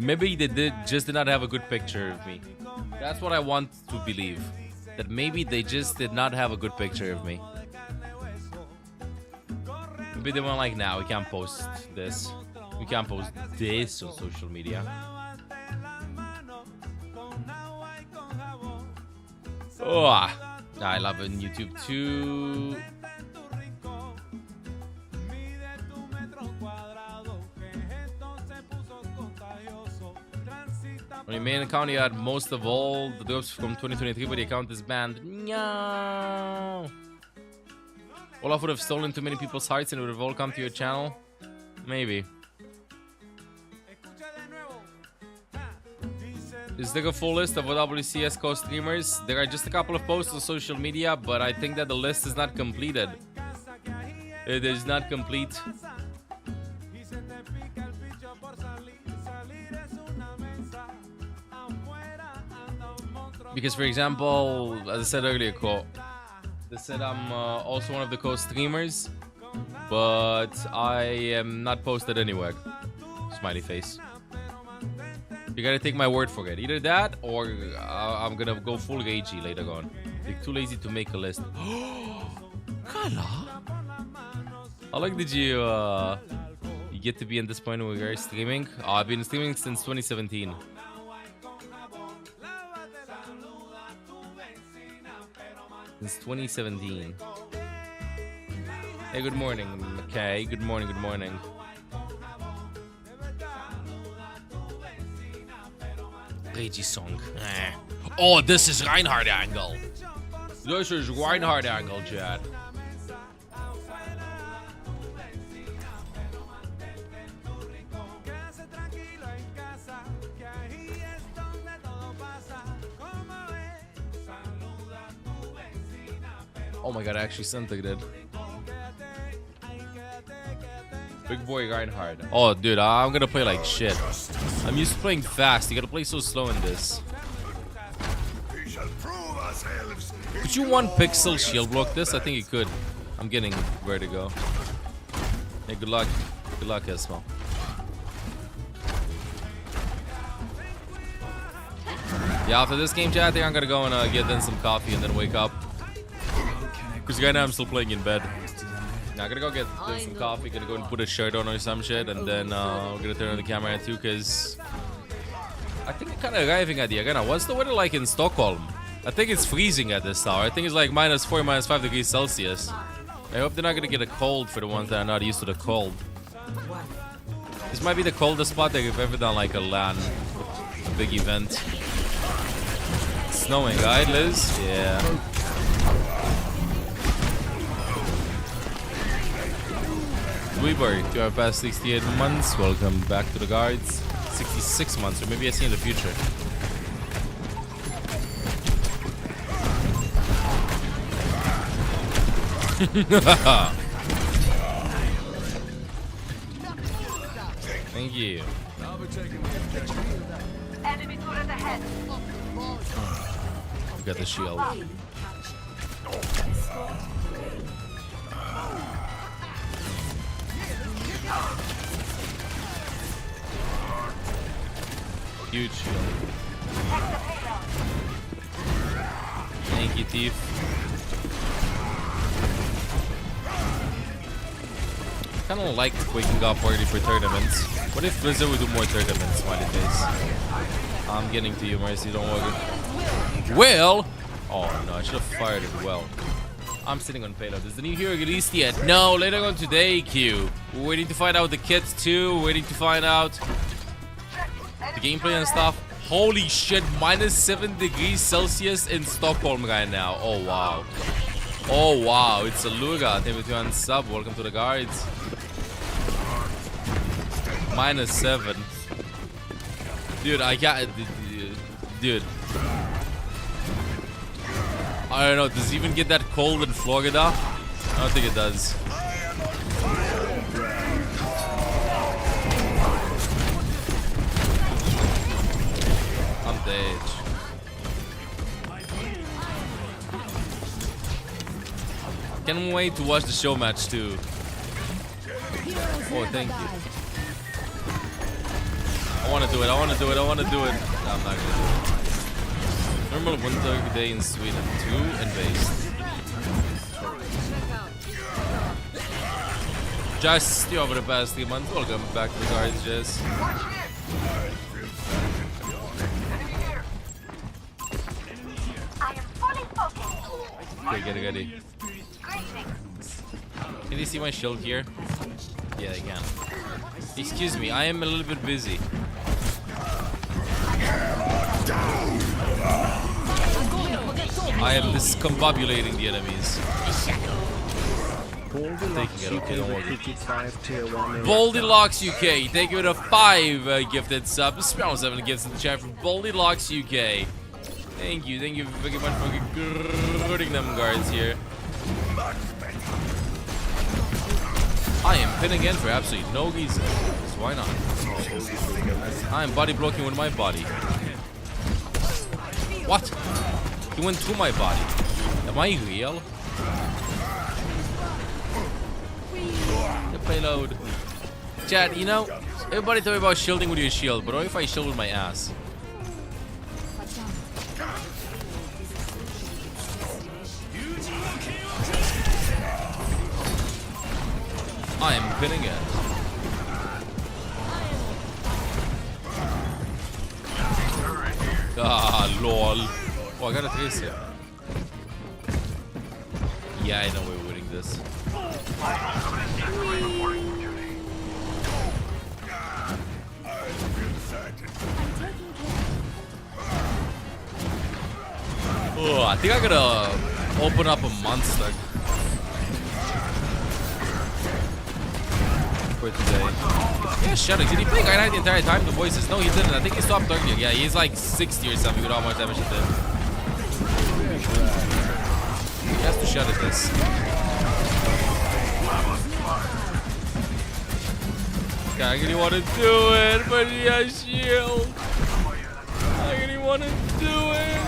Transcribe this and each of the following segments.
Maybe they just did not have a good picture of me. That's what I want to believe. That maybe they just did not have a good picture of me. Maybe they were like, nah, we can't post this. We can't post this on social media. Oh, I love it on YouTube too. On your main account, you had most of all the drops from 2023, but the account is banned. No. Olaf would have stolen too many people's hearts and it would have all come to your channel. Maybe. Is there a full list of WCS co-streamers? There are just a couple of posts on social media, but I think that the list is not completed. It is not complete. Because, for example, as I said earlier, they said I'm also one of the co-streamers, but I am not posted anywhere. Smiley face. You gotta take my word for it. Either that, or I'm gonna go full ragey later on. Like, too lazy to make a list. Kala? How long did you get to be in this point where you're streaming? Oh, I've been streaming since 2017. Since 2017. Hey, good morning, okay. Good morning, good morning. Ragey song. Oh, this is Reinhardt angle. This is Reinhardt angle, Chad. Oh my god, I actually sent it. Big boy Reinhardt. Oh, dude, I'm gonna play like shit. I'm used to playing fast. You gotta play so slow in this. Could you one pixel shield block this? I think you could. I'm getting vertigo. Hey, good luck. Good luck, Esmo. Yeah, after this game, chat, I think I'm gonna go and get in some coffee and then wake up. Because right now I'm still playing in bed. Now I'm gonna go get some coffee, gonna go and put a shirt on or some shit, and then I'm gonna turn on the camera too, because I think I'm kind of arriving at the arena. What's the weather like in Stockholm? I think it's freezing at this hour. I think it's like -4, -5 degrees Celsius. I hope they're not gonna get a cold for the ones that are not used to the cold. This might be the coldest spot that we've ever done, like a LAN, a big event. It's snowing, right, Liz? Yeah. Weber, to our past 68 months. Welcome back to the guards. 66 months, or maybe I see in the future. Thank you. We got the shield. Huge shield. Thank you, Thief. I kind of like waking up early for tournaments. What if Blizzard would do more tournaments, smiley face? I'm getting to you, Mercy, don't worry. Well! Oh no, I should have fired it well. I'm sitting on payload. Is the new hero released yet? No, later on today, Q. We're waiting to find out the kits too. We're waiting to find out the gameplay and stuff. Holy shit, -7 degrees Celsius in Stockholm right now. Oh wow. Oh wow, it's a Luga. Thank you on sub. Welcome to the guards. -7. Dude, I got it. Dude. I don't know, does it even get that cold in Florida? I don't think it does. I'm dead. Can't wait to watch the show match too. Oh, thank you. I wanna do it. No, I'm not gonna do it. Normal 1 day in Sweden. 2 and based. Just over the past 3 months. Welcome back to the cards, Jess. Okay, get it, get it. Can you see my shield here? Yeah, they can. Excuse me, I am a little bit busy. I am discombobulating the enemies. Taking it, okay, don't worry. Boldylocks UK, thank you for the 5 gifted subs. Spell 7 gifts in the chat from Boldylocks UK. Thank you very much for girding them guards here. I am pinning in for absolutely no reason. So why not? I am body blocking with my body. What? He went through my body. Am I real? The payload. Chat, you know, everybody talk about shielding with your shield, but what if I shield with my ass? I am pinning it. Ah, lol. Oh, I got a trace here. Yeah, I know we're winning this. Oh, I think I gotta open up a monster for today. Yeah, shut it. Did he play Guy Knight the entire time? The voices? No, he didn't. I think he stopped targeting. Yeah, he's like 60 or something with how much damage he did. He has to shut it this. I really want to do it, but he has shield. I really want to do it.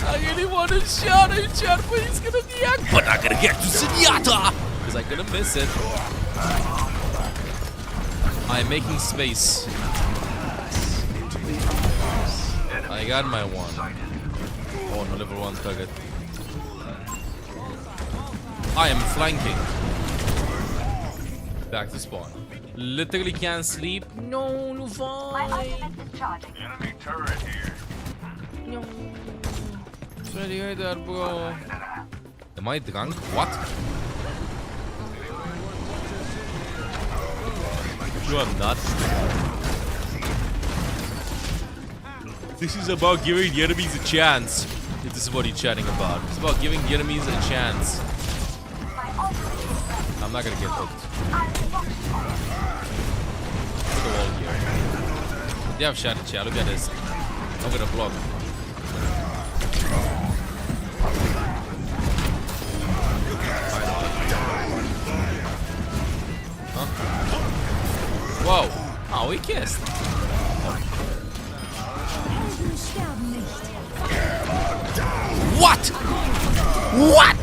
I really want to shut it, but he's gonna deact. But I'm gonna get to Zenyatta because I'm gonna miss it. I'm making space. I got my one. Oh, no, level 1 target. I am flanking. Back to spawn. Literally can't sleep. No, Lufai. Enemy turret here. No. Ready right there, bro. Am I drunk? What? You are nuts. This is about giving the enemies a chance. If this is what he's chatting about. It's about giving the enemies a chance. I'm not gonna get hooked. Look at the wall here. They have shattered chat. Look at this. I'm gonna block. Huh? Whoa. Oh, we kissed. What? What?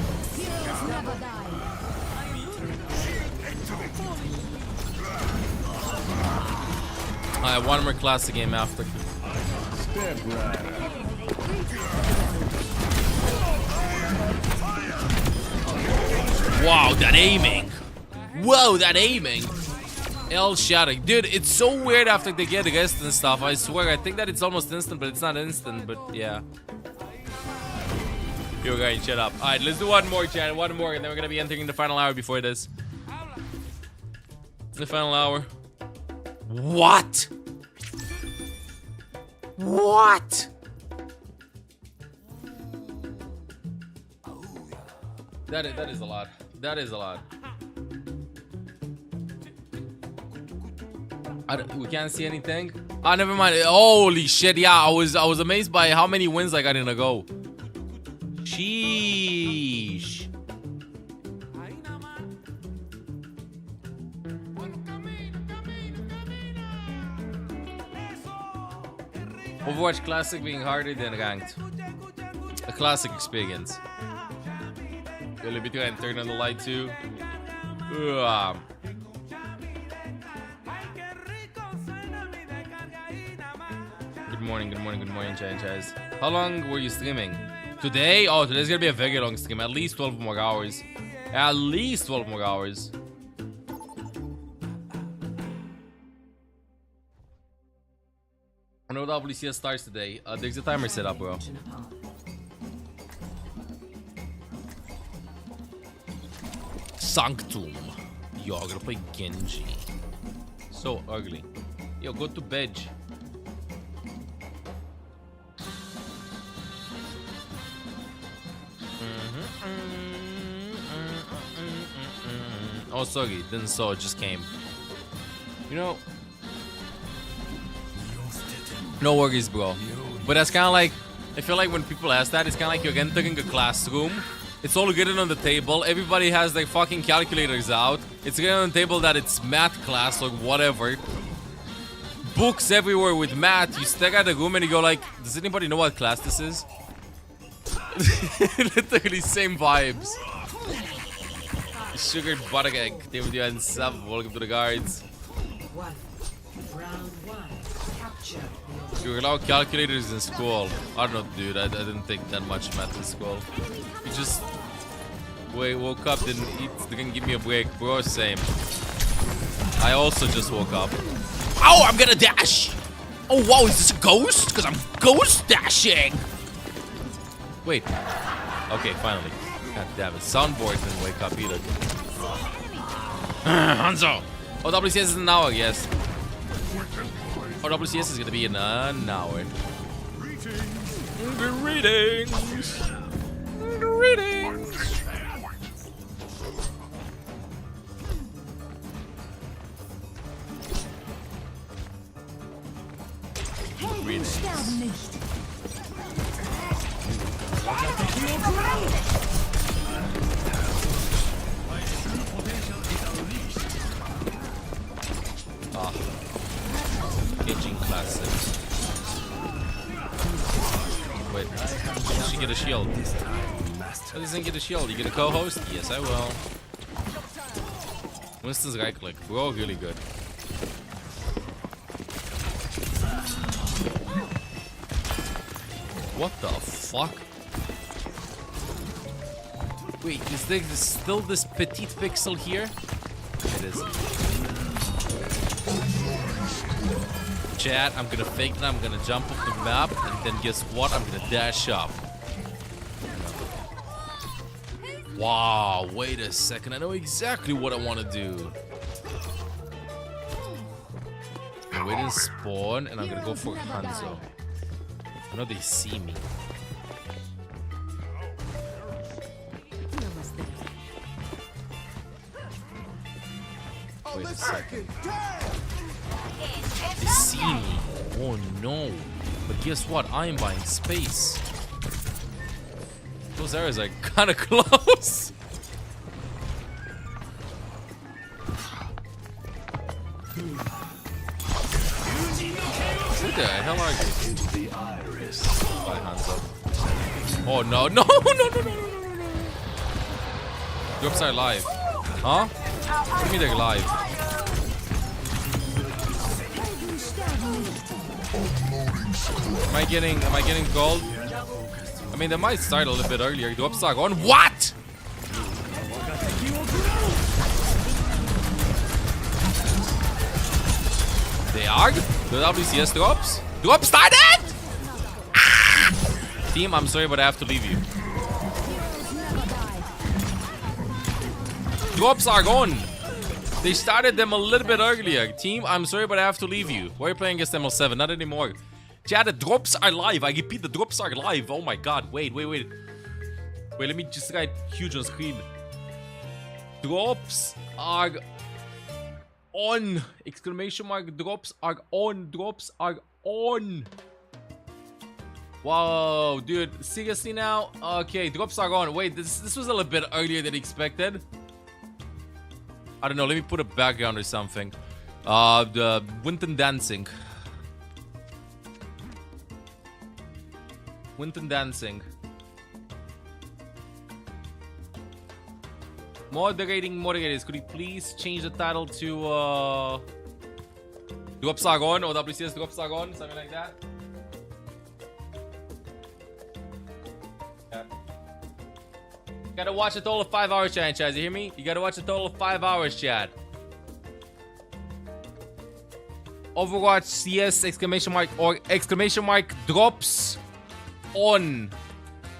I have one more classic game after. Wow, that aiming. Whoa, that aiming. L shouting. Dude, it's so weird after they get rest and stuff. I swear, I think that it's almost instant, but it's not instant, but yeah. You guys, shut up. Alright, let's do one more, chat. One more, and then we're gonna be entering the final hour before this. The final hour. What? What? That is a lot. That is a lot. We can't see anything. Ah, never mind. Holy shit! Yeah, I was amazed by how many wins I got in a go. Sheesh. Overwatch Classic being harder than ranked. A classic experience. Will be trying to turn on the light too. Good morning, Chaz. How long were you streaming? Today? Oh, today's gonna be a very long stream. At least 12 more hours. At least 12 more hours. I know WCS starts today. There's a timer set up, bro. Sanctum. Yo, I'm gonna play Genji. So ugly. Yo, go to bed. Oh, sorry, didn't saw it, just came. You know, no worries, bro. But that's kind of like, I feel like when people ask that, it's kind of like you're entering a classroom. It's all written on the table. Everybody has their fucking calculators out. It's written on the table that it's math class or whatever. Books everywhere with math. You stare at the room and you go like, does anybody know what class this is? Literally same vibes. Sugared butter egg. Team with you and sub. Welcome to the guards. You were allowed calculators in school. I don't know, dude. I didn't take that much math in school. You just woke up, didn't eat, didn't give me a break, bro. Same. I also just woke up. Oh, I'm gonna dash. Oh wow, is this a ghost? Because I'm ghost dashing. Wait. Okay, finally. God damn it. Soundboard didn't wake up either. Hanzo. Oh, WCS is in an hour, yes. Oh, WCS is gonna be in an hour. Greetings. Greetings. Ah, aging classics. Wait, you should get a shield. Why doesn't get a shield? You get a co-host? Yes, I will. Winston's right click. We're all really good. What the fuck? Wait, is there still this petite pixel here? It is. Chat, I'm gonna fake that. I'm gonna jump off the map, and then guess what? I'm gonna dash up. Wow, wait a second. I know exactly what I want to do. I'm waiting to spawn, and I'm gonna go for Hanzo. I know they see me. Wait a second. They see me. Oh no. But guess what? I am buying space. Those areas are kind of close. Who the hell are you? By Hanzo. Oh no, no, no, no, no, no, no. You're upside live. Huh? What do you mean they're live? Am I getting gold? I mean, they might start a little bit earlier. Do upstock on what? They are? The WCS drops? Drop started? Ah! Team, I'm sorry, but I have to leave you. Drops are gone. They started them a little bit earlier. Team, I'm sorry, but I have to leave you. Why are you playing against ML7? Not anymore. Chat, the drops are live. I repeat, the drops are live. Oh my god. Wait. Wait, let me just write huge on screen. Drops are on. Exclamation mark. Drops are on. Drops are on. Wow, dude. Seriously now? Okay, drops are on. Wait, this was a little bit earlier than expected. I don't know. Let me put a background or something. The Winton dancing. Winton dancing. Moderators, could you please change the title to Drop Sargon or WCS Drop Sargon, something like that? Gotta watch a total of 5 hours, chat. You hear me? You gotta watch a total of 5 hours, chat. Overwatch CS exclamation mark or exclamation mark drops on.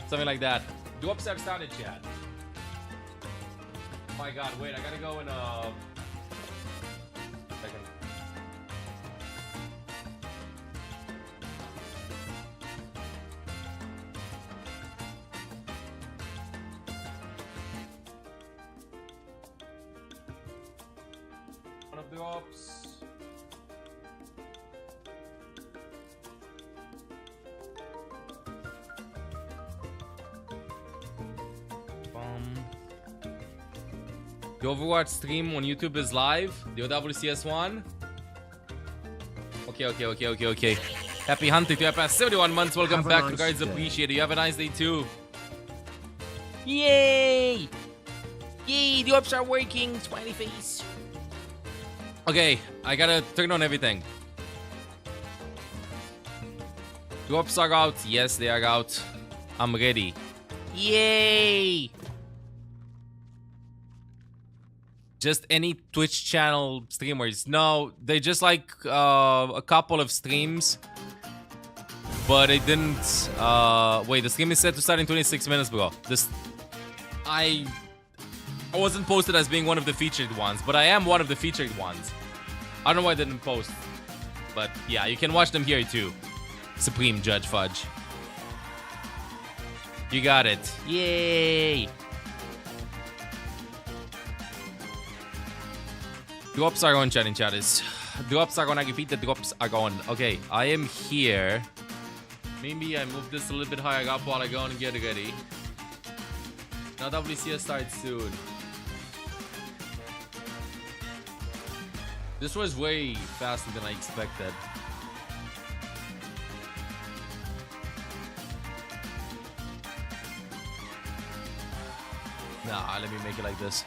Something like that. Drops have started, chat. Oh my god, wait, I gotta go in second. One of the drops. The Overwatch stream on YouTube is live. The OWCS one. Okay. Happy hunting to you past 71 months. Welcome back. Regards appreciated. You have a nice day too. Yay! Yay! The ops are working. Smiley face. Okay, I gotta turn on everything. The ops are out. Yes, they are out. I'm ready. Yay! Just any Twitch channel streamers. No, they just like a couple of streams. But it didn't... wait, the stream is set to start in 26 minutes, bro. I wasn't posted as being one of the featured ones, but I am one of the featured ones. I don't know why I didn't post. But yeah, you can watch them here too. Supreme Judge Fudge. You got it. Yay! Drops are on, chat in chatters. Drops are on. I repeat, the drops are on. Okay, I am here. Maybe I move this a little bit higher up while I go and get ready. Now WCS starts soon. This was way faster than I expected. Nah, let me make it like this.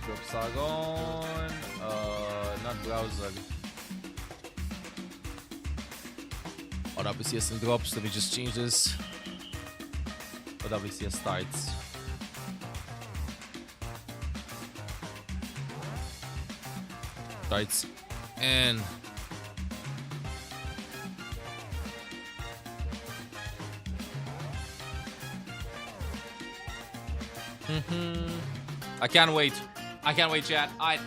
Drops are gone. Not browser. WCS and drops. Let me just change this. WCS starts. Starts and I can't wait. I can't wait, chat. Alright,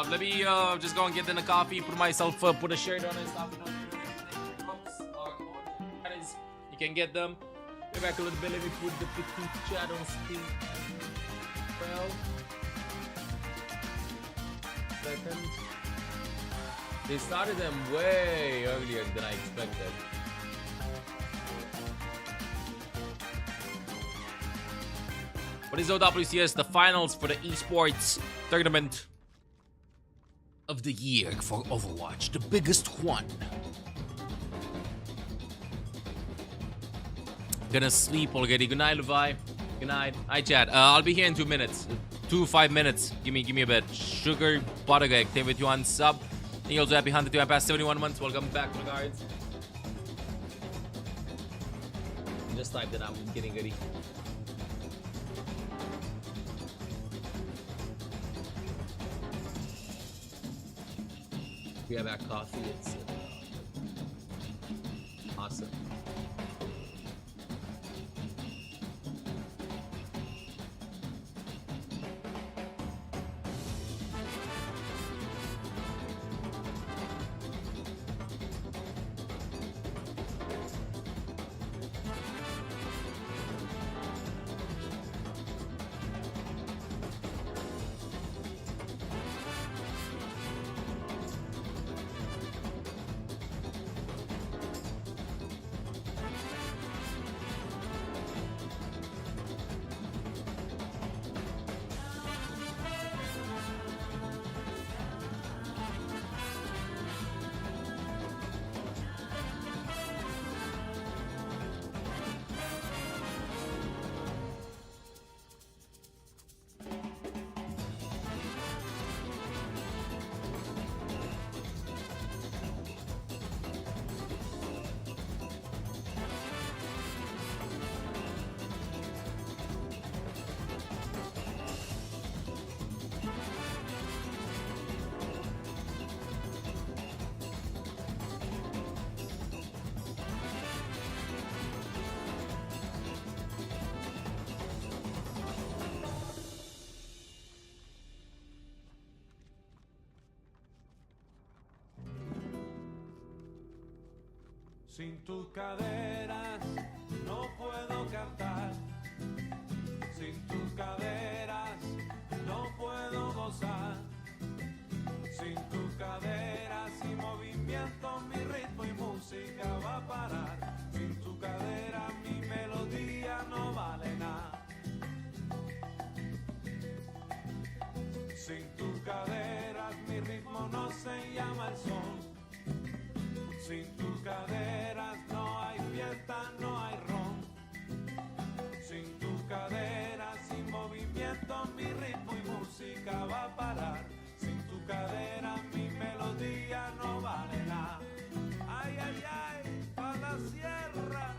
let me just go and get in a coffee, put myself put a shirt on and stuff. You can get them. Go back a little bit. Let me put the petite chat on screen. Well, second. They started them way earlier than I expected. What is OWCS? The finals for the esports tournament of the year for Overwatch, the biggest one. Gonna sleep already. Good night, Levi. Good night. Hi, chat. I'll be here in 2 minutes. 5 minutes. Give me a bit. Sugar Buttergeg. Stay with you on sub. Thank you also. Happy 100 to past 71 months. Welcome back, regards. Just type that I'm getting ready. We have our coffee. It's awesome. Sin tus caderas no puedo cantar. Sin tus caderas no puedo gozar. Sin tus caderas y movimiento mi ritmo y música va a parar. Sin tu cadera mi melodía no vale nada. Sin tus caderas mi ritmo no se llama el son. Sin tus caderas no hay fiesta, no hay ron. Sin tus caderas y movimiento mi ritmo y música va a parar. Sin tu cadera mi melodía no vale nada. Ay, ay, ay, pa' la sierra.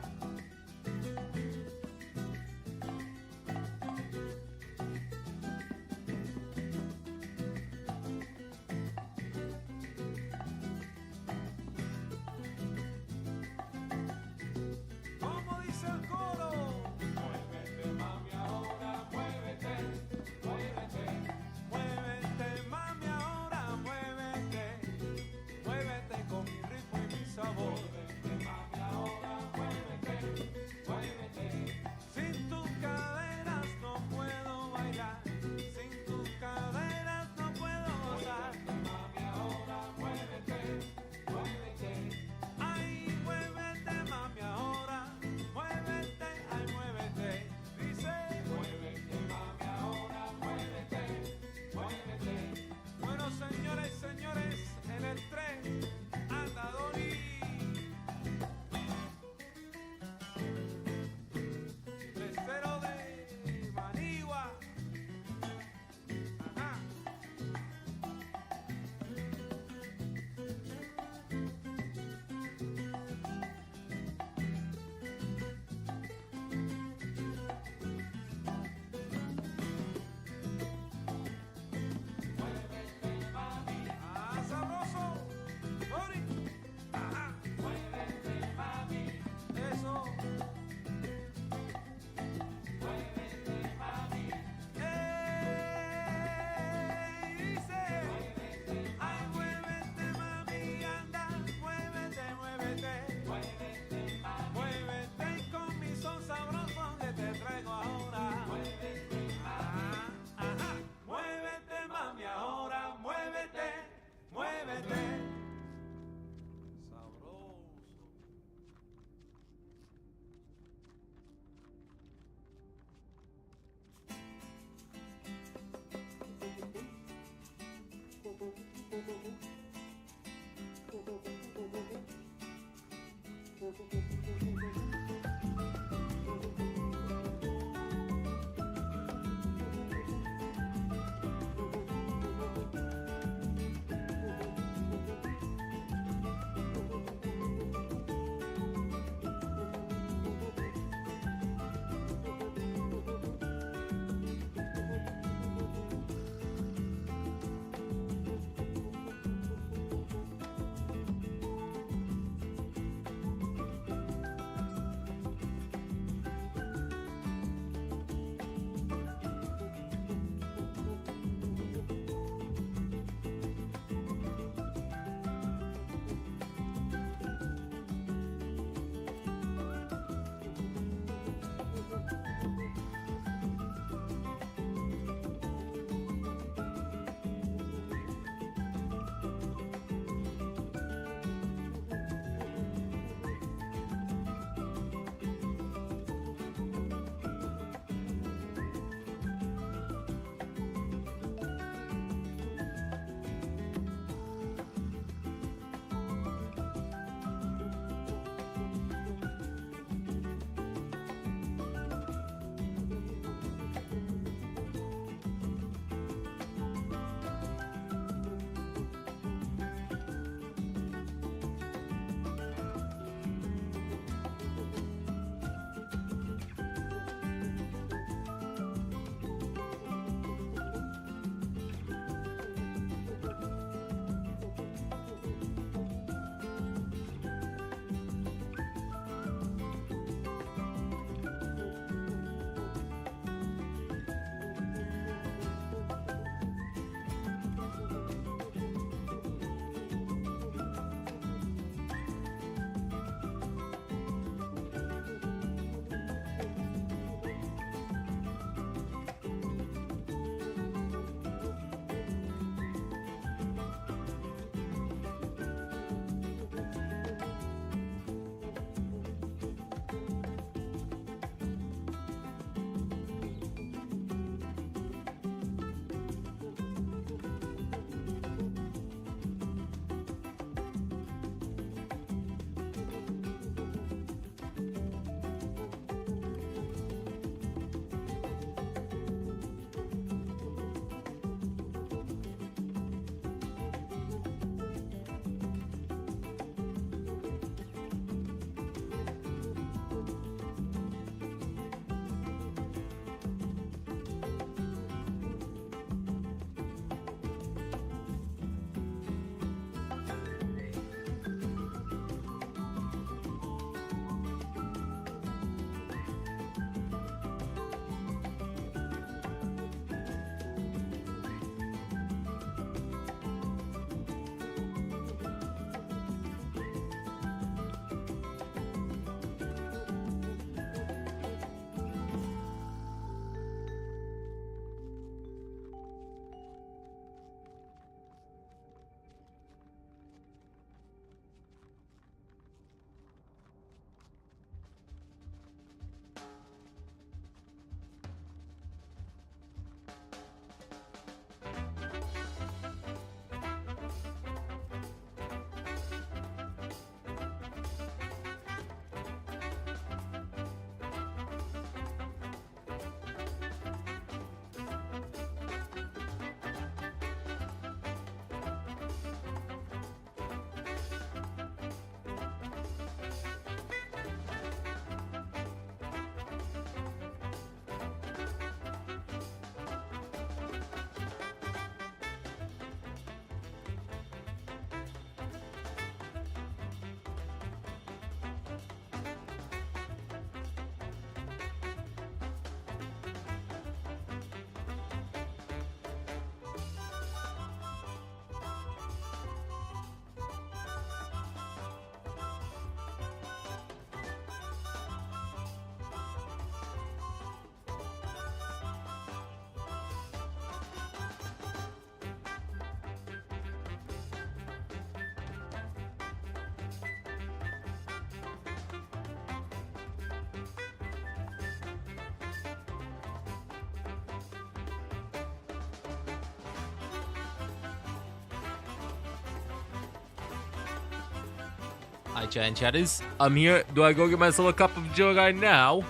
Hi, chat and chatters. I'm here. Do I go get myself a cup of joe right now?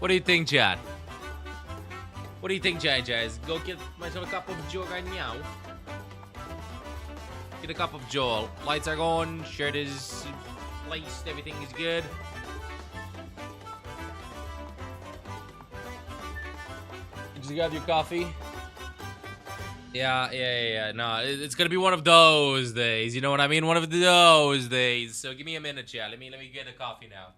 What do you think, chat? What do you think, chat and chatters? Go get myself a cup of joe right now. Get a cup of joe. Lights are on. Shirt is placed. Everything is good. Did you grab your coffee? Yeah. No, it's gonna be one of those days. You know what I mean? One of those days. So give me a minute, chat. Let me get a coffee now.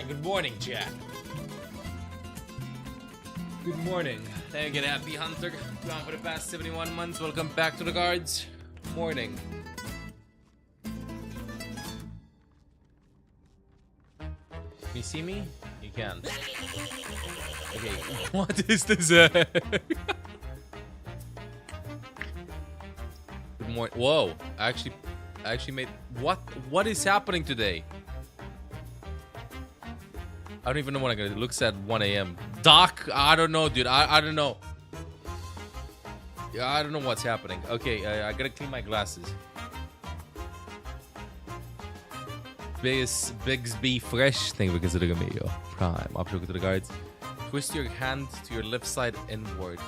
Good morning, chat. Good morning. Thank you, Happy Hunter. Gone for the past 71 months. Welcome back to the guards. Morning. Can you see me? You can. Okay, what is this? Good morning. Whoa, I actually made what is happening today? I don't even know what I'm gonna do. It looks at 1 a.m. Doc, I don't know, dude. I don't know. Yeah, I don't know what's happening. Okay, I gotta clean my glasses. Bigsby Fresh. Thank you for considering me your prime. Option to the guards. Twist your hand to your left side inward.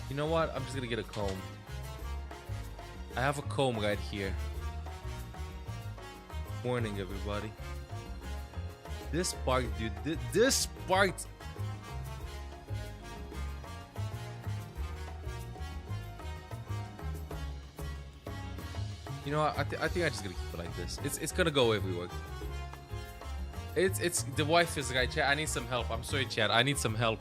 You know what? I'm just gonna get a comb. I have a comb right here. Morning, everybody. This spark, dude. This sparked. You know what? I think I'm just gonna keep it like this. It's gonna go everywhere. It's the wife is right, chat. I need some help. I'm sorry, chat. I need some help.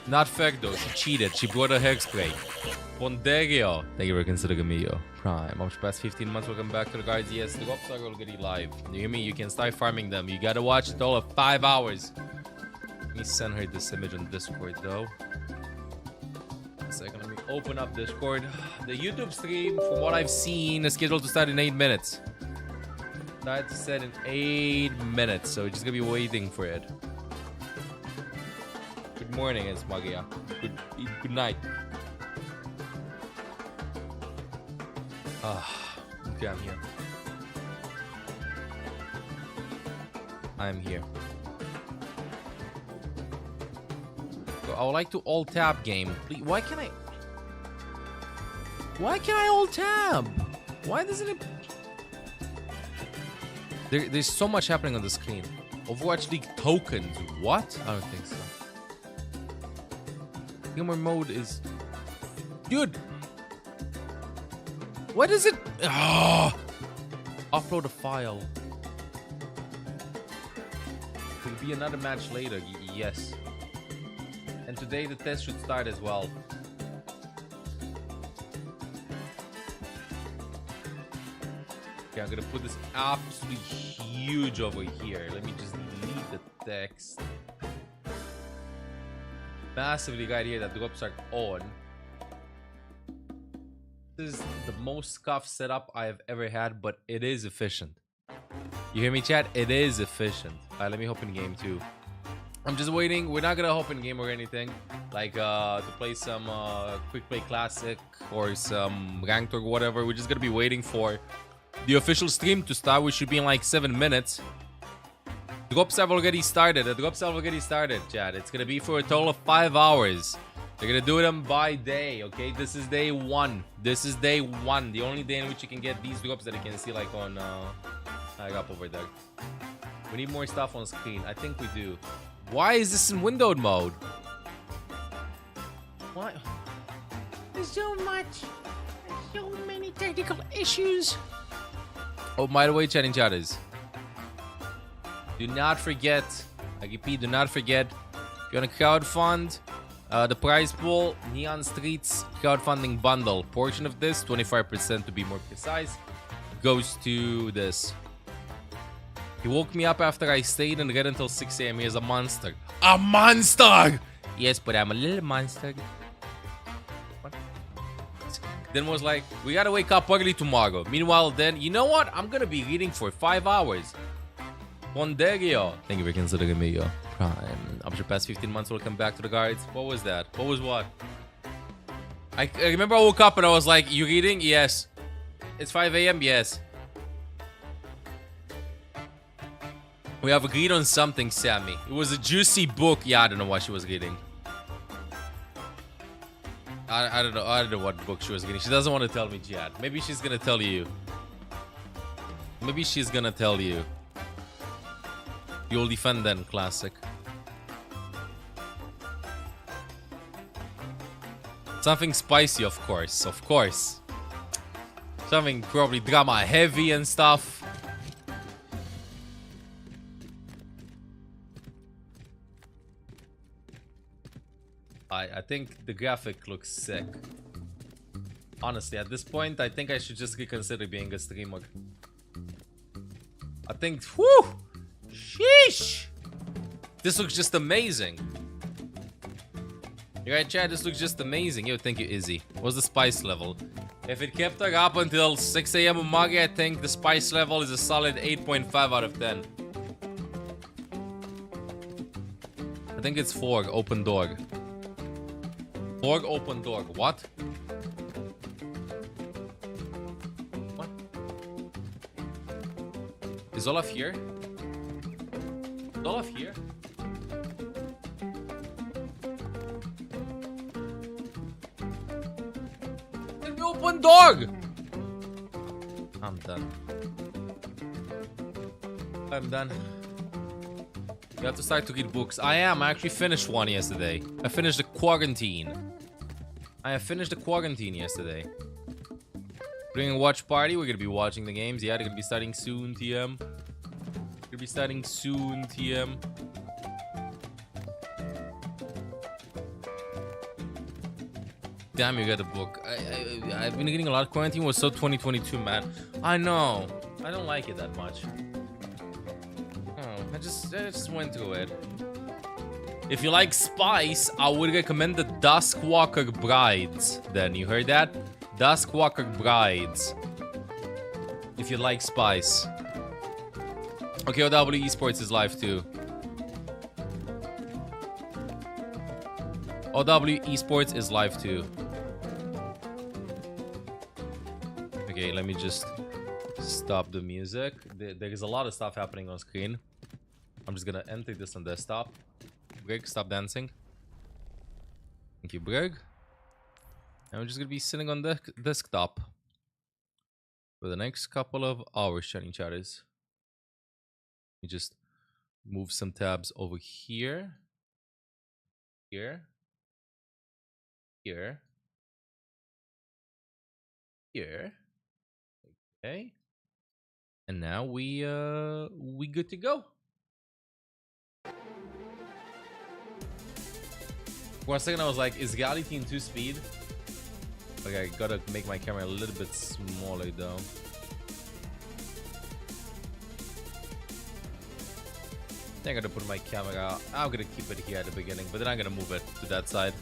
Not fair though. She cheated. She brought a hexbreak. Ponderio. Thank you for considering me, yo. Prime. I'm past 15 months. Welcome back to the guards. Yes, the drops are already live. You hear me? You can start farming them. You gotta watch it all of 5 hours. Let me send her this image on Discord though. A second, let me open up Discord. The YouTube stream, from what I've seen, is scheduled to start in 8 minutes. Start to set in 8 minutes, so we're just gonna be waiting for it. Good morning, it's Magia. Good night. Okay, I'm here. I'm here. So I would like to alt tab game. Please, why can't I alt tab? Why doesn't it? There's so much happening on the screen. Overwatch League tokens. What? I don't think so. Gamer mode is... Dude! What is it? Oh! Upload a file. Will be another match later. Yes. And today the test should start as well. Okay, I'm gonna put this absolutely huge over here. Let me just delete the text. Massively right here that the drops are on. This is the most scuffed setup I have ever had, but it is efficient. You hear me, chat? It is efficient. Alright, let me hop in game too. I'm just waiting. We're not gonna hop in game or anything. Like to play some quick play classic or some ranked or whatever. We're just gonna be waiting for the official stream to start, which should be in like 7 minutes. Drops have already started. The drops have already started, chat. It's gonna be for a total of 5 hours. They're gonna do them by day, okay? This is day 1. This is day 1. The only day in which you can get these drops that you can see like on up over there. We need more stuff on screen. I think we do. Why is this in windowed mode? What? There's so much. There's so many technical issues. Oh, by the way, chatting chatters. Do not forget. I repeat, do not forget. If you want to crowdfund, the prize pool, Neon Streets crowdfunding bundle. Portion of this, 25% to be more precise, goes to this. He woke me up after I stayed in bed until 6 AM. He is a monster. A monster! Yes, but I'm a little monster. What? Then was like, we gotta wake up early tomorrow. Meanwhile, then, you know what? I'm gonna be reading for 5 hours. Ponderio. Thank you for considering me, yo. Prime. After past 15 months, welcome back to the guards. What was that? What was what? I remember I woke up and I was like, you reading? Yes. It's 5 AM? Yes. We have agreed on something, Sammy. It was a juicy book. Yeah, I don't know what she was reading. I don't know. I don't know what book she was reading. She doesn't want to tell me, Jad. Maybe she's gonna tell you. Maybe she's gonna tell you. You'll defend then, classic. Something spicy, of course. Of course. Something probably drama heavy and stuff. I think the graphic looks sick. Honestly, at this point, I think I should just reconsider being a streamer. I think, whew! Sheesh! This looks just amazing. You right, Chad? This looks just amazing. Yo, thank you, Izzy. What's the spice level? If it kept her up until 6 AM on Magi, I think the spice level is a solid 8.5 out of 10. I think it's 4, open door. 4, open door. What? What? Is Olaf here? Is Olaf here? Let me open door! I'm done. I'm done. You have to start to read books. I am. I actually finished one yesterday. I finished the quarantine. I have finished the quarantine yesterday. Doing a watch party. We're gonna be watching the games. Yeah, they're gonna be starting soon, TM. Gonna be starting soon, TM. Damn, you got a book. I've been getting a lot. Quarantine was so 2022, man. I know. I don't like it that much. Oh, I just went through it. If you like spice, I would recommend the Duskwalker Brides. Then you heard that? Duskwalker Brides. If you like spice. Okay, OW Esports is live too. OW Esports is live too. Okay, let me just stop the music. There is a lot of stuff happening on screen. I'm just gonna enter this on desktop. Brig, stop dancing. Thank you, Brig. And we're just gonna be sitting on the desktop for the next couple of hours, chatting chatters. Let me just move some tabs over here. Here. Here. Here. Okay. And now we good to go. For a second I was like, is Reality in 2 speed? Okay, I gotta make my camera a little bit smaller though. I think I gotta put my camera, I'm gonna keep it here at the beginning, but then I'm gonna move it to that side.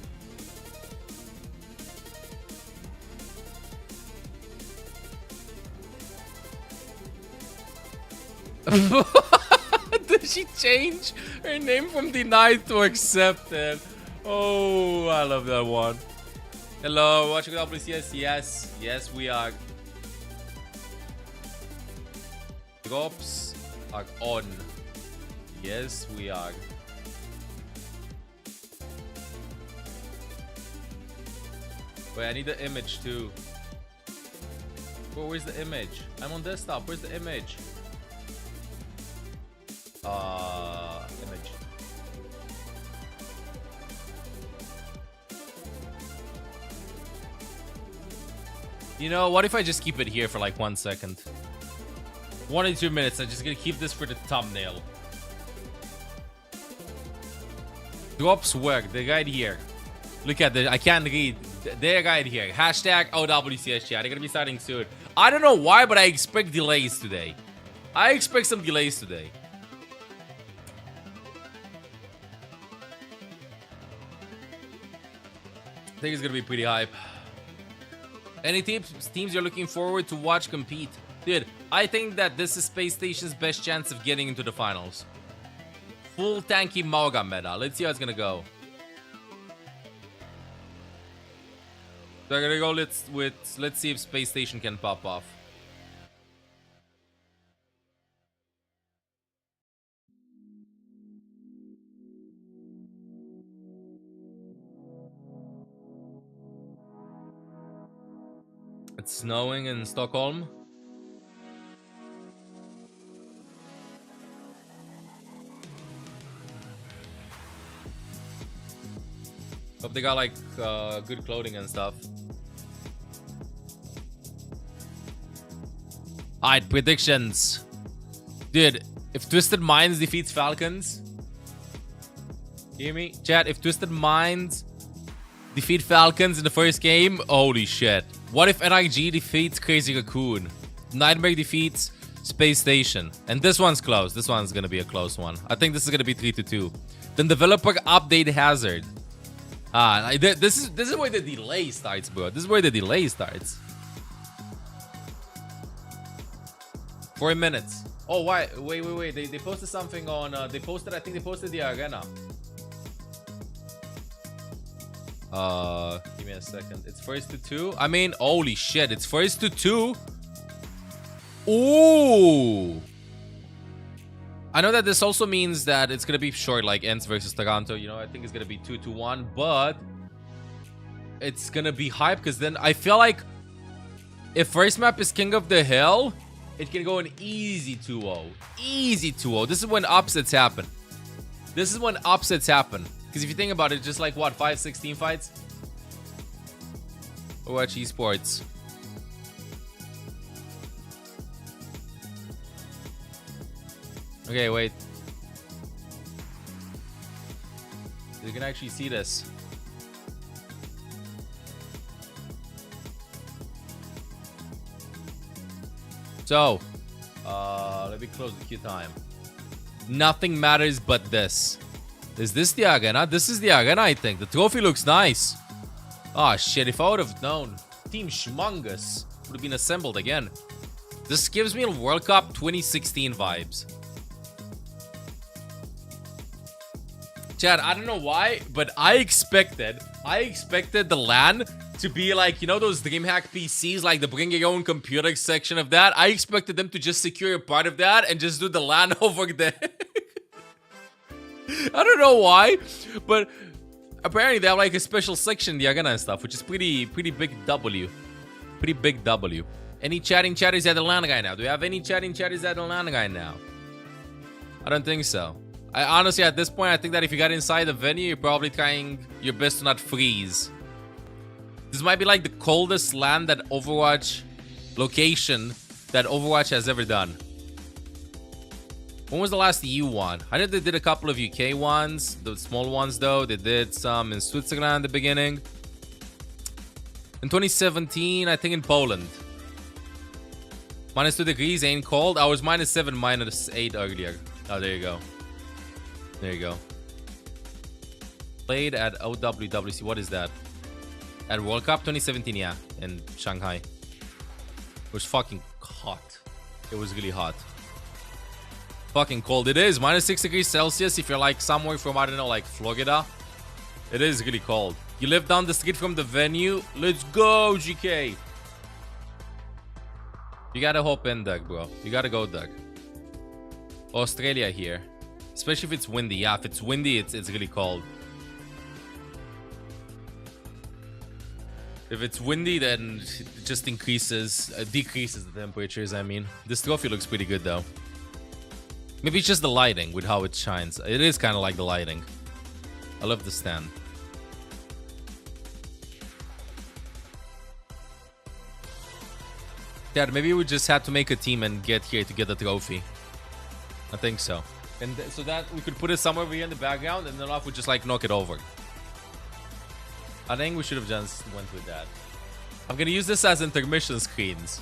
Did she change her name from denied to accepted? Oh, I love that one. Hello, watching it up, please. Yes, we are. Drops are on. Yes, we are. Wait, I need the image too. Bro, where's the image? I'm on desktop. Where's the image? Image. You know, what if I just keep it here for like 1 second? 1 or 2 minutes. I'm just gonna keep this for the thumbnail. Drops work. They're right here. Look at this. I can't read. They're right here. Hashtag OWCS chat. They're gonna be starting soon. I don't know why, but I expect delays today. I expect some delays today. I think it's gonna be pretty hype. Any teams you're looking forward to watch compete? Dude, I think that this is Space Station's best chance of getting into the finals. Full tanky Mauga meta. Let's see how it's gonna go. So I'm gonna go let's see if Space Station can pop off. It's snowing in Stockholm. Hope they got like good clothing and stuff. Alright, predictions. Dude, if Twisted Minds defeats Falcons. Hear me? Chat, if Twisted Minds defeat Falcons in the first game, holy shit. What if NRG defeats Crazy Raccoon? Nightmare defeats Space Station. And this one's close. This one's gonna be a close one. I think this is gonna be 3-2. Then developer update Hazard. This is where the delay starts, bro. This is where the delay starts. 4 minutes. Oh, why? Wait. They posted something on. I think they posted the arena. Give me a second. It's first to 2. I mean, holy shit! It's first to 2. Ooh. I know that this also means that it's gonna be short, like ENCE versus Toronto. You know, I think it's gonna be 2-1, but it's gonna be hype because then I feel like if first map is King of the Hill, it can go an easy 2-0. Easy 2-0. This is when upsets happen. Because if you think about it, just like what, 5-6 team fights? Watch esports. Okay, wait. You can actually see this. So, let me close the queue time. Nothing matters but this. Is this the arena? This is the arena, I think. The trophy looks nice. Oh shit, if I would have known. Team Schmungus would have been assembled again. This gives me World Cup 2016 vibes. Chad, I don't know why, but I expected the LAN to be like, you know, those DreamHack PCs, like the bring your own computer section of that. I expected them to just secure a part of that and just do the LAN over there. I don't know why, but apparently they have like a special section in the arena and stuff, which is pretty big W. Pretty big W. Any chatting chatters at the LAN guy now? Do we have any chatting chatters at the LAN guy now? I don't think so. I honestly, at this point, I think that if you got inside the venue, you're probably trying your best to not freeze. This might be like the coldest LAN that Overwatch location that Overwatch has ever done. When was the last EU one? I know they did a couple of UK ones, the small ones though. They did some in Switzerland at the beginning. In 2017, I think in Poland. -2 degrees ain't cold. I was -7, -8 earlier. Oh, there you go. There you go. Played at OWWC. What is that? At World Cup 2017, yeah, in Shanghai. It was fucking hot. It was really hot. Fucking cold. It is -6 degrees Celsius if you're like somewhere from, I don't know, like Florida. It is really cold. You live down the street from the venue. Let's go, GK. You gotta hop in, Doug, bro. You gotta go, Doug. Australia here. Especially if it's windy. Yeah, if it's windy, it's really cold. If it's windy, then it just decreases the temperatures, I mean. This trophy looks pretty good, though. Maybe it's just the lighting with how it shines. It is kind of like the lighting. I love the stand. Dad, maybe we just had to make a team and get here to get the trophy. I think so. And so that we could put it somewhere over here in the background and then off would just like knock it over. I think we should have just went with that. I'm gonna use this as intermission screens.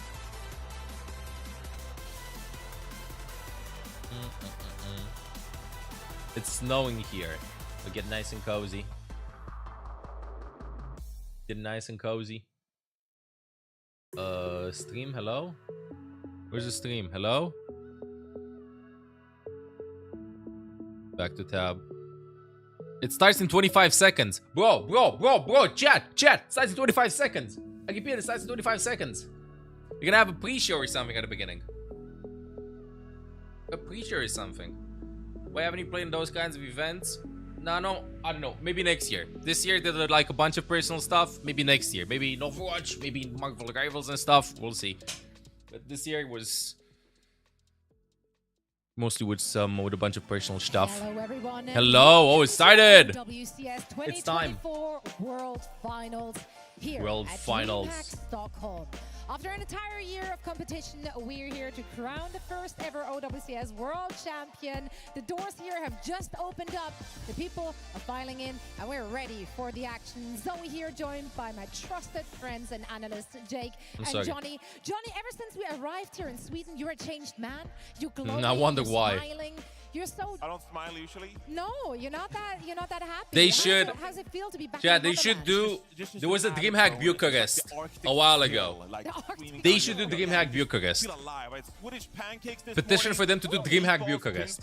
It's snowing here. We'll get nice and cozy. Get nice and cozy. Stream, hello? Where's the stream? Hello? Back to tab. It starts in 25 seconds. Bro, chat. Starts in 25 seconds. I repeat, it starts in 25 seconds. You're gonna have a pre-show or something at the beginning. A pre-show or something. Why haven't you played in those kinds of events? No, I don't know. Maybe next year. This year they did like a bunch of personal stuff. Maybe next year. Maybe in Overwatch. Maybe in Marvel Rivals and stuff. We'll see. But this year was mostly with a bunch of personal stuff. Hello, everyone. Hello. Oh, it started. WCS 2024 It's time. World Finals here World at Finals. DreamHack Stockholm. After an entire year of competition, we're here to crown the first ever OWCS World Champion. The doors here have just opened up. The people are filing in, and we're ready for the action. Zoe here, joined by my trusted friends and analysts, Jake and Johnny. Johnny, ever since we arrived here in Sweden, you're a changed man. You glowing, I wonder you're why. smiling. You're so... I don't smile usually. No, you're not that happy. They should... How's it feel to be back Yeah, in they should motherland? do... There was a DreamHack Bucharest a while ago. They should do DreamHack Bucharest. Petition for them to do DreamHack Bucharest.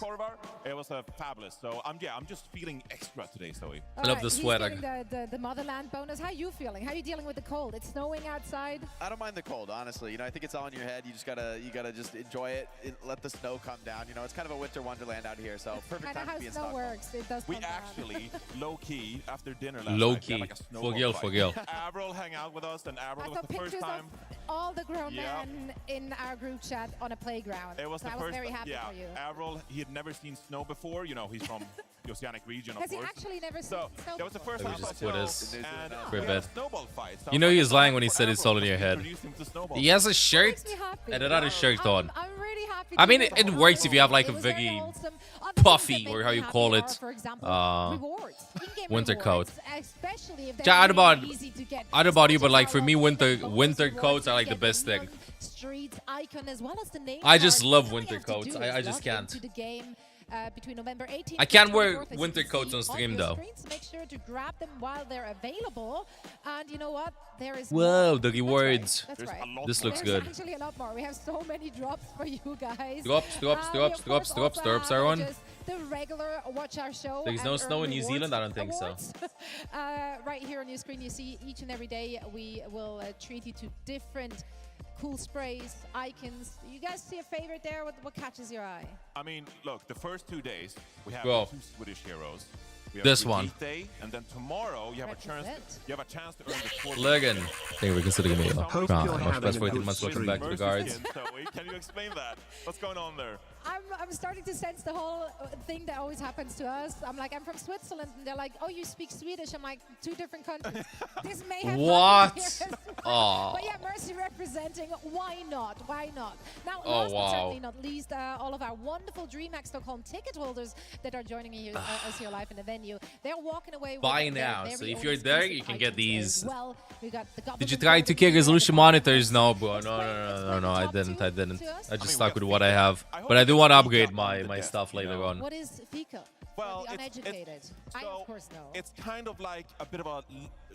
It was fabulous. So I'm just feeling extra today, Zoe. I love the sweater. He's getting the motherland bonus. How are you feeling? How are you dealing with the cold? It's snowing outside. I don't mind the cold, honestly. You know, I think it's all in your head. You just gotta just enjoy it. Let the snow come down. You know, it's kind of a winter wonderland out here, so perfect time to be in Snow Stockholm. works. It does. We come down. actually, low-key, after dinner last Low night, we key. had like a snowball For real. fight. Avril hang out with us, and I Avril was saw the first pictures time. of all the grown Yeah. men in our group chat on a playground. It was so the I was first very happy yeah, for you. Avril, he had never seen snow before. You know, he's from the oceanic region, of Has he course. actually never So seen snow that was the before? first Let time me I just saw put snow, this and for a we had bit. snowball fight. So You know he was lying when he said it's all in your head. Introduced him to snowball. He has a shirt Makes me happy. and another shirt on. I'm really happy. I mean, to it works if you have like a It was very very wholesome. Other puffy, things that or make how me you happy call are, it, for example, rewards, in-game winter rewards, coat. especially if they're Yeah, I don't really know easy to get. I don't know about you, but Such as like our for me, ones, winter the bonus winter rewards coats are you like the get best neon thing. Street icon as well as the name I just card. love All you winter have to coats. do I is just log can't. into the game between November 18th I can't and wear 24th, as winter you can coats see on stream, your though. screen, so make sure to grab them while they're available. And you know what? There is Whoa, more. the rewards. That's There's right. a lot This more. looks There's good. actually a lot more. We have so many drops for you guys. Drops, drops, We, drops, of drops, course, drops, also drops, have everyone. just the regular Watch Our Show. There's no and snow in Earn New Rewards Zealand? I don't think so. awards. Right here on your screen, you see each and every day we will treat you to different cool sprays, icons. You guys see a favorite there? What catches your eye? I mean, look, the first 2 days, we have Bro. 2 Swedish heroes. We have This the one. Heat Day, and then tomorrow you have a chance. Represent. You have a chance to earn the 4. Logan. Thank you for considering me. Hope you're Much having best a for 18 good months. Welcome stream. back to the guards. Can you explain that? What's going on there? I'm starting to sense the whole thing that always happens to us. I'm like, I'm from Switzerland, and they're like, oh, you speak Swedish. I'm like, 2 different countries. This may have What? happened here as well. Aw. But yeah, Mercy representing. Why not? Why not? Now, Oh, last but wow. certainly not least, all of our wonderful DreamHack Stockholm ticket holders that are joining us here live in the venue. They're walking away with Buy their now. very So if own you're there, exclusive you can get items as these. Well, we got the Did you government try building 2K here, resolution the monitors? No, bro. Explain No, the I top didn't. two I didn't. to us. I just we stuck have with what I have. I hope But I we do get want to Fika upgrade on my the desk, stuff you later know? on. What is Fika? Well, For the it's- uneducated. I, so of course, know. it's kind of like a bit of a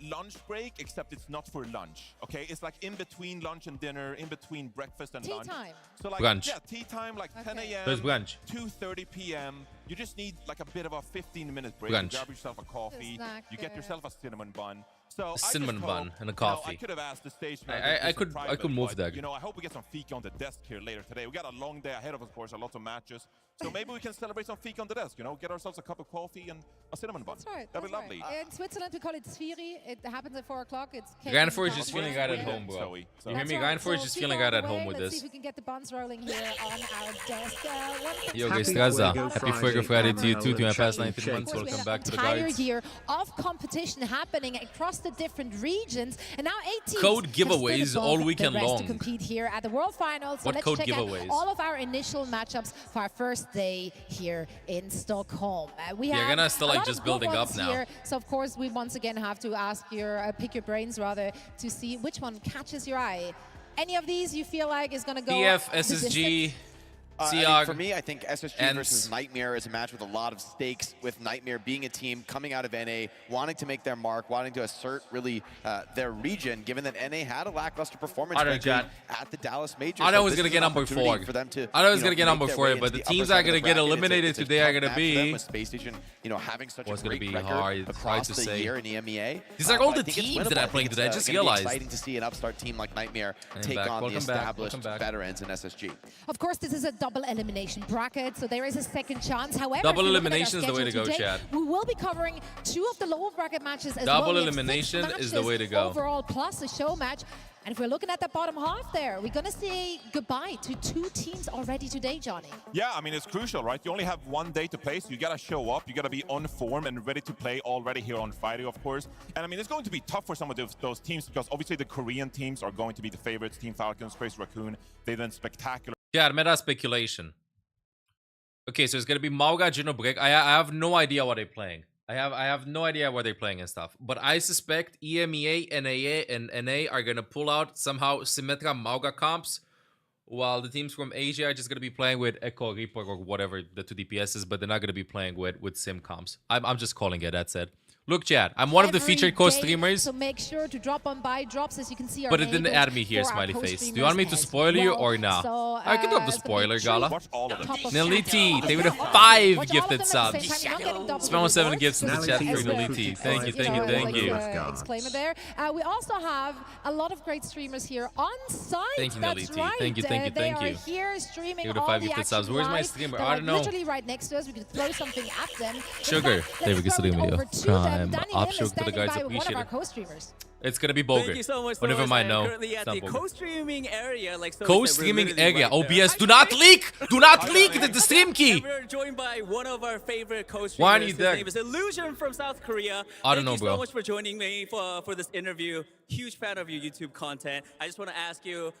lunch break, except it's not for lunch. Okay, it's like in between lunch and dinner, in between breakfast and Tea lunch. time. So like Brunch. yeah, tea time, like 10 Okay. a.m. There's brunch. 2:30 p.m. You just need like a bit of a 15-minute break. Brunch. You grab yourself a coffee. snack You get there. yourself a cinnamon bun. So I cinnamon just bun hope, and a you know, I coffee. could have asked the stage I manager for some could move but, that. You know, I hope we get some Fika on the desk here later today. We got a long day ahead of us, of course, a lot of matches. So maybe we can celebrate some Fika on the desk. You know, get ourselves a cup of coffee and a cinnamon bun. That's right. That'd be that's lovely. right. In Switzerland, we call it Sphiri. It happens at 4 o'clock. It's cake Grand and Forge is coffee. feeling Where's right at Sweden, home, bro. Zoe? You So- hear That's me? right. Grand Forge So is keep feeling on right the at home way. with Let's see this. if we can get the buns rolling here on our desk. Yo, Happy guys, Straza. Fuego Happy Friday, Fuego Friday to you Caramel too. To my and past chocolate 19 shake. months. Of course, Welcome we back had to the an entire guards. year of competition happening across the different regions, and now 8 teams Code have stood giveaways above all the weekend rest long. to compete here at the World Finals. So What let's code check giveaways? out all of our initial matchups for our first day here in Stockholm. We You're have gonna still, a like, lot just of building good up ones now. here. So of course we once again have to ask your pick your brains rather to see which one catches your eye. Any of these you feel like is going to go DF, the distance? SSG, I think Siag. for me, I think SSG ENCE. versus Nightmare is a match with a lot of stakes, with Nightmare being a team coming out of NA, wanting to make their mark, wanting to assert really their region, given that NA had a lackluster performance I don't know, frankly, at the Dallas Major. I know So who's this gonna is get an number opportunity 4. for them to, I know who's you gonna get make number their 4, way but into the upper teams side that are of the gonna get bracket. eliminated It's a today are tough gonna match for them be. with Space Station, having such Oh, a it's gonna great be record hard across to the say. year in EMEA. These are all But I the think it's teams winnable. that are I playing think today. I it's just gonna be realized. exciting to see an upstart team like Nightmare And take back. on the Welcome back. established Welcome back. veterans in SSG. Of course, this is a double elimination bracket, so there is a second chance. However, Double if you look at our elimination is the way to schedule go, today, Chad. We will be covering 2 of the lower bracket matches as Double well. We have 6 elimination is the matches way to go. Overall, plus a show match. And if we're looking at the bottom half there, we're going to say goodbye to 2 teams already today, Johnny. Yeah, I mean, it's crucial, right? You only have one day to play, so you gotta show up. You gotta be on form and ready to play already here on Friday, of course. And I mean, it's going to be tough for some of those teams because obviously the Korean teams are going to be the favorites. Team Falcons, Crazy Raccoon, they've done spectacular. Yeah, meta speculation. Okay, so it's gonna be Mauga, Break. I have no idea what they're playing. I have no idea what they're playing and stuff. But I suspect EMEA, NAA, and NA are gonna pull out somehow Symmetra Mauga comps, while the teams from Asia are just gonna be playing with Echo, Reaper, or whatever the 2 DPS is, but they're not gonna be playing with Sim comps. I'm just calling it. That's it. Look, Chad, I'm one of the Every featured day, co-streamers. So make sure to drop on buy drops, as you can see. But it didn't add me here, smiley face. Do you want me to spoil you or nah? So, I can drop the it's gonna be spoiler, Gala. Watch all of them. top of Nelly chat. T, thank you for the Watch 5 all of gifted them at the subs. same time. You're not getting double Spam 7 rewards. gifts in the Nelly chat T for with Nelly the T. 55 Thank you, thank you, gifted thank subs. you. Disclaimer there. We also have a lot of great streamers here on site. Thank you, Nelly That's T. right. Thank you, thank you, thank They you. are here streaming Give it a all 5 the gifted action subs. Where's my live. streamer? They're I like don't know. literally right next to us. We could throw something at them. In Sugar, fact, there we let's go, throw it stream video. over to them. Prime. Danny Up Lim is sugar to the standing guys, by with one of appreciate our it. co-streamers. It's gonna be Thank you Boger. so much. But never Thomas. mind, I'm no. currently It's at not the Boger. co-streaming area, like Co-streaming area. OBS. Do not leak! Do not leak the stream key! We're joined by one of our favorite co-streamers. Why are you His there? name is Illusion from South Korea. I don't know, Thank you bro. so much for joining me for this interview. Huge fan of your YouTube content. I just want to ask you,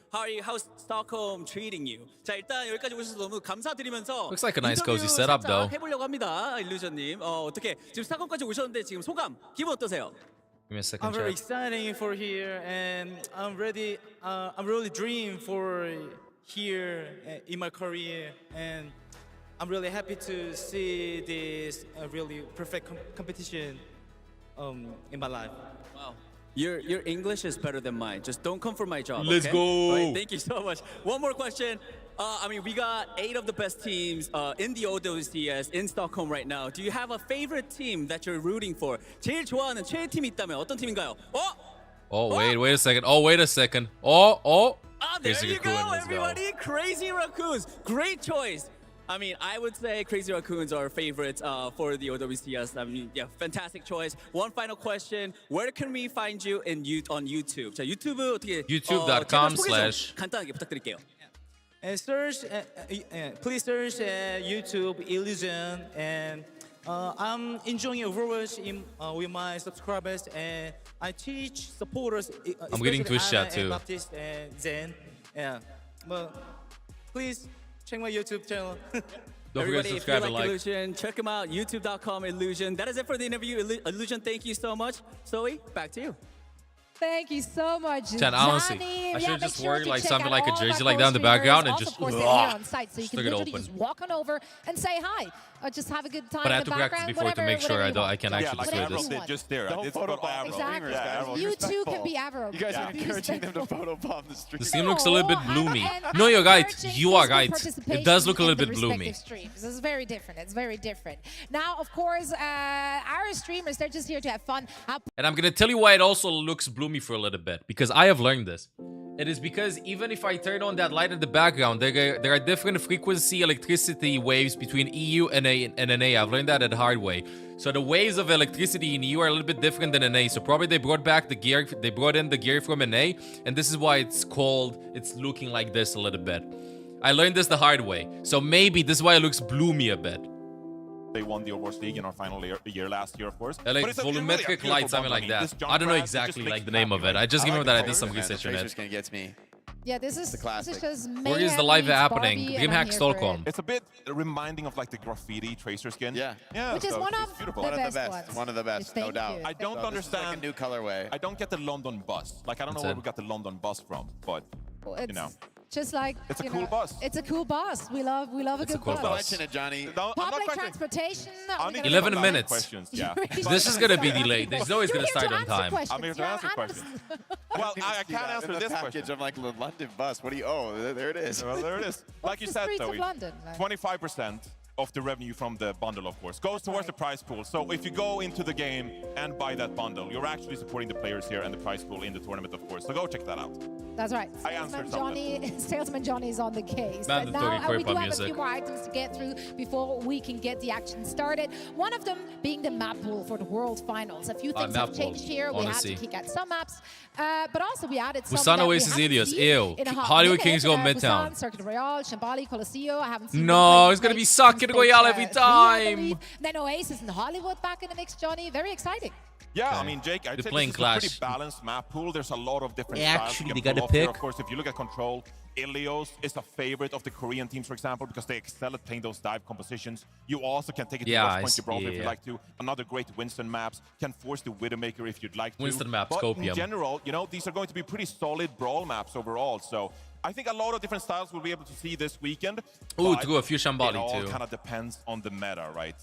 how's Stockholm treating you? 자, 일단 여기까지 오셔서 너무 감사드리면서 Looks like a nice cozy 인터뷰 setup, 살짝 though. 해보려고 합니다, 일루전님. 어떻게 지금 스톡홀까지 오셨는데 지금 소감, 기분 어떠세요? Give me a second, I'm very chat. excited for here, and I'm ready. I'm really dream for here in my career, and I'm really happy to see this really perfect competition in my life. Wow. Your English is better than mine. Just don't come for my job. Let's okay? go. All right, thank you so much. One more question. I mean, we got 8 of the best teams in the OWCS in Stockholm right now. Do you have a favorite team that you're rooting for? 제일 좋아하는 최애 팀이 있다면 어떤 팀인가요? Oh, wait a second. Oh, wait a second. Oh. There Crazy you Raccoon, go, let's go. everybody. Crazy Raccoons. Great choice. I mean, I would say Crazy Raccoons are favorites for the OWCS. I mean, yeah, fantastic choice. One final question. Where can we find you on YouTube? 자, 유튜브 어떻게 YouTube.com/ 간단하게 부탁드릴게요. And search, please search YouTube Illusion, and I'm enjoying Overwatch with my subscribers, and I teach supporters. I'm getting Twitch chat too. Baptist and Zen, yeah. But please check my YouTube channel. Don't forget Everybody, to if subscribe you and like like. Illusion, check him out. YouTube.com Illusion. That is it for the interview. Illusion, thank you so much. Zoe, back to you. Thank you so much, Chan, honestly, Johnny. I Yeah, should've make just sure worn to like check something out like a all of our jersey like down the co-streamers. background and Also, just of course, they're here on site, so you can stick it literally open. just walk on over and say hi, or just have a good time But I in had the to practice background. before to make sure whatever I can you want. Yeah, actually like say Avril this. did just there. Don't It's called photobomb the Avril. Exactly. Yeah, Avril, You respectful. too can be Avro. You guys Yeah. are Be encouraging them to respectful. photobomb the stream. The stream looks a little bit No, bloomy. and No, you're right. encouraging You are physical right. It does look a little participation bit in the bloomy. respective streams. This is very different. It's very different. Now, of course, our streamers, they're just here to have fun. And I'm gonna tell you why it also looks bloomy for a little bit, because I have learned this. It is because even if I turn on that light in the background, there are different frequency electricity waves between EU and NA. I've learned that at hard way. So the waves of electricity in EU are a little bit different than NA. So probably they brought back the gear. They brought in the gear from NA, and this is why it's looking like this a little bit. I learned this the hard way. So maybe this is why it looks bloomy a bit. They won the Overwatch League in our final year last year, of course. Like But it's a really volumetric beautiful light, something bundle. like I mean, that. this jump I don't know grab, it just exactly makes like the you name happy, of it. right? I just give like him the that I did colors, some man. research on Tracer's it. gonna get me. Yeah, this is classic. just Where is the live mayhem meets happening? Barbie, and DreamHack I'm here for it. Stockholm. It's a bit reminding of like the graffiti Tracer skin. Yeah. Yeah. Which is so one it's of beautiful. the One of the best best. ones. One of the best, Thank no doubt. you. I don't So this is like a understand. new colorway. I don't get the London bus. Like, I don't know That's where it. we got the London bus from, but It's know. just like It's a you cool know, bus. It's a cool bus. We love a It's a good cool bus. bus. Mention it, Johnny. no, I'm not Public questioning. transportation. I only need gonna 11 be- minutes. Questions, yeah. This is gonna be delayed. There's no way it's You're gonna here start to on answer time. questions. I'm here to Yeah, answer I questions. understand. Well, I See can't that answer in the this package. question. I'm like, the London bus. What do you? Oh, there it is. Well, there it is. Like you the said, streets of Zoe, London, like? 25% of the revenue from the bundle, of course, goes towards the prize pool. So if you go into the game and buy that bundle, you're actually supporting the players here and the prize pool in the tournament, of course. So go check that out. That's right. I answered Salesman Johnny is on the case. Mandatory But now we Creeper do have a music. few more items to get through before we can get the action started. One of them being the map pool for the World Finals. A few things map have pool, changed here. We had honestly. to kick out some maps, but also we added some Busan that we Oasis haven't Idiots, seen ew. in a hot Hollywood minute. Kings go Midtown. Busan, Circuit Royale, Shambali, Colosseo. I haven't seen No, them play it's gonna great be Circuit since Royale stage, every 3, I time. believe. Then Oasis and Hollywood back in the mix, Johnny. Very exciting. Yeah, Okay. I mean, Jake, I'd They're say playing this is a pretty Clash. balanced map pool. There's a lot of different Yeah, styles actually, you they can gotta pull off here. pick. Of course, if you look at Control, Ilios is a favorite of the Korean teams, for example, because they excel at playing those dive compositions. You also can take it to Yeah, Watchpoint I see, Gibraltar if yeah. you'd like to. Another great Winston maps. Can force the Widowmaker if you'd like to. Winston maps, But Copium. in general, you know, these are going to be pretty solid brawl maps overall. So I think a lot of different styles we'll be able to see this weekend. Ooh, but true, a few Shambali it all too. kind of depends on the meta, right?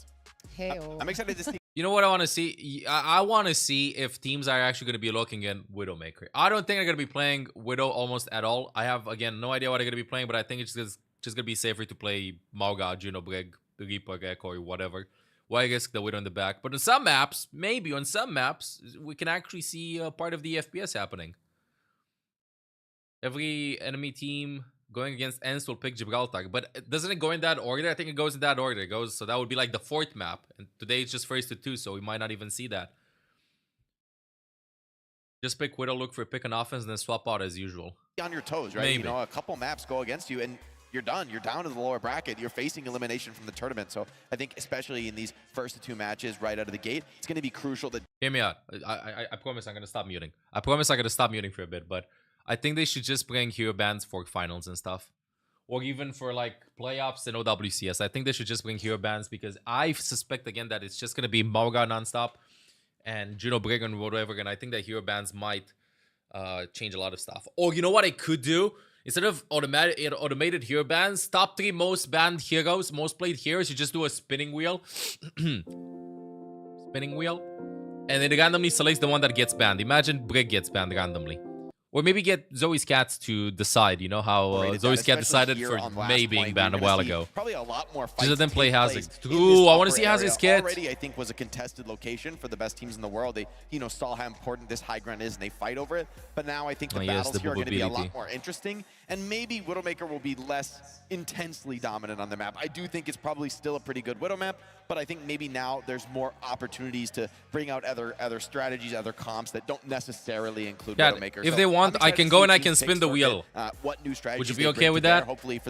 Hey-oh. I'm excited to see. You know what I want to see? I want to see if teams are actually going to be looking in Widowmaker. I don't think they're going to be playing Widow almost at all. I have, again, no idea what they're going to be playing, but I think it's just going to be safer to play Mauga, Juno Brig, Reaper, Gecko, or whatever. Why I guess the Widow in the back. But on some maps, maybe on some maps, we can actually see part of the FPS happening. Every enemy team going against ENCE will pick Gibraltar. But doesn't it go in that order? I think it goes in that order. It goes, so that would be like the 4th map. And today it's just first to 2, so we might not even see that. Just pick Widow, look for pick an offense, and then swap out as usual. On your toes, right? Maybe. You know, a couple maps go against you, and you're done. You're down to the lower bracket. You're facing elimination from the tournament. So I think especially in these first 2 matches right out of the gate, it's going to be crucial that... Hear me out. I promise I'm going to stop muting. I promise I'm going to stop muting for a bit, but I think they should just bring hero bans for finals and stuff. Or even for like playoffs and OWCS. I think they should just bring hero bans because I suspect again that it's just going to be Mauga nonstop and Juno Brig and whatever. And I think that hero bans might change a lot of stuff. Or you know what I could do? Instead of automated hero bans, top 3 most banned heroes, most played heroes, you just do a spinning wheel. Spinning wheel. And it randomly selects the one that gets banned. Imagine Brig gets banned randomly. Or maybe get Zoe's Cats to decide. You know how Zoe's Cat decided for May being banned a while ago. Probably a lot more Just let them play Hazard. Ooh, I want to see Hazard's Kit. Already, I think, was a contested location for the best teams in the world. They, you know, saw how important this high ground is, and they fight over it. But now I think the battles here are going to be a lot more interesting. And maybe Widowmaker will be less intensely dominant on the map. I do think it's probably still a pretty good Widow map, but I think maybe now there's more opportunities to bring out other strategies, other comps that don't necessarily include Widowmaker. If they want, I can go and I can spin the wheel. What new strategies would you be okay with that?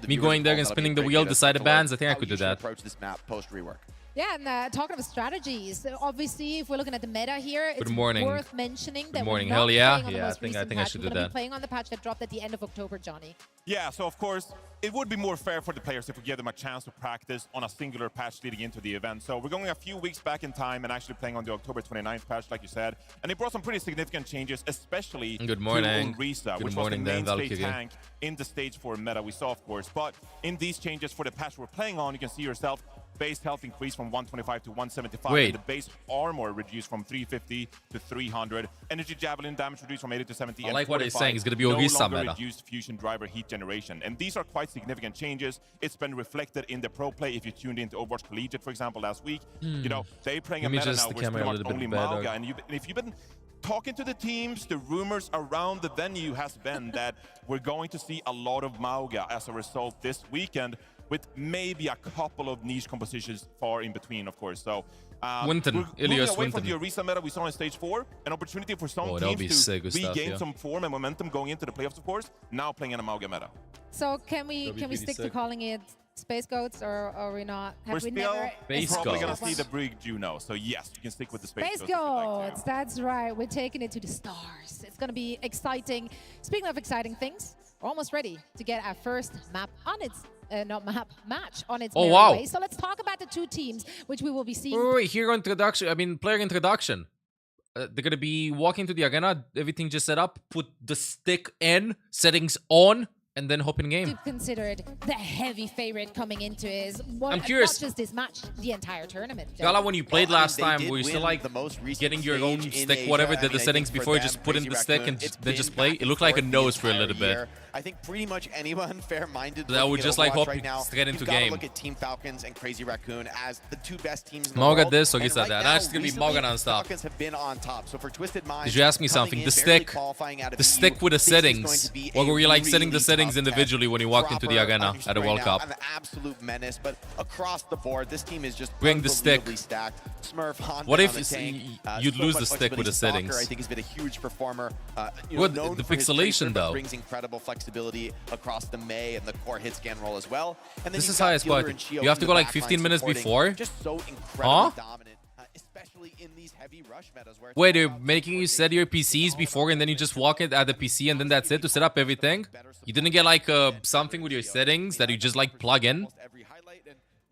Me going there and spinning the wheel, decide the bans? I think I could do that. Approach this map post rework. Yeah, and talking of strategies, obviously, if we're looking at the meta here, it's worth mentioning that we're not Hell yeah. playing on the Yeah, most I think I should do We're gonna that. be playing on the patch that dropped at the end of October, Johnny. Yeah, so of course, it would be more fair for the players if we give them a chance to practice on a singular patch leading into the event. So we're going a few weeks back in time and actually playing on the October 29th patch, like you said. And it brought some pretty significant changes, especially Good morning. to Ulrisa, which was the mainstay tank in the stage 4 meta we saw, of course. But in these changes for the patch we're playing on, you can see yourself, base health increased from 125 to 175. And the base armor reduced from 350 to 300. Energy javelin damage reduced from 80 to 70. I like what he's saying. It's going to be Ulrisa meta. Reduced fusion driver heat generation. And these are quite significant changes. It's been reflected in the pro play. If you tuned into Overwatch Collegiate, for example, last week, you know, they're playing a meta now where it's pretty much only Mauga. And if you've been talking to the teams, the rumors around the venue has been that we're going to see a lot of Mauga as a result this weekend, with maybe a couple of niche compositions far in between, of course. So Winton, Ilias away Winton. from the Orisa meta we saw in stage 4, an opportunity for some teams to regain some form and momentum going into the playoffs, of course. Now playing in a Mauga meta. So can we stick to calling it Space Goats, or are we not? We're probably going to see the Brig Juno, so yes, you can stick with the Space Goats. Like that's right. We're taking it to the stars. It's going to be exciting. Speaking of exciting things, we're almost ready to get our first map on its match on its way. So let's talk about the 2 teams which we will be seeing. Wait, hero introduction. I mean, player introduction. They're gonna be walking to the arena. Everything just set up. Put the stick in. Settings on. And then hop in game. Considered the heavy favorite coming into his I'm curious. Not just this match, the entire tournament. Gala, when you played last time, were you still like getting your own stick, whatever, did the settings before, just put in the stick and then just play? It looked like a nose for a little bit. I think pretty much anyone fair-minded that would just like hop straight into game. Look at Team Falcons and Crazy Raccoon as the 2 best teams in the Mauga world. this, or that. That's gonna be Mauga non-stop. Falcons have been on top. So for Twisted Minds, did you ask me something? The stick with the settings, or were you like setting the settings individually when you walked into the arena at a World Cup? An absolute menace, but across the board, this team is just bring the stick. Stacked. Smurf, Honda what if you'd so lose the stick with the settings? I think has been a huge performer. What the pixelation though? Brings incredible flexibility across the May and the core hit scan roll as well. And then this is highest party. You have to go like 15 minutes before. Just so incredibly dominant, especially in these heavy rush metas. Where wait, they're making you set your PCs before and then you just walk it at the PC and then that's it to set up everything? You didn't get like something with your settings that you just like plug in?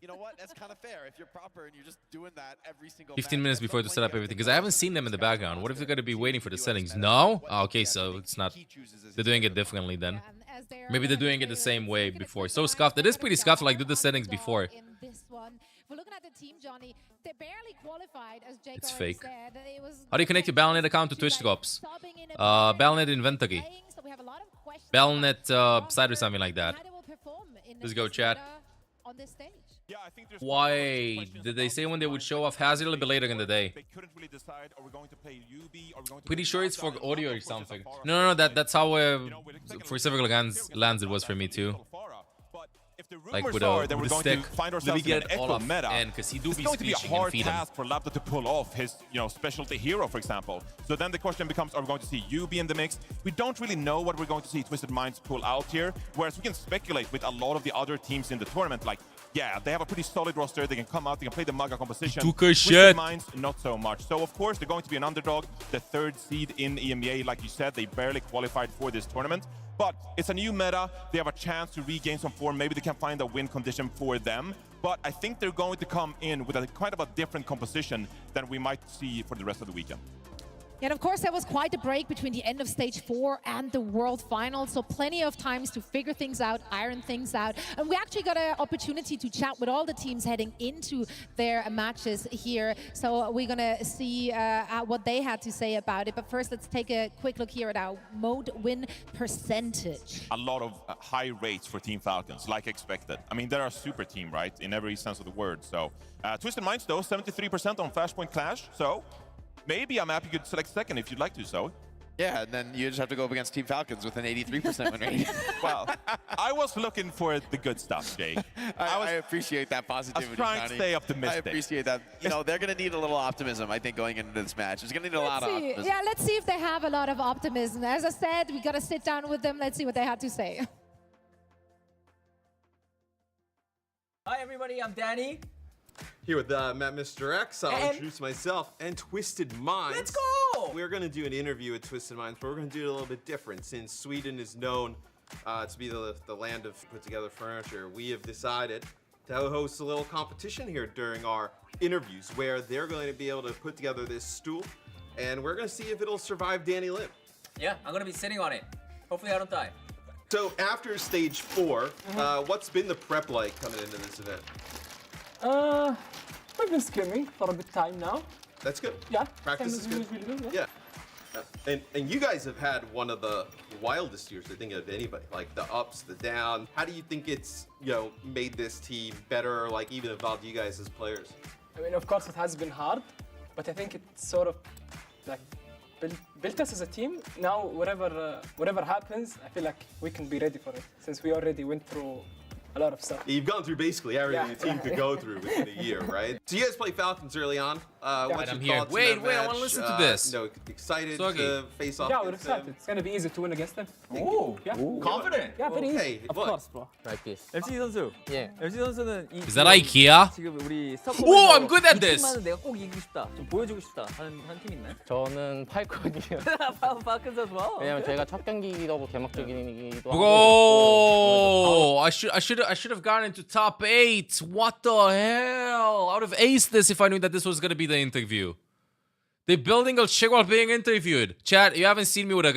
You know what? That's kind of fair if you're proper and you're just doing that every single 15 minutes before to set up everything, because I haven't seen them in the background. What if they're going to be waiting for the settings? No? Oh, okay, so it's not. They're doing it differently then. Maybe they're doing it the same way before. So scuffed. It is pretty scuffed, like do the settings before. We're looking at the team, Johnny. They barely qualified, as Jake it's fake. said. How do you connect your Battle.net account to Twitch drops? Battle.net inventory. Battle.net site or something like that. Let's go, chat. Yeah, I think why did they say when they would show off Hazard a little bit later in the day? They couldn't really decide, are we going to play UB, are we going to pretty sure it's for audio or something. No, that's how for several lands it was for me too. the like rumors with are a, that we're with a going stick. to find Let me ourselves in an get echo Olaf meta. and because he do It's be going to be a screeching and hard feed him. task for Labda to pull off his, specialty hero, for example. So then the question becomes, are we going to see you be in the mix? We don't really know what we're going to see Twisted Minds pull out here, whereas we can speculate with a lot of the other teams in the tournament, like, yeah, they have a pretty solid roster. They can come out, they can play the Maga composition. Twisted Minds, not so much. So, of course, they're going to be an underdog, the 3rd seed in EMEA. Like you said, they barely qualified for this tournament. But it's a new meta. They have a chance to regain some form. Maybe they can find a win condition for them. But I think they're going to come in with a kind of a different composition than we might see for the rest of the weekend. And of course, there was quite a break between the end of stage 4 and the World Final, so plenty of times to figure things out, iron things out. And we actually got an opportunity to chat with all the teams heading into their matches here. So we're gonna see what they had to say about it. But first, let's take a quick look here at our mode win percentage. A lot of high rates for Team Falcons, like expected. I mean, they're a super team, right? In every sense of the word. So Twisted Minds, though, 73% on Flashpoint Clash. So maybe I'm happy you could select second if you'd like to, so. Yeah, and then you just have to go up against Team Falcons with an 83% win rate. Well, I was looking for the good stuff, Jake. I appreciate that positivity, I was trying to stay optimistic. I appreciate that. They're going to need a little optimism, I think, going into this match. There's going to need a lot of optimism. Yeah, let's see if they have a lot of optimism. As I said, we got to sit down with them. Let's see what they had to say. Hi, everybody. I'm Danny. Here with Matt Mr. X, I'll introduce myself and Twisted Minds. Let's go! We're going to do an interview with Twisted Minds, but we're going to do it a little bit different. Since Sweden is known to be the land of put-together furniture, we have decided to host a little competition here during our interviews where they're going to be able to put together this stool, and we're going to see if it'll survive Danny Lim. Yeah, I'm going to be sitting on it. Hopefully I don't die. So after stage 4, what's been the prep like coming into this event? We've been scrimming for a good time now. That's good. Yeah. Practice is good. Really good, Yeah. And you guys have had one of the wildest years, I think, of anybody. Like the ups, the downs. How do you think it's, made this team better, or like even evolved you guys as players? I mean, of course, it has been hard, but I think it sort of like built us as a team. Now, whatever happens, I feel like we can be ready for it since we already went through a lot of stuff. You've gone through basically everything a team could go through within a year, right? So you guys play Falcons early on. What's I'm your here. thoughts Wait, on that I want to match? listen to this. Excited Soggy. to face off Yeah, we're against excited. them? It's gonna be easy to win against them. 오, Yeah. confident. Yeah, very easy. Hey, Of look. course, bro. Like this. MC 선수. 예. MC 선수는 Is that IKEA? 지금 우리 Whoa, I'm good at this. 팀만은 내가 꼭 이기고 싶다. 좀 보여주고 싶다. 한 팀 있나요? 저는 팔콘이요. 파크에서 좋아. 왜냐면 제가 첫 경기이기도 하고 개막적이기도 하고. Bro, I should have gotten into top 8. What the hell? I would have aced this if I knew that this was gonna be the interview. They're building a chick while being interviewed. Chat, you haven't seen me with a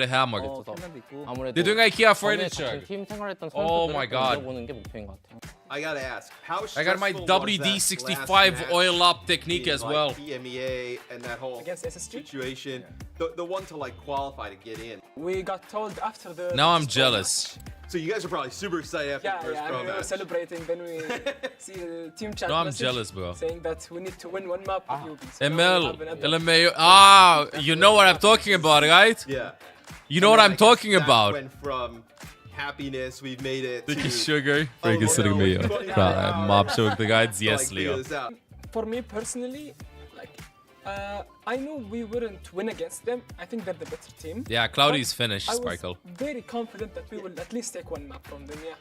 hammer. 아무래도 They're doing IKEA 전에 furniture. 같은 팀 생활했던 Oh my 선수들을 God. 이겨보는 게 목표인 것 같아요. I gotta ask, how I got my stressful was that WD-65 last match oil up technique being, as like, well. EMEA and that whole Against SSG? situation, the one to like qualify to get in. We got told after the. Now I'm jealous. So you guys are probably super excited after the Yeah, first yeah. pro We were match. celebrating. Then we see the team chat No, I'm message jealous, bro. saying that we need to win one map with you. So now we ML, have another- LMAO. Ah, you know what I'm talking about, right? Yeah. You know what I'm talking That about. went from happiness, we've made it. Thank you, to, sugar. oh, Freaking sitting me. yeah. Mob showing the guides. to, like, Yes, figure Leo. this out. For me personally, like, I know we wouldn't win against them. I think they're the better team. Yeah, Cloudy's finished, I was Sparkle. very confident that we will at least take one map from them, yeah.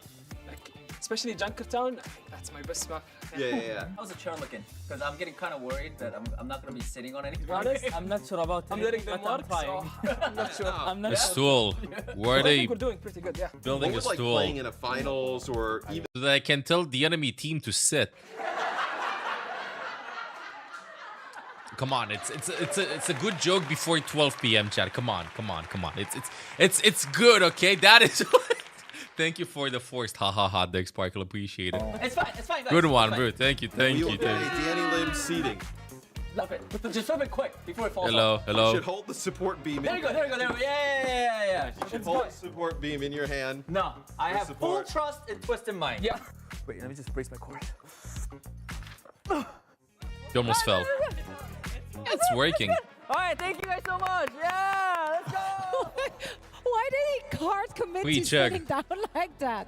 Like, especially Junkertown, I think that's my best map. Yeah. How's the chair looking? Because I'm getting kind of worried that I'm not going to be sitting on anything. To be honest, I'm not sure about I'm it, letting them but I'm work, trying. so I'm not sure. I'm not A stool. Where are I they think we're doing pretty good, yeah. building What a was like playing stool? in a finals or even So that I can tell the enemy team to sit. Come on, it's a good joke before 12 p.m. chat. Come on. It's good, okay? That is. Thank you for the forced ha Dick Sparkle. Appreciate it. It's fine, guys. Good one, It's bro. fine. Thank you. Danny Lim seating. Okay, but just flip it quick before it falls Hello, off. You hello. should hold the support beam. There you go. Yeah. You should hold the support beam in your hand. No, I have full support. trust in Twisted Mind. Yeah. Wait, let me just brace my core. You almost fell. It's working. All right, thank you guys so much. Yeah, let's go. Why did he card commit We to check. sitting down like that?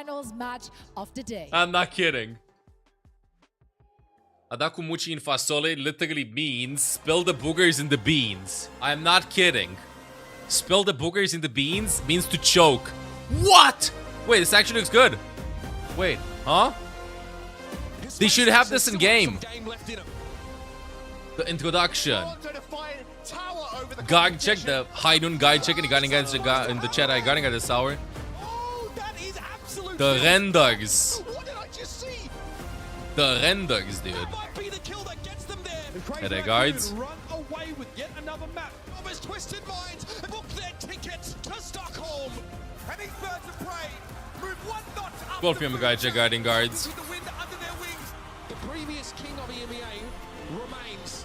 finals match of the day. I'm not kidding. Adakumuchi in fasole literally means spill the boogers in the beans. I'm not kidding. Spill the boogers in the beans means to choke. What? Wait, this actually looks good. Wait, huh? They should have this in game. The introduction. Guard check, the high noon guard check in the chat. I got it this hour. The renders. The renders, dude. Hey there, guards. Run away with yet another map of his twisted minds. Book their tickets to Stockholm. And these birds of prey move one notch up. Both of them guys are guarding guards. With the wind under their wings. The previous king of EMEA remains.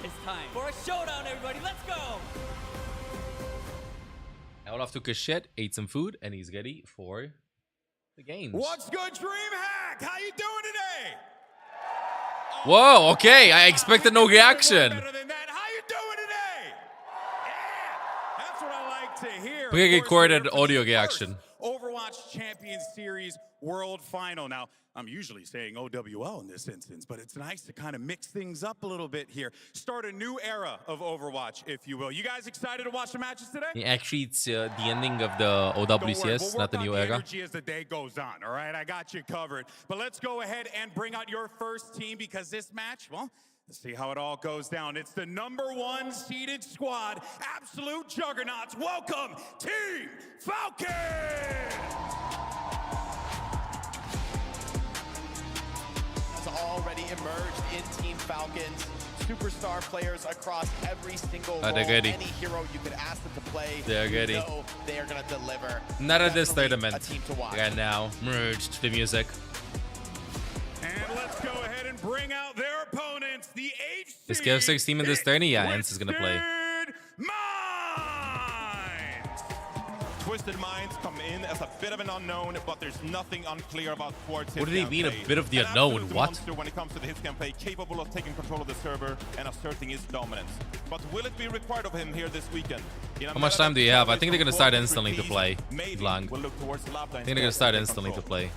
It's time for a showdown, everybody. Let's go. Olaf took a shit, ate some food, and he's ready for the games. What's good, DreamHack? How you doing today? Whoa, okay. I expected no reaction. Better than that. How you doing today? Yeah, that's what I like to hear. Pre-recorded audio reaction. Overwatch Champions Series World Final. Now, I'm usually saying OWL in this instance, but it's nice to kind of mix things up a little bit here. Start a new era of Overwatch, if you will. You guys excited to watch the matches today? Actually, it's the ending of the OWCS, not the new era. Energy as the day goes on, all right? I got you covered. But let's go ahead and bring out your first team because this match, well, let's see how it all goes down. It's the #1 seeded squad, absolute juggernauts. Welcome, Team Falcons! Already emerged in Team Falcons. Superstar players across every single role. They're ready. Any hero you could ask them to play, They're ready. know they are going to deliver. Not at this tournament. A team to watch. Right now. Merged to the music. And let's go ahead and bring out their opponents, the HC. Is KF6 team in this tourney? Yeah, ENCE is going to play. Twisted Minds come in as a bit of an unknown, but there's nothing unclear about Quartz. What did he mean, a bit of the unknown? What? When it comes to the hit gameplay, capable of taking control of the server and asserting his dominance. But will it be required of him here this weekend? How much time do you have? I think they're going to start instantly to play. Lang. We'll look towards the lab I think they're going to start instantly to play.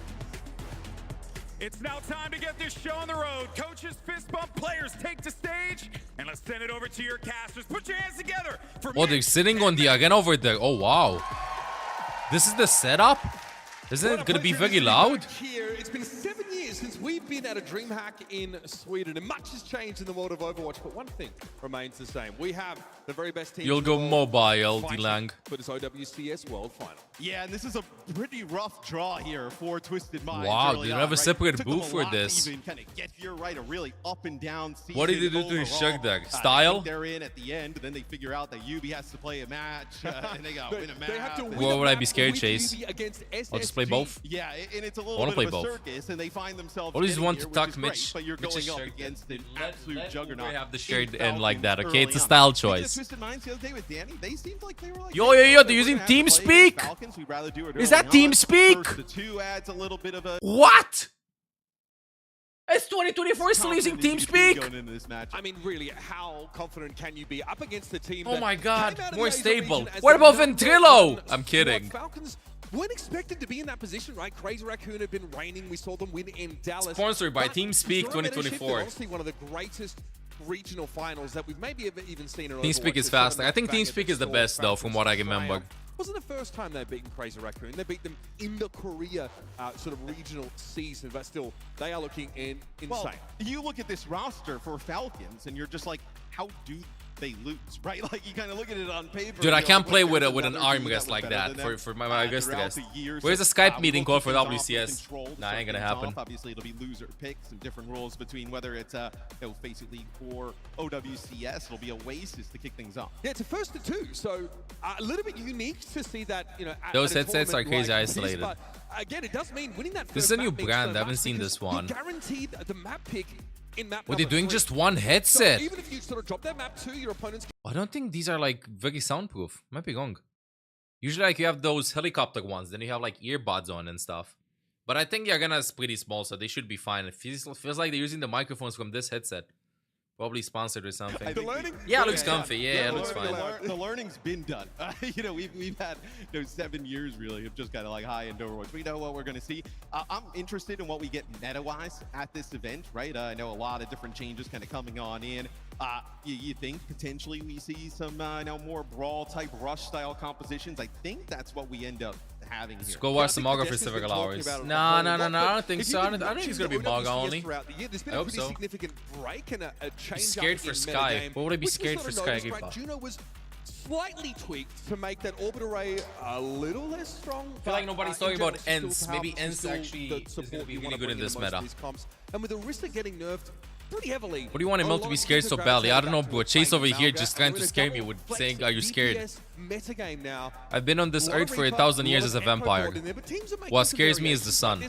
It's now time to get this show on the road. Coaches fist bump, players take the stage, and let's send it over to your casters. Put your hands together. Oh, they're sitting on the arena over there. Oh, wow. This is the setup? Isn't it going to be very loud? Here. It's been 7 years since we've been at a DreamHack in Sweden, and much has changed in the world of Overwatch, but one thing remains the same. We have the very best team. You'll go mobile, D-Lang. For this OWCS World Final. Yeah, and this is a pretty rough draw here for Twisted Minds. Wow, they have a separate booth for this. Even kind of get here, right? A really up and down season. What did they do to Shugdag? Style? They're in at the end, and then they figure out that Yubi has to play a match, and they got to win a match. They have to win What would I be scared, with Chase? Yubi against I'll just play both. Yeah, and it's a little wanna bit play of a both. circus, and they find themselves. Always want to here, talk which is great, Mitch. but you're Mitch going is up shared. against an absolute juggernaut. Have the shared end like that, okay? It's a style choice. Twisted Minds the other day with Danny, they seemed like they were like, Yo, they're using TeamSpeak? Falcons, we'd rather do it Is that early on. TeamSpeak? First to two adds a little bit of a What? It's 2024 still using TeamSpeak? going into this match. I mean, really, how confident can you be up against the team? Oh that my god, came out of more the Asia stable. region as What the about #1 Ventrilo? I'm squad? kidding. Falcons weren't expected to be in that position, right? Crazy Raccoon had been reigning. We saw them win in Dallas. Sponsored by But TeamSpeak Toronto Shifted, 2024. Honestly, one of the greatest regional finals that we've maybe ever even seen in TeamSpeak Overwatch. is It's faster. sort I of think bang at TeamSpeak the is the store. best, though, from what I remember. Wasn't the first time they've beaten Crazy Raccoon. They beat them in the Korea sort of regional season, but still, they are looking insane. Well, you look at this roster for Falcons, and you're just like, how do they lose, right? Like, you kind of look at it on paper. Dude, I you're can't like, play well, with there's an another arm team rest that like was better that than for my them, August throughout rest. the year. Where's the So, Skype we'll meeting kick call for things off WCS? with Control to Nah, start ain't gonna things off. happen. Obviously, it'll be loser picks, some different rules between whether it's Faceit League or OWCS. It'll be Oasis to kick things off. Yeah, it's a first to two, so a little bit unique to see that, you know, at Those a headsets are tournament crazy like this, isolated. but again, it does mean winning that This is first a new map makes brand. so I haven't much seen because this one. You're guaranteed the map pick in map What, they're number doing 3. just one So headset? even if you sort of drop that map 2, your opponents I don't think these are like very soundproof. Might be wrong. Usually like you have those helicopter ones, then you have like earbuds on and stuff. But I think Yagana is pretty small, so they should be fine. It feels like they're using the microphones from this headset. Probably sponsored or something. The learning? Yeah, it looks comfy. Yeah, it looks fine. The learning's been done. You know, we've had 7 years really of just kind of like high-end Overwatch. We know what we're going to see. I'm interested in what we get meta-wise at this event, right? I know a lot of different changes kind of coming on in. You think potentially we see some more brawl-type rush-style compositions? I think that's what we end up having here. Let's go watch some Mauga for several hours. No, I don't think so. I don't think it's going to be Mauga only. I hope so. Significant break and a change Scared for Sky. What would I be scared for Sky? Juno was slightly tweaked to make that orbit array a little less strong. I feel like nobody's talking about ENCE. Maybe ENCE actually is going to be really good in this meta. And with Orisa getting nerfed pretty heavily. What do you want Emil to be scared so badly? I don't know, bro. Chase over here just trying to scare me with saying, are you scared? I've been on this earth for 1,000 years as a vampire. What scares me is the sun.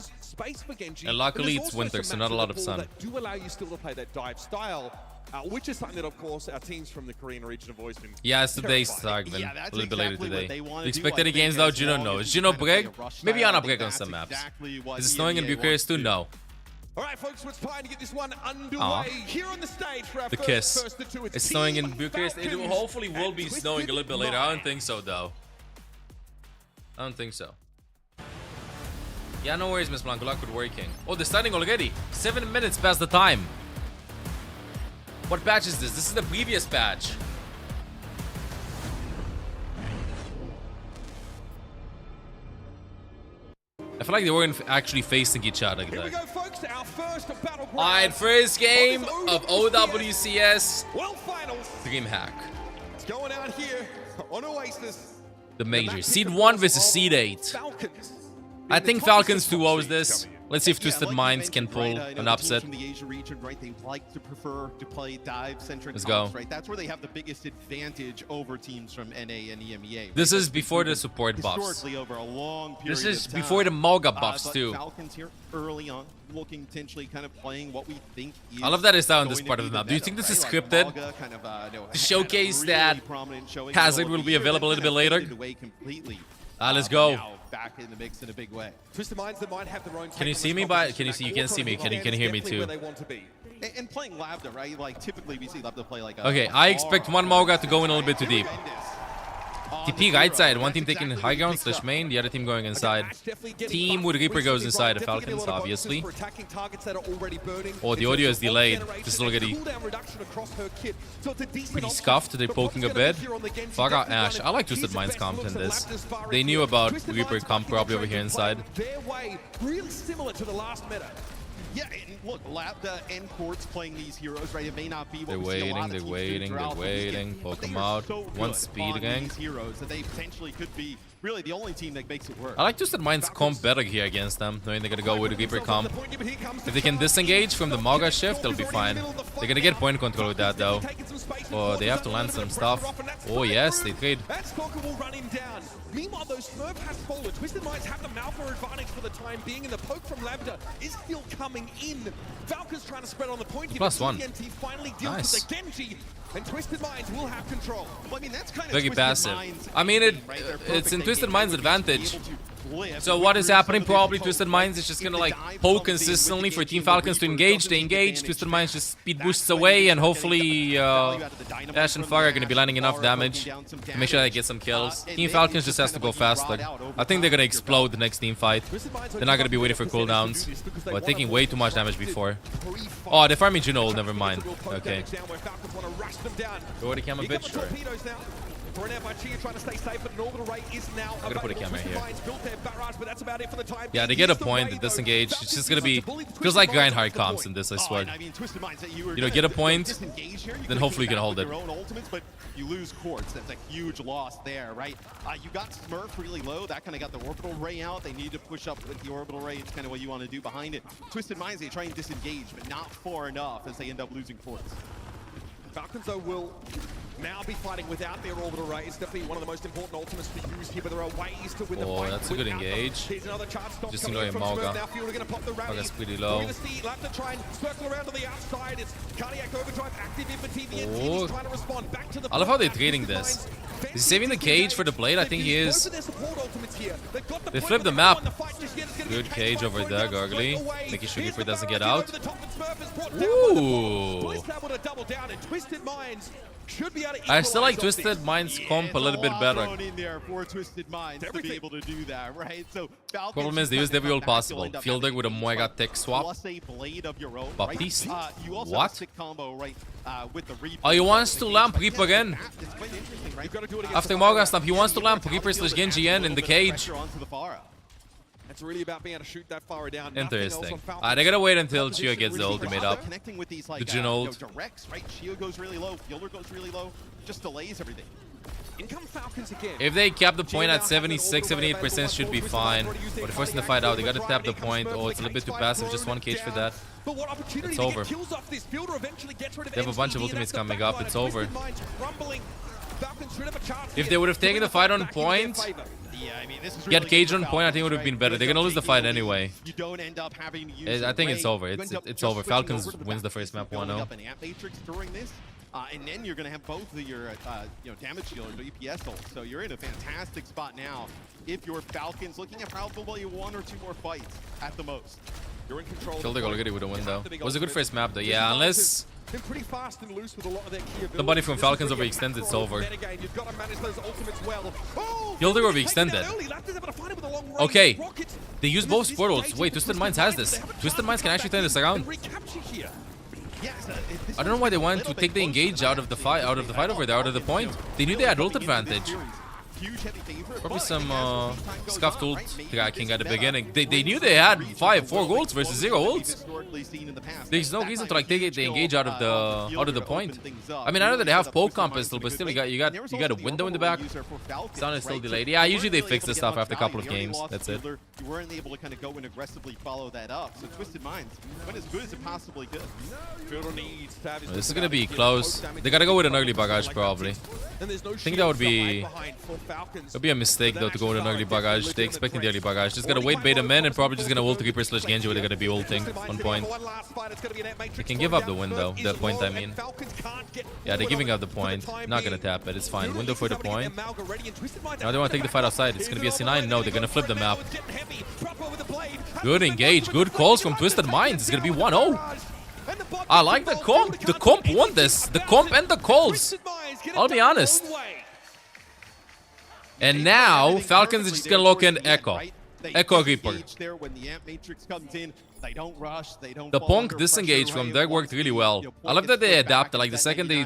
And luckily it's winter, so not a lot of sun. Do allow you still to play that dive style, which is something that, of course, our teams from the Korean region have always been. Yeah, it's today's segment. A little bit later today. Do you expect any games now? Juno? No. Is Juno break? Maybe Anna break on some maps. Is it snowing in Bucharest too? No. All right, folks, it's time to get this one underway here on the stage for our the kiss. It's snowing in Bucharest. It hopefully will be snowing a little bit later. I don't think so, though. I don't think so. Yeah, no worries, Miss Blanc. Good luck with working. Oh, they're starting already. 7 minutes past the time. What batch is this? This is the previous batch. I feel like they weren't actually facing each other. Here we go, folks. Our first battleground. Alright, first game of OWCS DreamHack. It's going out here on Oasis. The major. Seed 1 versus Seed 8. Falcons. I think Falcons 2-0s this. Let's see if Twisted Minds can pull an upset. From the Asia region, right? They like to prefer to play dive-centric Let's comps, go. right? That's where they have the biggest advantage over teams from NA and EMEA. This is before the support buffs. Historically, over a long period This is of time. before the Mauga buffs, but too. Falcons here early on, looking potentially kind of playing what we think is I love that it's down on this going part to of be the map. Do you think this is meta, right? scripted? Like Mauga kind of, To showcase really that prominent showing Hazard will of be the year available a that little bit kind of later? faded away completely. Let's But go. now back in the mix in a big way. Twisted Minds that might have their own. Can you see me? Can you see? You can see me. Can you hear me too? And playing Labda, right? Like typically we see Labda play like a Okay, I expect one Mauga to go in a little bit too deep. TP right side, one team taking high ground / main, the other team going inside. Team with Reaper goes inside the Falcons, obviously. Oh, the audio is delayed. This is already pretty scuffed. They're poking a bit. Fuck out Ash. I like Twisted Minds comp in this. They knew about Reaper comp probably over here inside. Really similar to the last meta. Yeah, and look, Labda and Quartz playing these heroes, right? It may not be what They're we see a waiting, lot of they're teams do waiting, throughout they're the weekend, waiting. but Poke they them are out. so One good speed on gang. these heroes that they potentially could be really the only team that makes it work. I like Twisted Minds comp better here against them, knowing they're gonna go with the Reaper comp. If they can disengage from the Mauga shift, they'll be fine. They're gonna get point control with that though. Oh, they have to land some stuff. Oh yes, they trade. will run him down. Meanwhile, though, Smurf has fallen. Twisted Minds have the Malphur advantage for the time being, and the poke from Labda is still coming in. Falcons trying to spread on the point here. +1. TNT finally deals Nice. with the Genji, and Twisted Minds will have control. Well, I mean, that's kind of Very Twisted passive. Minds' I mean, game, right? They're it's perfect. in They Twisted get Minds' ready to be advantage. able to flip. So what is happening? Some of Probably these Twisted folks, Minds is just if gonna the like dive poke comes in with consistently the for Team Genji, Falcons to Reaper engage. doesn't They take engage. advantage. Twisted Minds just speed That's boosts when away, you and start hopefully getting value out of the dynamite Ash and from Fire are the gonna be Ash. landing enough Aura damage poking down some to make sure they damage. get some kills. And Team then Falcons it's just just has to kind go of like you faster. bought out over I think they're gonna time. explode the next team fight. They're not gonna be waiting for cooldowns. Well, taking way too much damage before. Oh, they're farming Juno. Never mind. Okay. Go with the camera, bitch. Sure. For now, Chia trying to stay safe, but an orbital ray is now I'm gonna put a available. camera Twisted here. Minds built their barrage, but that's about it for the time Yeah, being. they get a He's the point. way, They though. disengage. It's Falcons just gonna be use the bully. feels Twisted like Minds Reinhardt off the comps point. in this. I Oh, swear. and I mean, Twisted Minds that you were You know, gonna get a point, disengage here, then hopefully you can hold it. Your own ultimates, but you lose Quartz. That's a huge loss there, right? You got Smurf really low. That kind of got the orbital ray out. They need to push up with the orbital ray. It's kind of what you want to do behind it. Twisted Minds, they try and disengage, but not far enough as they end up losing Quartz. Falcons, though, will now be fighting without their orbital ray. It's definitely one of the most important ultimates to use here, but there are ways to win the fight. Oh, that's a good engage. Here's another charge stop Just coming in from ignore Smurf. Mauga. Now Fielder going to pop the rally. Mauga's pretty We're low. going to see Lambda try and circle around to the outside. It's Cardiac Overdrive active in for TVNC. Oh. He's trying to respond back to the I love how they're trading this. Is he saving the cage for the blade? I think he is. They flip the map. Good cage over there, Gargly. Making sure Reaper doesn't get out. Ooh. I still like Twisted Mind's comp a little bit better. Problem is they used every ult possible. Fielder with a mega tech swap. Baptiste? What? Oh, he wants to lamp Reaper again. After Mauga snap, he wants to lamp Reaper / Genji in the cage. It's really about being able to shoot that far down. Interesting. They gotta wait until Chio gets the ultimate up. The Jhin ult. Directs, right? Chio goes really low, Fielder goes really low, just delays everything. In come Falcons again. If they cap the point at 76, 78% should be fine. But forcing the fight out, they gotta tap the point. Oh, it's a little bit too passive, just one cage for that. It's over. They have a bunch of ultimates coming up, it's over. If they would have taken the fight on point, get cage on point, I think it would have been better. They're gonna lose the fight anyway. I think it's over. It's over. Falcons wins the first map 1-0. And then you're going to have both of your damage shield and EPS ult. So you're in a fantastic spot now if you're Falcons, looking at probably 1 or 2 more fights at the most. You're in control. Killed the Golgari with a win though. Was a good first map though. Yeah, unless been pretty fast and loose with a lot of their key somebody from Falcons overextends, it's over. You've got to manage those ultimates well. Killed overextended. Okay, they use both sport ults. Wait, Twisted Minds has this. Twisted Minds can actually turn this around. I don't know why they wanted to take the engage out of the fight over there, out of the point. They knew they had ult advantage. Probably some scuffed ult tracking at the beginning. They knew they had 4 ults versus 0 ults. There's no reason to like take the engage out of the point. I mean, I know that they have poke comp pistol, but still you got a window in the back. Sound is still delayed. Yeah, usually they fix this stuff after a couple of games. That's it. You weren't able to kind of go and aggressively follow that up. So Twisted Minds went as good as it possibly could. This is gonna be close. They gotta go with an early barrage probably. I think that would be a mistake though to go with an early barrage. They're expecting the early barrage. Just gotta wait, bait them in, and probably just gonna ult Reaper / Genji where they're gonna be ulting on point. They can give up the window, the point I mean. Yeah, they're giving up the point. Not gonna tap it, it's fine. Window for the point. Now they wanna take the fight outside. It's gonna be a C9. No, they're gonna flip the map. Good engage, good calls from Twisted Minds. It's gonna be 1-0. I like the comp. The comp won this. The comp and the calls. I'll be honest. And now Falcons are just gonna look in Echo. Echo Reaper. The Punk disengage from there worked really well. I love that they adapted. Like the second they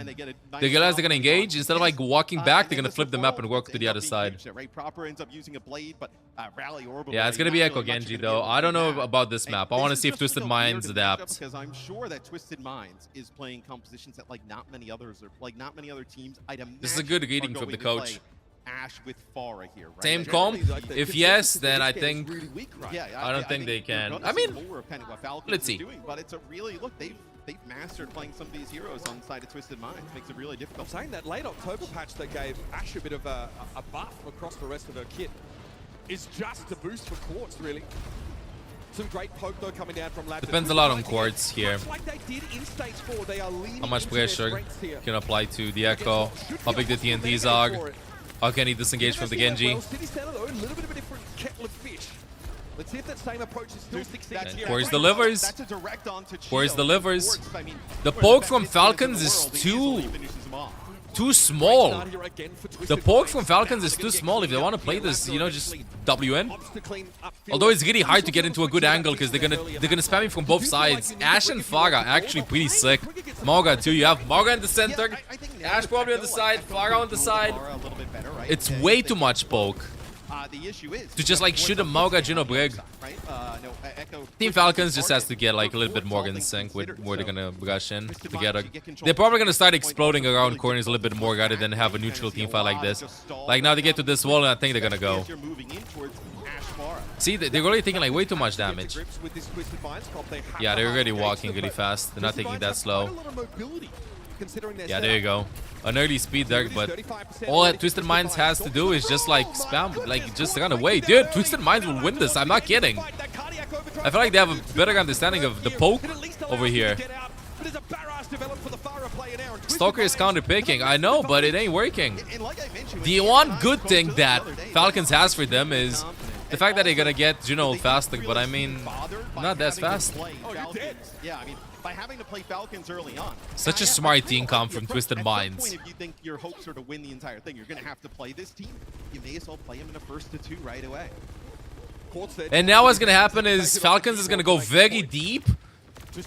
realize they're gonna engage, instead of like walking back, they're gonna flip the map and work to the other side. Yeah, it's gonna be Echo Genji though. I don't know about this map. I want to see if Twisted Minds adapt. Because I'm sure that Twisted Minds is playing compositions that like not many others are, like not many other teams. This is a good reading from the coach. Ash with Pharah here, right? Same comp? If yes, then I think I don't think they can. I mean, let's see. But it's a really look. They've mastered playing some of these heroes on the side of Twisted Minds. Makes it really difficult. I'm saying that late October patch that gave Ash a bit of a buff across the rest of her kit is just a boost for Quartz, really. Some great poke though coming down from Lab. Depends a lot on Quartz here. Like they did in stage 4, they are leaning How much into their pressure strengths here. can apply to the Echo? How big the TNTs are? How can he disengage from the Genji? Well, City Center though, a little bit of a different kettle of fish. Let's see if that same approach is still succeeds here. Quartz delivers. Quartz delivers. The poke from Falcons is too small. The poke from Falcons is too small. If they want to play this, you know, just WN. Although it's really hard to get into a good angle because they're gonna spam it from both sides. Ash and Pharah actually pretty sick. Mauga too. You have Mauga in the center, Ash probably on the side, Pharah on the side. It's way too much poke to just like shoot a Mauga Jhin Brig. Team Falcons just has to get like a little bit more in sync with where they're gonna rush in together. They're probably gonna start exploding around corners a little bit more rather than have a neutral team fight like this. Like now they get to this wall and I think they're gonna go. See, they're really taking like way too much damage. Yeah, they're already walking really fast. They're not taking that slow. considering their Yeah, there you go. An early speed there, but all that Twisted Minds has to do is just like spam, like just run away. Dude, Twisted Minds will win this. I'm not kidding. I feel like they have a better understanding of the poke over here. Stalker is counter picking. I know, but it ain't working. The one good thing that Falcons has for them is the fact that they're gonna get Juno faster, but I mean, not that fast. Yeah, I mean, by having to play Falcons early on. Such a smart team comp from Twisted Minds. If you think your hopes are to win the entire thing, you're going to have to play this team. You may as well play them in a 1st to 2 right away. And now what's gonna happen is Falcons is gonna go very deep,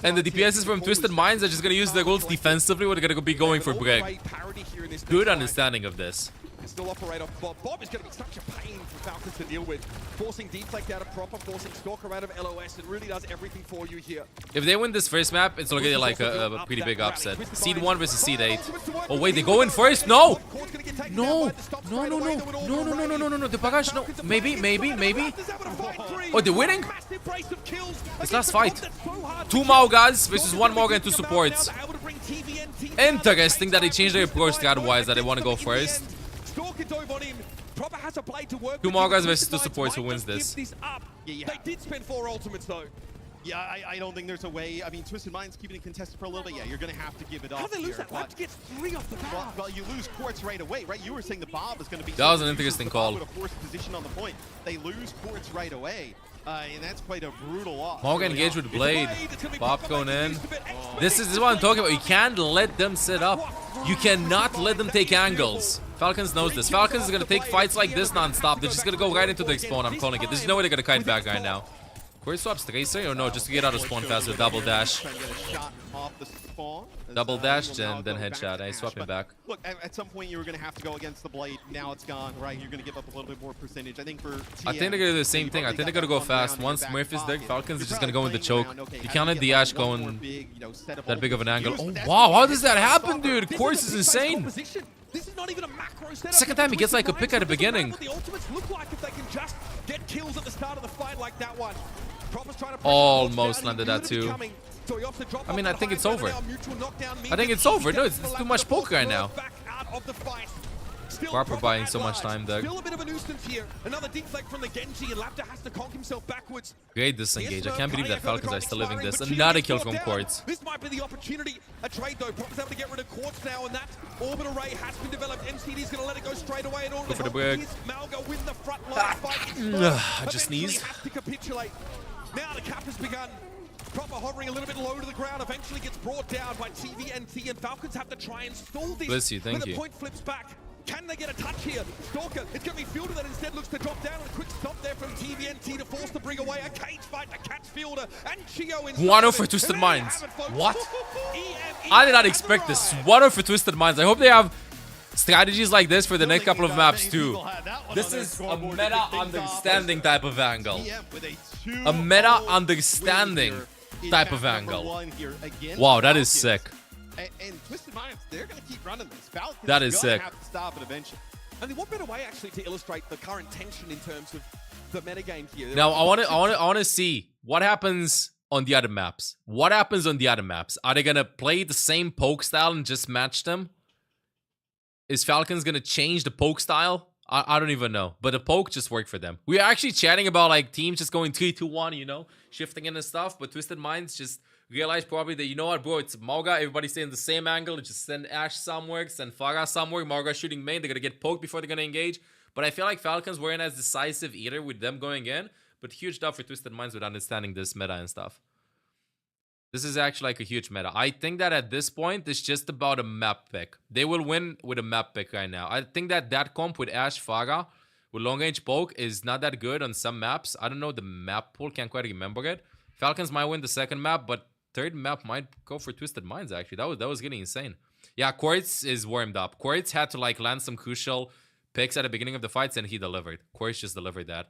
and the DPSs from Twisted Minds are just gonna use their ults defensively. We're gonna be going for break. Good understanding of this. Still operate off Bob. Bob is going to be such a pain for Falcons to deal with. Forcing Deflect out of Proper, forcing Stalker out of LOS. It really does everything for you here. If they win this first map, it's looking like a pretty big upset. Seed 1 versus Seed 8. Oh wait, they go in first? No! No! No, no, no. No, no, no, no, no, no, no. The Bagash, no. Maybe. Oh, they're winning? This last fight. 2 Maugas versus 1 Mauga and 2 supports. Interesting that they changed their approach strat-wise, that they want to go first. Stalker dove on him. Proper has a play to work. 2 Maugas versus 2 supports. Who wins this? They did spend 4 ultimates though. Yeah, I don't think there's a way. I mean, Twisted Minds keeping it contested for a little bit. Yeah, you're going to have to give it up. How do they lose that? Lab gets 3 off the bat. Well, you lose Quartz right away, right? You were saying the Bob is going to be. That was an interesting call. With a forced position on the point. They lose Quartz right away. And that's quite a brutal loss. Mauga engaged with Blade. Bob's going in. This is what I'm talking about. You can't let them sit up. You cannot let them take angles. Falcons knows this. Falcons is going to take fights like this non-stop. They're just going to go right into the spawn. I'm calling it. There's no way they're going to kite back right now. Where swaps Tracer or no? Just to get out of spawn faster. Double dash. Double dash and then headshot. I swap him back. Look, at some point you were going to have to go against the Blade. Now it's gone, right? You're going to give up a little bit more percentage. I think for TM, I think they're going to do the same thing. I think they're going to go fast. Once Smurf is there, Falcons are just going to go in the choke. You can't let the Ash go in that big of an angle. Oh, wow. How does that happen, dude? Course is insane. This is not even a macro setup. Second time he gets like a pick at the beginning. The ultimates look like if they can just get kills at the start of the fight like that one. Almost landed that too. I mean, I think it's over. I think it's over. No, it's too much poke right now. Proper buying so much time there. Still a bit of a nuisance here. Another deflect from the Genji, and Lapta has to conk himself backwards. Great disengage. I can't believe that Falcons are still living this. Another kill from Quartz. This might be the opportunity. A trade though. Proper's able to get rid of Quartz now, and that orbit array has been developed. MCD's going to let it go straight away. And all go for the break. Malga win the front line fight. I just sneezed. Has to capitulate. Now the cap has begun. Proper hovering a little bit low to the ground, eventually gets brought down by TVNT, and Falcons have to try and stall this. Bless you, thank you. The point flips back. Can they get a touch here? Stalker, it's going to be Fielder that instead looks to drop down, and a quick stop there from TVNT to force to bring away a cage fight to catch Fielder, and Chio in 1-0 for Twisted Minds. What? I did not expect this. 1-0 for Twisted Minds. I hope they have strategies like this for the next couple of maps too. This is a meta understanding type of angle. A meta understanding type of angle. Wow, that is sick. And Twisted Minds, they're going to keep running this. Falcons that is sick. Have to stop it eventually. I mean, what better way actually to illustrate the current tension in terms of the metagame here? Now, I want to see what happens on the other maps. What happens on the other maps? Are they going to play the same poke style and just match them? Is Falcons going to change the poke style? I don't even know. But the poke just worked for them. We are actually chatting about like teams just going 3-2-1, you know, shifting in and stuff. But Twisted Minds just realized probably that, you know what, bro, it's Mauga. Everybody stay in the same angle. Just send Ash somewhere, send Farah somewhere. Mauga shooting main. They're going to get poked before they're going to engage. But I feel like Falcons weren't as decisive either with them going in. But huge stuff for Twisted Minds with understanding this meta and stuff. This is actually like a huge meta. I think that at this point, it's just about a map pick. They will win with a map pick right now. I think that that comp with Ash Farah with long range poke is not that good on some maps. I don't know the map pool. Can't quite remember it. Falcons might win the second map, but third map might go for Twisted Minds, actually. That was getting insane. Yeah, Quartz is warmed up. Quartz had to like land some crucial picks at the beginning of the fights, and he delivered. Quartz just delivered that.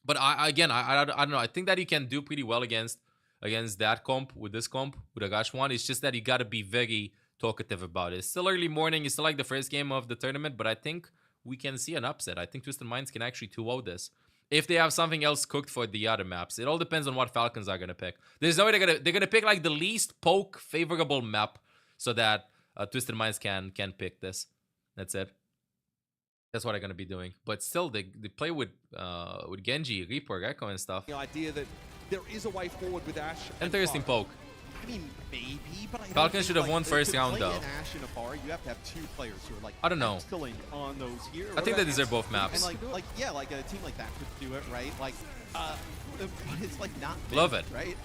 But I don't know. I think that you can do pretty well against that comp, with this comp, with Agash one. It's just that you got to be very talkative about it. It's still early morning. It's still like the first game of the tournament, but I think we can see an upset. I think Twisted Minds can actually 2-0 this. If they have something else cooked for the other maps. It all depends on what Falcons are going to pick. There's no way they're going to pick like the least poke favorable map so that Twisted Minds can pick this. That's it. That's what I'm gonna be doing. But still, they play with Genji, Reaper, Echo, and stuff. The idea that there is a way forward with Ashe. Interesting poke. I mean, maybe, but I Falcons should have won first round though. Ashe and Afar, you have to have 2 players who are like I don't know. excellent on those heroes. I think they deserve both maps. And like yeah, like a team like that could do it, right? Like, but it's like not. Love it. Right.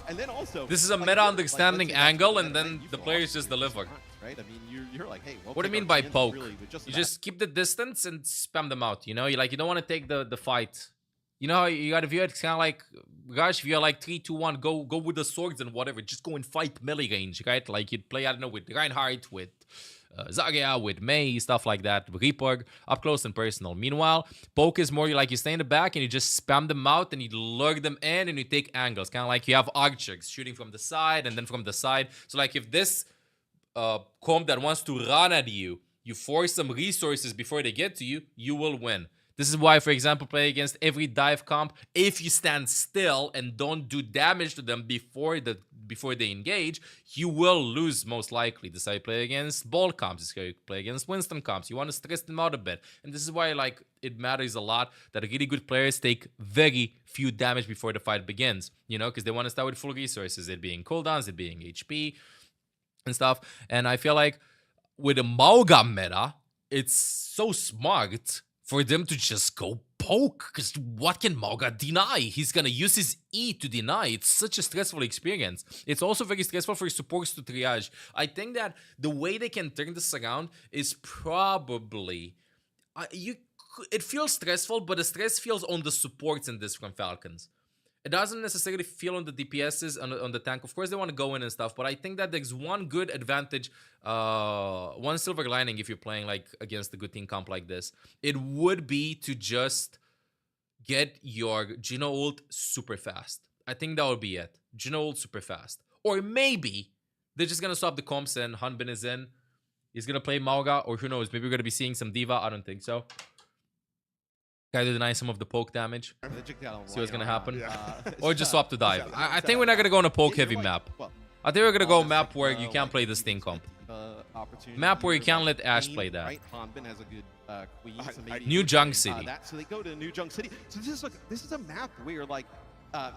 And then also, This is a like, meta understanding let's say angle, that's and meta, then right? the You players lost just those deliver. times, right? I mean, you're like, hey, we'll What do you take mean our by chances poke? really with just You that. just keep the distance and spam them out. You know, you don't want to take the fight. You know how you gotta view it? It's kind of like, gosh, if you're like 3, 2, 1, go with the swords and whatever. Just go and fight melee range, right? Like you'd play, I don't know, with Reinhardt, with Zarya, with Mei, stuff like that. Reaper, up close and personal. Meanwhile, poke is more like you stay in the back and you just spam them out and you lure them in and you take angles. Kind of like you have archers shooting from the side and then from the side. So like if this comp that wants to run at you, you force some resources before they get to you, you will win. This is why, for example, play against every dive comp. If you stand still and don't do damage to them before they engage, you will lose most likely. This is how you play against ball comps. This is how you play against Winston comps. You want to stress them out a bit. And this is why like it matters a lot that really good players take very few damage before the fight begins. You know, because they want to start with full resources. It being cooldowns, it being HP and stuff. And I feel like with a Mauga meta, it's so smart for them to just go poke, because what can Mauga deny? He's gonna use his E to deny. It's such a stressful experience. It's also very stressful for supports to triage. I think that the way they can turn this around is probably... it feels stressful, but the stress feels on the supports in this from Falcons. It doesn't necessarily feel on the DPSs, on the tank. Of course, they want to go in and stuff, but I think that there's one good advantage, one silver lining if you're playing like against a good team comp like this. It would be to just get your Gino ult super fast. I think that would be it. Gino ult super fast. Or maybe they're just going to stop the comps and Hanbin is in. He's going to play Mauga, or who knows, maybe we're going to be seeing some D.Va. I don't think so. Try to deny some of the poke damage. See what's gonna happen. Or just swap to dive. I think we're not gonna go on a poke heavy map. I think we're gonna go map where you can't play this thing comp. Map where you can't let Ashe play that. Hanbin has a good queen, so maybe New Junk City. So they go to New Junk City. So this is a map where like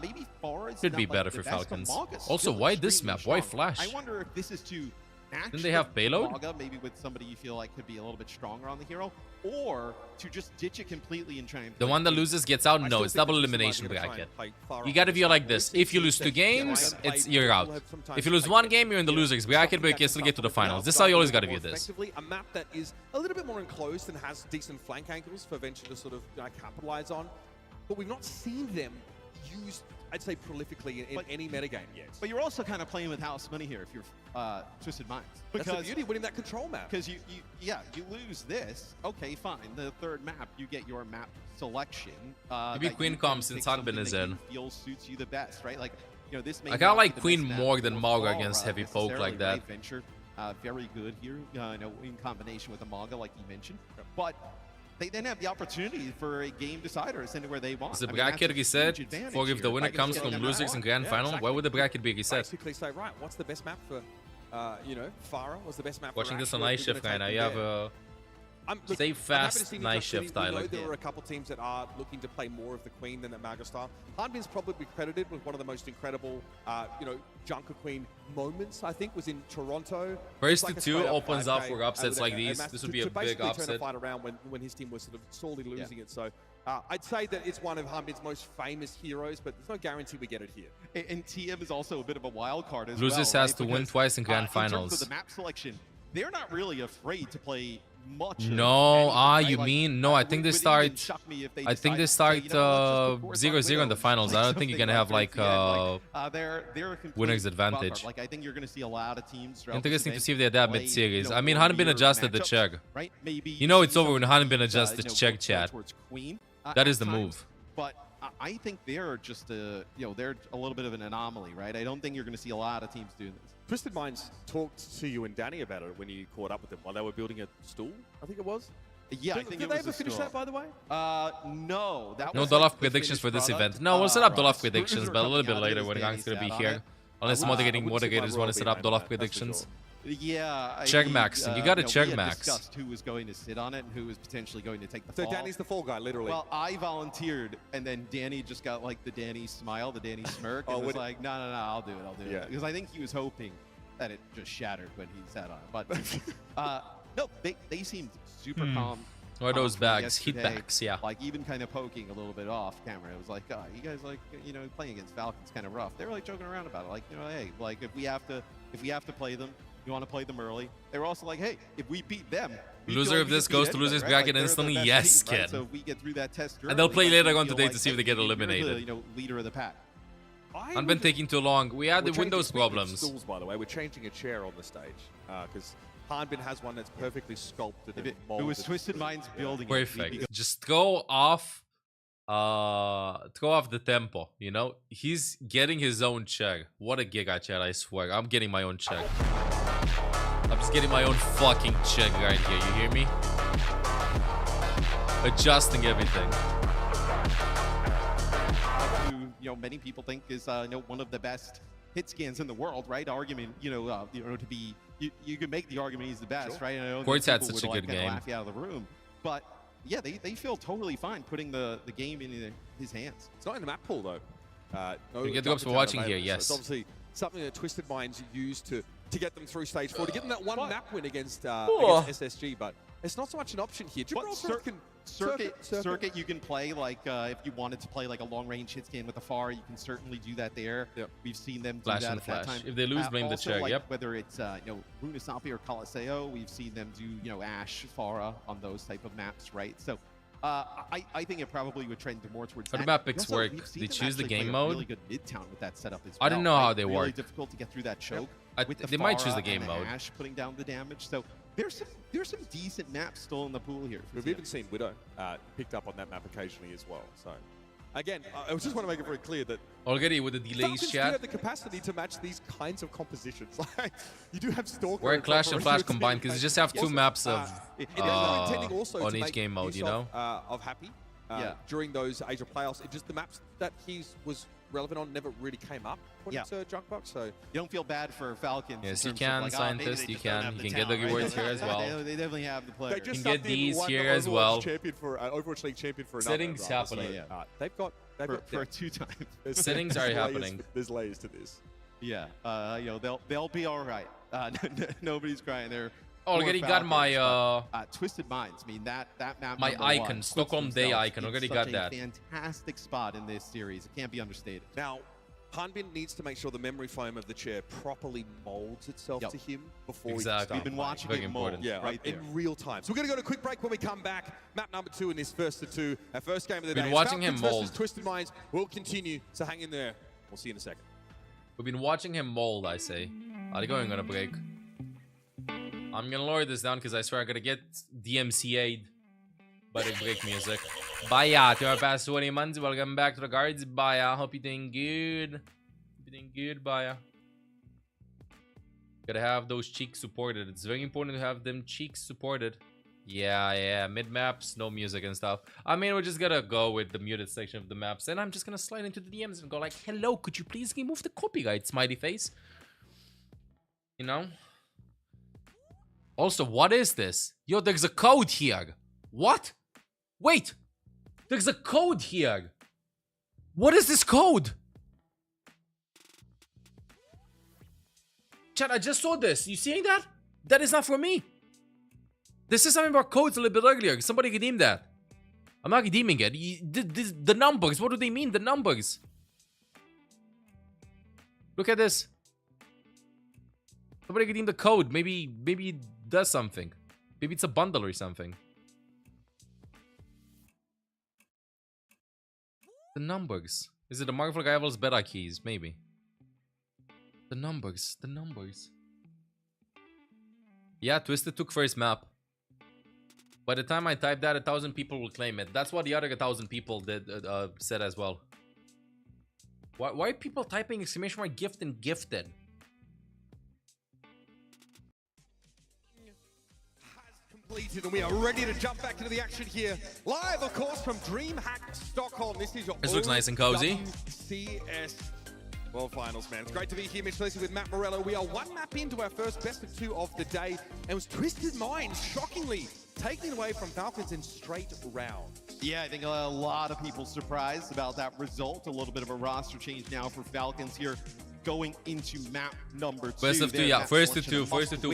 maybe far is Could be better for Falcons. Also, why this map? Why Flash? I wonder if this is to Didn't they have payload? Mauga, maybe with somebody you feel like could be a little bit stronger on the hero, or to just ditch it completely and try and the one that loses gets out? No, it's double elimination bracket. You gotta view like this. If you lose 2 games, you're out. If you lose 1 game, you're in the losers bracket, but you can still get to the finals. This is how you always gotta view this. A map that is a little bit more enclosed and has decent flank angles for Venture to sort of capitalize on, but we've not seen them used, I'd say, prolifically in any metagame yet. But you're also kind of playing with house money here if you're Twisted Minds. That's the beauty, winning that control map. Because you lose this, okay, fine. The third map, you get your map selection. Maybe Queen comes since Hanbin is in. Feel suits you the best, right? Like, you know, this. I kind of like Queen more than Mauga against heavy poke like that. Venture, very good here, you know, in combination with the Mauga, like you mentioned. But they then have the opportunity for a game decider, send it where they want. Is the bracket reset for if the winner comes from losers in grand final? Why would the bracket be reset? Basically say, right, what's the best map for, you know, Farah? What's the best map Watching for this on night shift right now, you have a save fast night shift style. We know there are a couple teams that are looking to play more of the Queen than the Mauga style. Hanbin's probably credited with one of the most incredible, you know, Junker Queen moments, I think, was in Toronto. First to 2 opens up for upsets like these. This would be a big upset. Turn a fight around when his team was sort of sorely losing it. So I'd say that it's one of Hanbin's most famous heroes, but there's no guarantee we get it here. And TM is also a bit of a wild card as Losers well. has to win twice in grand finals. In terms of the map selection, they're not really afraid to play much. No, you mean no? I think they start. I think they start 0-0 in the finals. I don't think you're gonna have like winner's advantage. Like I think you're gonna see a lot of teams. Interesting to see if they adapt mid-series. I mean, Hanbin adjusted the check. Right? Maybe you know it's over when Hanbin adjusts the check chat. That is the move. But I think they're just they're a little bit of an anomaly, right? I don't think you're gonna see a lot of teams doing this. Twisted Minds talked to you and Danny about it when you caught up with them while they were building a stool, I think it was. Yeah, I think did they ever finish that, by the way? No. No Dolph predictions for this event. No, we'll set up Dolph predictions, but a little bit later when Gang's gonna be here. Unless moderators want to set up Dolph predictions. Yeah. Check maxing. You gotta check we had max. discussed who was going to sit on it and who was potentially going to take the fall. So Danny's the fall guy, literally. Well, I volunteered, and then Danny just got like the Danny smile, the Danny smirk, and was like, no, I'll do it. Because I think he was hoping that it just shattered when he sat on it. But no, they seemed super calm. Or those bags, yesterday. heat bags, yeah. Like even kind of poking a little bit off camera. It was like, oh, you guys like, playing against Falcons kind of rough. They were like joking around about it. Like, hey, like if we have to play them, you want to play them early. They were also like, hey, if we beat them, loser of this goes to losers bracket instantly. Yes, team, right? kid. So if we get through that test early, And they'll play later on feel today like, to see if they hey, get you're eliminated. the, leader of the pack. I've been taking too long. We had the Windows problems. Stools, by the way, we're changing a chair on the stage because Hanbin has one that's perfectly sculpted and molded. It was Twisted Minds building. Perfect. Just throw off the tempo, He's getting his own check. What a giga chat, I swear. I'm getting my own check. I'm just getting my own fucking check right here. You hear me? Adjusting everything. Many people think is one of the best hit scans in the world, right? Argument, to be, you can make the argument he's the best, right? And I know Quartz had people such a would, good game. Laugh you out of the room, but yeah, they feel totally fine putting the game in his hands. It's not in the map pool though. You get the ups for watching here, so yes. it's obviously something that Twisted Minds used to get them through stage 4, to get them that one map win against SSG, but it's not so much an option here. Circuit you can play like if you wanted to play like a long range hit scan with a FAR, you can certainly do that there. Yep. We've seen them do Flash that and at that flash. time. If they lose, blame the also, check. like, Yep. Whether it's Runasapi or Colosseo, we've seen them do Ash, Farah on those type of maps, right? So I think it probably would trend more towards How that. do map picks Also, work? we've seen They them choose the actually game play a mode? Really good Midtown with that setup as well. I don't know how they really work. difficult to get through that choke. With they might choose the Farah game and mode. Ash putting down the damage. So there's some decent maps still in the pool here. We've even seen Widow picked up on that map occasionally as well. So again, I just want to make it very clear that Already with the delays, Falcons do chat. have the capacity to match these kinds of compositions. Like you do have Stalker. We're and Clash and Flash Operator combined because you just have two Also, maps of it is not intending also on to each make game mode, use of Happy during those Asia playoffs. It just the maps that he was relevant on never really came up when it's Junkbox. So you don't feel bad for Falcons. Yes, in you terms of can, like, scientist. You can get the talent, rewards right? here as well. They definitely have the players. They just You can get subbed in these one here as Overwatch well. Champion for Overwatch League champion for another. Settings happening. So, they've got for 2 times. Settings are happening. There's layers to this. Yeah, they'll be all right. Nobody's crying there. Already got my Twisted Minds. I mean that map. my number icon, one Stockholm puts Day themselves icon. in Already such got a that. Fantastic spot in this series. It can't be understated. Now, Hanbin needs to make sure the memory foam of the chair properly molds itself to him before he can start We've been watching Very it mold important. right there. in real time. So we're going to go to a quick break. When we come back, map number 2 in this first of 2. Our first game of the Been day. watching Falcons him mold. versus Twisted Minds will continue. So hang in there. We'll see you in a second. We've been watching him mold, I say. Are they going on a break? I'm gonna lower this down because I swear I'm gonna get DMCA'd by the break music. Baya, to our past 20 months. Welcome back to the guards. Baya, hope you're doing good. Hope you're doing good, Baya. Gotta have those cheeks supported. It's very important to have them cheeks supported. Yeah, mid maps, no music and stuff. I mean, we're just gonna go with the muted section of the maps, and I'm just gonna slide into the DMs and go like, hello, could you please remove the copyright, smiley face? You know? Also, what is this? Yo, there's a code here. What? Wait! There's a code here. What is this code? Chat, I just saw this. You seeing that? That is not for me. This is something about codes a little bit earlier. Somebody redeem that. I'm not redeeming it. The numbers. What do they mean? The numbers. Look at this. Somebody redeem the code. Maybe it does something. Maybe it's a bundle or something. The numbers. Is it the Marvel Rivals beta keys? Maybe. The numbers. The numbers. Yeah, Twisted took first map. By the time I type that, 1,000 people will claim it. That's what the other 1,000 people did said as well. Why are people typing exclamation mark gift and gifted? Completed, and we are ready to jump back into the action here. Live, of course, from DreamHack Stockholm. This is your This looks nice and cozy. CS Well, finals, man. It's great to be here, Mitch Lacey with Matt Morello. We are one map into our first best of 2 of the day, and it was Twisted Minds, shockingly, taking it away from Falcons in straight round. Yeah, I think a lot of people surprised about that result. A little bit of a roster change now for Falcons here, going into map number 2. Best of 2, yeah. First to 2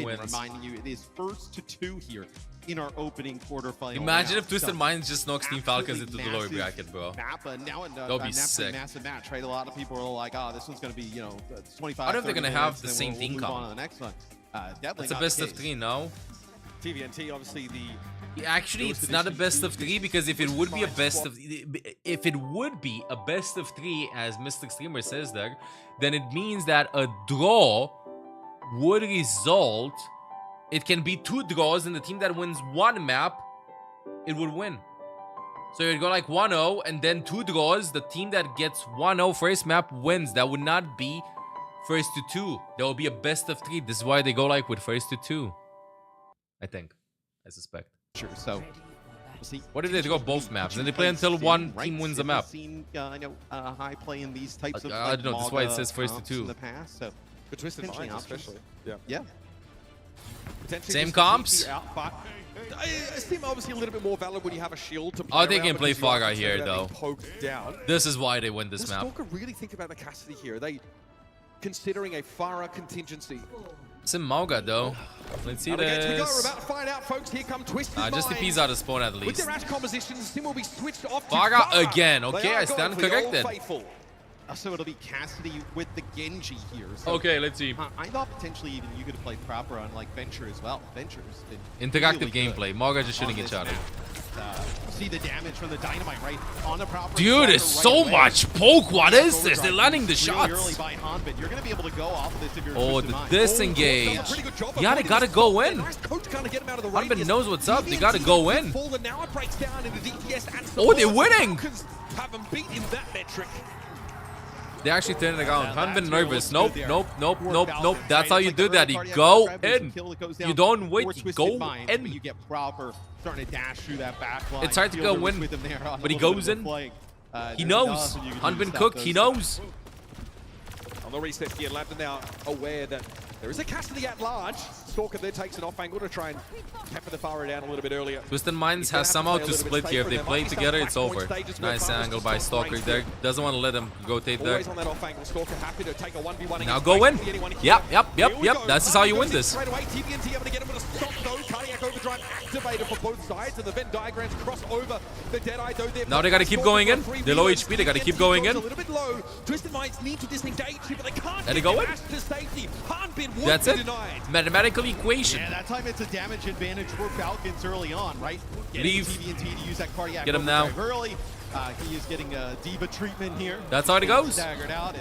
wins. Reminding you, it is first to 2 here in our opening quarterfinal. Imagine if Twisted Minds just knocks Team Falcons into the lower bracket, bro. That would be sick. Massive match, right? A lot of people are like, oh, this one's going to be, 25. I don't know if they're going to have the minutes, same we'll team move on comp. to the next one. Definitely It's a not best the of case. 3, no? TVNT, obviously the... Actually, it's not a best of 3 because if it would be a best of 3, as Mr. Streamer says there, then it means that a draw would result. It can be 2 draws, and the team that wins 1 map, it would win. So you'd go like 1-0, and then 2 draws. The team that gets 1-0 first map wins. That would not be first to 2. There will be a best of 3. This is why they go like with first to 2. I think. I suspect. Sure, so we'll see. What if they go both maps? Then they play until one team wins a map. Seen, high play in these types of I don't know. That's why it says first to 2. in the past. So The Twisted Minds, especially. yeah. Same comps? It seems obviously a little bit more valid when you have a shield to play Oh, they around can play because you are Faga concerned here, about though. being poked down. This is why they win this Does map. Stalker really think about the Cassidy here? Are they considering a Farah contingency? It's in Mauga, though. Let's see We're this. about to find out, folks. Here come Twisted Just the Minds. piece out of spawn at With least. their Ash compositions, the sim will be switched off to Faga Farah. again. They Okay, are I stand going for the Old corrected. Faithful. So it'll be Cassidy with the Genji here. So, Okay, let's see. I thought potentially even you could have played proper on like Venture as well. Venture's been Interactive really gameplay. good Mauga just on shooting this each other. map. See the damage from the Dynamite right on the proper. Dude, side it's right so away. much poke. What is Overdrive this? They're landing the really early shots. by Hanbin. You're gonna be able to go off of this if you're Oh, Twisted the Minds. disengage. Pretty good job of Yeah, they putting gotta this go top. in. Nice coach kind of get him out of the Hanbin radius. knows what's up. They TVNT gotta go in. Fallen now it breaks down into DPS and Oh, they're support. winning. Falcons have them beat in that metric. They actually turned it around. Hanbin nervous. Nope, there. nope, nope, For nope, Falcons, nope. right? That's how It's you like do the that. You cardiac go overdraft, there's a in. kill that goes You down don't wait. for You Twisted go Minds, but in. you get proper starting to dash through that back line. It's hard to Feel go nervous in, with him there on but a he little goes bit of in. a flank. He There's knows. nothing you can do to Hanbin stop cooked. those He guys. knows. On the reset here, Lambda now aware that there is a Cassidy at large. Stalker there takes an off angle to try and pepper the Farah down a little bit earlier. Twisted Minds has somehow to split here. If they play together, it's over. Nice angle by Stalker there. Doesn't want to let him rotate there. Always on that off angle. Stalker happy to take a 1v1 Now against go in. basically anyone here. Yep. Here we go. This is how you win Goes in this. Straight away, TVNT able to get him with a stop though. Cardiac overdrive activated for both sides, and the Venn diagrams cross over the Deadeye though. Now they gotta keep going in. They're low HP. They gotta keep going in. A little bit low. Twisted Minds need to disengage here, but they can't. Let it get go the in. Ash to safety. Hanbin would That's be it. denied. Mathematical equation. Yeah, that time it's a damage advantage for Falcons early on, right? Leave. TVNT to use that cardiac Get him now. overdrive early. He is getting a diva treatment here. That's how it goes. Staggered out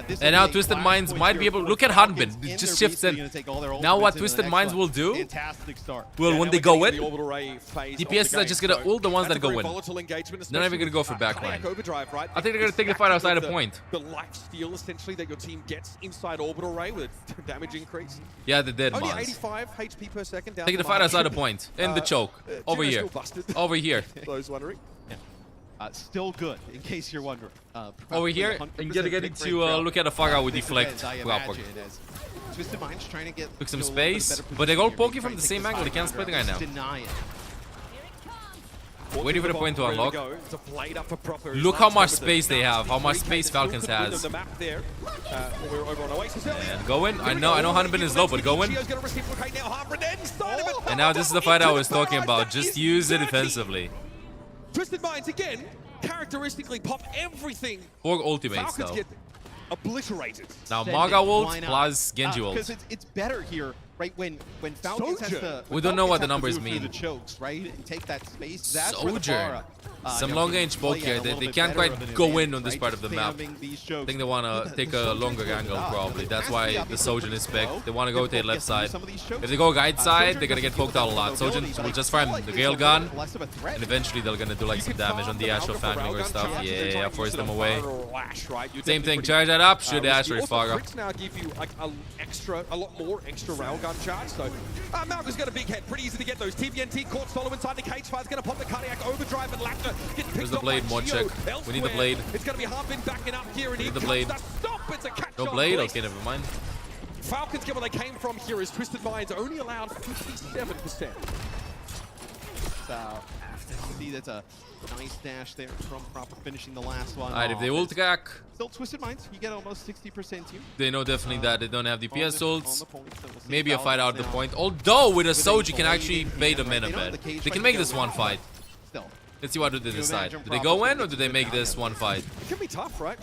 this And will now be a Twisted flash Minds point might here be able. for Look at Falcons, Hanbin. It and just they're shifts basically in. gonna take all their Now what ultimates into the Twisted next Minds one. will do? Fantastic start. Well, Yeah, when now they we're go getting in, to the orbital ray phase of DPS the are just game, gonna so ult the ones that's that go a very in. volatile engagement, They're not even gonna go for especially backline. with cardiac overdrive, right? I think they're gonna take the It's fight back outside with a point. The life steal essentially that your team gets inside orbital ray with damage increase. Yeah, they did, Only Mons. 85 HP per second down. Taking the to fight outside a 100. point. In the choke. Over Juno's here. still busted. Over here. For those wondering. Still good, in case you're wondering. Over here, and getting to look at a Faga with deflect proper. Twisted Minds trying to get Took some space, but they're all poking from the same angle. They can't split right now. Deny it. Waiting for the point to Ready unlock. go. It's a blade up for proper. Look Lance how much with the space they have, how much nasty space 3K Falcons that still could has. win the map there. When we were over on Oasis earlier. And go in. I know Hanbin is low, but go in. Gio's gonna reciprocate now. Hanbin inside of it. And now this is the fight I was talking about. That Just is use it dirty. defensively. Twisted Minds again, characteristically pop everything. 4 ultimates Falcons though. get obliterated. Now Send Mauga it. ult Why not? plus Genji ult. Because it's better here, right? When Falcons has Soldier. to. We don't know what the Falcons numbers have to move mean. through the chokes, right? And take that space. That's where the Soldier. Farah, Some you long know, range play poke at here. a They little bit can't better quite of an go in advantage, on this right? part of the map. Spamming these I chokes. think they want to take a longer angle probably. That's why the Sojourn is picked. They want to go to the left side. If they go right side, they're going to get poked out a lot. Sojourn will just farm the railgun, and eventually they're going to do like some damage on the Ash or Fangling or stuff. Yeah, force them away. Same thing, charge that up, shoot Ash or Faga. Crits now give you like a lot more extra railgun charge. So Malcolm's got a big head, pretty easy to get those. TVNT caught solo inside the cage fire's going to pop the cardiac overdrive, and Lacta gets picked Where's the up blade, by mod Gio check? We need the elsewhere. blade. It's going to be Hanbin backing up here, and We here need the comes blade. the stop It's a catch No on blade? Bliss. Okay, never mind. Falcons get where they came from here as Twisted Minds only allowed 57%. So, see, that's a nice dash there from Proper finishing the last one. Alright, if they ult back, Still Twisted Minds, you get almost 60% here. they know definitely that they don't have DPS ults. Point, so we'll see Maybe a fight out of the now. point. Although with a With Soji can blade actually in bait a hand, right? mana They don't have bed. the cage They can ready make to this go one now, fight. Still. Let's see what do they you decide. imagine Do they Proper's go gonna in or get do to they the make back this end? one fight? It can be tough, right?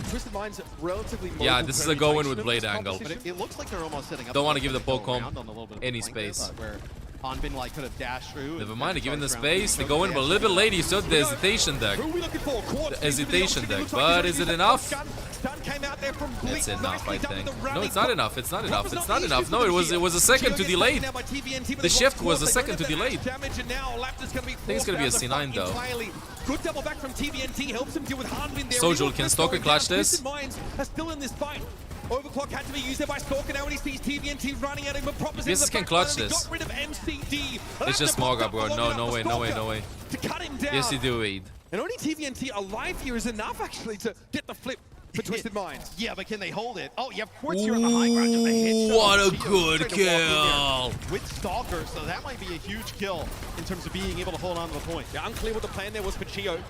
Twisted Minds relatively Yeah, mobile this is a go in permutation with of blade this angle. But composition. it looks like they're almost setting up. Don't want to give the go poke home around on a little bit of any flank there, space. but where Hanbin like could have dashed through. Never and mind, they're giving the charged around space. They the go in, but a little bit late. You saw the hesitation deck. Who are we looking for? Quartz The into the hesitation option. It deck. looks like But he's is it gonna use enough? the stun came out there from It's Bleak. enough, Nicely I done with think. the rally. No, it's not enough. It's not enough. Proper's It's not not the enough. issue No, for it them was here. a second Geo too gets delayed. taken out by TVNT, but The it's shift lost was a Quartz. second They too don't have delayed. that much damage, and now Laptor's gonna be I think it's gonna be a forced out C9 of the though. fight entirely. Good double back from TVNT helps him deal with Hanbin there. Sojul He wants can this Stalker going clutch down. this. Twisted Minds are still in this fight. Overclock had to be used there by Stalker now when he sees TVNT running at him, but Proper's in This the can back clutch line, and he this. got rid of MCD. It's just Laptor Morga, bro. popped up No, long no enough way, for no way, Stalker no way. to cut him down. Yes, you do, Aid. And only TVNT alive here is enough, actually, to get the flip for Twisted Minds. Yeah, but can they hold it? Oh, yeah, of course you're on the high ground. Just a headshot. What a Geo good trying to walk in kill. there with Stalker, so that might be a huge kill in terms of being able to hold on to the point. Yeah, unclear what the plan there was for Geo.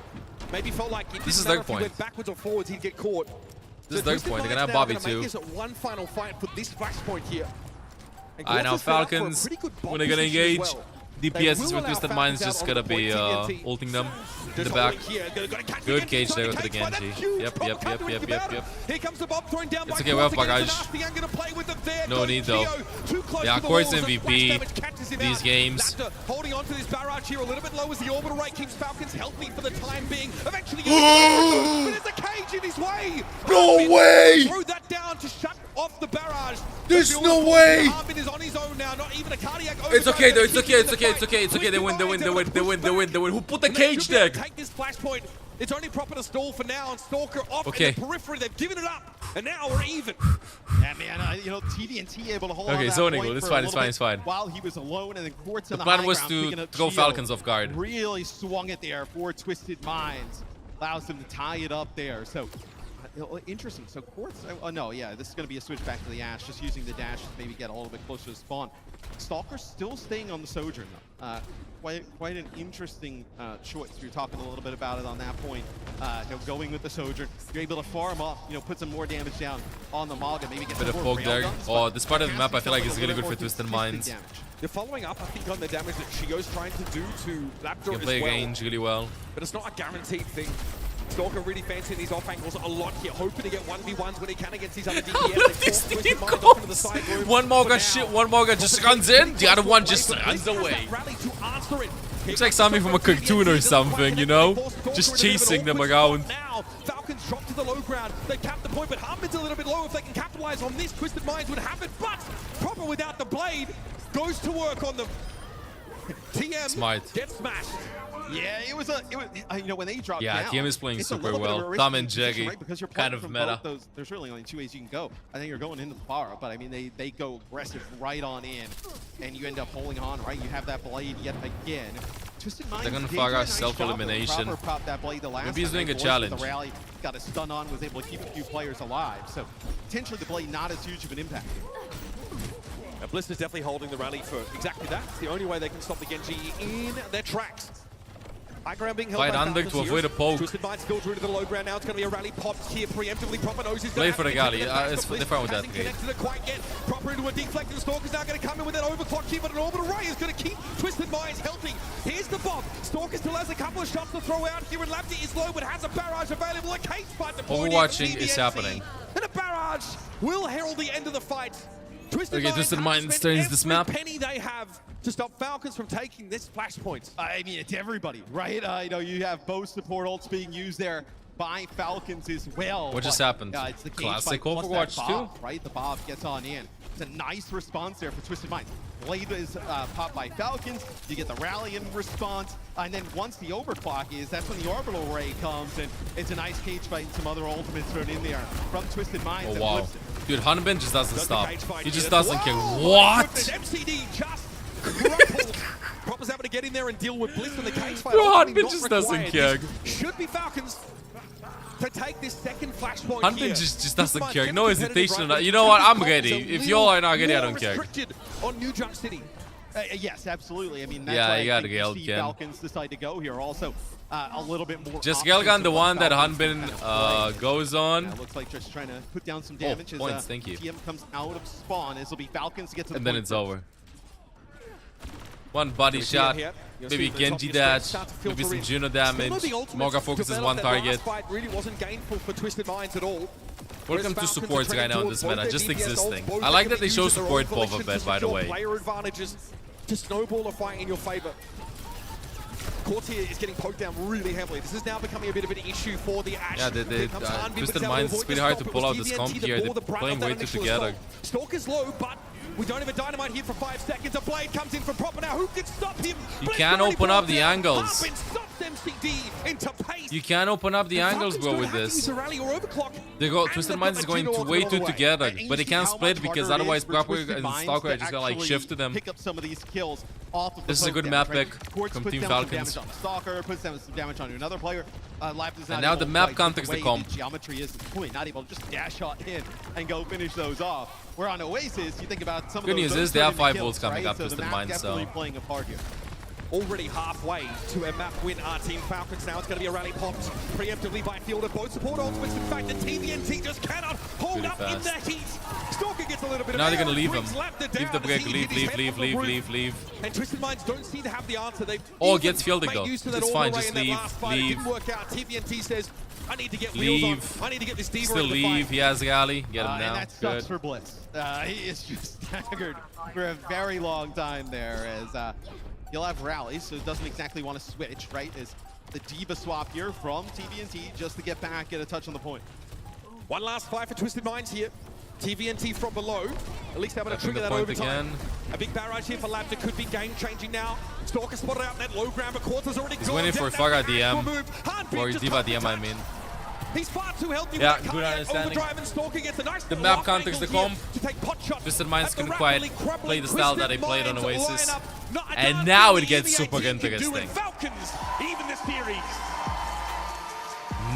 Maybe felt like it This is didn't matter their if he point. went backwards or forwards, he'd get caught. This is their Twisted point. They're Minds gonna have now Bobby gonna too. make this one final fight for this flashpoint here. And Alright, now Quartz is set up for a Falcons, pretty good bot when they're gonna position as engage, well. DPS They is will with allow Twisted Falcons Minds out just on gonna the be point. TNT. ulting them in Just the back. holding here. Gonna catch Good the cage Genji, there trying to the to catch by that Genji. huge Yep, proper yep, counter yep, into yep, the yep. battle. Here comes the bomb thrown down by It's okay, we have Quartz against Bagage. Nasty. I'm gonna play with it there. No Goes need, though. Geo, too close Yeah, to the Quartz walls, and MVP flash damage catches him these out. games. Laptor holding on to this barrage here a little bit low as the orbital rate keeps Falcons healthy for the time being. Eventually, but there's a cage in his way. No Hanbin way! Throw that down to shut off the barrage. There's The no orbital way! Hanbin is on his own now. Not even a cardiac. It's okay though, it's overdrive okay, it's that's okay, keeping it's the okay, it's fight. okay. They win, they win, they win, they win, they win, they win. Who put the And they cage should be able to deck? Take this flashpoint. It's only proper to stall for now, and Stalker off Okay. in the periphery. They've given it up, and now we're even. Yeah, man, you know, TVNT able to hold on Okay, that zoning point rule. It's for fine, a it's little fine, bit it's fine. While he was alone, and then Quartz in The the plan high was ground, to picking up go Geo. Falcons off guard. Really swung it there for Twisted Minds. Allows them to tie it up there. So, interesting. So Quartz, oh no, yeah, this is going to be a switch back to the Ash, just using the dash to maybe get a little bit closer to spawn. Stalker still staying on the Sojourn though. Quite an interesting choice. We were talking a little bit about it on that point. Going with the Sojourn, you're able to farm up, put some more damage down on the Malga, maybe get Bit of some more poke there. railguns, Oh, but this part of the map I feel like is a really little good for bit more Twisted consistent Minds. damage. They're following up, I think, on the damage that Shio's trying to do to Laptor Can as play well. again really well. But it's not a guaranteed thing. Stalker really fancying these off angles a lot here, hoping to get 1v1s when he can against these other DPS. This team goes. One Morga just runs in, the other one just runs away. Looks like something from a cartoon or something, you know? Just chasing them around. Now, Falcons drop to the low ground. They cap the point, but Hanbin's a little bit low. If they can capitalize on this, Twisted Minds would have it. But Proper without the blade goes to work on the TM. Smart. Gets smashed. Yeah, it was when they dropped Yeah, down, TM is playing it's a super little bit of a well. risky Dom and position, Jeggy, right? Because you're kind playing of from meta. both those, there's really only two ways you can go. I think you're going into the Pharah, but I mean they go aggressive right on in, and you end up holding on, right? You have that blade yet again. Twisted Minds They're gonna did Pharah do a nice self-elimination. job. Proper popped that blade the last Maybe he's time. doing a They forced challenge. The rally got a stun on, was able to keep a few players alive. So potentially the blade not as huge of an impact. Now, Bliss is definitely holding the rally for exactly that. It's the only way they can stop the Genji in their tracks. High ground being held Fight by under Falcons to here. avoid a poke. Twisted Minds still drew to the low ground. Now it's going to be a rally popped here preemptively. Proper knows he's Play going to for the have to galley. get back, It's but Bliss different with that hasn't game. connected it quite yet. Proper into a deflect, and Stalker's now going to come in with that overclock here, but an orbital ray is going to keep Twisted Minds healthy. Here's the bomb. Stalker still has a couple of shots to throw out here, and Lapti is low, but has a barrage available. A cage fight deployed. Overwatching is happening. And a barrage will herald the end of the fight. Twisted Twisted have Minds spent turns this every map. penny they have to stop Falcons from taking this flashpoint. I mean, it's everybody, right? You have both support ults being used there by Falcons as well. What just but, happened? It's the cage Classic fight plus Overwatch that too. Bob, right? The Bob gets on in. It's a nice response there for Twisted Minds. Blade is popped by Falcons. You get the rally in response. And then once the overclock is, that's when the orbital ray comes. And it's a nice cage fight and some other ultimates thrown in there from Twisted Minds. Oh that wow. flips it. Dude, Hanbin just doesn't stop. He just Whoa, doesn't care. my What? goodness, MCD just crumpled. Proper's having to get in there and deal with Bliss in the cage fight. Bro, Ultimately Hanbin not just doesn't required. care. This should be Falcons. to take this second flashpoint Hanbin here. just doesn't Twistedmine's care. gonna No be competitive hesitation. right now. You know what? I'm Twistedmine's ready. a If y'all are not ready, I little don't care. more restricted on New Junk City. Yes, absolutely. I mean, that's Yeah, why you I gotta think go, you see Ken. Falcons decide to go here. Also, a little bit more. Just options Gelgan, of the what one that Falcons Hanbin can kind of play. goes on. Looks like just trying to put down some Oh, damage as points, thank you. TM comes out of spawn. This will be Falcons to get to the And then point it's first. over. One body shot, maybe Genji dash, maybe some Juno damage. Moga focuses one target. Fight really wasn't gainful for Twisted Minds at all. Welcome to supports right now in this meta, just existing. I like that they show support buff a bit, by the way. Player advantages to snowball a fight in your favor. Courtier is getting poked down really heavily. This is now becoming a bit of an issue for the Ashe. Yeah, Twisted Minds, it's pretty hard to pull out this comp here. They're playing way too together. Stalker's low, but we don't have a dynamite here for 5 seconds. A blade comes in from proper now. Who can stop him? You can't open up the angles. MCD You can't open up the angles, bro, with this. They go, Twisted Minds is going way too together, but they can't split because otherwise Proper and Stalker are just gonna like shift to them. Pick up some of these kills off of This is the a good poke map damage, pick Quartz from puts Team down some Falcons. damage on Stalker, puts down some damage on another player. Lap is not And now able the to, map like, counters the way comp. Geometry is the point, not able to just dash shot in and go finish those off. Where on Oasis, you think about some Good of those. news is they have 5 kills, volts coming right? up, So the Twisted map Minds, definitely so. playing a part here. Already halfway to a map win. Our Team Falcons now. It's going to be a rally popped preemptively by Fielder. Both support ultimates. In fact, the TVNT just cannot hold Pretty up in fast. the heat. Stalker gets a little bit Now of they're gonna air, leave brings him. Lambda Leave the down break, as he leave, hit his head leave, from the leave, roof. leave, leave. And Twisted Minds don't seem to have the answer. They've Oh, even gets fielded made though. use of that It's all the fine, way just in that leave, last fight. It leave. didn't work out. TVNT says, I need to get wheels Leave. on. I need to get this Diva Still in the leave. fight. He has rally. Get him And now. that sucks Good. for Blitz. He is just staggered for a very long time there as you'll have rallies, so it doesn't exactly want to switch, right? Is the Diva swap here from TVNT just to get back, get a touch on the point. One last fight for Twisted Minds here. TVNT from below. At least able to Tapping trigger the that point overtime. again. A big barrage here for Lambda could be game-changing now. Stalker spotted out in that low ground, but Quartz has already He's gone waiting down for that Faga actual DM. move. Heartbeat Or just Diva can't DM, I touch. mean. He's far too healthy. Yeah, with that good cardiac understanding. overdrive, and Stalker gets a nice The little map off counters angle the here comp. to take pot shots Twisted Minds at the couldn't quite rapidly play crumbling the style that they Twisted played on Minds Oasis. lineup. Not a And dark now thing it gets the super EVA team can do in interesting. Falcons, even the series.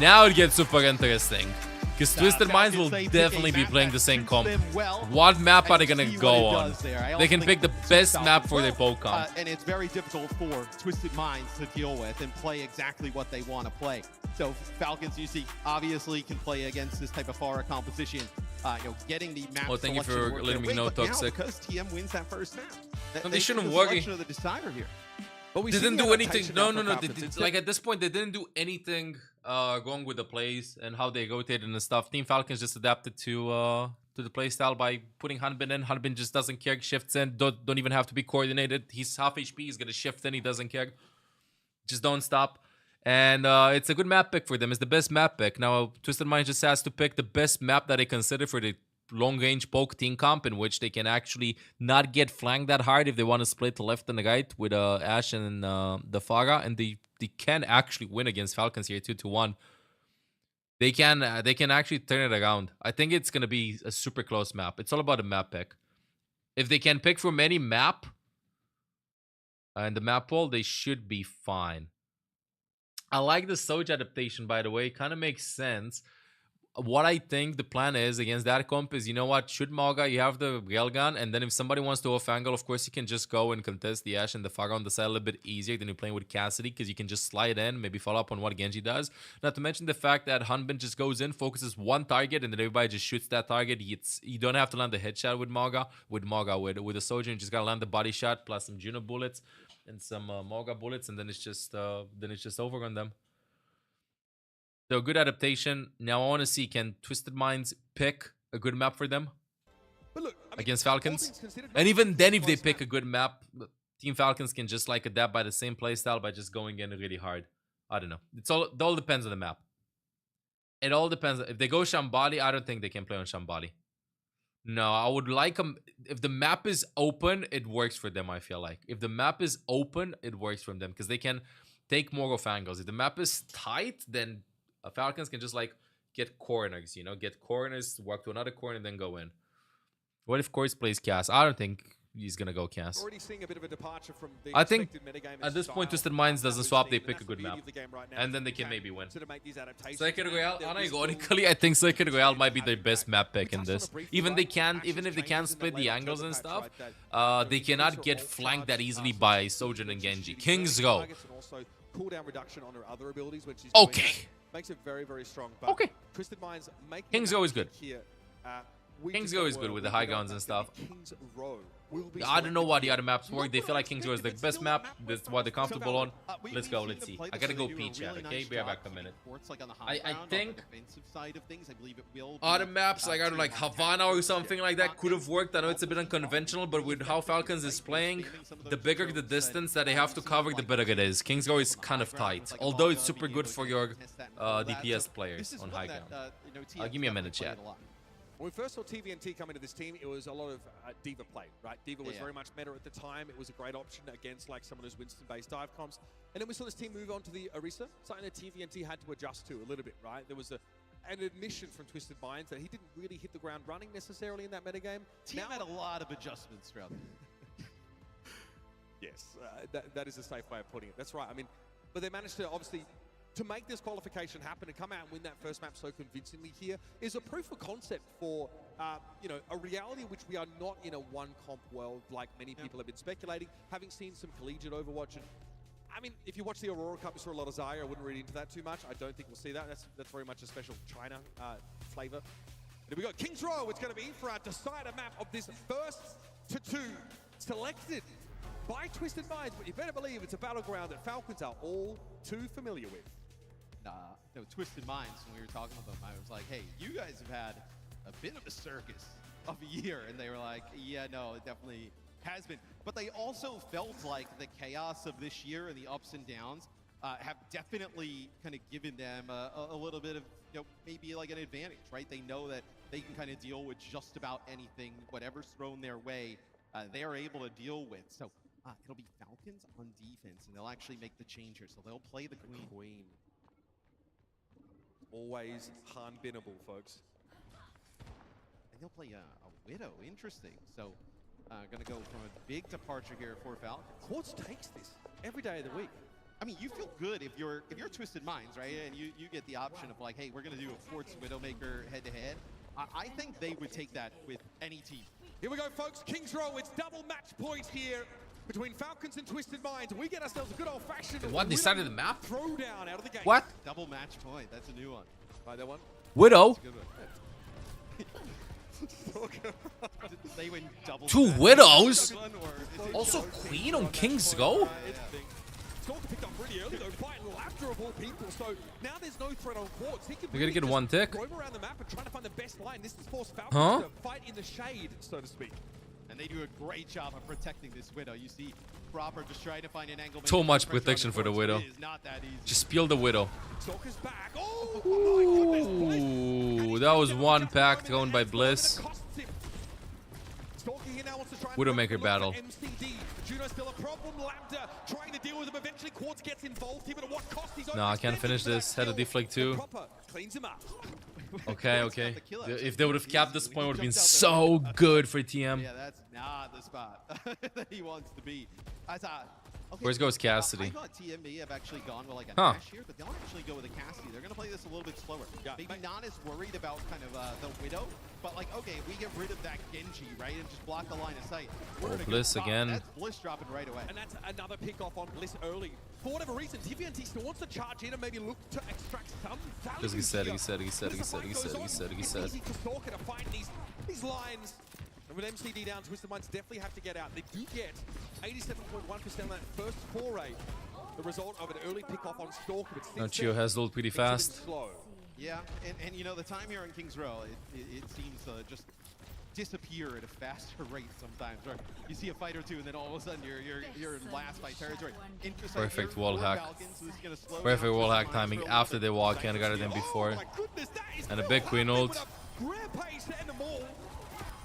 Now it gets super interesting. Because Twisted Minds will Falcons, they pick definitely a be map playing that the same suits comp. them well. What map are they And gonna see what go it on? does there. I They also can think pick the it suits best Falcons map for their well. poke comp. And it's very difficult for Twisted Minds to deal with and play exactly what they want to play. So Falcons, you see, obviously can play against this type of Pharah composition. Getting the map Well, thank you selection for work letting their me know, way, but now Toxic. because TM wins that first map, No, they shouldn't took the worry. selection of the decider here. But we They see didn't the do anything. adaptation No, now no, for no. Falcons. Like at this point, they didn't do anything wrong with the plays and how they rotated and stuff. Team Falcons just adapted to the playstyle by putting Hanbin in. Hanbin just doesn't care, shifts in. Don't even have to be coordinated. He's half HP. He's gonna shift in. He doesn't care. Just don't stop. And it's a good map pick for them. It's the best map pick. Now Twisted Minds just has to pick the best map that they consider for the long-range poke team comp, in which they can actually not get flanked that hard if they want to split to left and right with Ashe and the Faga, and they can actually win against Falcons here 2-1. They can actually turn it around. I think it's gonna be a super close map. It's all about a map pick. If they can pick from any map and the map pool, they should be fine. I like the Soj adaptation, by the way. Kind of makes sense. What I think the plan is against that comp is, you know what, shoot Mauga, you have the railgun, and then if somebody wants to off angle, of course you can just go and contest the Ashe and the Faga on the side a little bit easier than you're playing with Cassidy, because you can just slide in, maybe follow up on what Genji does. Not to mention the fact that Hanbin just goes in, focuses one target, and then everybody just shoots that target. You don't have to land the headshot with Mauga, with a soldier. You just gotta land the body shot plus some Juno bullets and some Mauga bullets, and then it's just over on them. So good adaptation. Now I want to see, can Twisted Minds pick a good map for them against Falcons? And even then, if they pick a good map, Team Falcons can just like adapt by the same playstyle by just going in really hard. I don't know. It all depends on the map. It all depends. If they go Shambali, I don't think they can play on Shambali. No, I would like them. If the map is open, it works for them, I feel like. If the map is open, it works for them because they can take more of angles. If the map is tight, then Falcons can just like get corners, get corners, walk to another corner, and then go in. What if Corey plays Cass? I don't think he's gonna go cast. Already seeing a bit of a departure from the I think expected metagame and at this point, style Twisted Minds that doesn't we've swap. seen, They and pick a that's good the map, beauty of the game right now, and then they is can you maybe win. sort of make these adaptations. Circuit Royale, There is unironically, I think Circuit Royale might be their best map pick in this. Even if they can't split the angles and stuff, they cannot get flanked that easily by Sojourn and Genji. Kings Row. Cooldown reduction on her other abilities when she's Okay. makes it very, very strong. But Okay. Twisted Minds make Kings Row is good. Here. Kings Row is good with the high guns and stuff. Kings Row will be I don't know why the other maps work. They feel like Kings Row is the best map. That's what they're comfortable on. Let's go. Let's see. I gotta go pee chat. Okay, be right back in a minute. I think other maps like I don't know, like Havana or something like that could have worked. I know it's a bit unconventional, but with how Falcons is playing, the bigger the distance that they have to cover, the better it is. Kings Row is kind of tight, although it's super good for your DPS players on high ground. Give me a minute, chat. When we first saw TVNT come into this team, it was a lot of D.Va play, right? D.Va was very much meta at the time. It was a great option against like some of those Winston-based dive comps. And then we saw this team move on to the Orisa, something that TVNT had to adjust to a little bit, right? There was an admission from Twisted Minds that he didn't really hit the ground running necessarily in that metagame. TM had a lot of adjustments throughout. Yes, that is a safe way of putting it. That's right. I mean, but they managed to obviously to make this qualification happen and come out and win that first map so convincingly here is a proof of concept for, you know, a reality in which we are not in a one comp world like many people have been speculating. Having seen some collegiate Overwatch, and I mean, if you watch the Aurora Cup, you saw a lot of Zarya. I wouldn't read into that too much. I don't think we'll see that. That's very much a special China flavor. Here we go. Kings Row. It's going to be for our decider map of this first to two selected by Twisted Minds. But you better believe it's a battleground that Falcons are all too familiar with. No, Twisted Minds, when we were talking with them, I was like, hey, you guys have had a bit of a circus of a year. And they were like, yeah, no, it definitely has been. But they also felt like the chaos of this year and the ups and downs have definitely kind of given them a little bit of, you know, maybe like an advantage, right? They know that they can kind of deal with just about anything, whatever's thrown their way, they are able to deal with. So it'll be Falcons on defense, and they'll actually make the change here. So they'll play the Queen. Always Han-binnable, folks. And they'll play a Widow. Interesting. So, going to go from a big departure here for Falcons. Quartz takes this every day of the week. I mean, you feel good if you're Twisted Minds, right? And you get the option of like, hey, we're going to do a Quartz Widowmaker head-to-head. I think they would take that with any team. Here we go, folks. Kings Row. It's double match point here between Falcons and Twisted Minds. We get ourselves a good old-fashioned What? They started the map? throwdown out of the gate. What? Double match point. That's a new one. Like that one? Widow? They win double. Two Widows? Also Queen on King's Row? Stalker picked up really early though, fighting Laughter of all people. So now there's no threat on Quartz. He can They're gonna get one tick. roam around the map and trying to find the best line. This is forced Falcons to fight in the shade, so to speak. And they do a great job of protecting this Widow. You see Proper just trying to find an angle. So much protection for the Widow. It is not that easy. Just peel the Widow. Stalker's back. Oh, Ooh, that was one pack thrown by Bliss. Widowmaker battle. Juno's still a problem. Lambda trying to deal with him. Eventually Quartz gets involved here, but at what cost? He's No, I can't finish this. Had a deflect too. Cleans him up. Okay, okay. If they would have capped this point, it would have been so good for TM. Yeah, that's not the spot that he wants to be. Okay, Where's goes Cassidy? I thought TMB have actually gone with like a Nash here, but they'll actually go with a Cassidy. They're going to play this a little bit slower. Maybe not as worried about kind of the Widow, but like, okay, if we get rid of that Genji, right, and just block the line of sight. Oh, Bliss again. That's Bliss dropping right away. And that's another pick off on Bliss early. For whatever reason, TVNT still wants to charge in and maybe look to extract some value. Because he said. It's easy to Stalker to find these lines. And with MCD down, Twisted Minds definitely have to get out. They do get 87.1% on that first foray. The result of an early pick off on Stalker. Now Chio has ult pretty fast. Yeah, and you know, the time here in King's Row, it seems to just disappear at a faster rate sometimes. Right? You see a fight or two, and then all of a sudden you're in last by territory. Perfect wall hack. Perfect wall hack timing after they walk in, got it in before. And a big Queen ult.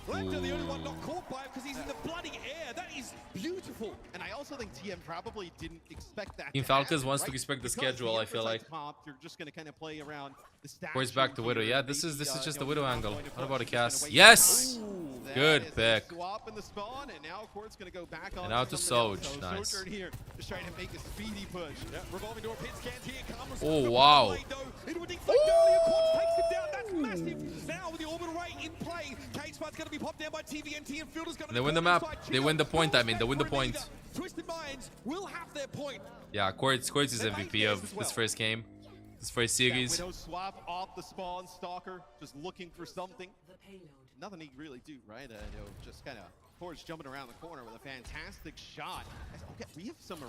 Lepta, the only one not caught by him because he's in the bloody air. That is beautiful. And I also think TM probably didn't expect that. Team Falcons wants to respect the schedule, I feel like. You're just going to kind of play around the stats. Where's back to Widow? Yeah, this is just the Widow angle. What about a cast? Yes! Good pick. Swap in the spawn, and now Court's going to go back on. And out to Soj. Nice. Here, just trying to make a speedy push. Yeah, revolving door pit scans here comes. Oh, wow. Into a deflect earlier. Quartz takes him down. That's massive. Now with the orbital ray in play, Cage Spot's going to be popped down by TVNT, and Fielder's going to. They win the map. They win the point. I mean, they win the point. Twisted Minds will have their point. Yeah, Quartz is MVP of this first game, this first series. Widow swap off the spawn. Stalker just looking for something. Nothing he can really do, right? Just kind of Quartz jumping around the corner with a fantastic shot. Okay, we have some.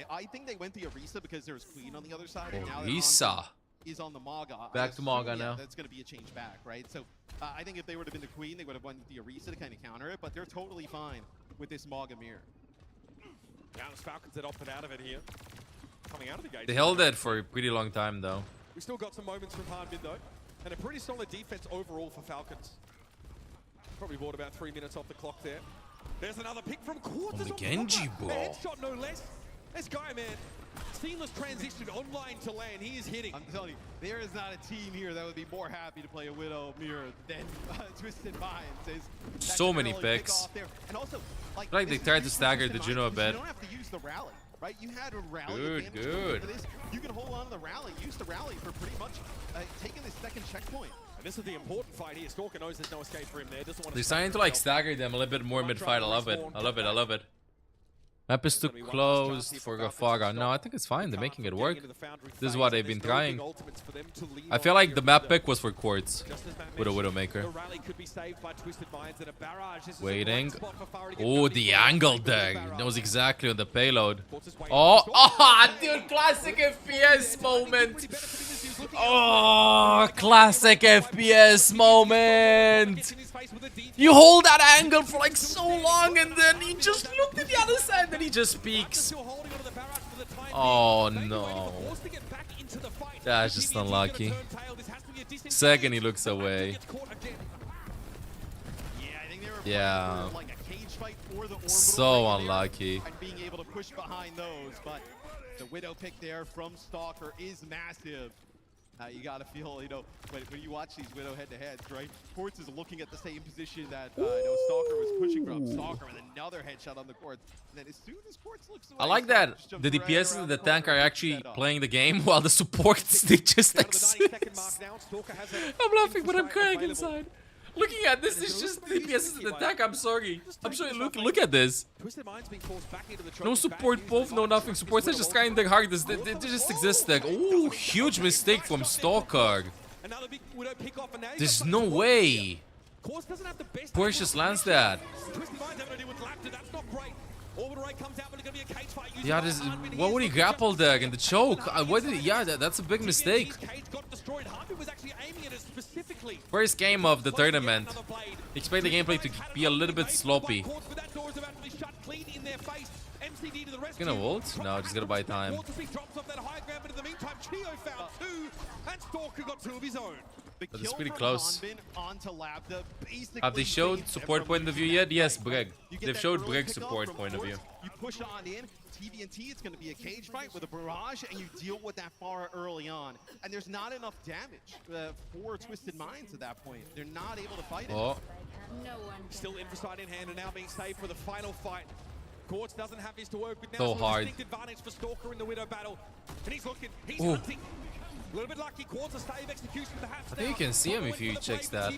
I think they went the Orisa because there was Queen on the other side. And now Orisa is on the Maga. Back to Maga now. That's going to be a change back, right? So I think if they would have been the Queen, they would have won the Orisa to kind of counter it. But they're totally fine with this Maga mirror. Now the Falcons that opted out of it here. Coming out of the gate. They held it for a pretty long time, though. We still got some moments from hard mid, though. And a pretty solid defense overall for Falcons. Probably bought about 3 minutes off the clock there. There's another pick from Quartz. On the Genji ball. Headshot, no less. This guy, man, seamless transition online to land. He is hitting. I'm telling you, there is not a team here that would be more happy to play a Widow mirror than Twisted Minds. So many picks. And also, I feel like they tried to stagger the Juno a bit. You don't have to use the rally, right? You had a rally. Good. For this. You can hold on to the rally. Use the rally for pretty much taking this second checkpoint. And this is the important fight here. Stalker knows there's no escape for him there. Doesn't want They're starting to like stagger them a little bit more mid-fight. I love it. Map is too closed for Gafaga. No, I think it's fine. They're making it work. This is what they've been trying. I feel like the map pick was for Quartz with a Widowmaker. Waiting. Oh, the angle there. Knows exactly on the payload. Oh, dude, classic FPS moment. Oh, classic FPS moment. You hold that angle for like so long and then he just looked at the other side and then he just peeks. Oh no. That's just unlucky. Second he looks away. Yeah. So unlucky. Being able to push behind those, but the Widow pick there from Stalker is massive. You gotta feel, when you watch these Widow head-to-heads, right? Quartz is looking at the same position that Stalker was pushing from. Stalker with another headshot on the Quartz. And then as soon as Quartz looks away, I like that the DPS and the tank are actually playing the game while the supports, they just exist. I'm laughing, but I'm crying inside. Looking at this is just DPS and the tank. I'm sorry. Look at this. No support buff, no nothing. Supports are just trying their hardest. They just exist there. Oh, huge mistake from Stalker. There's no way. Porsche just lands that. Yeah, what would he grapple there in the choke? That's a big mistake. First game of the tournament. Expect the gameplay to be a little bit sloppy. Gonna ult? No, just gonna buy time. But it's pretty close. Have they showed support point of view yet? Yes, Breg. They've showed Breg's support point of view. You push on in, TVNT, it's going to be a cage fight with a barrage, and you deal with that far early on. And there's not enough damage for Twisted Minds at that point. They're not able to fight it. Oh. Still Inficide in hand and now being saved for the final fight. Quartz doesn't have his to work with now. So hard. Distinct advantage for Stalker in the Widow battle. And he's looking, he's hunting. A little bit lucky, Quartz a stave execution perhaps. I think you can see him if he checks that.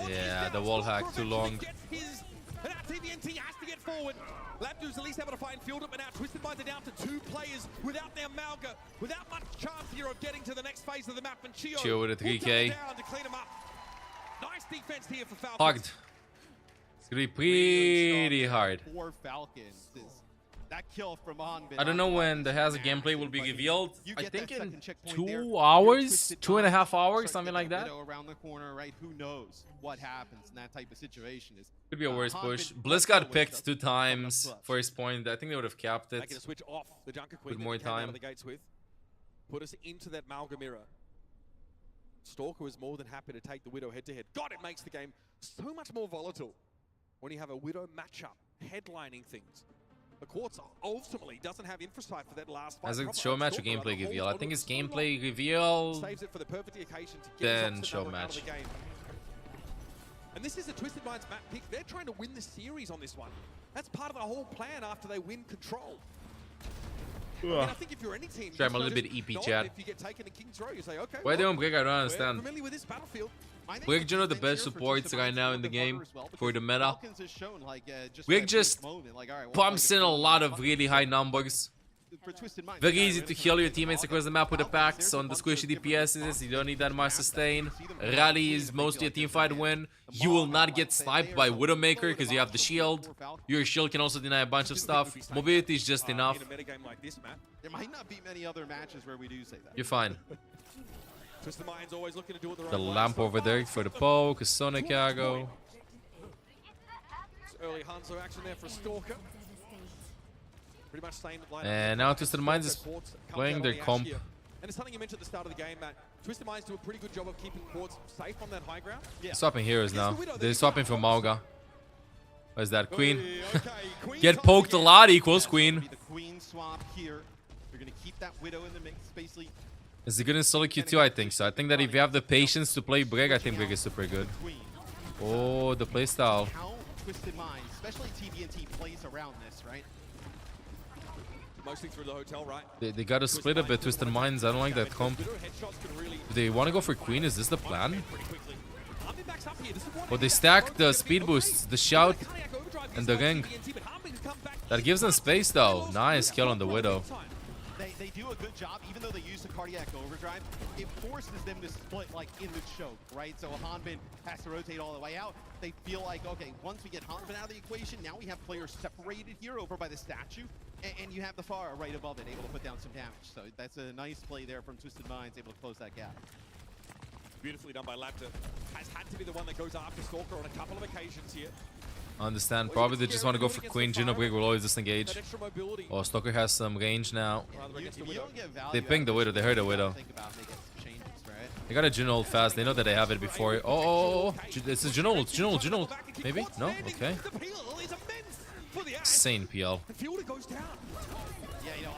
Yeah, the wall hack too long. And now TVNT has to get forward. Labdu's at least able to find Fielder, but now Twisted Minds are down to 2 players without their Malga, without much chance here of getting to the next phase of the map. And Chio with a 3K. Down to clean him up. Nice defense here for Falcons. Hugged. It's gonna be pretty hard. For Falcons, that kill from I don't know when the Hazard gameplay will be revealed. I think in 2 hours, 2.5 hours, something like that. Around the corner, right? Who knows what happens in that type of situation? Could be a worse push. Blizz got picked 2 times. First point. I think they would have capped it with more time. Put us into that Malga mirror. Stalker was more than happy to take the Widow head-to-head. God, it makes the game so much more volatile when you have a Widow matchup headlining things. The Quartz ultimately doesn't have infrasight for that last fight. As a show match or gameplay reveal? I think it's gameplay reveal, Saves it for the perfect occasion to get then show match. the game. And this is a Twisted Minds map pick. They're trying to win the series on this one. That's part of the whole plan after they win control. I mean, I think if you're any team, Sorry, I'm a little bit EP, chat. If you get taken to King's Row, you say, okay, Why don't Brig? I don't understand. we're familiar with this battlefield. Brig, you know the best supports right now in the game for the meta. Brig just pumps in a lot of really high numbers. Very easy to heal your teammates across the map with the packs on the squishy DPSs. You don't need that much sustain. Rally is mostly a teamfight win. You will not get sniped by Widowmaker because you have the shield. Your shield can also deny a bunch of stuff. Mobility is just enough. There might not be many other matches where we do say that. You're fine. Twisted Minds always looking to do it The lamp over there for the poke, Sonic Yago. Early Hanzo action there for Stalker. Pretty much same lineup. And now Twisted Minds is playing their comp. And it's something you mentioned at the start of the game, Matt. Twisted Minds do a pretty good job of keeping Quartz safe on that high ground. Yeah. Swapping heroes now. They're swapping for Mauga. What is that? Queen. Get poked a lot equals Queen. The Queen swap here. You're gonna keep that Widow in the mix, basically. Is it good in solo Q2? I think so. I think that if you have the patience to play Brig, I think Brig is super good. Oh, the playstyle. How Twisted Minds, especially TVNT, plays around this, right? Mostly through the hotel, right? They gotta split a bit, Twisted Minds. I don't like that comp. Do they want to go for Queen? Is this the plan? Well, they stack the speed boosts, the shout, and the ring. That gives them space though. Nice kill on the Widow. They do a good job, even though they use the cardiac overdrive. It forces them to split like in the choke, right? So Hanbin has to rotate all the way out. They feel like, okay, once we get Hanbin out of the equation, now we have players separated here over by the statue, and you have the Pharah right above it, able to put down some damage. So that's a nice play there from Twisted Minds, able to close that gap. Beautifully done by Lapta. Has had to be the one that goes after Stalker on a couple of occasions here. I understand. Probably they just want to go for Queen. Juno Brig will always disengage. Oh, Stalker has some range now. They pinged the Widow. They heard the Widow. They got a Juno ult fast. They know that they have it before. Oh. This is Juno ult. Juno ult. Maybe? No? Okay. Insane PL. Yeah, you know,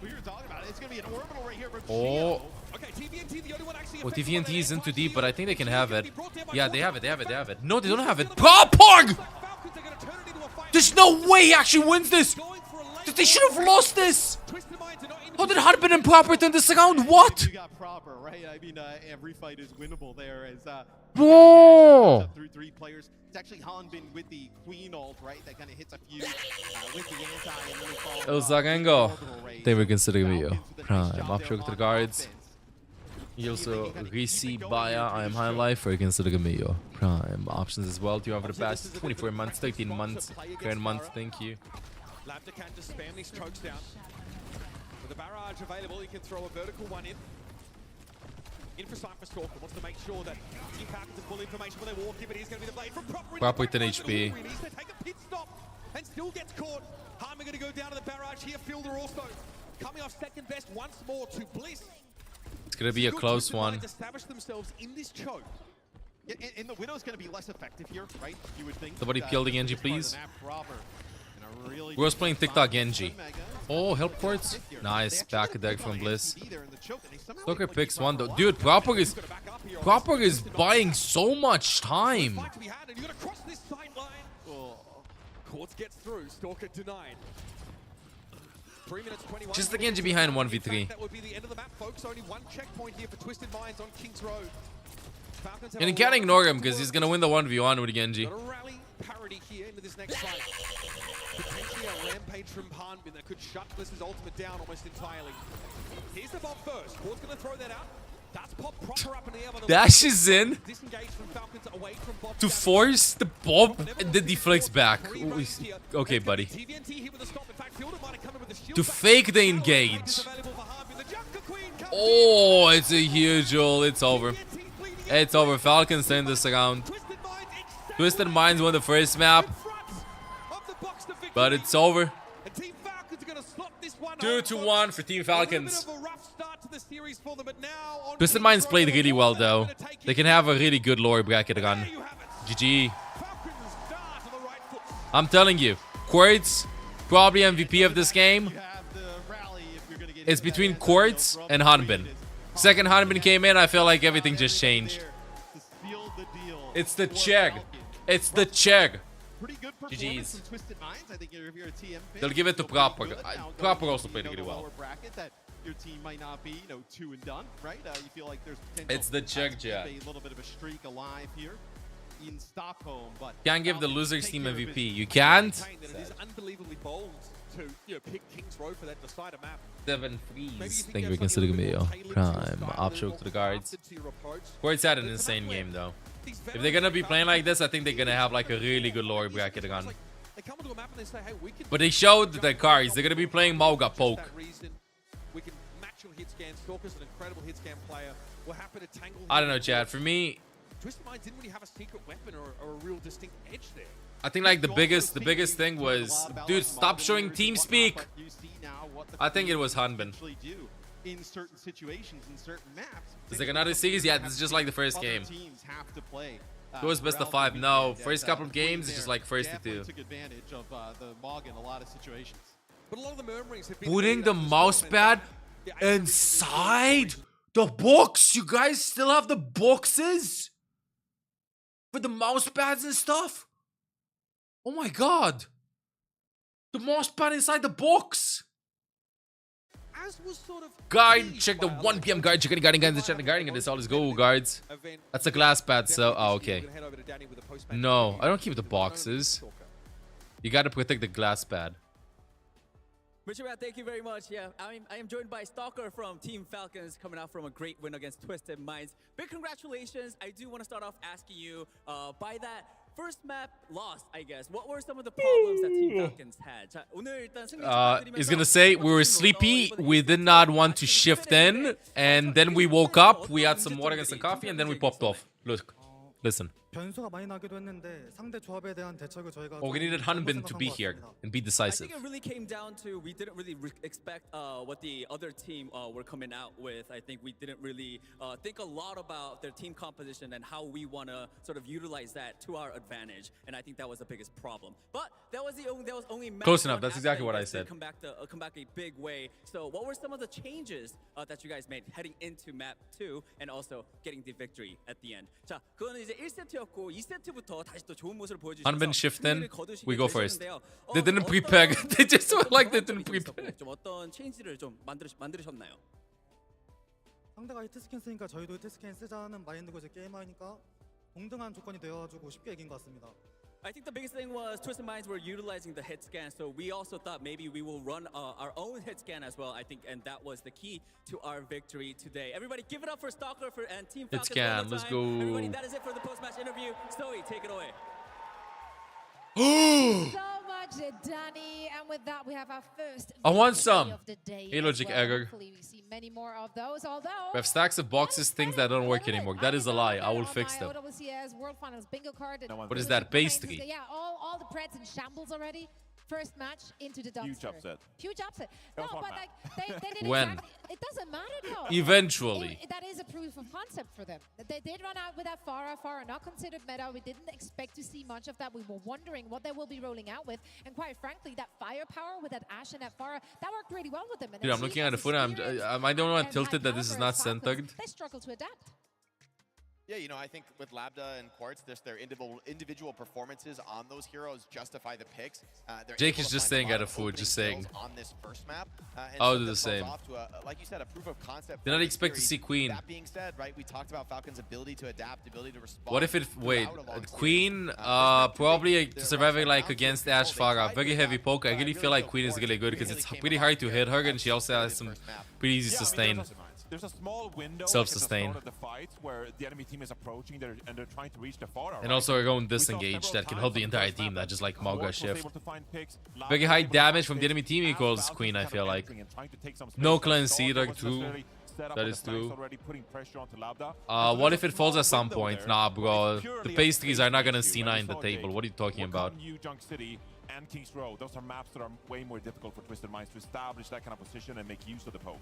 we were talking about it. It's going to be an orbital right here for Oh. Well, TVNT is in too deep, but I think they can have it. Yeah, they have it. They have it. No, they don't have it. Pog! There's no way he actually wins this. They should have lost this. How did Hanbin and Proper turn this around? What? You got Proper, right? I mean, every fight is winnable there as Whoa! through 3 players. It's actually Hanbin with the Queen ult, right? That kind of hits a few with the anti and really falls El Zagango. They were considering me. Prime. Upstroke to the guards. You also receive Baya. I am high life for considering me. Prime. Options as well. 2 over the past 24 months, 13 months, current month. Thank you. Lapta can just spam these chokes down. With the barrage available, you can throw a vertical one in. Infrasight for Stalker wants to make sure that Team Falcons have full information when they walk in, but he's going to be the blade from Proper. 10 HP. They take a pit stop and still gets caught. Harmer going to go down to the barrage here. Fielder also coming off second best once more to Bliss. It's going to be a close one. Establish themselves in this choke. Yeah, and the Widow's going to be less effective here, right? You would think. Somebody kill the Genji, please. We're playing TikTok Genji. Oh, help ports. Nice back attack from Bliss. Stalker picks one though. Dude, Proper is buying so much time. Quartz gets through. Stalker denied. 3 minutes 21. Just the Genji behind 1v3. That would be the end of the map, folks. Only one checkpoint here for Twisted Minds on King's Road. And you can't ignore him because he's gonna win the 1v1 with Genji. Got a rally parity here into this next fight. Potentially a rampage from Hanbin that could shut Bliss's ultimate down almost entirely. Here's the bomb first. Quartz gonna throw that out. That's pop Proper up in the air. Dashes in Disengage from Falcons away from Bob to force the bomb and then deflects back. Okay, buddy. To fake the engage. Oh, it's a huge ult. It's over. It's over. Falcons turn this around. Twisted Minds won the first map. But it's over. 2-1 for Team Falcons. series for them, but now on Twisted Minds played really well though. They can have a really good lower bracket run. GG. I'm telling you, Quartz, probably MVP of this game. It's between Quartz and Hanbin. Second Hanbin came in, I feel like everything just changed. It's the Chegg. It's the Chegg. GG's. They'll give it to Proper. Proper also played really well. Your team might not be, 2 and done, right? You feel like there's potential. It's the Chegg, a little bit of a streak alive here in Stockholm, but can't give the losers team MVP. You can't. It is unbelievably bold to pick King's Row for that decider map. 7 freeze. Thank you for considering me, yo. Prime. Option to the guards. Quartz had an insane game though. If they're gonna be playing like this, I think they're gonna have like a really good lower bracket run. But they showed the cards. They're gonna be playing Mauga Poke. We can match your hit scan. Stalker's an incredible hit scan player. We're happy to tangle. I don't know, Chad. For me, Twisted Minds didn't really have a secret weapon or a real distinct edge there. I think like the biggest thing was, dude, stop showing TeamSpeak. I think it was Hanbin. In certain situations, in certain maps. Is there another series? Yeah, this is just like the first game. It was best of 5. No, first couple of games, it's just like first to 2. Took advantage of the Mog in a lot of situations. But a lot of the murmurings have been Putting the mouse pad inside the box. You guys still have the boxes for the mouse pads and stuff? Oh my god. The mouse pad inside the box. As was sort of Guide, check the 1 PM guide. Check any guiding guides. Check the guiding and this all is go, guards. That's a glass pad, so okay. No, I don't keep the boxes. You gotta protect the glass pad. Richard, thank you very much. Yeah, I am joined by Stalker from Team Falcons, coming out from a great win against Twisted Minds. Big congratulations. I do want to start off asking you, by that first map lost, I guess, what were some of the problems that Team Falcons had? He's gonna say we were sleepy, we did not want to shift in, and then we woke up, we had some water and some coffee, and then we popped off. Look, listen. 변수가 많이 나기도 했는데 상대 조합에 대한 대책을 저희가 Oh, we needed Hanbin to be here and be decisive. I think it really came down to we didn't really expect what the other team were coming out with. I think we didn't really think a lot about their team composition and how we want to sort of utilize that to our advantage. And I think that was the biggest problem. But that was only close enough. That's exactly what I said. Come back a big way. So what were some of the changes that you guys made heading into map 2 and also getting the victory at the end? 자, 그거는 이제 1세트였고 2세트부터 다시 또 좋은 모습을 보여주셔서 Hanbin shift in, we go first. They didn't prepare. They just were like they didn't prepare. 좀 어떤 체인지를 좀 만드셨나요? 상대가 히트 스캔 쓰니까 저희도 히트 스캔 쓰자는 마인드고 이제 게임하니까 동등한 조건이 되어가지고 쉽게 이긴 것 같습니다. I think the biggest thing was Twisted Minds were utilizing the hit scan, so we also thought maybe we will run our own hit scan as well. I think, and that was the key to our victory today. Everybody, give it up for Stalker and Team Falcons. Hit scan, let's go. Everybody, that is it for the post-match interview. Zoe, take it away. So much, Danny, and with that, we have our first. I want some. Of the day Illogic Egger. Hopefully, we see many more of those. Although We have stacks of boxes, things that don't work anymore. That is a lie. I will fix them. OWCS World Finals bingo card. What is that? Pastry. Yeah, all the Preds in shambles already. First match into the dumpster. Huge upset. Huge upset. No, but like they did When? exactly. It doesn't matter though. Eventually. That is a proof of concept for them. They did run out with that Farah, not considered meta. We didn't expect to see much of that. We were wondering what they will be rolling out with. And quite frankly, that firepower with that Ashe and that Farah, that worked really well with them. And Dude, I'm looking at the footer. I don't know tilted that this is not centered. They struggle to adapt. Yeah, I think with Labda and Quartz, their individual performances on those heroes justify the picks. Jake is just saying out of food, just saying. On this first map, I'll do the same. Like you said, a proof of concept. Did not expect to see Queen. That being said, right, we talked about Falcon's ability to adapt, ability to respond. What if it? Wait, Queen probably surviving like against Ashe Farah. Very heavy poke. I really feel like Queen is really good because it's pretty hard to hit her and she also has some pretty easy sustain. There's a small window Self-sustain. at the start of the fight where the enemy team is approaching and they're trying to reach the Farah. And also our own disengage that can help the entire team, not just like Mauga shift. Very high damage from the enemy team equals Queen, I feel like. No cleanse either, true. That is true. What if it falls at some point? Nah, bro. The pastries are not gonna C9 the table. What are you talking about? And King's Row, those are maps that are way more difficult for Twisted Minds to establish that kind of position and make use of the poke.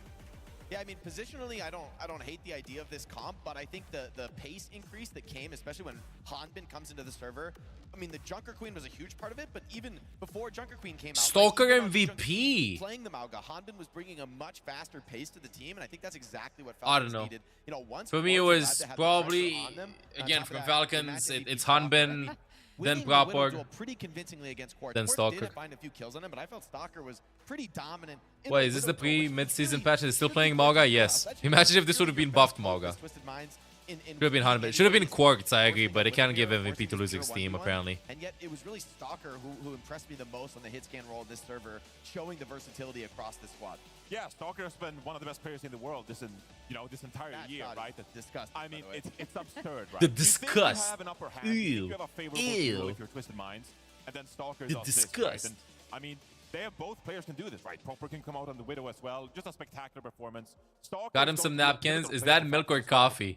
Yeah, I mean, positionally, I don't hate the idea of this comp, but I think the pace increase that came, especially when Hanbin comes into the server. I mean, the Junker Queen was a huge part of it, but even before Junker Queen came out, Stalker like, MVP. playing the Mauga, Hanbin was bringing a much faster pace to the team, and I think that's exactly what I don't Falcons know. needed. You know, once For me, it Forge had was to have the probably pressure on them, again top from of that, Falcons. imagine It's Stalker. Hanbin, then Winning the Widow Proporg, duel pretty convincingly against Quartz. then Quartz Stalker. did find a few kills on him, but I felt Stalker was pretty dominant. in Wait, the is this Widow the duel, which pre-mid-season really patch? Is it still should playing be Mauga? Quartz. Yes. That should Imagine be if this would have been your buffed best Mauga. focus, Twisted Minds in Should have been Hanbin. Should have been Quark, I agree, but it can't give MVP to losing Steam, apparently. And yet it was really Stalker who impressed me the most on the hit scan role of this server, showing the versatility across this squad. Yeah, Stalker has been one of the best players in the world this entire year, right? Disgusting. I mean, it's absurd, right? The You think disgust. you have an upper hand. You think you have a favorable duel if you're Twisted Minds, and then Stalker The does this, right? disgust. And, I mean, both players can do this, right? Proper can come out on the Widow as well. Just a spectacular performance. Stalker Got him some napkins. Is that milk or coffee?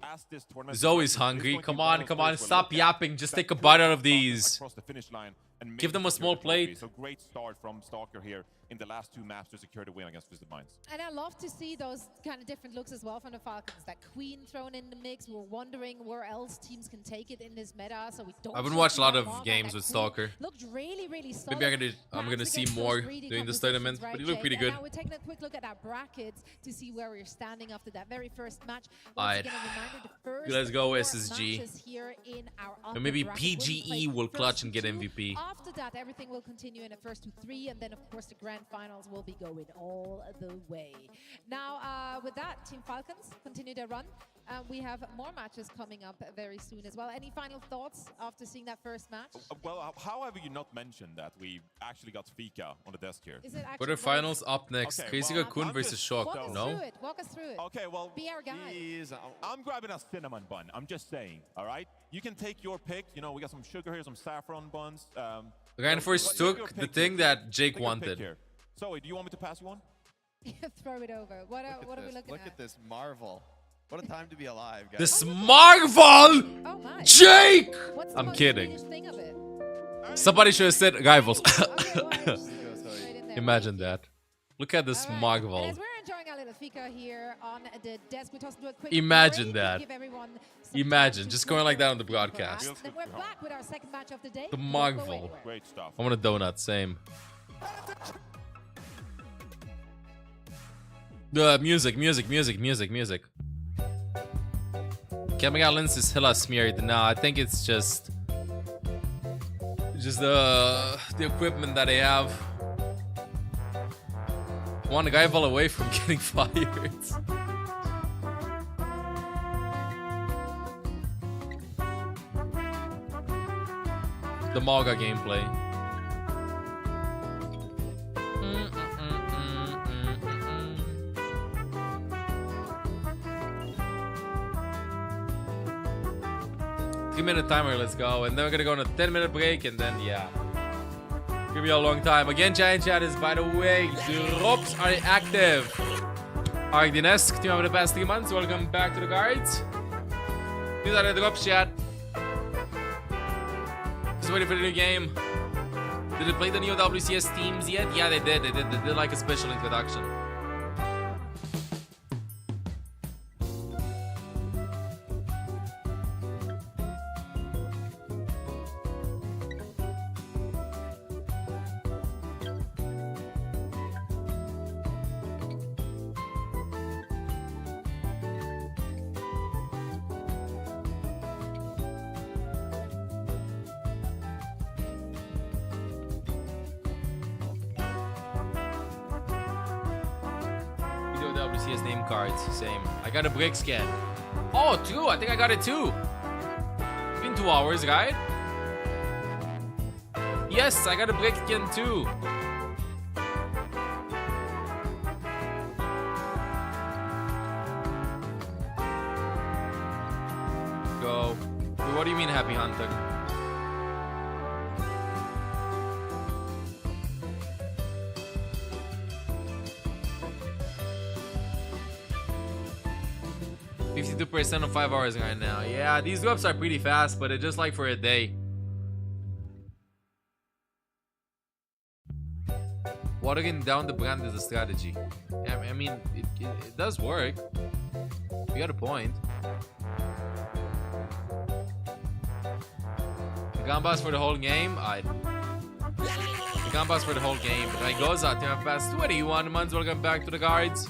He's always hungry. Come on, come on. Stop yapping. Just take a bite out of these. Across the finish line and Give them a secure small the trophy. plate. So great start from Stalker here in the last two maps to secure the win against Twisted Minds. And I love to see those kind of different looks as well from the Falcons. That Queen thrown in the mix. We're wondering where else teams can take it in this meta, so we don't. I haven't see watched a lot too of long. games That with Queen Stalker. Looked really, really solid. Maybe I'm gonna see more during this tournament, but he looked pretty good. Now we're taking a quick look at our brackets to see where we're standing after that very first match. Alright. Once again, a reminder, the first Let's go, 4 SSG. matches here in our And maybe upper bracket will be PGE played will clutch first and get to 2. MVP. After that, everything will continue in the first 2-3, and then of course the grand finals will be going all the way. Now, with that, Team Falcons continue their run. We have more matches coming up very soon as well. Any final thoughts after seeing that first match? Well, how have you not mentioned that we actually got Fika on the desk here? Is it actually Quarterfinals up next. Okay, Crazy well, Raccoon I'm versus just- Shock. Walk us No? through it. Walk us through it. Okay, well, Be our guide. I'm grabbing a cinnamon bun. I'm just saying, all right? You can take your pick. You know, we got some sugar here, some saffron buns. Reinforced took the thing that Jake wanted. So, do you want me to pass you one? Throw it over. What are we looking Look at this marvel. What a time to be alive, guys. This Marvel! Oh my. Jake! What's the I'm most kidding. Swedish thing of it? Somebody should have said rivals. Okay, well, just straight in there. Imagine that. Look at this All right. Marvel. And as we're enjoying our little fika here on the desk, we just do a quick Imagine break to that. give everyone some Imagine, time to just going like that on the interact. broadcast. Then we're back with our second match of the day. The Don't go Marvel. anywhere. Great stuff. I want a donut, same. The music. Camera lens is hella smeared. Nah, I think it's just the equipment that they have. One guy fell away from getting fired. The Mauga gameplay. Three-minute timer, let's go. And then we're gonna go on a 10-minute break, and then yeah. Give me a long time. Again, Giant Chat is, by the way, drops are active. Argdinesk, team over the past 3 months. Welcome back to the guards. These are the drops, chat. Just waiting for the new game. Did they play the new WCS teams yet? Yeah, they did. They did like a special introduction. WCS name cards, same. I got a break scan. Oh, 2. I think I got it too. In 2 hours, right? Yes, I got a break scan too. Go. Wait, what do you mean, Happy Hunter? %% of 5 hours right now. Yeah, these drops are pretty fast, but it's just like for a day. Watering down the brand is a strategy. Yeah, I mean, it does work. You got a point. Gambas for the whole game. The Gambas for the whole game. Raigoza, team of past 21 months. Welcome back to the guards.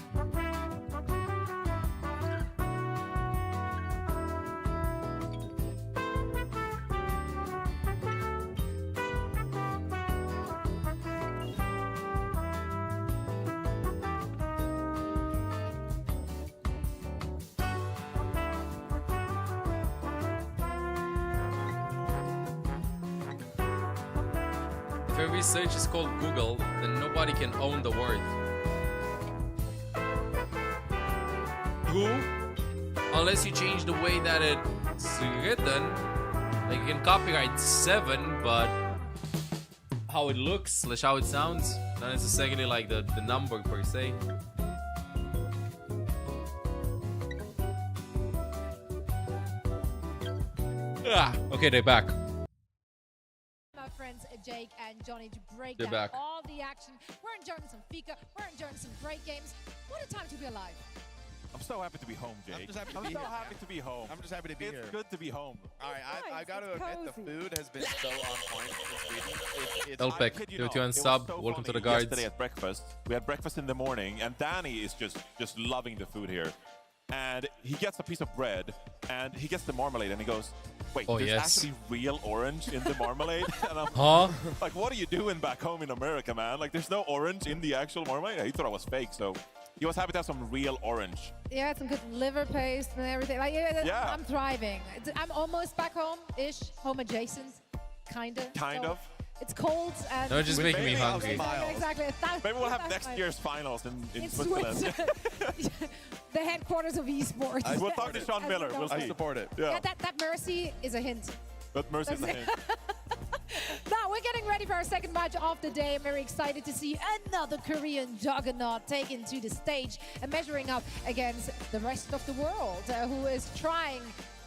If every search is called Google, then nobody can own the word. Who? Unless you change the way that it's written. Like you can copyright 7, but how it looks / how it sounds, not necessarily like the number per se. Okay, they're back. My friends Jake and Johnny to break They're down back. all the action. We're enjoying some Fika. We're enjoying some great games. What a time to be alive. I'm so happy to be home, Jake. I'm just happy to I'm be so here. happy to be home. I'm just happy to be here. It's good to be home. All right, I got to admit, the food has been so on point in Sweden. It's Elpec, I kid you 2 not, and it was sub. so Welcome to funny the guards. Yesterday at breakfast, we had breakfast in the morning, and Danny is just loving the food here. And he gets a piece of bread, and he gets the marmalade, and he goes, "Wait, Oh, there's yes. actually real orange in the marmalade?" And I'm Huh? like, "What are you doing back home in America, man? Like, there's no orange in the actual marmalade." He thought it was fake, so he was happy to have some real orange. Yeah, some good liver paste and everything. Like, Yeah. I'm thriving. I'm almost back home-ish, home adjacent, kind of. Kind of. It's cold and... No, just making me Maybe hungry. Exactly. Maybe we'll have next year's finals in Switzerland. The headquarters of esports. We'll talk to Sean Miller. We'll I see. support it. Yeah, Yeah, that mercy is a hint. but Mercy's a hint. Now we're getting ready for our second match of the day. I'm very excited to see another Korean juggernaut taken to the stage and measuring up against the rest of the world, who is trying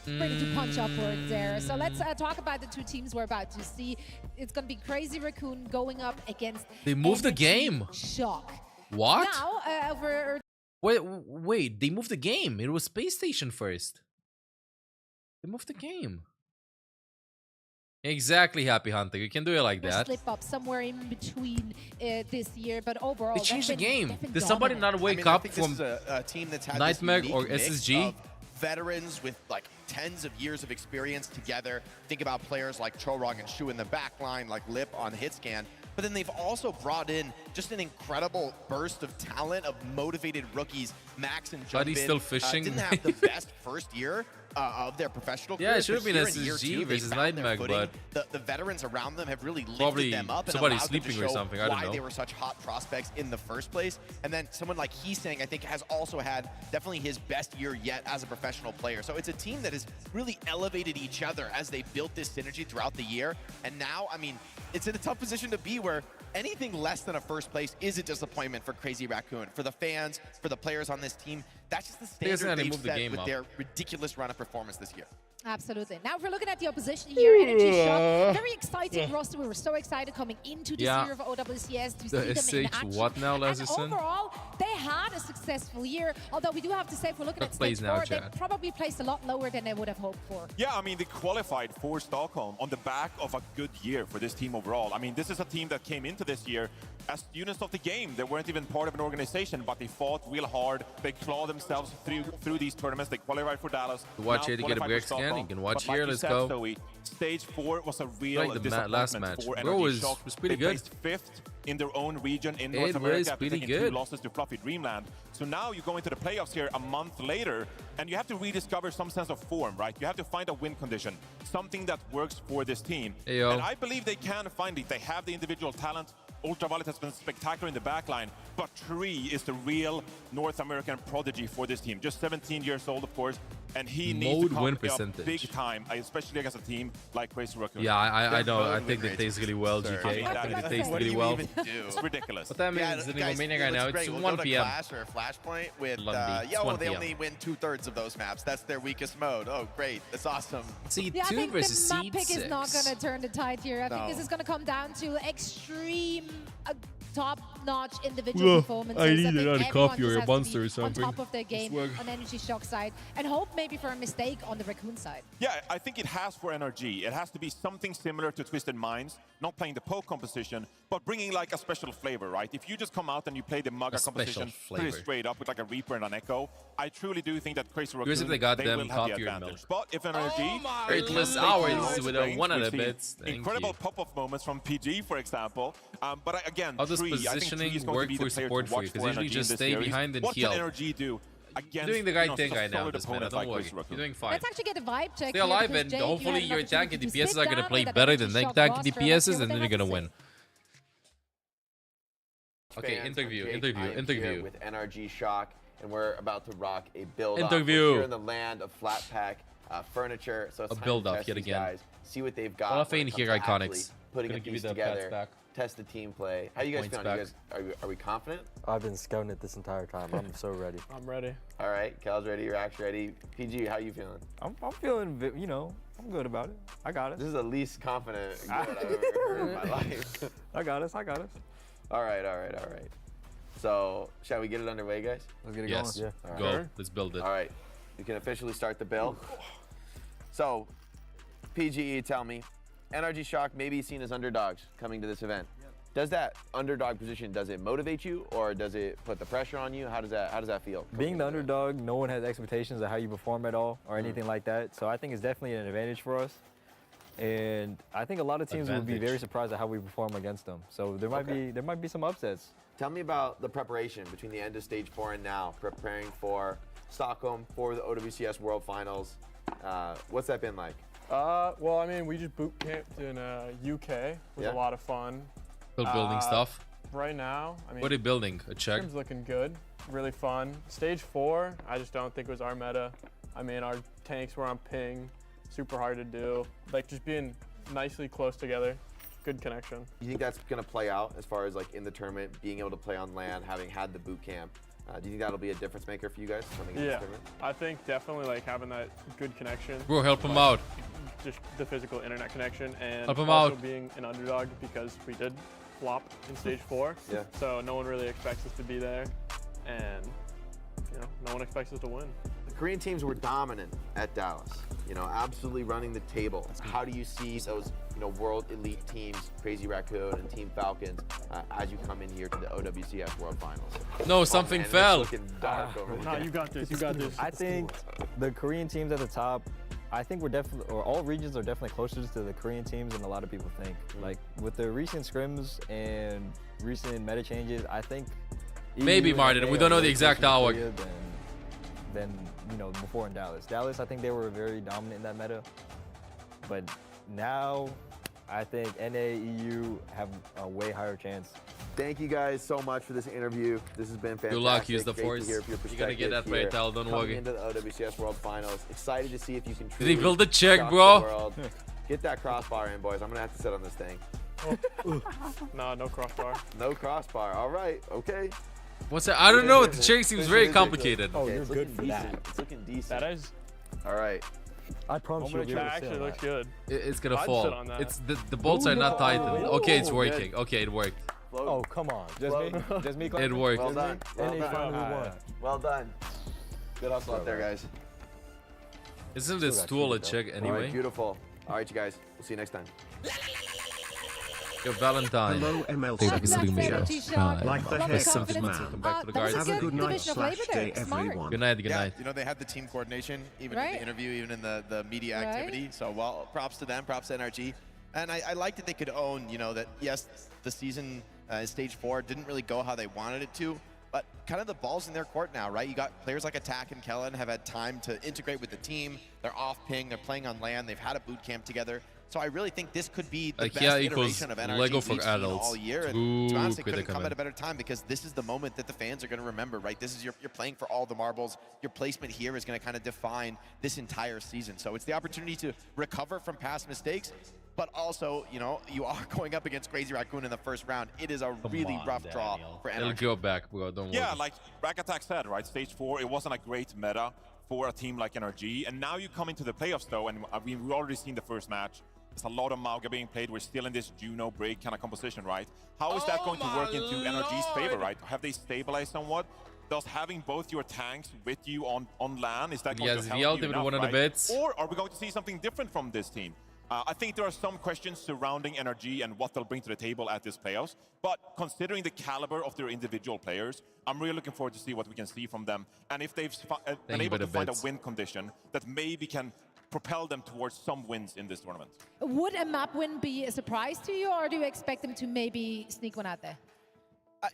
really to punch upward there. So let's talk about the two teams we're about to see. It's going to be Crazy Raccoon going up against They moved the Energy game. Shock. What? Now, over Wait, they moved the game. It was Space Station first. They moved the game. Exactly, Happy Hunter. You can do it like that. slip up somewhere in between this year, but overall, They changed the they've game. been Did somebody dominant. not wake I up think from this is a team that's had Nightmare this or unique mix SSG? of veterans with like tens of years of experience together. Think about players like Chorog and Shu in the back line, like Lip on hit scan. But then they've also brought in just an incredible burst of talent of motivated rookies. Max and Buddy's Junbin still fishing. didn't have the best first year of their professional Yeah, careers, it should have but been here in year SSG 2, they versus found their Nightmare, footing. but the veterans around them have really probably lifted them up and somebody allowed them to sleeping or show something, I don't why know. they were such hot prospects in the first place. And then someone like Heesang, I think, has also had definitely his best year yet as a professional player. So it's a team that has really elevated each other as they built this synergy throughout the year. And now, I mean, it's in a tough position to be where anything less than a first place is a disappointment for Crazy Raccoon. For the fans, for the players on this team, that's just the standard they've set with their ridiculous run of performance this year. Absolutely. Now, if we're looking at the opposition here, Energy Shock, very exciting roster. We were so excited coming into this year of OWCS to see them in action. What now, And Lazarson? overall, they had a successful year. Although we do have to say, if we're looking at plays stage now, 4, they Chad. probably placed a lot lower than they would have hoped for. Yeah, I mean, they qualified for Stockholm on the back of a good year for this team overall. I mean, this is a team that came into this year as students of the game. They weren't even part of an organization, but they fought real hard. They clawed themselves through these tournaments. They qualified for Dallas. To watch now here to get a qualified break for scan. Stockholm. You can watch But like here. you Let's said, go. Zoe, stage 4 was a real Like the disappointment last match. for Bro, Energy was Shock. pretty They good. placed 5th in their own region in It North America was after pretty taking 2 good. losses to Fluffy Dreamland. So now you go into the playoffs here a month later, and you have to rediscover some sense of form, right? You have to find a win condition, something that works for this team. Ayo. And I believe they can find it. They have the individual talent. Ultraviolet has been spectacular in the backline, but Tree is the real North American prodigy for this team. Just 17 years old, of course, and he needs to come win up percentage. big time, especially against a team like Crazy Raccoon. Yeah, I know. I They're think they taste really well, sir. GK. I mean, I think that they is- taste What do really you well. even do? It's ridiculous. What time Yeah, is the guys, Romania right it now? looks It's great. 1 We'll go to p.m. Clash or Flashpoint with, Lundy. It's yo, 1 they p.m. only win 2/3 of those maps. That's their weakest mode. Oh, great. That's awesome. C2 Yeah, I think versus the map pick is not C6. going to turn the tide here. I think No. this is going to come down to extreme top top-notch individual performances. I need think another everyone coffee just or a has to monster be or something. on top of their game on Energy Shock side, and hope maybe for a mistake on the Raccoon side. Yeah, I think it has for NRG. It has to be something similar to Twisted Minds, not playing the poke composition, but bringing like a special flavor, right? If you just come out and you play the Mugga composition pretty straight up with like a Reaper and an Echo, I truly do think that Crazy Raccoon, Here's if they got them will have coffee the or advantage. milk. But if NRG... Greatless hours with a 1 out of bits. Incredible pop-up moments from PG, for example. But again, how does Tree, I think positioning Tree is going work to be for the player support to for you? watch Because for usually NRG just in this stay series. behind and What heal. can NRG do against, You're doing the right thing such a right now solid this minute. opponent Don't like worry. Crazy Raccoon? You're doing fine. Let's actually get a vibe check. Stay here alive because and Jake, you hopefully had an your tank and opportunity to DPS sit are going to down play with that better Energy than their Shock tank and roster. Let's DPSs hear and what then they you're going to have win. Fans, Okay, I'm interview. Jake. I am here with NRG Shock, and we're about to rock a build. Interview. We're here in the land of flat pack furniture, so it's A time build to up test yet these again. guys, see what they've got. Well, I when it think comes here to actually Iconics. putting a Gonna give you piece the together, pats back. test the team play. How you guys Points feeling? You back. guys, are we confident? I've been scouting it this entire time. I'm so ready. I'm ready. All right, Cal's ready. Rack's ready. PG, how you feeling? I'm feeling, you know, I'm good about it. I got it. This is the least confident good I've ever heard in my life. I got us. I got us. All right. So, shall we get it underway, guys? Let's get it Yes. going. All right. Go. Let's build it. All right. You can officially start the build. So, PGE, tell me, NRG Shock may be seen as underdogs coming to this event. Does that underdog position, does it motivate you or does it put the pressure on you? How does that feel? Being the underdog, no one has expectations of how you perform at all or anything like that. So I think it's definitely an advantage for us. And I think a lot of teams would be very surprised at how we perform against them. So there might be some upsets. Tell me about the preparation between the end of stage 4 and now, preparing for Stockholm for the OWCS World Finals. What's that been like? Well, I mean, we just boot camped in UK. It was a lot of fun. Still building stuff. Right now, I mean, What are you building? A check? Scrim's looking good, really fun. Stage 4, I just don't think was our meta. I mean, our tanks were on ping, super hard to do. Like just being nicely close together, good connection. You think that's gonna play out as far as like in the tournament, being able to play on LAN, having had the boot camp? Do you think that'll be a difference maker for you guys coming into this tournament? I think definitely like having that good connection. Bro, help him out. Just the physical internet connection and Help him also out. being an underdog because we did flop in stage 4. Yeah. So no one really expects us to be there, and no one expects us to win. The Korean teams were dominant at Dallas, absolutely running the table. How do you see those, world elite teams, Crazy Raccoon and Team Falcons, as you come in here to the OWCS World Finals? No, something man, it's fell. looking dark over No, there. you got this. You got this. I think the Korean teams at the top, I think we're definitely, or all regions are definitely closer to the Korean teams than a lot of people think. Like with the recent scrims and recent meta changes, I think Maybe, EU and Martin, NA we don't are know the way exact closer to hour. Korea than before in Dallas. Dallas, I think they were very dominant in that meta, but now I think NA, EU have a way higher chance. Thank you guys so much for this interview. This has been fantastic. Good luck, use the Great force. to hear your You're gonna get that perspective here right, Tal, don't coming worry. into the OWCS World Finals. Excited to see if you can Did truly he build a check, shock bro? the world. Get that crossbar in, boys. I'm gonna have to sit on this thing. No crossbar. No crossbar. All right. Okay. What's that? I don't know. The check seems very complicated. Oh, Okay, you're it's good looking for decent. that. It's looking decent. That is. All right. I promise you'll be able That to sit actually on looks that. good. It's gonna I'd fall. sit on that. It's the bolts are not tightened. Okay, it's working. Okay, it worked. Oh, come on. Just me? Just me? It clapping? worked. Well done. Well NA done. finally won. Well done. Good hustle out there, guys. Isn't this tool a check All right, anyway? beautiful. All right, you guys. We'll see you next time. Yo, Valentine. Hello, ML Thank you for fans. listening to me. Like the Love haircut, confidence. man. Welcome back to the That was guards. Have a good night division of labor / there. day, Smart. everyone. Good night. Good night. They had the team coordination, even in Right. the interview, even in the media Right. activity. So, well, props to them, props to NRG. And I like that they could own, that, yes, the season stage 4 didn't really go how they wanted it to, but kind of the ball's in their court now, right? You got players like Attack and Kellen have had time to integrate with the team. They're off ping, they're playing on LAN, they've had a boot camp together. So I really think this could be the best iteration of NRG's Lego for we've seen adults. all year. And Ooh, to be honest, it could they couldn't come come in. at a better time because this is the moment that the fans are going to remember, right? This is you're playing for all the marbles. Your placement here is going to kind of define this entire season. So it's the opportunity to recover from past mistakes, but also, you are going up against Crazy Raccoon in the first round. It is a really rough draw for It'll NRG. go back, bro. Don't worry. Yeah, like Rack Attack said, right? Stage 4, it wasn't a great meta for a team like NRG. And now you come into the playoffs, though, and we've already seen the first match. There's a lot of Mauga being played. We're still in this Juno break kind of composition, right? How is that going to work into NRG's favor, right? Have they stabilized somewhat? Does having both your tanks with you on LAN, is that going to help you enough, one of the right? bits. Or are we going to see something different from this team? I think there are some questions surrounding NRG and what they'll bring to the table at this playoffs. But considering the caliber of their individual players, I'm really looking forward to see what we can see from them. And if they've been able to find a win condition that maybe can propel them towards some wins in this tournament. Would a map win be a surprise to you, or do you expect them to maybe sneak one out there?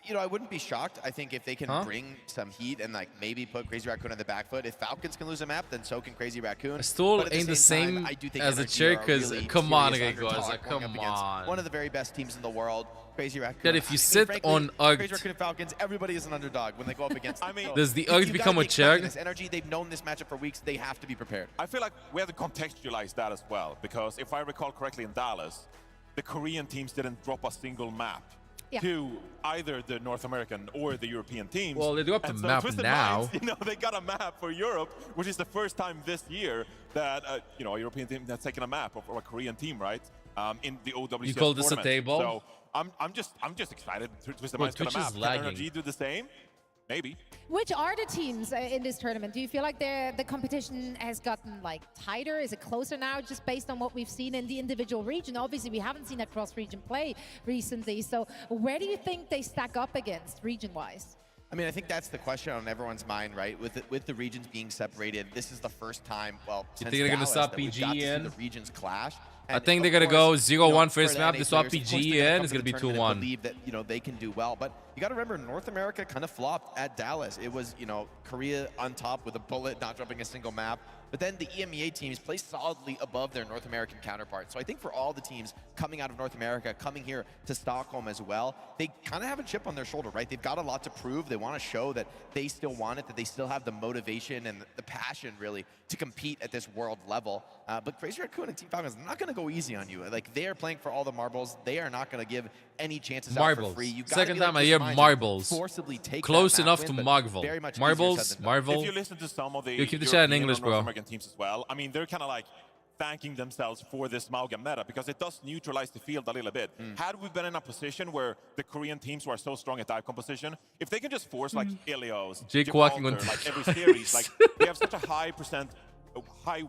You know, I wouldn't be shocked. I think if they can bring some heat and like maybe put Crazy Raccoon on the back foot, if Falcons can lose a map, then so can Crazy Raccoon. Still ain't the same as a chair, because come on, guys, come on. One of the very best teams in the world, Crazy Raccoon. That if you sit on Crazy Raccoon and Falcons, everybody is an underdog when they go up against. I mean, does the Owcs become a chair? This energy, they've known this matchup for weeks. They have to be prepared. I feel like we have to contextualize that as well, because if I recall correctly in Dallas, the Korean teams didn't drop a single map. To either the North American or the European teams. Well, they do have the map now. Minds, you know, they got a map for Europe, which is the first time this year that you know, a European team that's taken a map of a Korean team, right? In the OWCS You call this tournament. a table? So I'm just excited. Twisted Minds got a map. Can NRG do the same? Maybe. Which are the teams in this tournament? Do you feel like the competition has gotten like tighter? Is it closer now, just based on what we've seen in the individual region? Obviously, we haven't seen a cross-region play recently. So where do you think they stack up against region-wise? I mean, I think that's the question on everyone's mind, right? With the regions being separated, this is the first time, well, since think they're gonna Dallas, stop that we've PG got to see in? the regions clash. I think they're gonna go 0-1 first map. They swap PG in. It's gonna be 2-1. Believe that they can do well, but you got to remember North America kind of flopped at Dallas. It was Korea on top with a bullet, not dropping a single map. But then the EMEA teams play solidly above their North American counterparts. So I think for all the teams coming out of North America, coming here to Stockholm as well, they kind of have a chip on their shoulder, right? They've got a lot to prove. They want to show that they still want it, that they still have the motivation and the passion, really, to compete at this world level. But Crazy Raccoon and Team Falcons are not going to go easy on you. Like, they are playing for all the marbles. They are not going to give any chances out for free. Second time I hear marbles. Close enough to Marvel. Marbles, Marvel. If you listen to some of the you keep the chat in English, North bro. American teams as well, I mean, they're kind of like thanking themselves for this Mauga meta, because it does neutralize the field a little bit. Had we been in a position where the Korean teams who are so strong at dive composition, if they can just force like Ilios, Gibraltar, like every series, like they have such a high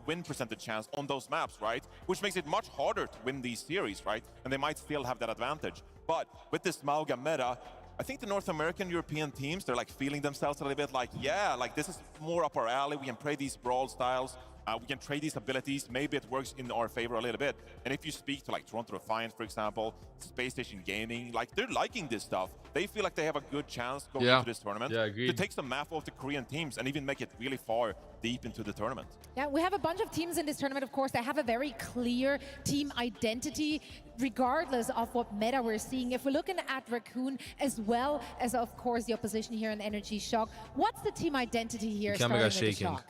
win percentage chance on those maps, right? Which makes it much harder to win these series, right? And they might still have that advantage. But with this Mauga meta, I think the North American, European teams, they're like feeling themselves a little bit like, yeah, like this is more up our alley. We can play these brawl styles. We can trade these abilities. Maybe it works in our favor a little bit. And if you speak to like Toronto Defiant, for example, Space Station Gaming, like they're liking this stuff. They feel like they have a good chance going into this tournament to take some map off the Korean teams and even make it really far deep into the tournament. Yeah, we have a bunch of teams in this tournament, of course, that have a very clear team identity, regardless of what meta we're seeing. If we're looking at Raccoon, as well as, of course, the opposition here in Energy Shock, what's the team identity here starting with the Shock?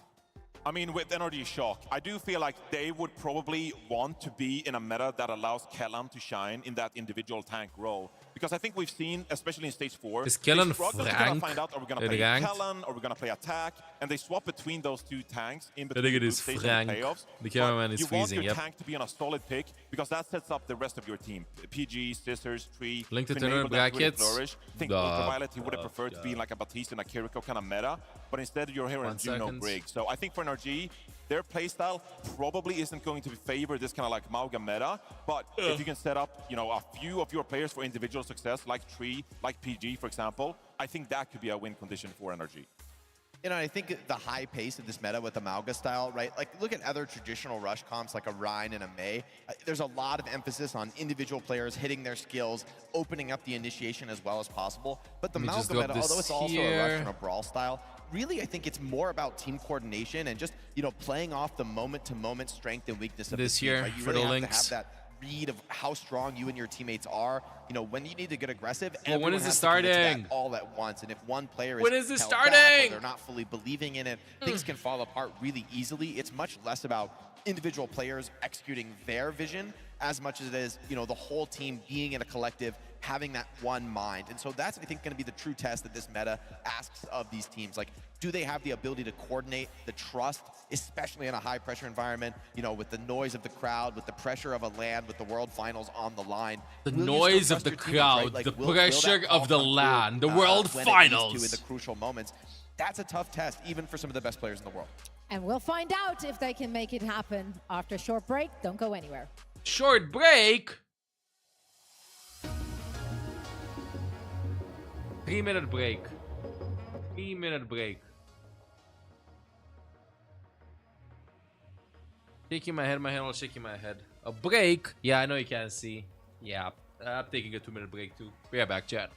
I mean, with Energy Shock, I do feel like they would probably want to be in a meta that allows Kellan to shine in that individual tank role. Because I think we've seen, especially in Stage 4, is Kellan to find out, are we going to play Kellan, or are we going to play attack? And they swap between those two tanks in between the stage and the playoffs. The cameraman is you freezing, want your tank to be on a solid pick, because that sets up the rest of your team. PG, Scissors, Tree, Link to tournament brackets. Really I think Ultraviolet, he would have preferred to be like a Batiste and a Kiriko kind of meta, but instead you're here in Juno Brig. So I think for NRG, their playstyle probably isn't going to favor this kind of like Mauga meta, but if you can set up, a few of your players for individual success, like Tree, like PG, for example, I think that could be a win condition for NRG. I think the high pace of this meta with the Mauga style, right? Like, look at other traditional rush comps like a Rhine and a Mei. There's a lot of emphasis on individual players hitting their skills, opening up the initiation as well as possible. But the Mauga meta, although it's also a rush and a brawl style, really, I think it's more about team coordination and just, playing off the moment-to-moment strength and weakness of this the team. year Right? You for really the have links. to have that read of how strong you and your teammates are. When you need to get aggressive, well, when is it has starting? To commit to that all at once. And if one player when is it held starting? back or they're not fully believing in it, things can fall apart really easily. It's much less about individual players executing their vision as much as it is, the whole team being in a collective, having that one mind. And so that's, I think, going to be the true test that this meta asks of these teams. Like, do they have the ability to coordinate, the trust, especially in a high pressure environment, you know, with the noise of the crowd, with the pressure of a LAN, with the World Finals on the line. The noise of the crowd, the pressure of the LAN, the World Finals. In the crucial moments. That's a tough test, even for some of the best players in the world. And we'll find out if they can make it happen after a short break. Don't go anywhere. Short break? 3-minute break. 3-minute break. Shaking my head while shaking my head. A break? Yeah, I know you can't see. Yeah, I'm taking a 2-minute break too. Be right back, chat.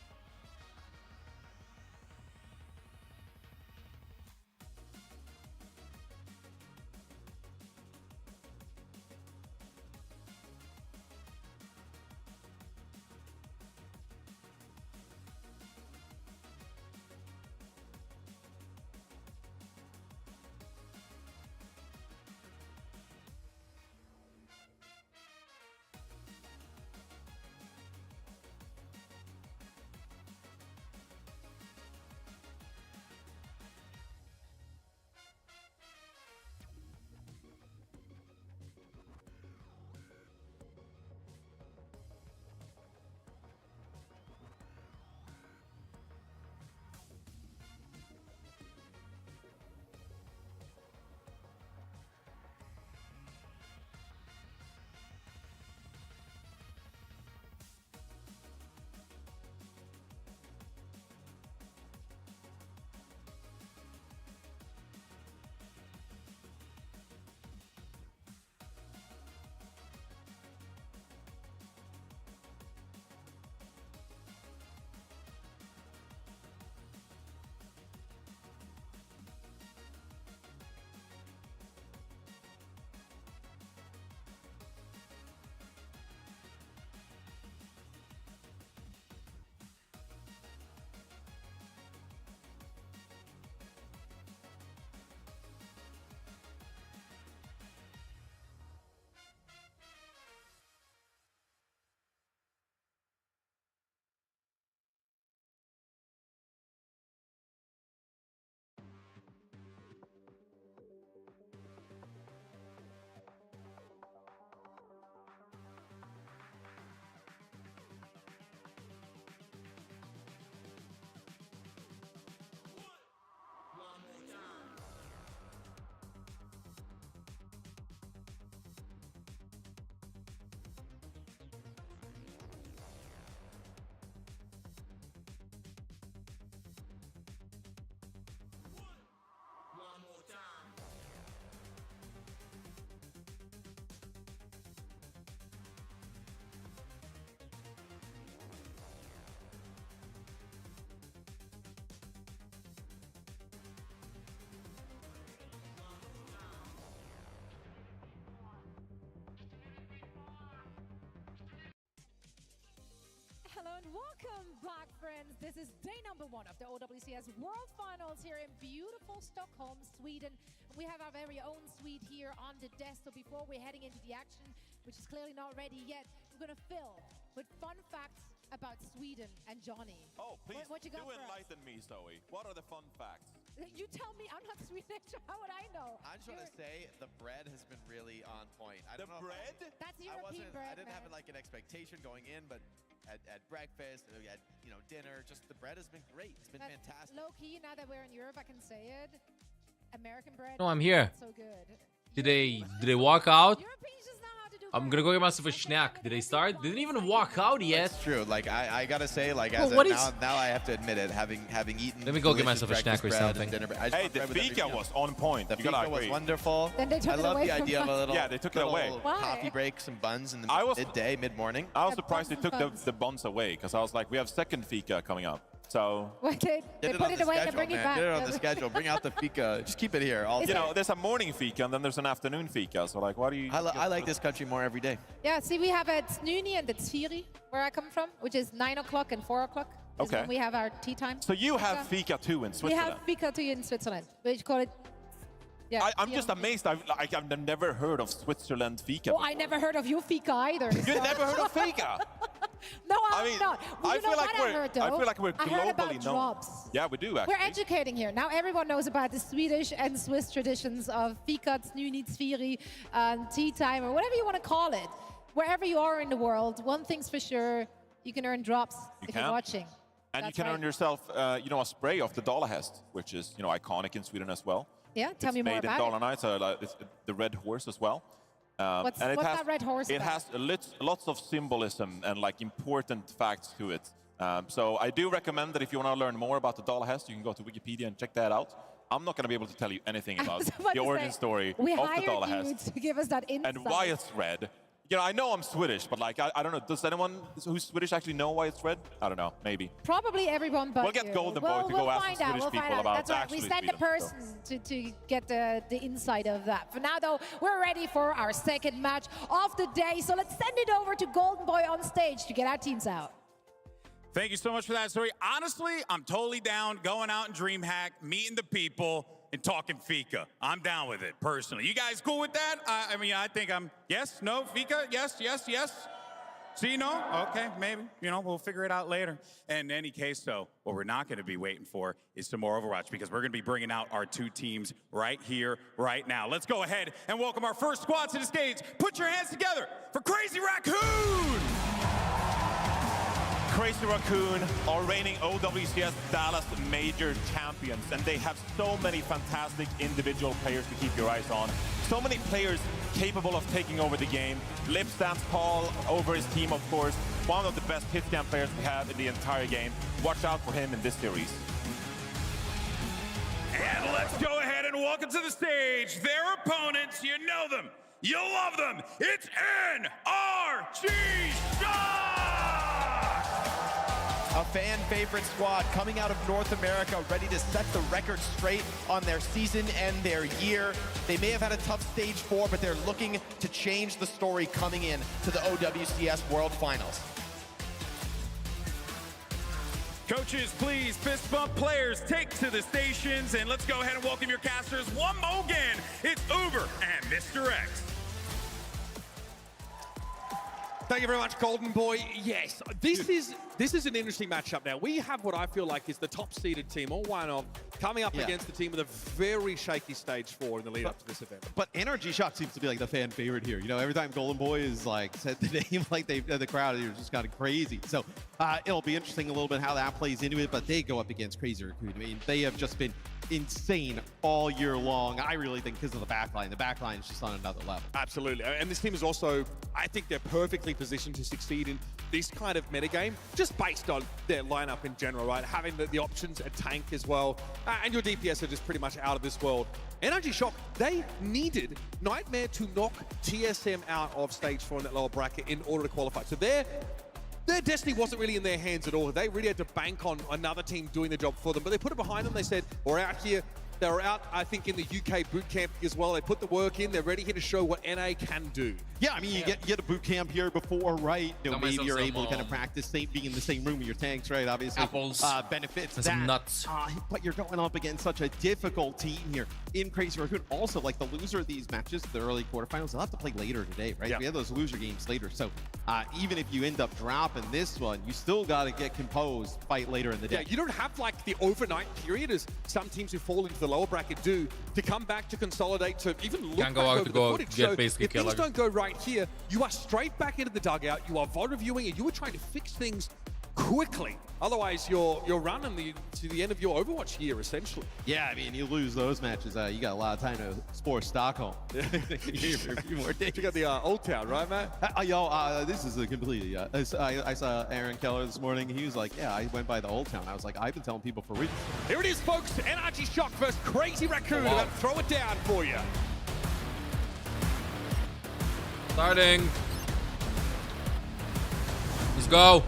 Hello and welcome back, friends. This is day number 1 of the OWCS World Finals here in beautiful Stockholm, Sweden. We have our very own suite here on the desk. So before we're heading into the action, which is clearly not ready yet, we're going to fill with fun facts about Sweden and Johnny. Oh, please what you got do for enlighten me, Zoe. What are the fun facts? You tell me. I'm not Swedish. How would I know? I just want to say the bread has been really on point. I don't know bread? That's European bread. I didn't have like an expectation going in, but at breakfast, at dinner, just the bread has been great. It's been fantastic. Low key, now that we're in Europe, I can say it. American bread. No, I'm here. So good. Did they walk out? Europeans just know how to do I'm gonna go get myself a snack. Did they start? They didn't even walk out yet. That's true. Like I gotta say, like now I have to admit it. Having eaten. Let me go get myself a snack or something. Hey, the fika was on point. The fika was wonderful. Then they took I it love away the from idea of a little. Yeah, they took it away. Coffee break, some buns in the midday, mid-morning. I was surprised they took the buns away because I was like, we have second fika coming up. So they put it away and bring it back. Get it on the schedule. Bring out the fika. Just keep it here. You know, there's a morning fika and then there's an afternoon fika. So like, why do you? I like this country more every day. Yeah. See, we have at Snuni and at Siri, where I come from, which is 9 o'clock and 4 o'clock. Okay. When we have our tea time. So you have fika too in Switzerland. We have fika too in Switzerland. We call it Yeah, I'm just amazed. I've never heard of Switzerland Fika. Well, I never heard of you Fika either. You never heard of Fika? No, I mean, not. Well, I you know feel like what I heard, though? I feel like we're I heard about globally known. drops. Yeah, we do actually. We're educating here. Now everyone knows about the Swedish and Swiss traditions of Fika, Snunitzfiri, tea time, or whatever you want to call it. Wherever you are in the world, one thing's for sure, you can earn drops if you're watching. And That's you can earn yourself, a spray of the Dalahäst, which is, iconic in Sweden as well. Yeah, tell me more about it. It's made in Dalarna. It's the red horse as well. What's that red horse It about? has lots of symbolism and important facts to it. So I do recommend that if you want to learn more about the Dalahäst, you can go to Wikipedia and check that out. I'm not going to be able to tell you anything about the origin story of the Dalahäst. We hired you to give us that insight. And why it's red. I know I'm Swedish, but I don't know. Does anyone who's Swedish actually know why it's red? I don't know. Maybe. Probably everyone but We'll get you. Golden Boy to go ask some Swedish people about That's right. We send a person to get the inside of that. For now, though, we're ready for our second match of the day. So let's send it over to Golden Boy on stage to get our teams out. Thank you so much for that story. Honestly, I'm totally down going out and DreamHack, meeting the people, and talking Fika. I'm down with it, personally. You guys cool with that? I think I'm, yes, no, Fika, yes, yes, yes. See, no? Okay, maybe. We'll figure it out later. And in any case, though, what we're not going to be waiting for is some more Overwatch, because we're going to be bringing out our two teams right here, right now. Let's go ahead and welcome our first squad to the stage. Put your hands together for Crazy Raccoon! Crazy Raccoon are reigning OWCS Dallas major champions, and they have so many fantastic individual players to keep your eyes on. So many players capable of taking over the game. Lip stamps Paul over his team, of course. One of the best hit scan players we have in the entire game. Watch out for him in this series. And let's go ahead and welcome to the stage their opponents. You know them. You love them. It's NRG Shock! A fan favorite squad coming out of North America, ready to set the record straight on their season and their year. They may have had a tough stage 4, but they're looking to change the story coming in to the OWCS World Finals. Coaches, please fist bump players, take to the stations, and let's go ahead and welcome your casters one more again. It's Uber and Mr. X. Thank you very much, Golden Boy. Yes, this is an interesting matchup now. We have what I feel like is the top-seeded team, or one of, coming up against the team with a very shaky stage 4 in the lead up to this event. But NRG Shock seems to be like the fan favorite here. Every time Golden Boy is said the name, the crowd is just kind of crazy. So it'll be interesting a little bit how that plays into it. But they go up against Crazy Raccoon. I mean, they have just been insane all year long. I really think because of the backline. The backline is just on another level. Absolutely. And this team is also, I think they're perfectly positioned to succeed in this kind of metagame, just based on their lineup in general, right? Having the options, a tank as well, and your DPS are just pretty much out of this world. NRG Shock, they needed Nightmare to knock TSM out of stage 4 in that lower bracket in order to qualify. So their destiny wasn't really in their hands at all. They really had to bank on another team doing the job for them. But they put it behind them. They said, we're out here. They were out, I think, in the UK boot camp as well. They put the work in. They're ready here to show what NA can do. Yeah, I mean, you get a boot camp here before, right? Maybe you're able to kind of practice being in the same room with your tanks, right? Obviously, apples, benefits and that. some nuts. But you're going up against such a difficult team here in Crazy Raccoon. Also, the loser of these matches, the early quarterfinals, they'll have to play later today, right? Yeah. We have those loser games later. So even if you end up dropping this one, you still got to get composed, fight later in the day. Yeah, you don't have the overnight period as some teams who fall into the lower bracket do to come back to consolidate, to even look Can't go back out over to the go footage. get So basically if things killer. don't go right here, you are straight back into the dugout. You are VOD reviewing, and you are trying to fix things quickly. Otherwise, you're running to the end of your Overwatch year, essentially. Yeah, I mean, you lose those matches, you got a lot of time to explore Stockholm. Here for a few more days. You got the Old Town, right, Matt? This is a completely. I saw Aaron Keller this morning. He was like, "Yeah, I went by the Old Town." I was like, "I've been telling people for weeks." Here it is, folks. NRG Shock versus Crazy Raccoon. Wow. I'm gonna throw it down for you. Starting. Let's go.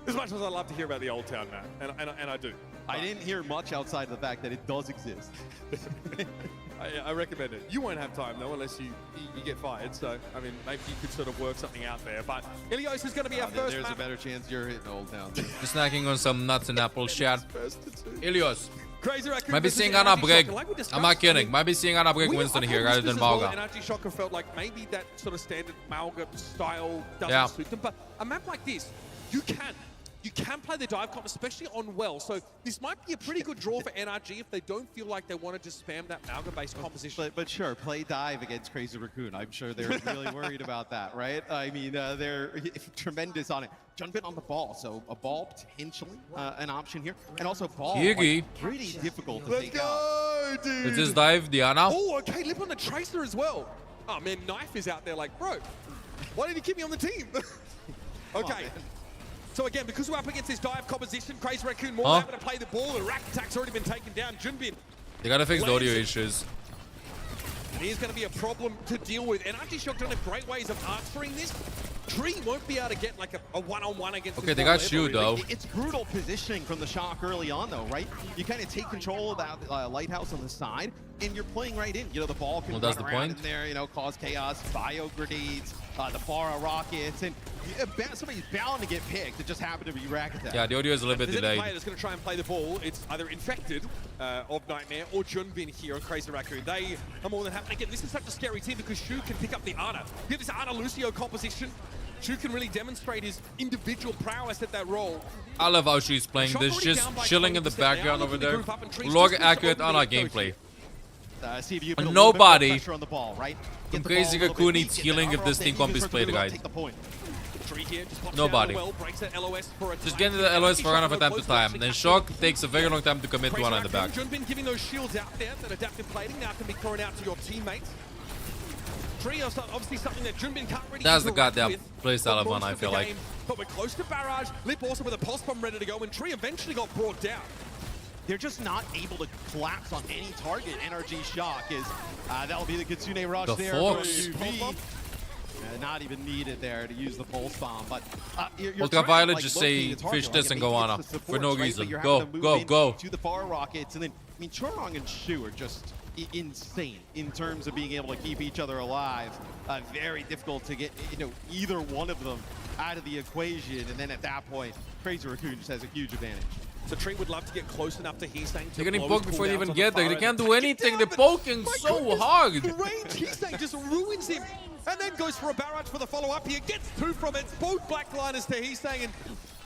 As much as I love to hear about the Old Town, Matt, and I do. I didn't hear much outside of the fact that it does exist. I recommend it. You won't have time though, unless you get fired. So I mean, maybe you could sort of work something out there. But Ilios is going to be our first. There's map. a better chance you're hitting Old Town. Just snacking on some nuts and apples, chat. Ilios. Crazy Raccoon Might be versus seeing Anna Energy break. Shocker. Like we discussed, I'm not kidding. I mean, Might be seeing Anna break Winston here rather than Mauga. Energy Shocker felt like maybe that sort of standard Mauga style doesn't Yeah. suit them. But a map like this, you can play the dive comp, especially on well. So this might be a pretty good draw for NRG if they don't feel like they want to just spam that Mauga-based composition. But sure, play dive against Crazy Raccoon. I'm sure they're really worried about that, right? I mean, they're tremendous on it. Junbin on the ball, so a ball potentially an option here. And also ball, like, pretty difficult to take out. Dude. Is this dive Diana? Oh, okay, lip on the Tracer as well. Oh man, Knife is out there like, bro, why didn't you keep me on the team? Okay. So again, because we're up against this dive composition, Crazy Raccoon more able to play the ball. The rack attack's already been taken down. Junbin. They gotta fix the audio issues. And here's going to be a problem to deal with. And NRG Shock don't have great ways of answering this. Tree won't be able to get like a one-on-one against Okay, this they got ball Shu ever, though. really. It's brutal positioning from the Shock early on, though, right? You kind of take control of that lighthouse on the side, and you're playing right in. You know, the ball can run around in there, you know, cause chaos, bio grenades, the Farah rockets, and somebody's bound to get picked. It just happened to be rack attack. Yeah, the audio is a little bit If there's any delayed. player that's going to try and play the ball, it's either Infected of Nightmare or Junbin here on Crazy Raccoon. They are more than happy. Again, this is such a scary team because Shu can pick up the Ana. You have this Ana Lucio composition. Shu can really demonstrate his individual prowess at that role. I love how she's playing this, just chilling in the background over there. Log accurate on our gameplay. See if you put Nobody pressure on the ball, right? from Crazy Raccoon needs healing if this team comp is played right. Nobody. Just get into the LOS for enough time to time. Then Shock takes a very long time to commit to one in the back. Junbin giving those shields out there that adaptive plating now can be thrown out to your teammates. Obviously something that Junbin can't really That's the interact goddamn with playstyle of for one, most I of feel the like. game. But we're close to barrage. Lip also with a pulse bomb ready to go, and Tree eventually got brought down. They're just not able to collapse on any target. NRG Shock is, that'll be the Kitsune Rush The there. Fox. Not even needed there to use the pulse bomb, but you're Ultraviolet trying to, just locate say the target, fish this and maybe go it's on the for supports, no right? But reason. you're Go, having to move go, in go. To the far rockets, and then I mean Chorong and Shu are just insane in terms of being able to keep each other alive. Very difficult to get either one of them out of the equation, and then at that point, Crazy Raccoon just has a huge advantage. So Tree would love to get close enough to Heesang to They're getting blow poked his before they cooldowns even on get the there. They far can't end. do anything. They're poking so hard. The range, Heesang just ruins him. And then goes for a barrage for the follow-up here. Gets two from it. Both blackliners to Heesang.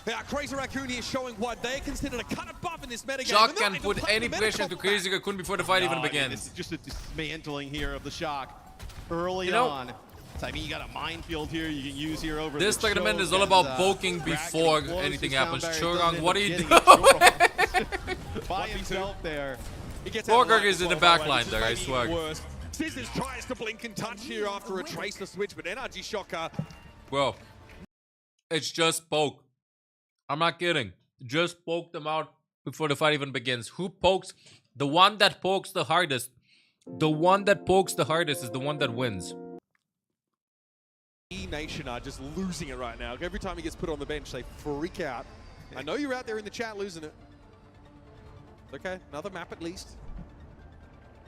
And Crazy Raccoon here showing why they're considered a cut above in this metagame. Shock can put any pressure into Crazy Raccoon before the fight even This begins. is just a dismantling here of the Shock early on. So, I mean, you got a minefield here you can use here over This the tournament choke is all and, about poking Rack before getting anything close, happens. Soundbarrier doesn't Chorong, end what up are you getting doing? it. By himself there. Borgard is in the back line there, I swear. Scissors tries to blink and touch here after a Tracer switch, but NRG Shocker. Bro, it's just poke. I'm not kidding. Just poke them out before the fight even begins. Who pokes? The one that pokes the hardest. The one that pokes the hardest is the one that wins. E-Nation are just losing it right now. Every time he gets put on the bench, they freak out. I know you're out there in the chat losing it. Okay, another map at least.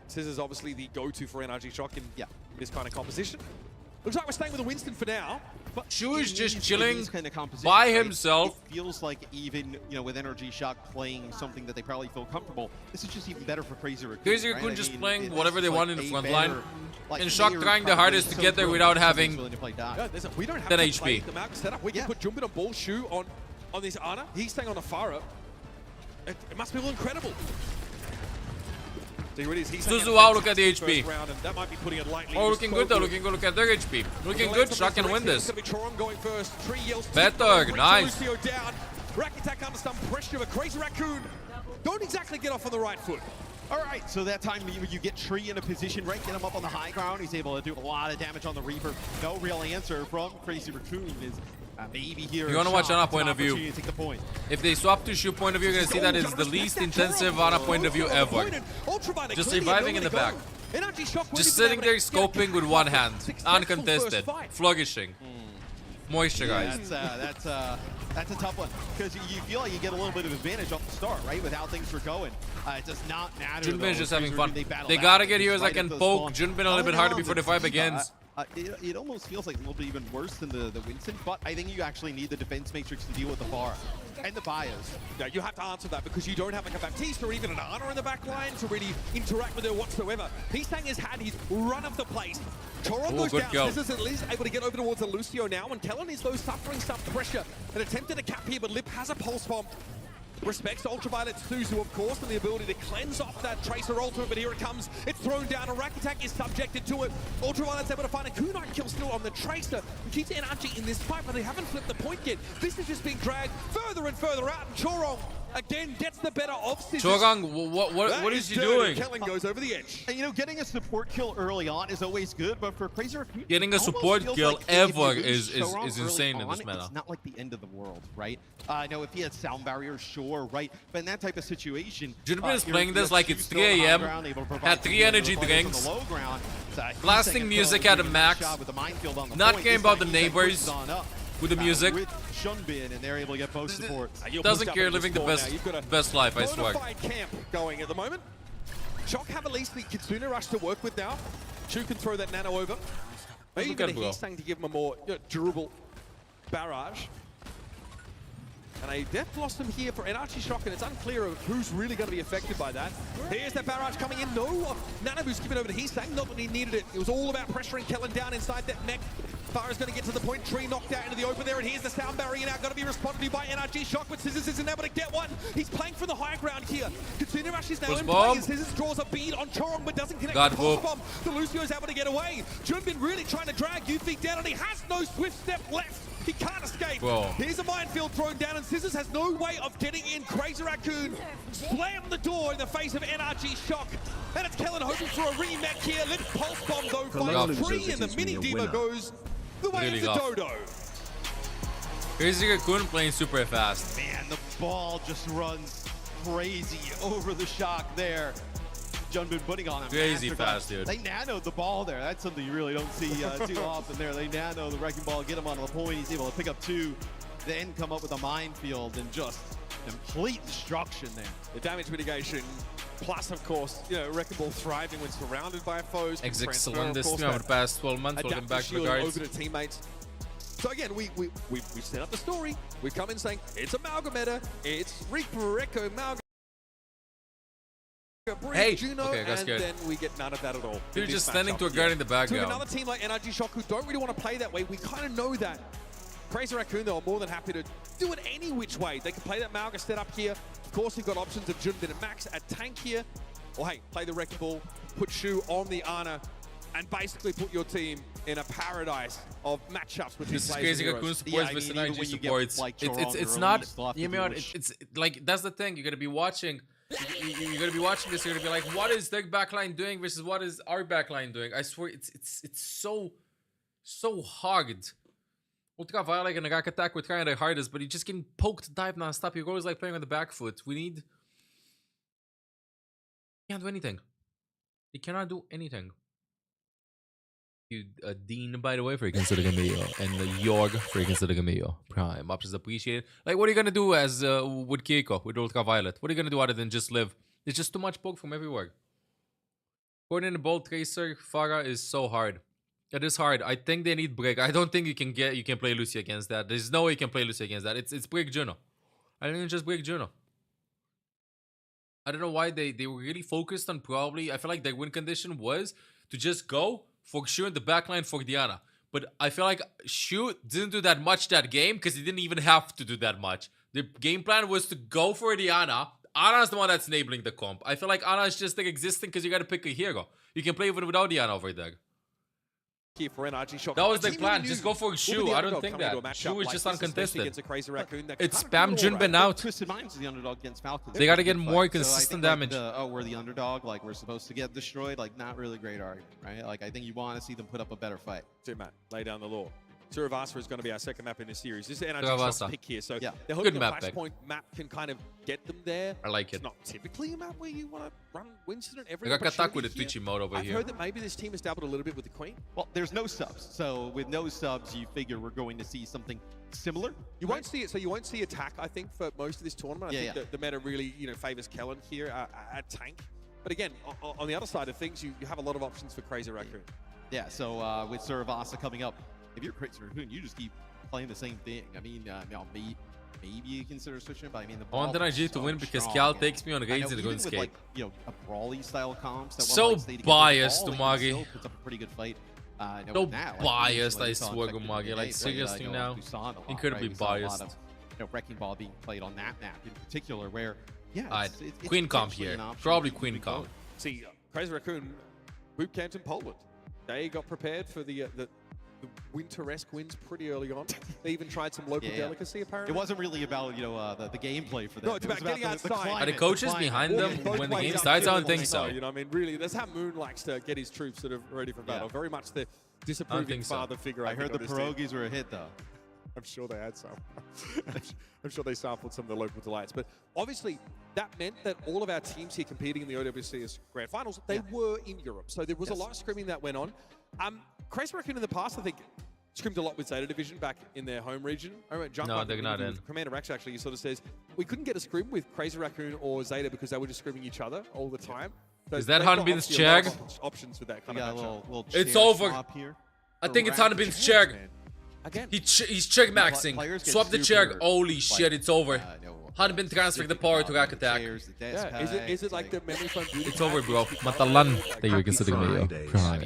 Scissors obviously the go-to for NRG Shock in this kind of composition. Looks like we're staying with a Winston for now. But Shu is just chilling kind of compositions, by right? himself. It feels like even, with NRG Shock playing something that they probably feel comfortable, this is just even better for Crazy Raccoon. Crazy right? Raccoon I just mean, playing whatever they want in the front line. like, And Shock layer trying the coverage hardest is to get there good without when somebody's having willing to play dive. Yeah, we don't have 10 to HP. play the map setup. We can put Junbin on ball, Shu on this Ana. He's staying on a Farah. It must be incredible. See what it is. He's Suzu, wow, look at the HP. Round, and that might be putting it lightly. Oh, looking good though, looking good. Look at their HP. Looking good, Shock can win this. Going first. Tree yells Better, nice. Lucio down. Rack attack under some pressure of a Crazy Raccoon. Don't exactly get off on the right foot. All right, so that time you get Tree in a position, right? Get him up on the high ground. He's able to do a lot of damage on the Reaper. No real answer from Crazy Raccoon is maybe here. You want to watch Ana point of view. To take the point. If they swap to Shu point of view, you're going to see that it's the least intensive Ana point of view ever. Just surviving in the back. Just sitting there scoping with one hand. Uncontested. Flourishing. Moisturized. Yeah, that's a tough one because you feel like you get a little bit of advantage off the start, right? With how things were going, it does not matter. Junbin is just having fun. They gotta get heroes that can poke Junbin a little bit harder before the fight begins. It almost feels like a little bit even worse than the Winston, but I think you actually need the defense matrix to deal with the Pharah and the bios. Yeah, you have to answer that because you don't have like a Baptiste or even an Ana in the back line to really interact with her whatsoever. Pisang has had his run of the place. Choron goes down. Scissors at least able to get over towards the Lucio now, and Kellen is though suffering some pressure and attempted a cap here, but Lip has a pulse bomb. Respects Ultraviolet Suzu, of course, and the ability to cleanse off that Tracer ultimate, but here it comes. It's thrown down. A rack attack is subjected to it. Ultraviolet's able to find a kunai kill still on the Tracer, who keeps NRG in this fight, but they haven't flipped the point yet. This is just being dragged further and further out, and Choron again gets the better of Scissors. Chogang, what is he doing? Kellen goes over the edge. And you know, getting a support kill early on is always good, but for Crazy Raccoon, getting a support kill like ever is insane in this meta. It's not like the end of the world, right? I know if he had sound barriers, sure, right? But in that type of situation, Junbin is playing this like it's 3 AM, had 3 energy drinks, blasting music at a max, not caring about the neighbors with the music. Junbin, and they're able to get both support. Doesn't care, living the best life, I swear. Camp going at the moment. Shock have at least the Kitsune Rush to work with now. Chu can throw that nano over. Maybe even a Heat to give him a more durable barrage. And a Death Blossom here for NRG Shock, and it's unclear of who's really going to be affected by that. Here's that barrage coming in. No, Nanabu's giving over to Heesang, not when he needed it. It was all about pressuring Kellen down inside that mech. Farah's going to get to the point. Tree knocked out into the open there, and here's the sound barrier now. Got to be responded to by NRG Shock, but Scissors isn't able to get one. He's playing from the high ground here. Kitsune Rush is now in play, and Scissors draws a bead on Choron, but doesn't connect the pulse bomb. The Lucio's able to get away. Junbin really trying to drag Yuffie down, and he has no swift step left. He can't escape. Whoa. Here's a minefield thrown down, and Scissors has no way of getting in. Crazy Raccoon slam the door in the face of NRG Shock. And it's Kellen hoping for a remake here. Let Pulse Bomb though find free, and the mini Diva goes the way into Dodo. Crazy Raccoon playing super fast. Man, the ball just runs crazy over the Shock there. Junbin putting on him. Crazy fast, dude. They nanoed the ball there. That's something you really don't see too often there. They nano the wrecking ball, get him onto the point. He's able to pick up 2, then come up with a minefield and just complete destruction there. The damage mitigation, plus of course, wrecking ball thriving when surrounded by foes. Excellent this over the past 12 months. Welcome back to the guards. Over to teammates. So again, we set up the story. We come in saying it's Amalgameta, it's Reaper, Echo, Amalgameta. Hey, Juno, okay, I got scared. And then we get none of that at all. Dude, just standing to a guard in the background. To another team like NRG Shock who don't really want to play that way, we kind of know that. Crazy Raccoon, though, are more than happy to do it any which way. They can play that Malga set up here. Of course, you've got options of Junbin and Max at tank here. Or hey, play the Wrecking Ball, put Shu on the Ana, and basically put your team in a paradise of matchups between this is Crazy Raccoon supports versus NRG supports. It's not, you know, it's like, that's the thing. You're going to be watching. You're gonna be watching this. You're gonna be like, "What is their backline doing versus what is our backline doing?" I swear, it's so hard. Ultraviolet and a rack attack with trying their hardest, but you're just getting poked, dive non-stop. You're always like playing on the back foot. You can't do anything. You cannot do anything. You, Dean, by the way, for considering me, and Jorg for considering me. Prime options appreciated. Like, what are you gonna do as with Keiko with Ultraviolet? What are you gonna do other than just live? There's just too much poke from everywhere. Coordinated Bolt Tracer Farah is so hard. It is hard. I think they need break. I don't think you can play Lucy against that. There's no way you can play Lucy against that. It's break Juno. I think it's just break Juno. I don't know why they were really focused on probably. I feel like their win condition was to just go for Shu in the backline for Diana. But I feel like Shu didn't do that much that game because he didn't even have to do that much. The game plan was to go for Diana. Ana's the one that's enabling the comp. I feel like Ana is just like existing because you got to pick a hero. You can play even without Diana over there. For NRG Shock. That was the plan. Just go for Shu. I don't think that. Shu is just uncontested. It's spam Junbin out. Twisted Minds is the underdog against Falcons. They got to get more consistent damage. We're the underdog. Like, we're supposed to get destroyed. Like, not really great argument, right? Like, I think you want to see them put up a better fight. Matt, lay down the law. Suravasa is going to be our second map in this series. This is NRG Suravasa. Shock's pick here. So Yeah. they're hoping Good the map pick. Flashpoint map can kind of get them there. I like it. It's not typically a map where you want to run Winston I every got attack opportunity with the here. twitchy mode over I've here. heard that maybe this team has dabbled a little bit with the Queen. Well, there's no subs, so with no subs, you figure we're going to see something similar. You won't see it, so you won't see attack, I think, for most of this tournament. I think that the meta really, favors Kellen here at tank. But again, on the other side of things, you have a lot of options for Crazy Raccoon. Yeah, so with Suravasa coming up, if you're Crazy Raccoon, you just keep playing the same thing. I mean, maybe you consider switching, but I mean, the I want ball is NRG to so win because strong, Cal and takes me on I know raids and even going with, skate. like, a brawly style comps that So one likes to get biased the to ball, he Magi. still puts up a pretty good fight. So now, biased, like, I we saw swear, effective Magi. today, Like, right? seriously now? Busan a lot, Incredibly right? We saw a lot biased. of Wrecking Ball being played on that map in particular, where, Alright, it's Queen comp potentially here. an option Probably to Queen move forward. comp. See, Crazy Raccoon boot camped in Poland. They got prepared for the winter-esque winds pretty early on. They even tried some local delicacy, apparently. It wasn't really about the gameplay for them. No, it's about getting outside. Are the coaches behind them when the game starts? I don't think so. You know, I mean, really, that's how Moon likes to get his troops sort of ready for battle. Very much the disapproving think so. father figure. I heard the think, on his team. pierogies were a hit, though. I'm sure they had some. I'm sure they sampled some of the local delights. But obviously, that meant that all of our teams here competing in the OWCS Grand Finals, they were in Europe. So there was a lot of scrimming that went on. Crazy Raccoon in the past, I think, scrimmed a lot with Zeta Division back in their home region. I remember No, they're not in. Commander Rex actually sort of says, we couldn't get a scrim with Crazy Raccoon or Zeta because they were just scrimming each other all the time. So Is that they've got Hanbin's obviously a lot of check? options with that kind We of got a matchup. little It's chair over. swap here. I think it's Around Hanbin's the check. man. Again. He's check maxing. Players get Swap the super, check. Holy like, shit, it's over. Hanbin transferring the power to Rack Attack. Chairs, the Yeah, desk is it pads, like the memory foam beauty It's pack? over, bro. Matalan. Thank you considering me, yo.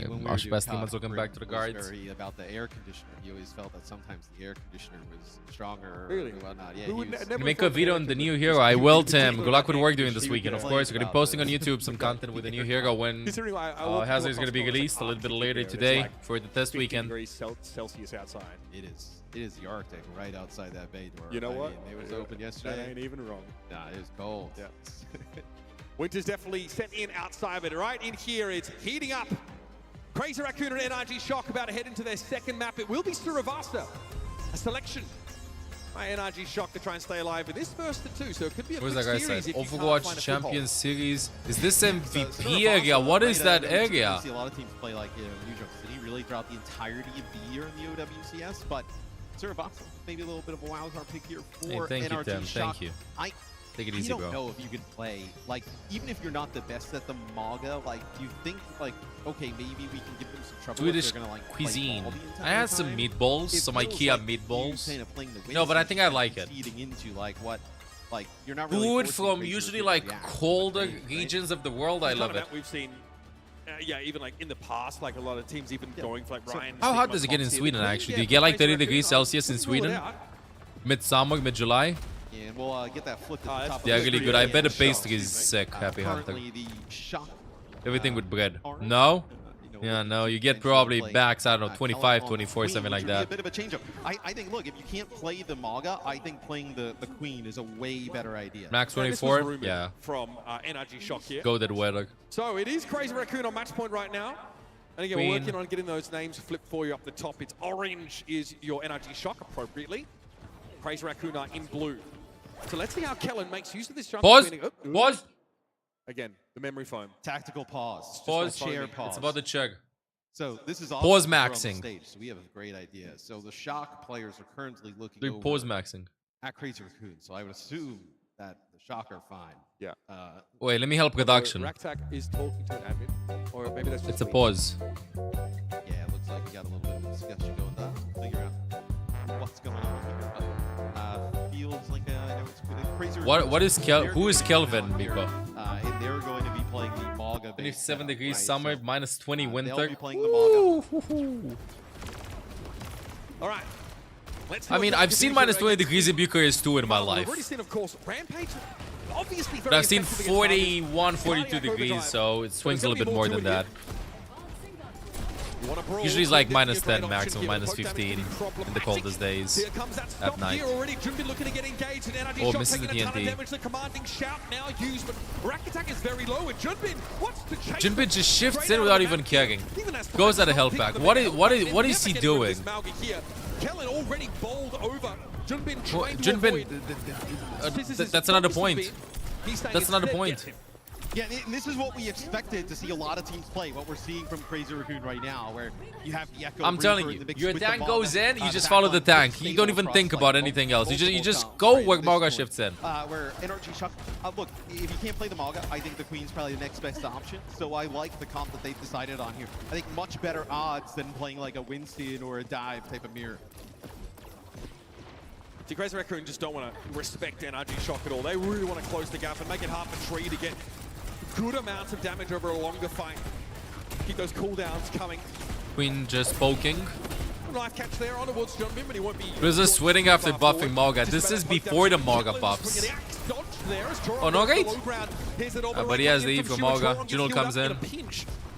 when we were Ash doing best COD, team, welcome Rick back to the was guards. very about the air conditioner. He always felt that sometimes the air conditioner was stronger Really? or whatnot. Yeah, Who he would was, never Make thought a video that on the could new be- hero. I will, Tim. Good luck with work doing this He weekend, was of course. We're gonna be posting on about YouTube some content with the new hero when Considering I walked Hazard is through gonna be Costco, it's released a like little bit Arctic later here. It's today like for the test 50 weekend. degrees Celsius outside. It is the Arctic right outside that bay door. You know I what? mean, it was open yesterday. That ain't even wrong. Nah, it was cold. Yeah. Winter's definitely set in outside of it. Right in here, it's heating up. Crazy Raccoon and NRG Shock about to head into their second map. It will be Suravasa. A selection by NRG Shock to try and stay alive in this first of two. So it could be a Where's quick that guy series said? if you can't find Overwatch a foothold. Champions Series. Is this MVP Suravasa, area? What is right, that I area? see a lot of teams play like New York City really throughout the entirety of the year in the OWCS, but Suravasa, maybe a little bit of a wild card pick here for Hey, thank you, NRG Tim. Shock. Thank you. Take it I easy, don't bro. know if you can play, like, even if you're not the best at the MAGA, like, do you think, like, okay, maybe we can give them some trouble Swedish if they're gonna, like, play cuisine. ball the entire I had some time? meatballs, It some feels IKEA like you meatballs. kind of playing the No, but I wins think I like it. feeding into, like, what, like, you're not really Food forcing from Crazy usually Raccoon like to react to colder the game, right? regions of the world. I It's love kind of it. that we've seen, even like in the past, like a lot of teams even going for like Ryan. How hot does it get in Sweden actually? Do you get like 30 degrees Celsius in Sweden? Mid-summer, mid-July? Yeah, and we'll get that flipped at the top. Yeah, of the really screen. good. I bet the Shock, pastry is excuse me. sick. Happy Hunter. Currently the Shock, Everything with bread. No? Yeah, no. You get probably backs, I don't know, 25, 24, something like that. A bit of a change-up. I think, look, if you can't play the MAGA, I think playing the Queen is a way better idea. Max This was 24? rumored Yeah. From NRG Shock here. Go that weather. So it is Crazy Raccoon on match point right now. And again, Queen. we're working on getting those names flipped for you up the top. It's orange is your NRG Shock appropriately. Crazy Raccoon are in blue. So let's see how Kellen makes use of this jump. Pause. Screening. Oh, Pause. Again, the memory foam. Tactical pause. Just Pause. a chair pause. It's about the check. So this is Pause awesome. We're on the maxing. stage, so we have a great idea. So the Shock players are currently looking Doing over pause maxing. at Crazy Raccoon. So I would assume that the Shock are fine. Yeah. Wait, let me help production. Raktak is talking to an admin. Or maybe that's just It's a me. pause. Yeah, it looks like we got a little bit of a discussion going down. Figure out what's going on here. But, feels like I know it's Crazy What is Raccoon. who is Kelvin, Miko? And they're going to be playing the MAGA. 27 degrees summer, minus 20 They'll winter. be playing the MAGA. All right. Let's I mean, I've seen minus 20 degrees in Bucharest too in my We've life. already seen, of course, Rampage. Obviously, very But I've seen effective against 41, 42 Cardiac degrees, overdrive. so it swings a There's little bit gonna be more to than it that. here. You want to brawl, Usually it's like so minus this is a 10 great maximum, option minus here. Poke damage 15 can be in the problematic. coldest days Here comes that at stop night. here already. Junbin looking to get engaged, and NRG Oh, Shock misses the taking a ton of TNT. damage. The commanding shout now used, but Rack Attack is very low, and Junbin wants to chase Jinbin just shifts straight in out without of the even map. caring. Even as Goes far at a as health pick pack. the What big is health what pack, is and what never is he getting rid of doing? this Malga here. Kellen already bowled over. Junbin Well, trying to Junbin, that's another point. That's another point. Yeah, and this is what we expected to see a lot of teams play. What we're seeing from Crazy Raccoon right now, where you have the Echo. I'm telling you, your tank goes in, you just follow the tank. You don't even think about anything else. You just go where Mauga shifts in. Where NRG Shock. Look, if you can't play the Mauga, I think the Queen's probably the next best option. So I like the comp that they've decided on here. I think much better odds than playing like a Winston or a Dive type of mirror. The Crazy Raccoon just don't want to respect NRG Shock at all. They really want to close the gap and make it hard for Tree to get good amounts of damage over a longer fight. Keep those cooldowns coming. Queen just poking. Knife catch there on towards Junbin, but he won't be. This is sweating after buffing Mauga. This is before the Mauga buffs. Oh, no gate? But he has the E for Mauga. Juno comes in.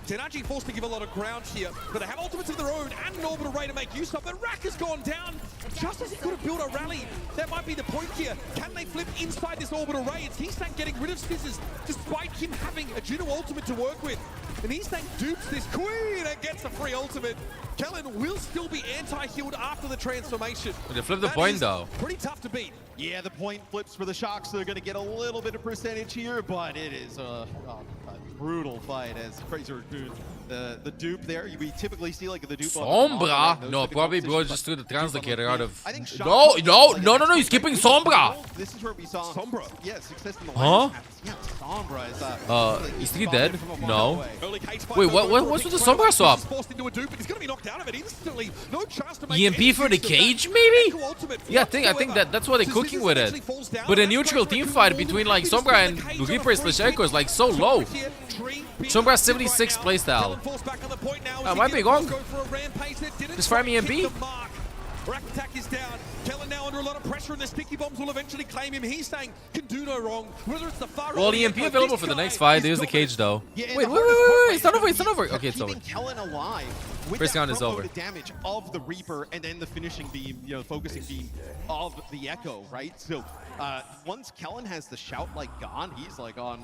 Tenaji forced to give a lot of ground here, but they have ultimates of their own and an orbital ray to make use of. But Rack has gone down just as he could have built a rally. That might be the point here. Can they flip inside this orbital ray? It's Heesang getting rid of Scissors despite him having a Juno ultimate to work with. And Heesang dupes this Queen and gets a free ultimate. Kellen will still be anti-healed after the transformation. They flip the point though. Pretty tough to beat. Yeah, the point flips for the Shocks, so they're going to get a little bit of percentage here, but it is a brutal fight as Crazy Raccoon, the dupe there. We typically see like the dupe. Sombra? No, probably bro just threw the translocator out of. No, he's skipping Sombra. This is where we saw Sombra. Yeah, success in the Huh? Yeah, Sombra is is he dead? No. Wait, what's with the Sombra swap? EMP for the cage, maybe? Yeah, I think that's why they're cooking with it. But a neutral team fight between like Sombra and Reaper/Echo is like so low. Sombra 76 playstyle. I might be wrong. Just fire me EMP. Rack attack is down. Kellen now under a lot of pressure, and the sticky bombs will eventually claim him. He's saying can do no wrong. Whether it's the far well, EMP available for the next fight. There's the cage though. Yeah, wait, it's not over. It's not over. Okay, it's over. Kellen alive. First round is over. The damage of the Reaper and then the finishing beam, focusing beam of the Echo, right? So once Kellen has the shout like gone, he's like on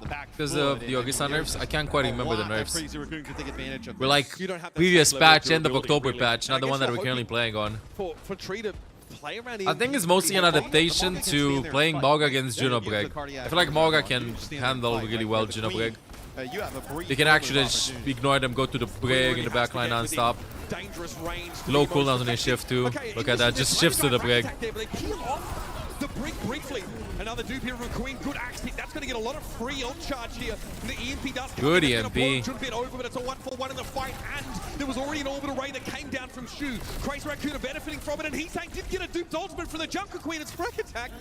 the back. Because of the Augustin nerfs, I can't quite remember the nerfs. Crazy Raccoon can take advantage of. We're like previous patch, end of October patch, not the one that we're currently playing on. For Tree to play around I think it's mostly an adaptation to playing Mauga against Juno Brig. I feel like Mauga can handle really well Juno Brig. They can actually just ignore them, go to the Brig in the backline non-stop. Low cooldowns on their shift too. Look at that, just shifts to the Brig. The Brig briefly. Another dupe here from Queen. Good axe hit. That's going to get a lot of free on charge here. The EMP does come. Good EMP. Over, but it's a 1-for-1 in the fight. And there was already an orbital ray that came down from Shu. Crazy Raccoon are benefiting from it. And Heesang did get a duped ultimate from the Junker Queen. It's Rack Attack,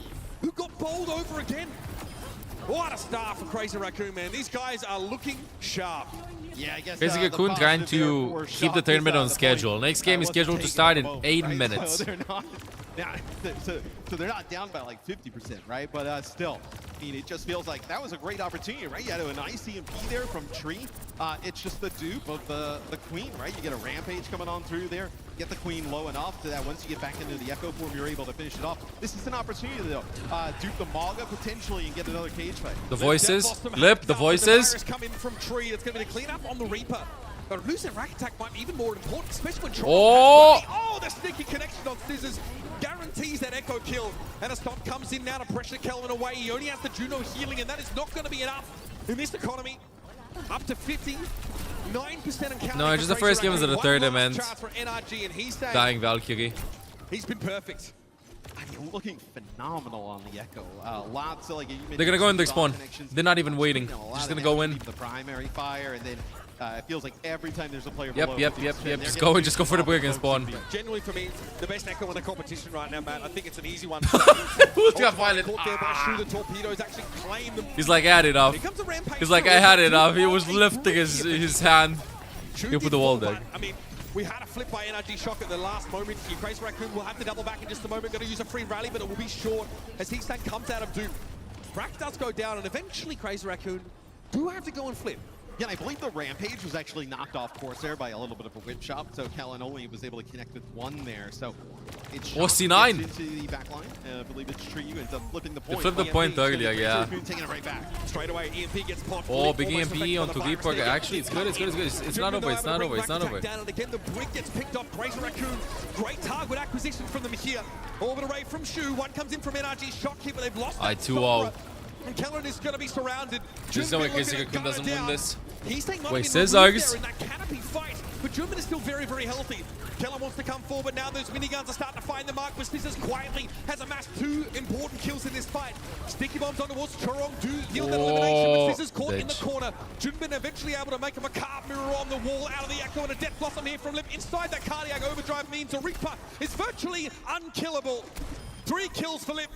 who got bowled over again. What a start for Crazy Raccoon, man. These guys are looking sharp. Yeah, I guess Crazy Raccoon trying to keep the tournament on schedule. Next game is scheduled to start in 8 minutes. So they're not, so they're not down by like 50%, right? But still, I mean, it just feels like that was a great opportunity, right? You had a nice EMP there from Tree. It's just the dupe of the Queen, right? You get a Rampage coming on through there. Get the Queen low enough to that once you get back into the Echo form, you're able to finish it off. This is an opportunity, though. Dupe the Mauga potentially and get another cage fight. The voices, Lip, the voices. Coming from Tree. It's going to be the cleanup on the Reaper. But losing Rack Attack might be even more important, especially when Oh, the sneaky connection on Scissors guarantees that Echo kill. And a stop comes in now to pressure Kelvin away. He only has the Juno healing, and that is not going to be enough in this economy. Up to 59% and counting. No, just the first game was at the third event. Dying Valkyrie. He's been perfect. I mean, looking phenomenal on the Echo. Lots of like. They're gonna go in the spawn. They're not even waiting. Just gonna go in. The primary fire, and then it feels like every time there's a player. Yep. Just go for the Brig and spawn. Genuinely, for me, the best Echo in the competition right now, man. I think it's an easy one. Who's got violent? The torpedoes actually claim them. He's like, I had enough. He's like, I had enough. He was lifting his hand. He'll put the wall down. I mean, we had a flip by NRG Shock at the last moment. Crazy Raccoon will have to double back in just a moment. Going to use a free rally, but it will be short as Heesang comes out of Doom. Brack does go down, and eventually Crazy Raccoon do have to go and flip. Yeah, and I believe the Rampage was actually knocked off course there by a little bit of a whip shot, so Kellen only was able to connect with one there. So it's C9 into the back line. I believe it's Tree who ends up flipping the point. They flipped the point earlier, yeah. Taking it right back. Straight away, EMP gets popped. Oh, big EMP onto Reaper. Actually, it's good. It's not over. It's not over. It's not over. Down and again, the brick gets picked up. Crazy Raccoon. Great target acquisition from them here. Orbit array from Shu. One comes in from NRG. Shock here, but they've lost. 2-0. And Kellen is going to be surrounded. There's no way Crazy Raccoon doesn't win this. He's taking Wait, scissors. in that canopy fight, but Junman is still very, very healthy. Kellen wants to come forward, but now those miniguns are starting to find the mark, but Scissors quietly has amassed 2 important kills in this fight. Sticky bombs on towards Chorong do yield that elimination, but Scissors caught in the corner. Junman eventually able to make a macabre mirror on the wall out of the echo, and a death blossom here from Lip. Inside that cardiac overdrive means a Reaper is virtually unkillable. 3 kills for Lip.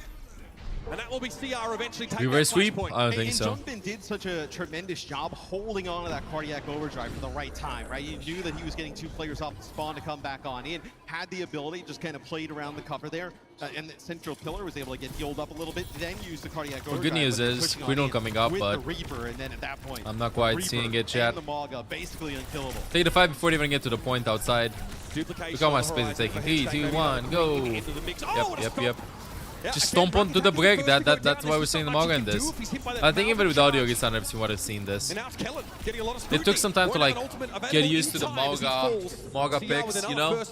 And that will be CR eventually taking Reverse sweep? point. I don't think and so. Jungbin did such a tremendous job holding on to that cardiac overdrive for the right time, right? You knew that he was getting 2 players off the spawn to come back on in. Had the ability, just kind of played around the cover there. And the central pillar was able to get healed up a little bit, then use the cardiac overdrive. The good news is, Quino coming up, with but the Reaper, and then at that point, I'm not quite Reaper seeing it, chat. and the Maga basically unkillable. Take the fight before they even get to the point outside. Look how much space it's taking. 3, 2, 1, go. Yep. Just stomp onto the brick. That's why we're seeing the Maga in this. I think even with audio, it's not everyone would have seen this. It took some time to like get used to the Maga picks, you know?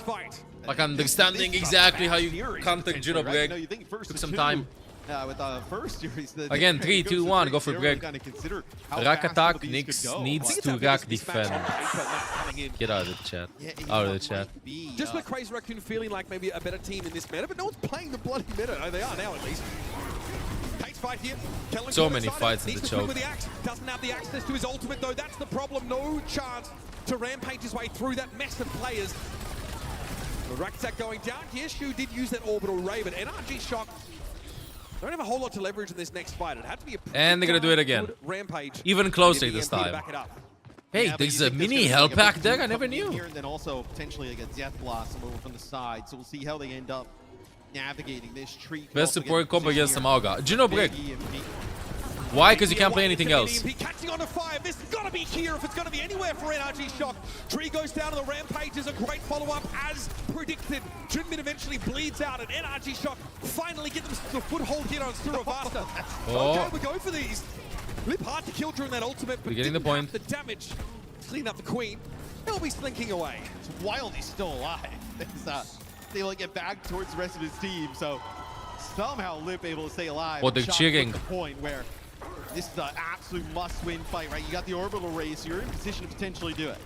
Like understanding exactly how you contact Juno break. Took some time. With first series, Again, 3, 2, 1, go for break. Rack attack, Nyx needs to rack defend. Get out of the chat. Out of the chat. Just with Crazy Raccoon feeling like maybe a better team in this meta, but no one's playing the bloody meta. Oh, they are now at least. Takes fight here. So many fights in the choke. With the axe. Doesn't have the access to his ultimate though. That's the problem. No chance to rampage his way through that mess of players. The rack attack going down here. Shu did use that orbital ray, but NRG Shock don't have a whole lot to leverage in this next fight. It had to be a and they're gonna do it again. Rampage. Even closer this time. Hey, there's a mini hell pack there. I never knew. Here and then also potentially like a death blossom over from the side. So we'll see how they end up navigating this tree. Best support combo against the Maga. Juno break. Why? Because you can't play anything else. Catching on to fire. This has got to be here if it's going to be anywhere for NRG Shock. Tree goes down to the Rampage is a great follow-up as predicted. Junmin eventually bleeds out and NRG Shock finally get them the foothold here on Suravasta. Okay, we go for these. Lip hard to kill during that ultimate, but getting the point. The damage to clean up the Queen. They'll be slinking away. It's wild he's still alive. They like get back towards the rest of his team, so somehow Lip able to stay alive. What they're cheering. The point where this is an absolute must-win fight, right? You got the orbital race, so you're in position to potentially do it.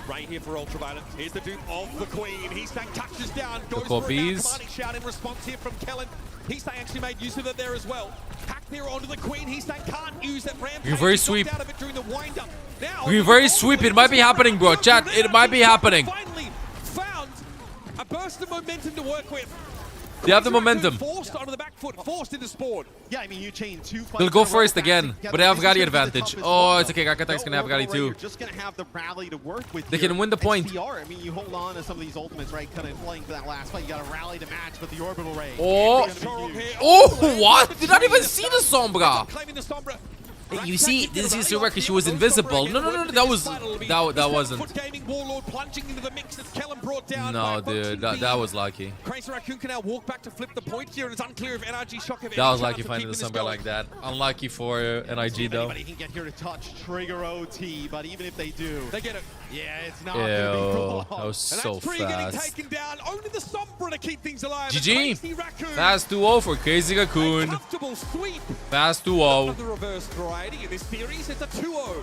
Right here for Ultraviolet. Here's the dupe of the Queen. Heesang touches down, goes for a bees. shout in response here from Kellen. Heesang actually made use of it there as well. Hack there onto the Queen. Heesang can't use that rampage. Reverse sweep. Out of it during the wind-up. Now, reverse sweep. It might be happening, bro. Chat, it might be happening. Finally found a burst of momentum to work with. They have the momentum. Forced onto the back foot, forced into spawn. Yeah, I mean, you chain 2 fights. They'll go first again, but they have Gali advantage. Oh, it's okay. Rakatak's gonna have Gali too. You're just gonna have the rally to work with. They can win the point. I mean, you hold on to some of these ultimates, right? Kind of playing for that last fight. You got to rally to match with the orbital ray. Oh, what? Did not even see the Sombra. Claiming the Sombra. You see, this is Surak because she was invisible. No, that wasn't. Gaming Warlord plunging into the mix as Kellen brought down. No, dude, that was lucky. Crazy Raccoon can now walk back to flip the point here, and it's unclear if NRG Shock have that was lucky finding the Sombra like that. Unlucky for NIG though. Anybody can get here to touch Trigger OT, but even if they do, they get it. Yeah, it's not gonna be for long. That was so fast. Getting taken down. Only the Sombra to keep things alive. GG. Fast 2-0 for Crazy Raccoon. Comfortable sweep. Fast 2-0. The reverse variety in this series, it's a 2-0.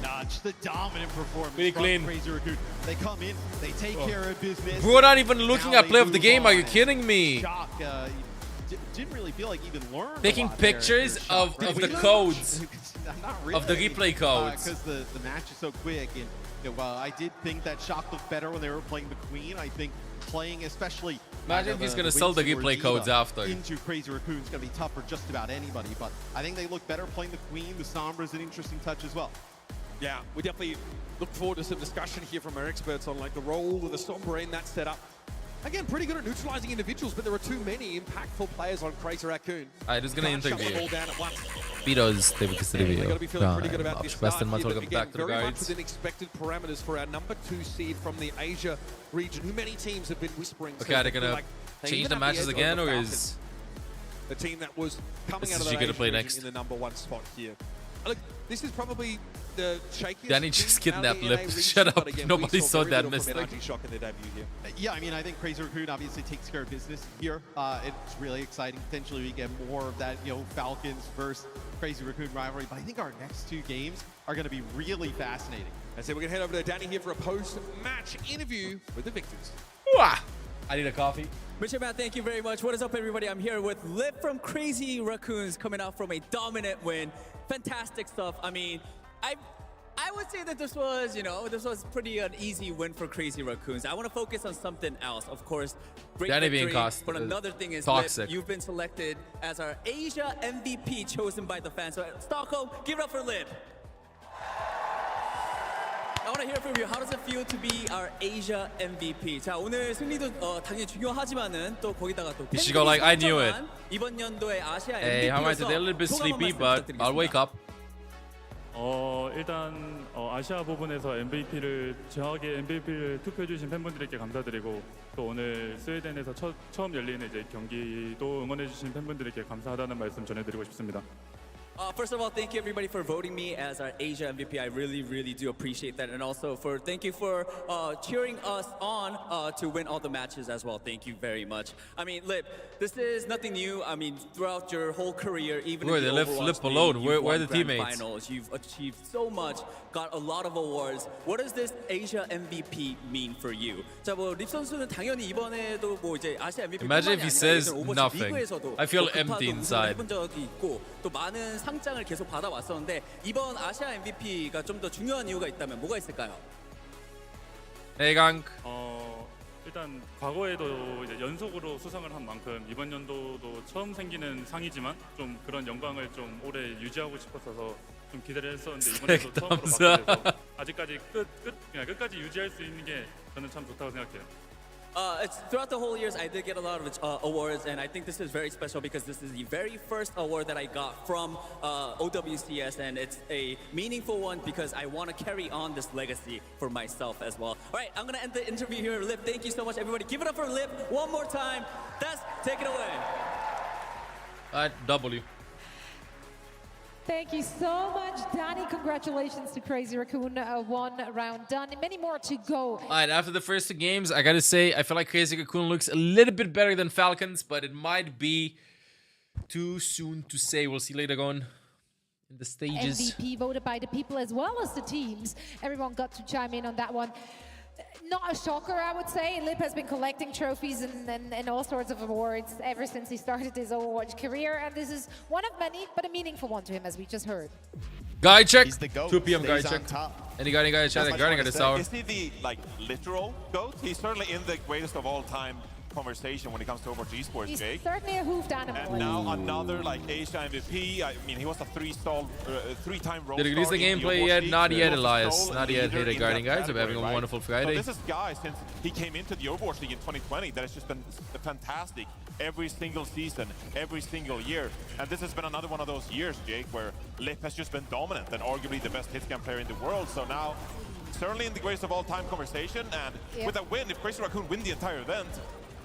Nah, just the dominant performance Pretty from clean. Crazy Raccoon. They come in, they take care of business. We're not even looking at play of the game. Are you kidding me? Shock, didn't really feel like even learned. Taking pictures of the codes. Not really. Of the replay codes. Because the match is so quick. And I did think that Shock looked better when they were playing the Queen. I think playing especially... Imagine if he's going to sell the replay codes after. Into Crazy Raccoon is going to be tough for just about anybody. But I think they look better playing the Queen. The Sombra is an interesting touch as well. Yeah, we definitely look forward to some discussion here from our experts on like the role of the Sombra in that setup. Again, pretty good at neutralizing individuals, but there are too many impactful players on Crazy Raccoon. Айде сгъна интервью. Видео сте ви късали видео. Общо много back to the guides. Within expected parameters for our number 2 seed from the Asia region, who many teams have been whispering. Okay, are they gonna change the matches again, or is the team that was coming out of the Asia region in the number 1 spot here? Look, this is probably the shakiest. Danny just kidnapped Lip. Shut up. Nobody saw that mistake. Yeah, I mean, I think Crazy Raccoon obviously takes care of business here. It's really exciting. Potentially, we get more of that, Falcons versus Crazy Raccoon rivalry. But I think our next 2 games are going to be really fascinating. And so we're going to head over to Danny here for a post-match interview with the victors. I need a coffee. Mr. Matt, thank you very much. What is up, everybody? I'm here with Lip from Crazy Raccoons, coming out from a dominant win. Fantastic stuff. I mean, I would say that this was pretty an easy win for Crazy Raccoons. I want to focus on something else. Of course, great victory, but another thing is, Lip, you've been selected as our Asia MVP chosen by the fans. So Stockholm, give it up for Lip. I want to hear from you. How does it feel to be our Asia MVP? 자, 오늘 승리도 당연히 중요하지만은 또 거기다가 또 You should go like, I knew it. 이번 연도의 아시아 Hey, how am I today? A little bit sleepy, but I'll wake up. 일단 아시아 부분에서 MVP를 정확하게 MVP를 투표해 주신 팬분들께 감사드리고 또 오늘 스웨덴에서 처음 열리는 이제 경기도 응원해 주신 팬분들께 감사하다는 말씀 전해드리고 싶습니다. First of all, thank you everybody for voting me as our Asia MVP. I really, really do appreciate that. And also thank you for cheering us on to win all the matches as well. Thank you very much. I mean, Lip, this is nothing new. I mean, throughout your whole career, even Where in the they left Lip alone. Where are the teammates? Finals, you've achieved so much, got a lot of awards. What does this Asia MVP mean for you? 자, 립 선수는 당연히 이번에도 이제 아시아 MVP. Imagine if he says nothing. I feel empty inside. 해본 적이 있고 또 많은 상장을 계속 받아왔었는데 이번 아시아 MVP가 좀 더 중요한 이유가 있다면 뭐가 있을까요? 해강. 일단 과거에도 이제 연속으로 수상을 한 만큼 이번 연도도 처음 생기는 상이지만 좀 그런 영광을 좀 오래 유지하고 싶었어서 좀 기대를 했었는데 이번에도 처음으로 받게 돼서 아직까지 끝까지 유지할 수 있는 게 저는 참 좋다고 생각해요. Throughout the whole years, I did get a lot of awards, and I think this is very special because this is the very first award that I got from OWCS, and it's a meaningful one because I want to carry on this legacy for myself as well. All right, I'm going to end the interview here. Lip, thank you so much, everybody. Give it up for Lip one more time. That's take it away. W. Thank you so much, Danny. Congratulations to Crazy Raccoon. 1 round done. Many more to go. Alright, after the first 2 games, I gotta say, I feel like Crazy Raccoon looks a little bit better than Falcons, but it might be too soon to say. We'll see later on in the stages. MVP voted by the people as well as the teams. Everyone got to chime in on that one. Not a shocker, I would say. Lip has been collecting trophies and all sorts of awards ever since he started his Overwatch career, and this is one of many, but a meaningful one to him, as we just heard. Guy check. He's the GOAT. 2 p.m. guy check. Any guy in chat? Guarding at the tower. Is he the literal GOAT? He's certainly in the greatest of all time conversation when it comes to Overwatch esports, He's Jake. certainly a hoofed animal. And now another Asia MVP. I mean, he was a 3-time role. Did he release the gameplay yet? Not yet, Elias. Not yet. Hey, the guarding guys. We're having a wonderful Friday. So this is guy since he came into the Overwatch League in 2020 that has just been fantastic every single season, every single year. And this has been another one of those years, Jake, where Lip has just been dominant and arguably the best hitscan player in the world. So now, certainly in the greatest of all time conversation, and with a win, if Crazy Raccoon win the entire event,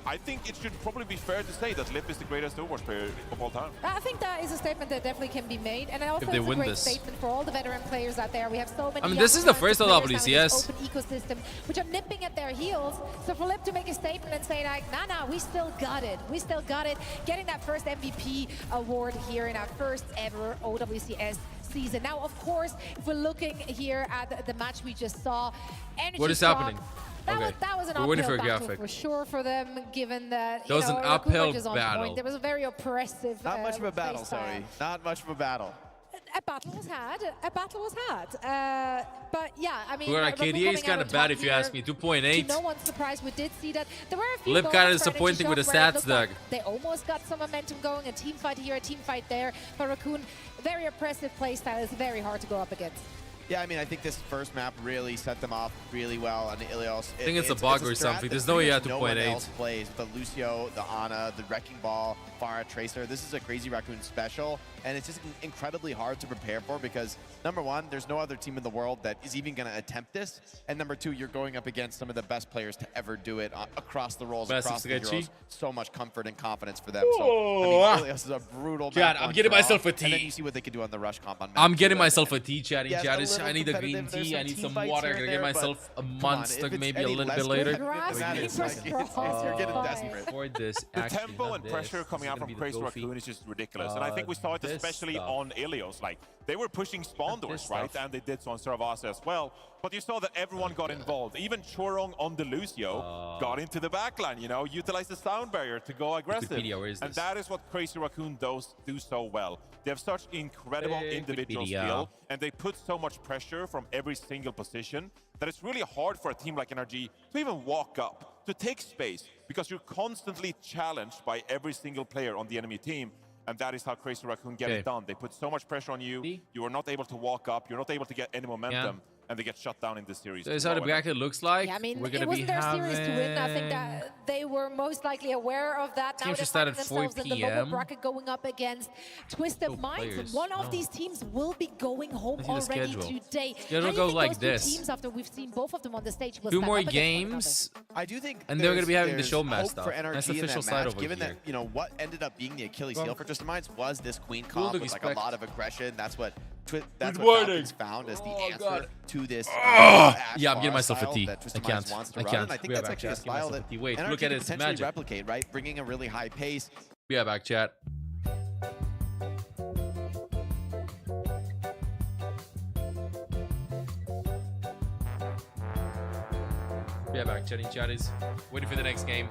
I think it should probably be fair to say that Lip is the greatest Overwatch player of all time. I think that is a statement that definitely can be made, and also if they it's a win great this statement for all the veteran players out there. We have so many. I mean, this is the first WCS open ecosystem, which are nipping at their heels. So for Lip to make a statement and say like, nah, we still got it. We still got it. Getting that first MVP award here in our first ever OWCS season. Now, of course, if we're looking here at the match we just saw, what is happening? That was an uphill battle for sure for them, given that there was an uphill battle. There was a very oppressive. Not much of a battle, Zoe. Not much of a battle. A battle was had. But yeah, I mean, KDA is kind of bad if you ask me. 2.8. To no one's surprise, we did see that there were a few. Lip kind of disappointing with the stats, Doug. They almost got some momentum going. A team fight here, a team fight there. But Raccoon, very oppressive playstyle. It's very hard to go up against. Yeah, I mean, I think this first map really set them off really well on Ilios. I think it's a bug or something. There's no way you have 2.8. No one else plays the Lucio, the Ana, the Wrecking Ball, Pharah, Tracer. This is a Crazy Raccoon special, and it's just incredibly hard to prepare for because, number one, there's no other team in the world that is even going to attempt this, and number two, you're going up against some of the best players to ever do it across the roles, across the heroes. So much comfort and confidence for them. So, I mean, Ilios is a brutal Chat, I'm getting myself a tea. And then you see what they can do on the rush comp on map. I'm getting myself a tea, chatty. I need a green tea. I need some water. I'm gonna get myself a monster, maybe a little bit later. You're getting desperate. For this the tempo and pressure coming out from Crazy Raccoon is just ridiculous. And I think we saw it especially on Ilios. Like, they were pushing spawn doors, right? And they did so on Saravasa as well. But you saw that everyone got involved. Even Chorong on the Lucio got into the backline, you know, utilized the sound barrier to go aggressive. And that is what Crazy Raccoon do so well. They have such incredible individual skill, and they put so much pressure from every single position that it's really hard for a team like NRG to even walk up, to take space, because you're constantly challenged by every single player on the enemy team. And that is how Crazy Raccoon get it done. They put so much pressure on you. You are not able to walk up. You're not able to get any momentum. And they get shut down in this series. So is how the bracket looks like. Yeah, I mean, we're it wasn't their series to win. I think that they were most likely aware of that. Now Teams should start at 4 in the local bracket going up against Twisted Minds. And one of these teams will be going home already today. It'll go like this. Teams after we've seen both of them on the stage. 2 more games. I do think, and they're going to be having the show messed up. For NRG that's official side over given here. That, you know, what ended up being the Achilles heel for Twisted Minds was this Queen comp with like a lot of aggression. That's what Falcons found as the answer to this. Yeah, I'm getting myself a tea. I can't. I think that's actually a style that Wait, NRG look at could its potentially magic. replicate, right? Bringing a really high pace. Yeah, back chat. Yeah, back chatting chatties. Waiting for the next game.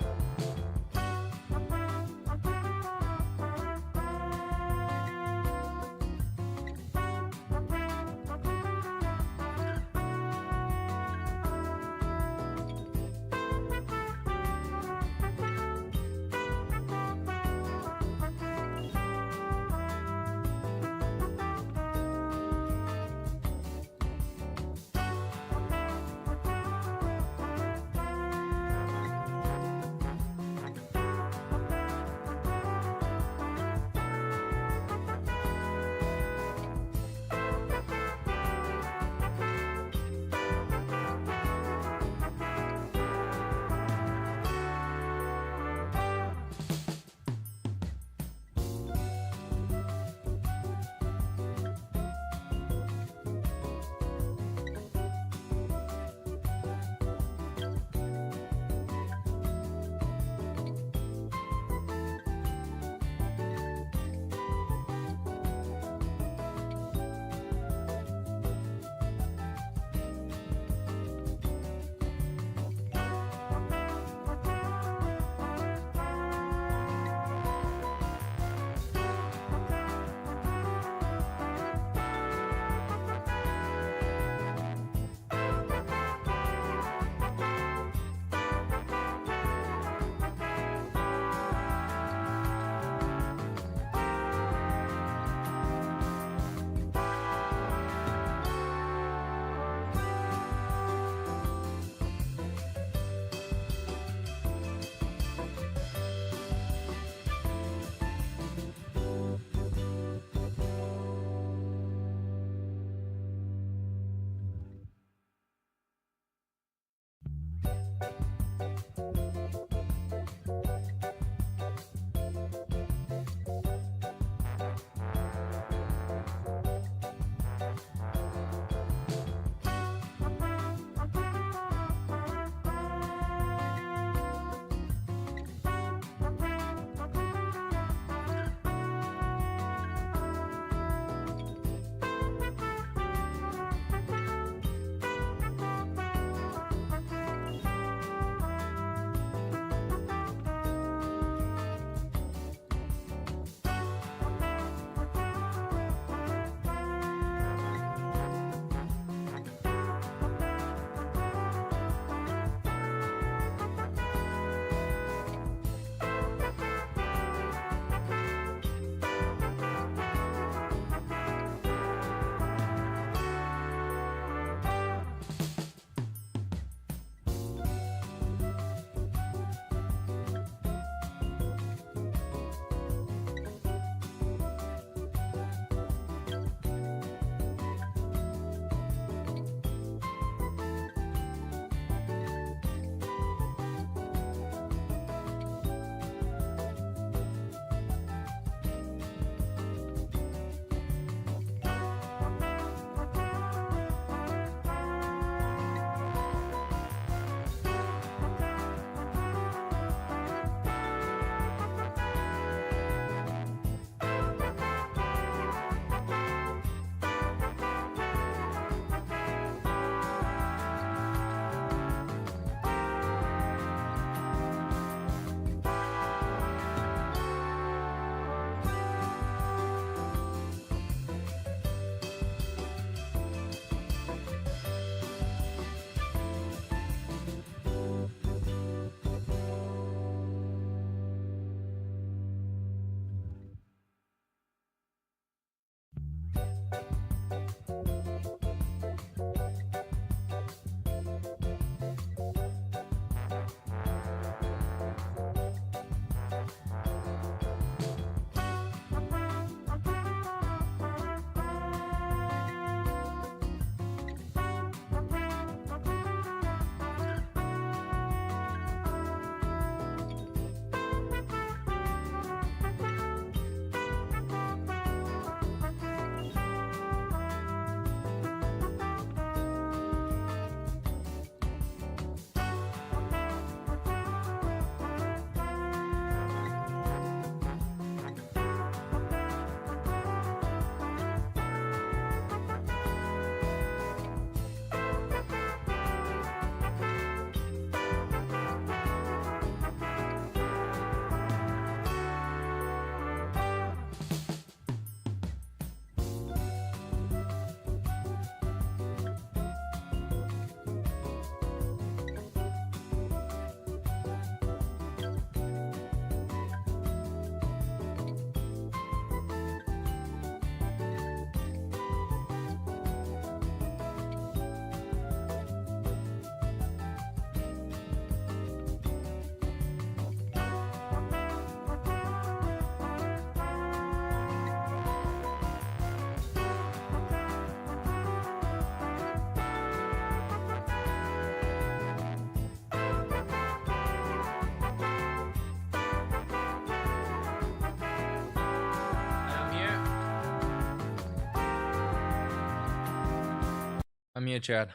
I'm here, Chad.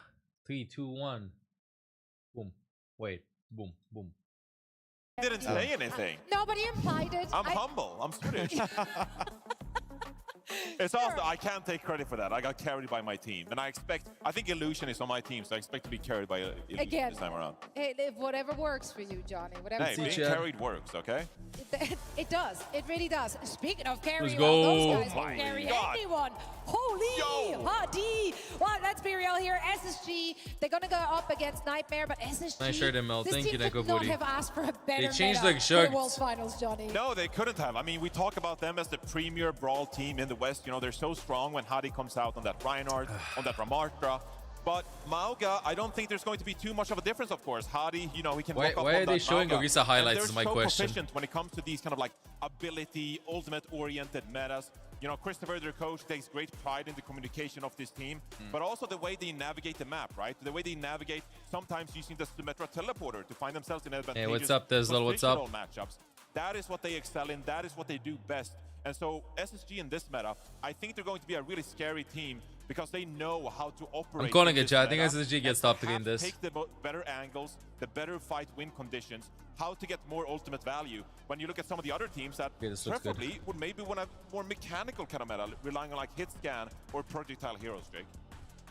3, 2, 1. Boom. Wait. Boom. Boom. Didn't say anything. Nobody implied it. I'm humble. I'm Swedish. It's also, I can't take credit for that. I got carried by my team. And I think Illusion is on my team, so I expect to be carried by Illusion this time around. Hey, whatever works for you, Johnny. Whatever. Hey, being carried works, okay? It does. It really does. Speaking of carrying, Let's go. those guys can carry anyone. Holy Hadi. Well, let's be real here. SSG, they're going to go up against Nightmare, but SSG, Nice shirt, ML. this Thank team you, could Neko not Booty. have asked for a better changed meta like for shirts. the World Finals, Johnny. No, they couldn't have. I mean, we talk about them as the premier brawl team in the West. You know, they're so strong when Hadi comes out on that Reinhardt, on that Ramartra. But Mauga, I don't think there's going to be too much of a difference, of course. Hadi, you know, he can walk up on Why are they that showing Mauga. Orisa highlights And is my they're so question. proficient when it comes to these kind of like ability, ultimate-oriented metas. You know, Christopher, their coach, takes great pride in the communication of this team, but also the way they navigate the map, right? The way they navigate, sometimes using the Symmetra teleporter to find themselves in advantageous what's up, Tesla? What's up? positional matchups. That is what they excel in. That is what they do best. And so SSG in this meta, I think they're going to be a really scary team because they know how to operate. I'm calling in it, this Chad. I think meta SSG gets and top 3 in perhaps this. Take the better angles, the better fight win conditions, how to get more ultimate value. When you look at some of the other teams that this looks good. preferably would maybe want a more mechanical kind of meta, relying on like hit scan or projectile heroes, Jake.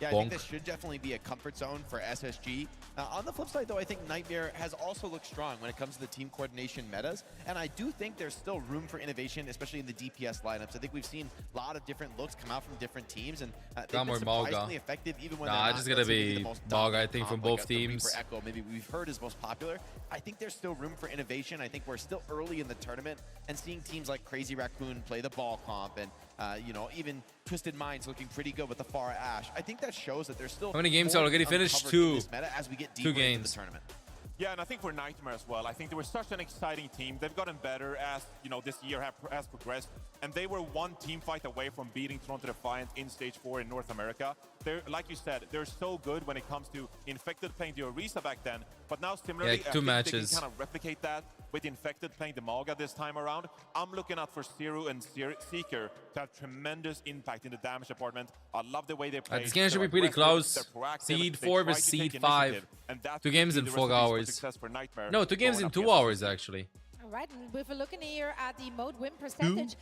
Yeah, I think this should definitely be a comfort zone for SSG. On the flip side, though, I think Nightmare has also looked strong when it comes to the team coordination metas. And I do think there's still room for innovation, especially in the DPS lineups. I think we've seen a lot of different looks come out from different teams. And they've been surprisingly effective, even when they're not, just gonna be the most Mauga, I dominant think, from comp, like both the Reaper teams. Echo, maybe we've heard is most popular. I think there's still room for innovation. I think we're still early in the tournament. And seeing teams like Crazy Raccoon play the ball comp and, you know, even Twisted Minds looking pretty good with the Pharah Ashe. I think that shows that there's still How many games are already finished? 2. As we get 2 deeper games. into the tournament. Yeah, and I think for Nightmare as well. I think they were such an exciting team. They've gotten better as, you know, this year has progressed. And they were one team fight away from beating Toronto Defiant in Stage 4 in North America. They're, like you said, they're so good when it comes to Infected playing the Orisa back then. But now similarly, Yeah, 2 matches. they can kind of replicate that with Infected playing the Mauga this time around. I'm looking out for Zero and Seeker to have tremendous impact in the damage department. I love the way they play. This game should be pretty close. Seed 4 versus Seed 5. 2 games in 4 hours. No, 2 games in 2 hours, actually. All right, and if we're looking here at the mode win percentage,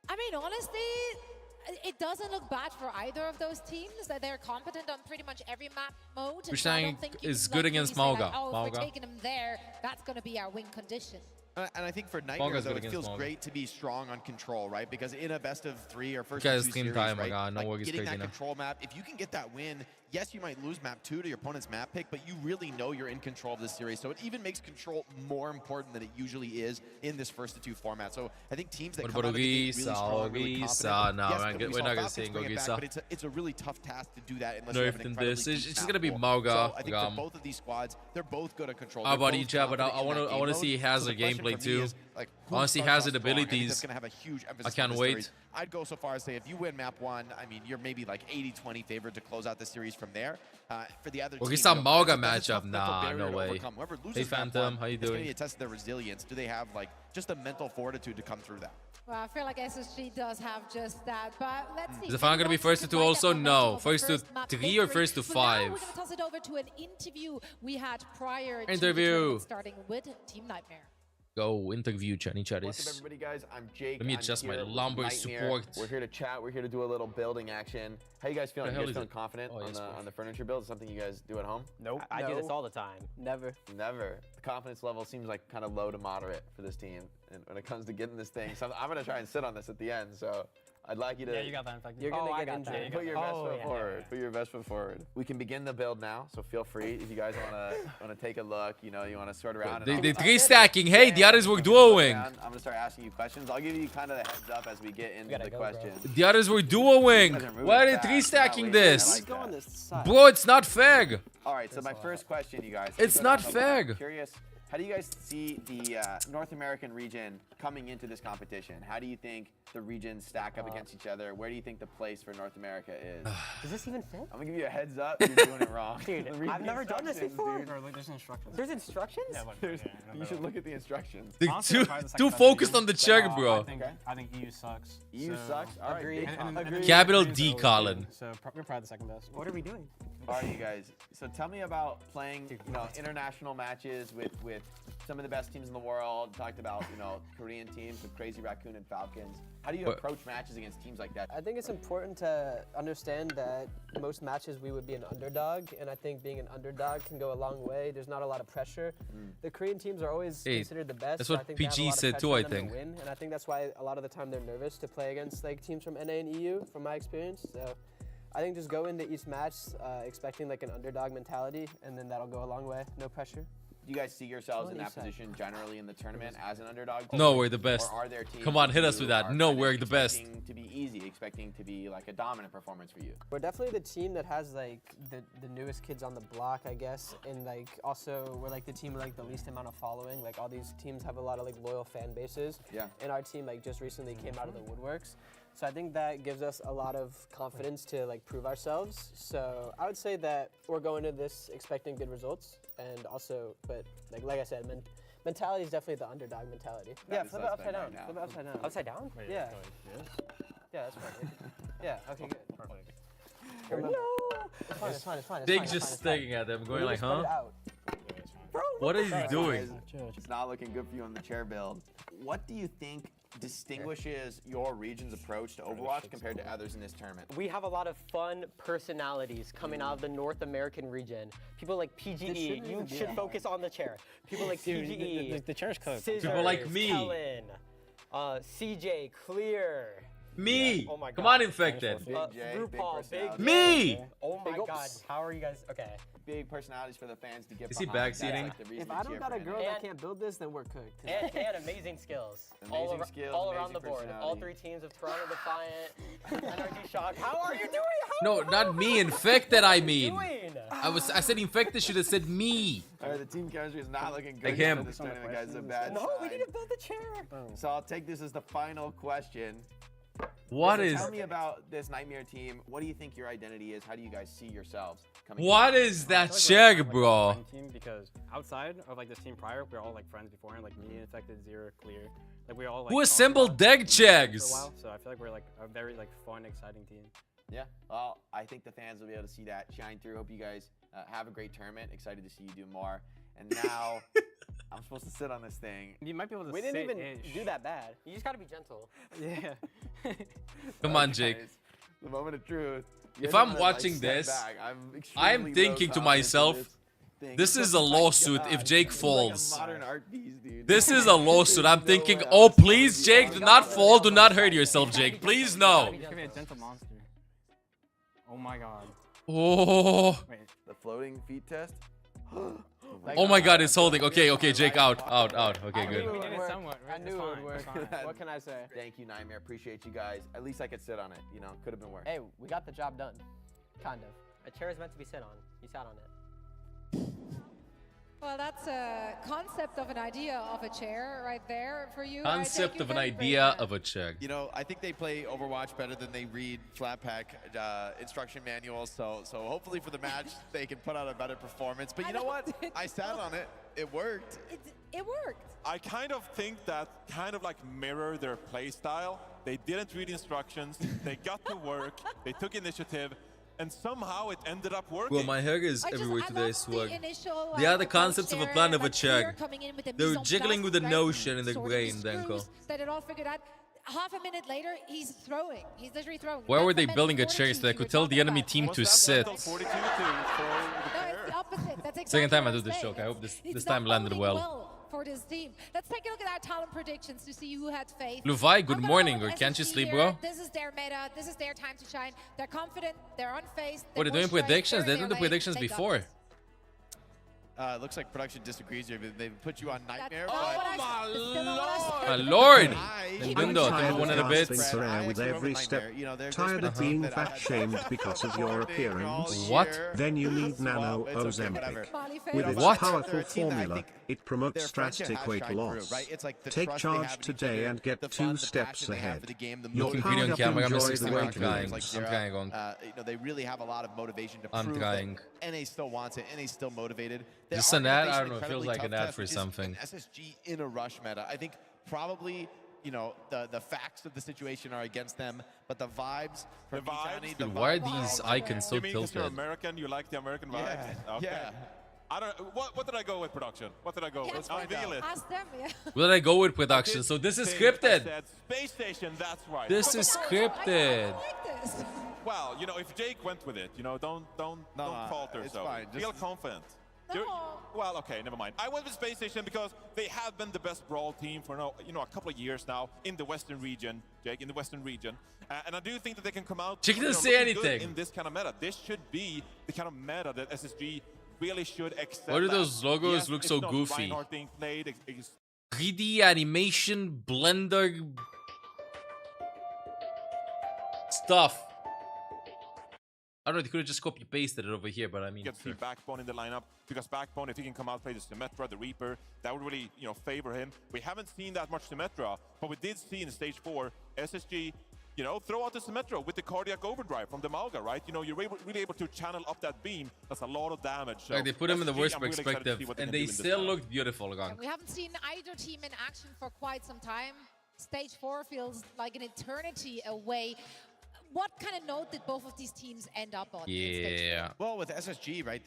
I mean, honestly, it doesn't look bad for either of those teams. That they're competent on pretty much every map mode. Which so I I don't think think you is can good against say, like, Mauga. oh, if Mauga. we're taking them there, that's going to be our win condition. And I think for Nightmare, Mauga's though, good it against feels Mauga. great to be strong on control, right? Because in a best of 3 or first Guys, of 2 stream series, time, right? my God, no work is getting crazy that now. control map, if you can get that win, yes, you might lose map 2 to your opponent's map pick, but you really know you're in control of this series. So it even makes control more important than it usually is in this first to 2 format. So I think teams that What come about out of the gate really strong, really Orisa? confident. No, Yes, man, we we're saw not gonna Falcons see bring it back, Orisa. but it's a really tough task to do that unless you have an Nerfed in incredibly this. deep It's just map gonna be pool. Mauga. So I think for Ram. both of these squads, they're both good at control. How They're about both each, but confident I in want that to game mode. see So Hazard the question gameplay for me too. is, like, I want to see starts off Hazard strong? I think abilities. that's going to have a huge emphasis I can't on this wait. series. I'd go so far as say if you win map 1, I mean, you're maybe like 80-20 favored to close out the series from there. For the other team, Orisa you know, Mauga that's a matchup? tough mental Nah, barrier no to way. overcome. Whoever loses Hey map Phantom, 1, how you it's going to doing? be a test of their resilience. Do they have like just the mental fortitude to come through that? Well, I feel like SSG does have just that, but let's see. Is the Falcon gonna be first to 2 also? No. First to 3 or first to But now 5? we're going to toss it over to an interview we had prior to the Interview. tournament starting with Team Nightmare. Go interview Chatty What's up, Chatties. everybody, guys? I'm Jake. Let me I'm adjust my here with lumbar Nightmare. support. We're here to chat. We're here to do a little building action. How you guys feeling? The You hell guys is feeling it? confident Oh, on, yes, on the furniture build? Is it something you guys do at home? Nope. I do this all the time. Never. Never. The confidence level seems like kind of low to moderate for this team. And when it comes to getting this thing, so I'm going to try and sit on this at the end. So I'd like you to. Yeah, you got that. In fact, you're gonna get injured. Put your best foot forward. Put your best foot forward. We can begin the build now, so feel free if you guys want to take a look. You know, you want to sort around. They 3 stacking. Hey, the others were duoing. I'm gonna start asking you questions. I'll give you kind of the heads up as we get into the questions. The others were duoing. Why are they 3 stacking this? Bro, it's not fag. All right, so my first question, you guys. It's not I'm fag. curious, how do you guys see the North American region coming into this competition? How do you think the regions stack up against each other? Where do you think the place for North America is? Does this even fit? I'm gonna give you a heads up. You're doing it wrong. Dude, Read I've the never done this instructions, before. dude. There's instructions. There's instructions? You should look at the instructions. Too focused on the check, bro. I think EU sucks. EU sucks? All right. Agreed. Capital D, Colin. So we're probably the second best. What are we doing? All right, you guys. So tell me about playing, international matches with some of the best teams in the world. Talked about, Korean teams with Crazy Raccoon and Falcons. How do you approach matches against teams like that? I think it's important to understand that most matches we would be an underdog, and I think being an underdog can go a long way. There's not a lot of pressure. The Korean teams are always considered the best. That's so what I think they have a PG lot of said pressure too, on I them to think. win, and I think that's why a lot of the time they're nervous to play against like teams from NA and EU, from my experience. So I think just go into each match expecting like an underdog mentality, and then that'll go a long way. No pressure. Do you guys see yourselves in that position generally in the tournament as an underdog? No, we're the best. Or are there teams Come on, hit us who with that. are No, kind of we're the best. expecting to be easy, expecting to be like a dominant performance for you? We're definitely the team that has like the newest kids on the block, I guess, and like also we're like the team with like the least amount of following. Like all these teams have a lot of like loyal fan bases. Yeah. And our team like just recently came out of the woodworks. So I think that gives us a lot of confidence to like prove ourselves. So I would say that we're going into this expecting good results, and also, but like I said, mentality is definitely the underdog mentality. Yeah, flip it upside down. Flip it upside down. Upside down? Wait, Yeah. Yeah, that's perfect. Yeah. Okay. Good. Perfect. No. It's fine. It's fine. It's fine. It's Dig fine, just it's fine, staring at them, We going need like, to spread it huh? out. What is he doing? It's not looking good for you on the chair build. What do you think distinguishes your region's approach to Overwatch compared to others in this tournament? We have a lot of fun personalities coming out of the North American region. People like PGE, you should focus on the chair. People like PGE, The chair's cooked. Scissors, People like me. Kellen, CJ, Clear. Me! Yeah. Oh my God. Come on, Infected. Big J, big RuPaul, personality. Me! Oh my God, how are you guys? Okay. Big personalities for the fans to get Is he behind. backseating? That's like the reason If to I don't cheer got for a girl NA. that can't build this, then we're cooked. And amazing skills. Amazing skills, all around the amazing board. All personality. 3 teams of Toronto Defiant, NRG Shock. How are you doing? No, not me. Infected, I mean. Doing? I said Infected should have said me. All right, the team chemistry is not looking good Like him. for this tournament, guys. It's a bad No, we sign. need to build the chair. So I'll take this as the final question. What So is... Tell me about this Nightmare team. What do you think your identity is? How do you guys see yourselves coming? What is that check, bro? Team because outside of like this team prior, we were all like friends beforehand, like me, Infected, Zero, Clear. Like we all like Who talked assembled about deck for a checks? while, so I feel like we're like a very like fun, exciting team. Yeah, well, I think the fans will be able to see that shine through. Hope you guys have a great tournament. Excited to see you do more. And now I'm supposed to sit on this thing. You might be able to. We didn't even sit-ish. do that bad. You just gotta be gentle. Yeah. Come on, Jake. Guys, the moment of truth. If You're I'm gonna, watching step this, back. I'm extremely thinking low to confidence in myself, thing. this It's is a like, my lawsuit God, if Jake it's like a falls. modern art piece, dude. This is a lawsuit. I'm thinking, oh, please, Jake, do not fall. Do not hurt yourself, Jake. Please, no. You should be a gentle monster. Oh my God. Oh. Wait. The floating feet test. Oh my God, it's holding. Okay, okay, Jake, out. Okay, good. We did it somewhat, right? I knew it would work. What can I say? Thank you, Nightmare. Appreciate you guys. At least I could sit on it. You know, could have been worse. Hey, we got the job done. Kind of. A chair is meant to be sit on. You sat on it. Well, that's a concept of an idea of a chair right there for you. Concept of an idea of a check. You know, I think they play Overwatch better than they read flat pack instruction manuals. So hopefully for the match they can put out a better performance. But you know what? I sat on it. It worked. It worked. I kind of think that kind of like mirror their play style. They didn't read instructions. They got to work. They took initiative. And somehow it ended up working. Bro, my hair is everywhere today, swag. They are are the concepts of a plan of a check. They're jiggling with a notion in their brain, Denko. That it all figured out. Half a minute later, he's throwing. He's literally throwing. Why were they building a chair so they could tell the enemy team to sit? No, it's the opposite. That's exactly Second time I what do I'm this saying. joke. I hope this It's time not landed boding well. For this team. Let's take a look at our talent predictions to see who had faith. Luvai, good I'm gonna morning, go or with can't you SSG sleep, here. bro? This is their meta. This is their time to shine. They're confident. They're unfazed. What, they're doing predictions? They did the predictions They got before. this. It looks like production disagrees here. They put you on Nightmare. My lord! Mundo, I'm one in a bit. for air with every step. Tired of being fat-shamed because of your appearance? What? Then you need Nano Ozempic. With its What? powerful formula, it promotes drastic weight loss. Take charge today and get 2 steps ahead. You're Looking powered pretty on up, camera. I'm enjoy missing the I'm weight trying. loss. I'm trying. You know, they really have a lot of motivation to I'm prove trying. that NA still wants it. NA still motivated. Is this an ad? I don't know. It feels like an ad for something. SSG in a rush meta. I think probably, you know, the facts of the situation are against them, but the vibes from Pictionary, Dude, why are these icons so You mean 'cause you're tilted? American, you like the American vibes? Yeah, Okay. yeah. I don't. What did I go with production? What did I go with? Unveil it. Ask them, yeah. Where did I go with production? So this is scripted. Space Station, that's right. This is scripted. Well, you know, if Jake went with it, you know, don't falter. It's so fine. feel confident. Well, okay, never mind. I went with Space Station because they have been the best brawl team for a couple of years now in the Western region, Jake, in the Western region, and I do think that they can come out. Jake didn't say looking good anything. in this kind of meta. This should be the kind of meta that SSG really should excel. Why do at. those logos Yes, look it's so not goofy? Reinhardt being played. It's 3D animation blender stuff. I don't know, they could have just copy pasted it over here, but I mean, get to see Backbone in the lineup, because Backbone, if he can come out play the Symmetra, the Reaper, that would really, you know, favor him. We haven't seen that much Symmetra, but we did see in stage 4 SSG, you know, throw out the Symmetra with the cardiac overdrive from the Malga, right? You know, you're really able to channel up that beam. That's a lot of damage. So like they put him in the SSG, worst I'm really excited to perspective, see what and can they do in this still lineup. looked beautiful, Gang. We haven't seen either team in action for quite some time. Stage 4 feels like an eternity away. What kind of note did both of these teams end up on? Yeah. Well, with SSG, right?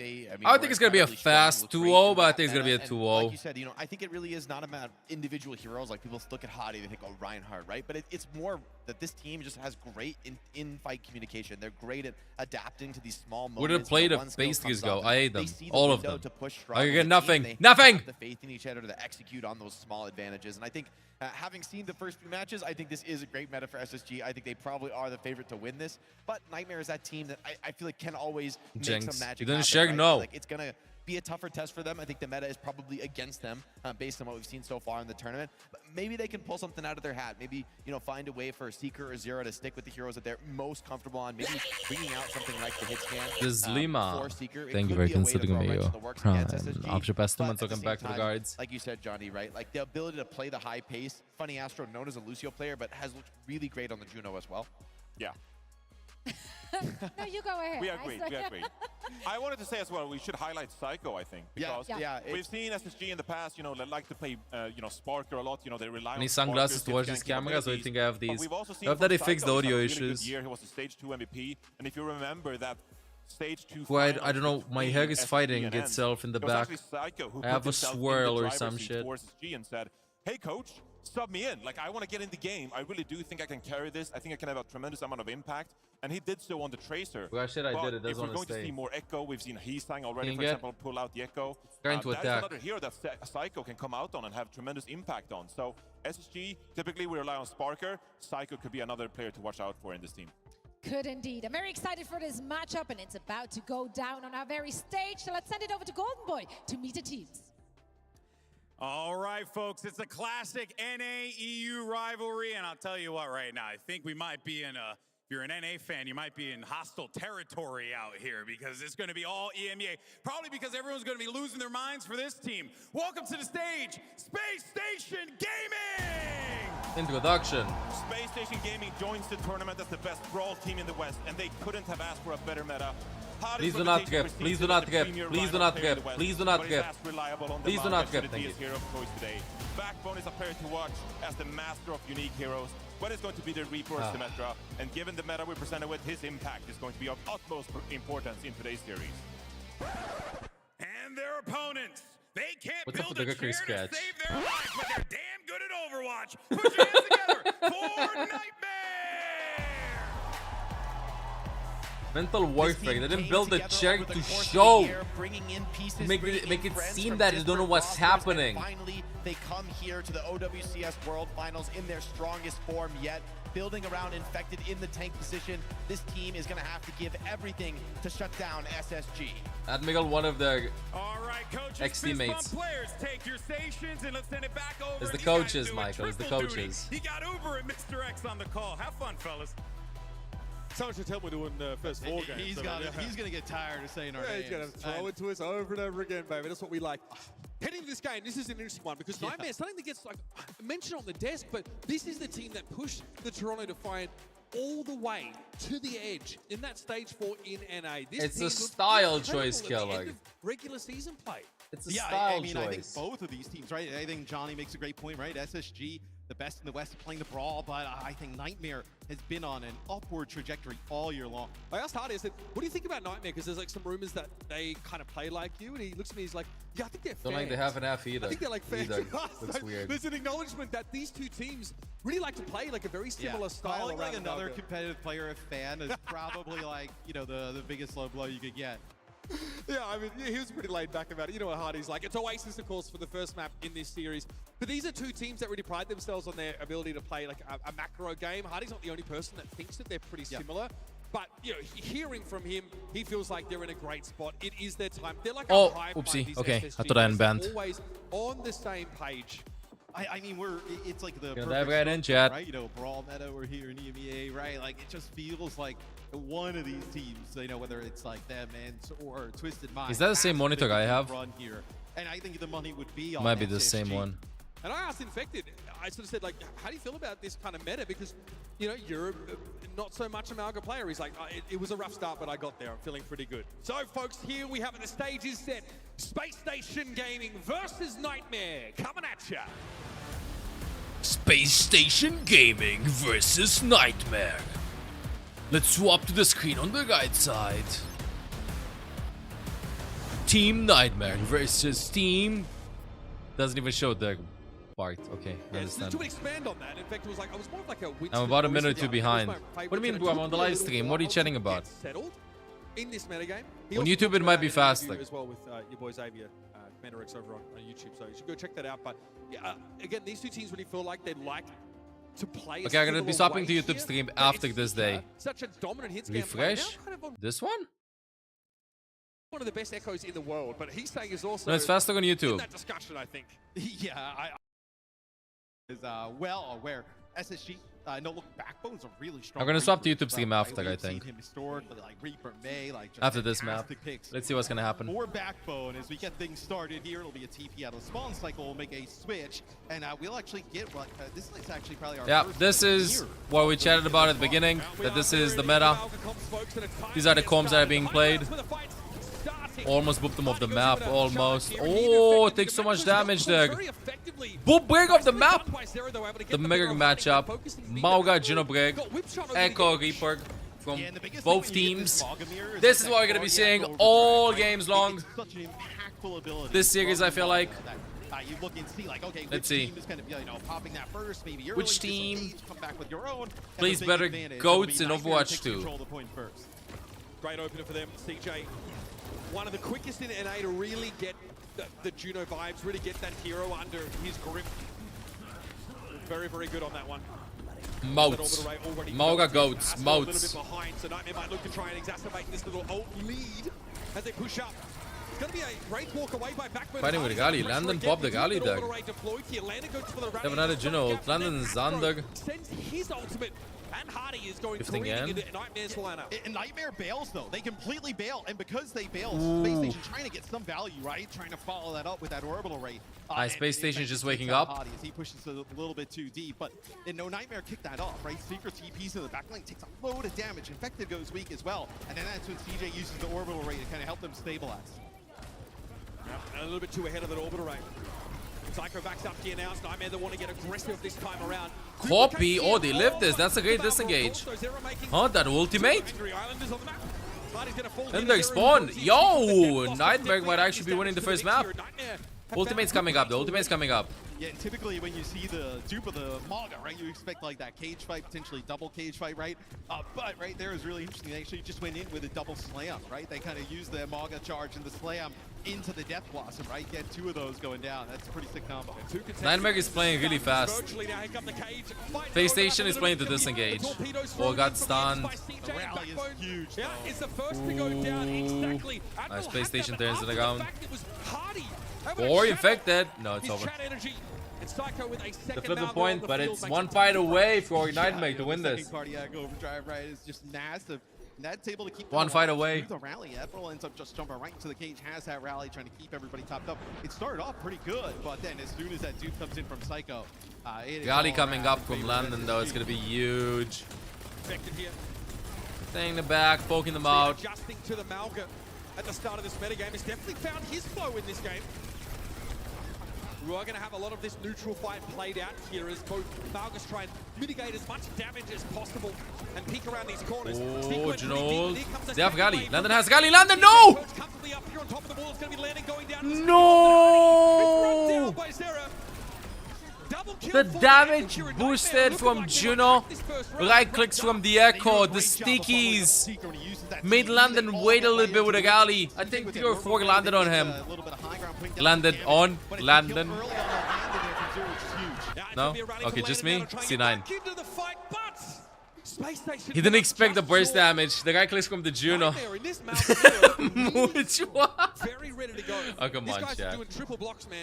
I think it's gonna be a fast 2-0, but I think it's gonna be a 2-0. Like you said, you know, I think it really is not about individual heroes. Like people look at Hadi, they think, oh, Reinhardt, right? But it's more that this team just has great in-fight communication. They're great at adapting to these small moments. Where did play the One skill pasties comes go? up, I hate they them. see the All of window them. to push I strong get as a team. nothing. They Nothing! have the faith in each other to execute on those small advantages. And I think having seen the first few matches, I think this is a great meta for SSG. I think they probably are the favorite to win this. But Nightmare is that team that I feel like can always make Jinx. some magic You didn't happen, share, right? no. Like it's gonna be a tougher test for them. I think the meta is probably against them based on what we've seen so far in the tournament. But maybe they can pull something out of their hat. Maybe, you know, find a way for Seeker or Zero to stick with the heroes that they're most comfortable on. Maybe bringing out something like the hit scan Zlima. for Seeker. It Thank you could for be a way to considering throw a me, wrench in yo. the works against SSG, After best but months, at the welcome same back to the time, guards. Like you said, Johnny, right? Like the ability to play the high pace. Funny Astro, known as a Lucio player, but has looked really great on the Juno as well. Yeah. No, you go ahead. We agree. We agree. I wanted to say as well, we should highlight Psycho, I think, because we've seen SSG in the past, you know, they like to play, you know, Sparker a lot. You know, they rely I on need sunglasses to watch this camera, so I think I have these. I hope that they fixed the audio issues. He was the stage 2 MVP, and if you remember that stage 2 Quite, I don't know, my hair is fighting SSG and itself in the it was back. actually Psycho who I have put a himself in the swirl or driver's some seat shit. for SSG and said, hey coach, sub me in. Like, I want to get in the game. I really do think I can carry this. I think I can have a tremendous amount of impact. And he did so on the Tracer. Well, shit, I did it. That's if we're on going the to see stage. more Echo, we've seen Heesang already, Can for you get- example, pull out the Echo. Trying to That's attack. another hero that Psycho can come out on and have tremendous impact on. So SSG, typically we rely on Sparker. Psycho could be another player to watch out for in this team. Could indeed. I'm very excited for this matchup, and it's about to go down on our very stage. So let's send it over to Golden Boy to meet the teams. All right, folks, it's a classic NA-EU rivalry, and I'll tell you what right now, I think we might be in a, if you're an NA fan, you might be in hostile territory out here because it's going to be all EMEA, probably because everyone's going to be losing their minds for this team. Welcome to the stage, Space Station Gaming! Introduction. Space Station Gaming joins the tournament as the best brawl team in the West, and they couldn't have asked for a better meta. Please do not trip. Please do not trip. Please do not trip. Please do not trip. Please do not trip. Thank you. Hero of choice today. Backbone is a player to watch as the master of unique heroes, but it's going to be the Reaper or Symmetra, and given the meta we're presented with, his impact is going to be of utmost importance in today's series. And their opponents, they can't What's up build with the a chair to sketch? save their life, but they're damn good at Overwatch. Put your hands together for Nightmare! Mental warfare. They didn't build the chair to show. Make it seem that they don't know what's happening. Finally, they come here to the OWCS World Finals in their strongest form yet. Building around Infected in the tank position, this team is going to have to give everything to shut down SSG. Admiral, one of their coaches, ex-teammates. Players, take your stations and let's send it back over. It's the You guys coaches, do it. Michael. It's the Triple duty. coaches. He got Uber and Mr. X on the call. Have fun, fellas. Someone should tell me to win the first 4 games. He's going to get tired of saying our names. He's going to throw it to us over and over again, baby. That's what we like. Heading to this game, this is an interesting one because Nightmare, something that gets like mentioned on the desk, but this is the team that pushed the Toronto Defiant all the way to the edge in that stage 4 in NA. This It's team a looked style incredible choice, at the end Kellogg. of regular season play. It's a Yeah, style I mean, choice. I think both of these teams, right? I think Johnny makes a great point, right? SSG the best in the West playing the Brawl, but I think Nightmare has been on an upward trajectory all year long. I asked Hardy, I said, what do you think about Nightmare? Because there's like some rumors that they kind of play like you, and he looks at me, he's like, yeah, I think they're Don't fans. like the half and half either. I think they're like fans. Looks weird. There's an acknowledgement that these two teams really like to play like a very similar style. Calling like another Naga. competitive player a fan is probably like, you know, the biggest low blow you could get. Yeah, I mean, he was pretty laid back about it. You know what Hardy's like. It's Oasis, of course, for the first map in this series. But these are two teams that really pride themselves on their ability to play like a macro game. Hardy's not the only person that thinks that they're pretty similar. But, you know, hearing from him, he feels like they're in a great spot. It is their time. They're like a hive mind, oopsie. these Okay, SSG I thought I guys. unbanned. They're always on the same page. I mean, it's like the Gonna dive right in, structure, chat. right? You know, Brawl meta, we're here in EMEA, right? Like, it just feels like one of these teams, you know, whether it's like them or Twisted Mind. Is that the same monitor I have? Run here. And I think the money would be on Might be the SSG. same one. And I asked Infected, I sort of said, like, how do you feel about this kind of meta? Because, you know, you're not so much a Malga player. He's like, it was a rough start, but I got there. I'm feeling pretty good. So, folks, here we have it. The stage is set. Space Station Gaming versus Nightmare coming at ya. Space Station Gaming versus Nightmare. Let's swap to the screen on the right side. Team Nightmare versus Team... Doesn't even show the part. Okay, I understand. To expand on that, in fact, it was like, I was more like a I'm about a minute or two behind. What do you mean, bro? I'm on the live stream. What are you chatting about? Settled in this metagame. On YouTube, it might be fast. As well with your boy Xavier, Commander X over on YouTube, so you should go check that out. But yeah, again, these two teams really feel like they'd like to play. Okay, I'm gonna be swapping to YouTube stream after this day. Such a dominant hits Refresh. This one? One of the best echoes in the world, but he's saying is also No, it's faster on YouTube. in that discussion, I think. Yeah, I is well aware. SSG, no look, Backbone's a really strong. I'm gonna swap to Reaper YouTube stream right? after, We've I think. seen him historically, like Reaper May, like just After this map. fantastic picks. Let's see what's gonna happen. More Backbone as we get things started here. It'll be a TP out of the spawn cycle. We'll make a switch, and we'll actually get what this is actually probably our Yeah, first this is what we chatted about at the beginning. That this is the meta. These are the comps that are being played. Almost booped them off the map, almost. Oh, it takes so much damage there. Boop break off the map. The mega matchup. Mauga, Genobreak, Echo, Reaper from both teams. This is what we're going to be seeing all games long. This series, I feel like. You look and see, like, okay, let's see. Team is kind of, you know, popping that first, maybe Which team come back with your own, plays better goats in Overwatch 2? Great opener for them, CJ. One of the quickest in NA to really get the Juno vibes, really get that hero under his grip. Very, very good on that one. Moats. Mauga goats. Moats. Behind, so Nightmare might look to try and exacerbate this little ult lead as they push up. It's going to be a great walk away by Backbone. Fighting with Gali. Landon popped the Gali there. They have another Juno ult. Landon Zander. Sends his ultimate. And Hardy is going Gifting careening in. into Nightmare's lineup. And Nightmare bails, though. They completely bail. And because they bail, Ooh. Space Station trying to get some value, right? Trying to follow that up with that orbital rate. Space Station just waking up. up. Hardy as he pushes a little bit too deep. But no Nightmare kicked that off, right? Secret TPs in the back lane takes a load of damage. Infected goes weak as well. And then that's when CJ uses the orbital rate to kind of help them stabilize. Yep, and a little bit too ahead of that orbital rate. Psycho backs up here now. It's Nightmare that want to get aggressive this time around. Copy. Oh, they lived this. That's a great disengage. Huh? That ultimate? And they spawn. Yo! Nightmare might actually be winning the first map. Ultimate's coming up. The ultimate's coming up. Yeah, and typically when you see the dupe of the Mauga, right, you expect like that cage fight, potentially double cage fight, right? But right there is really interesting. They actually just went in with a double slam, right? They kind of used the Mauga charge and the slam into the Death Blossom, right? Get two of those going down. That's a pretty sick combo. Nightmare is playing really fast. Space Station is playing to disengage. Oh, got stunned. The rally is huge. Yeah, it's the first to go down exactly. Nice. Space Station turns it around. Or infected. No, it's over. The flip the point, but it's one fight away for Nightmare to win this. Cardiac overdrive, right? Is just massive. And that's able to keep one fight away. The rally, Admiral ends up just jumping right into the cage. Has that rally, trying to keep everybody topped up. It started off pretty good, but then as soon as that dude comes in from Psycho, Gali coming up from London though, it's gonna be huge. Staying in the back, poking them out. Adjusting to the Malga at the start of this metagame has definitely found his flow in this game. We are going to have a lot of this neutral fight played out here as both Falcons try and mitigate as much damage as possible and peek around these corners. Oh, Juno. They have Gali. London has Gali. London, no! No! The damage boosted from Juno. Right clicks from the Echo. The stickies made London wait a little bit with a Gali. I think 3 or 4 landed on him. Landed on Landon. No? Okay, just me? C9. He didn't expect the burst damage. The guy clicks from the Juno. Oh, come on, chat.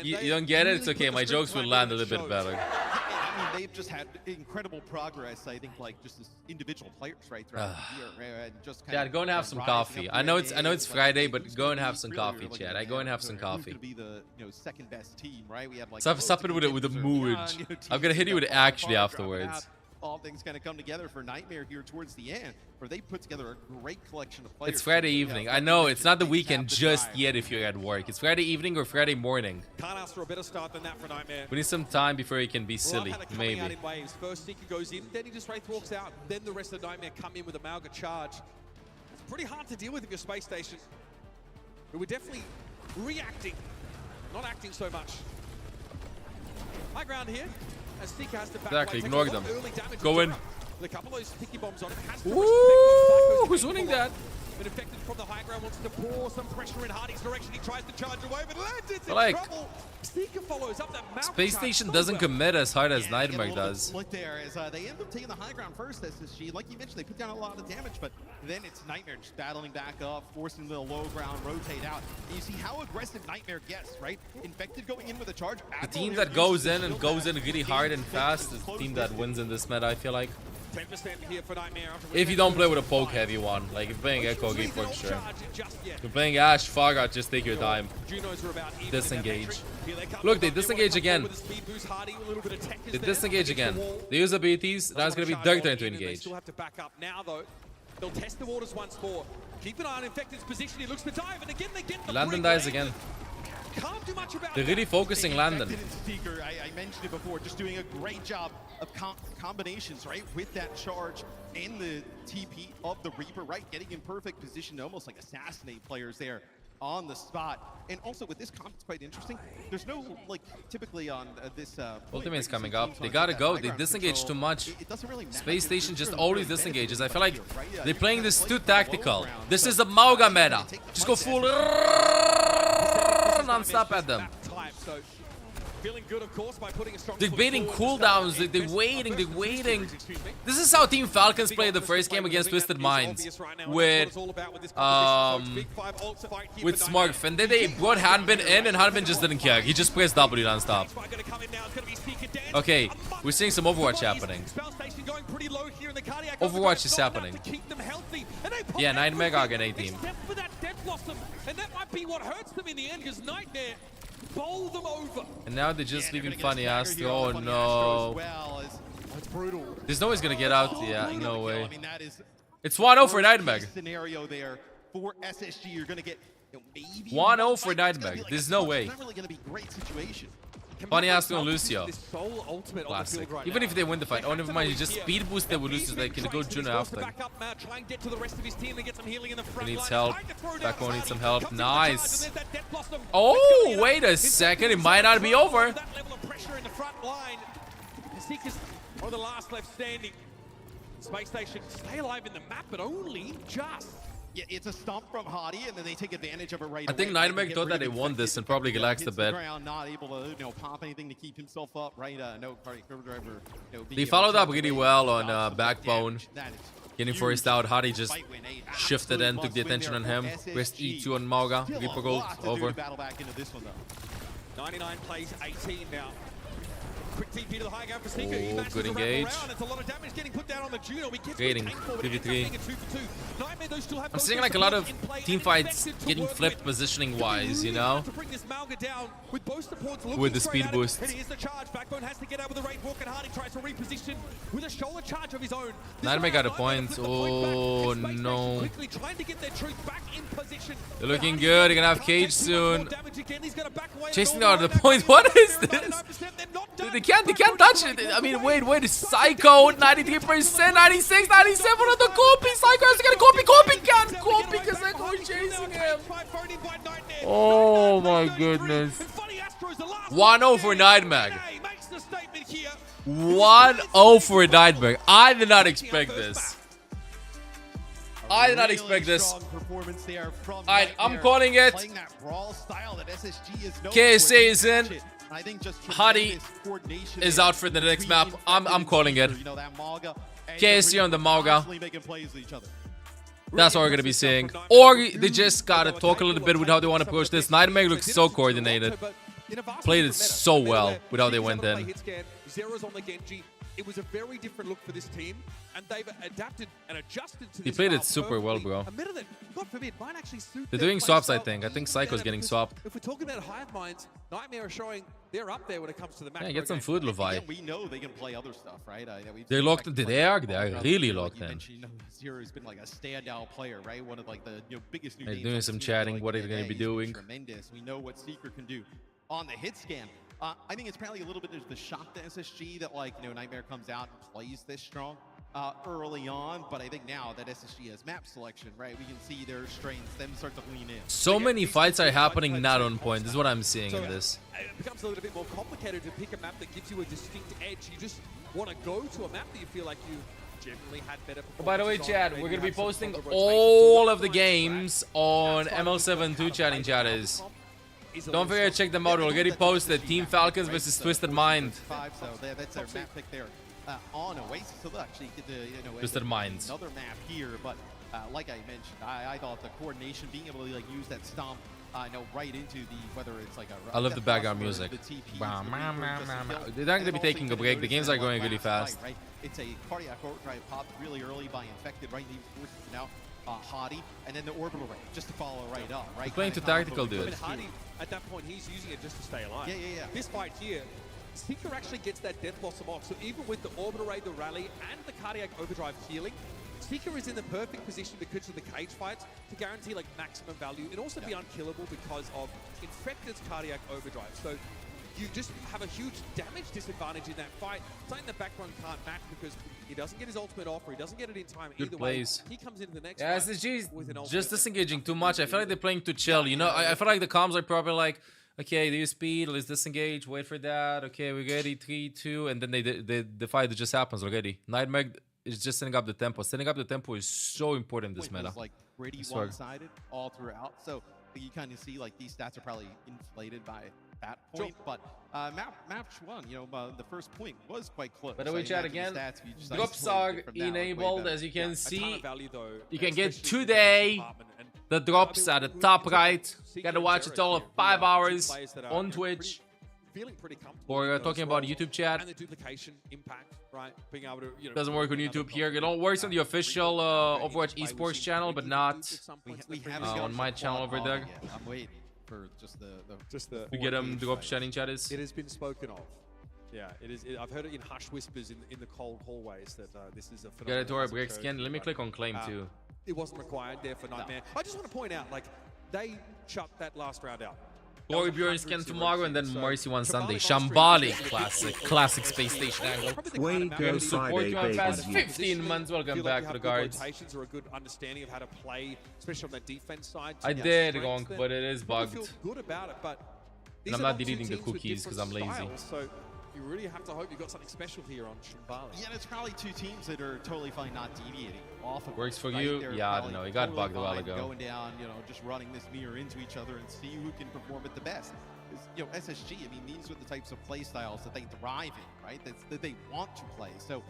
You don't get it? It's okay. My jokes will land a little bit better. I mean, they've just had incredible progress, I think, like just as individual players right throughout the year. And just Chad, go and have some coffee. I know it's Friday, but go and have some coffee, Chad. I go and have some coffee. Be the second best team, right? We have like Stop it with a mood. I'm gonna hit you with it actually afterwards. All things kind of come together for Nightmare here towards the end, where they put together a great collection of players. It's Friday evening. I know it's not the weekend just yet if you're at work. It's Friday evening or Friday morning. Can't ask for a better start than that for Nightmare. We need some time before he can be silly. Maybe. Out in waves. First Seeker goes in, then he just Wraith walks out. Then the rest of Nightmare come in with a Malga charge. It's pretty hard to deal with if you're Space Station. But we're definitely reacting, not acting so much. High ground here. As Seeker has to back exactly, away, ignore them. Go in. With a couple of those sticky bombs on it. Ooh, who's winning that? Been infected from the high ground, wants to pour some pressure in Hardy's direction. He tries to charge away, but lands in trouble. Seeker follows up that Space Station doesn't commit as hard as Nightmare does. Look there as they end up taking the high ground first. SSG, like you mentioned, they put down a lot of damage, but then it's Nightmare just battling back up, forcing the low ground, rotate out. And you see how aggressive Nightmare gets, right? Infected going in with a charge. The team that goes in and goes in really hard and fast is the team that wins in this meta, I feel like. 10% here for Nightmare. If you don't play with a poke heavy one, like if you're playing Echo, game for sure. If you're playing Ashe, Fargot, just take your time. Disengage. Look, they disengage again. They disengage again. They use abilities. Now it's gonna be their turn to engage. Still have to back up now though. They'll test the waters once more. Keep an eye on Infected's position. He looks to dive, and again they get the Landon dies again. Can't do much about They're really focusing Landon. I mentioned it before, just doing a great job of combinations, right? With that charge and the TP of the Reaper, right? Getting in perfect position to almost like assassinate players there on the spot. And also with this comp, it's quite interesting. There's no, like, typically on this... Ultimate's coming up. They gotta go. They disengage too much. Space Station just always disengages. I feel like they're playing this too tactical. This is the Mauga meta. Just go full non-stop at them. They're baiting cooldowns, they're waiting. This is how Team Falcons played the first game against Twisted Minds with Smurf, and then they brought Hanbin in and Hanbin just didn't care. He just pressed W non-stop. Okay, we're seeing some Overwatch happening. Overwatch is happening. Yeah, 9 Mega again, A team. And that might be what hurts them in the end, because Nightmare bowl them over. And now they're just leaving Funny Ass. Oh no. There's no way he's gonna get out. Yeah, no way. It's 1-0 for Nightmare. Scenario there for SSG. You're gonna get 1-0 for Nightmare. There's no way. Not really gonna be a great situation. Funny Ass on Lucio. Classic. Even if they win the fight. Oh, never mind. You just speed boost them with Lucio. They can go Juno after. He needs help. Backo needs some help. Nice. Oh, wait a second. It might not be over. Or the last left standing. Space Station stay alive in the map, but only just. Yeah, it's a stomp from Hardy, and then they take advantage of it right I think Nightmare thought that they won this and probably relaxed a bit. Not able to, pop anything to keep himself up, right? No party driver. They followed up really well on Backbone. Getting forced out, Hardy just shifted in, took the attention on him. Pressed E2 on Mauga. Reaper Gold over. 99 plays 18 now. Quick TP to the high ground for Seeker. He Oh, manages good to wrap engage. around. It's a lot of damage getting put down on the Juno. He gets Rating, retained forward. 3v3. It ends up being a 2-for-2. Nightmare, though, still have I'm both seeing their like a lot of supports in play team and fights effective to getting work flipped with. positioning Could be wise, you really know? hard to bring this Malga down with both supports looking With the straight speed at it. boost. And here's the charge. Backbone has to get out with the Wraith Walk, and Hardy tries to reposition with a shoulder charge of his own. Nightmare got a point. Oh no. Quickly trying to get their truth back in position. They're looking good. They're gonna have Cage soon. Chasing out of the point. What is this? They can't touch it. I mean, wait. Psycho, 93%, 96, 97 on the copy. Psycho has to get a copy. Copy can't copy because Echo is chasing him. Oh my goodness. 1-0 for Nightmare. 1-0 for Nightmare. I did not expect this. I did not expect this. Alright, I'm calling it. KSA is in. Hardy is out for the next map. I'm calling it. KSA on the Mauga. That's what we're gonna be seeing. Or they just gotta talk a little bit with how they want to approach this. Nightmare looks so coordinated. Played it so well with how they went in. Zero's on the Genji. It was a very different look for this team, and they've adapted and adjusted to They this played it style super well, perfectly. bro. A meta that, God forbid, might actually suit They're their doing play swaps, I style. think. I think Psycho's getting swapped. If we're talking about Hive Minds, Nightmare are showing they're up there when it comes to the macro Yeah, get some game. food, Levi. We know they can play other stuff, right? They're locked in. They are really locked in. Zero's been like a standout player, right? One of like the biggest new They're names doing on some the scene, chatting. like, What are they going to be he's been doing? Tremendous. We know what Seeker can do on the hit scan. I think it's probably a little bit of the shock to SSG that Nightmare comes out and plays this strong early on, but I think now that SSG has map selection, right, we can see their strengths, them start to lean in. So many fights are happening not on point. This is what I'm seeing in this. It becomes a little bit more complicated to pick a map that gives you a distinct edge. You just want to go to a map that you feel like you generally had better performance. Oh, by the way, on, chat, maybe we're going to be have some posting stronger rotations all to of the games on ML7 chatting chatters. Don't forget to check them out. We'll get it posted. Team Falcons versus Twisted Mind. So that's their map pick there on Oasis. So they'll actually get to, Twisted Minds. Another map here, but like I mentioned, I thought the coordination, being able to use that stomp, right into the, whether it's like a... I love the background music. They're not going to be taking a break. The games are going really fast. Right? It's a cardiac overdrive popped really early by Infected, right? He was forced now. Hadi, and then the orbital ray just to follow right up, right? You're playing to tactical, dude. Hadi, at that point, he's using it just to stay alive. Yeah. This fight here, Seeker actually gets that death blossom off. So even with the orbital ray, the rally, and the cardiac overdrive healing, Seeker is in the perfect position because of the cage fights to guarantee maximum value and also be unkillable because of Infected's cardiac overdrive. So you just have a huge damage disadvantage in that fight. Something the Backbone can't match because he doesn't get his ultimate off or he doesn't get it in time. Good Either plays. way, he comes into the next Yeah, fight SSG with an is ultimate. just disengaging too much. I feel like they're playing too chill. You know, I feel like the comms are probably like, okay, do you speed? Let's disengage. Wait for that. Okay, we're ready. 3, 2, and then the fight just happens already. Nightmare is just setting up the tempo. Setting up the tempo is so important this meta. It's like pretty one-sided all throughout. So you kind of see these stats are probably inflated by that point, but match one, the first point was quite close. By the way, chat again, Drop Sog enabled, as you can see. You can get today the drops at the top right. You gotta watch it all of 5 hours on Twitch. Or talking about YouTube chat. And the duplication impact, right? Being able to, Doesn't work on YouTube here. It all works on the official Overwatch esports channel, but not on my channel over there. I'm waiting for just the to get them drop chatting chatters. It has been spoken of. Yeah, it is. I've heard it in hushed whispers in the cold hallways that this is a phenomenon. Get it to our break scan. Let me click on claim too. It wasn't required there for Nightmare. I just want to point out, they shut that last round out. Glory Bjorn scan tomorrow and then Mercy one Sunday. Shambali classic space station angle. Way go Friday, baby. 15 months. Welcome back to the guards. Rotations are a good understanding of how to play, especially on the defense side. I did, Gonk, but it is bugged. Feel good about it, but and I'm not deleting the cookies because I'm lazy. So you really have to hope you got something special here on Shambali. Yeah, it's probably two teams that are totally fine not deviating off of Works for you? Yeah, I don't know. It got bugged a while ago. Going down, just running this mirror into each other and see who can perform it the best. SSG, these are the types of play styles that they thrive in, right? That they want to play. So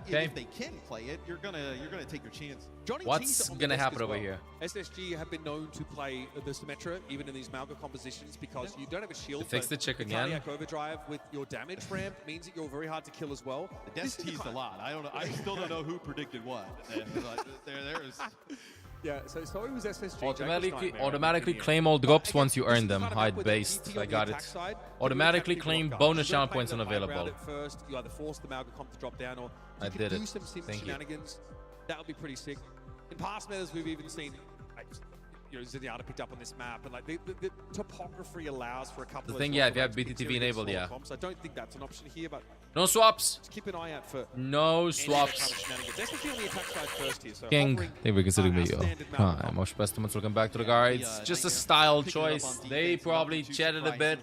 if they can play it, you're gonna take your chance What's gonna happen over here? SSG have been known to play the Symmetra even in these Malga compositions because you don't have a shield. Fix the chick again. Cardiac overdrive with your damage ramp means that you're very hard to kill as well. The Des teased a lot. I don't know. I still don't know who predicted what. There's. Yeah, so it was SSG. Automatically claim all drops once you earn them. Hide based. I got it. Automatically claim bonus channel points unavailable. First, you either force the Malga comp to drop down or I did it. Thank you. That would be pretty sick. In past metas, we've even seen, Zenyatta picked up on this map, and like the topography allows for a couple. The thing, yeah, if you have BTTV enabled, yeah. I don't think that's an option here, but no swaps. Just keep an eye out for no swaps. King, think we consider me. Hi, most customers welcome back to the guards. Just a style choice. They probably chatted a bit.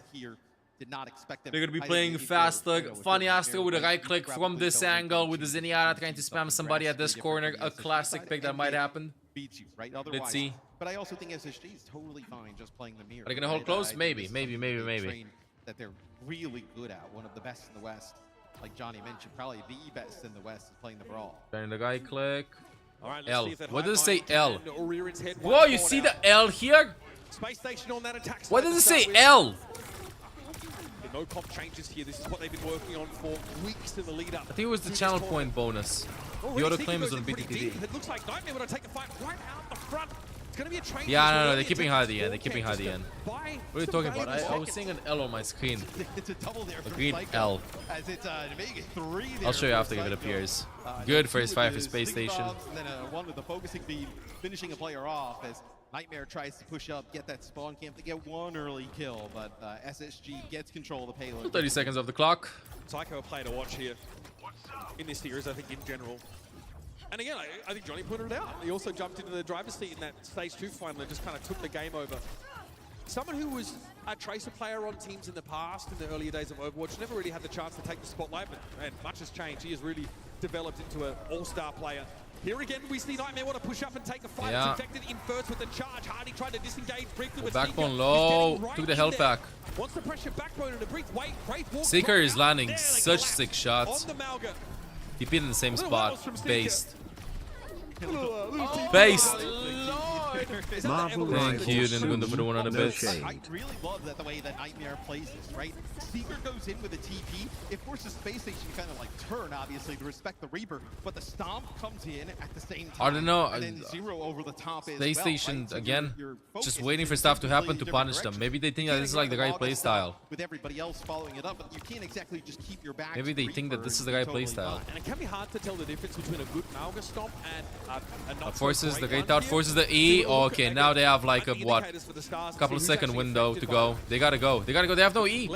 Did not expect them. They're gonna be playing faster. Funny Astro with a right click from this angle with the Zenyatta trying to spam somebody at this corner. A classic pick that might happen. Beats you, right? Let's see. But I also think SSG is totally fine just playing the mirror. Are they gonna hold close? Maybe. That they're really good at. One of the best in the West. Like Johnny mentioned, probably the best in the West is playing the brawl. Trying the guy click. All right, L. What does it say L? Whoa, you see the L here? Space station on that attack. What does it say L? No comp changes here. This is what they've been working on for weeks in the lead up. I think it was the channel point bonus. The auto claim is on BTTV. It looks like Nightmare would take a fight right out the front. It's gonna be a train. Yeah, no, they're keeping high at the end. They're keeping high at the end. What are you talking about? I was seeing an L on my screen. It's a double there. A green L. As it's make it 3 there. I'll show you after if it appears. Good for his fight for space station. And then one with the focusing beam, finishing a player off as Nightmare tries to push up, get that spawn camp to get one early kill, but SSG gets control of the payload. 30 seconds of the clock. Psycho a player to watch here in this series, I think, in general. And again, I think Johnny pointed it out. He also jumped into the driver's seat in that stage 2 final and just kind of took the game over. Someone who was a Tracer player on teams in the past, in the earlier days of Overwatch, never really had the chance to take the spotlight, but man, much has changed. He has really developed into an all-star player. Here again, we see Nightmare want to push up and take a fight. Yeah. It's infected in first with the charge. Hardy tried to disengage briefly with Backbone Seeker. low. Right Took the health back. Wants to pressure Backbone and a brief wait. Great walk. Seeker is landing there, such sick shots. On the Malga. He been in the same spot. Based. Oh, Based. Marvel Thank you, Nintendo, for the 100 bits. I really love that the way that Nightmare plays this, right? Seeker goes in with a TP. It forces Space Station to kind of like turn, obviously, to respect the Reaper, but the Stomp comes in at the same time. I don't know. And then Zero over the top is PlayStation, well, right? So again, you're just waiting for stuff to happen to punish them. Maybe they think that this is like the right playstyle. With everybody else following it up, but you can't exactly just keep your back. Maybe they think that this is the right playstyle. And it can be hard to tell the difference between a good Malga stomp and a not Forces the great out, forces the E. Oh, okay, now they have like a what? Couple of second window to go. They gotta go. They gotta go. They have no E.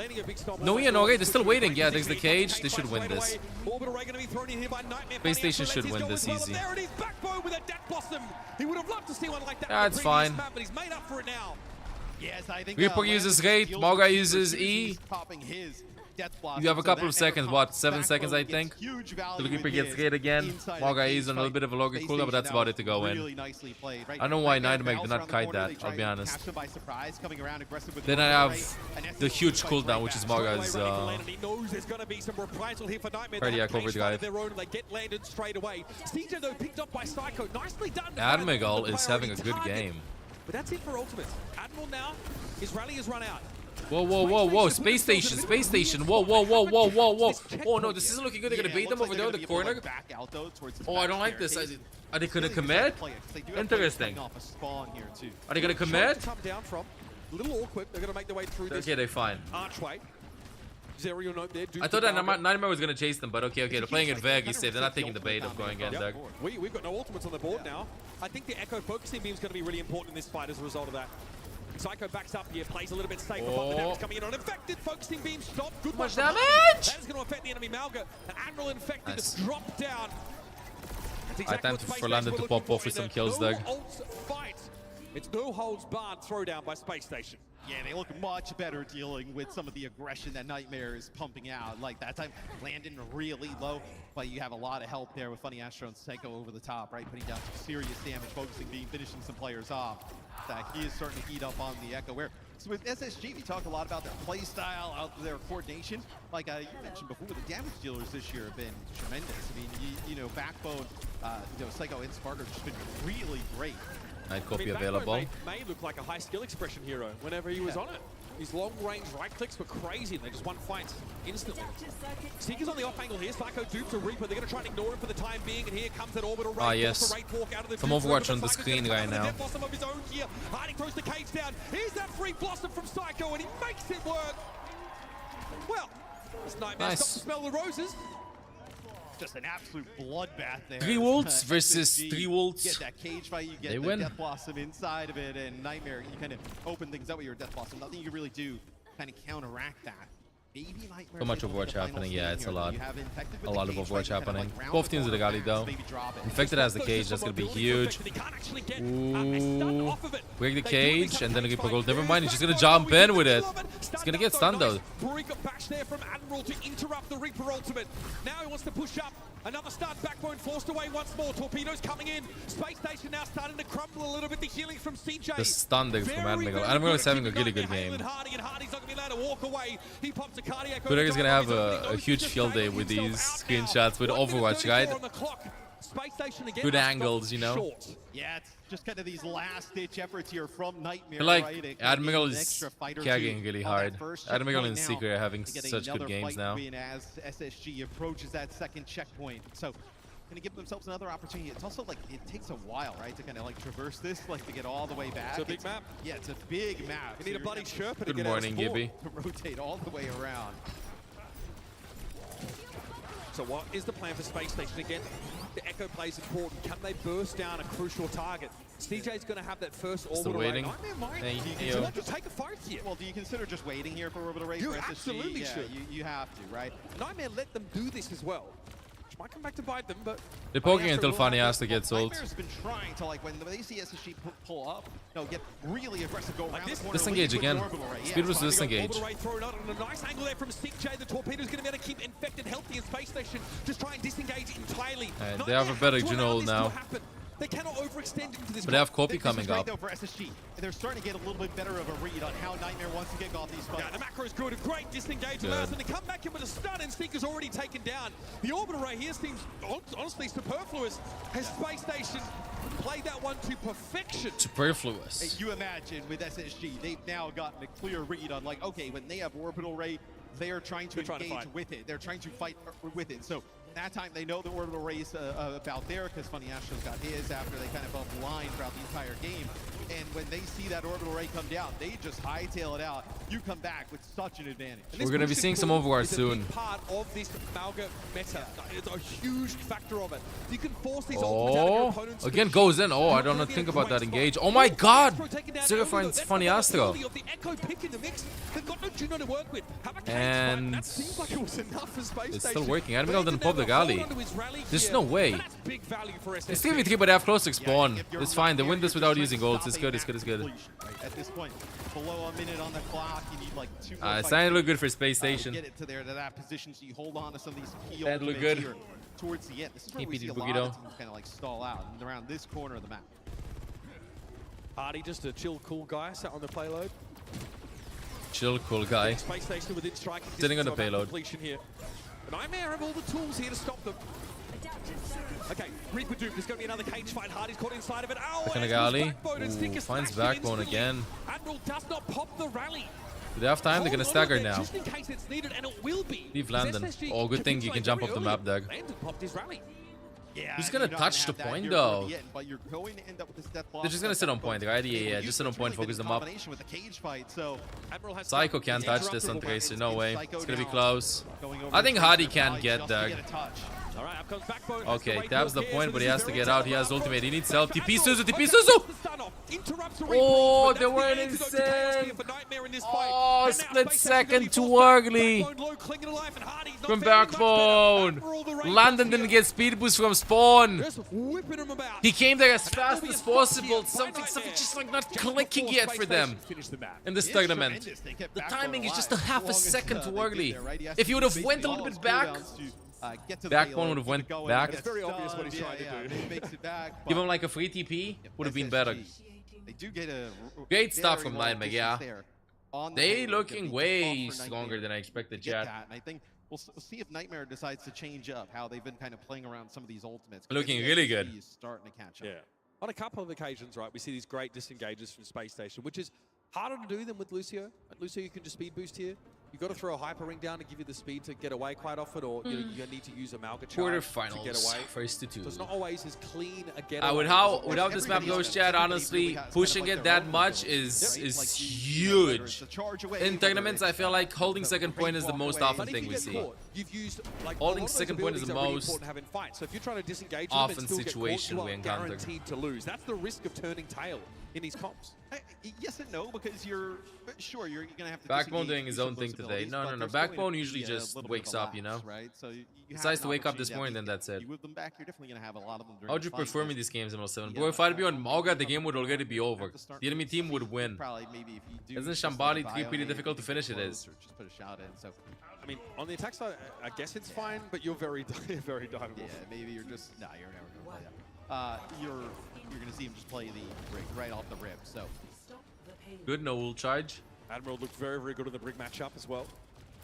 No E and no. They're still waiting. Yeah, there's the cage. They should win this. PlayStation should win this easy. Yeah, it's fine. Yes, I think Reaper uses Gate. Malga uses E. You have a couple of seconds, what, 7 seconds I think? So the Reaper gets Gate again. Malga is on a little bit of a longer cooldown, but that's about it to go in. I don't know why Nightmare did not kite that, I'll be honest. Then I have the huge cooldown, which is Malga's cardiac overdrive. Admiral is having a good game. But that's it for Ultimate. Admiral now, his rally has run out. Whoa, whoa, whoa, whoa, space station, space station, whoa, whoa, whoa, whoa, whoa, whoa. Oh no, this isn't looking good. They're gonna bait them over there in the corner. Oh, I don't like this. Are they gonna commit? Interesting. Are they gonna commit? A little awkward. They're gonna make their way through this. Okay, they're fine. Archway. I thought that Nightmare was gonna chase them, but okay, they're playing it vague. He's safe. They're not taking the bait of going in there. We've got no ultimates on the board now. I think the Echo focusing beam is going to be really important in this fight as a result of that. Psycho backs up here, plays a little bit safer, but the damage coming in on infected. Focusing beam stop. Good much damage! That is going to affect the enemy Malga. An Admiral infected has dropped down. I time for London to pop off with some kills, Doug. It's no holds barred throwdown by Space Station. Yeah, they look much better dealing with some of the aggression that Nightmare is pumping out. Like that time, landing really low, but you have a lot of help there with Funny Astro and Psycho over the top, right? Putting down some serious damage, focusing beam, finishing some players off. He is starting to heat up on the Echo. So with SSG, we talk a lot about their play style, their coordination. Like you mentioned before, the damage dealers this year have been tremendous. I mean, you know, Backbone Psycho and Spark have just been really great. Night copy Backbone available. may look like a high skill expression hero whenever he was on it. His long range right clicks were crazy and they just won fights instantly. Seeker's on the off angle here. Psycho dupes a Reaper. They're going to try and ignore him for the time being. And here comes that orbital raid. Ah, yes. Some Overwatch on the screen right now. Blossom of his own here. Hardy throws the cage down. Here's that free Blossom from Psycho and he makes it work. Well, this Nightmare stops to smell the roses. Just an absolute bloodbath there. 3 Wolves versus 3 Wolves. Get that cage fight, you get They the win. Death Blossom inside of it, and Nightmare, you kind of open things up with your Death Blossom. Nothing you can really do kind of counteract that. Maybe Nightmare. So much Overwatch happening. Yeah, it's a lot. A lot of Overwatch happening. Like Both teams at the Gali though. Infected has the cage. That's going to be huge. Ooh. Break the cage and then Reaper Gold. Never mind. He's just going to jump in with it. He's going to get stunned though. Breaker bash there from Admiral to interrupt the Reaper ultimate. Now he wants to push up. Another stun, Backbone forced away once more. Torpedoes coming in. Space Station now starting to crumble a little bit. The healing from CJ. The stun there from Admiral. Admiral is having a really good game. Hardy's not going to be allowed to walk away. He pops a cardiac. Budek is going to have a huge field day with these screenshots with Overwatch, right? Good angles, you know? Yeah, it's just kind of these last-ditch efforts here from Nightmare. I feel like right? Admiral is carrying really hard. Admiral and Secret are having such good games now. As SSG approaches that second checkpoint, so gonna give themselves another opportunity. It's also like it takes a while, right, to kind of like traverse this, like to get all the way back. It's a big map. Yeah, it's a big map. You need a bloody Sherpa to Good get morning, out Gibby. To rotate all the way around. So what is the plan for Space Station? Again, the Echo play is important. Can they burst down a crucial target? CJ's going to have that first orbital waiting. Thank you. Just take a fight here. Well, do you consider just waiting here for orbital raid? You for SSG? absolutely should. You have to, right? Nightmare let them do this as well. Which might come back to bite them, but... They're poking until Funny has to get sold. Nightmare's been trying to, like, when they see SSG pull up, get really aggressive, go around the corner. Disengage again. Speed was disengage. Orbital raid thrown out on a nice angle there from CJ. The Torpedo's going to be able to keep Infected healthy in Space Station. Just try and disengage entirely. They have a better Juno now. They cannot overextend into this. But they have Copy coming up. Though for SSG. They're starting to get a little bit better of a read on how Nightmare wants to kick off these fights. Yeah, the macro's good. A great disengage allows them to come back in with a stun, and Seeker's already taken down. The orbital ray here seems honestly superfluous. Has Space Station played that one to perfection? Superfluous. You imagine with SSG, they've now gotten a clear read on, like, okay, when they have orbital ray, they are trying to engage with it. They're trying to fight with it. So that time they know the orbital race about there, because Funny Astro's got his after they kind of bumped the line throughout the entire game. And when they see that orbital ray come down, they just hightail it out. You come back with such an advantage. We're going to be seeing some Overwatch soon. Part of this Malga meta. It's a huge factor of it. You can force these ultimates out of your opponents. Again goes in. Oh, I don't know. Think about that engage. Oh my God! Zero finds Funny Astro. And it's still working. Admiral didn't pop the Gali. There's no way. It's 3v3, but they have close spawn. It's fine. They win this without using ults. It's good. It's good. It's good. At this point, below a minute on the clock, you need like 2 more it's starting to look good for Space Station. Get it to that position, so you hold on to some of these key That look ultimates good. here towards the end. This is where we see a lot of teams kind of like stall out and around this corner of the map. Hardy, just a chill, cool guy, sat on the payload. Chill, cool guy. Space Station within striking Sitting on the distance of payload. completion here. But Nightmare have all the tools here to stop them. Okay, Reaper Duke, there's going to be another cage fight. Hardy's caught inside of it. Oh, Back on the Gali. Ooh, finds Backbone again. Admiral does not pop the rally. Do they have time? They're going to stagger now. Just in case it's needed, and it will be. Leave Landon. Oh, good thing you can jump off the map, Doug. Landon popped his rally. Yeah, he's going to touch the point, though. But you're going to end up with this death They're just going to sit on point, right? Yeah, just sit on point, focus them up. With the cage fight, so Psycho can't touch this on Tracer, no way. It's going to be close. I think Hardy can get Doug. Okay, tabs the point, but he has to get out. He has ultimate. He needs help. TP Suzu, TP Suzu! Oh, they weren't insane. Oh, split second too ugly. From Backbone. Landon didn't get speed boost from spawn. He came there as fast as possible. Something just like not clicking yet for them in this tournament. The timing is just a half a second too early. If he would have went a little bit back, Backbone would have went back. It's very obvious what he's trying to do. Give him like a free TP, would have been better. They do get a great stuff from Nightmare, yeah. They looking way stronger than I expected, chat. I think we'll see if Nightmare decides to change up how they've been kind of playing around some of these ultimates. Looking really good. He's starting to catch up. Yeah. On a couple of occasions, right, we see these great disengages from Space Station, which is harder to do than with Lucio. At Lucio, you can just speed boost here. You've got to throw a hyper ring down to give you the speed to get away quite often, or you need to use a Malga charge to get away. First to 2. So it's not always as clean a getaway. Without this map goes, Chad, honestly, pushing it that much is huge. In tournaments, I feel like holding second point is the most often thing we see. Holding second point is the most often situation we encounter. Guaranteed to lose. That's the risk of turning tail in these comps. Yes and no, because you're gonna have to. Backbone doing his own thing today. No. Backbone usually just wakes up, you know. Right? So Decides to wake up this morning, then that's it. You whip them back, you're definitely gonna have a lot of them. How would you prefer me these games in 07? Bro, if I'd be on Malga, the game would already be over. The enemy team would win. Isn't Shambali 3 pretty difficult to finish? It is. Just put a shot in. So, I mean, on the attack side, I guess it's fine, but you're very diveable. Yeah, maybe you're just you're never gonna play that. You're gonna see him just play the break right off the rip. So good, no ult charge. Admiral looked very, very good in the Brig matchup as well,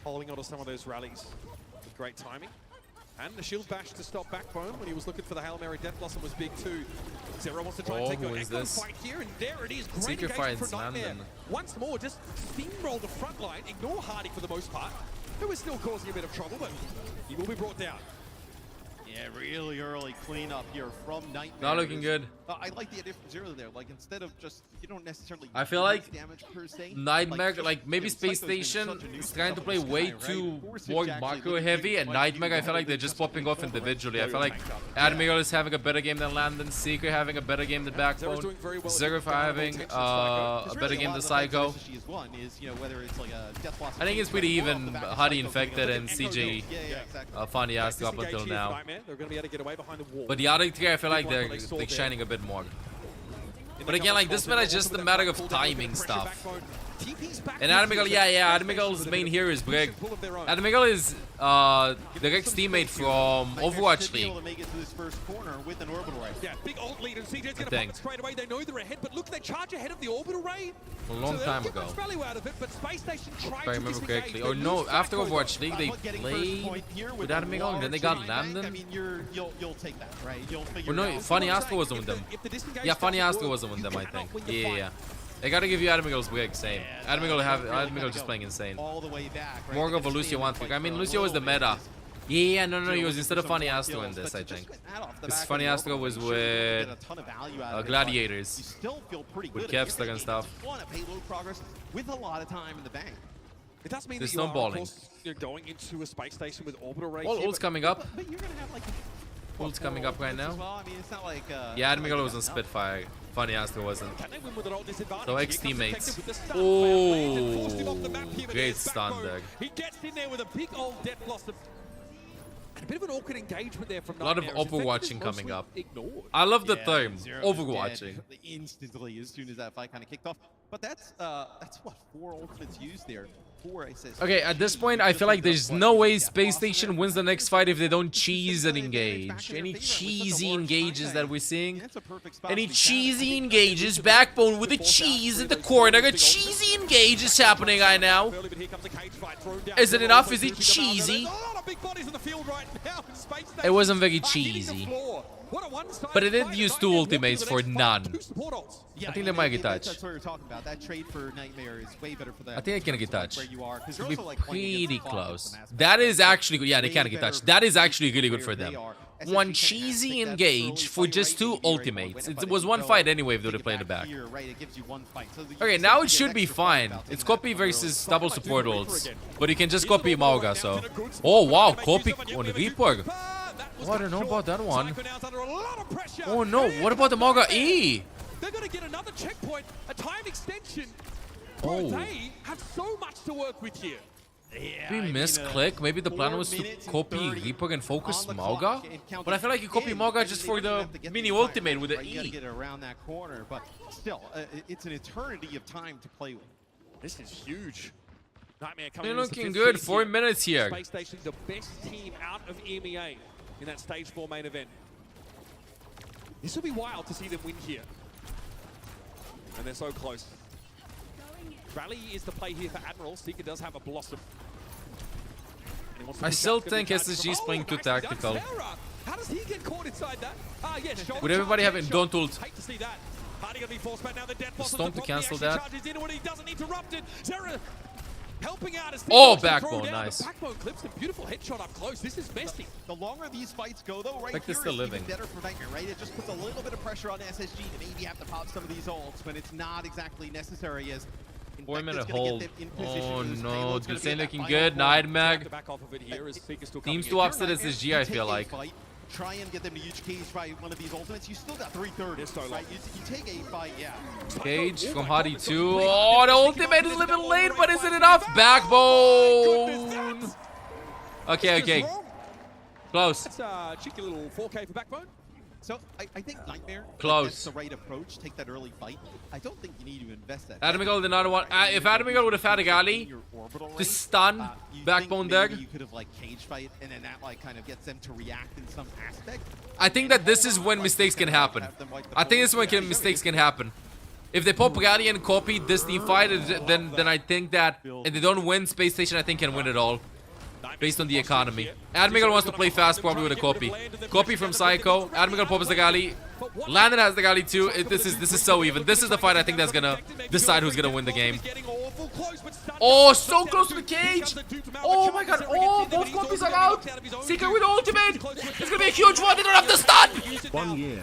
holding on to some of those rallies with great timing. And the shield bash to stop Backbone when he was looking for the Hail Mary. Death Blossom was big too. Zero wants to try and take the Echo fight here, and there it is. Great engagement from Nightmare. Once more, just steamroll the front line, ignore Hardy for the most part, who is still causing a bit of trouble, but he will be brought down. yeah, really early cleanup here from Nightmare. Not looking good. I like the idea from Zero there. Like, instead of just, you don't necessarily I feel like damage per se. Nightmare, like maybe Space Station is trying to play way too more macro heavy, and Nightmare, I feel like they're just popping off individually. I feel like Admiral is having a better game than Landon, Seeker having a better game than Backbone, Zerif having a better game than Psycho. I think it's pretty even Hardy Infected and CJ Funny ass up until now. But the other three, I feel like they're like shining a bit more. But again, like this meta is just a matter of timing stuff. And Admiral, Admiral's main hero is Brig. Admiral is the Rex teammate from Overwatch League. Yeah, big ult lead, and CJ's I gonna pop it straight away. They know they're ahead, but look, they charge ahead of the orbital ray. A long time ago. Value out of it, but Space Station tried If I remember correctly. Or no, after Overwatch League, they played with Admiral, and then they got Landon. I mean, you'll take that, right? You'll figure Or no, it out. Funny Astro wasn't with them. Yeah, Funny Astro wasn't with them, I think. Yeah. I gotta give you Admiral's Brig, same. Admiral just playing insane. All the way back, right? More of a Lucio one pick. I mean, Lucio was the meta. Yeah, no, he was instead of Funny Astro in this, I think. Because Funny Astro was with Gladiators, with Kevster and stuff. With a lot of time in the bank. It does mean There's that you no are, balling. of course, you're going into a space station with orbital ray. All ults coming up. But you're gonna have like Ults coming up right now. well. I mean, it's not like Yeah, Admiral was on Spitfire. Funny Astro wasn't. Can they win with an ult disadvantage? So Here ex-teammates. comes Detective with the stun. Fair play, forced him off the map here, but Great here's stun Backbone. there. He gets in there with a big old Death Blossom. And a bit of an awkward engagement there from A lot of Nightmare. overwatching coming up. Ignored. I love the term, Zero overwatching. dead instantly as soon as that fight kind of kicked off. But that's what, 4 ultimates used there. 4 assists. Okay, at this point, I feel like there's no way Space Station wins the next fight if they don't cheese and engage. Any cheesy engages that we're seeing? Any cheesy engages? Backbone with a cheese in the corner. A cheesy engage is happening right now. Is it enough? Is it cheesy? It wasn't very cheesy. But it did use 2 ultimates for none. I think they might get touched. That's what we're talking about. That trade for Nightmare is way better for that. I think they can get touched. Where you are, 'cause It'll you're be also, like, playing against pretty the Falcons close. from Aspen. That is actually good. Yeah, they can get touched. That is actually really good for They them. are. One cheesy engage for just 2 ultimates. It was one fight anyway if they would have played it back. Here, right, it gives you 1 fight. So Okay, now it should be fine. It's copy versus double support ults. But you can just copy Mauga, so. Oh wow, copy on Reaper. Oh, I don't know about that one. Oh no, what about the Mauga E? They're going to get another checkpoint, a time extension. Oh. They have so much to work with here. We misclick. Maybe the plan was to copy Reaper and focus Mauga. But I feel like you copy Mauga just for the mini ultimate with the You gotta E. get around that corner, but still, it's an eternity of time to play with. This is huge. Nightmare coming They're in as the looking 5th good. seed 4 here. minutes here. Space Station, the best team out of EMEA in that stage 4 main event. This will be wild to see them win here. And they're so close. Rally is the play here for Admiral. Seeker does have a Blossom. I still think SSG is playing too tactical. How does he get caught inside that? Would everybody have it? Don't ult. Hate to see that. Hardy gonna be forced back now. The death boss Stomp to cancel that. Helping out as oh, backbone, nice. Backbone clips a beautiful headshot up close. This is messy. The longer these fights go, though, right like here, still is living. even better for Nightmare, right? It just puts a little bit of pressure on SSG to maybe have to pop some of these ults when it's not exactly necessary. As 4 minute hold. Oh no, this ain't looking good. Nightmare. Teams to upset SSG, I feel like. Try and get them to use Cage by one of these ultimates. You still got 3/3, right? You take a fight, yeah. Cage from Hardy too. Oh, the ultimate is a little bit late, but is it enough? Backbone. Okay. Close. That's a cheeky little 4K for Backbone. So I think Nightmare. Close. That's the right approach. Take that early fight. I don't think you need to invest that. Admigal did not want. If Admigal would have had a galley to stun Backbone deck, you could have like cage fight, and then that like kind of gets them to react in some aspect. I think that this is when mistakes can happen. I think this is when mistakes can happen. If they pop Galley and copy this team fight, then I think that if they don't win, Space Station I think can win it all. Based on the economy. Admiral wants to play fast, probably with a copy. Copy from Psycho. Admiral pops the Gali. Landon has the Gali too. This is so even. This is the fight I think that's gonna decide who's gonna win the game. Oh, so close to the cage! Oh my god! Oh, both copies are out. Seeker with ultimate. It's gonna be a huge one. They don't have the stun. 1 year.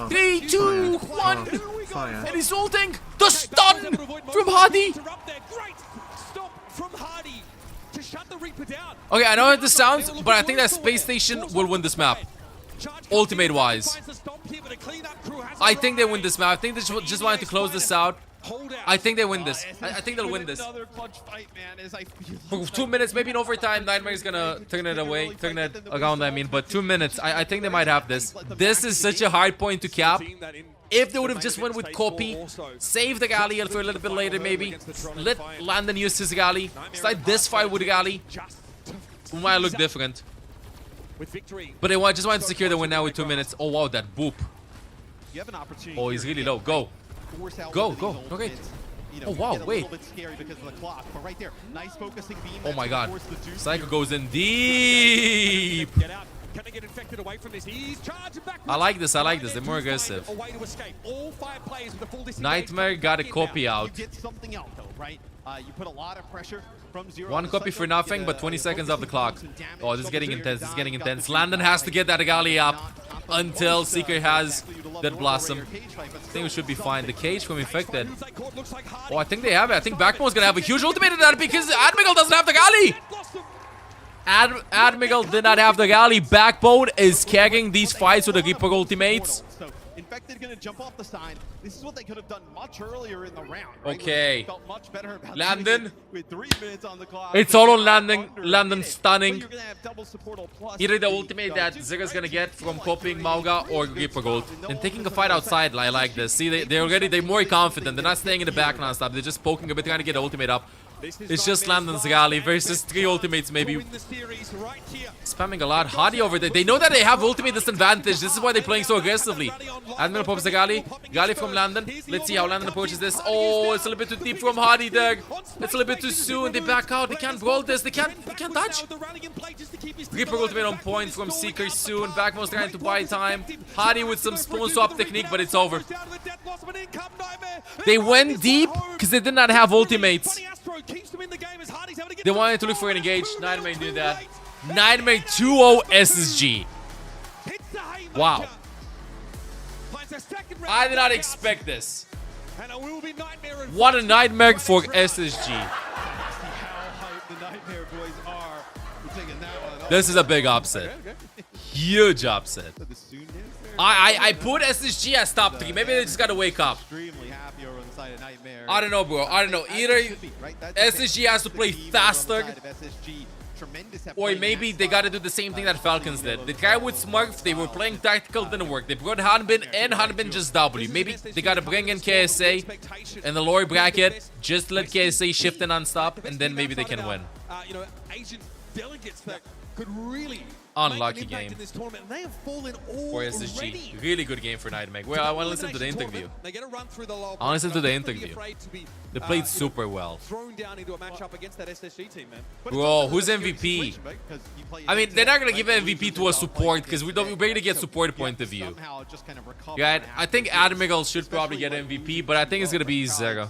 3, 2, 1. Fire. And he's ulting. The stun from Hardy. Stop from Hardy. Shut the Reaper down. Okay, I know how this sounds, but I think that Space Station will win this map. Ultimate wise. I think they win this map. I think they just wanted to close this out. I think they win this. I think they'll win this. For 2 minutes, maybe in overtime, Nightmare is gonna turn it away. Turn it around, I mean. But 2 minutes, I think they might have this. This is such a hard point to cap. If they would have just went with copy, save the Gali for a little bit later maybe, let Landon use his Gali, start this fight with Gali, it might look different. But they just want to secure the win now with 2 minutes. Oh wow, that boop. Oh, he's really low. Go. Go. Okay. Oh wow, wait. Oh my god. Psycho goes in deep. Can they get infected away from this? He's charging back. I like this. They're more aggressive. Nightmare got a copy out. You get something out though, right? You put a lot of pressure from 0. One copy for nothing, but 20 seconds off the clock. Oh, this is getting intense. Landon has to get that Gali up until Seeker has that Blossom. I think we should be fine. The cage from infected. Oh, I think they have it. I think Backbone's gonna have a huge ultimate in that because Admiral doesn't have the Gali. Admiral did not have the Gali. Backbone is carrying these fights with the Reaper ultimates. So Infected gonna jump off the side. This is what they could have done much earlier in the round. Right? Okay. Felt much better about Landon. With 3 minutes on the clock. It's all on Landon. Landon stunning. You're gonna have double support plus. Either the ultimate that Zigga's gonna get from copying Mauga or Reaper Gold. And taking a fight outside, I like this. See, they're more confident. They're not staying in the back non-stop. They're just poking a bit, trying to get the ultimate up. It's just Landon's Gali versus 3 ultimates maybe. Spamming a lot. Hardy over there. They know that they have ultimate disadvantage. This is why they're playing so aggressively. Admiral pops the Gali. Gali from Landon. Let's see how Landon approaches this. Oh, it's a little bit too deep from Hardy there. It's a little bit too soon. They back out. They can't roll this. They can't touch. Reaper ultimate on point from Seeker soon. Backmost trying to buy time. Hardy with some spawn swap technique, but it's over. They went deep because they did not have ultimates. They wanted to look for an engage. Nightmare did that. Nightmare 2-0 SSG. Wow. I did not expect this. What a nightmare for SSG. This is a big upset. Huge upset. I put SSG as top 3. Maybe they just gotta wake up. I don't know, bro. I don't know. Either SSG has to play faster, or maybe they gotta do the same thing that Falcons did. The guy with Smurf, they were playing tactical, didn't work. They brought Hanbin, and Hanbin just W. Maybe they gotta bring in KSA in the lower bracket, just let KSA shift in non-stop, and then maybe they can win. You know, Asian delegates that could really unlucky make an impact game in this tournament. And they have fallen already. for SSG. Really good game for Nightmare. Well, I want to listen to the interview. They get a run through the lob. I want to listen to the I'm pretty interview. afraid to be, They played you know, super well. thrown down into a matchup against that SSG team, man. Bro, who's MVP? I mean, they're not gonna give MVP to a support because we barely get support point of view. Yeah, I think Admiral should probably get MVP, but I think it's gonna be Zero.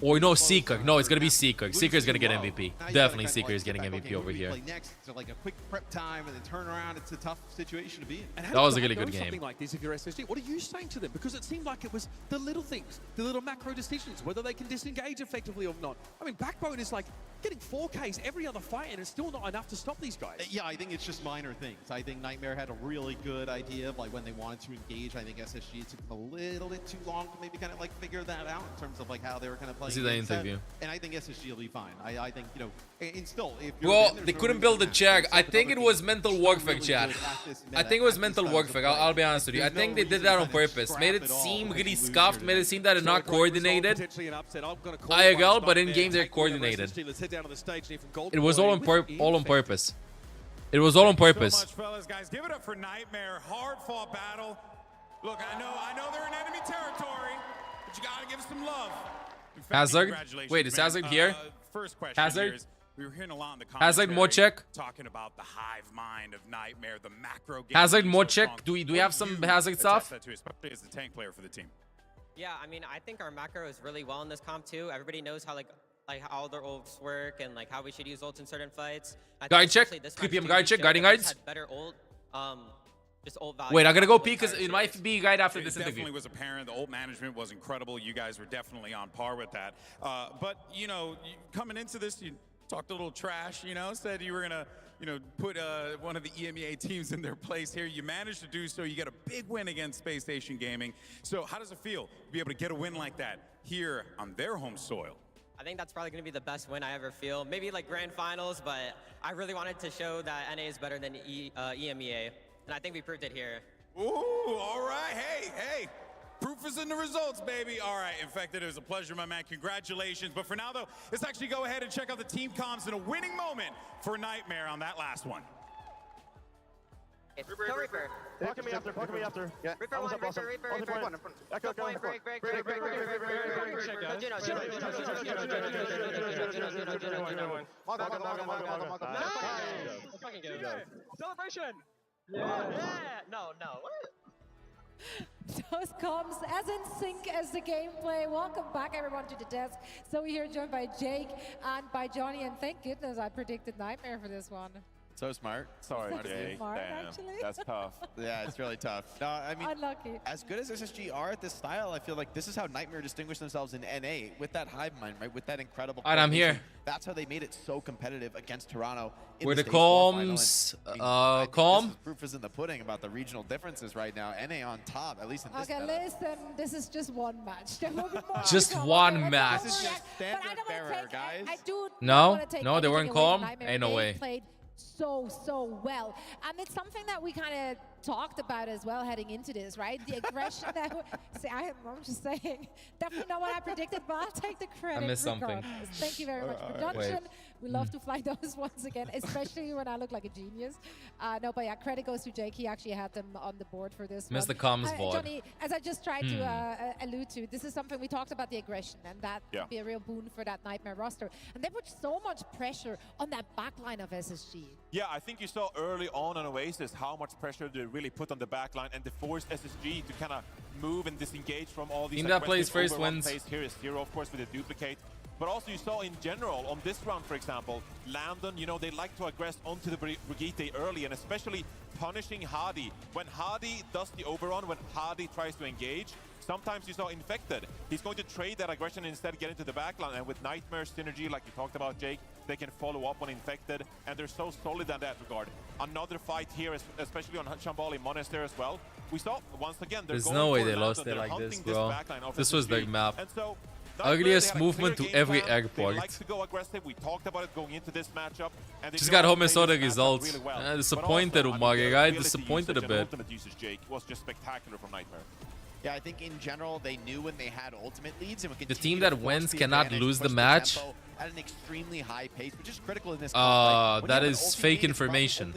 Or no, Seeker. No, it's gonna be Seeker. Seeker is gonna get MVP. Definitely Seeker is getting MVP over here. So like a quick prep time and then turn around. It's a tough situation to be in. And That was a really good game. Something like this, if you're SSG, what are you saying to them? Because it seemed like it was the little things, the little macro decisions, whether they can disengage effectively or not. I mean, Backbone is like getting 4Ks every other fight, and it's still not enough to stop these guys. Yeah, I think it's just minor things. I think Nightmare had a really good idea of like when they wanted to engage. I think SSG took them a little bit too long to maybe kind of like figure that out in terms of like how they were kind of playing. See the interview. And I think SSG will be fine. I think, you know, and still, if you're Well, they couldn't build the check. I think it was mental warfare, chat. I think it was mental warfare. I'll be honest with you. I think they did that on purpose. Made it seem really scuffed. Made it seem that they're not coordinated. IRL, but in game they're coordinated. It was all on purpose. It was all on purpose. So much, fellas, guys. Give it up for Nightmare. Hard fought battle. Look, I know they're in enemy territory, but you gotta give some love. Hazard. Wait, is Hazard here? First question Hazard. here is, we were hearing a lot in the commentary, Hazard, more check. talking about the hive mind of Nightmare, the macro game. Hazard, more check. Do we have some Hazard stuff? Especially as the tank player for the team. Yeah, I mean, I think our macro is really well in this comp too. Everybody knows how like how all their ults work and like how we should use ults in certain fights. Guide check. 3PM guide check. Guiding guides. Better ult. Just ult value. Wait, I'm gonna go peek because it might be guide after this interview. Definitely was apparent. The ult management was incredible. You guys were definitely on par with that. But you know, coming into this, you talked a little trash. You know, said you were gonna, you know, put one of the EMEA teams in their place here. You managed to do so. You get a big win against Space Station Gaming. So how does it feel to be able to get a win like that here on their home soil? I think that's probably going to be the best win I ever feel. Maybe like grand finals, but I really wanted to show that NA is better than EMEA. And I think we proved it here. Ooh, all right. Hey. Proof is in the results, baby. All right, Infected, it was a pleasure, my man. Congratulations. But for now, though, let's actually go ahead and check out the team comms in a winning moment for Nightmare on that last one. Reaper. Pocket me after. Yeah. Reaper one, Reaper. Echo, go. Break. Celebration! Yeah. No. Those comms as in sync as the gameplay. Welcome back, everyone, to the desk. So we're here joined by Jake and by Johnny, and thank goodness I predicted Nightmare for this one. So smart. Sorry, Jake. Smart, Damn, actually. that's tough. Yeah, it's really tough. No, I mean, unlucky. As good as SSG are at this style, I feel like this is how Nightmare distinguished themselves in NA with that hive mind, right? With that incredible. Alright, I'm here. That's how they made it so competitive against Toronto. Where the comms, calm. Proof is in the pudding about the regional differences right now. NA on top, at least in this. Okay, listen, this is just one match. There will be more. Just one match. This is just standard bearer, guys. I do No, want to take no, they weren't anything away from calm. Nightmare. Ain't no They way. Played so well, and it's something that we kind of talked about as well heading into this, right? The aggression that I'm just saying, definitely not what I predicted, but I'll take the credit. I missed something. regardless. Thank you very much, production. We love to fly those once again, especially when I look like a genius. No, but yeah, credit goes to Jake. He actually had them on the board for this Missed one. the comms board. Johnny, as I just tried to allude to, this is something we talked about, the aggression, and that would be a real boon for that Nightmare roster. And they put so much pressure on that backline of SSG. Yeah, I think you saw early on Oasis how much pressure they really put on the backline, and they forced SSG to kind of move and disengage from all these. Team that plays aggressive first overrun wins. plays. Here is Zero, of course, with the duplicate. But also you saw in general, on this round, for example, Landon, you know, they like to aggress onto the Brigitte early, and especially punishing Hadi. When Hadi does the overrun, when Hadi tries to engage, sometimes you saw Infected. He's going to trade that aggression and instead get into the backline, and with Nightmare synergy, like you talked about, Jake, they can follow up on Infected, and they're so solid in that regard. Another fight here, especially on Shambali Monastery as well. We saw, once again, they're There's going no way for they Landon. lost it They're like this, hunting bro. backline of This was the SSG. map. And so, Ugliest they had a movement clear to game every plan. airport. They like to go aggressive. We talked about it going into this matchup. And they Just know got how home to and play saw this the matchup results. really well. Disappointed, But also, Umage, the right? ability Disappointed a usage and bit. ultimate usage, Jake, was just spectacular from Nightmare. Yeah, I think in general they knew when they had ultimate leads and The team that wins cannot lose the match at an extremely high pace, which is critical in this. That is fake information.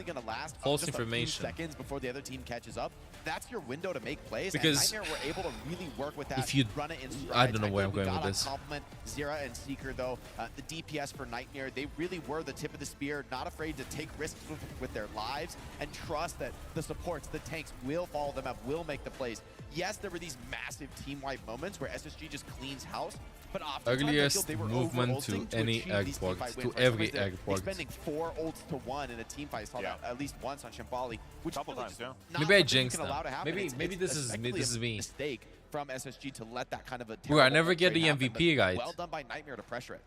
False information. Seconds before the other team catches up. That's your window to make plays. Because and Nightmare were able to really work with that. If you, run it in strides. I don't know where I'm going with this. Compliment Zera and Seeker though. The DPS for Nightmare, they really were the tip of the spear, not afraid to take risks with their lives and trust that the supports, the tanks will follow them up, will make the plays. Yes, there were these massive team-wide moments where SSG just cleans house, but ugliest movement to any egg box, to every egg box. Spending 4 ults to 1 in a team fight, saw that at least once on Shambali, which couple times, maybe I jinxed them. Maybe this is me. Mistake from SSG to let that kind of a. Bro, I never get the MVP guide. Well done by Nightmare to pressure it.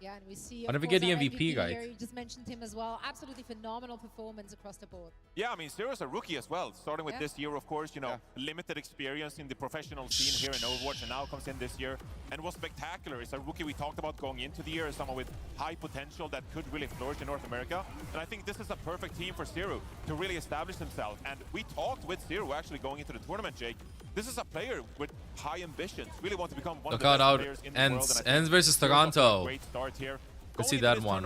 Yeah, and we see. I never get the MVP guide. Here. You just mentioned him as well. Absolutely phenomenal performance across the board. Yeah, I mean, Zero's a rookie as well. Starting with this year, of course, you know, limited experience in the professional scene here in Overwatch, and now comes in this year and was spectacular. It's a rookie we talked about going into the year, someone with high potential that could really flourish in North America. And I think this is a perfect team for Zero to really establish himself. And we talked with Zero actually going into the tournament, Jake. This is a player with high ambitions. Really want to become one of the best players in the world. ENCE versus Toronto. Great start here. Let's see that one.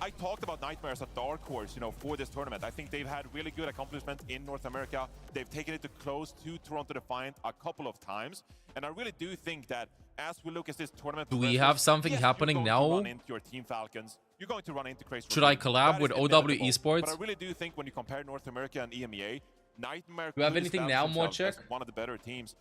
I talked about Nightmare as a dark horse, you know, for this tournament. I think they've had really good accomplishments in North America. They've taken it to close to Toronto Defiant a couple of times. And I really do think that as we look at this tournament... Do we have something happening now? Run into your Team Falcons. You're going to run into Crazy. Should I collab with OW Esports? But I really do think when you compare North America and EMEA, Nightmare... Do you have anything now, Mochek? One of the better teams.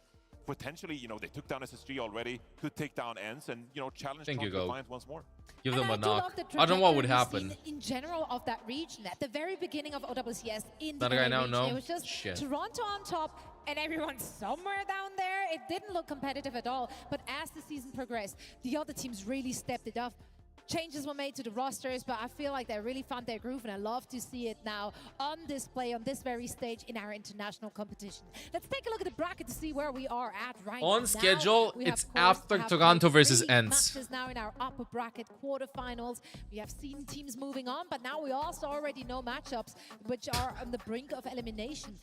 Potentially, you know, they took down SSG already, could take down ENCE and, you know, challenge Toronto Defiant once more. Give them a knock. I don't know what would happen. In general of that region, at the very beginning of OWCS, in the region, no. It was just Toronto on top and everyone somewhere down there. It didn't look competitive at all. But as the season progressed, the other teams really stepped it up. Changes were made to the rosters, but I feel like they really found their groove, and I love to see it now on display on this very stage in our international competition. Let's take a look at the bracket to see where we are at right now. On schedule, it's after Toronto versus ENCE. Matches now in our upper bracket quarterfinals. We have seen teams moving on, but now we also already know matchups which are on the brink of elimination.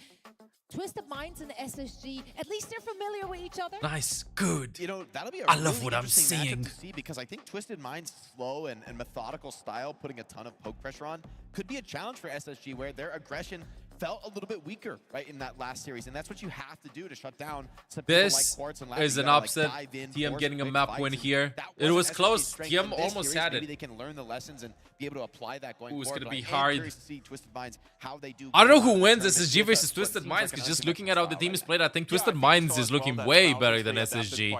Twisted Minds and SSG, at least they're familiar with each other. Nice, good. You know, that'll be a I really love what I'm seeing. To see, because I think Twisted Minds' slow and methodical style, putting a ton of poke pressure on, could be a challenge for SSG, where their aggression felt a little bit weaker, right, in that last series, and that's what you have to do to shut down some this like Quartz and is an upset. TM getting a map win here. It was close. TM almost had it. Maybe they can learn the lessons and be able to apply that going forward. It's gonna be I'm hard. curious to see Twisted Minds, how they do. I don't know who wins SSG versus Twisted Minds, because just looking at how the team is played, I think Twisted Minds is looking way better than SSG.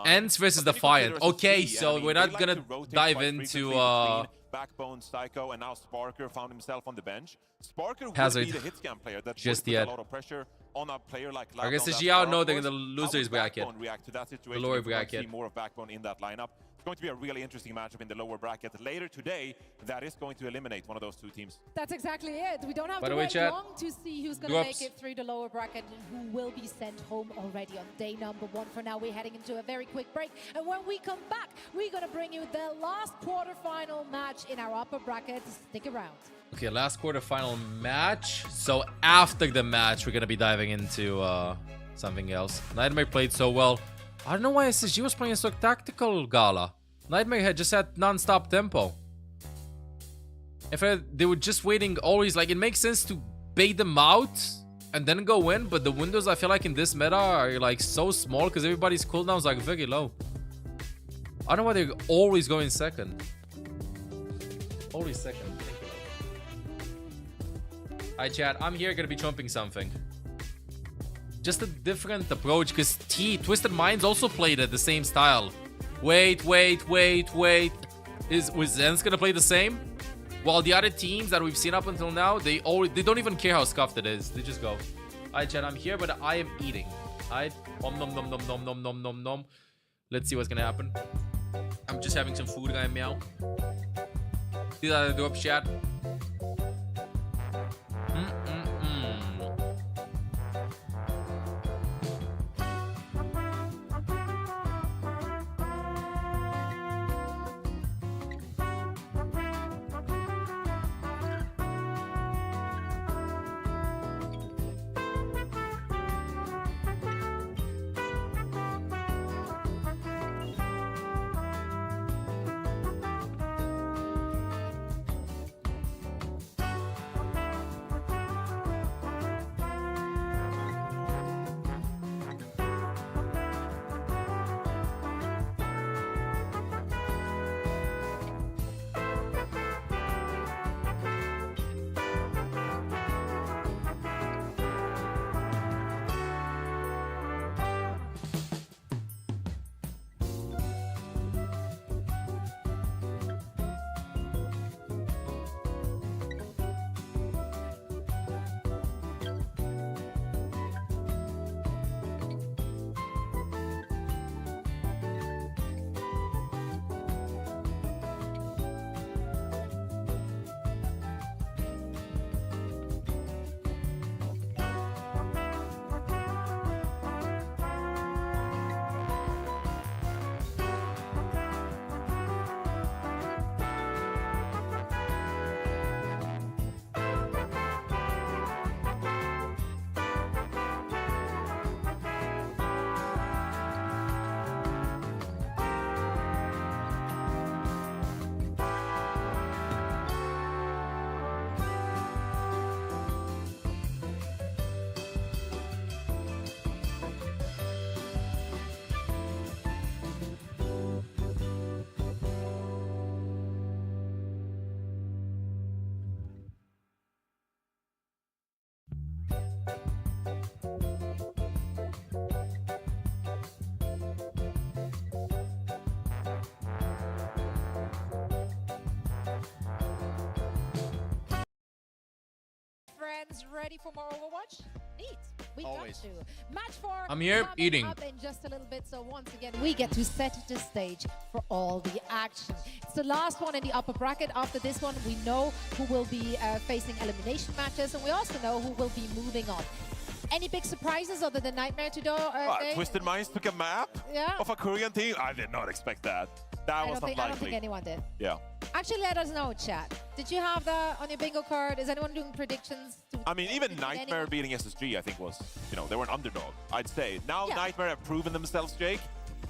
ENCE versus Defiant. Okay, so we're not gonna dive into Backbone, Psycho, and now Sparker found himself on the bench. Sparker would Hazard. be the hit scan player that Just would put yet. a lot of pressure on a player like I guess Loudon. SSG out, no, they're gonna lose his bracket. Backbone react to that situation? The lower If we don't see bracket. more of Backbone in that lineup. It's going to be a really interesting matchup in the lower bracket later today. That is going to eliminate one of those two teams. That's exactly it. We don't have By to the way, wait chat, long to see who's going to make it through the lower bracket and who will be sent home already on day number 1. For now, we're heading into a very quick break. And when we come back, we're going to bring you the last quarterfinal match in our upper bracket. Stick around. Okay, last quarterfinal match. So after the match, we're gonna be diving into something else. Nightmare played so well. I don't know why SSG was playing so tactical, Gala. Nightmare had just had non-stop tempo. If they were just waiting always, like, it makes sense to bait them out and then go in, but the windows I feel like in this meta are like so small because everybody's cooldowns like very low. I don't know why they're always going second. Always second. Hi chat, I'm here gonna be trumping something. Just a different approach, because Twisted Minds also played it the same style. Wait. Was ENCE gonna play the same? While the other teams that we've seen up until now, they don't even care how scuffed it is. They just go. Alright chat, I'm here, but I am eating. Alright. Nom. Let's see what's gonna happen. I'm just having some food right now. These are the drop chat. friends, ready for more Overwatch? Neat. We Always. got to. Match 4 I'm here coming eating. up in just a little bit. So once again, we get to set the stage for all the action. It's the last one in the upper bracket. After this one, we know who will be facing elimination matches, and we also know who will be moving on. Any big surprises other than Nightmare to do? Twisted Minds took a map of a Korean team. I did not expect that. That was unlikely. I don't think anyone did. Yeah. Actually, let us know, chat. Did you have that on your bingo card? Is anyone doing predictions? I mean, even Nightmare beating SSG, I think was, they were an underdog, I'd say. Now Nightmare have proven themselves, Jake,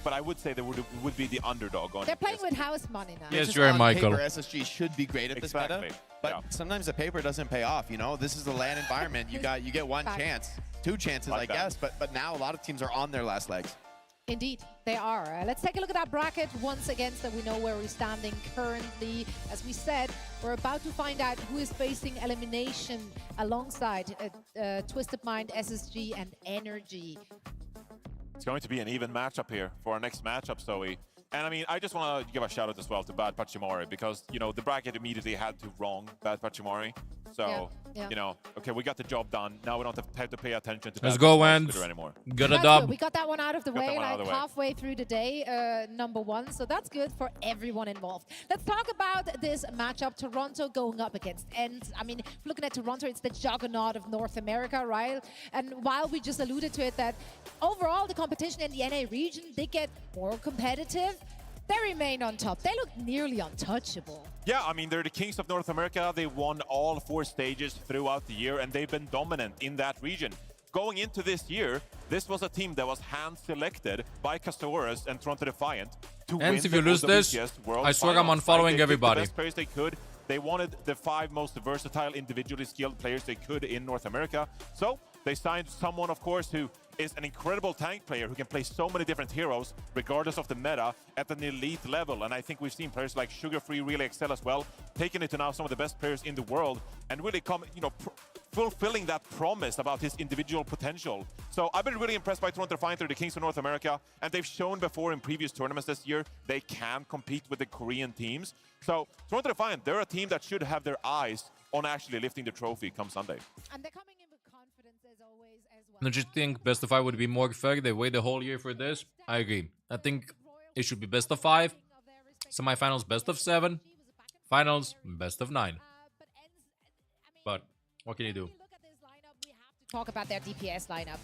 but I would say they would be the underdog on They're playing with house money now. Yes, you're right, Michael. Paper, SSG should be great at this meta, but sometimes the paper doesn't pay off. This is the LAN environment. You get one chance, 2 chances, I guess. But now a lot of teams are on their last legs. Indeed, they are. Let's take a look at that bracket once again so we know where we're standing currently. As we said, we're about to find out who is facing elimination alongside Twisted Mind, SSG, and Energy. It's going to be an even matchup here for our next matchup, Zoe. And I mean, I just want to give a shout out as well to Bad Pachimori because, the bracket immediately had to wrong Bad Pachimori. So, okay, we got the job done. Now we don't have to pay attention to Let's go, ENCE anymore. Good a dub. We got that one out of the way, like halfway through the day, number 1. So that's good for everyone involved. Let's talk about this matchup. Toronto going up against ENCE. I mean, looking at Toronto, it's the juggernaut of North America, right? And while we just alluded to it, that overall the competition in the NA region, they get more competitive. They remain on top. They look nearly untouchable. Yeah, I mean, they're the kings of North America. They won all 4 stages throughout the year, and they've been dominant in that region. Going into this year, this was a team that was hand-selected by Castores and Toronto Defiant to win ENCE, if you lose this, World I swear Finals. I'm unfollowing They everybody. picked the best players they could. They wanted the 5 most versatile, individually skilled players they could in North America. So they signed someone, of course, who is an incredible tank player who can play so many different heroes, regardless of the meta, at an elite level. And I think we've seen players like Sugar Free really excel as well, taking it to now some of the best players in the world, and really fulfilling that promise about his individual potential. So I've been really impressed by Toronto Defiant. They're the kings of North America, and they've shown before in previous tournaments this year they can compete with the Korean teams. So Toronto Defiant, they're a team that should have their eyes on actually lifting the trophy come Sunday. And they're coming in with confidence as always as well. Don't you think best of 5 would be more fair? They wait the whole year for this. I agree. I think it should be best of 5, semifinals best of 7, finals best of 9. But what can you do? Talk about their DPS lineup.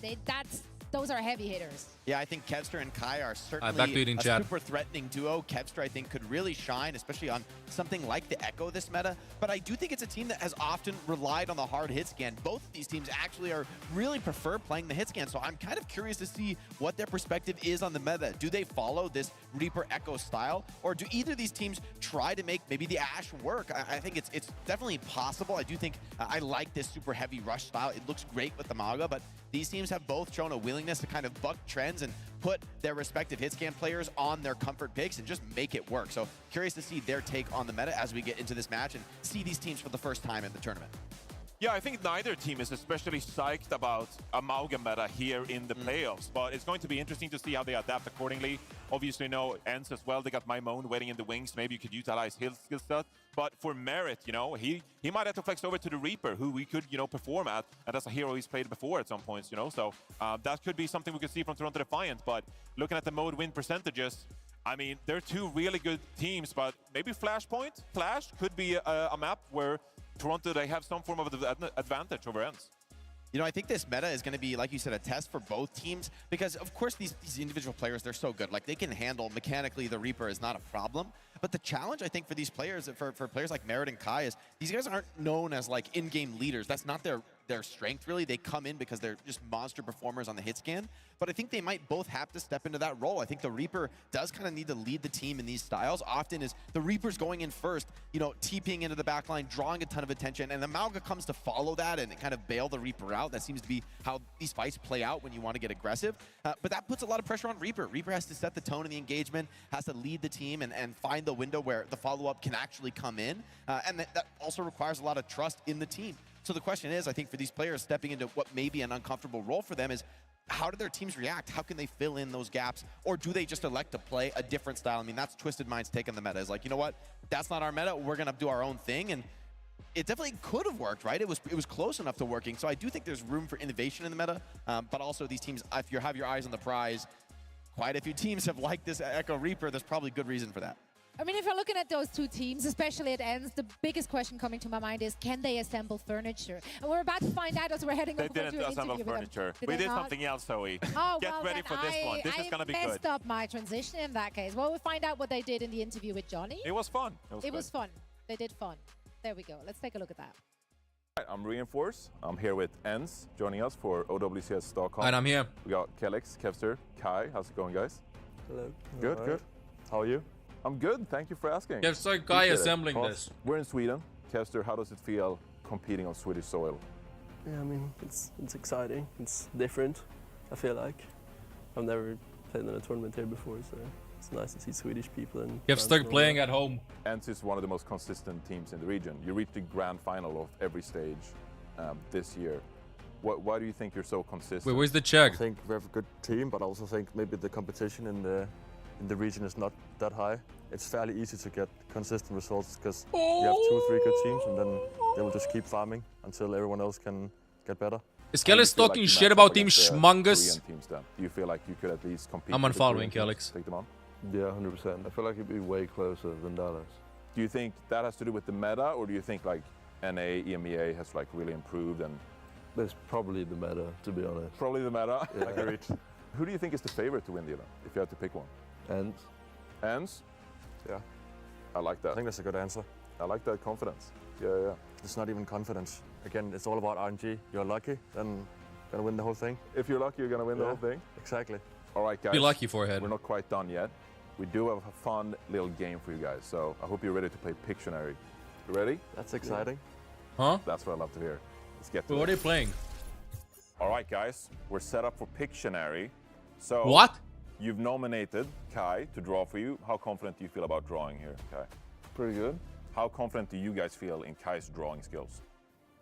Those are heavy hitters. Yeah, I think Kevster and Kai are certainly a super threatening duo. Kevster, I think, could really shine, especially on something like the Echo this meta. But I do think it's a team that has often relied on the hard hit scan. Both of these teams actually are really prefer playing the hit scan. So I'm kind of curious to see what their perspective is on the meta. Do they follow this Reaper Echo style? Or do either of these teams try to make maybe the Ashe work? I think it's definitely possible. I do think I like this super heavy rush style. It looks great with the Mauga, but these teams have both shown a willingness to kind of buck trends and put their respective hit scan players on their comfort picks and just make it work. So curious to see their take on the meta as we get into this match and see these teams for the first time in the tournament. Yeah, I think neither team is especially psyched about a Mauga meta here in the playoffs, but it's going to be interesting to see how they adapt accordingly. Obviously, ENCE as well. They got Maimon waiting in the wings. Maybe you could utilize his skill set. But for Merit, he might have to flex over to the Reaper, who we could, perform at. And that's a hero he's played before at some points, So that could be something we could see from Toronto Defiant. But looking at the mode win percentages, I mean, they're 2 really good teams, but maybe Flash could be a map where Toronto, they have some form of advantage over ENCE. I think this meta is going to be, like you said, a test for both teams because, of course, these individual players, they're so good. Like, they can handle mechanically the Reaper is not a problem. But the challenge, I think, for these players, for players like Merit and Kai is these guys aren't known as, like, in-game leaders. That's not their strength, really. They come in because they're just monster performers on the hit scan. But I think they might both have to step into that role. I think the Reaper does kind of need to lead the team in these styles. Often is the Reaper's going in first, TPing into the backline, drawing a ton of attention, and the Mauga comes to follow that and kind of bail the Reaper out. That seems to be how these fights play out when you want to get aggressive. But that puts a lot of pressure on Reaper. Reaper has to set the tone of the engagement, has to lead the team and find the window where the follow-up can actually come in. And that also requires a lot of trust in the team. So the question is, I think for these players stepping into what may be an uncomfortable role for them is, how do their teams react? How can they fill in those gaps? Or do they just elect to play a different style? I mean, that's Twisted Mind's take on the meta. Is like, you know what? That's not our meta. We're going to do our own thing. And it definitely could have worked, right? It was close enough to working. So I do think there's room for innovation in the meta. But also these teams, if you have your eyes on the prize, quite a few teams have liked this Echo Reaper. There's probably good reason for that. I mean, if you're looking at those two teams, especially at ENCE, the biggest question coming to my mind is, can they assemble furniture? And we're about to find out as we're heading over to an interview with them. They didn't assemble furniture. We did something else, Zoe. Oh, Get well, ready for this one. This is going to be good. I messed up my transition in that case. Well, we'll find out what they did in the interview with Johnny. It was fun. It was fun. They did fun. There we go. Let's take a look at that. Right, I'm Reinforce. I'm here with ENCE joining us for OWCS Stockholm. And I'm here. We got Kelix, Kevster, Kai. How's it going, guys? Hello. Good, good. How are you? I'm good. Thank you for asking. Kevster, Kai assembling this. We're in Sweden. Kevster, how does it feel competing on Swedish soil? Yeah, I mean, it's exciting. It's different, I feel like. I've never played in a tournament here before, so it's nice to see Swedish people. And Kevster playing at home. ENCE is one of the most consistent teams in the region. You reached the grand final of every stage this year. Why do you think you're so consistent? Wait, where's the check? I think we have a good team, but I also think maybe the competition in the region is not that high. It's fairly easy to get consistent results because you have 2-3 good teams, and then they will just keep farming until everyone else can get better. Is Kelix talking shit about Team Schmungus? Do you feel like you could at least compete? I'm unfollowing Kelix. Take them on? Yeah, 100%. I feel like it'd be way closer than Dallas. Do you think that has to do with the meta, or do you think like NA, EMEA has like really improved and? It's probably the meta, to be honest. Probably the meta. Yeah. Agreed. Who do you think is the favorite to win the event, if you had to pick one? ENCE. ENCE? Yeah. I like that. I think that's a good answer. I like that confidence. Yeah, yeah. It's not even confidence. Again, it's all about RNG. You're lucky, then you're gonna win the whole thing. If you're lucky, you're gonna win the whole thing? Exactly. All right, guys. Be lucky, forehead. We're not quite done yet. We do have a fun little game for you guys, so I hope you're ready to play Pictionary. You ready? That's exciting. Huh? That's what I love to hear. Let's get to Wait, it. what are you playing? All right, guys. We're set up for Pictionary. So what? You've nominated Kai to draw for you. How confident do you feel about drawing here, Kai? Pretty good. How confident do you guys feel in Kai's drawing skills?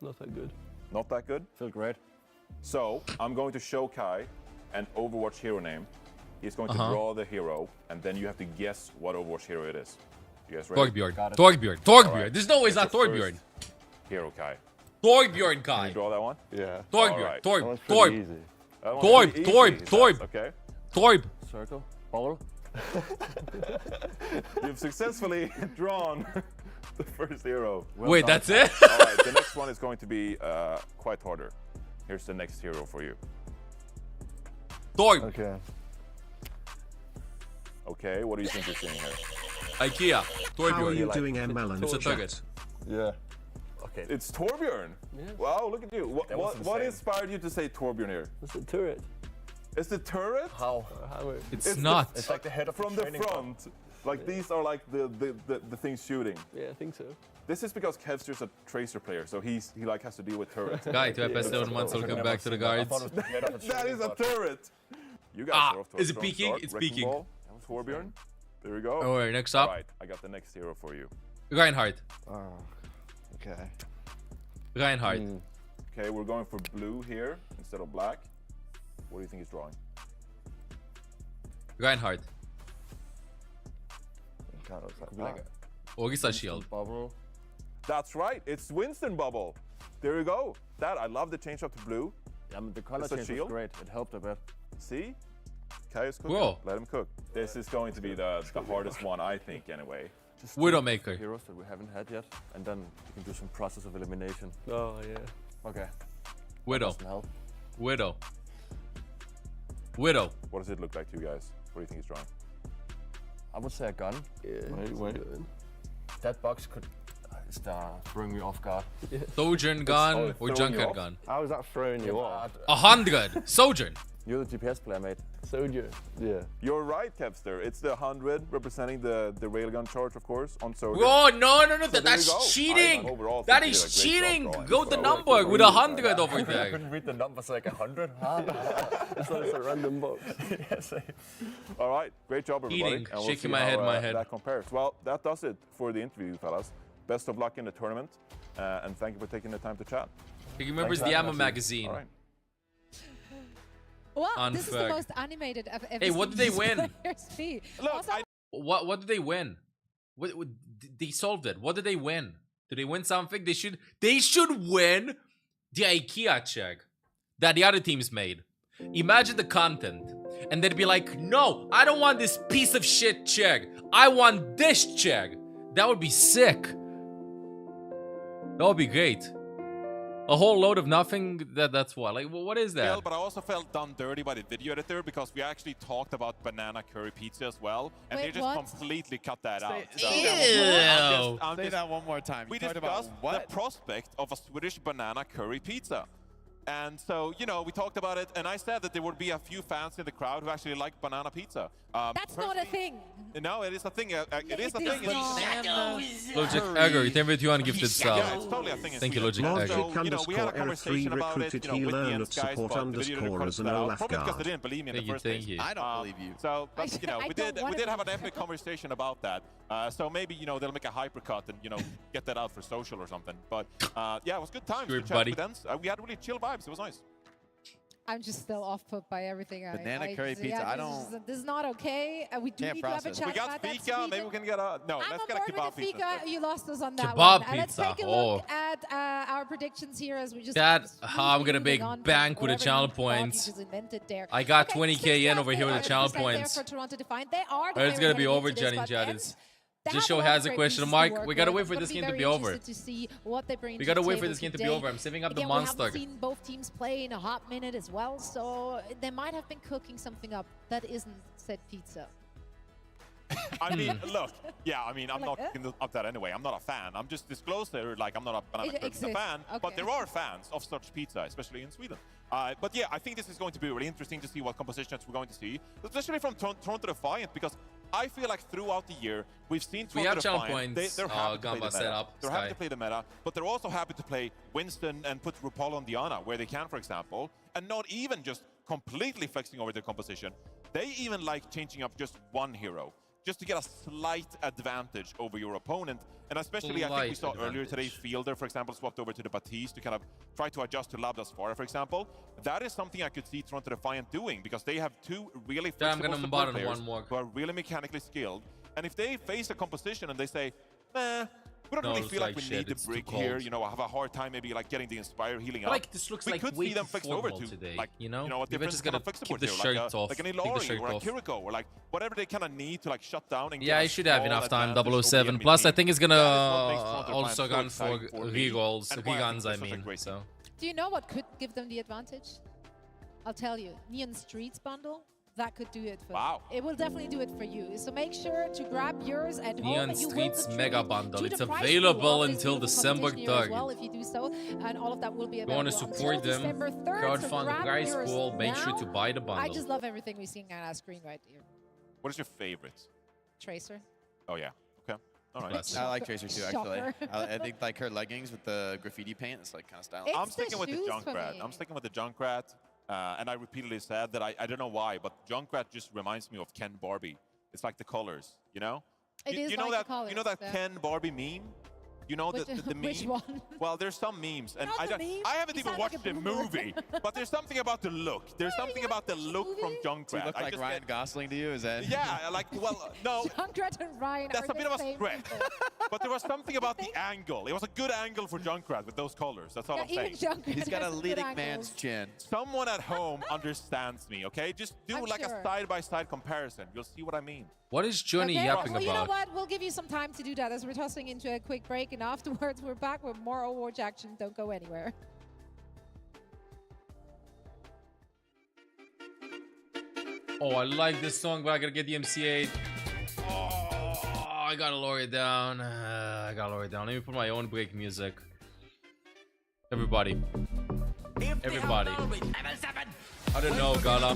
Not that good. Not that good? Feel great. So I'm going to show Kai an Overwatch hero name. He's going to draw the hero, and then you have to guess what Overwatch hero it is. You guys ready? Torbjorn. Torbjorn. Torbjorn. Right. There's no way it's not Torbjorn. Hero Kai. Torbjorn Kai. Can you draw that one? Yeah. Torbjorn. Right. Torb. Okay. Torb. Circle. Ball. You've successfully drawn the first hero. Wait, that's it? All right, the next one is going to be quite harder. Here's the next hero for you. Torb. Okay. Okay, what do you think you're seeing here? IKEA. Torbjorn. How are you doing, Melon? It's a target. Yeah. Okay. It's Torbjorn. Yeah. Wow, look at you. What inspired you to say Torbjorn here? It's the turret. It's the turret? How? It's not. It's like the head of from the front. Like these are like the things shooting. Yeah, I think so. This is because Kevster's a tracer player, so he like has to deal with turrets. Guy, to episode 1, so come back to the guards. That is a turret. You guys are off to a is it strong peeking? start. It's Wrecking peeking. Ball. Torbjorn. There we go. All right, next up. All right, I got the next hero for you. Reinhardt. Oh, okay. Reinhardt. Okay, we're going for blue here instead of black. What do you think he's drawing? Reinhardt. Kind of Could be like Orisa shield. Bubble. That's right. It's Winston Bubble. There you go. That I love the change up to blue. Yeah, I mean, the color It's a change was shield. great. It helped a bit. See? Kai is cooking. Whoa. Let him cook. This is going to be the hardest one, I think, anyway. Just Widowmaker. Heroes that we haven't had yet, and then you can do some process of elimination. Oh, yeah. Okay. Widow. Doesn't help. Widow. Widow. What does it look like to you guys? What do you think he's drawing? I would say a gun. Yeah. Wait. That box could bring me off guard. Sojourn gun or throwing you Junker off? gun? How is that throwing you off? 100. Sojourn. You're the GPS player, mate. Soldier. Yeah. You're right, Kevster. It's the 100 representing the railgun charge, of course, on Soldier. Oh, no. So there you go. That's cheating. Overall, That think you is did a great job cheating. drawing. Go the So, number with 100 over I there. couldn't read the numbers like 100. It's like it's a random box. Yes. All right, great job, everybody. Eating. And we'll Shaking see my how, head, my head. That compares. Well, that does it for the interview, fellas. Best of luck in the tournament, and thank you for taking the time to chat. He remembers the Ammo magazine. All right. Well, this is the Unfair. most animated I've ever Hey, seen what did they these win? players be. Look, Also, What did they win? They solved it. What did they win? Do they win something? They should win the IKEA check that the other teams made. Imagine the content. And they'd be like, no, I don't want this piece of shit check. I want this check. That would be sick. That would be great. A whole load of nothing. That's what. Like, what is that? But I also felt done dirty by the video editor because we actually talked about banana curry pizza as well, and they just completely cut that out. Say that one more time. We discussed the prospect of a Swedish banana curry pizza. And so, you know, we talked about it, and I said that there would be a few fans in the crowd who actually like banana pizza. That's not a thing. No, it is a thing. It is a thing. Logic Egger, thank you for gifted sub. Yeah, it's totally a thing. Thank you, Logic Egger. So, you know, we had a conversation about it, you know, with the ENCE guys, but the video didn't cut it out. Probably because they didn't believe me in the first place. I don't believe you. So, but, you know, we did have an epic conversation about that. So maybe, you know, they'll make a hypercut and, you know, get that out for social or something. But yeah, it was good times. Good buddy. We had really chill vibes. It was nice. I'm just still off put by everything. Banana curry pizza. Yeah, I don't. This is not okay. We do need to have a chat We got about that. fika. Maybe we can get a let's get a kebab pizza. Fika. You lost us on that Kebab one. Let's pizza. take a look at our predictions here as we just. I'm gonna make bank with the channel points. I got 20k in over here with the channel points. It's gonna be over, Jenny and Chad. Just show has a question mark. We gotta wait for this game to be over. We gotta wait for this game to be over. I'm saving up the monster. We haven't seen both teams play in a hot minute as well, so they might have been cooking something up that isn't said pizza. I mean, look, yeah, I mean, I'm not cooking up that anyway. I'm not a fan. I'm just disclosing, like, I'm not a banana pizza fan, but there are fans of such pizza, especially in Sweden. But yeah, I think this is going to be really interesting to see what compositions we're going to see, especially from Toronto Defiant, because I feel like throughout the year, we've seen Toronto Defiant. They're happy to play the meta. They're happy to play the meta, but they're also happy to play Winston and put RuPaul on Diana where they can, for example, and not even just completely flexing over their composition. They even like changing up just one hero, just to get a slight advantage over your opponent. And especially, I think we saw earlier today, Fielder, for example, swapped over to the Batiste to kind of try to adjust to Labda's Fara, for example. That is something I could see Toronto Defiant doing, because they have two really flexible support players who are really mechanically skilled. And if they face a composition and they say, nah, we don't really feel like we need the brick here, you know, I have a hard time maybe like getting the Inspire healing up. Like, this looks we like could see them fix over to today, like, you know what maybe just gotta keep the shirt off, like an Ilari or a Kiriko or like whatever they kind of need to like shut down and yeah, I should have enough time, 007. Plus, I think it's gonna also gun for Regans, I mean, so. Do you know what could give them the advantage? I'll tell you, Neon Streets bundle. That could do it for you. It will definitely do it for you. So make sure to grab yours at home. Neon Streets Mega Bundle. It's available until December 3rd. Well, if you do so, and all of that will be available. You want to support them? Crowdfund the price pool. Make sure to buy the bundle. I just love everything we're seeing on our screen right here. What is your favorite? Tracer. Oh yeah. Okay. All right. I like Tracer too, actually. I think like her leggings with the graffiti paint. It's like kind of stylish. I'm sticking with the Junkrat. I'm sticking with the Junkrat. And I repeatedly said that I don't know why, but Junkrat just reminds me of Ken Barbie. It's like the colors, you know? You know that Ken Barbie meme? You know the meme? Which one? Well, there's some memes, and I haven't even watched the movie, but there's something about the look. There's something about the look from Junkrat. Do you look like Ryan Gosling to you? Is that? Yeah, like, well, no. Junkrat and Ryan That's a bit of a stretch. But there was something about the angle. It was a good angle for Junkrat with those colors. That's all I'm saying. He's got a leading man's chin. Someone at home understands me, okay? Just do like a side-by-side comparison. You'll see what I mean. What is Johnny yapping well, about? You know what? We'll give you some time to do that as we're tossing into a quick break, and afterwards we're back with more Overwatch action. Don't go anywhere. Oh, I like this song, but I gotta get the MC8. Oh, I gotta lower it down. Let me put my own break music. Everybody. I don't know, Gala.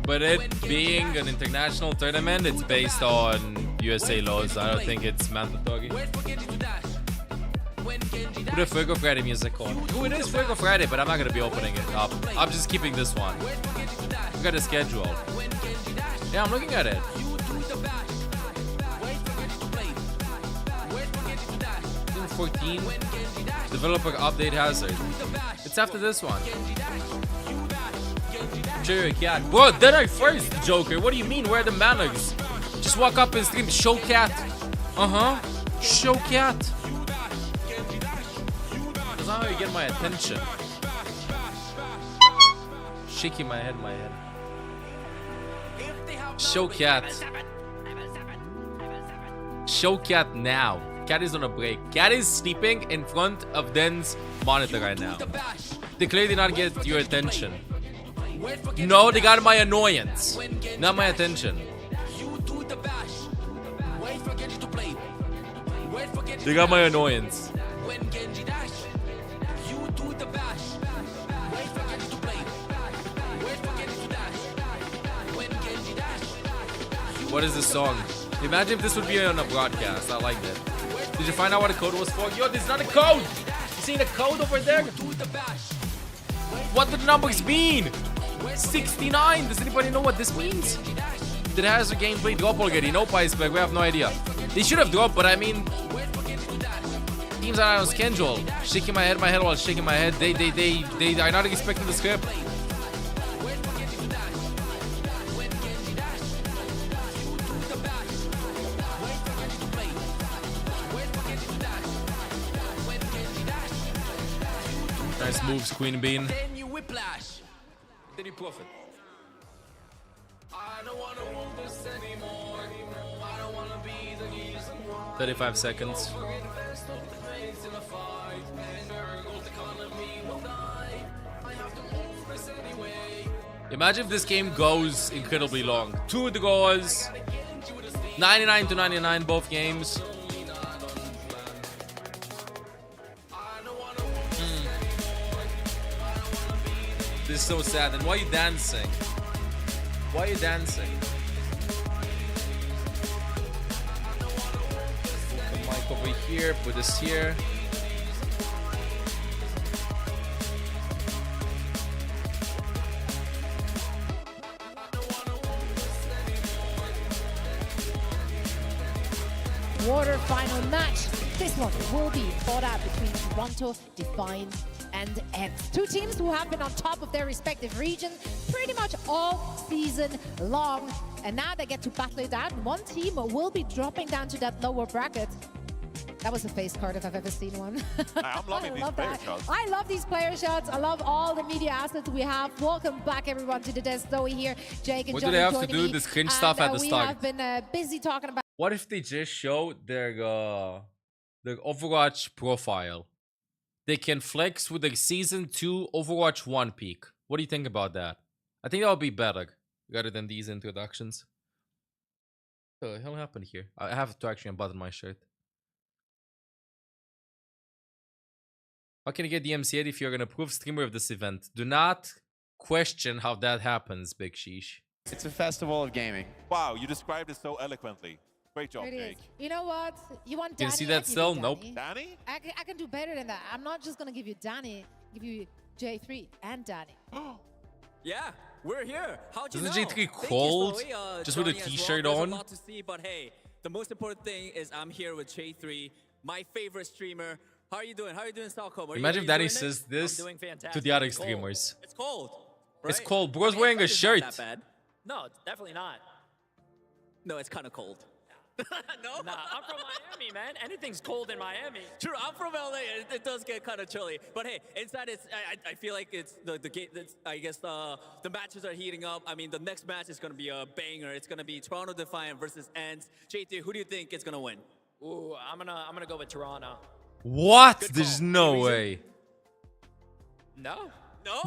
But it being an international tournament, it's based on USA laws. I don't think it's mandatory. Put a Fuego Friday music on. Oh, it is Fuego Friday, but I'm not going to be opening it up. I'm just keeping this one. We got a schedule. Yeah, I'm looking at it. June 14. Developer update hazard. It's after this one. Sure, cat. Bro, then I first, Joker. What do you mean? Where are the manners? Just walk up and stream show cat. Show cat. That's not how you get my attention. Shaking my head, Show cat. Show cat now. Cat is on a break. Cat is sleeping in front of Den's monitor right now. They clearly did not get your attention. No, they got my annoyance. Not my attention. They got my annoyance. What is this song? Imagine if this would be on a broadcast. I like that. Did you find out what the code was for? Yo, this is not a code! You see the code over there? What do the numbers mean? 69! Does anybody know what this means? Did Hazard gameplay drop already? Nope, Iceberg. We have no idea. They should have dropped, but I mean... Teams are on schedule. Shaking my head while shaking my head. They are not expecting the script. Nice moves, Queen Bean. Then you whiplash. Then you profit. I don't want to move this anymore. I don't want to be the reason why. 35 seconds. Imagine if this game goes incredibly long. 2 draws. 99-99 both games. This is so sad. And why are you dancing? Why are you dancing? Put the mic over here. Put this here. Quarter-final match. This one will be fought out between Toronto, Defiant, and ENCE. Two teams who have been on top of their respective region pretty much all season long. And now they get to battle it out. One team will be dropping down to that lower bracket. That was a face card if I've ever seen one. I'm loving these player shots. I love these player shots. I love all the media assets we have. Welcome back, everyone, to the desk. Zoe here, Jake and What Johnny do they have to joining do me. this cringe stuff at the We start? have been busy talking about. What if they just show their Overwatch profile? They can flex with the Season 2 Overwatch 1 peak. What do you think about that? I think that would be better rather than these introductions. What the hell happened here? I have to actually unbutton my shirt. How can you get the MC8 if you're an approved streamer of this event? Do not question how that happens, Big Sheesh. It's a festival of gaming. Wow, you described it so eloquently. Great job, It is. Jake. You know what? You want Can Danny? you see I that give still? you Nope. Danny? I can do better than that. I'm not just gonna give you Danny. Give you J3 and Danny. Yeah, we're here. How'd you Isn't know? J3 Thank you, cold? Zoe. Just with a Johnny as well. t-shirt There's on? a lot to see, but hey, the most important thing is I'm here with J3, my favorite streamer. How are you doing? How are you doing, Stockholm? Imagine if Danny says this to the other streamers. It's cold. It's cold. Bro's wearing a shirt. Not that bad. No, it's definitely not. No, it's kind of cold. No? Nah, I'm from Miami, man. Anything's cold in Miami. True, I'm from LA. It does get kind of chilly, but hey, inside it's. I feel like it's the game. I guess the matches are heating up. I mean, the next match is gonna be a banger. It's gonna be Toronto Defiant versus ENCE. JT, who do you think is gonna win? Ooh, I'm gonna go with Toronto. What? There's no way. No. No?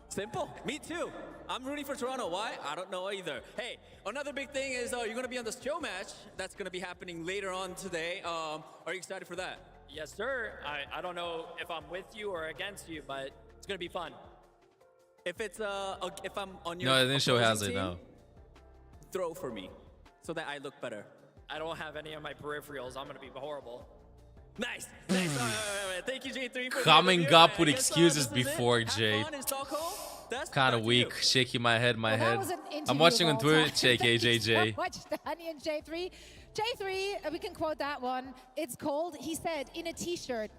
Simple. Me too. I'm rooting for Toronto. Why? I don't know either. Hey, another big thing is you're going to be on this show match. That's going to be happening later on today. Are you excited for that? Yes, sir. I don't know if I'm with you or against you, but it's going to be fun. If it's if I'm on your No, the show has it team, now. throw for me so that I look better. I don't have any of my peripherals. I'm going to be horrible. Nice. Nice. All right. Thank you, J3. For Coming being here. up with I guess, excuses this is it. before Have Jade. fun in Stockholm. That's Kind of back to weak. you. Shaking my head, That was an I'm interview watching of on all time. Twitch, Thank you JKJJ. so much, Danny and J3. J3, we can quote that one. It's cold. He said in a t-shirt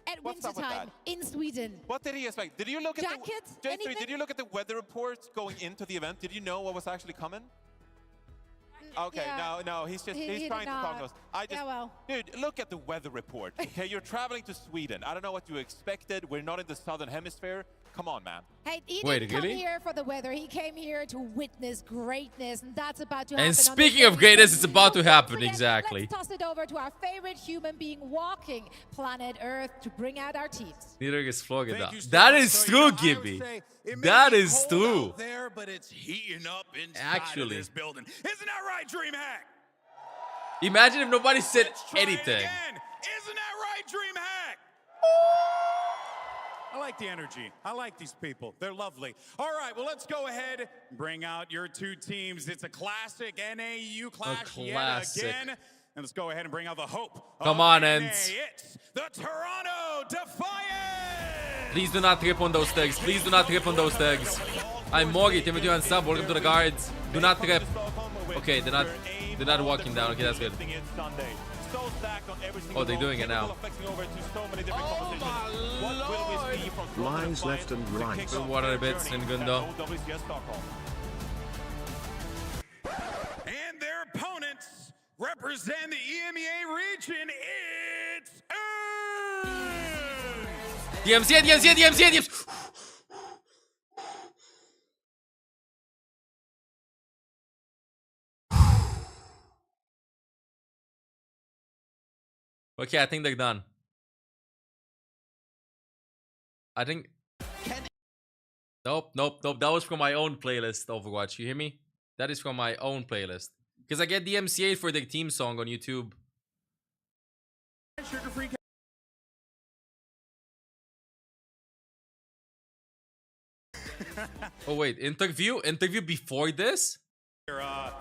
at What's up with wintertime that? in Sweden. What did he expect? Did you look Jacket? at the J3, Anything? did you look at the weather reports going into the event? Did you know what was actually coming? Okay, Yeah. no, he's He trying did to talk to not. us. Yeah, well. Dude, look at the weather report. Okay, you're traveling to Sweden. I don't know what you expected. We're not in the southern hemisphere. Come on, man. Hey, he Wait, didn't come really? here for the weather. He came here to witness greatness, and that's about to happen. And on the speaking of stage. greatness, it's about to So happen, don't forget, exactly. Let's toss it over to our favorite human being walking planet Earth to bring out our teams. Niedriges Florida. Thank you so That much. is So, true, you know, I would Gibby. say it may That be is cold true. out there, but it's heating up inside Actually. of this building. Isn't that right, DreamHack? Imagine if nobody said Let's try it anything. again. Isn't that right, DreamHack? I like the energy. I like these people. They're lovely. All right, well, let's go ahead and bring out your two teams. It's a classic NAU clash yet classic. again. And let's go ahead and bring out the hope. Come of on, NA. ENCE. It's the Toronto Defiant. Please do not trip on those tags. Please do not trip on those tags. I'm Morgy, Timothy and sub. Welcome to the guards. Do not trip. Okay, they're not walking down. Okay, that's good. Oh, they're doing it now. Lines left and right. Good water bits in Gundo. And their opponents represent the EMEA region. It's DMC, DMC, DMC, DMC. Okay, I think they're done. I think... Nope. That was from my own playlist, Overwatch. You hear me? That is from my own playlist. Because I get DMCA for the team song on YouTube. sugar-free. Oh wait, interview before this? You know,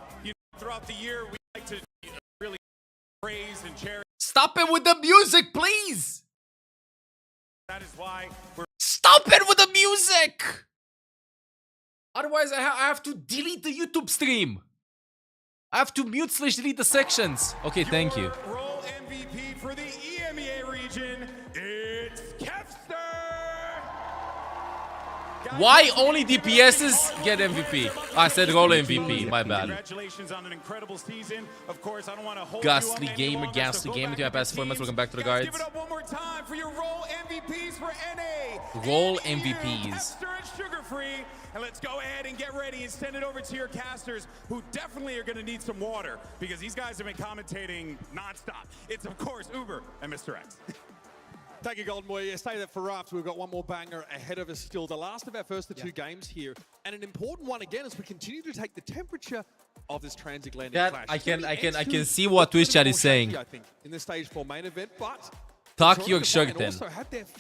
throughout the year, we like to really praise and cherish. Stop it with the music, please! That is why we're... Stop it with the music! Otherwise, I have to delete the YouTube stream. I have to mute/delete the sections. Okay, thank you. Role MVP for the EMEA region, it's Kevster. Why only DPSs get MVP? I said role MVP, my bad. Congratulations on an incredible season. Of course, I don't want to hold Ghastly you up Gamer, any Ghastly longer, so Gamer, go to my back past to 4 the months. Welcome teams. back to the Guys, guards. give it up one more time for your role MVPs for NA. Role And MVPs. Kevster and Sugar-Free. And let's go ahead and get ready and send it over to your casters, who definitely are going to need some water, because these guys have been commentating nonstop. It's, of course, Uber and Mr. X. Thank you, Golden Boy. Yeah, stay there for after. We've got one more banger ahead of us still. The last of our first two games here. And an important one again as we continue to take the temperature of this transatlantic clash. I can see what Twitch chat is saying. I think, in the stage 4 main event, but Talk your Shugten.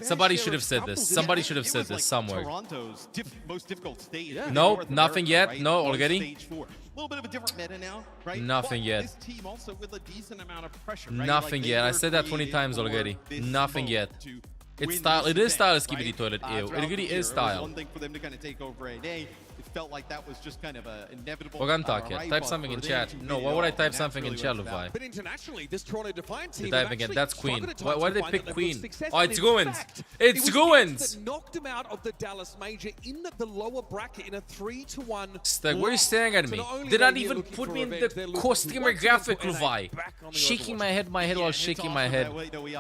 Somebody should have said this. Somebody should have said this somewhere. Toronto's most difficult stage. Yeah. No, nothing yet. Right? No, already. Stage 4. A little bit of a different meta now, right? Nothing but yet. This team also with a decent amount of pressure, right? Nothing like yet. I were said that 20 created times for already. this Nothing yet. moment to It's win style. this It is style. event, Skibidi right? toilet. Ew. Throughout It really the year, is it was style. one thing for them to kind of take over NA. It felt like that was just kind of an inevitable. Organtaket. right? Type But something in for them chat. to No, win why it would I all, type and that's something in really chat, what it's about. Lufai? But internationally, this Toronto Defiant team You're typing it. That's Queen. Why did they pick Queen? Queen? Oh, it's ruined. It's ruined. That knocked him out of the Dallas Major in the lower bracket in a 3-1. Stag, what are you staring at me? Did not even put me in the co-streamer graphic, Lufai. Shaking my head while shaking my head.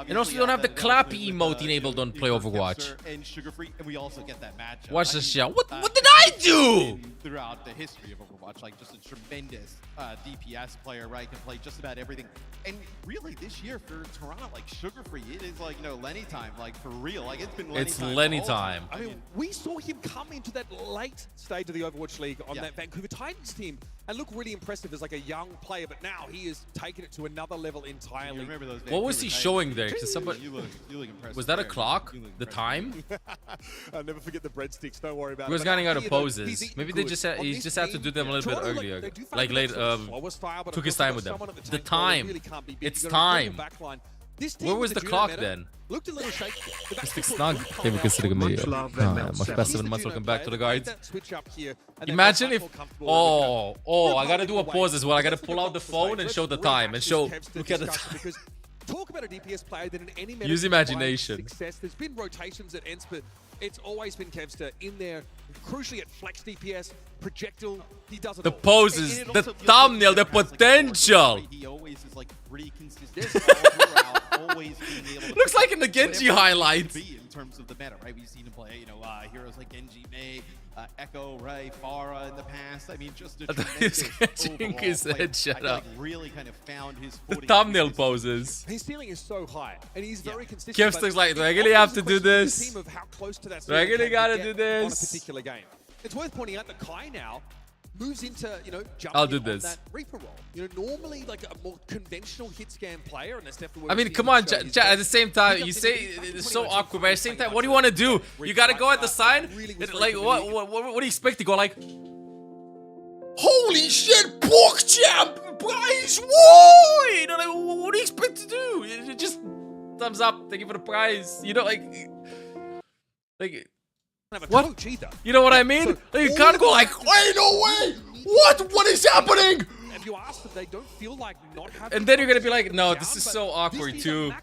And also, you don't have the clappy emote enabled on Play Overwatch. And Sugar-Free, and we also get that matchup. Watch this shit. What did I he's do? been throughout the history of Overwatch, like just a tremendous DPS player, right? Can play just about everything. And really, this year for Toronto, like Sugar-Free, it is like, you know, Lenny time, like for real. Like it's been Lenny It's time. Lenny all time. I mean, we saw him come into that late stage of the Overwatch League on that Vancouver Titans team and look really impressive as like a young player, but now he is taking it to another level entirely. Remember those What was he Vancouver showing Titans? there? 'Cause somebody... You look impressive. Was that a there. clock? You look The time? I'll never forget the breadsticks, don't worry about He it. was But running out of here, though, poses. he's eating Maybe they good. just On he this just had to team, do them a little bit Toronto, earlier. they do Like favour late, that sort of slower style, but took of his course time they've with got them. someone at the The tank role that time. really can't be beat. It's You've got a good time. backline. This team Where was with the Juno clock meta then? Looked a little shaky. They've actually Stick put snug. good Hey, we power consider out. me. Much love, Much He's best the 7 months. Juno Welcome back to the player. They made guides. that switch up here, and they're Imagine much if. more comfortable with Oh, I gotta do a pause as well. I gotta pull out the phone and show the time and show. Look at the time. Because talk about a DPS player that in any meta Use can find imagination. Success. There's been rotations at ENCE, but It's always been Kevster in there, crucially at flex DPS, projectile, he does it The all. poses, the thumbnail, the potential. He always is like pretty consistent all throughout, always being able to Looks like in the Genji highlights. in terms of the meta, right? We've seen him play, you know, heroes like Genji, Mei, Echo, right, Pharah in the past. I mean, just a tremendous catching his overall head play. shut I feel up. like really kind of found his The footing. thumbnail poses. His ceiling is so high, and he's very consistent. Kevster's like, do I really have to do this? Do I really gotta do On a this? particular game. It's worth pointing out that Kai now moves into, you know, I'll do jumping on this. that Reaper role. You know, normally like a more conventional hit scan player, and that's definitely. I mean, come on, chat. At the same time, you say it's so awkward, but at the same time, what do you want to do? You gotta go at the sign. Like, what do you expect to go like? Holy shit, pork champ, prize, whoa! You know, like, what do you expect to do? You just thumbs up, thank you for the prize. You know, like. What? You know what I mean? Like, you can't go like, wait, no way! What is happening? If you ask them, they don't feel like not having. And then you're gonna be like, no, this is so awkward too.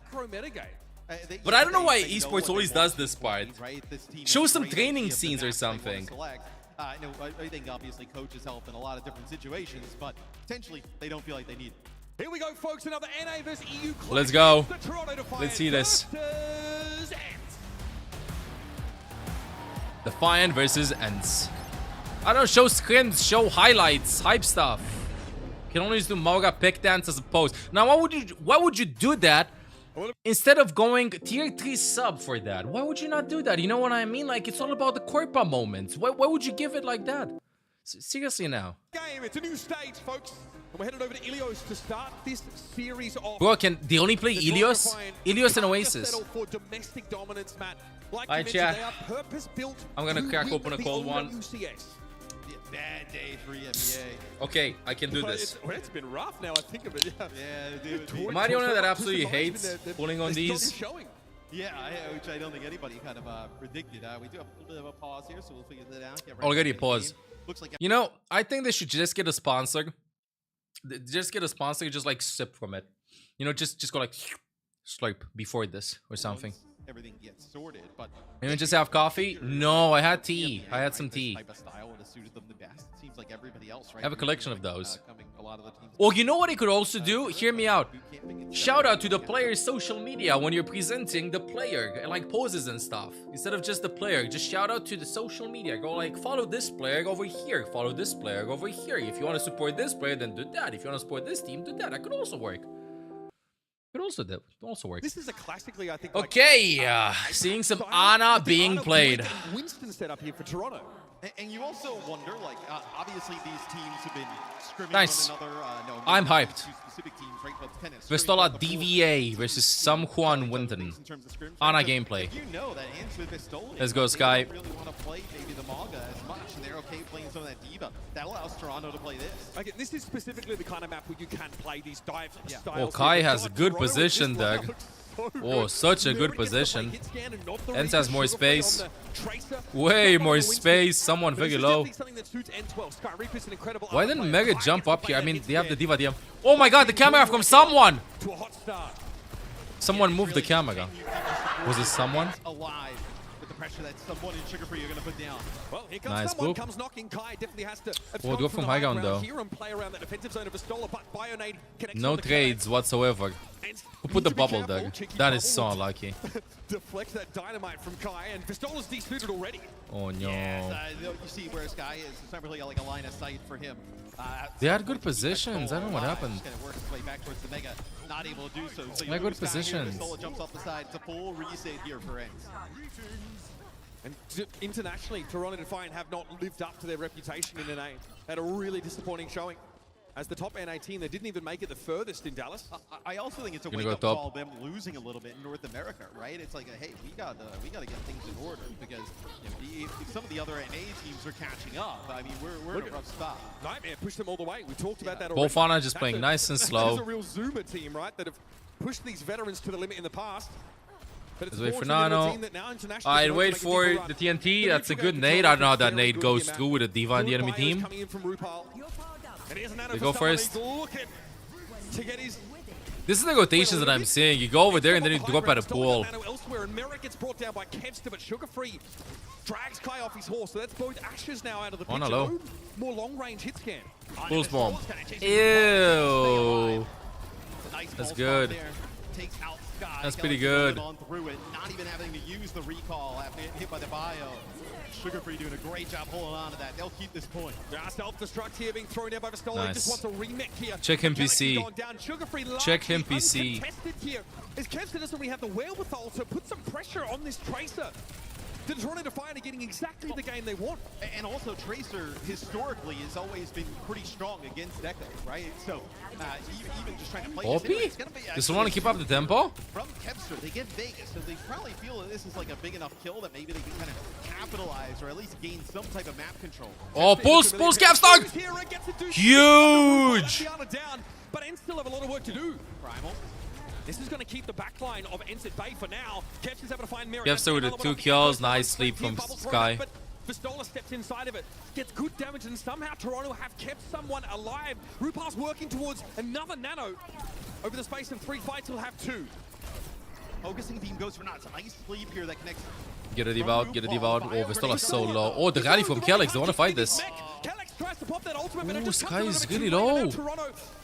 But I don't know why esports always does this part. Show some training scenes or something. I think obviously coaches help in a lot of different situations, but potentially they don't feel like they need it. Here we go, folks. Another NA versus EU. Let's go. Let's see this. Defiant versus ENCE. I don't know, show screens, show highlights, hype stuff. You can only do Moga pick dance as a pose. Now, why would you do that instead of going tier 3 sub for that? Why would you not do that? You know what I mean? Like, it's all about the Corpa moments. Why would you give it like that? Seriously now. Game, it's a new stage, folks. And we're headed over to Ilios to start this series off. Bro, can they only play Ilios? Ilios and Oasis. For domestic dominance, Matt. Like Hi, chat. they are purpose-built. I'm gonna crack open a cold one. Bad day for EMEA. Okay, I can do this. It's been rough now, I think of it. Yeah, dude. Am I the only one that absolutely hates pulling on these? Yeah, which I don't think anybody kind of predicted. We do have a little bit of a pause here, so we'll figure that out. Already pause. You know, I think they should just get a sponsor. Just get a sponsor, just like sip from it. You know, just go like slurp before this or something. Everything gets sorted, but you just have coffee? No, I had tea. I had some tea. Type of style would have suited them the best. It seems like everybody else, right? I have a collection of those. A lot of the teams. Well, you know what he could also do? Hear me out. Shout out to the player's social media when you're presenting the player, like poses and stuff. Instead of just the player, just shout out to the social media. Go like, follow this player over here. Follow this player over here. If you want to support this player, then do that. If you want to support this team, do that. That could also work. Could also work. This is a classically, I think. Okay, seeing some Ana being played. Winston set up here for Toronto. And you also wonder, like, obviously these teams have been scrimming Nice. one another. I'm hyped. Two specific teams, right? But kind of Vistola DVA versus Sam Juan Winton. Ana gameplay. You know that ENCE with Vistola, Let's go, Sky. They don't really want to play maybe the Maga as much, and they're okay playing some of that Diva. That allows Toronto to play this. Okay, this is specifically the kind of map where you can play these dive styles. Oh, Kai has a good position, Doug. Oh, such a good position. ENCE has more space. Way more space. Someone very low. Why didn't Mega jump up here? I mean, they have the Diva DM. Oh my god, the camera from someone! Someone moved the camera. Was it someone? Alive with the pressure that someone in Sugar Free are going to put down. Well, here comes Nice someone. move. Comes knocking. Kai definitely has to. Oh, go from high ground though. Here and play around that defensive zone of Vistola, but Bionade connects No on the trades whatsoever. Who put the bubble, Doug? That is so unlucky. Deflect that dynamite from Kai, and Vistola's desuited already. Oh no. Yes, you see where Sky is. It's not really like a line of sight for him. They had good positions. I don't know what happened. Just gonna work his way back towards the Mega. Not able to do so. So They're good positions. Vistola jumps off the side. It's a full reset here for ENCE. And internationally, Toronto Defiant have not lived up to their reputation in NA. Had a really disappointing showing. As the top NA team, they didn't even make it the furthest in Dallas. I also think it's a Gonna wake-up go call, them losing a little bit in North America, right? It's like, hey, we got to get things in order because if some of the other NA teams are catching up, I mean, we're in a rough spot. Nightmare pushed them all the way. We talked about that already. Bofana just playing nice and slow. That's a real Zoomer team, right? That have pushed these veterans to the limit in the past. Let's wait for Nano. I'd wait for the TNT. That's a good nade. I don't know how that nade goes through with a Diva on the enemy team. They go first. This is the rotations that I'm seeing. You go over there and then you drop at a pool. there, and Merrick gets brought down by Kevster, but Sugar-Free drags Kai off his horse, so that's both Ashes now out of the picture. No more long-range hit scan. Pulse bomb. Ew. That's good. That's pretty good. On through it, not even having to use the recall after getting hit by the bio. Sugar-Free doing a great job holding on to that. They'll keep this point. Self-destruct here being thrown down by Vistola. Nice. Just wants a remake here. Check him PC. Check him PC. Here is Kevster doesn't really have the wherewithal to put some pressure on this Tracer. The Toronto Defiant are getting exactly the game they want. And also, Tracer historically has always been pretty strong against Deco, right? So even just trying to play this, does someone keep up the tempo? From Kevster, they get Vegas, so they probably feel that this is like a big enough kill that maybe they can kind of capitalize or at least gain some type of map control. Oh, pulse Capstug! Huge! But ENCE still have a lot of work to do. Primal. This is going to keep the backline of ENCE at bay for now. Kevster's able to find Merrick. Kevster with the 2 kills. Nice sleep from Sky. But Vistola steps inside of it, gets good damage, and somehow Toronto have kept someone alive. Rupar's working towards another nano. Over the space of 3 fights, he'll have 2. Focusing team goes for nuts. Nice sleep here that connects. Get a devout, get a devout. Oh, Vistola's so low. Oh, the rally from Kellex. They want to fight this. Ooh, Sky is really low.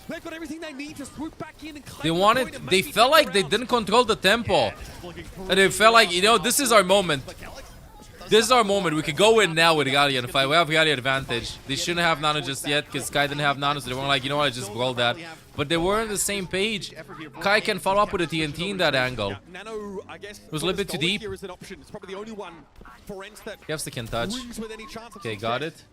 They've got everything they need to swoop back in and they wanted, they felt like they didn't control the tempo. And they felt like, you know, this is our moment. This is our moment. We could go in now with Gallia and fight. We have Gallia advantage. They shouldn't have Nano just yet because Sky didn't have Nano, so they weren't like, you know what, I just rolled that. But they were on the same page. Kai can follow up with a TNT in that angle. It was a little bit too deep. Kevster can touch. Okay, got it.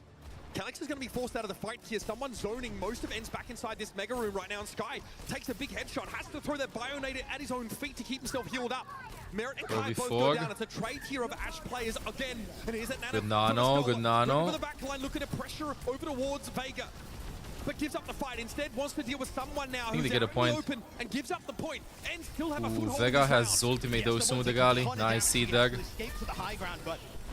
Kellex is going to be forced out of the fight here. Someone zoning most of ENCE back inside this mega room right now. And Sky takes a big headshot. Has to throw that Bionade at his own feet to keep himself healed up. Merritt and Kai both go down. It's a trade here of Ash players again. And here's that Good nano, good nano. Over the back line, looking at pressure over towards Vega. But gives up the fight. Instead, wants to deal with someone now who's get a point. Open and gives up the point. And still have a foothold. Vega has ultimate though, soon with the Gali. Nice, C-Dug.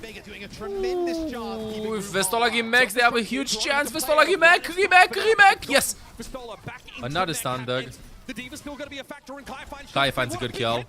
Vega doing a tremendous job. Ooh, if Vistola give Max, they have a huge chance. Vistola give Mac, remake. Yes. Another stun, Doug. Kai finds a good kill.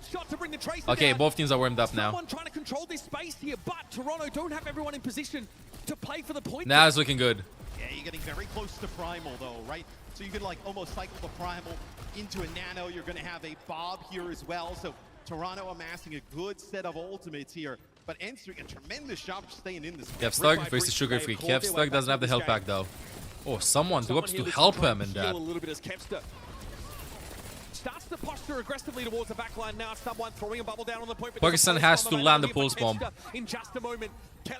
Okay, both teams are warmed up now. Trying to control this space here, but Toronto don't have everyone in position to play for the point. Now it's looking good. Yeah, you're getting very close to Primal though, right? So you can like almost cycle the Primal into a Nano. You're going to have a Bob here as well. So Toronto amassing a good set of ultimates here. But ENCE doing a tremendous job staying in this. Kevster versus Sugar-Free. Kevster doesn't have the health pack though. Oh, someone drops to help him in that. Starts to posture aggressively towards the backline now. Someone throwing a bubble down on the point. Ferguson has to land the pulse bomb. In just a moment.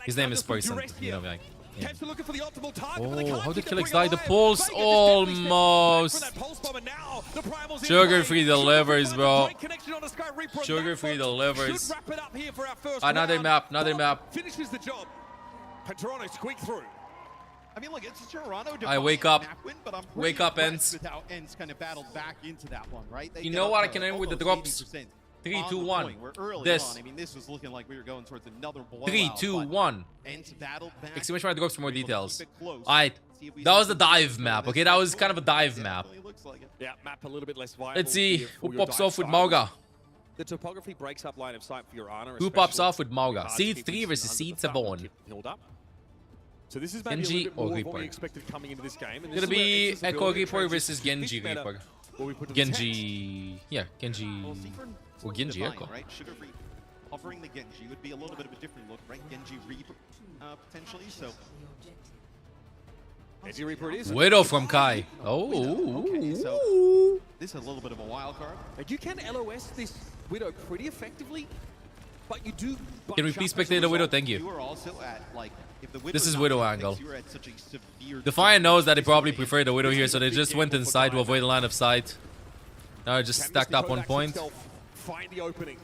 His name is Ferguson. You know, like, yeah. Looking for the optimal target, oh, how did Kellex die? The pulse almost. Sugar-Free delivers, bro. Sugar-Free delivers. Another map, another map. Finishes the job. And Toronto squeak through. I mean, look, it's Toronto. I wake up. Win, but I'm wake up, ENCE. With how ENCE kind of battled back into that one, right? You know what? I can end with the drops. 3, 2, 1. This. I mean, this was looking like we were going towards another blowout. 3, 2, 1. ENCE battled back. Exclamation mark drops for more details. Alright. That was the dive map, okay? That was kind of a dive map. Yeah, map a little bit less viable. Let's see who pops off with Mauga. The topography breaks up line of sight for your honor. Who pops off with Mauga? Seed 3 versus Seed 7. So this is maybe Genji a little bit more or of what we Reaper? expected coming into this game. It's gonna be Echo Reaper versus Genji Reaper. Genji, yeah, Genji or Genji Echo. Right, Sugar-Free offering the Genji would be a little bit of a different look, right? Genji Reaper potentially. So Genji Reaper it is. Widow from Kai. Oh, okay, so this is a little bit of a wild card. And you can LOS this Widow pretty effectively, but you do. Can we please spectate the Widow? Thank you. You are also at like. This is Widow angle. Defiant knows that they probably prefer the Widow here, so they just went inside to avoid the line of sight. Now just stacked up 1 point. Find the opening.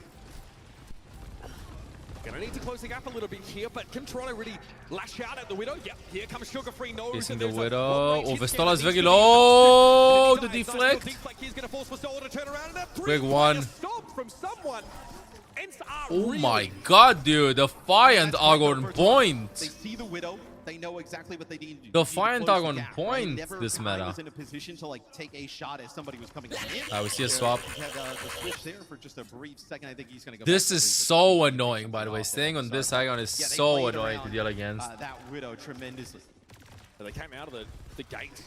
Gonna need to close the gap a little bit here, but can Toronto really lash out at the Widow? Yep, here comes Sugar-Free. No, facing the Widow. Oh, Vistola is very low. The deflect. Big one. From someone. Oh my god, dude. Defiant are on point. They see the Widow. They know exactly what they need to do. Defiant are on point this meta. Was in a position to like take a shot as somebody was coming in. We see a swap. Had, the switch there for just a brief second. I think he's gonna go. This is so annoying, by the way. Staying on this high ground is so annoying to deal against. That Widow tremendously. So they came out of the gate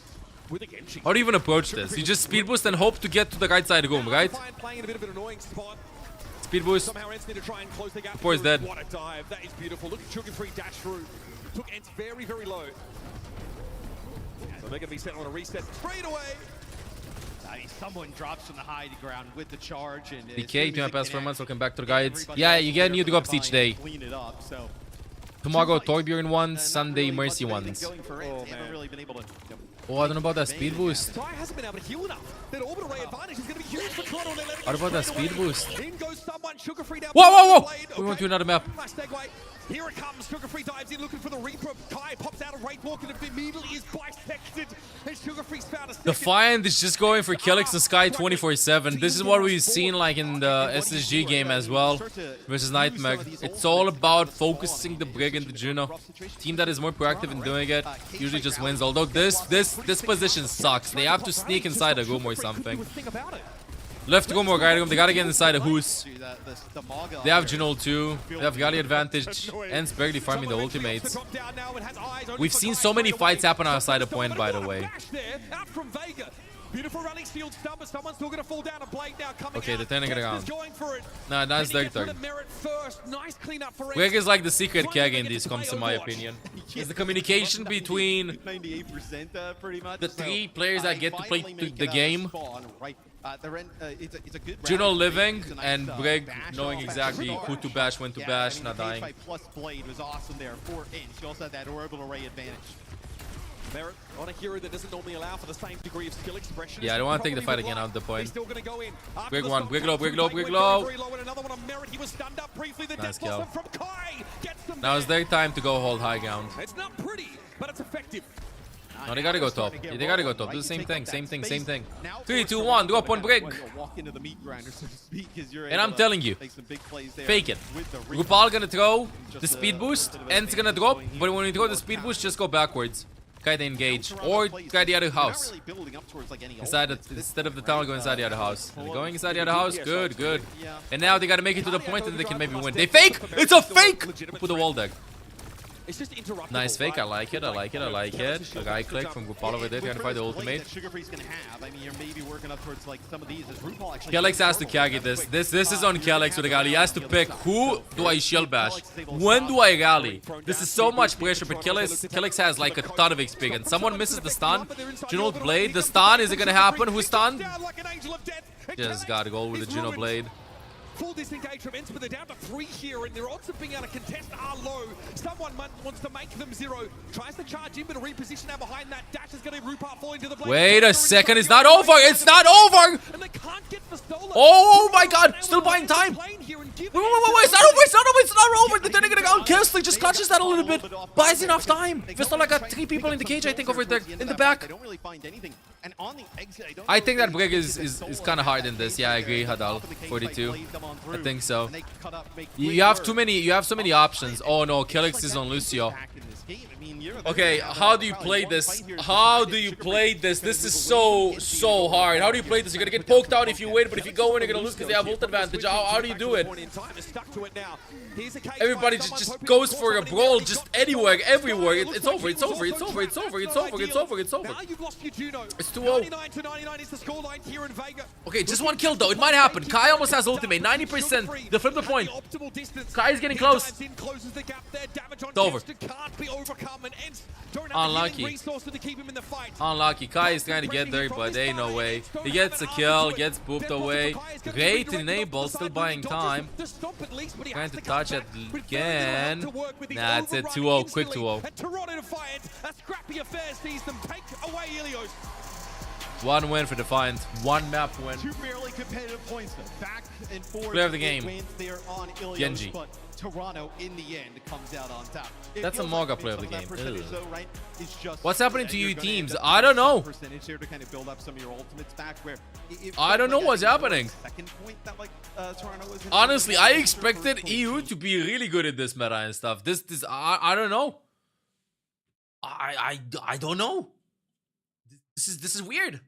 with a Genji. How do you even approach this? You just speed boost and hope to get to the right side room, right? Playing in a bit of an annoying spot. Speed boost. Somehow ENCE need to try and close the gap. Before he's dead. What a dive. That is beautiful. Look at Sugar Free dash through. Took ENCE very, very low. So they're going to be set on a reset straight away. I mean, someone drops from the high ground with the charge. And DK, 2 past 4 months. Welcome back to the guides. Yeah, you get new drops each day. Clean it up, so. Tomorrow, Torbjorn ones. Sunday, Mercy ones. Oh, I don't know about that speed boost. Hasn't been able to heal enough. That orbital ray advantage is going to be huge for Toronto. What about that speed boost? In goes someone, Sugar Free down. Whoa, whoa, whoa! We went to another map. Nice segue. Here it comes. Sugar Free dives in looking for the Reaper. Kai pops out of Wraith Walk and immediately is bisected. And Sugar Free's found a second. Defiant is just going for Killix and Sky 24/7. This is what we've seen like in the SSG game as well versus Nightmare. It's all about focusing the Brig and the Juno. Team that is more proactive in doing it usually just wins. Although this position sucks. They have to sneak inside a room or something. Left room or right room, they gotta get inside a Hoos. They have Juno too. They have Gali advantage. ENCE barely farming the ultimates. We've seen so many fights happen outside the point, by the way. Beautiful running shield stun, but someone's still gonna fall down. A blade now coming okay, they're turning it around. Nah, nice Dark Turn. Greg is like the secret Keg in these comps, in my opinion. It's the communication between 98% pretty much. The 3 players that get to play the game. It's a good Juno living and Brig knowing exactly who to bash, when to bash, not dying. Plus blade was awesome there for ENCE. You also had that orbital ray advantage. Merit on a hero that doesn't normally allow for the same degree of skill expression. Yeah, I don't want to take the fight again out of the point. Brig one, Brig low, Brig low, Brig low. Nice kill. Now it's their time to go hold high ground. It's not pretty, but it's effective. No, they gotta go top. Yeah, they gotta go top. Do the same thing, same thing, same thing. 3, 2, 1, drop on Brig. And I'm telling you, fake it. Rupal gonna throw the speed boost, ENCE gonna drop, but when you throw the speed boost, just go backwards. Try to engage, or try the other house. Instead of the tower, go inside the other house. And they're going inside the other house, good, good. And now they gotta make it to the point and they can maybe win. They fake! It's a fake! Put the wall deck. Nice fake, I like it, I like it, I like it. A guy click from Rupal over there, trying to find the ultimate. Killix has to carry this. This is on Killix with a guy. He has to pick who do I shield bash? When do I rally? This is so much pressure, but Killix has like a ton of experience. Someone misses the stun. Juno Blade, the stun, is it gonna happen? Who's stunned? Just gotta go with the Juno Blade. Full disengage from ENCE, but they're down to 3 here, and their odds of being able to contest are low. Someone wants to make them 0. Tries to charge in, but a reposition now behind that. Dash is going to Rupart fall into the blade. Wait a second, it's not over! It's not over! And they can't get the Stola. Oh my god! Still buying time! Wait, it's not over! It's not over! It's not over! It's not over! They're turning it around. Kessler just clutches that a little bit. Buys enough time. Vestola got 3 people in the cage, I think, over there in the back. I think that Brig is kind of hard in this. Yeah, I agree, Hadal. 42. I think so. You have so many options. Oh no, Killix is on Lucio. Okay, how do you play this? How do you play this? This is so hard. How do you play this? You're gonna get poked out if you wait, but if you go in, you're gonna lose because they have ult advantage. How do you do it? Everybody just goes for a brawl, just anywhere, everywhere. It's over. It's over. It's over. It's over. It's over. It's over. It's over. It's 2-0. Okay, just 1 kill though. It might happen. Kai almost has ultimate. 90%. They flip the point. Kai is getting close. It's over. Unlucky. Unlucky. Kai is trying to get there, but ain't no way. He gets a kill, gets booped away. Great enable, still buying time. Trying to touch it again. Nah, it's it. 2-0. Quick 2-0. 1 win for Defiant. 1 map win. 2 fairly competitive points. Back and forth. Player of the game. Genji. But Toronto, in the end, comes out on top. That's a Moga player of the game. What's happening to you teams? I don't know. I don't know what's happening. Honestly, I expected EU to be really good at this meta and stuff. I don't know. I don't know. This is weird.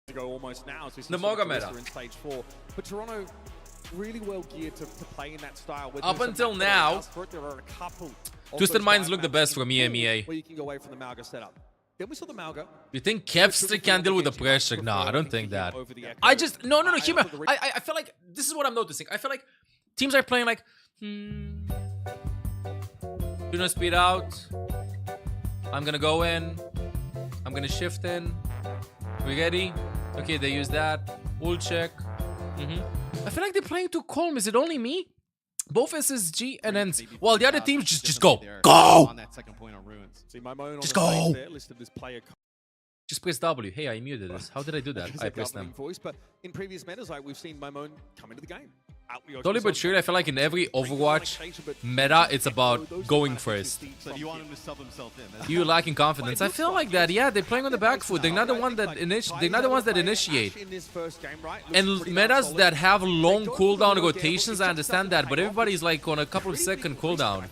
To go almost now as we see The Moga meta. in stage 4. But Toronto really well geared to play in that style. Up until now, there are a couple Twisted Minds look the best from EMEA. where you can go away from the Malga setup. Then we saw the Malga. You think Kevster can deal with the pressure? No, I don't think that. I just no. Hear me. I feel like this is what I'm noticing. I feel like teams are playing like, do not speed out. I'm gonna go in. I'm gonna shift in. We ready? Okay, they use that. Ult check. I feel like they're playing too calm. Is it only me? Both SSG and ENCE. Well, the other teams just go. Go! On that second point on Ruins. See, my moan on Just the go! stage there, listed as player Just press W. Hey, I muted this. How did I do that? I pressed them. voice, but in previous metas, like we've seen Mimone come into the game. Slowly but surely, I feel like in every Overwatch meta, it's about going first. So do you want him to sub himself in? You lacking confidence. I feel like that. Yeah, they're playing on the back foot. They're not the one that they're not the ones that initiate. And metas that have long cooldown rotations, I understand that, but everybody's like on a couple of second cooldown.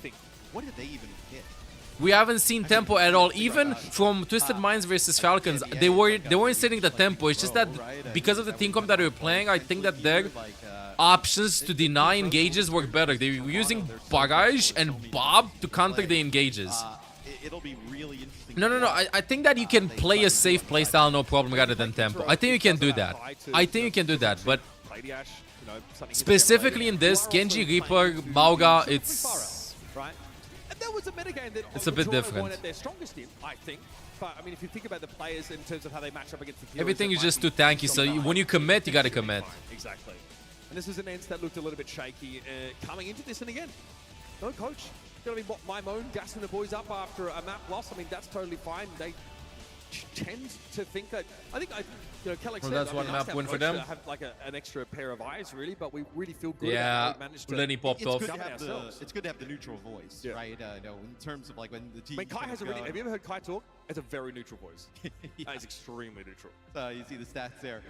What did they even hit? We haven't seen tempo at all. Even from Twisted Minds versus Falcons, they weren't setting the tempo. It's just that because of the team comp that we were playing, I think that their options to deny engages work better. They were using Barrage and Bob to counter the engages. It'll be really interesting. No. I think that you can play a safe playstyle, no problem, rather than tempo. I think you can do that. But specifically in this, Genji, Reaper, Mauga, it's a bit different. They're strongest in, I think. But I mean, if you think about the players in terms of how they match up against the heroes, Everything is just too tanky, so when you commit, you gotta commit. Exactly. And this is an ENCE that looked a little bit shaky coming into this, and again, no coach. Gonna be my moan gassing the boys up after a map loss. I mean, that's totally fine. They tend to think that. I think Kellex said, that's one map win for them. Have like an extra pair of eyes, really, but we really feel good. Yeah, about managed to. Lenny popped off. It's good to have the neutral voice, right? In terms of like when the team. I mean, Kai has a really. Have you ever heard Kai talk? It's a very neutral voice. That is extremely neutral. So you see the stats there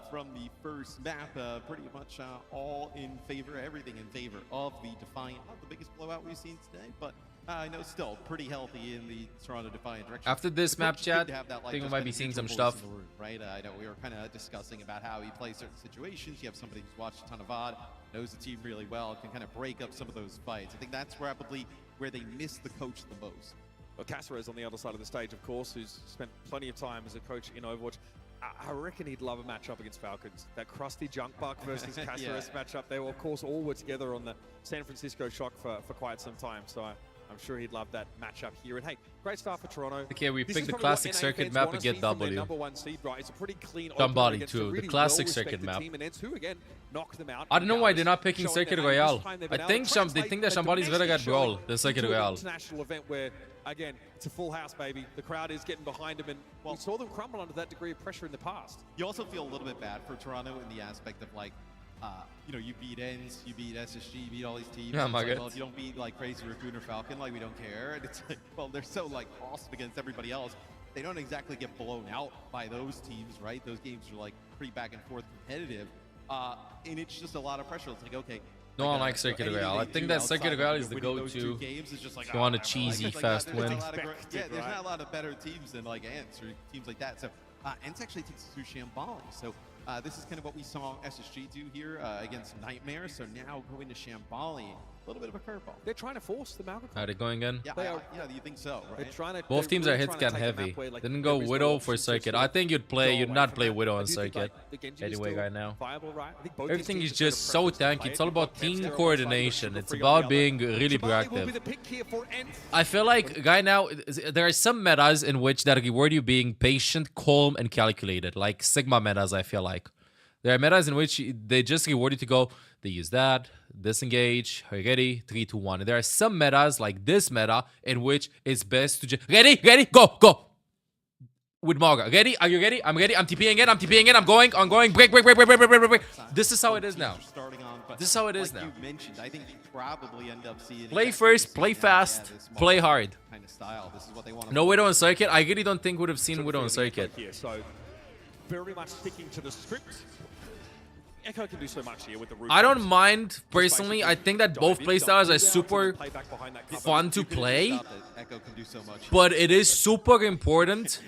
from the first map, pretty much all in favor, everything in favor of the Defiant. Not the biggest blowout we've seen today, but I know still pretty healthy in the Toronto Defiant direction. After this map chat, I think we might be seeing some stuff. Right? I know we were kind of discussing about how he plays certain situations. You have somebody who's watched a ton of VOD, knows the team really well, can kind of break up some of those fights. I think that's probably where they miss the coach the most. Well, Cassera is on the other side of the stage, of course, who's spent plenty of time as a coach in Overwatch. I reckon he'd love a matchup against Falcons. That crusty junk buck versus Cassera's matchup. They, of course, all were together on the San Francisco Shock for quite some time. So I'm sure he'd love that matchup here. And hey, great start for Toronto. Okay, we picked the classic circuit map and get W. It's a pretty clean Somebody too, the classic circuit map. I don't know why they're not picking Circuit Royale. I think they think that somebody's better at Brawl than Circuit Royale. International event where, again, it's a full house, baby. The crowd is getting behind them, and we saw them crumble under that degree of pressure in the past. You also feel a little bit bad for Toronto in the aspect of like, you beat ENCE, you beat SSG, you beat all these teams. Yeah, my God. Well, if you don't beat like Crazy Raccoon or Falcon, like we don't care. And it's like, well, they're so like awesome against everybody else. They don't exactly get blown out by those teams, right? Those games are like pretty back and forth competitive, and it's just a lot of pressure. It's like, okay. No one likes Circuit Royale. I think that Circuit Royale is the go-to if you want a cheesy, fast win. Yeah, there's not a lot of better teams than like ENCE or teams like that. So ENCE actually takes us through Shambali. So this is kind of what we saw SSG do here against Nightmare. So now going to Shambali, a little bit of a curveball. They're trying to force the Malga. Are they going again? Yeah, you think so, right? Both teams are hit scan heavy. Didn't go Widow for Circuit. I think you'd not play Widow on Circuit. Anyway, right now. Everything is just so tanky. It's all about team coordination. It's about being really proactive. I feel like right now, there are some metas in which that reward you being patient, calm, and calculated. Like Sigma metas, I feel like. There are metas in which they just reward you to go, they use that, disengage, ready, 3, 2, 1. And there are some metas, like this meta, in which it's best to just, ready, go. With Morga. Ready? Are you ready? I'm ready. I'm TPing in. I'm going. Break. This is how it is now. This is how it is now. I think you probably end up seeing play first, play fast, play hard. Kind of style. This is what they want. No Widow on Circuit. I really don't think we would have seen Widow on Circuit. So very much sticking to the script. Echo can do so much here with the I don't mind personally. I think that both playstyles are super fun to play, but it is super important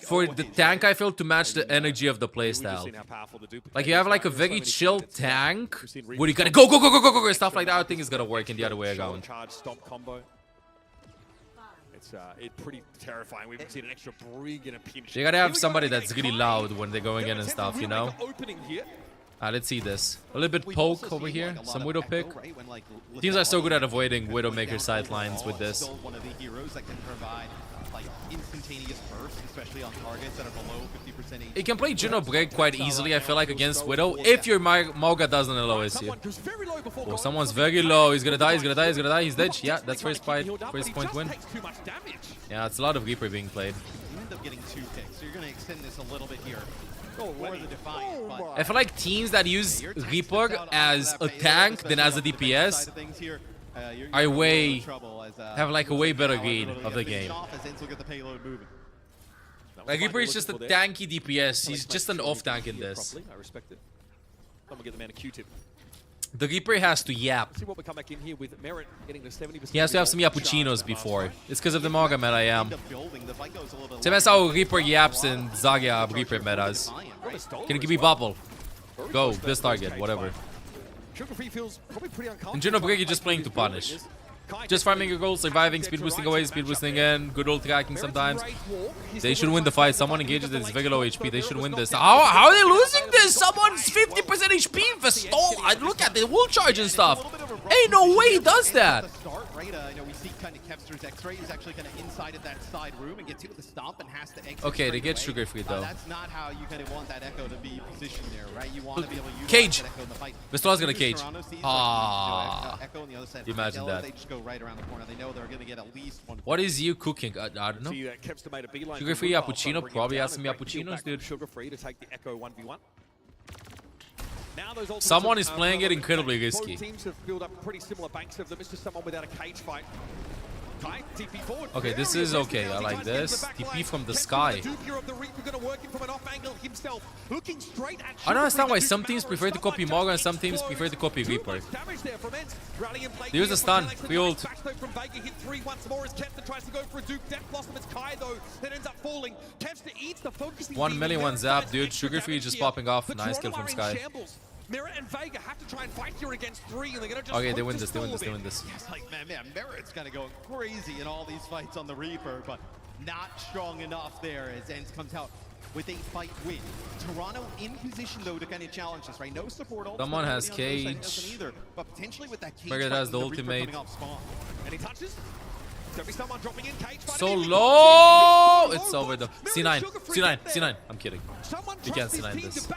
for the tank, I feel, to match the energy of the playstyle. Like, you have like a very chill tank where you gotta go, go, go, go, go, go, go, stuff like that. I think it's gonna work in the other way around. It's pretty terrifying. We haven't seen an extra brig in a pinch. You gotta have somebody that's really loud when they're going in and stuff, you know? Let's see this. A little bit poke over here. Some Widow pick. Teams are so good at avoiding Widowmaker sidelines with this. One of the heroes that can provide like instantaneous bursts, especially on targets that are below 50% HP. You can play Juno Break quite easily, I feel like, against Widow, if your Mauga doesn't allow it you. Oh, someone's very low. He's gonna die, he's gonna die, he's gonna die. He's dead. Yeah, that's first point win. Yeah, it's a lot of Reaper being played. You end up getting 2 picks, so you're gonna extend this a little bit here. For the Defiant, but I feel like teams that use Reaper as a tank than as a DPS are have like a way better read of the game. Like, Reaper is just a tanky DPS. He's just an off tank in this. I respect it. Someone get the man a Q-tip. The Reaper has to yap. See what we come back in here with Merit getting to 70%. He has to have some Yapuchinos before. It's because of the Mauga meta I am. Same as how Reaper yaps in Zarya Reaper metas. Can you give me bubble? Go, this target, whatever. In Juno Break, you're just playing to punish. Just farming your goals, surviving, speed boosting away, speed boosting in, good old tracking sometimes. They should win the fight. Someone engages at very low HP. They should win this. How are they losing this? Someone's 50% HP for stall. Look at the wool charge and stuff. Ain't no way he does that. We see kind of Kevster's X-ray is actually kind of inside of that side room and gets hit with the stomp and has to exit. Okay, they get sugar free though. That's not how you kind of want that Echo to be positioned there, right? You want to be able to use cage. that Echo in the fight. Vistola's gonna cage. Ah. Echo on the other side. Imagine that. They just go right around the corner. They know they're going to get at least one. What is you cooking? I don't know. Sugar free Yapuchino. Probably has some Yapuchinos, dude. Sugar free to take the Echo 1v1. Someone is playing it incredibly risky. Both teams have built up pretty similar banks of them. It's just someone without a cage fight. Okay, this is okay. I like this. TP from the sky. I don't understand why some teams prefer to copy Mauga and some teams prefer to copy Reaper. They use a stun. Free ult. 1 million, 1 zap, dude. Sugar free just popping off. Nice kill from Sky. Merit and Vega have to try and fight here against 3, and they're gonna just okay, they win this, they win this, they win this. Yes, like, man, Merit's kind of going crazy in all these fights on the Reaper, but not strong enough there as ENCE comes out with a fight win. Toronto in position, though, to kind of challenge this, right? No support ult. Someone has cage. Either, but potentially with that cage Vega has the ultimate. Any touches? There'll be someone dropping in cage. So low! It's over though. C9, C9, C9. I'm kidding. You can't C9 this.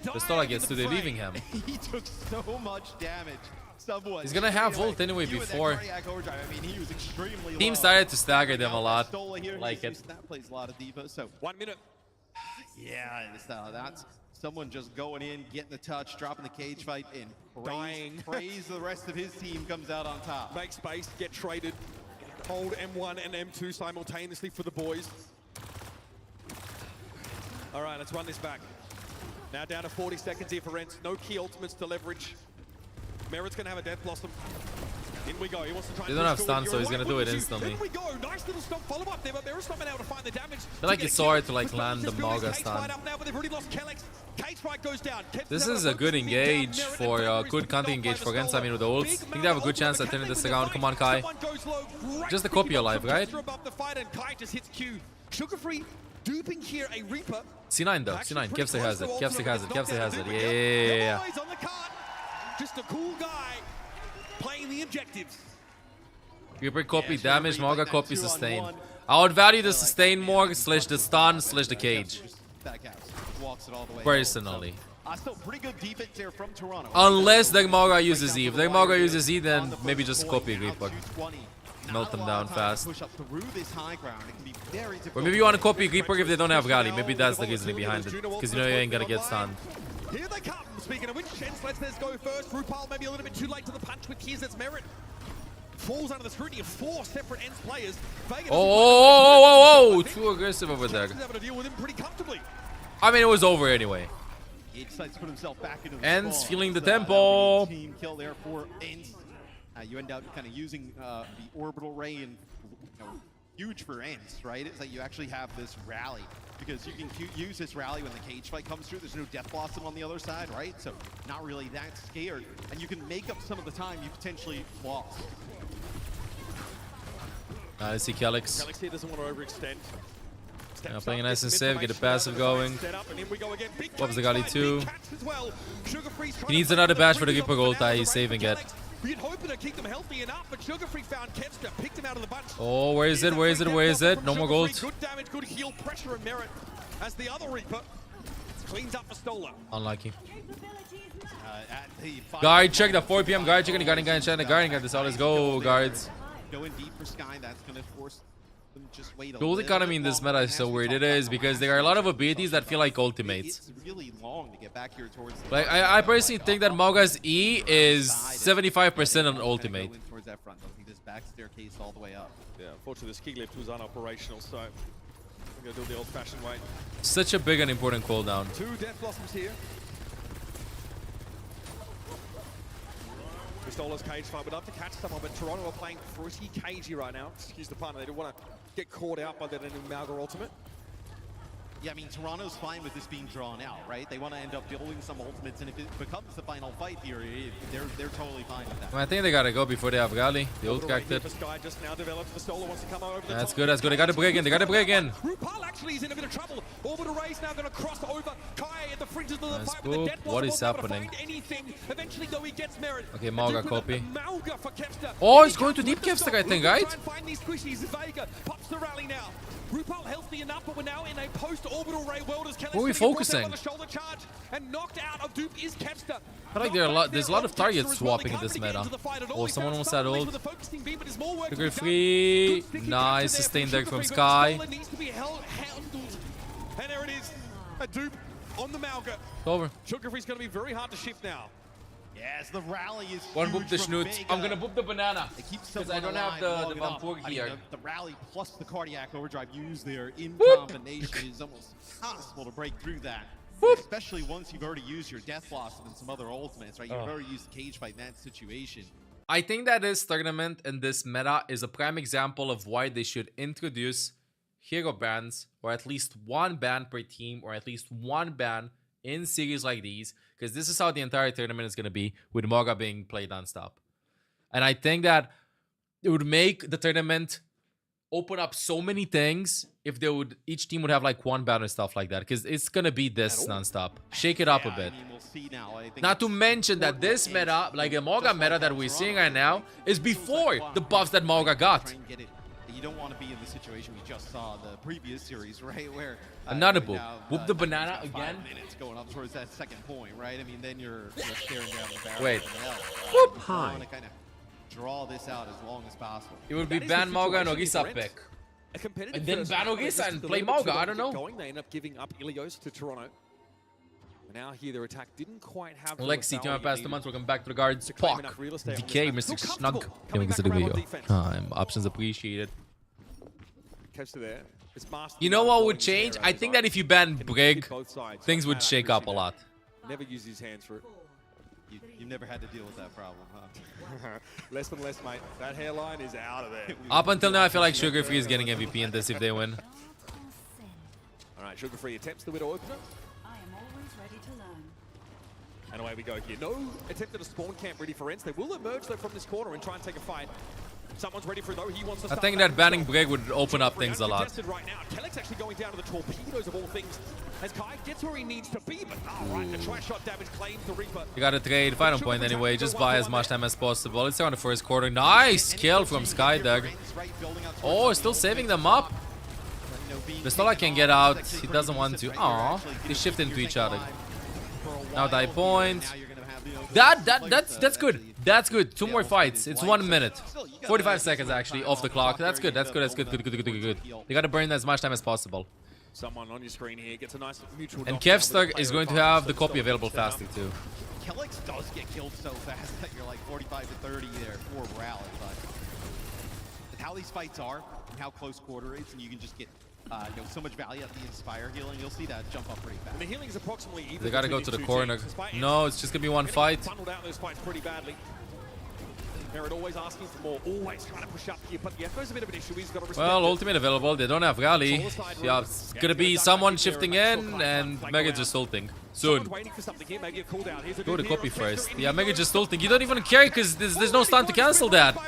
Pistola gets to, they're leaving him. He took so much damage. He's gonna have ult anyway before. Team Team started to stagger them a lot. Like it. That plays a lot of diva. So 1 minute. Yeah, that's someone just going in, getting the touch, dropping the cage fight in. Praise the rest of his team comes out on top. Make space, get traded. Hold M1 and M2 simultaneously for the boys. All right, let's run this back. Now down to 40 seconds here for ENCE. No key ultimates to leverage. Merit's gonna have a Death Blossom. In we go. He wants to try. They don't have stun, so he's gonna do it instantly. In we go. Nice little stop follow up there, but Merit's not been able to find the damage. I feel like it's so hard to like land the Mauga stun. This is a good engage for good counter engage for ENCE. I mean, with the ults, I think they have a good chance at turning this around. Come on, Kai. Just the copy alive, right? Sugar free. Duping here a Reaper. C9 though. C9. Kevster has it. Kevster has it. Kevster has it. Yeah. Just a cool guy playing the objectives. Reaper copy damage, Mauga copy sustain. I would value the sustain more slash the stun slash the cage. Personally. Still pretty good defense there from Toronto. Unless the Mauga uses E. If the Mauga uses E, then maybe just copy Reaper. Melt them down fast. Or maybe you want to copy Reaper if they don't have rally. Maybe that's the reasoning behind it. Because you know you ain't gonna get stunned. Here they come. Speaking of which, ENCE lets theirs go first. Rupal maybe a little bit too late to the punch with here's its Merit. Falls under the scrutiny of 4 separate ENCE players. Oh, too aggressive over there. Able to deal with him pretty comfortably. I mean, it was over anyway. He decides to put himself back into the ENCE spawn. feeling the That tempo. would be team kill there for ENCE. You end up kind of using the orbital ray, and huge for ENCE, right? It's like you actually have this rally, because you can use this rally when the cage fight comes through. There's no Death Blossom on the other side, right? So not really that scared, and you can make up some of the time you potentially lost. I see Calyx. Calyx here doesn't want to overextend. Yeah, playing a nice and safe, get a passive going. Pops the Gali too. He needs another bash for the Reaper ulti, he's saving it. You'd hoping to keep them healthy enough, but Sugarfree found Kevster, picked him out of the bunch. Oh, where is it? Where is it? Where is it? No more gold. Good damage, good heal, pressure and merit. As the other Reaper cleans up for Stola. Unlucky. Guard, Guard, check the 4 PM. Guard, checking the guarding guy, and guarding guy. This all. Let's go, guards. Going deep for Sky, that's going to force them just wait a Gold economy in this meta is so weird. It is, because there are a lot of abilities that feel like ultimates. It's really long to get back here towards the Like, I personally think that Mauga's E is 75% on ultimate. Towards that front, though. This back staircase all the way up. Yeah, unfortunately the ski lift was unoperational, so we're going to do it the old-fashioned way. Such a big and important cooldown. 2 Death Blossoms here. Cristola's cage fight would love to catch someone, but Toronto are playing pretty cagey right now. Excuse the pun, they don't want to get caught out by that new Malga ultimate. Yeah, I mean, Toronto's fine with this being drawn out, right? They want to end up building some ultimates, and if it becomes the final fight here, they're totally fine with that. I think they gotta go before they have Gali. The ult cracked it. That's good, that's good. They gotta break in, they gotta break in. Rupal actually is in a bit of trouble. Orbital Ray's now going to cross over. Kai at the fringes of the Nice fight with the Death Blossom. What is Wasn't able to happening? find anything. Eventually, though, he gets merit. Okay, Mauga copy. Malga for Kevster. Oh, he's going to deep Kevster, I think, right? Try and find these squishies. Vega pops the rally now. Rupal healthy enough, but we're now in a post-orbital Ray world as Kelly's Where are we focusing? on the shoulder charge, and knocked out of Dupe is Kevster. I feel like there's a lot of target swapping in this meta. Oh, someone almost had ult. Trigger free. Nice, sustained deck from Sky. Needs to be handled. And there it is, a Dupe on the Malga. It's over. Sugarfree's going to be very hard to shift now. Yes, the rally is One huge boop the from schnoots. Vega. I'm gonna boop the banana. Because I don't have the Vampur here. The rally plus the cardiac overdrive used there in combination is almost impossible to break through that. Especially once you've already used your Death Blossom and some other ultimates, right? You've already used the cage fight in that situation. I think that this tournament and this meta is a prime example of why they should introduce hero bans, or at least one ban per team, or at least one ban in series like these, because this is how the entire tournament is going to be, with Mauga being played non-stop. And I think that it would make the tournament open up so many things if they would, each team would have like one ban and stuff like that, because it's going to be this non-stop. Shake it up a bit. I mean, we'll see now. I think Not to mention that this meta, like the Mauga meta that we're seeing right now, is before the buffs that Mauga got. You don't want to be in the situation we just saw the previous series, right? Where Another boop. Boop the banana again. 5 minutes going up towards that second point, right? I mean, then you're staring down the barrel. Wait. Whoop. I want to kind of draw this out as long as possible. It would be ban Mauga and Ogisa pick. And then ban Ogisa and play Mauga, I don't know. They end up giving up Ilios to Toronto. And now here their attack didn't quite have Lexi, do you want to pass the month? Welcome back to the guards. Puck. DK, Mr. Snug. Coming into the video. Options appreciated. There. You know what would change? I think that if you ban Brig, things would shake up a lot. Never use his hands for it. You've never had to deal with that problem, huh? Less and less, mate. That hairline is out of there. Up until now, I feel like Sugarfree is getting MVP in this if they win. All right, Sugarfree attempts the Widow opener. And away we go here. No attempt at a spawn camp ready for ENCE. They will emerge though from this corner and try and take a fight. Someone's ready for it though. He wants to I think that banning Brig would open up things a lot. Right now. Kellex actually going down to the torpedoes of all things as Kai gets where he needs to be. But all right, the tri-shot damage claims the Reaper. You gotta trade final point anyway. Just buy as much time as possible. It's around the first quarter. Nice kill from Skydog. Oh, still saving them up. Pistola can get out. He doesn't want to. Aww. They shift into each other. Now die point. That's good. That's good. 2 more fights. It's 1 minute. 45 seconds actually off the clock. That's good. That's good. That's good. Good. They gotta burn as much time as possible. Someone on your screen here gets a nice mutual. And Kevster is going to have the copy available faster too. Kellex does get killed so fast that you're like 45 to 30 there for rally, but how these fights are and how close quarter is, and you can just get so much value at the Inspire healing. You'll see that jump up pretty fast. And the healing is approximately even. They gotta go to the corner. No, it's just gonna be one fight. Funneled out those fights pretty badly. Merit always asking for more, always trying to push up here, but yeah, there's a bit of an issue. He's got to respect Well, it. ultimate available. They don't have rally. Yeah, it's gonna be someone shifting in and Mega just ulting soon. Go to copy first. Yeah, Mega just ulting. You don't even care because there's no stun to cancel that.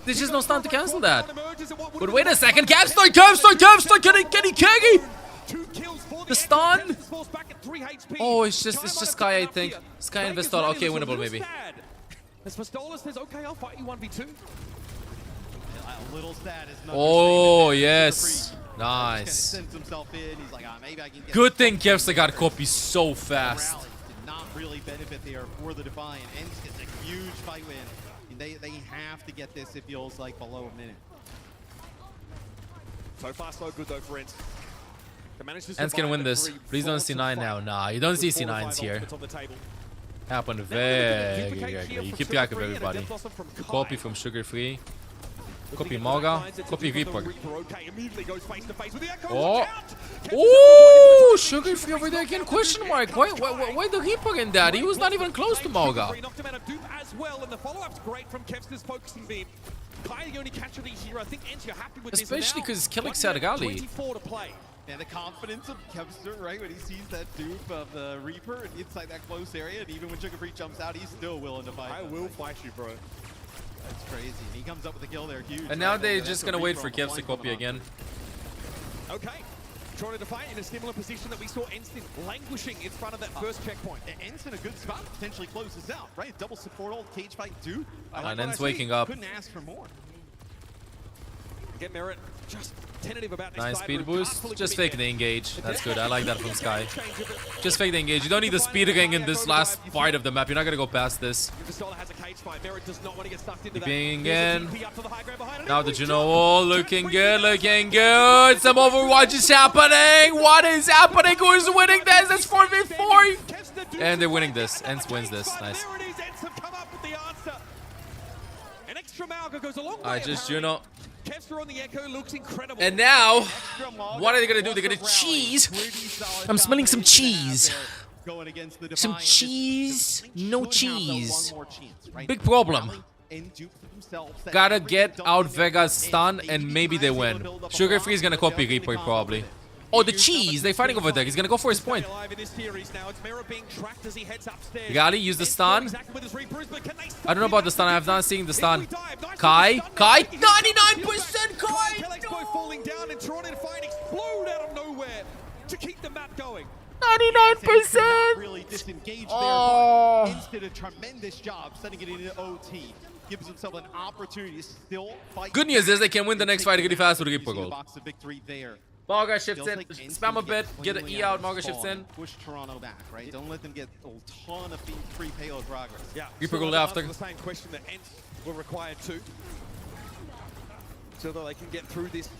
There's just no stun to cancel that. But wait a second, Capstoy, can he carry? The stun. Oh, it's just Sky, I think. Sky and Vestal. Okay, winnable maybe. As Vestola says, okay, I'll fight you 1v2. A little sad is not Oh, yes. Nice. Good thing Kevsta got copy so fast. Did not really benefit there for the Defiant. ENCE gets a huge fight win. They have to get this, it feels like, below a minute. So far, so good though for ENCE. ENCE can win this. Please don't see 9 now. Nah, you don't see C9s here. Happened very quickly. You keep track of everybody. Copy from Sugar Free. Copy Morga. Copy Reaper. Oh! Oh! Sugar Free over there again? Question mark. Why the Reaper in that? He was not even close to Morga. Especially because Kelix had a Gali. And the confidence of Kevster, right, when he sees that dupe of the Reaper inside that close area, and even when Sugar Free jumps out, he's still willing to fight. I will fight you, bro. That's crazy. And he comes up with a kill there, huge. And now they're just gonna wait for Kevs to copy again. Okay. Trying to Defiant in a similar position that we saw ENCE languishing in front of that first checkpoint. ENCE in a good spot, potentially closes out, right? Double support ult, cage fight, dude. And ENCE waking up. Couldn't ask for more. Get Merit just tentative about this. Nice speed boost. Just fake the engage. That's good. I like that from Sky. Just fake the engage. You don't need the speed ring in this last part of the map. You're not gonna go past this. Keeping in. Now the Juno wall. Looking good. Looking good. Some Overwatch is happening. What is happening? Who is winning this? It's 4v4. And they're winning this. ENCE wins this. Nice. I just Juno. On the Echo looks incredible. And now, what are they gonna do? They're gonna cheese. I'm smelling some cheese. Some cheese. No cheese. Big problem. Gotta get out Vega's stun and maybe they win. Sugar Free is gonna copy Reaper probably. Oh, the cheese! They're fighting over there. He's gonna go for his point. Gali, use the stun. I don't know about the stun. I have not seen the stun. Kai? 99% Kai! No! Falling down and Toronto Defiant explode out of nowhere to keep the map going. 99%! Really disengaged there, but ENCE did a tremendous job setting it into OT. Gives himself an opportunity to still fight. Good news is they can win the next fight really fast with Reaper gold. Box of victory there. Morga shifts in, spam a bit, get an E out, Morga shifts in. Push Toronto back, right? Don't let them get a ton of free payload progress. Yeah, Reaper gold after. The same question that ENCE were required to, so that they can get through this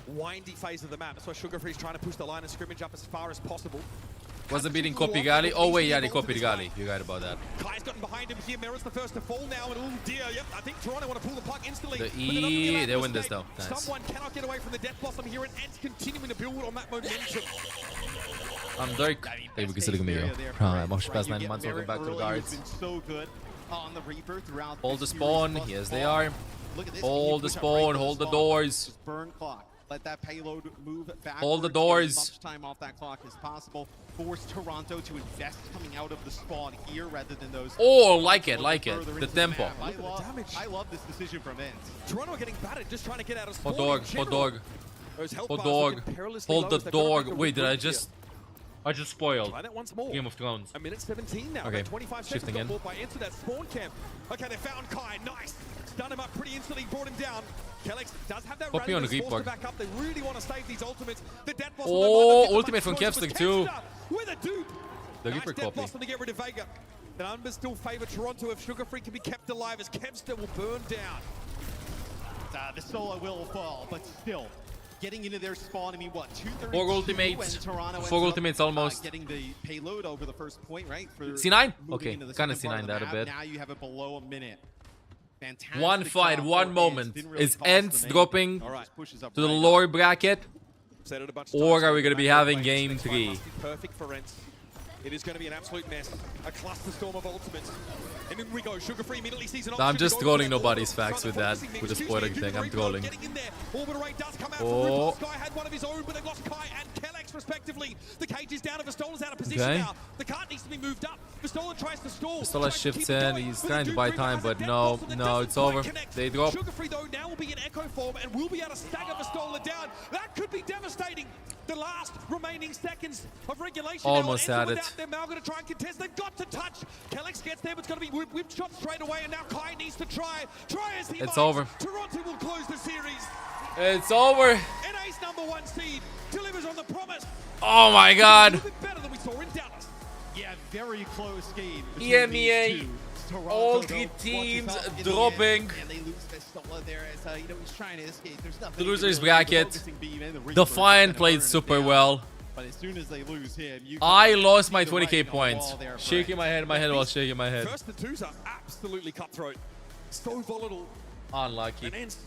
windy phase of the map. That's why Sugar Free's trying to push the line of scrimmage up as far as possible. Wasn't beating copy Gali. Oh wait, yeah, they copied Gali. You're right about that. Kai's gotten behind him here. Merit's the first to fall now, and oh dear, yep, I think Toronto want to pull the plug instantly. The E, they win this though. Nice. Someone cannot get away from the Death Blossom here, and ENCE continuing to build on that momentum. I'm Dirk. Hey, we can still go. Mosh past 9 months, welcome back to the guards. So good on the Reaper throughout. Hold the spawn. Yes, they are. Hold the spawn. Hold the doors. Burn clock. Let that payload move back. Hold the doors. As much time off that clock as possible. Force Toronto to invest coming out of the spawn here rather than those. Oh, like it. The tempo. I love this decision from ENCE. Toronto are getting battered, just trying to get out of spawn. Hold dog. Hold the dog. Wait, did I just spoiled Game of Thrones. A minute 17 now. Okay, 25 shifting in. By into that spawn camp. Okay, they found Kai. Nice. Stun him up pretty instantly, brought him down. Kelix does have that copy on the forced to back up. They really want to save these ultimates. The Death Blossom. Oh, ultimate from Kevster too. With a dupe. The Reaper Death copy. Blossom to get rid of Vega. The numbers still favor Toronto if Sugar Free can be kept alive as Kevster will burn down. The solo will fall, but still. Getting into their spawn, I mean, what, 232? 4 ultimates. 4 ultimates almost. Getting the payload over the first point, right? For C9? Okay, kind of C9 that a bit. Now you have it below a minute. Fantastic. One fight, one moment. Is ENCE dropping to the lower bracket? said it a bunch of Or times. are we going to be having game 3? Perfect for ENCE. It is going to be an absolute mess. A cluster storm of ultimates. And in we go. Sugar Free immediately sees an I'm just trolling nobody's facts with that, with the spoiling thing. I'm trolling. Oh. Sky had one of his own, but they've lost Kai and Kellex respectively. The cage is down and Vistola's out of position now. The cart needs to be moved up. Vistola tries to stall. Vistola shifts in. He's trying to buy time, but no, it's over. They drop. Sugar Free though now will be in echo form and will be able to stagger Vistola down. That could be devastating. The last remaining seconds of regulation. Almost had it. They're now going to try and contest. They've got to touch. Kellex gets there, but it's going to be whipped shot straight away. And now Kai needs to try. Try as he It's might. over. Toronto will close the series. It's over. NA's #1 seed delivers on the promise. Oh my god. A little bit better than we saw in Dallas. Yeah, very close game. EMEA. All 3 teams dropping. And they lose Vistola there as you know, he's trying to escape. There's nothing. The losers bracket. Defiant played super well. But as soon as they lose him, I lost my 20k points. Shaking my head while shaking my head. First and twos are absolutely cutthroat. So volatile. Unlucky. And ENCE,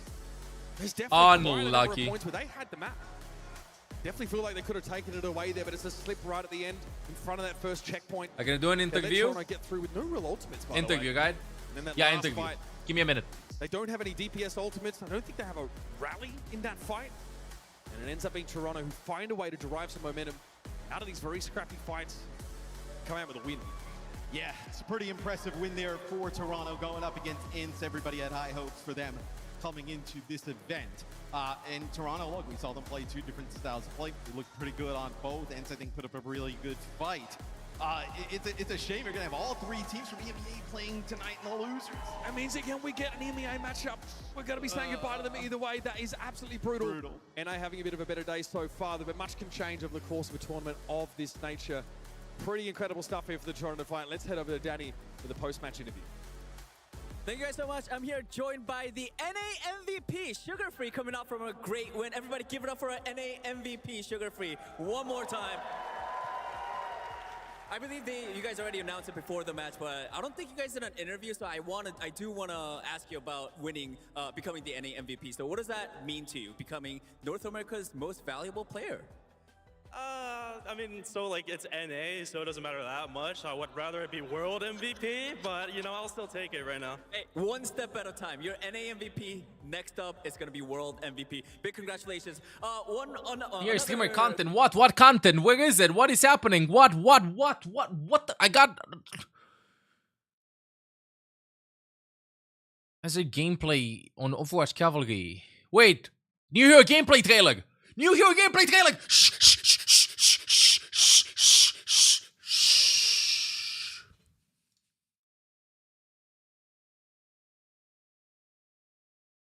there's definitely Unlucky. points where they had the map. Definitely feel like they could have taken it away there, but it's a slip right at the end in front of that first checkpoint. I'm gonna do an interview. They're trying to get through with no real ultimates, by Interview, the way. guy. And then that Yeah, last interview. fight, Give me a minute. they don't have any DPS ultimates. I don't think they have a rally in that fight. And it ends up being Toronto who find a way to derive some momentum out of these very scrappy fights, come out with a win. Yeah, it's a pretty impressive win there for Toronto going up against ENCE. Everybody had high hopes for them coming into this event. And Toronto, look, we saw them play 2 different styles of play. They looked pretty good on both. ENCE, I think, put up a really good fight. It's a shame you're going to have all 3 teams from EMEA playing tonight in the losers. That means again we get an EMEA matchup. We're going to be saying goodbye to them either way. That is absolutely brutal. And they're having a bit of a better day so far, but much can change over the course of a tournament of this nature. Pretty incredible stuff here for the Toronto Defiant. Let's head over to Danny for the post-match interview. Thank you guys so much. I'm here joined by the NA MVP, Sugar Free, coming out from a great win. Everybody give it up for a NA MVP, Sugar Free. One more time. I believe you guys already announced it before the match, but I don't think you guys did an interview, so I do want to ask you about winning, becoming the NA MVP. So what does that mean to you, becoming North America's most valuable player? I mean, so like it's NA, so it doesn't matter that much. I would rather it be World MVP, but you know, I'll still take it right now. Hey, one step at a time. You're NA MVP. Next up, it's gonna be World MVP. Big congratulations. Here, streamer content. What content? Where is it? What is happening? What? I got. As a gameplay on Overwatch Cavalry. Wait, new hero gameplay trailer. New hero gameplay trailer.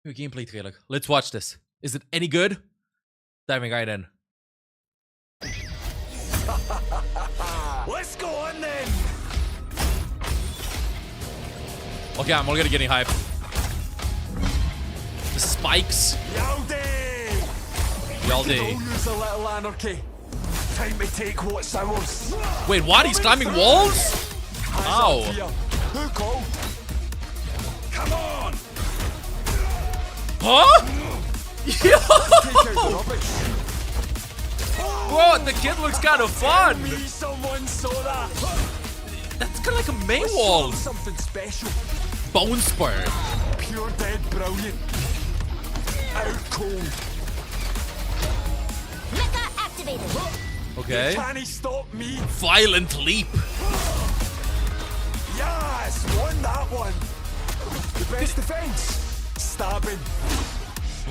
New gameplay trailer. Let's watch this. Is it any good? Diving right in. Let's go on then. Okay, I'm already getting hyped. The spikes. Yaldi. Use a little anarchy. Time to take what's ours. Wait, what? He's climbing walls? Ow. Who called? Come on. Huh? Bro, the kid looks kind of fun. Someone saw that. That's kind of like a main wall. Something special. Bone spur. Pure dead brilliant. Out cold. Mecha activated. Okay. Can he stop me? Violent leap. Yes, won that one. The best defense. Stabbing.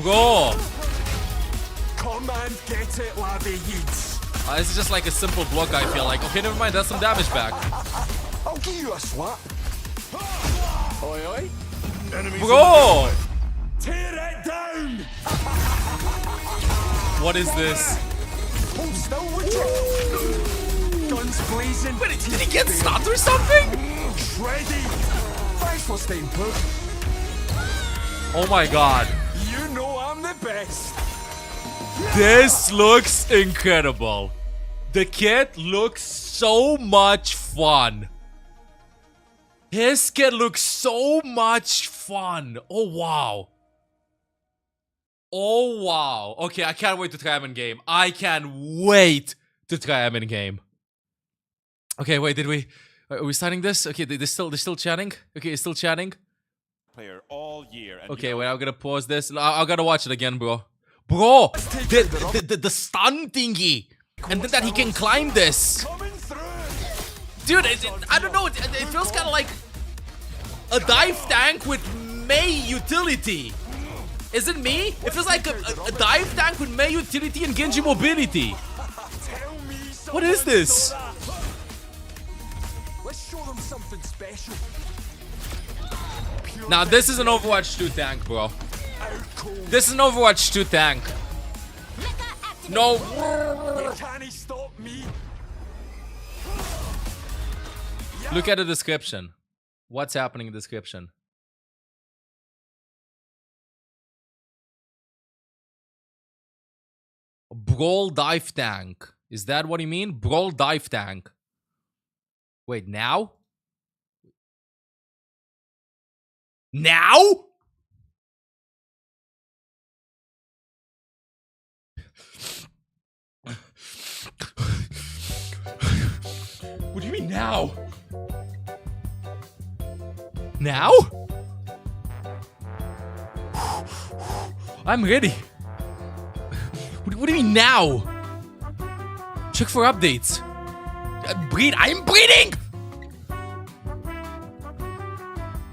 Bro. Come and get it, laddie yeets. This is just like a simple block, I feel like. Okay, never mind. That's some damage back. I'll give you a slap. Oi, oi. Bro. Tear it down. What is this? Hold still, would you? Guns blazing. Wait, did he get stopped or something? Ready. Thanks for staying put. Oh my god. You know I'm the best. This looks incredible. The kid looks so much fun. His kid looks so much fun. Oh wow. Oh, wow. Okay, I can't wait to try him in game. I can't wait to try him in game. Okay, wait, are we starting this? Okay, they're still chatting? Okay, it's still chatting? Player all year. And okay, wait, I'm gonna pause this. I gotta watch it again, bro. Bro, the stun thingy. And then that he can climb this. Dude, I don't know, it feels kind of like a dive tank with Mei utility. Is it me? It feels like a dive tank with Mei utility and Genji mobility. What is this? Let's show them something special. Now this is an Overwatch 2 tank, bro. This is an Overwatch 2 tank. No. Can he stop me? Look at the description. What's happening in the description? Brawl dive tank. Is that what you mean? Brawl dive tank. Wait, now? Now? What do you mean now? Now? I'm ready. What do you mean now? Check for updates. Breed. I'm breeding!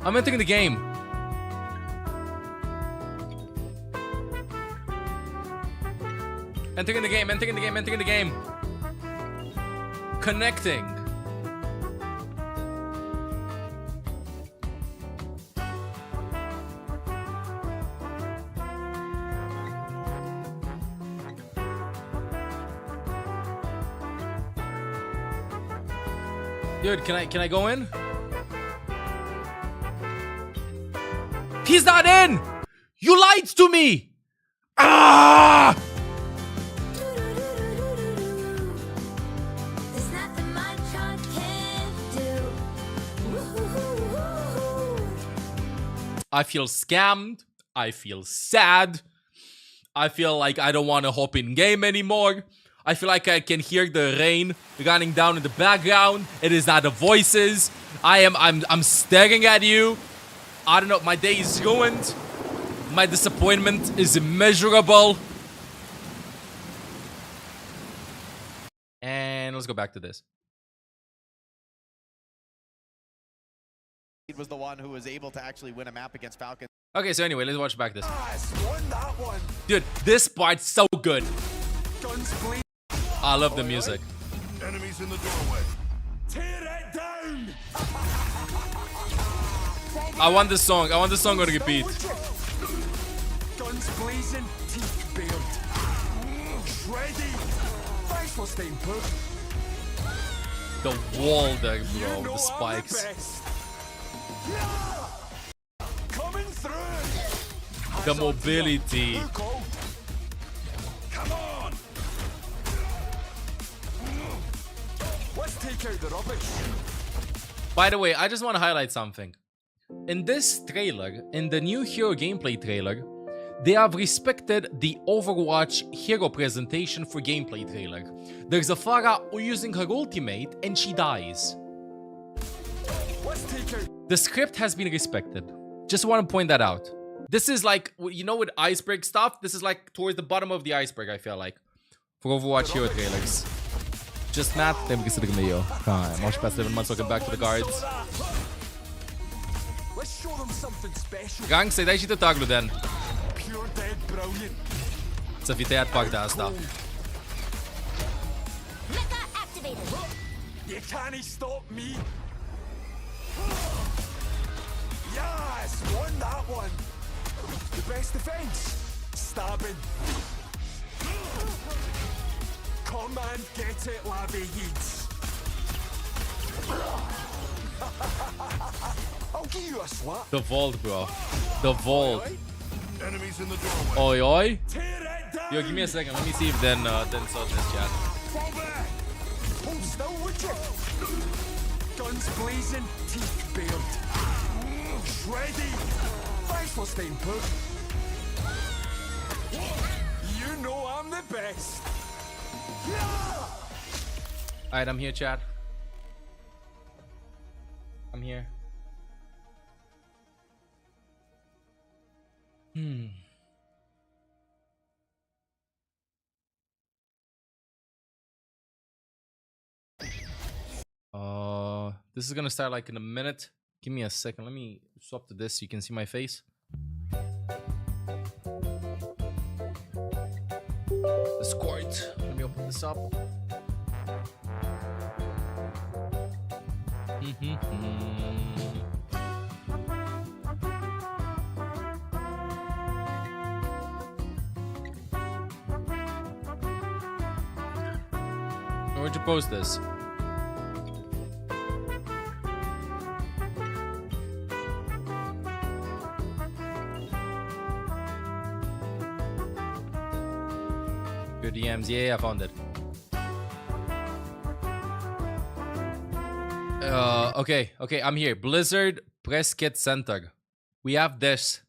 I'm entering the game. Entering the game, entering the game, entering the game. Connecting. Dude, can I go in? He's not in! You lied to me! Ah! I feel scammed. I feel sad. I feel like I don't want to hop in game anymore. I feel like I can hear the rain running down in the background. It is not the voices. I'm staring at you. I don't know. My day is ruined. My disappointment is immeasurable. And let's go back to this. He was the one who was able to actually win a map against Falcons. Okay, so anyway, let's watch back this. Dude, this part's so good. I love the music. Enemies in the doorway. Tear it down. I want this song. I want this song on repeat. Guns blazing, teeth bared. Shreddy. Thanks for staying put. The wall there, bro. The spikes. Coming through. The mobility. Come on. Let's take out the rubbish. By the way, I just want to highlight something. In this trailer, in the new hero gameplay trailer, they have respected the Overwatch hero presentation for gameplay trailer. There's a Pharah using her ultimate and she dies. The script has been respected. Just want to point that out. This is like, you know, with iceberg stuff, this is like towards the bottom of the iceberg, I feel like, for Overwatch hero trailers. Just Matt, tempo que se liga meio. Watch past 7 months, welcome back to the guards. Gang, se dai și tu taglu, den. Să fi tăiat partea asta. You can't stop me. Yes, won that one. The best defense. Stabbing. Come and get it, laddie heats. I'll give you a slap. The vault, bro. The vault. Enemies in the doorway. Oi, oi. Yo, give me a second. Let me see if then saw this chat. Hold still, would you? Guns blazing, teeth bared. Shreddy. Thanks for staying put. the best. Alright, I'm here, chat. I'm here. This is gonna start like in a minute. Give me a second. Let me swap to this so you can see my face. Discord. Let me open this up. Where'd you post this? Good DMs. Yeah, I found it. Okay, I'm here. Blizzard Press Kit Center. We have this.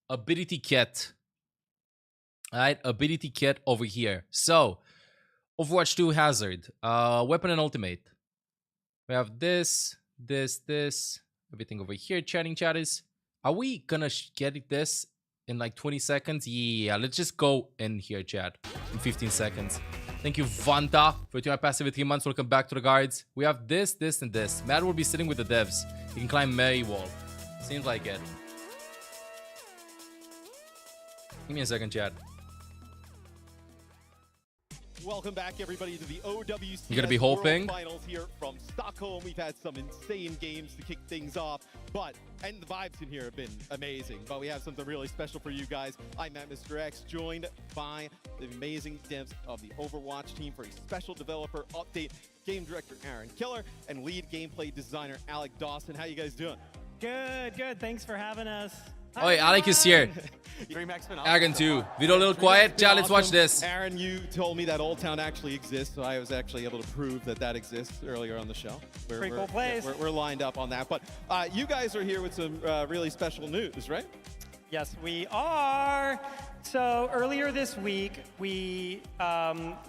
Ability kit. Alright, ability kit over here. So, Overwatch 2 Hazard. Weapon and Ultimate. We have this. Everything over here. Chatting chatties. Are we gonna get this in like 20 seconds? Yeah, let's just go in here, chat. In 15 seconds. Thank you, Vanta, for doing my passive 3 months. Welcome back to the guards. We have this, and this. Matt will be sitting with the devs. He can climb Mary Wall. Seems like it. Give me a second, chat. Welcome back, everybody, to the OWCS You're gonna be hoping. World Finals here from Stockholm. We've had some insane games to kick things off, and the vibes in here have been amazing. But we have something really special for you guys. I'm Matt Mr. X, joined by the amazing devs of the Overwatch team for a special developer update. Game director Aaron Keller and lead gameplay designer Alec Dawson. How you guys doing? Good. Thanks for having us. Oh, wait, Alec is here. Aaron too. Video a little quiet. Chat, let's watch this. Aaron, you told me that Old Town actually exists, so I was actually able to prove that exists earlier on the show. Pretty cool place. We're lined up on that. But you guys are here with some really special news, right? Yes, we are. So earlier this week, we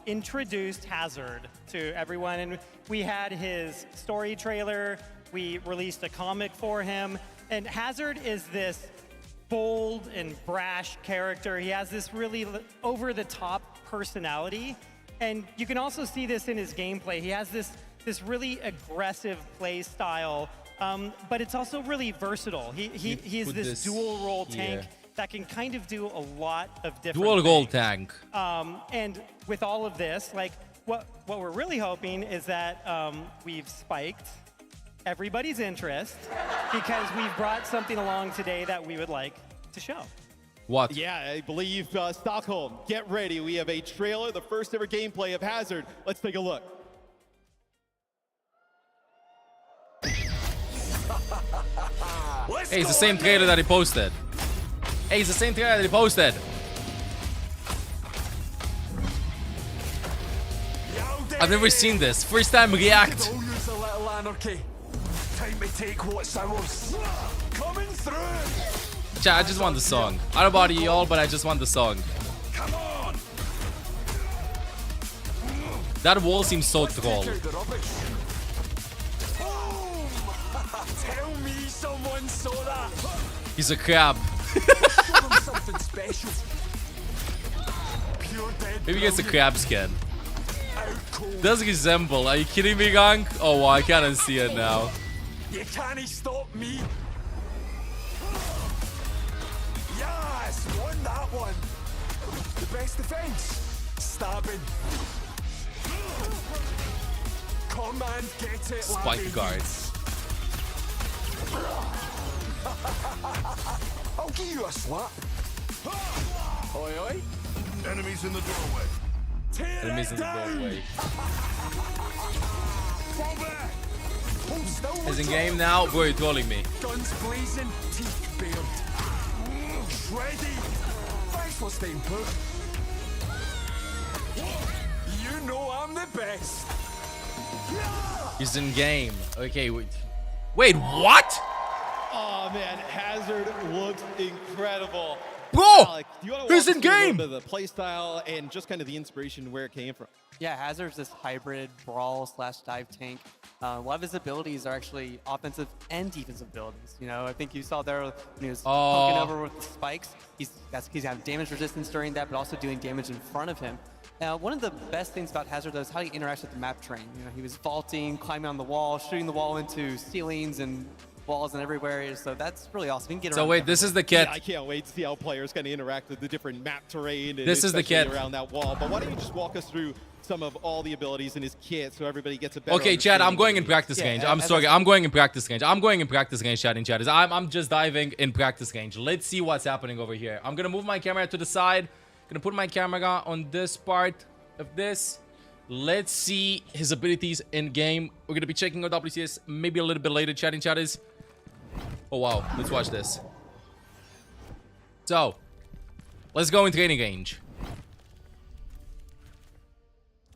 introduced Hazard to everyone, and we had his story trailer. We released a comic for him, and Hazard is this bold and brash character. He has this really over-the-top personality, and you can also see this in his gameplay. He has this really aggressive play style, but it's also really versatile. He's this dual-role tank that can kind of do a lot of different Dual-role tank. And with all of this, like what we're really hoping is that we've spiked everybody's interest because we've brought something along today that we would like to show. What? Yeah, I believe Stockholm, get ready. We have a trailer, the first ever gameplay of Hazard. Let's take a look. Hey, it's the same trailer that he posted. I've never seen this. First time react. Time to take what's ours. Coming through. Chat, I just want the song. I don't bother y'all, but I just want the song. Come on. That wall seems so troll. Tell me someone saw that. He's a crab. Something special. Maybe he gets a crab skin. Does resemble. Are you kidding me, Gunk? Oh, wow, I can't see it now. You can't stop me. Yes, won that one. The best defense. Stabbing. Command, get it. Spike guards. I'll give you a slap. Oi, oi. Enemies in the doorway. Enemies in the doorway. Is in game now? Bro, you're trolling me. Guns blazing, teeth bared. Shreddy. Thanks for staying put. You know I'm the best. He's in game. Okay, wait. Wait, what? Oh man, Hazard looks incredible. Bro, do you want to he's walk in us through a little game. bit of the play style and just kind of the inspiration where it came from? Yeah, Hazard's this hybrid brawl / dive tank. A lot of his abilities are actually offensive and defensive abilities. You know, I think you saw there when he was poking over with the spikes. He's got damage resistance during that, but also doing damage in front of him. One of the best things about Hazard though is how he interacts with the map terrain. You know, he was vaulting, climbing on the wall, shooting the wall into ceilings and walls and everywhere. So that's really awesome. He can get So around wait, this is the kit. Yeah, I can't wait to see how players kind of interact with the different map terrain. And This is the especially kit. around that wall. But why don't you just walk us through some of all the abilities in his kit so everybody gets a better Okay, Chad, I'm understanding going of in the- practice range. I'm sorry, I'm going in practice range. I'm going in practice range, Chad, in chat. I'm just diving in practice range. Let's see what's happening over here. I'm gonna move my camera to the side. Gonna put my camera on this part of this. Let's see his abilities in game. We're gonna be checking out WCS maybe a little bit later, chat in chat is. Oh wow, let's watch this. So, let's go in training range.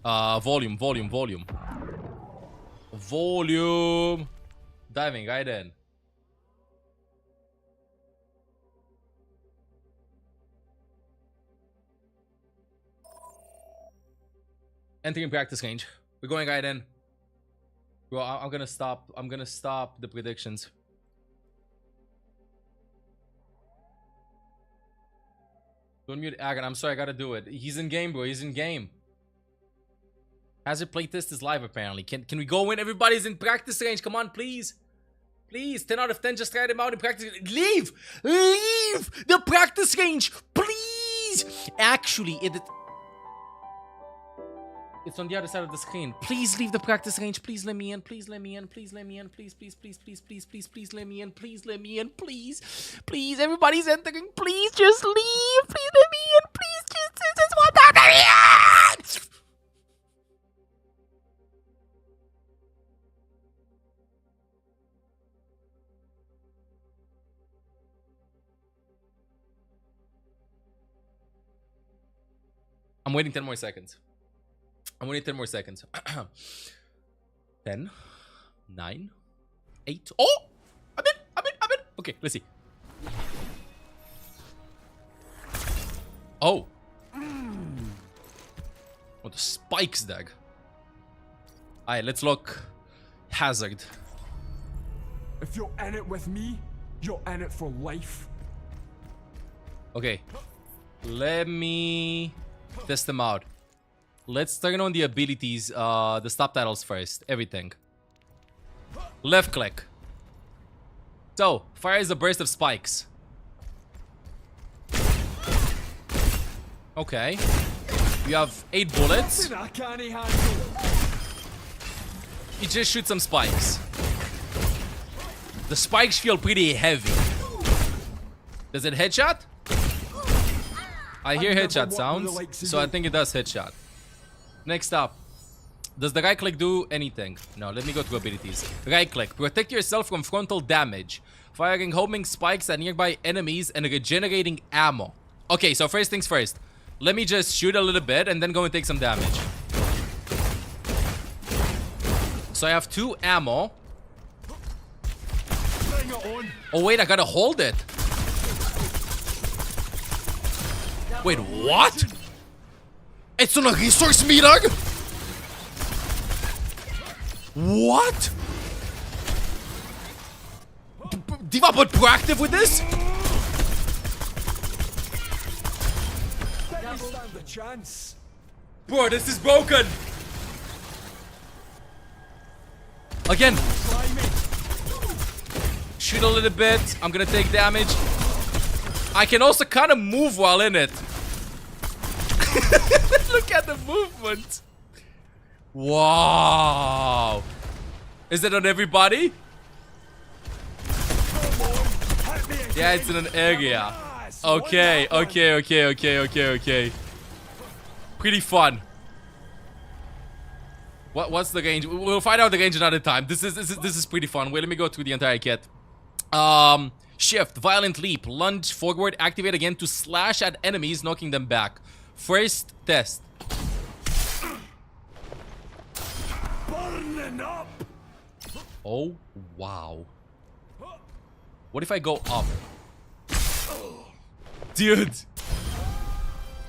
Volume. Diving right in. Entering practice range. We're going right in. Bro, I'm gonna stop the predictions. Don't mute Agan. I'm sorry, I gotta do it. He's in game, bro. He's in game. Hazard playtest is live apparently. Can we go in? Everybody's in practice range. Come on, please. Please, 10 out of 10. Just try them out in practice. Leave the practice range, please. Actually, it's on the other side of the screen. Please leave the practice range. Please let me in. Please let me in. Please let me in. Please let me in. Please let me in. Please. Everybody's entering. Please just leave. Please let me in. Please just want that. I'm waiting 10 more seconds. 10, 9, 8. Oh! I'm in. Okay, let's see. Oh. Oh, the spikes, dag. Alright, let's look. Hazard. If you're in it with me, you're in it for life. Okay. Let me test them out. Let's turn on the abilities, the subtitles first. Everything. Left click. So, fires a burst of spikes. Okay. You have 8 bullets. You just shoot some spikes. The spikes feel pretty heavy. Does it headshot? I hear headshot sounds, so I think it does headshot. Next up, does the right click do anything? No, let me go to abilities. Right click, protect yourself from frontal damage, firing homing spikes at nearby enemies and regenerating ammo. Okay, so first things first. Let me just shoot a little bit and then go and take some damage. So I have 2 ammo. Oh wait, I gotta hold it. Wait, what? It's on a resource meter? What? Diva but proactive with this? Stand a chance. Bro, this is broken. Again. Shoot a little bit. I'm gonna take damage. I can also kind of move while in it. Look at the movement. Wow. Is it on everybody? Yeah, it's in an area. Okay. Pretty fun. What's the range? We'll find out the range another time. This is pretty fun. Wait, let me go through the entire kit. Shift, violent leap, lunge forward, activate again to slash at enemies, knocking them back. First test. Burning up. Oh, wow. What if I go up? Dude.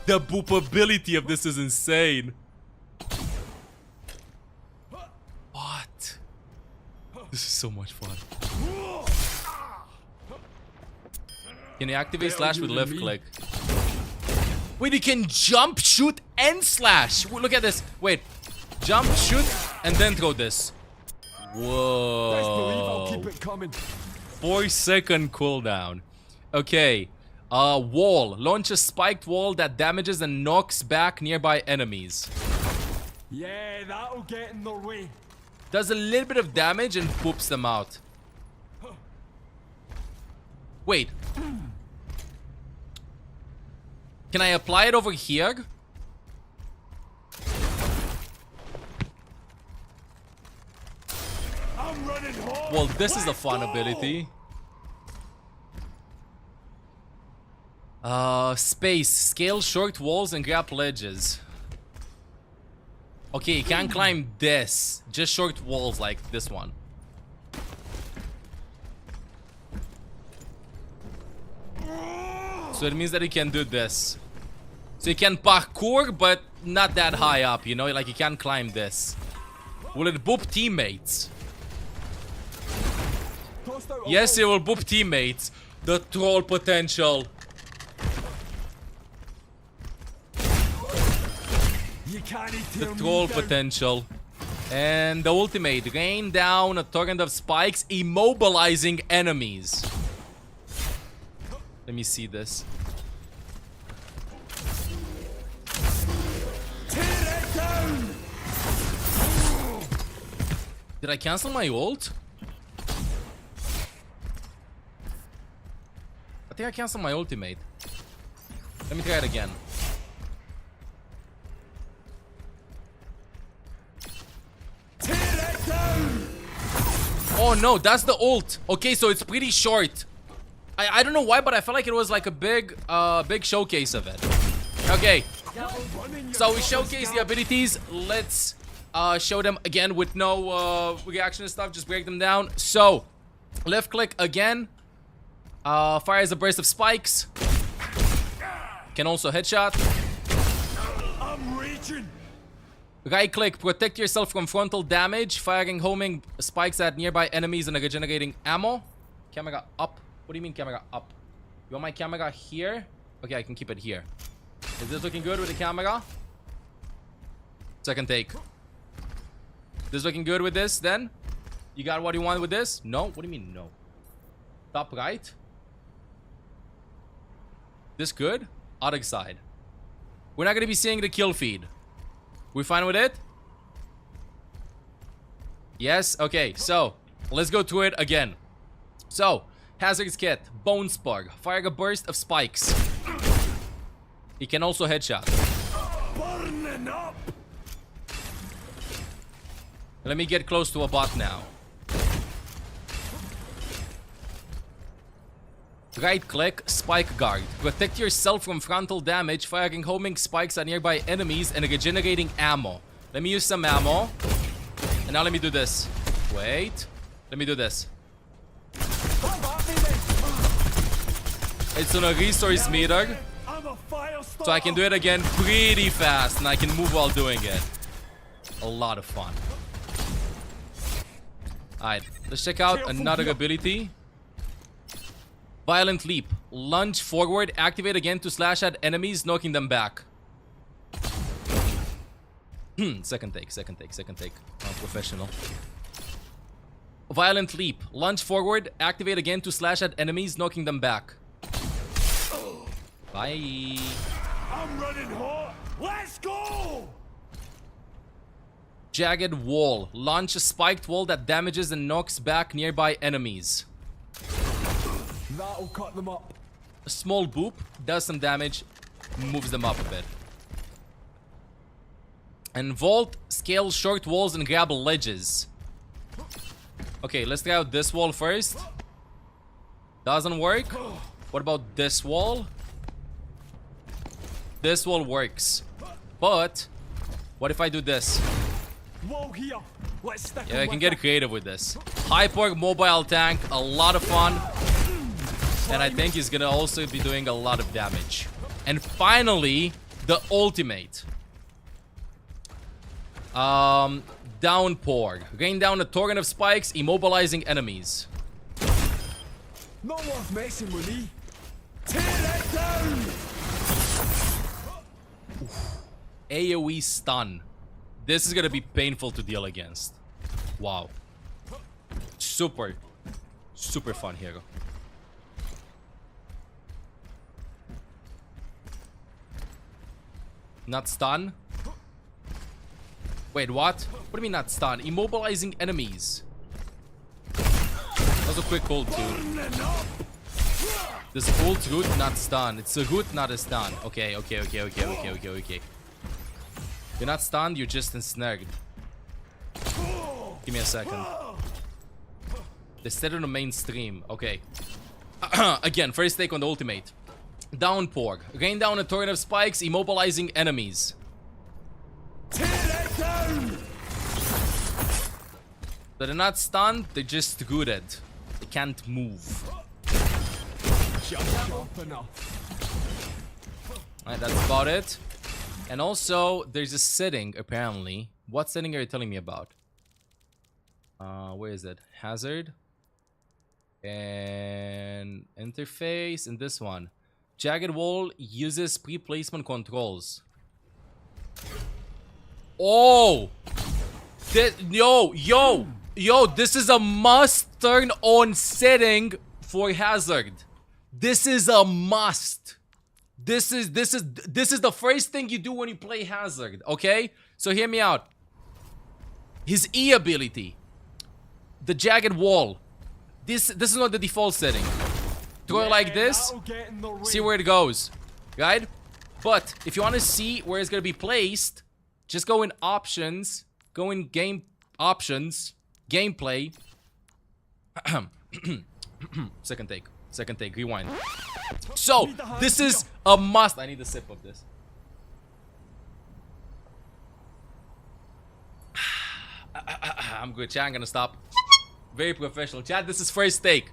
The boopability of this is insane. What? This is so much fun. Can you activate slash with left click? Wait, you can jump, shoot, and slash. Look at this. Wait. Jump, shoot, and then throw this. Whoa. Best believe I'll keep it coming. 4-second cooldown. Okay. Wall. Launch a spiked wall that damages and knocks back nearby enemies. Yeah, that'll get in their way. Does a little bit of damage and poops them out. Wait. Can I apply it over here? I'm running home. Well, this is a fun ability. Space. Scale short walls and grab ledges. Okay, you can't climb this. Just short walls like this one. So it means that you can do this. So you can parkour, but not that high up, you know? Like you can't climb this. Will it boop teammates? Yes, it will boop teammates. The troll potential. The troll potential. And the ultimate. Rain down a torrent of spikes, immobilizing enemies. Let me see this. Did I cancel my ult? I think I canceled my ultimate. Let me try it again. Oh no, that's the ult. Okay, so it's pretty short. I don't know why, but I felt like it was like a big showcase of it. Okay, so we showcase the abilities. Let's show them again with no reaction and stuff. Just break them down. So, left click again. Fires a burst of spikes. Can also headshot. I'm reaching. Right click, protect yourself from frontal damage, firing homing spikes at nearby enemies and regenerating ammo. Camera up. What do you mean camera up? You want my camera here? Okay, I can keep it here. Is this looking good with the camera? Second take. This looking good with this then? You got what you want with this? No? What do you mean no? Top right? This good? Other side. We're not gonna be seeing the kill feed. We fine with it? Yes? Okay, so let's go through it again. So, Hazard's Kit, Bone Spug, fire a burst of spikes. He can also headshot. Burning up. Let me get close to a bot now. Right click, spike guard. Protect yourself from frontal damage, firing homing spikes at nearby enemies and regenerating ammo. Let me use some ammo. And now let me do this. Wait. Let me do this. It's on a resource meter. So I can do it again pretty fast and I can move while doing it. A lot of fun. Alright, let's check out another ability. Violent Leap. Lunge forward. Activate again to slash at enemies, knocking them back. Second take. Oh, professional. Violent Leap. Lunge forward. Activate again to slash at enemies, knocking them back. Bye. I'm running hot. Let's go. Jagged Wall. Launch a spiked wall that damages and knocks back nearby enemies. That'll cut them up. A small boop does some damage, moves them up a bit. And Vault, scale short walls and grab ledges. Okay, let's try out this wall first. Doesn't work. What about this wall? This wall works. But what if I do this? Wall here. Let's stick Yeah, I can get creative with this. Hyper mobile tank, a lot of fun. And I think he's gonna also be doing a lot of damage. And finally, the ultimate. Downpour. Rain down a torrent of spikes, immobilizing enemies. No one's messing with me. Tear it down! AoE stun. This is gonna be painful to deal against. Wow. Super fun hero. Not stun? Wait, what? What do you mean not stun? Immobilizing enemies. That was a quick ult, dude. This ult root, not stun. It's a root, not a stun. Okay. You're not stunned, you're just ensnared. Give me a second. They said on the mainstream. Okay. Again, first take on the ultimate. Downpour. Rain down a torrent of spikes, immobilizing enemies. Tear it down! So they're not stunned, they're just rooted. They can't move. Alright, that's about it. And also, there's a setting, apparently. What setting are you telling me about? Where is it? Hazard. And interface. And this one. Jagged Wall uses pre-placement controls. Oh! Yo, this is a must turn on setting for Hazard. This is a must. This is the first thing you do when you play Hazard, okay? So hear me out. His E ability. The Jagged Wall. This is not the default setting. Throw it like this. See where it goes. Right? But if you want to see where it's going to be placed, just go in options. Go in game options. Gameplay. Second take. Rewind. So, this is a must. I need a sip of this. I'm good, chat. I'm gonna stop. Very professional. Chat, this is first take.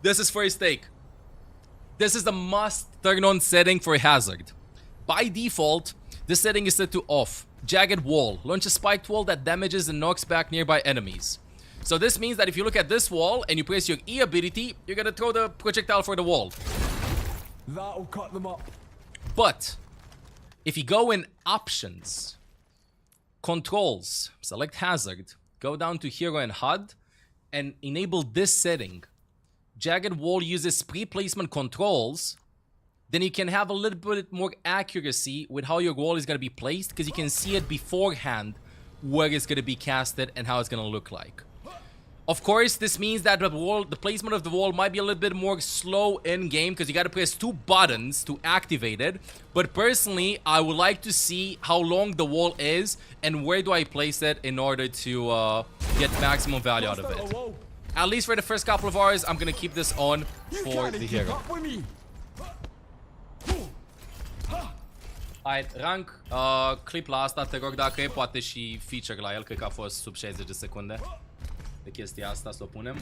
This is the must turn on setting for Hazard. By default, this setting is set to off. Jagged Wall. Launch a spiked wall that damages and knocks back nearby enemies. So this means that if you look at this wall and you press your E ability, you're gonna throw the projectile for the wall. That'll cut them up. But if you go in options, controls, select Hazard, go down to Hero and HUD, and enable this setting. Jagged Wall uses pre-placement controls. Then you can have a little bit more accuracy with how your wall is gonna be placed, because you can see it beforehand where it's gonna be casted and how it's gonna look like. Of course, this means that the placement of the wall might be a little bit more slow in-game because you gotta press 2 buttons to activate it. But personally, I would like to see how long the wall is and where do I place it in order to get maximum value out of it. At least for the first couple of hours, I'm gonna keep this on for the hero. Alright, rank, clip la asta, te rog dacă e poate și feature la el, cred că a fost sub 60 de secunde. De chestia asta să o punem.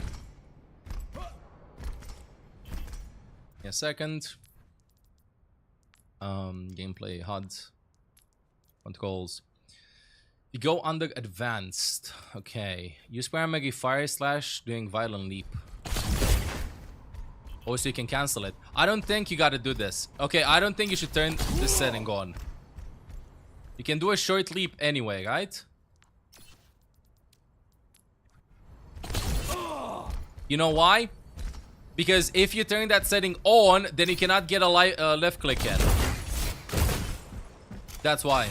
A second. Gameplay, HUD, controls. You go under advanced. Okay. Use primary fire slash doing violent leap. Oh, so you can cancel it. I don't think you gotta do this. Okay, I don't think you should turn this setting on. You can do a short leap anyway, right? You know why? Because if you turn that setting on, then you cannot get a left click in. That's why.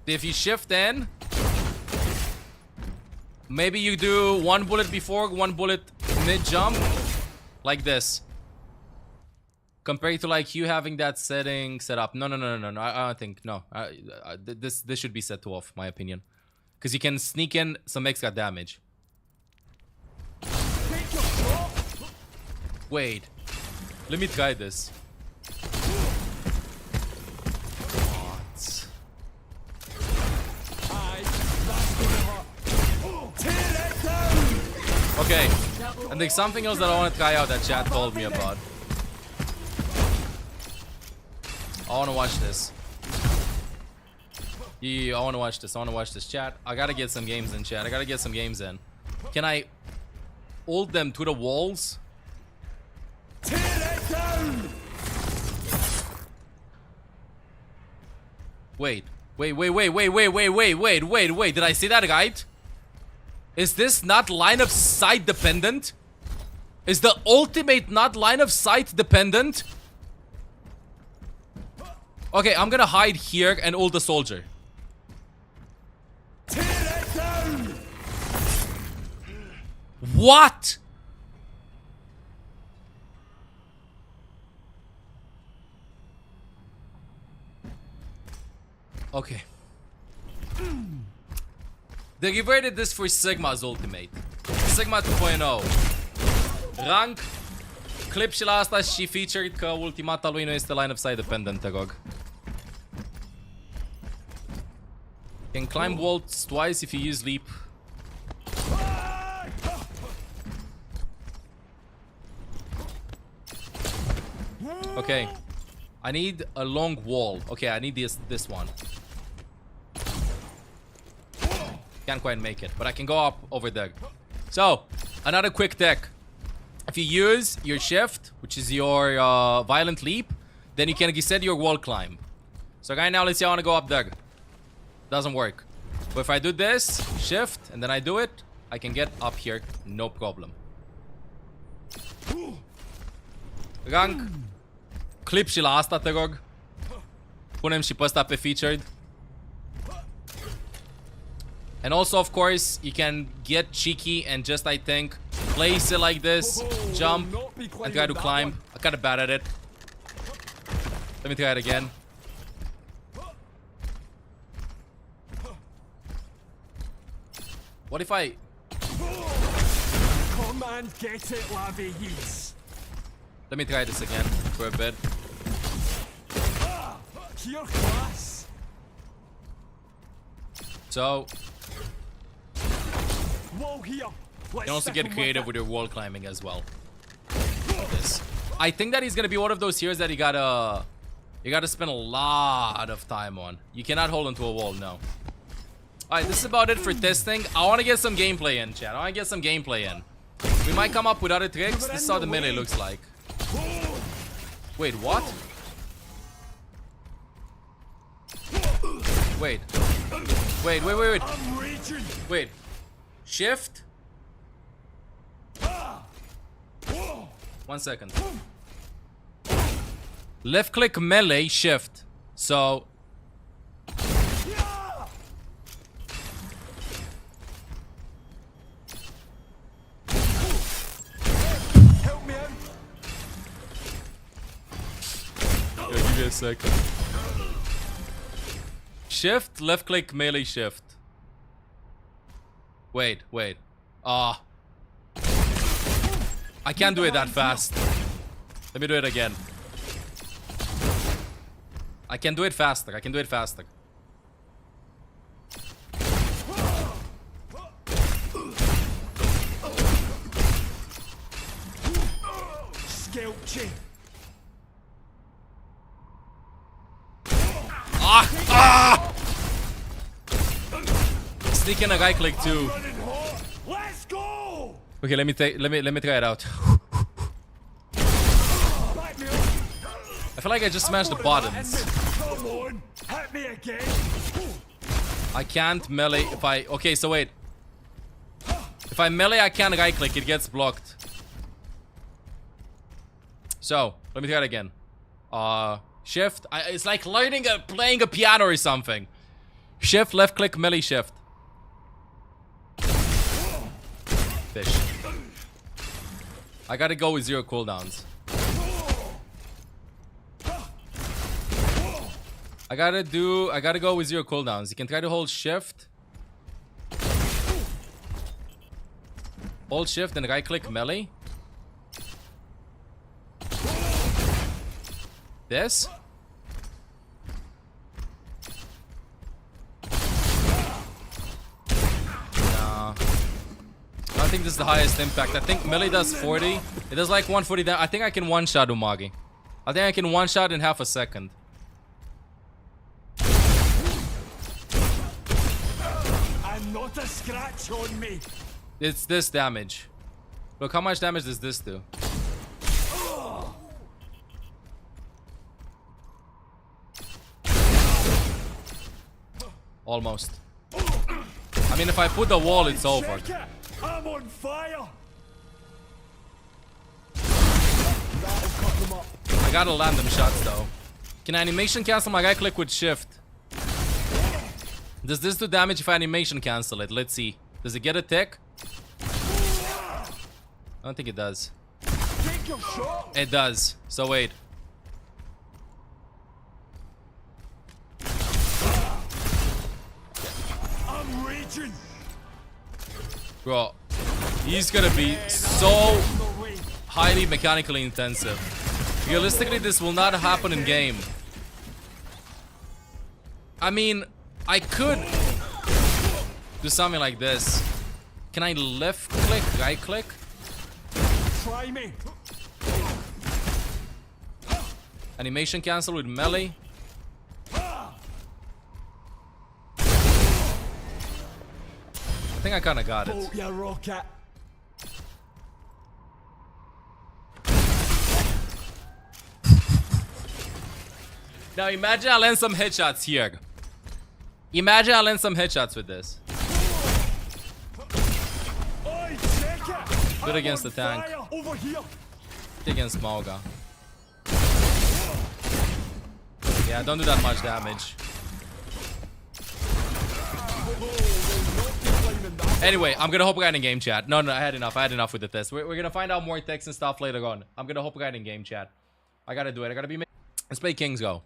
If you shift in, maybe you do 1 bullet before, 1 bullet mid-jump. Like this. Compared to like you having that setting set up. No. I don't think. No. This should be set to off, my opinion. Because you can sneak in some extra damage. Wait. Let me try this. What? Okay. And there's something else that I want to try out that chat told me about. I want to watch this. Yeah, I want to watch this. I want to watch this, chat. I gotta get some games in, chat. I gotta get some games in. Can I ult them to the walls? Tear it down! Wait. Did I see that right? Is this not line of sight dependent? Is the ultimate not line of sight dependent? Okay, I'm gonna hide here and ult the soldier. Tear it down! What? Okay. They reverted this for Sigma's ultimate. Sigma 2.0. Rank. Clip și la asta și featured că ultimata lui nu este line of sight dependent, te rog. Can climb walls twice if you use leap. Okay. I need a long wall. Okay, I need this one. Can't quite make it, but I can go up over there. So, another quick tech. If you use your shift, which is your violent leap, then you can reset your wall climb. So right now, let's say I want to go up there. Doesn't work. But if I do this, shift, and then I do it, I can get up here, no problem. Rank. Clip și la asta, te rog. Punem și pe ăsta pe featured. And also, of course, you can get cheeky and just, I think, place it like this, jump, and try to climb. I'm kind of bad at it. Let me try it again. What if I... Come and get it, Lavies. Let me try this again for a bit. Your class. So... Wall here. You can also get creative with your wall climbing as well. Like this. I think that he's gonna be one of those heroes that you gotta spend a lot of time on. You cannot hold onto a wall, no. Alright, this is about it for testing. I want to get some gameplay in, chat. I want to get some gameplay in. We might come up with other tricks. This is how the melee looks like. Wait, what? Wait. Wait. Shift. 1 second. Left click melee, shift. So... Help me out. Yo, give me a second. Shift, left click melee, shift. Wait. I can't do it that fast. Let me do it again. I can do it faster. Skelchy. Sneak in a right click too. Let's go. Okay, let me try it out. I feel like I just smashed the buttons. Come on, hit me again. I can't melee if I... Okay, so wait. If I melee, I can't right click. It gets blocked. So, let me try it again. Shift. It's like playing a piano or something. Shift, left click, melee, shift. Fish. I gotta go with 0 cooldowns. I gotta go with 0 cooldowns. You can try to hold shift. Hold shift and right click melee. This. No. Not think this is the highest impact. I think melee does 40. It does like 140 damage. I think I can one-shot Umagi. I think I can one-shot in half a second. I'm not a scratch on me. It's this damage. Look, how much damage does this do? Almost. I mean, if I put the wall, it's over. I'm on fire. I gotta land them shots though. Can I animation cancel my guy? Click with shift. Does this do damage if I animation cancel it? Let's see. Does it get a tick? I don't think it does. It does. So wait. I'm raging. Bro, he's gonna be so highly mechanically intensive. Realistically, this will not happen in game. I mean, I could do something like this. Can I left click, right click? Try me. Animation cancel with melee. I think I kind of got it. Bolt your rocket. Now imagine I land some headshots here. Imagine I land some headshots with this. Good against the tank. Over here. Good against Mauga. Yeah, don't do that much damage. Anyway, I'm gonna hope we got in game chat. No, I had enough. I had enough with the test. We're gonna find out more text and stuff later on. I'm gonna hope we got in game chat. I gotta do it. I gotta be. Let's play Kings Go.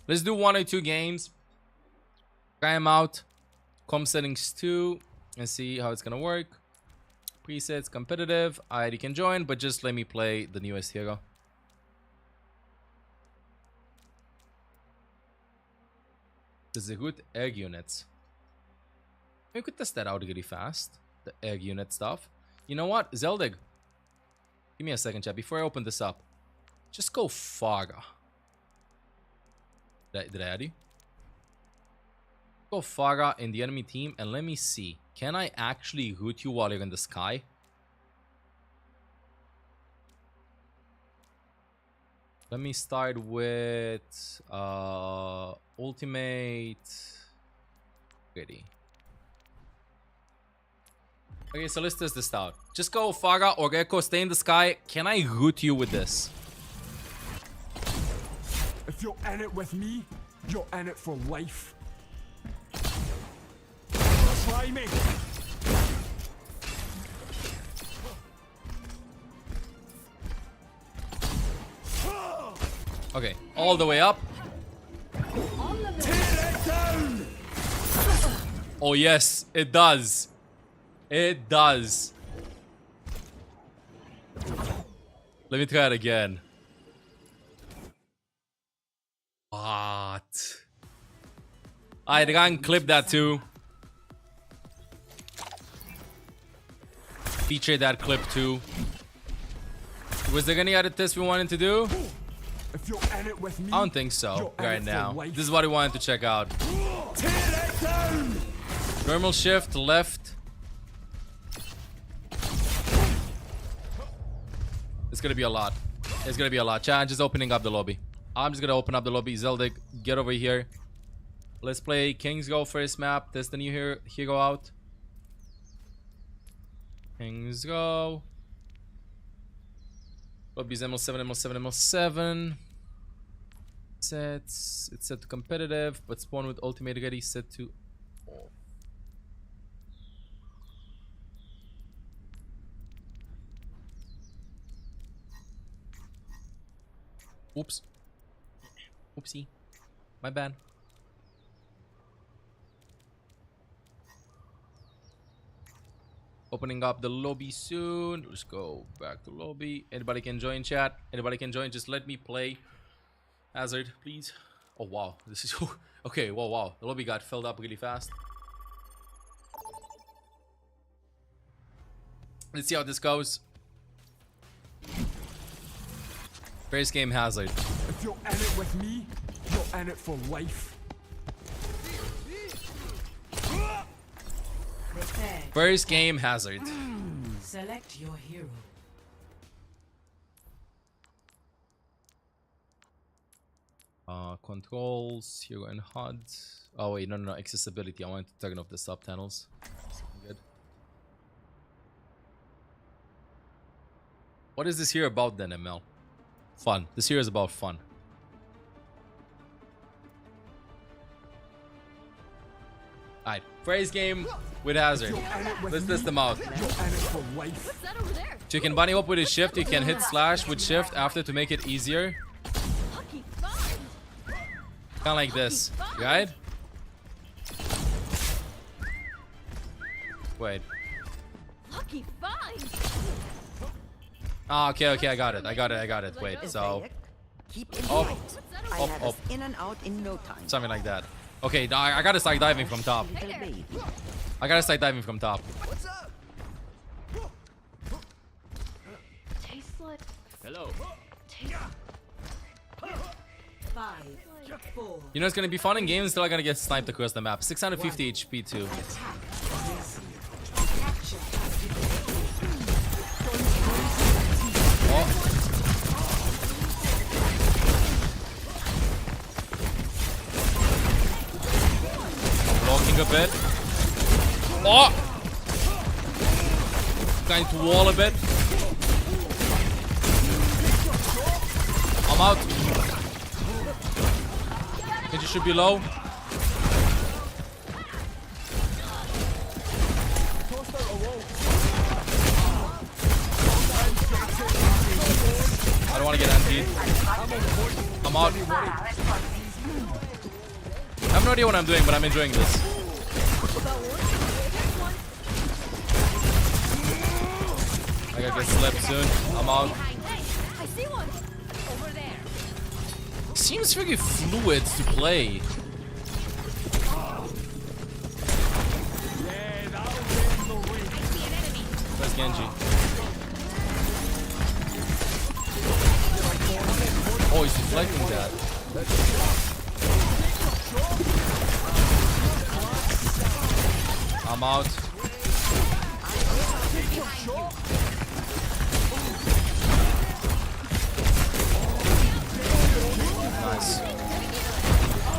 Let's do 1 or 2 games. Try them out. Com settings 2 and see how it's gonna work. Presets competitive. You can join, but just let me play the newest hero. This is a good egg units. We could test that out really fast. The egg unit stuff. You know what? Zeldig. Give me a second, chat. Before I open this up. Just go Faga. Did I add you? Go Faga in the enemy team and let me see. Can I actually root you while you're in the sky? Let me start with ultimate. Ready. Okay, so let's test this out. Just go Faga or Gecko, stay in the sky. Can I root you with this? If you're in it with me, you're in it for life. Try me. Okay, all the way up. Oh yes, it does. It does. Let me try it again. What? I can clip that too. Feature that clip too. Was there any other test we wanted to do? If you're in it with me, I don't think so right now. This is what I wanted to check out. Normal shift left. It's gonna be a lot. It's gonna be a lot. Chat, just opening up the lobby. I'm just gonna open up the lobby. Zeldig, get over here. Let's play Kings Go first map. Test the new hero out. Kings Go. Lobby's ML7, ML7, ML7. It's set to competitive, but spawn with ultimate ready set to off. Oops. Oopsie. My bad. Opening up the lobby soon. Let's go back to lobby. Anybody can join, chat. Anybody can join. Just let me play Hazard, please. Oh wow, this is okay. Whoa, wow. The lobby got filled up really fast. Let's see how this goes. First game Hazard. If you're in it with me, you're in it for life. First game Hazard. Select your hero. Controls, hero and HUD. Oh wait, no, accessibility. I wanted to turn off the subtitles. Good. What is this here about then, ML? Fun. This here is about fun. Alright, phrase game with Hazard. Let's test them out. So you can bunny up with his shift, you can hit slash with shift after to make it easier. Kinda like this, right? Wait. Ah, okay, I got it. Wait, so up, In and out in no time. something like that. Okay, I gotta start diving from top. Hello. 5, 4. You know it's gonna be fun in games, still I gotta get sniped across the map. 650 HP too. Blocking a bit. Oh! Trying to wall a bit. I'm out. It should be low. I don't want to get anti. I'm out. I have no idea what I'm doing, but I'm enjoying this. I gotta get slept soon. I'm out. I see one over there. Seems very fluid to play. Where's Genji? Oh, he's deflecting that. I'm out. Nice.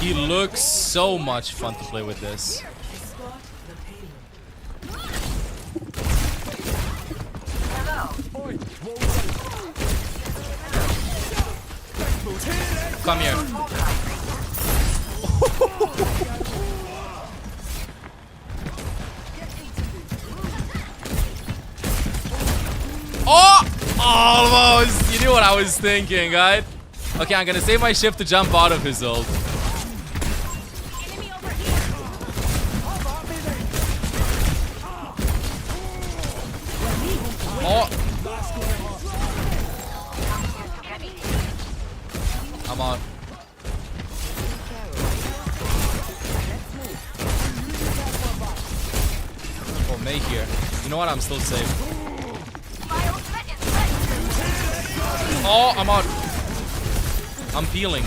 He looks so much fun to play with this. Come here. Oh! Almost! You knew what I was thinking, right? Okay, I'm gonna save my shift to jump out of his ult. Oh! I'm on. Oh, May here. You know what? I'm still safe. Oh, I'm out. I'm peeling.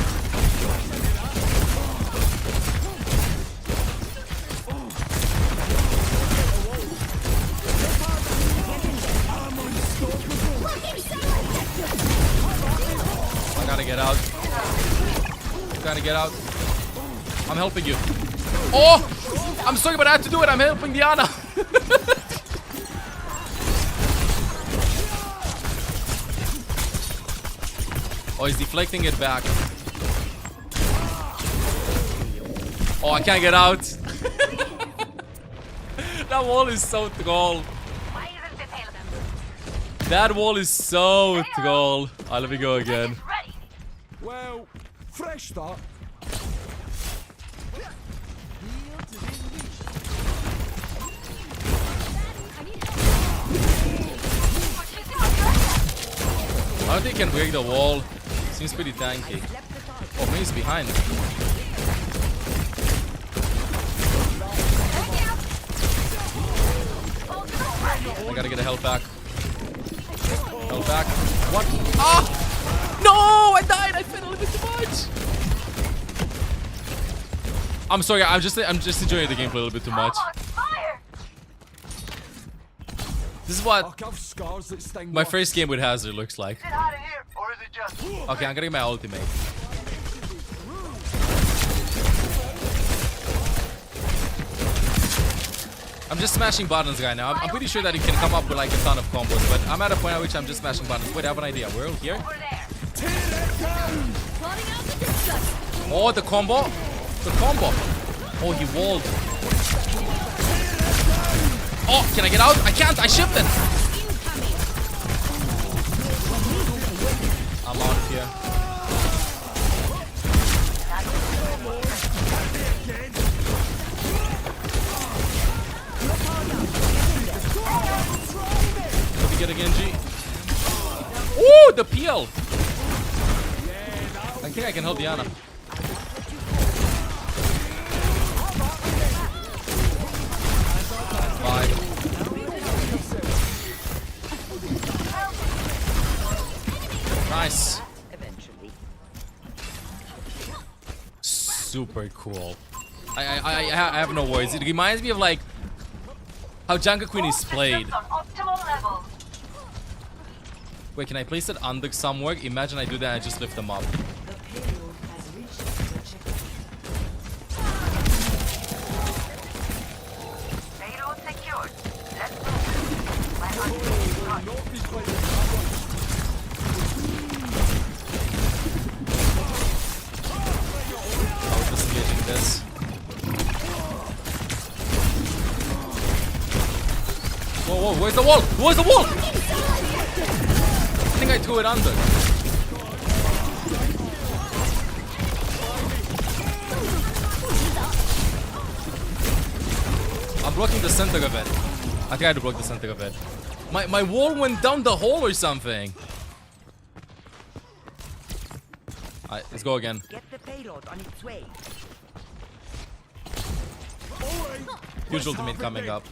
I gotta get out. Gotta get out. I'm helping you. Oh! I'm sorry, but I had to do it. I'm helping Diana. Oh, he's deflecting it back. Oh, I can't get out. That wall is so troll. That wall is so troll. Alright, let me go again. Well, fresh start. I don't think he can break the wall. Seems pretty tanky. Oh, May's behind. I gotta get a health back. Hold back. What? Ah! No! I died! I fed a little bit too much! I'm sorry, I'm just enjoying the gameplay a little bit too much. This is what my first game with Hazard looks like. Okay, I'm getting my ultimate. I'm just smashing buttons right now. I'm pretty sure that you can come up with like a ton of combos, but I'm at a point at which I'm just smashing buttons. Wait, I have an idea. We're here. Oh, the combo. The combo. Oh, he walled. Oh, can I get out? I can't. I shifted. I'm out of here. Let me get a Genji. Ooh, the peel. I think I can help Diana. Bye. Nice. Super cool. I have no words. It reminds me of like how Jungle Queen is played. Wait, can I place it under somewhere? Imagine I do that and I just lift them up. Disengaging this. Whoa, whoa, where's the wall? Where's the wall? I think I threw it under. I'm blocking the center of it. I tried to block the center of it. My wall went down the hole or something. Alright, let's go again. Get the payload on its way. Huge ultimate coming up.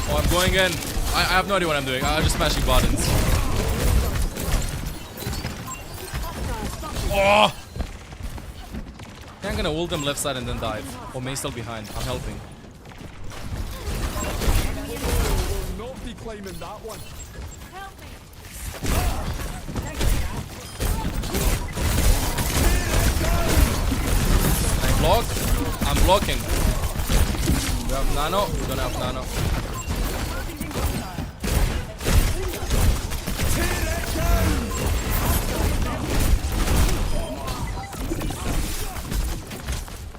Oh, I'm going in. I have no idea what I'm doing. I'm just smashing buttons. Oh! I'm gonna ult them left side and then dive. Or may still behind. I'm helping. Not be claiming that one. I block. I'm blocking. You have nano? You don't have nano.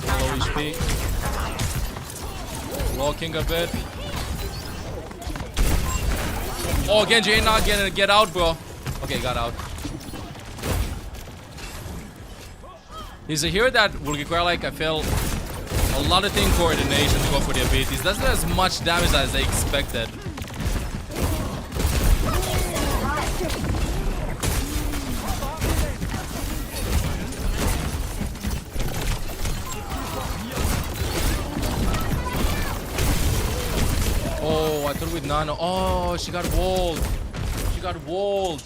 Low HP. Blocking a bit. Oh, Genji ain't not gonna get out, bro. Okay, got out. He's a hero that will require, like, I feel, a lot of thing coordination to go for the abilities. Doesn't do as much damage as they expected. Oh, I thought with nano. Oh, she got walled. She got walled.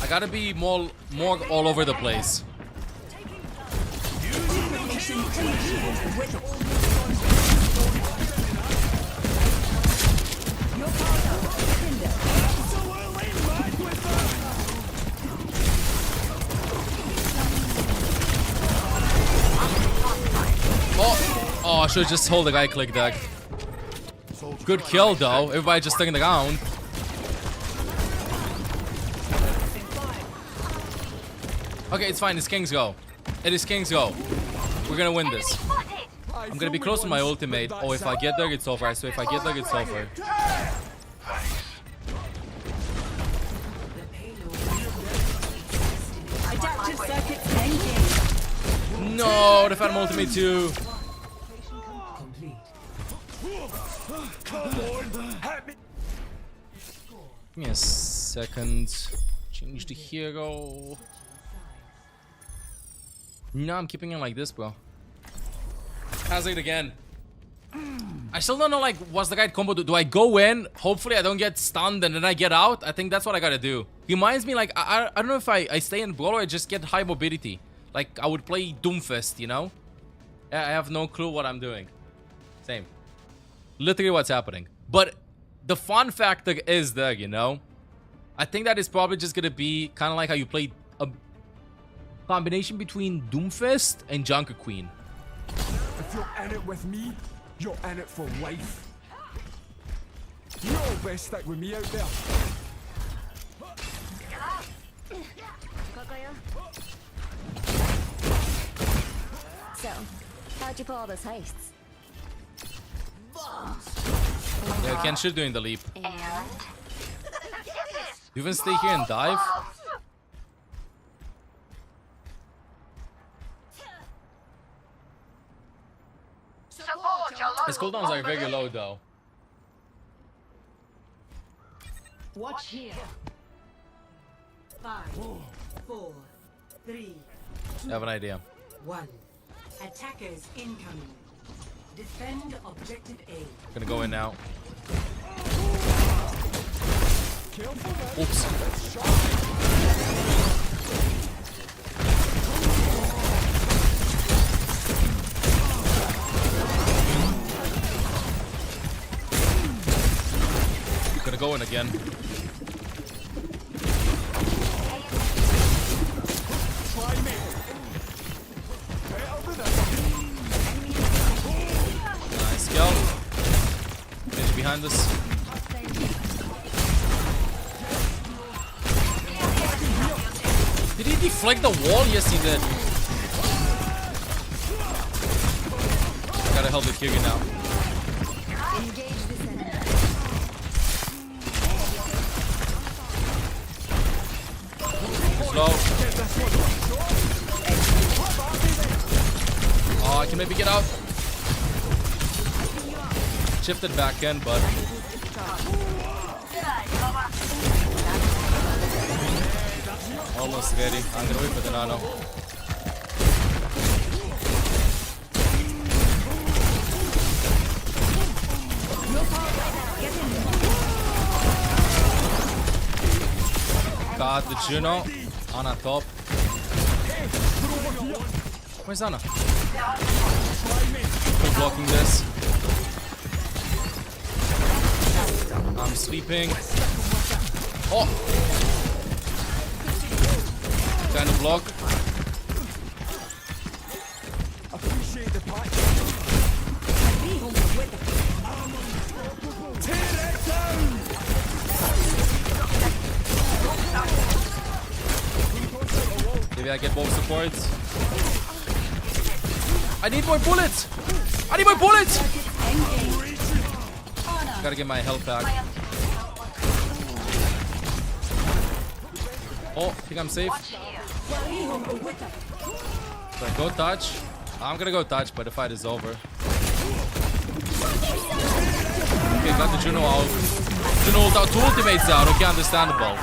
I gotta be more all over the place. Oh, I should just hold the guy click deck. Good kill though. Everybody just sticking the ground. Okay, it's fine. It's King's Go. It is King's Go. We're gonna win this. I'm gonna be close to my ultimate. Oh, if I get there, it's over. So if I get there, it's over. Adaptive circuits engaged. No, the Phantom ultimate too. Give me a second. Change the hero. No, I'm keeping it like this, bro. Hazard again. I still don't know, like, what's the right combo? Do I go in? Hopefully I don't get stunned and then I get out. I think that's what I gotta do. He reminds me, like, I don't know if I stay in Brawl or I just get high mobility. Like, I would play Doomfist, you know? I have no clue what I'm doing. Same. Literally what's happening. But the fun factor is there, you know? I think that is probably just gonna be kind of like how you play a combination between Doomfist and Junker Queen. If you're in it with me, you're in it for life. You all best stick with me out there. So, how'd you pull all those heists? Yeah, Ken should doing the leap. You even stay here and dive? His cooldowns are very low though. Watch here. 5, 4, 3, I have an idea. 1. Attackers incoming. Defend objective A. Gonna go in now. Oops. Gonna go in again. Nice kill. Finish behind us. Did he deflect the wall? Yes, he did. I gotta help with Kyugi now. Slow. Oh, I can maybe get out. Shifted back in, but almost ready. I'm gonna wait for the nano. Got the Juno. Ana top. Where's Ana? Still blocking this. I'm sleeping. Oh! Kind of block. Appreciate the patch. Tear it down! Maybe I get both supports. I need more bullets! I need more bullets! Gotta get my health back. Oh, I think I'm safe. Do I go touch? I'm gonna go touch, but the fight is over. Okay, got the Juno out. Juno ult out, 2 ultimates out. Okay, understandable.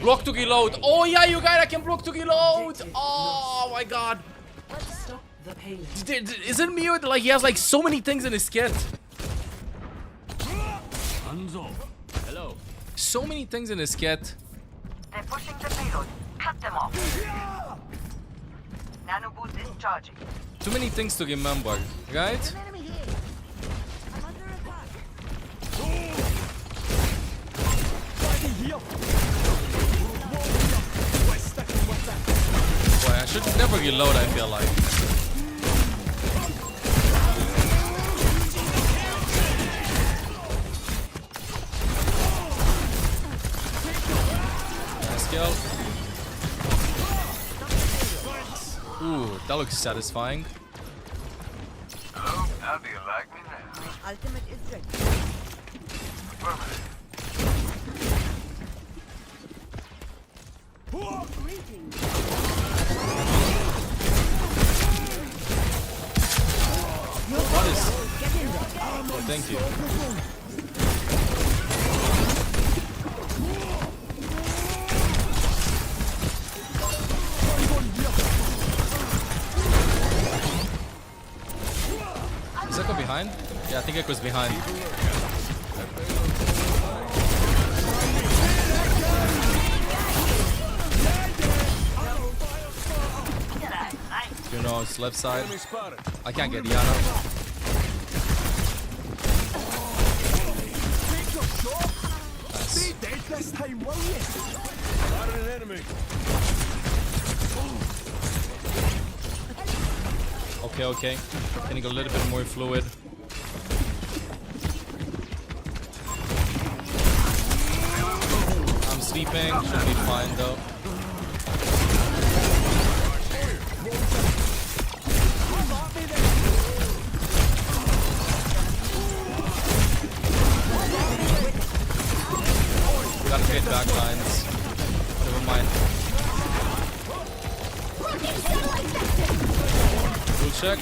Block to reload. Oh yeah, you guys, I can block to reload. Oh my god. Isn't me like he has like so many things in his kit? Hello. So many things in his kit. They're pushing the payload. Cut them off. Nano boost is charging. Too many things to remember, right? Boy, I should never reload, I feel like. Nice kill. Ooh, that looks satisfying. Hello, how do you like me now? Ultimate is ready. Affirmative. thank you. Is Echo behind? Yeah, I think Echo's behind. You know, it's left side. I can't get Yana. Okay, okay. Getting a little bit more fluid. I'm sleeping. Should be fine though. Gotta create backlines. Never mind. Full check.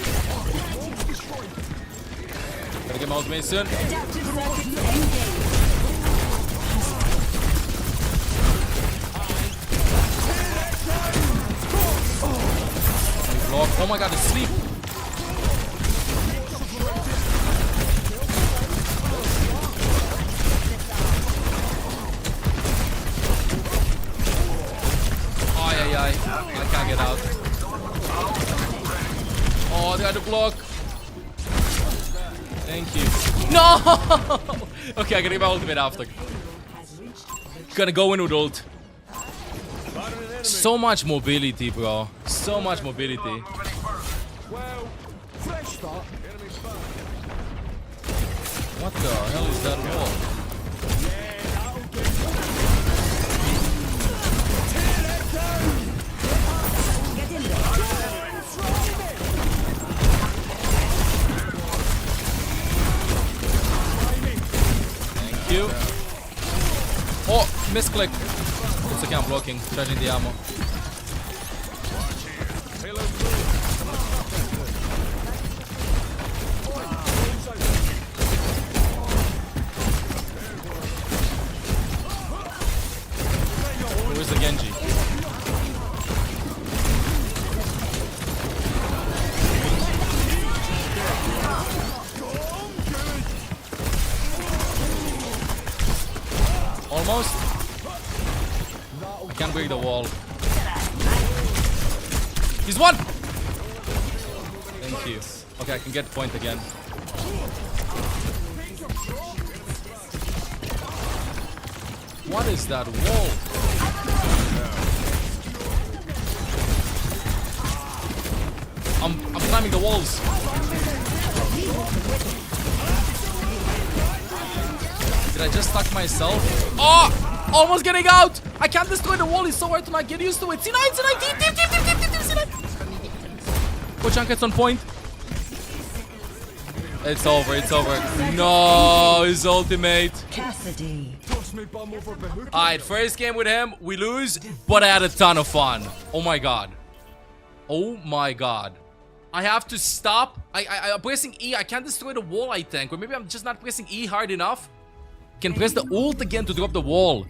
Gotta get my ultimate soon. Block. Oh my god, it's sleep. I can't get out. Oh, they had to block. Thank you. No! Okay, I gotta get my ultimate after. Gonna go in with ult. So much mobility, bro. So much mobility. What the hell is that wall? Thank you. Oh, misclick. It's okay, I'm blocking. Charging the ammo. Where's the Genji? Almost. I can't break the wall. He's one. Thank you. Okay, I can get point again. What is that wall? I'm climbing the walls. Did I just stuck myself? Oh! Almost getting out! I can't destroy the wall. It's so hard to not get used to it. C9, C9, team, C9. Pochanka's on point. It's over, it's over. No, his ultimate. Alright, first game with him, we lose, but I had a ton of fun. Oh my god. Oh my god. I have to stop. I'm pressing E. I can't destroy the wall, I think. Or maybe I'm just not pressing E hard enough. Can press the ult again to drop the wall.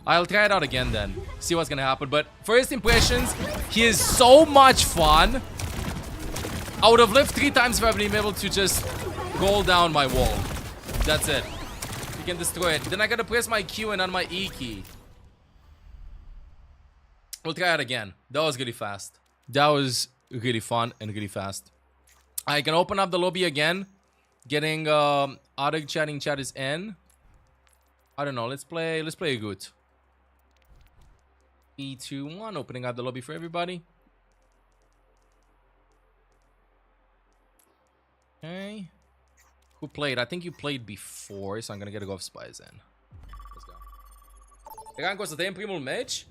I'll try it out again then. See what's gonna happen. But first impressions, he is so much fun. I would have lived 3 times if I've been able to just roll down my wall. That's it. You can destroy it. Then I gotta press my Q and on my E key. We'll try it again. That was really fast. That was really fun and really fast. I can open up the lobby again. Getting auto chatting chat is in. I don't know. Let's play a good. 3, 2, 1. Opening up the lobby for everybody. Okay. Who played? I think you played before, so I'm gonna get a go of spies in. Let's go. Eram că o să tăiem primul match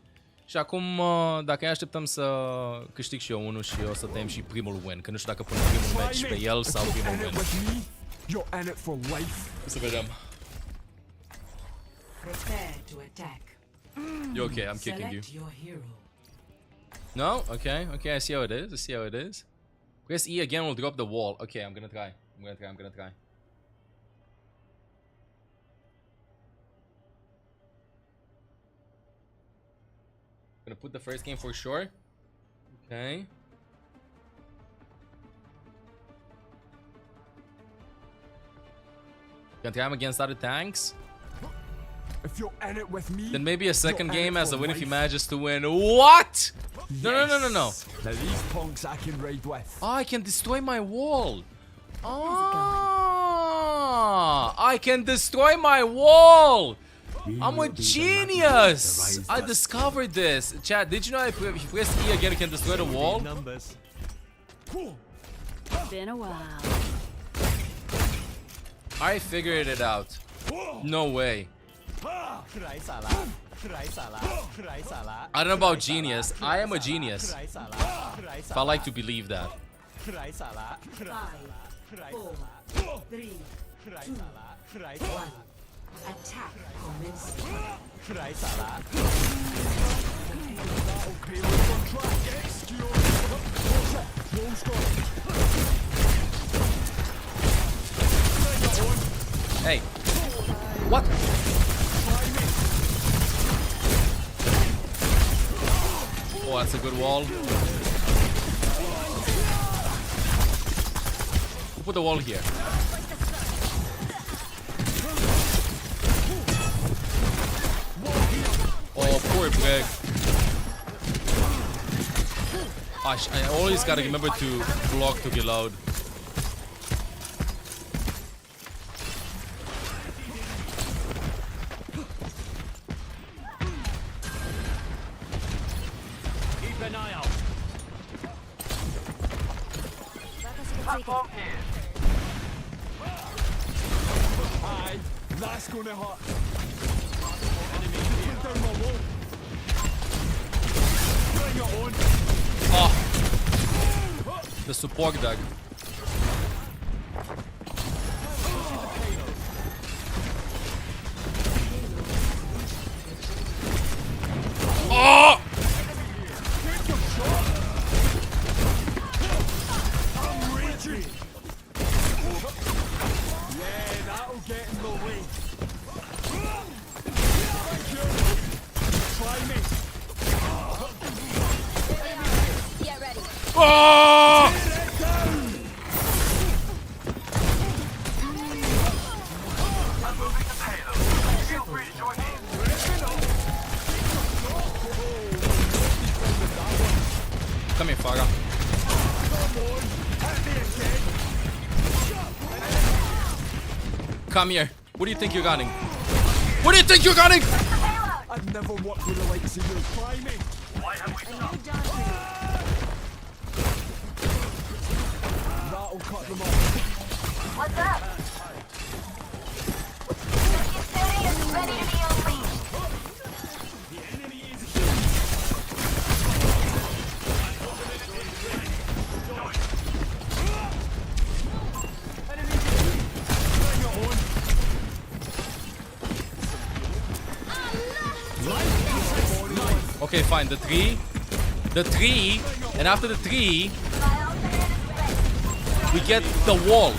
și acum dacă îi așteptăm să câștig și eu unul și o să tăiem și primul win, că nu știu dacă pun primul match pe el sau primul win. Să vedem. You okay? I'm kicking you. No? Okay, okay, I see how it is. I see how it is. Press E again will drop the wall. Okay, I'm gonna try. I'm gonna try. Gonna put the first game for sure. Okay. Gonna try him against other tanks. If you're in it with me, then maybe a second game as a win if he manages to win. What? No. Now these punks I can ride with. Oh, I can destroy my wall. Oh, I can destroy my wall. I'm a genius. I discovered this. Chat, did you know if you press E again, you can destroy the wall? Been a while. I figured it out. No way. I don't know about genius. I am a genius. If I like to believe that. 5, 4, 3, 2, 1. Attack commence. Hey. What? Oh, that's a good wall. Put the wall here. Oh, poor Greg. I always gotta remember to block to get loud. Keep an eye out. Aye, that's gonna hurt. Oh, the support dog. Oh! I'm raging. Yeah, that'll get in the way. Try me. Get ready. Oh! Come here, Faga. Come here. What do you think you're gunning? What do you think you're gunning? I've never worked with the likes of you. Try me. Why have we stopped? That'll cut them off. What's up? Pictionary is ready to be unleashed. The enemy is Okay, fine. The tree, and after the tree, we get the wall.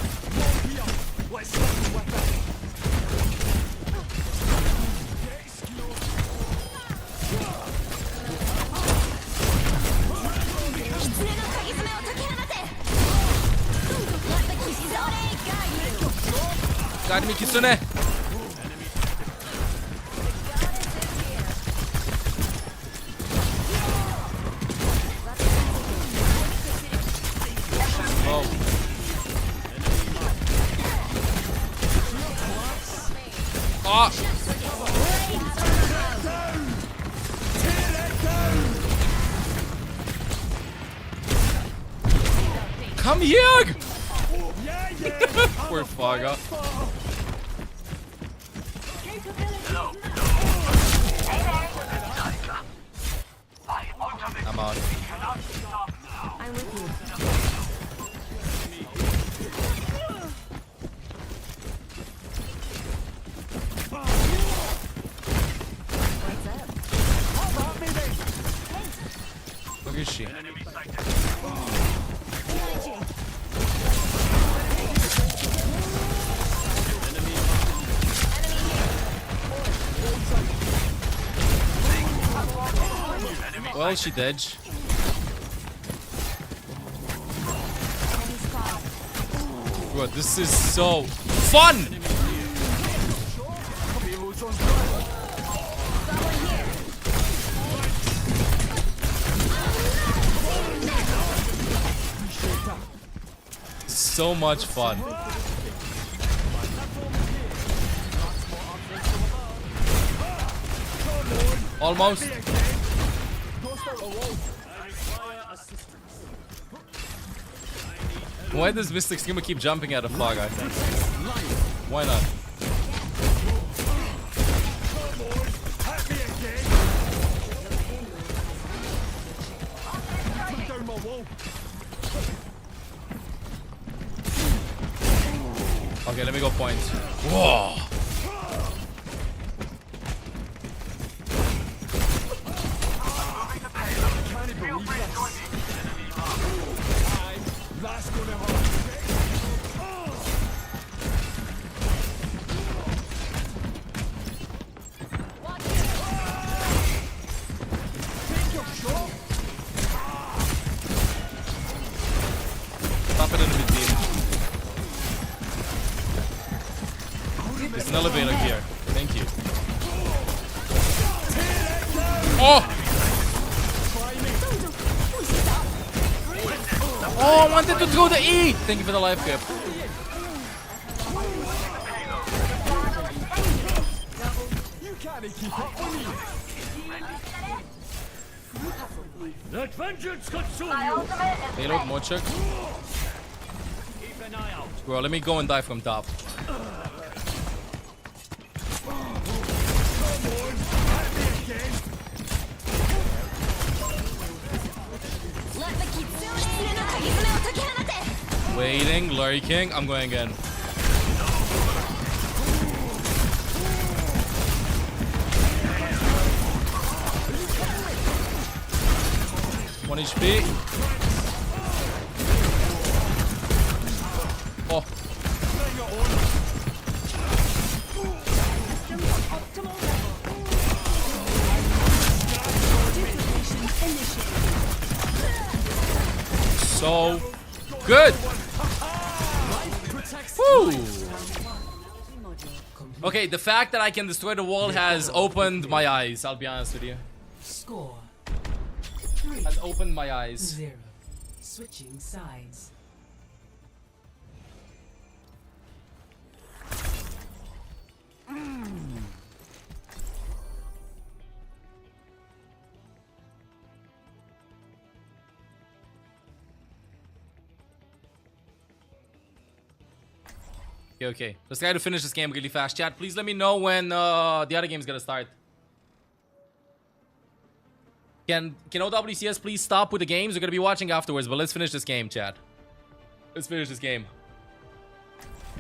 Got me, Kitsune. Oh. Come here! Poor Faga. I'm out. I'm with you. Where is she? bullshit edge. Bro, this is so fun! So much fun. Almost. Why does Mystic Skimmer keep jumping at a Fog Guy? Why not? Okay, let me go point. Whoa! Stop it in the mid team. There's an elevator here. Thank you. Oh! Oh, I wanted to throw the E! Thank you for the life cap. You can't keep up with me. Let vengeance consume you. Payload, more check. Bro, let me go and die from top. Waiting, lurking. I'm going again. One HP. Oh. So good. Woo. Okay, the fact that I can destroy the wall has opened my eyes. I'll be honest with you. Score. Has opened my eyes. 0. Switching sides. Okay. Let's try to finish this game really fast. Chat, please let me know when the other game's gonna start. Can OWCS please stop with the games? We're gonna be watching afterwards, but let's finish this game, chat. Let's finish this game.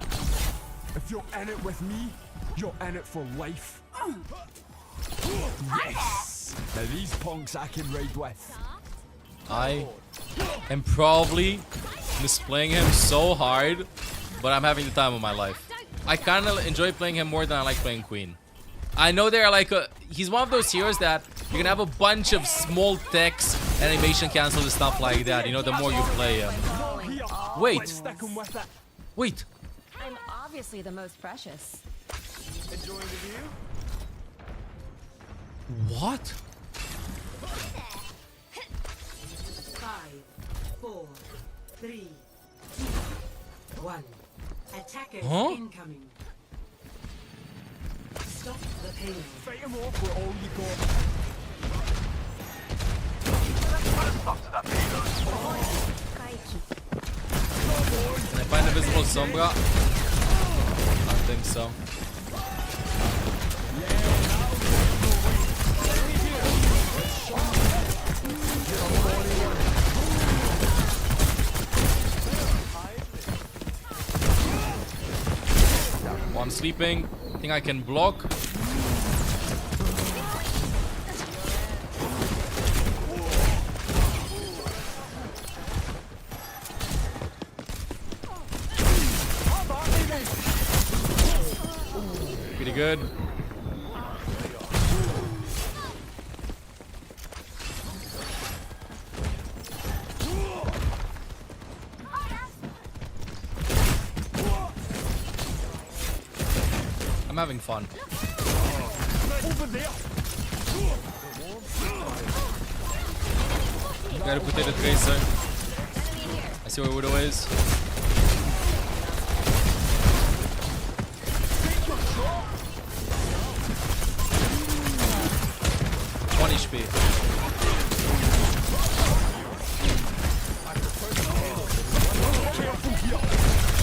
If you're in it with me, you're in it for life. Yes! Now these punks I can ride with. I am probably misplaying him so hard, but I'm having the time of my life. I kind of enjoy playing him more than I like playing Queen. I know they're like he's one of those heroes that you can have a bunch of small text, animation cancel and stuff like that, you know, the more you play him. Wait. Wait. I'm obviously the most precious. Enjoying the view? What? 5, 4, 3, 2, 1. Attackers incoming. Stop the pain. Fight him off with all you got. Can I find a visible Sombra? I don't think so. One sleeping. I think I can block. Pretty good. having fun. Gotta put in a tracer. I see where Widow is. HP.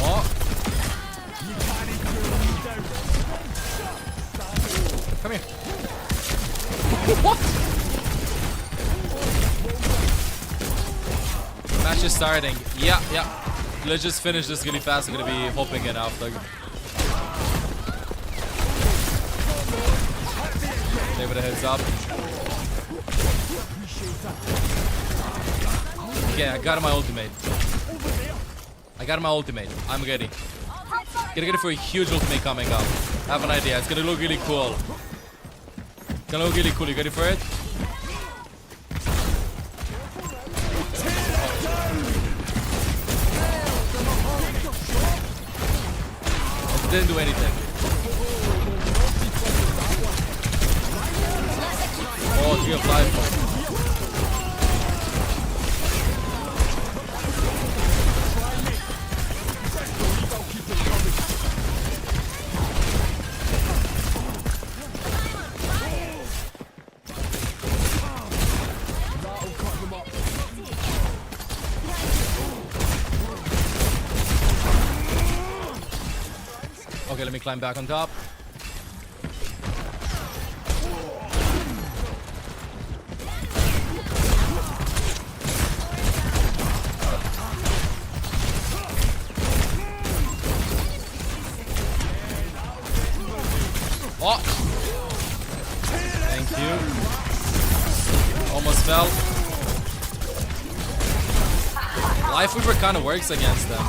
Oh. Come here. What? Match is starting. Yeah. Let's just finish this really fast. I'm gonna be hopping in after. Give it a heads up. Okay, I got my ultimate. I'm ready. Gonna get for a huge ultimate coming up. I have an idea. It's gonna look really cool. You ready for it? It didn't do anything. Oh, 3 of life. Okay, let me climb back on top. Oh! Thank you. Almost fell. Life Weaver kind of works against them.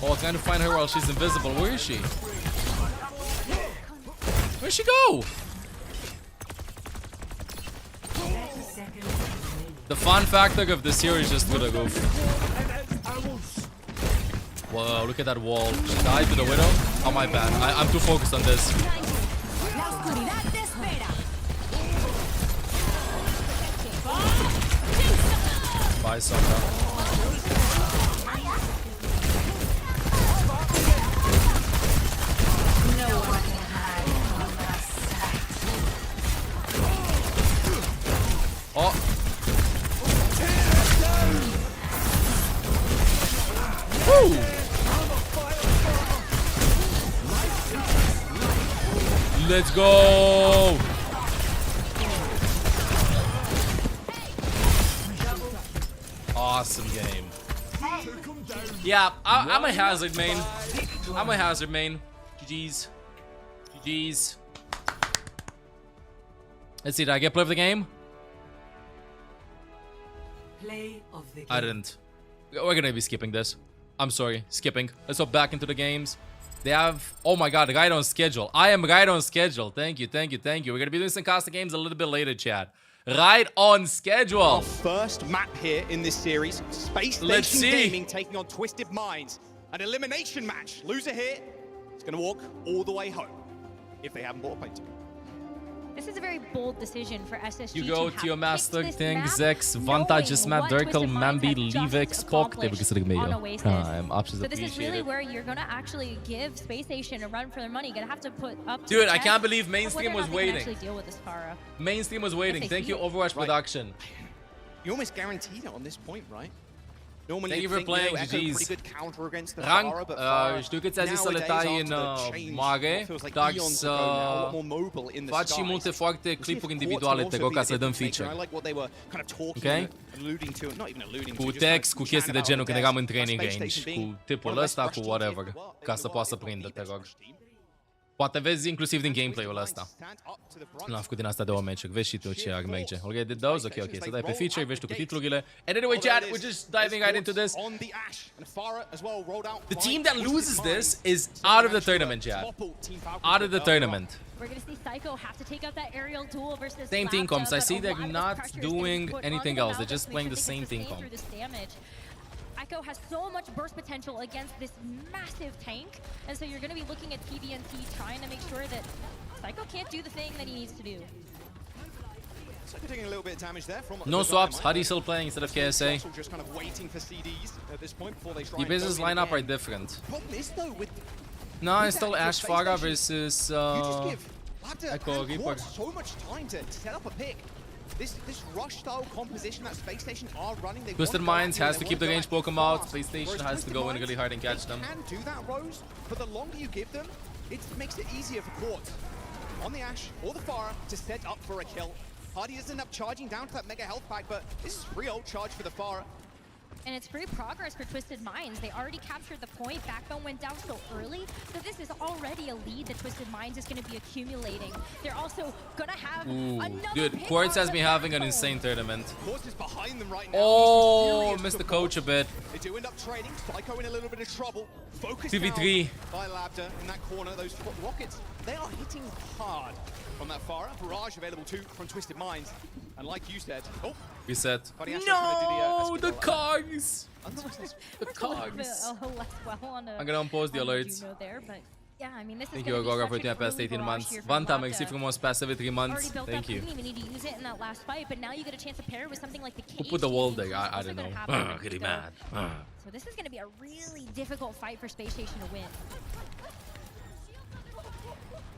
Oh, trying to find her while she's invisible. Where is she? Where'd she go? The fun factor of this series is just with a goof. Whoa, look at that wall. She died to the Widow. Oh, my bad. I'm too focused on this. Bye, Sombra. Oh. Woo. Let's go. Awesome game. Yeah, I'm a hazard main. GG's. Let's see, did I get play of the game? Play of the game. I didn't. We're gonna be skipping this. I'm sorry, skipping. Let's hop back into the games. They have, oh my god, right on schedule. I am right on schedule. Thank you. We're gonna be doing some Costa games a little bit later, chat. Right on schedule. Our first map here in this series. Space Station Gaming taking on Twisted Minds. An elimination match. Loser here is gonna walk all the way home if they haven't bought a plane ticket. This is a very bold decision for SSG. You go to your master thing, Zex, Vantages, Matt, Durkle, Mambi, Livek, Spock, det brukar ligga med. Time, options so this is really where you're gonna actually give Space Station a run for their money. You're gonna have to put up. Dude, I can't believe mainstream was waiting. Actually deal with this Pharah. Mainstream was waiting. Thank you, Overwatch Production. You almost guaranteed it on this point, right? Thank you for playing, GG's. Rank, știu că ți-a zis să le tai în mare, dar să faci și multe foarte clipuri individuale, te rog, ca să dăm feature. Ok? Cu text, cu chestii de genul când eram în training range, cu tipul ăsta, cu whatever, ca să poată să prindă, te rog. Poate vezi inclusiv din gameplay-ul ăsta. Nu am făcut din asta două meciuri. Vezi și tu ce ar merge. Ok, did those? Ok, să dai pe feature, vezi tu cu titlurile. And anyway, chat, we're just diving right into this. The team that loses this is out of the tournament, chat. Out of the tournament. We're going to see Psycho have to take out that aerial duel versus Same team comps. I see they're not doing anything else. They're just playing the same team comp. Psycho has so much burst potential against this massive tank, and so you're going to be looking at TVNT trying to make sure that Psycho can't do the thing that he needs to do. Taking a little bit of damage there from no swaps. Huddy still playing instead of KSA. Just kind of waiting for CDs at this point before they try. The business lineup are different. Problem is though with no, it's still Ash Farah versus Echo Reaper. So much time to set up a pick. This rush style composition that Space Station are running. Twisted Minds has to keep the range Pokemon out. Space Station has to go in really hard and catch them. Can do that, Rose, but the longer you give them, it makes it easier for Quartz on the Ash or the Farah to set up for a kill. Hardy doesn't end up charging down to that mega health pack, but this is free ult charge for the Farah. And it's free progress for Twisted Minds. They already captured the point. Backbone went down so early, so this is already a lead that Twisted Minds is going to be accumulating. They're also going to have another dude, Quartz has been having an insane tournament. Quartz is behind them right now. Oh, missed the coach a bit. They do end up trading. Psycho in a little bit of trouble. Focused 2v3 by Labda in that corner. Those rockets, they are hitting hard from that Farah. Barrage available too from Twisted Minds. And like you said, reset. No, the cogs. The cogs. I'm gonna unpause the alerts. Yeah, I mean, this Thank you, Agoga, for the past 18 months. Vanta, merci frumos, past every 3 months. Thank you. You didn't even need to use it in that last fight, but now you get a chance to pair it with something like the cage. Who put the wall there? I don't know. Getting mad. So this is going to be a really difficult fight for Space Station to win.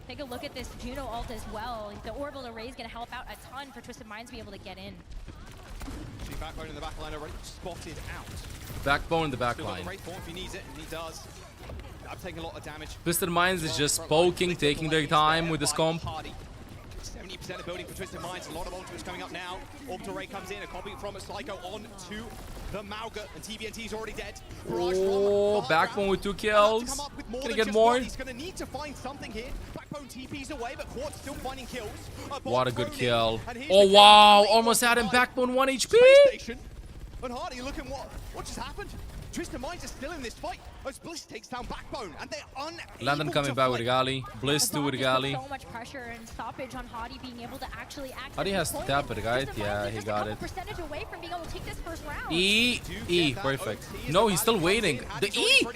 Take a look at this Juno ult as well. The orbital array is going to help out a ton for Twisted Minds to be able to get in. See Backbone in the back line already spotted out. Backbone in the back line. If he needs it, and he does. I'm taking a lot of damage. Twisted Minds is just poking, taking their time with this comp. 70% of building for Twisted Minds. A lot of ultimates coming up now. Orbital Ray comes in, a copy from a Psycho on to the Mauga, and TVNT is already dead. Oh, Backbone with 2 kills. Gonna get more. He's gonna need to find something here. Backbone TP's away, but Quartz still finding kills. What a good kill. Oh, wow. Almost had him. Backbone 1 HP. And Hardy, look at what just happened. Twisted Minds is still in this fight as Bliss takes down Backbone, and they're unable London coming back with Gali. Bliss too with Gali. So much pressure and stoppage on Hardy being able to actually access. Hardy has to tap it, right? Yeah, he got it. Percentage away from being able to take this first round. E, perfect. No, he's still waiting. The E!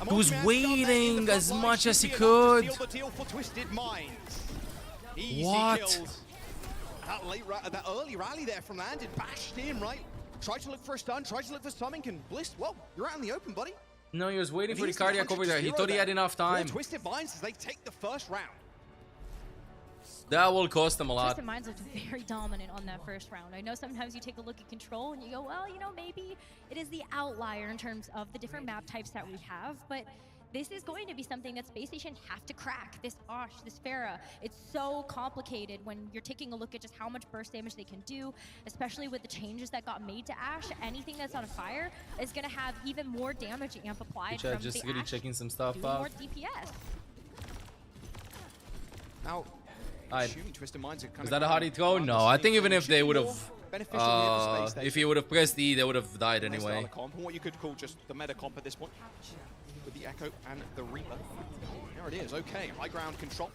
He was waiting as much as he could. What? That early rally there from Landon bashed in, right? Tried to look for a stun, tried to look for something, and Bliss, well, you're out in the open, buddy. No, he was waiting for the cardiac over there. He thought he had enough time. Twisted Minds as they take the first round. That will cost them a lot. Twisted Minds looked very dominant on that first round. I know sometimes you take a look at control and you go, well, you know, maybe it is the outlier in terms of the different map types that we have, but this is going to be something that Space Station have to crack. This Osh, this Farah, it's so complicated when you're taking a look at just how much burst damage they can do, especially with the changes that got made to Ash. Anything that's on fire is going to have even more damage amp applied from just the really Ash, checking some stuff doing out. more DPS. Now, Twisted Minds are is that a Hardy throw? No, I think even if they would have, if he would have pressed E, they would have died anyway. What you could call just the meta comp at this point. With the Echo and the Reaper. There it is, okay, high ground control.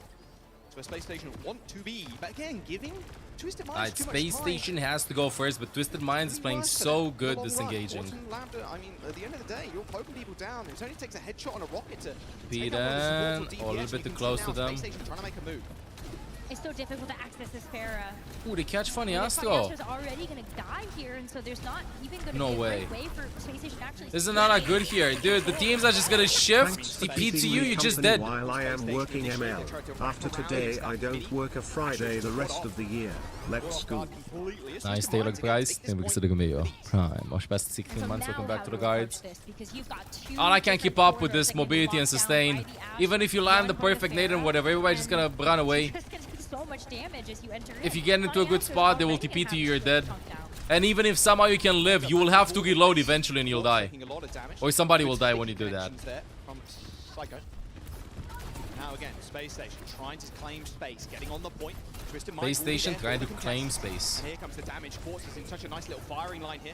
So a Space Station want to be, but again, giving Twisted Minds too much Space time. Station has to go first, but Twisted Minds is playing so good disengaging. I mean, at the end of the day, you're poking people down. It only takes a headshot on a rocket to Beat them, a little bit too close to them. Space Station trying to make a move. It's so difficult to access this Farah. Ooh, they catch Funny Astro. Funny Astro's already going to die here, and so there's not even going to No be a way. great way for Space Station to actually... This is not that good here. Dude, the teams are just gonna shift. TP to you, you're just dead. While I am working ML. After today, I don't work a Friday the rest of the year. Let's go. Nice, Taylor Price. Thank you for the video. Most best 16 months. Welcome back to the guides. And I can't keep up with this mobility and sustain. Even if you land the perfect nade and whatever, everybody's just gonna run away. So much damage as you enter If you get into a good spot, they will TP to you, you're dead. And even if somehow you can live, you will have to reload eventually and you'll die. Or somebody will die when you do that. now again. Space Station trying to claim space, getting on the point. Twisted Space Station trying to claim space. And here comes the damage. Quartz is in such a nice little firing line here.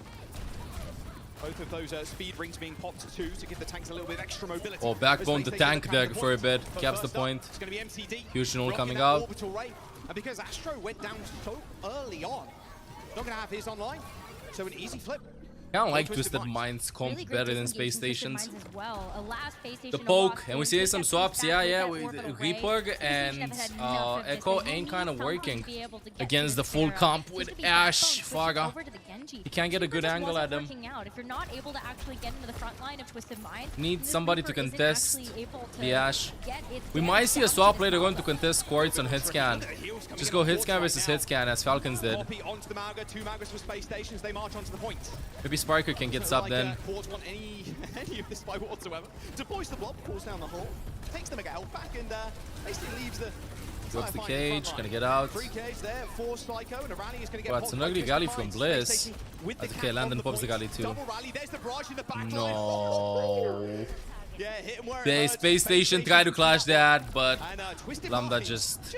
Both of those speed rings being popped too to give the tanks a little bit of extra mobility. Oh, Backbone the tank there for a bit. Caps the point. It's going to be MCD. Huge null coming out. And because Astro went down so early on, not going to have his online. So an easy flip. I kind of like Twisted Minds comp really better than Space Stations. Well. The poke, and we see some swaps, Reaper and Echo ain't kind of working against the full comp with Ashe, Faga. You can't get a good angle at them. If you're not able to actually get into the front line of Twisted Minds, need somebody to contest the Ashe. We might see a swap later going to contest Quartz on Hitscan. Just go Hitscan versus Hitscan as Falcons did. Maybe Sparker can get sub then. Want any of this fight whatsoever. Deploys the blob, pulls down the hole, takes the mega health back, and basically leaves the. Drops the cage, gonna get out. Free cage there for Psycho, and a rally is gonna get. Well, it's an ugly galley from Bliss. That's okay, Landon pops the galley too. No. The Space Station tried to clash that, but Lambda just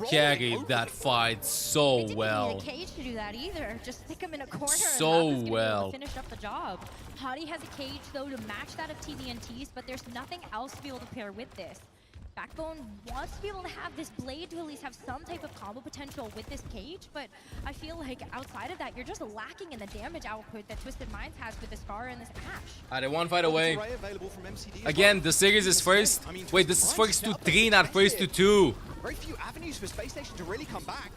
carried that fight so well. Cage to do that either. Just stick him in a corner. So and well. Finish up the job. Hottie has a cage though to match that of TVNTs, but there's nothing else to be able to pair with this. Backbone wants to be able to have this blade to at least have some type of combo potential with this cage, but I feel like outside of that, you're just lacking in the damage output that Twisted Minds has with this Pharah and this Ashe. Alright, one fight away. Again, the series is first. Wait, this is first to 3, not first to 2. Very few avenues for Space Station to really come back.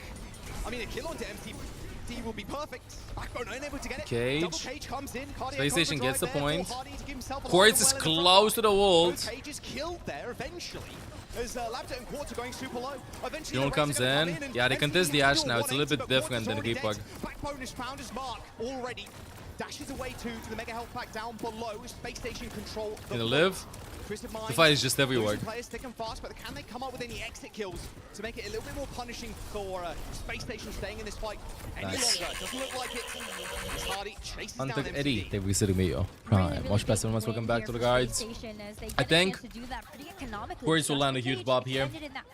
I mean, a kill onto MTD will be perfect. Backbone unable to get it. Cage. Cage comes in. Space Station gets the point. Quartz is close to the ult. Cage is killed there eventually. As Labda and Quartz are going super low. Eventually, comes in. Yeah, they contest the Ashe now. It's a little bit different than Reaper. Backbone has found his mark already. Dashes away to the mega health pack down below. Space Station control. Gonna live. The fight is just everywhere. Players thick and fast, but can they come up with any exit kills to make it a little bit more punishing for Space Station staying in this fight any longer? Doesn't look like it. Hardy chases down Eddie, thank you so much. Prime. Watch best everyone's welcome back to the guards. I think Quartz will land a huge bob here.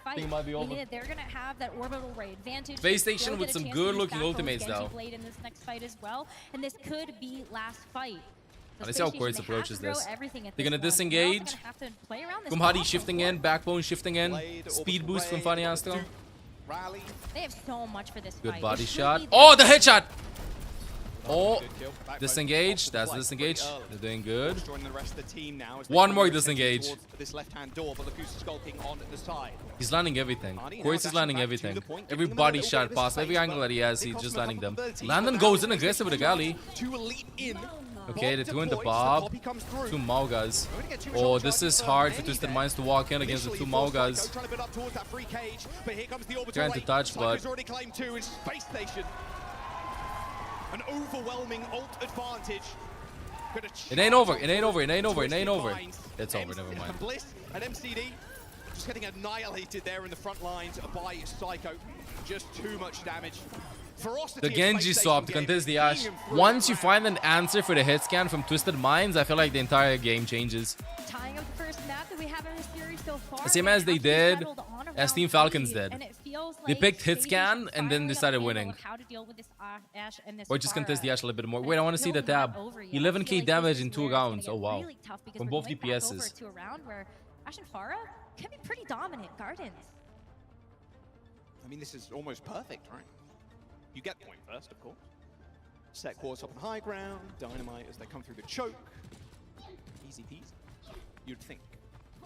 I think it might be over. They're gonna have that orbital ray advantage. Space Station with some good looking ultimates though. In this next fight as well, and this could be last fight. Let's see how Quartz approaches this. They're gonna disengage. Kumhadi shifting in, Backbone shifting in. Speed boost from Funny Astro. They have so much for this Good fight. body shot. Oh, the headshot! Oh, disengage. That's disengage. They're doing good. One more disengage. He's landing everything. Quartz is landing everything. Every body shot possible, every angle that he has, he's just landing them. Landon goes in aggressive with a galley. Okay, they're doing the bob. 2 Maugas. Oh, this is hard for Twisted Minds to walk in against the 2 Maugas. Trying to touch, but an overwhelming ult advantage. It ain't over. It ain't over. It ain't over. It ain't over. It's over. Never mind. Bliss and MCD just getting annihilated there in the front lines by Psycho. Just too much damage. The Genji swap to contest the Ashe. Once you find an answer for the hit scan from Twisted Minds, I feel like the entire game changes. Tying up the first map that we have in the series so far. The same as they did, as Team Falcons did. They picked hit scan and then decided winning. Or just contest the Ashe a little bit more. Wait, I want to see the tab. 11k damage in 2 rounds. Oh wow. From both DPSs. To a round where Ashe and Pharah can be pretty dominant. Gardens. I mean, this is almost perfect, right? You get point first, of course. Set Quartz up on high ground, Dynamite as they come through the choke. Easy peasy, you'd think.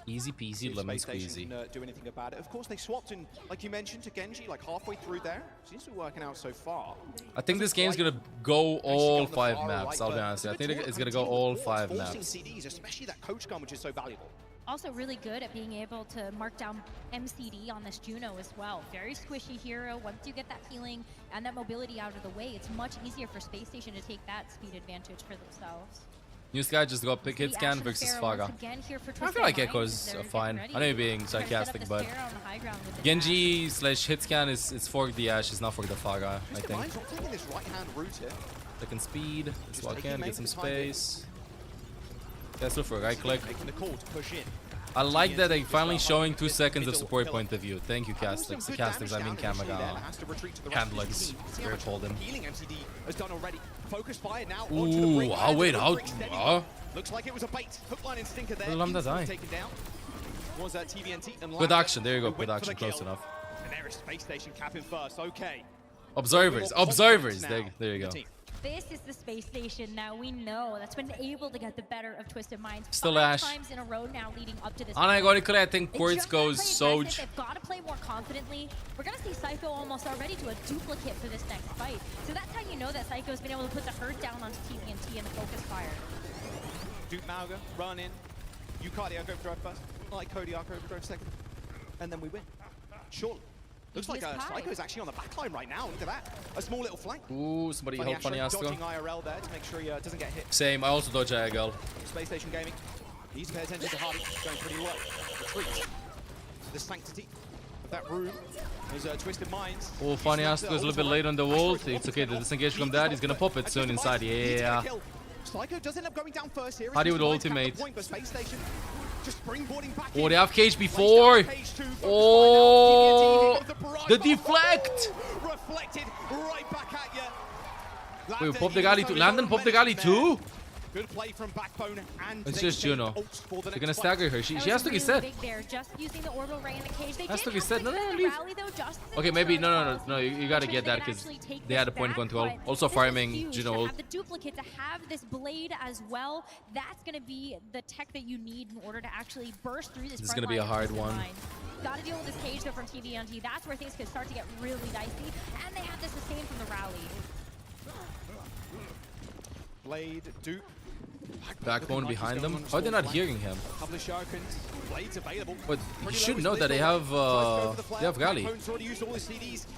Easy peasy, lemon squeezy. Do anything about it. Of course, they swapped in, like you mentioned, to Genji, like halfway through there. Seems to be working out so far. I think this game's gonna go all 5 maps, I'll be honest. I think it's gonna go all 5 maps. CDs, especially that coach gun, which is so valuable. Also really good at being able to mark down MCD on this Juno as well. Very squishy hero. Once you get that healing and that mobility out of the way, it's much easier for Space Station to take that speed advantage for themselves. New Sky just got pick hit scan versus Faga. I feel like Echo's fine. I know you're being sarcastic, but Genji slash hit scan is for the Ashe, it's not for the Faga, I think. Second speed, let's walk in, get some space. Let's look for a right click. Making the call to push in. I like that they finally showing 2 seconds of support point of view. Thank you, Castix. Castix, I mean Kamaga. Candlex. Very called him. Ooh, oh wait, how? Looks like it was a bait. Hook, line, and stinker there. Taken down. Was that TVNT and Good action. There you go. Good action. Close enough. And there is Space Station capping first. Okay. Observers. Observers. There you go. This is the space station now. We know that's been able to get the better of Twisted Minds. Still 5 Ash. times in a row now leading up to this. Unironically, I think Quartz goes Soj. They've got to play more confidently. We're going to see Psycho almost already to a duplicate for this next fight. So that's how you know that Psycho's been able to put the hurt down onto TVNT and the focus fire. Duke Mauga, run in. You Cardio go drive first. Like Cody Arco drive second. And then we win. Surely. Looks like Psycho is actually on the back line right now. Look at that. A small little flank. Ooh, somebody help Funny Astro. Dodging IRL there to make sure he doesn't get hit. Same, I also dodge IRL. Space Station Gaming. Needs to pay attention to Hardy. Going pretty low. Retreat. The sanctity of that room is Twisted Minds. Oh, Funny Astro is a little bit late on the wall. It's okay, the disengage from that. He's gonna pop it soon inside. Yeah. Psycho does end up going down first here. Hardy with ultimate. Space Station just springboarding back. Oh, they have cage before. Oh, the deflect. Reflected right back at you. Wait, pop the galley too. Landon pop the galley too. Good play from Backbone and it's just Juno. They're gonna stagger her. She has to get set. Just using the orbital ray in the cage. They has to did get set. No, leave. Okay, maybe no. You gotta get that because they had a point control. Also farming Juno ult. Have the duplicate to have this blade as well. That's gonna be the tech that you need in order to actually burst through this. This is gonna be a hard one. Got to deal with this cage though from TVNT. That's where things could start to get really dicey. And they have the sustain from the rally. Blade, Duke. Backbone behind them. How are they not hearing him? Couple of Shurikens, blades available. But you should know that they have Galley.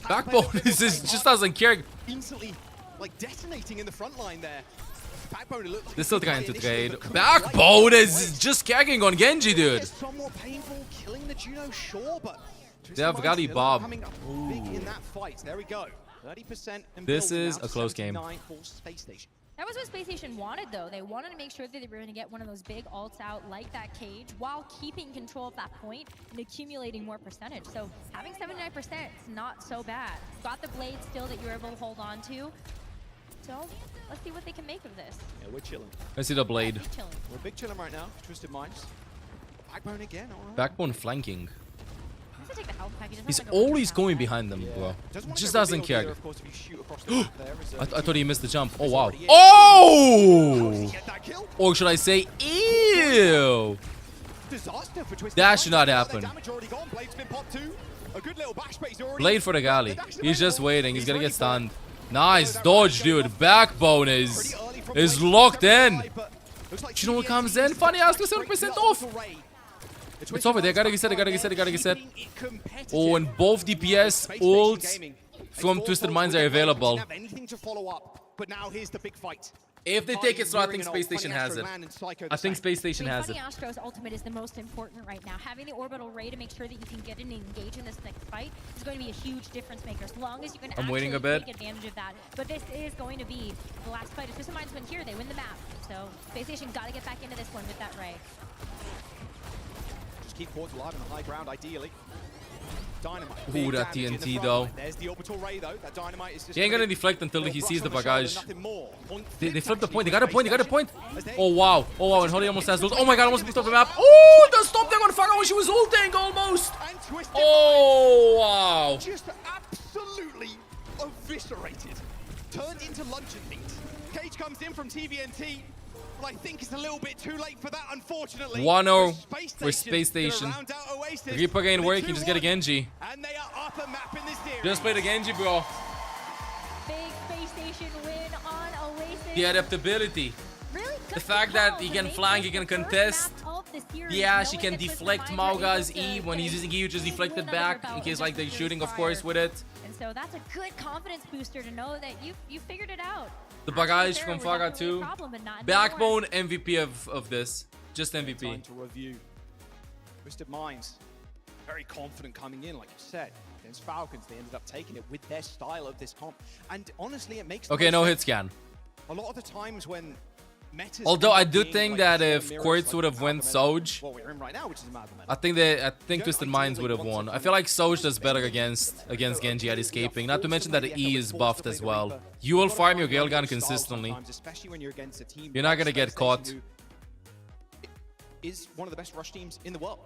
Backbone just doesn't care. Instantly, like detonating in the front line there. Backbone looks. They're still trying to trade. Backbone is just gagging on Genji, dude. It's somewhat more painful killing the Juno, sure, but they have Galley Bob. Coming up big in that fight. There we go. 30%. This is a close game. Space Station. That was what Space Station wanted, though. They wanted to make sure that they were going to get one of those big ults out like that cage while keeping control of that point and accumulating more percentage. So having 79% is not so bad. Got the blade still that you're able to hold on to. So let's see what they can make of this. Yeah, we're chilling. I see the blade. We're big chilling right now. Twisted Minds. Backbone again. All right. Backbone flanking. Take the health package. He's always going behind them, bro. Just doesn't care. I thought he missed the jump. Oh, wow. Oh! Or should I say, ew! That should not happen. Blade for the galley. He's just waiting. He's gonna get stunned. Nice dodge, dude. Backbone is locked in. You know what comes in? Funny ass, 7% off. It's over there. Gotta get set. Oh, and both DPS ults from Twisted Minds are available. If they take it, so I think Space Station has it. I think Space Station has it. Funny Astro's ultimate is the most important right now. Having the orbital ray to make sure that you can get in and engage in this next fight is going to be a huge difference maker. As long as you can actually take advantage of that. But this is going to be the last fight. If Twisted Minds win here, they win the map. So Space Station got to get back into this one with that ray. Keep Quartz alive on the high ground, ideally. Dynamite. Ooh, that TNT though. There's the orbital ray though. That dynamite is just. He ain't gonna deflect until he sees the bagage. They flipped the point. They got a point. Oh wow. And Holly almost has ult. Oh my god, almost missed off the map. Oh, the stop there on fire when she was ulting almost. Oh wow. Just absolutely eviscerated. Turned into luncheon meat. Cage comes in from TVNT. I think it's a little bit too late for that, unfortunately. 1-0 for Space Station. Reaper again working, just get a Genji. And they are up a map in this series. Just play the Genji, bro. Big Space Station win on Oasis. The adaptability. Really the fact that he can flank, he can contest. Yeah, she can deflect Mauga's E. When he's using E, you just deflect it back in case like they're shooting, of course, with it. And so that's a good confidence booster to know that you figured it out. The bagage from Faga too. Backbone MVP of this. Just MVP. Time to review. Twisted Minds, very confident coming in, like you said. Against Falcons, they ended up taking it with their style of this comp. And honestly, it makes okay, no hit scan. A lot of the times when Although I do think that if Quartz would have won Soj, I think Twisted Minds would have won. I feel like Soj does better against Genji at escaping. Not to mention that the E is buffed as well. You will farm your Gale Gun consistently. You're not gonna get caught. Is one of the best rush teams in the world.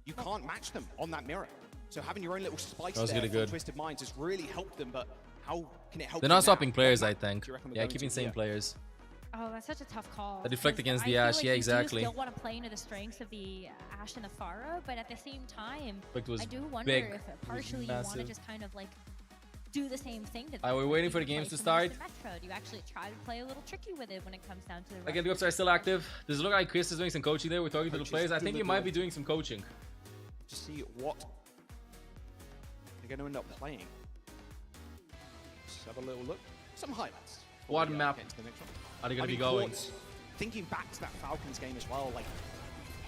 You can't match them on that mirror. So having your own little spikes there from Twisted Minds has really helped them, but how can it help? They're not swapping players, I think. Yeah, keeping same players. Oh, that's such a tough call. That deflect against the Ashe, yeah, exactly. I still want to play into the strengths of the Ashe and the Pharah, but at the same time, I do wonder if partially you want to just kind of like do the same thing. We're waiting for the games to start. You actually try to play a little tricky with it when it comes down to the Again, the ups are still active. Does it look like Chris is doing some coaching there? We're talking to the players. I think he might be doing some coaching. To see what they're going to end up playing. Just have a little look. Some highlights. What map are they going to be going? Quartz, thinking back to that Falcons game as well, like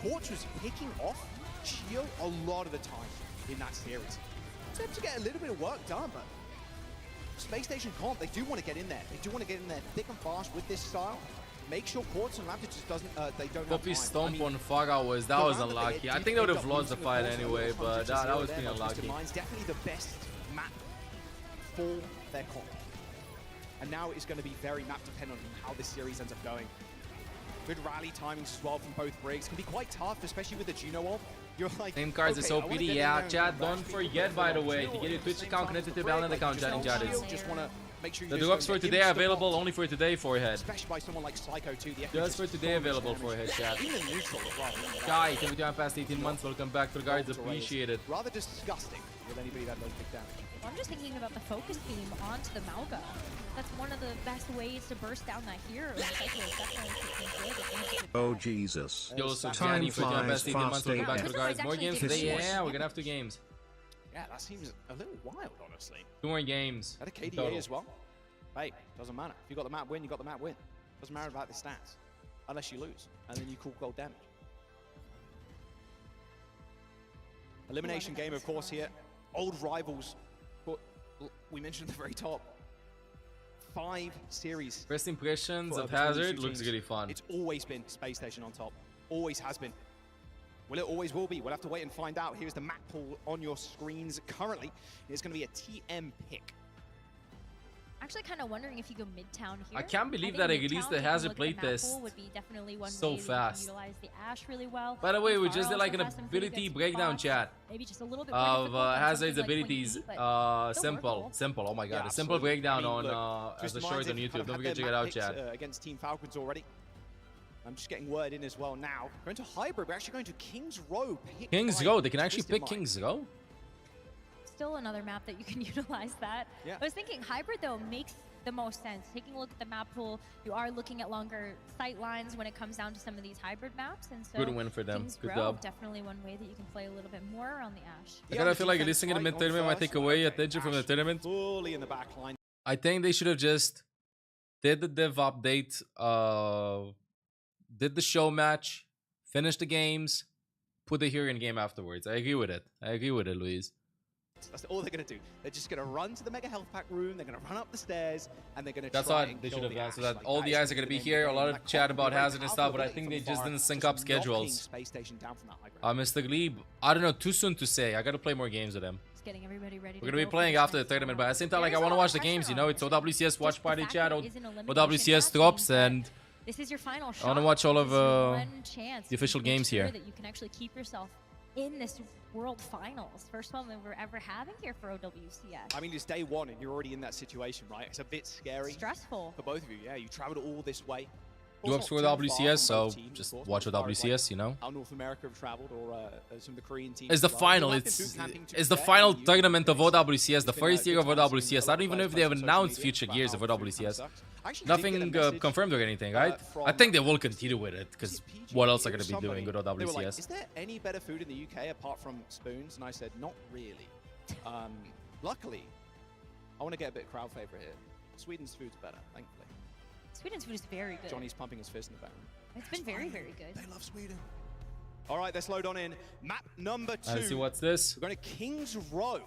Quartz was picking off Chio a lot of the time in that series. So to get a little bit of work done, but Space Station Comp, they do want to get in there. They do want to get in there thick and fast with this style. Make sure Quartz and Lambda just doesn't, they don't have time. Stomp on Pharah was unlucky. I think they would have lost the fight anyway, but that was being unlucky. Mine's definitely the best map for their comp. And now it's going to be very map dependent on how this series ends up going. Good rally timings as well from both rigs. Can be quite tough, especially with the Juno ult. You're like, name cards is OPD, yeah, chat. Don't forget, by the way, to get your Twitch account connected to the Valorant account, chatting chat is. The drops for today are available only for today, Forehead. Especially by someone like Psycho too. Just for today available, Forehead, chat. Guy, can we do past 18 months? Welcome back to the guards, appreciate it. Rather disgusting with anybody that does big damage. I'm just thinking about the focus beam onto the Mauga. That's one of the best ways to burst down that hero. Oh Jesus. Yo, so time flies fast. Back to the guards. More games today? Yeah, we're gonna have 2 games. Yeah, that seems a little wild, honestly. 2 more games. At a KDA as well. Hey, doesn't matter. If you got the map win, you got the map win. Doesn't matter about the stats. Unless you lose. And then you call gold damage. Elimination game, of course, here. Old rivals. But we mentioned at the very top. 5 series. First impressions of Hazard looks really fun. It's always been Space Station on top. Always has been. Well, it always will be. We'll have to wait and find out. Here's the map pool on your screens currently. It's going to be a TM pick. Actually, kind of wondering if you go Midtown here. I can't believe that they released the Hazard playtest would be definitely one so way fast. Utilize the Ashe really well. By the way, we just did like an ability breakdown chat maybe just a little bit of Hazard's abilities. Simple. Oh my god, yeah, a simple breakdown on as a short on YouTube. Don't forget to check it out, chat. Against Team Falcons already. I'm just getting word in as well now. Going to Hybrid, we're actually going to King's Row. King's Row, they can actually pick King's Row? Still another map that you can utilize that. Yeah. I was thinking Hybrid though makes the most sense. Taking a look at the map pool, you are looking at longer sight lines when it comes down to some of these hybrid maps, and so good win for them. King's Good Row, dub. Definitely one way that you can play a little bit more around the Ashe. I kind of feel like listening in the mid tournament might take away attention from the tournament. Fully in the back line. I think they should have just did the div update, did the show match, finished the games, put the hero in game afterwards. I agree with it. Luis. That's all they're going to do. They're just going to run to the Mega Health Pack room, they're going to run up the stairs, and they're going to That's try what and they should kill have the done, Ashe. so that Like, all the is guys are going to be here. A lot of chat about Hazard and stuff, but I think they just didn't sync up schedules. Space Station down from that high ground. Mr. Glebe, I don't know, too soon to say. I got to play more games with him. Just getting everybody ready. We're going to be playing after the tournament, but at the same time, like, I want to watch the games, you know? It's OWCS Watch Party chat, OWCS drops, and this is your final shot. I want to watch all of the official games here. That you can actually keep yourself in this World Finals. First one that we're ever having here for OWCS. I mean, it's day one and you're already in that situation, right? It's a bit scary. Stressful. For both of you, yeah. You traveled all this way. Drops for WCS, so just watch WCS, you know. How North America have traveled, or some of the Korean teams. It's the final. It's the final tournament of OWCS, the first year of OWCS. I don't even know if they have announced future years of OWCS. Nothing confirmed or anything, right? I think they will continue with it, because what else are going to be doing with OWCS? Like, is there any better food in the UK apart from spoons? And I said, not really. Luckily, I want to get a bit of crowd favorite here. Sweden's food's better, thankfully. Sweden's food is very good. Johnny's pumping his fist in the back. It's been very, very good. They love Sweden. All right, let's load on in. Map number 2. Let's see what's this. We're going to King's Row.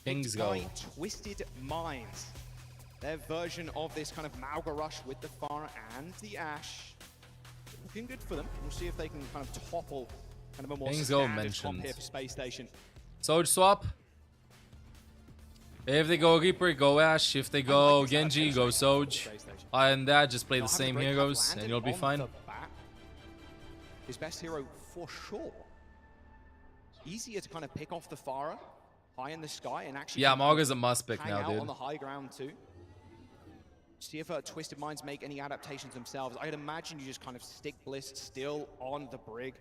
King's Row. Twisted Minds. their version of this kind of Mauga rush with the Pharah and the Ashe. Looking good for them. We'll see if they can kind of topple kind of a more standard comp here for Space Station. Soldier swap. If they go Reaper, go Ashe. If they go Genji, go Soj. And that, just play the same heroes and you'll be fine. His best hero for sure. Easier to kind of pick off the Pharah high in the sky and actually Mauga's a must pick hang now, out dude. on the high ground too. See if Twisted Minds make any adaptations themselves. I'd imagine you just kind of stick Bliss still on the Brig.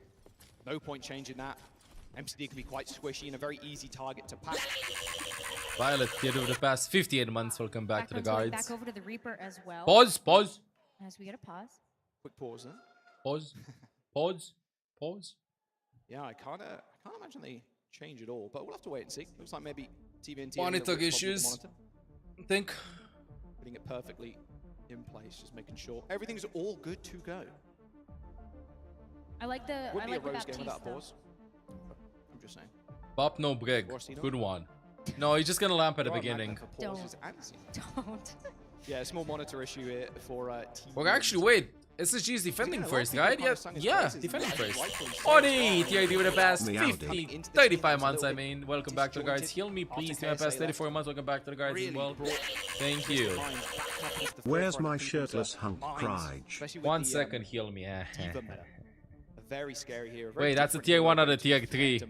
No point changing that. MCD can be quite squishy and a very easy target to pack. Violet did over the past 58 months. We'll come back to the guards. Back over to the Reaper as well. Pause. As we get a pause. Quick pause then. Pause. Yeah, I can't imagine they change it all, but we'll have to wait and see. Looks like maybe TVNT monitor issues. I think. Putting it perfectly in place, just making sure everything's all good to go. I like the Wouldn't be a Rose Baptiste, game without though. pause. I'm just saying. Bop no Brig. Good one. No, he's just gonna lamp at the beginning. Don't. Yeah, a small monitor issue here for Well, actually, wait. SSG is defending first, right? Yeah, defending first. Odi, TRD with the past 35 months, I mean. Welcome back to the guards. Heal me, please. To my past 34 months, welcome back to the guards as well. Thank you. Where's my shirtless hunk pride? 1 second, heal me. Very scary here. Wait, that's a tier 1 out of tier 3.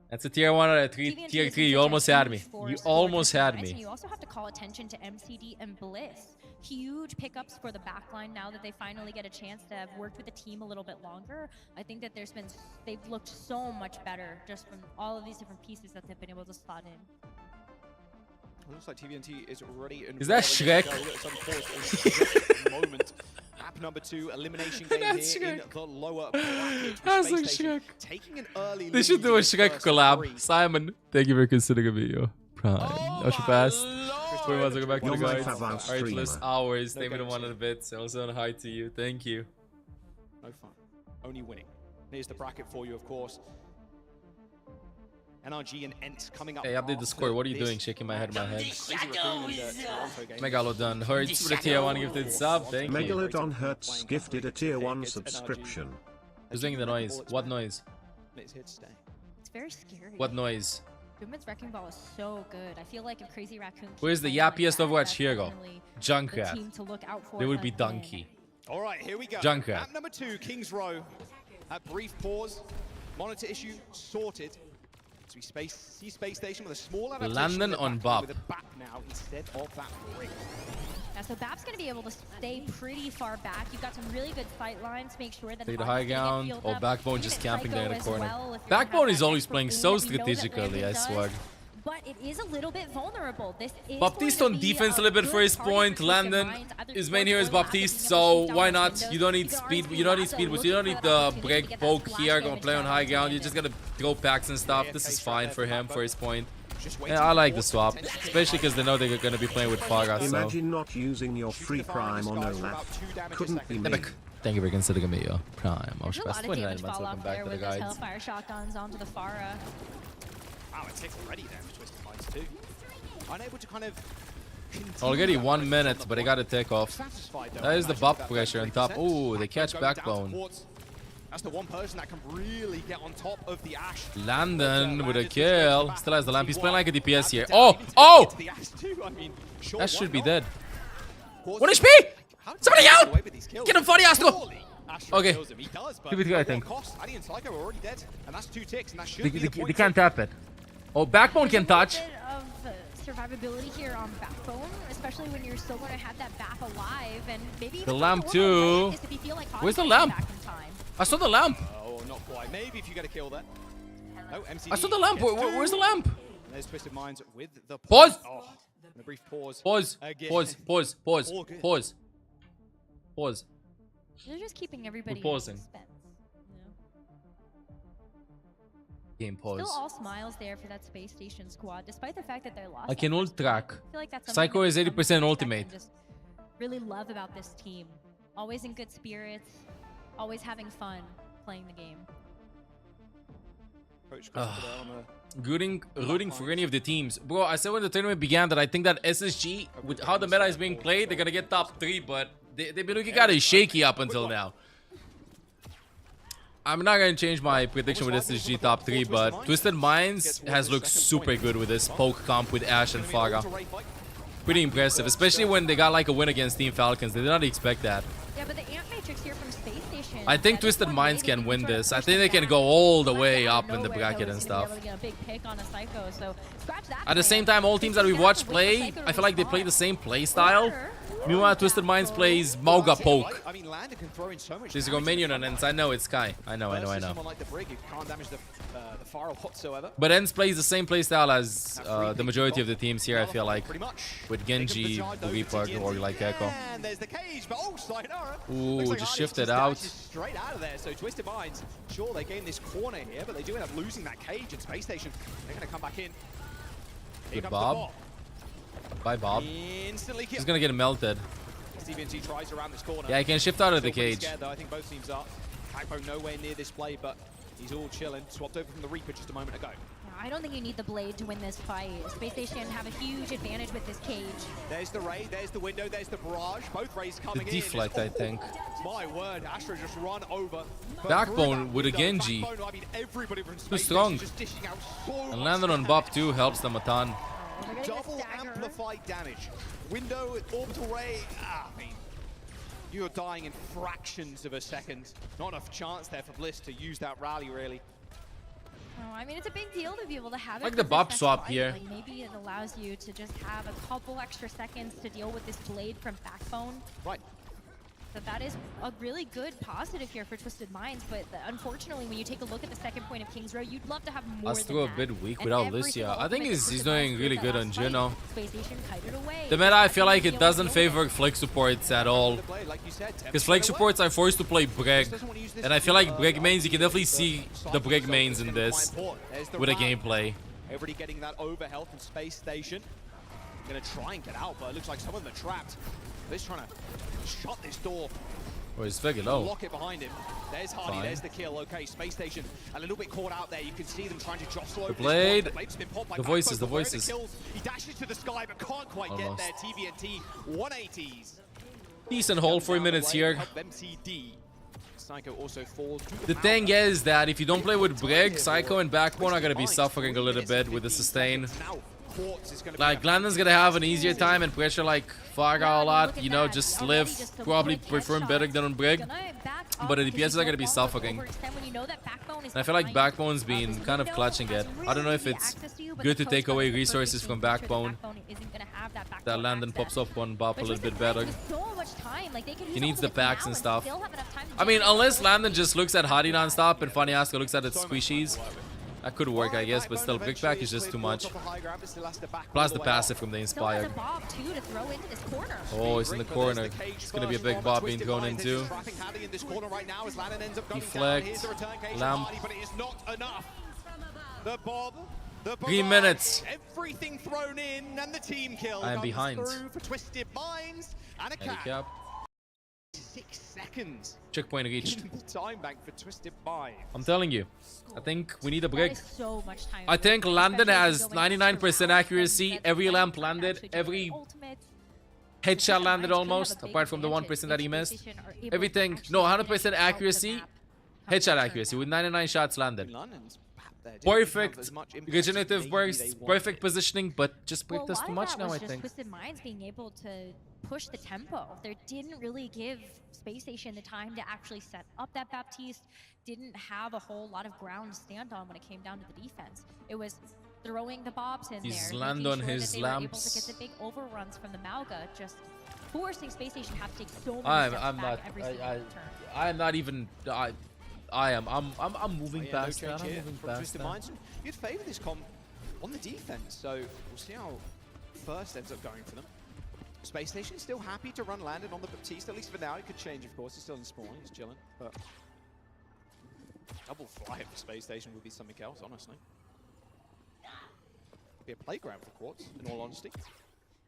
That's a tier 1 out of tier 3. You almost had me. You almost had me. You also have to call attention to MCD and Bliss. Huge pickups for the backline now that they finally get a chance to have worked with the team a little bit longer. I think that they've looked so much better just from all of these different pieces that they've been able to slot in. Looks like TVNT is ready. Is that Shrek? Moment. Map number 2, elimination game here in the lower bracket. That's like Shrek. Taking an early They should do a Shrek collab. Simon, thank you for considering me, yo. Prime. Ocean Pass. We want to go back to the guards. Alright, list hours. Thank you for the 100 bits. Also, hi to you. Thank you. No fun. Only winning. Here's the bracket for you, of course. NRG and ENCE coming up. Hey, update the score. What are you doing? Shaking my head in my head. Megalodon Hertz with a tier 1 gifted sub. Thank you. Megalodon Hertz gifted a tier 1 subscription. Who's doing the noise? What noise? It's very scary. What noise? Goodman's Wrecking Ball is so good. I feel like if Crazy Raccoon... Who is the yappiest Overwatch hero? Junkrat. They would be Donkey. All right, here we go. Junkrat. Map number 2, Kings Row. A brief pause. Monitor issue sorted. So we see Space Station with a small adaptation. London on Bob. With a BAP now instead of that ring. Yeah, so BAP's going to be able to stay pretty far back. You've got some really good sight lines to make sure that Take the high ground. Oh, Backbone just camping there in the corner. Well, Backbone is always playing so strategically, I swear. But it is a little bit vulnerable. This is Baptiste on defense a little bit for his point. Landon, his main hero is Baptiste, so why not? You don't need speed. You don't need speed boost. You don't need the break poke here. Gonna play on high ground. You just gotta throw packs and stuff. This is fine for him for his point. Yeah, I like the swap, especially because they know they're gonna be playing with Farah. So. Imagine not using your free prime on Olaf. Couldn't be me. Thank you for considering me, yo. Prime. There's a lot of damage fall off there with those Hellfire shotguns onto the Farah. Wow, it takes already there for Twisted Minds too. Unable to kind of already 1 minute, but they got to take off. That is the buff pressure on top. Oh, they catch Backbone. That's the one person that can really get on top of the Ashe. Landon with a kill. Still has the lamp. He's playing like a DPS here. Oh! Oh! That should be dead. 1 HP! Somebody help! Get him for the Astro! Okay. Keep it good, I think. They can't tap it. Oh, Backbone can touch. Survivability here on Backbone, especially when you're still going to have that BAP alive, and maybe the lamp too. Where's the lamp? I saw the lamp. Oh, not quite. Maybe if you get a kill there. Oh, MCD. I saw the lamp. Where's the lamp? There's Twisted Minds with the pause. Oh, a brief pause. Pause. Pause. Pause. Pause. Pause. Pause. They're just keeping everybody. We're pausing. Game pause. Still all smiles there for that Space Station squad, despite the fact that they're lost. I can ult track. I feel like that's Psycho is 80% ultimate. Just really love about this team. Always in good spirits, always having fun playing the game. Rooting for any of the teams. Bro, I said when the tournament began that I think that SSG, with how the meta is being played, they're gonna get top 3, but they've been looking kind of shaky up until now. I'm not gonna change my prediction with SSG top 3, but Twisted Minds has looked super good with this poke comp with Ashe and Farah. Pretty impressive, especially when they got like a win against Team Falcons. They did not expect that. Yeah, but the Ant Matrix here from Space Station. I think Twisted Minds can win this. I think they can go all the way up in the bracket and stuff. At the same time, all teams that we watch play, I feel like they play the same play style. Meanwhile, Twisted Minds plays Mauga Poke. I mean, Lander can throw in so much. There's a minion on ENCE. I know it's Sky. I know. But ENCE plays the same playstyle as the majority of the teams here, I feel like. With Genji, Reaper, or like Echo. Ooh, just shifted out. Straight out of there. So Twisted Minds, sure, they gain this corner here, but they do end up losing that cage in Space Station. They're going to come back in. Good Bob. Bye, Bob. He's gonna get melted. ENCE tries around this corner. Yeah, he can shift out of the cage. Scared, though. I think both teams are. Backbone nowhere near this play, but he's all chilling. Swapped over from the Reaper just a moment ago. I don't think you need the Blade to win this fight. Space Station have a huge advantage with this cage. There's the Ray, there's the window, there's the barrage. Both Rays coming in. The deflect, I think. My word, Astra just run over. Backbone with a Genji. Too strong. And landing on Bob too helps them a ton. Double amplified damage. Window, orbital ray. I mean, you're dying in fractions of a second. Not enough chance there for Bliss to use that rally, really. Oh, I mean, it's a big deal to be able to have it. Like the Bob swap here. Like maybe it allows you to just have a couple extra seconds to deal with this Blade from Backbone. Right. So that is a really good positive here for Twisted Minds, but unfortunately, when you take a look at the second point of King's Row, you'd love to have more than Astro a bit weak without Lucia. I think he's doing really good on Juno. Space Station kited away. The meta, I feel like it doesn't favor Flex supports at all. Because Flex supports are forced to play Brig. And I feel like Brig mains, you can definitely see the Brig mains in this with a gameplay. Everybody getting that over health in Space Station. Gonna try and get out, but it looks like some of them are trapped. They're trying to shut this door. Oh, he's very low. Lock it behind him. There's Hardy, there's the kill. Okay, Space Station a little bit caught out there. You can see them trying to jostle over the Blade. The voices. He dashes to the sky, but can't quite get there. TBNT 180s. Decent hold, 4 minutes here. Psycho also falls. The thing is that if you don't play with Brig, Psycho and Backbone are going to be suffering a little bit with the sustain. Like, Landon's gonna have an easier time and pressure like Farah a lot, you know, just live, probably perform better than on Brig. But the DPS are gonna be suffering. And I feel like Backbone's been kind of clutching it. I don't know if it's good to take away resources from Backbone. That Landon pops up on Bop a little bit better. He needs the packs and stuff. I mean, unless Landon just looks at Hadi non-stop and Funny Aska looks at its squishies. That could work, I guess, but still, Big Pack is just too much. Plus the passive from the Inspired. Oh, he's in the corner. It's gonna be a big Bob being thrown in too. Deflect. Lamp. 3 minutes. Everything thrown in and the team kill. I am behind. For Twisted Minds and a Handicap. 6 seconds. Checkpoint reached. Time bank for Twisted Minds. I'm telling you, I think we need a Brig. So much time. I think Landon has 99% accuracy. Every lamp landed. Every headshot landed almost, apart from the 1% that he missed. Everything, no, 100% accuracy. Headshot accuracy with 99 shots landed. Perfect regenerative bursts, perfect positioning, but just Brig does too much now, I think. Twisted Minds being able to push the tempo. They didn't really give Space Station the time to actually set up that Baptiste, didn't have a whole lot of ground to stand on when it came down to the defense. It was throwing the bobs in He's there, land on his lamps. Able to get the big overruns from the Mauga, just forcing Space Station to have to take so many steps back every single turn. I'm not even... I am. I'm moving past that. I'm moving past that. You'd favor this comp on the defense, so we'll see how first ends up going for them. Space Station still happy to run Landon on the Baptiste, at least for now. It could change, of course. He's still in spawn. He's chilling, but double fly for Space Station would be something else, honestly. Be a playground for Quartz, in all honesty.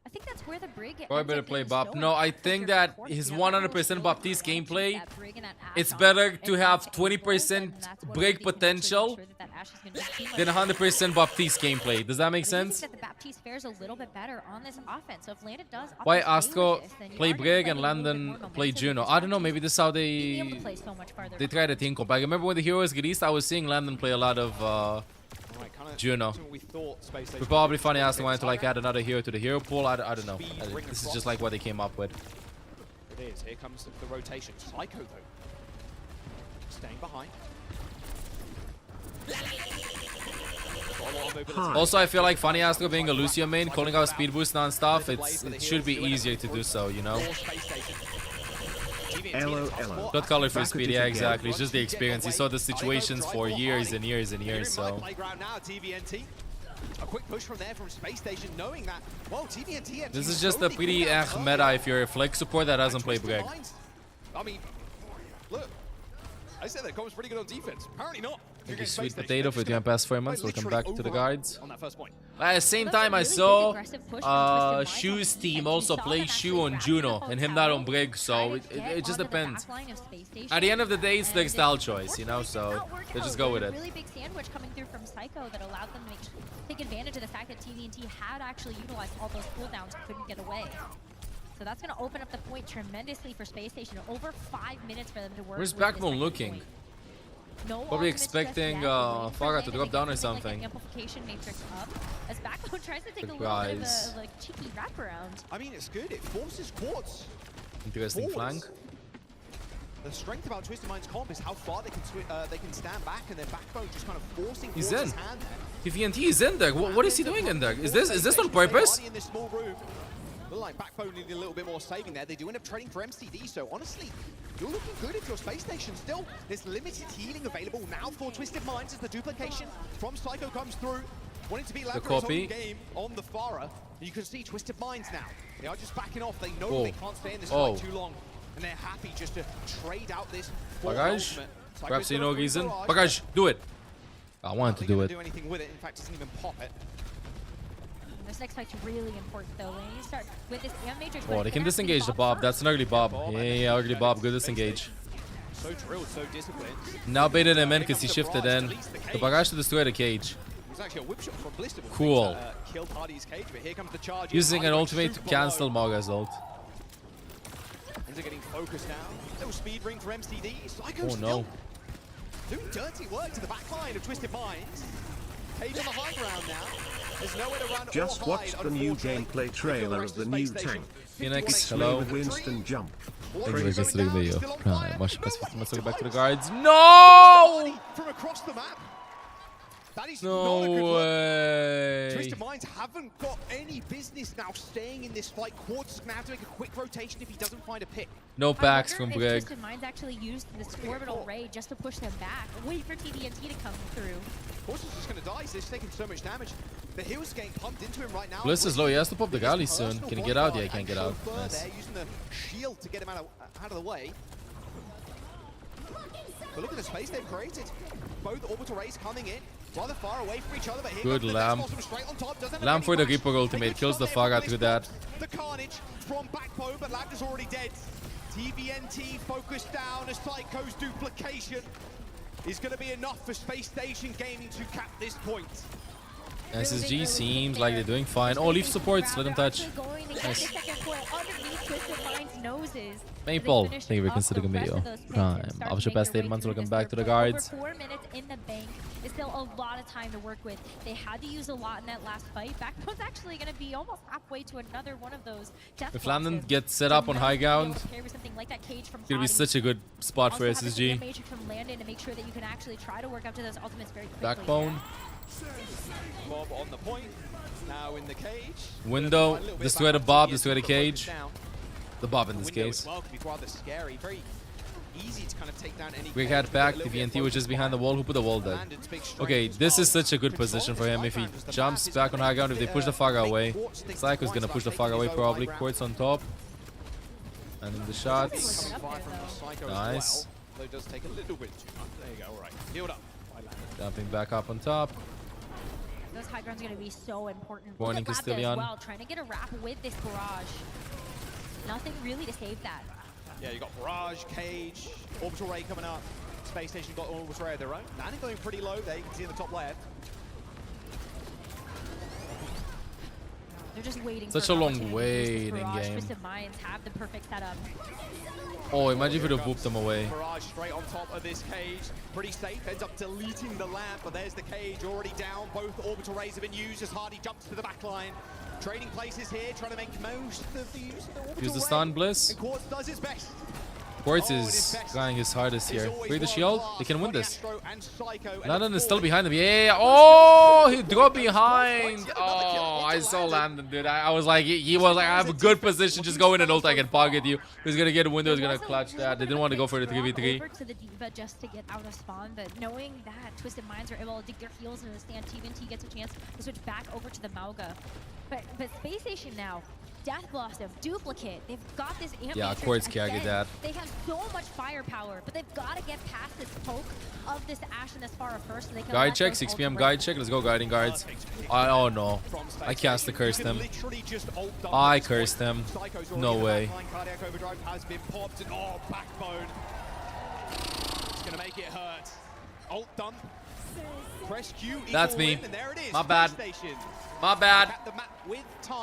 I think that's where the Brig Or better play Bop. No, I think that his 100% Baptiste gameplay, it's better to have 20% Brig potential than 100% Baptiste gameplay. Does that make sense? That the Baptiste fares a little bit better on this offense. So if Landon does Why Astro play Brig and Landon play Juno? I don't know. Maybe this is how they try to think up. I remember when the hero was released, I was seeing Landon play a lot of Juno. But probably funny Astro wanted to like add another hero to the hero pool. I don't know. This is just like what they came up with. It is. Here comes the rotation. Psycho though, staying behind. Also, I feel like Funny Astro being a Lucio main, calling out speed boost and stuff, it should be easier to do so, you know? Not color for speed, yeah, exactly. It's just the experience. He saw the situations for years and years and years, so... A quick push from there from Space Station, knowing that, well, TVNT... This is just a pretty meta if you're a flex support that doesn't play Brig. I mean, look, I said that Com's pretty good on defense. Apparently not. Thank you, Sweet Potato, for the past 4 months. Welcome back to the guards. On that first point. At the same time, I saw Shu's team also play Shu on Juno and him not on Brig, so it just depends. At the end of the day, it's their style choice, you know, so they just go with it. Really big sandwich coming through from Psycho that allowed them to take advantage of the fact that TVNT had actually utilized all those cooldowns and couldn't get away. So that's going to open up the point tremendously for Space Station. Over 5 minutes for them to work. Where's Backbone looking? No Probably expecting Farah to drop down or something. Amplification matrix up as Backbone tries to take a little bit of a like cheeky wraparound. I mean, it's good. It forces Quartz. Interesting flank. The strength about Twisted Mind's comp is how far they can stand back, and then Backbone just kind of forcing He's Quartz's in. hand there. TVNT is in there. What is he doing in there? Is this on purpose? In this small room. Look like Backbone needed a little bit more saving there. They do end up trading for MCD, so honestly, you're looking good if you're Space Station still. There's limited healing available now for Twisted Minds as the duplication from Psycho comes through. Wanting to be left for his own game on the Farah. You can see Twisted Minds now. They are just backing off. They know they can't stay in this fight too long. And they're happy just to trade out this Bagage. Perhaps no reason. Bagage, do it. I wanted to do it. Do anything with it. In fact, doesn't even pop it. This next fight's really important though. When you start with this matrix, Oh, they can disengage the Bob. That's an ugly Bob. Yeah, ugly Bob. Good disengage. So drilled, so disciplined. Now baited him in because he shifted in. The Bagage to destroy the cage. Cool. Using an ultimate to cancel Morga's ult. Things are getting focused now. Little speed ring for MCD. Oh no. Doing dirty work to the back line of Twisted Minds. Cage on the high ground now. There's nowhere to run. Just watched the new gameplay trailer of the new tank. Phoenix, hello. Winston jump. Thanks for considering the video. Prime. Watch best 50 months. Go back to the guards. No! From across the map. That is no not a good way. Look. Twisted Minds haven't got any business now staying in this fight. Quartz is going to have to make a quick rotation if he doesn't find a pick. No packs from Greg. Twisted Minds actually used this orbital ray just to push them back. Wait for TVNT to come through. Quartz is just going to die. So he's taking so much damage. The heal's getting pumped into him right now. Bliss is low. He has to pop the Gali soon. Can he get out? Yeah, he can't get out. Nice. They're using the shield to get him out of the way. But look at the space they've created. Both orbital rays coming in. Rather far away from each other, but here good Lamb. Lamb for the Reaper ultimate. Kills the Farah through that. The carnage from Backbone, but Lamb is already dead. TVNT focused down as Psycho's duplication is going to be enough for Space Station Gaming to cap this point. SSG seems like they're doing fine. Oh, Leaf supports. Let him touch. Nice. Maple, thank you for considering the video. Prime. Official best 8 months. Welcome back to the guards. 4 minutes in the bank is still a lot of time to work with. They had to use a lot in that last fight. Backbone's actually going to be almost halfway to another one of those. If Landon gets set up on high ground, it's going to be such a good spot for SSG. Backbone. Bob on the point. Now in the cage. Window. Destroy the Bob. Destroy the cage. The Bob in this case. Very easy to kind of take down any. Greg had back. The VNT was just behind the wall. Who put the wall dead? Okay, this is such a good position for him. If he jumps back on high ground, if they push the Farah away, Psycho's gonna push the Farah away probably. Quartz on top. And then the shots. Nice. Jumping back up on top. those high grounds are going to be so important. Warning Look at Labda as Castilian. well, trying to get a wrap with this barrage. Nothing really to save that. Yeah, you got Barrage, Cage, Orbital Ray coming up. Space Station got Orbital Ray of their own. Landing going pretty low there, you can see in the top left. They're just waiting Such for a an long opportunity to use waiting this barrage. game. Twisted Minds have the perfect setup. Oh, imagine if it would have whooped them away. Barrage straight on top of this Cage. Pretty safe, ends up deleting the lamp, but there's the Cage already down. Both Orbital Rays have been used as Hardy jumps to the back line. Trading places here, trying to make most of the use of the Orbital Use the Ray. stun, Bliss. And Quartz does his best. Quartz is trying his hardest here. Break the shield. They can win this. Landon is still behind them. Yeah. Oh, he got behind. Oh, I saw Landon, dude. I was like, he was like, I have a good position. Just go in and ult. I can pocket you. He's gonna get a window. He's gonna clutch that. They didn't want to go for the 3v3. Over to the Diva just to get out of spawn, but knowing that Twisted Minds are able to dig their heels in the stand, TNT gets a chance to switch back over to the Mauga. But Space Station now. Death Blossom, Duplicate, they've got this amp. Yeah, Quartz can't get that. They have so much firepower, but they've got to get past this poke of this Ashe and this Pharah first so they can Guide check, 6 PM guide check. Let's go guiding guards. Oh no. I cast the curse them. I cursed them. No way. Cardiac Overdrive has been popped and oh, Backbone. It's gonna make it hurt. Ult dump. Press Q. That's me. And there it is. My bad. Station. My bad.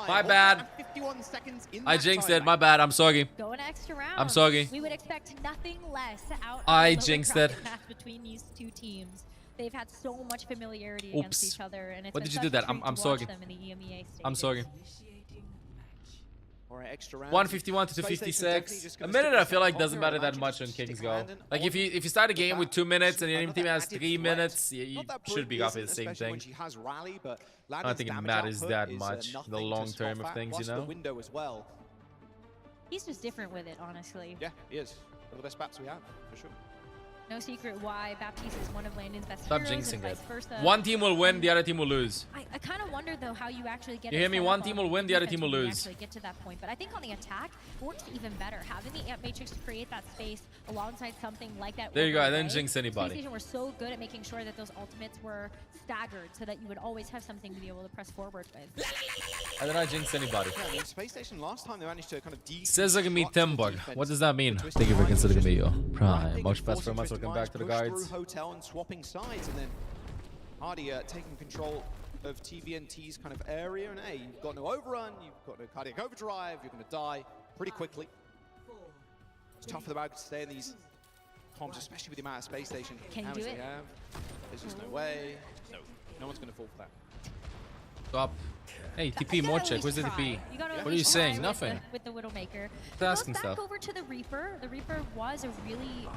My bad. 51 seconds in I jinxed it. My bad. I'm sorry. Going extra round. I'm sorry. We would expect nothing less out I of the jinxed it. match between these two teams. They've had so much familiarity Oops. against each other, and it's What been did you such do a that? treat I'm to sorry. watch them in the EMEA I'm stages. sorry. All right, extra round. 151 to Space Station 256. definitely just A gonna minute, stick I feel like with doesn't matter that Magic, much when just Kings stick go. Landon Like on if you start a game with 2 minutes and the enemy team has active 3 threat. minutes, you Not that should be Brute off at the isn't, same especially when thing. she has rally, but I don't Landon's think it damage matters output that is, much, nothing the to long term scoff of at, things, plus you know? the window as well. He's just different with it, honestly. Yeah, he is. One of the best bats we have, for sure. No secret why Baptiste is one of Landon's best Stop heroes jinxing and it. vice versa. One team will win, the other team will lose. I kind of wonder though how you actually get. You it hear me? set One up team on will win, the other defense team will when we lose. Actually get to that point, but I think on the attack it works even better. Having the amp matrix to create that space alongside something like that. There you go. I overlay. didn't jinx anybody. Space Station were so good at making sure that those ultimates were staggered, so that you would always have something to be able to press forward with. I did not jinx anybody. Yeah, I mean, Space Station last time they managed to kind of Says I can meet Timbug. What does that mean? Thank you for considering me your prime. Much best for much. Welcome back to the guides. Through hotel and swapping sides, and then Hardy taking control of TVNT's kind of area. And hey, you've got no overrun, you've got no cardiac overdrive, you're going to die pretty quickly. It's tough for the Mauga to stay in these comps, especially with the amount of Space Station Can you do they it? have. There's just no way. No one's going to fall for that. Stop. Hey, TP, more check. Where's the TP? What are you saying? Nothing. With the Widowmaker. Just asking Goes back stuff. over to the Reaper. The Reaper was a really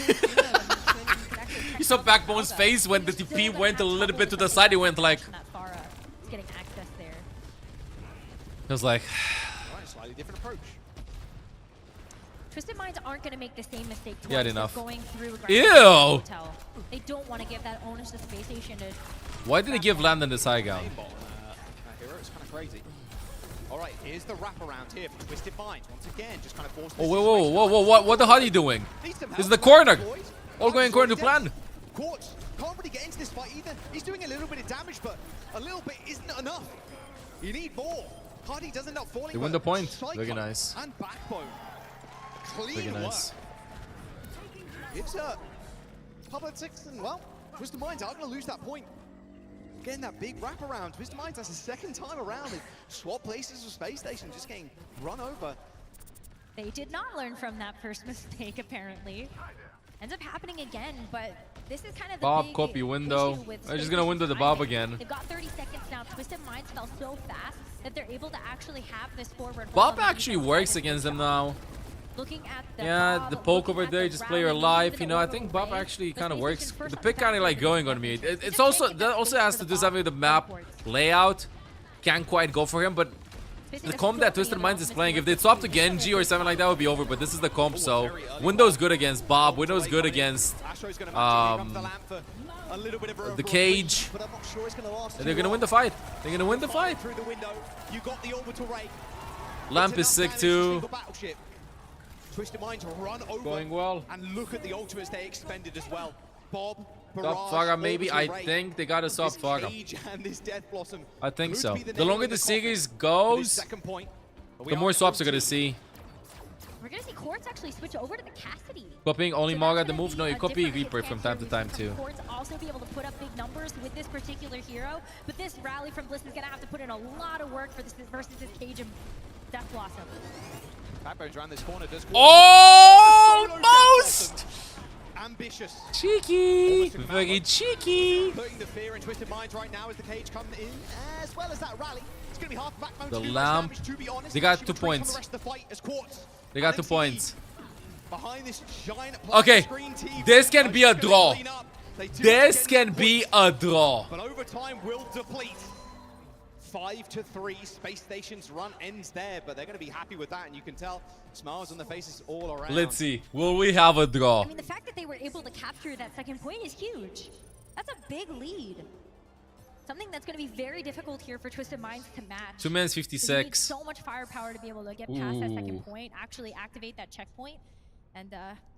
good hero. You could actually check You saw out Backbone's Mauga. face when the Still TP gonna went a have little trouble bit to with the side. He went like. that Pharah is getting access there. He was like. Right, slightly different approach. Twisted Minds aren't going to make the same mistake twice Yeah, of enough. going through Ew! hotel. They don't want to give that onus to Space Station to. Why did they give Landon this high ground? Hero, it's kind of crazy. All right, here's the wraparound here for Twisted Minds. Once again, just kind of forced. Oh, whoa, what the hell are you doing? This is the corner. All going according to plan. Quartz can't really get into this fight either. He's doing a little bit of damage, but a little bit isn't enough. You need more. Hardy does end up falling. They win the point. Very nice. And Backbone. Clean Very nice. work. Gives a couple of 6, and well, Twisted Minds are going to lose that point. Getting that big wraparound. Twisted Minds, that's the second time around. They swap places with Space Station, just getting run over. They did not learn from that first mistake, apparently. Ends up happening again, but this is kind of the Bob, big copy window. issue with I'm just Space gonna window the Station's Bob timing. again. They've got 30 seconds now. Twisted Minds fell so fast that they're able to actually have this forward. hold Bob on the actually defense works side of against things. them now. Looking at the Yeah, Bob, the poke looking over at there, the just play your rally, life. even You know, I over think Bob away. actually The kind of Space works. Station first The on pick kind of attack like is going really on me. good. It's Just also making that that also space has for to the do something with the Bob map backwards. layout. Can't quite go for him, but the comp that Twisted Minds is playing, if they swap to Genji or something like that, would be over. But this is the comp, so Window's good against Bob. Window's good against the Cage. And they're gonna win the fight. They're gonna win the fight. Through the window, you got the orbital ray. Lamp is sick too. Twisted Minds run over. Going well. And look at the ultimates they expended as well. Bob barrage Saga, maybe. over I Ray. think they got a soft This Saga. Cage and this Death Blossom I think could so. be The nail longer in the coffin series for this goes, second point. But we the are more swaps close we're gonna to see. We're gonna see Quartz actually switch over to the Cassidy. Copying only So Maga that's the gonna move? be No, you a copy different Reaper hit from chance time to here. time We've seen too. Quartz also be able to put up big numbers with this particular hero, but this rally from Bliss is gonna have to put in a lot of work for this versus this Cage and Death Blossom. Backbone's around this corner. Does Almost! Ambitious. Cheeky! Very cheeky! Putting the fear in Twisted Minds right now as the Cage comes in, as well as that rally. It's going to be half Backbone The to do lamp. much damage, to be honest. They got She 2 retreats from points. the rest of the fight as Quartz They got and 2 MCD points. behind this giant Okay, screen team. this can be a Just gonna draw. clean up. They do This get can be a draw. But overtime will deplete. 5-3. Space Station's run ends there, but they're going to be happy with that, and you can tell smiles on the faces all around. Let's see. Will we have a draw? I mean, the fact that they were able to capture that second point is huge. That's a big lead. Something that's going to be very difficult here for Twisted Minds to match. 2 minutes Because you need 56. so much firepower to be able to get past that Ooh. second point, actually activate that checkpoint. And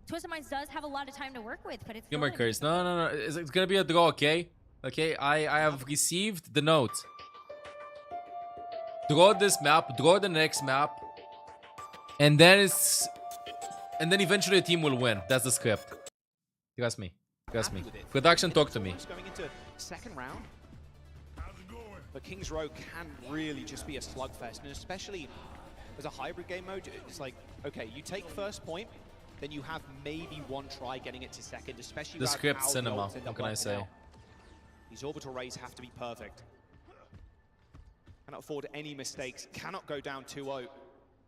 Twisted Minds does have a lot of time to work with, but it's Give still my gonna be curse. No. It's gonna be a draw, okay? Okay, I have received the note. Draw this map, draw the next map, and then eventually a team will win. That's the script. Trust me. Trust me. Production, talk to me. Going into second round. But King's Row can really just be a slugfest, and especially as a hybrid game mode, it's like, okay, you take first point, then you have maybe one try getting it to second, especially The about script how the cinema, ults end what up can I working say? out. These orbital rays have to be perfect. Cannot afford any mistakes, cannot go down 2-0.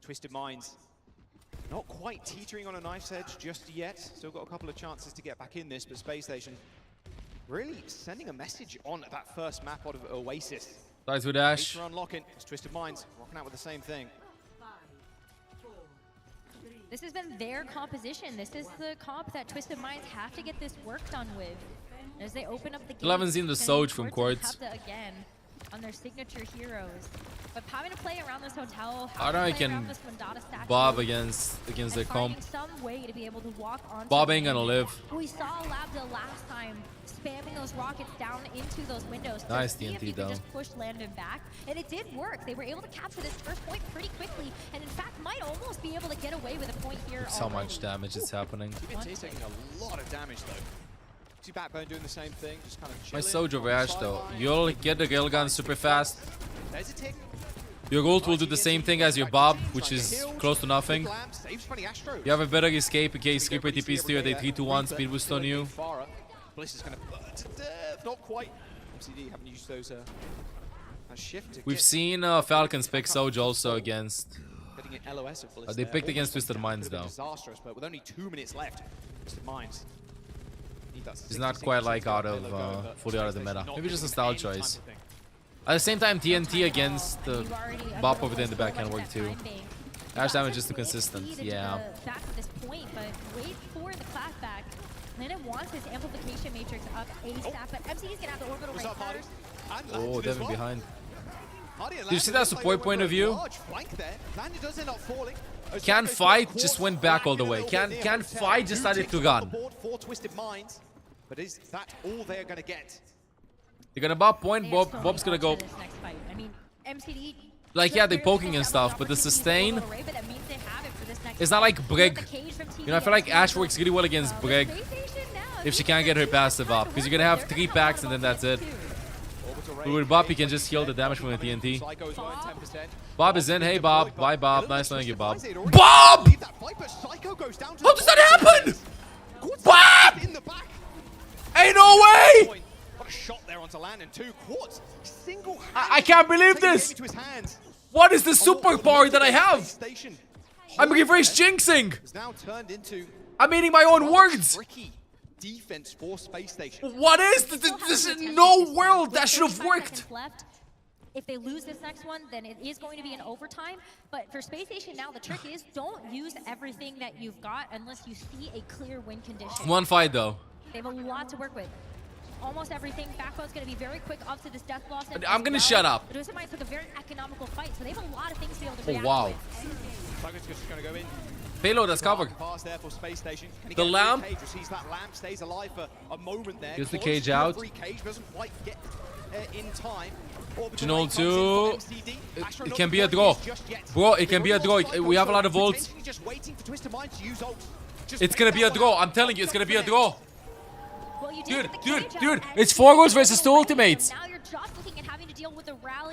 Twisted Minds not quite teetering on a knife's edge just yet. Still got a couple of chances to get back in this, but Space Station really sending a message on that first map out of Oasis. Dies with Ash. For unlocking, it's Twisted Minds rocking out with the same thing. This has been their composition. This is the comp that Twisted Minds have to get this work done with. As they open up the game. Still haven't seen the Soj from Quartz. Again, on their signature heroes. But having to play around this hotel, I don't know I can bob against their comp. some way to be able to walk on. Bob ain't gonna live. We saw Labda last time spamming those rockets down into those windows. To Nice see if TNT you could though. just push Landon back, and it did work. They were able to capture this first point pretty quickly, and in fact might almost be able to get away with a point here. So much damage is happening. TNT's taking a lot of damage though. See Backbone doing the same thing, just kind of My chilling. Soj over Ash though. You'll get the railgun super fast. There's a tick. Your ult will do the same thing as your Bob, which is close to nothing. You have a better escape in case Skipper TPs to you at a 3-2-1 speed boost on you. Bliss is going to burn to death. Not quite. MCD haven't used those that shift. To We've get seen Falcons pick Soj also against. getting an LOS of Bliss They there. picked against Almost Twisted Minds could've been though. Disastrous, but with only 2 minutes left, Twisted Minds. He's not quite like out of fully out of the meta. Maybe just a style choice. At the same time, TNT against Bop over there in the back can work too. Ash damage is too consistent. Yeah. Back to this point, but wait for the clapback. Lennon wants his amplification matrix up ASAP, but MCD's gonna have the orbital right first. Oh, Devin behind. Do you see that support point of view? Can't fight, just went back all the way. Can't fight, just started to run. For Twisted Minds, but is that all they're going to get? They're gonna Bob point, Bob's gonna go. I mean, MCD. Like, yeah, they're poking and stuff, but the sustain is not like Brig. You know, I feel like Ash works really well against Brig if she can't get her passive up, because you're gonna have 3 packs and then that's it. But with Bob, he can just heal the damage from the TNT. Bob is in. Hey, Bob. Bye, Bob. Nice knowing you, Bob. Bob! How does that happen? Bob! Ain't no way! What a shot there onto Landon too. Quartz single I can't believe this. What is the superpower that I have? I'm reverse jinxing. Now turned into I'm eating my own words. tricky defense for Space Station. What is this? This is no world that should have worked. Left. If they lose this next one, then it is going to be an overtime. But for Space Station now, the trick is don't use everything that you've got unless you see a clear win condition. One fight though. They have a lot to work with. Almost everything. Backbone's going to be very quick up to this Death Blossom. I'm going to shut up. But Might took a very economical fight, so they have a lot of things to be able to react Oh, wow. with. Falcons just going to go in. Payload is covered. The lamp. Here's the cage out. Junol 2. It can be a draw. Bro, it can be a draw. We have a lot of volts. It's gonna be a draw. I'm telling you, it's gonna be a draw. Dude. It's 4 goals versus 2 ultimates.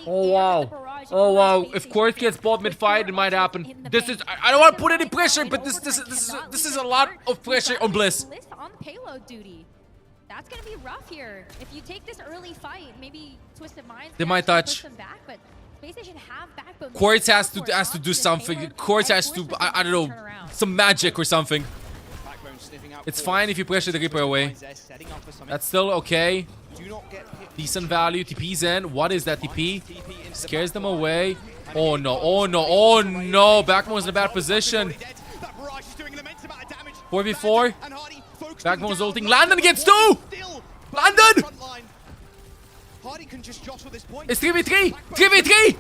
Oh wow. If Quartz gets bought mid-fight, it might happen. This is, I don't want to put any pressure, but this is a lot of pressure on Bliss. Bliss on payload duty. That's gonna be rough here. If you take this early fight, maybe Twisted Minds they might touch. Them back, but Space Station have back, but Quartz has to do something. Quartz has to, I don't know, some magic or something. It's fine if you pressure the Reaper away. That's still okay. Decent value. TP's in. What is that TP? Scares them away. Oh no. Backbone's in a bad position. 4v4. Backbone's ulting. Landon gets 2! Landon! It's 3v3! 3v3!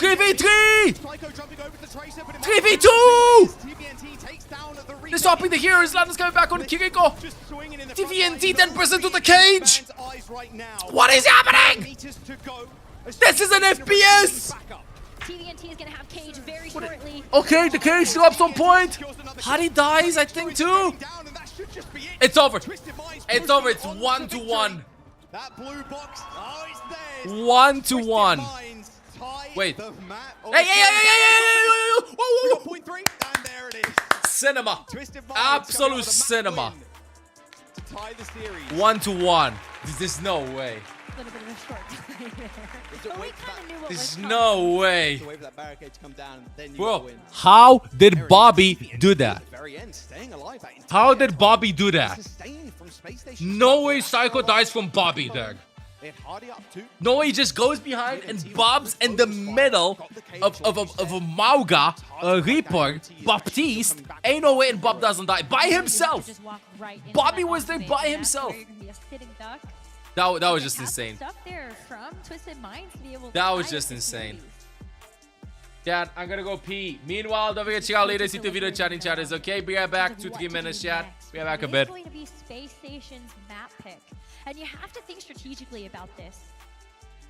3v3! 3v2! They're stopping the heroes. Landon's coming back on Kiriko. TVNT 10% to the cage. What is happening? This is an FPS. TVNT is gonna have cage very shortly. Okay, the cage still up some point. Hadi dies, I think, too. It's over. It's over. It's 1-1. 1-1. Wait. Hey. Cinema. Absolute cinema. 1-1. There's no way. There's no way. Bro, how did Bobby do that? How did Bobby do that? No way Psycho dies from Bobby, dog. No way he just goes behind and bobs in the middle of a Mauga, a Reaper, Baptiste. Ain't no way and Bob doesn't die by himself. Bobby was there by himself. That was just insane. That was just insane. Chat, I'm gonna go pee. Meanwhile, don't forget to check out latest YouTube video chatting chatters, okay? Be right back. 2-3 minutes, chat. Be right back a bit. It's going to be Space Station's map pick. And you have to think strategically about this.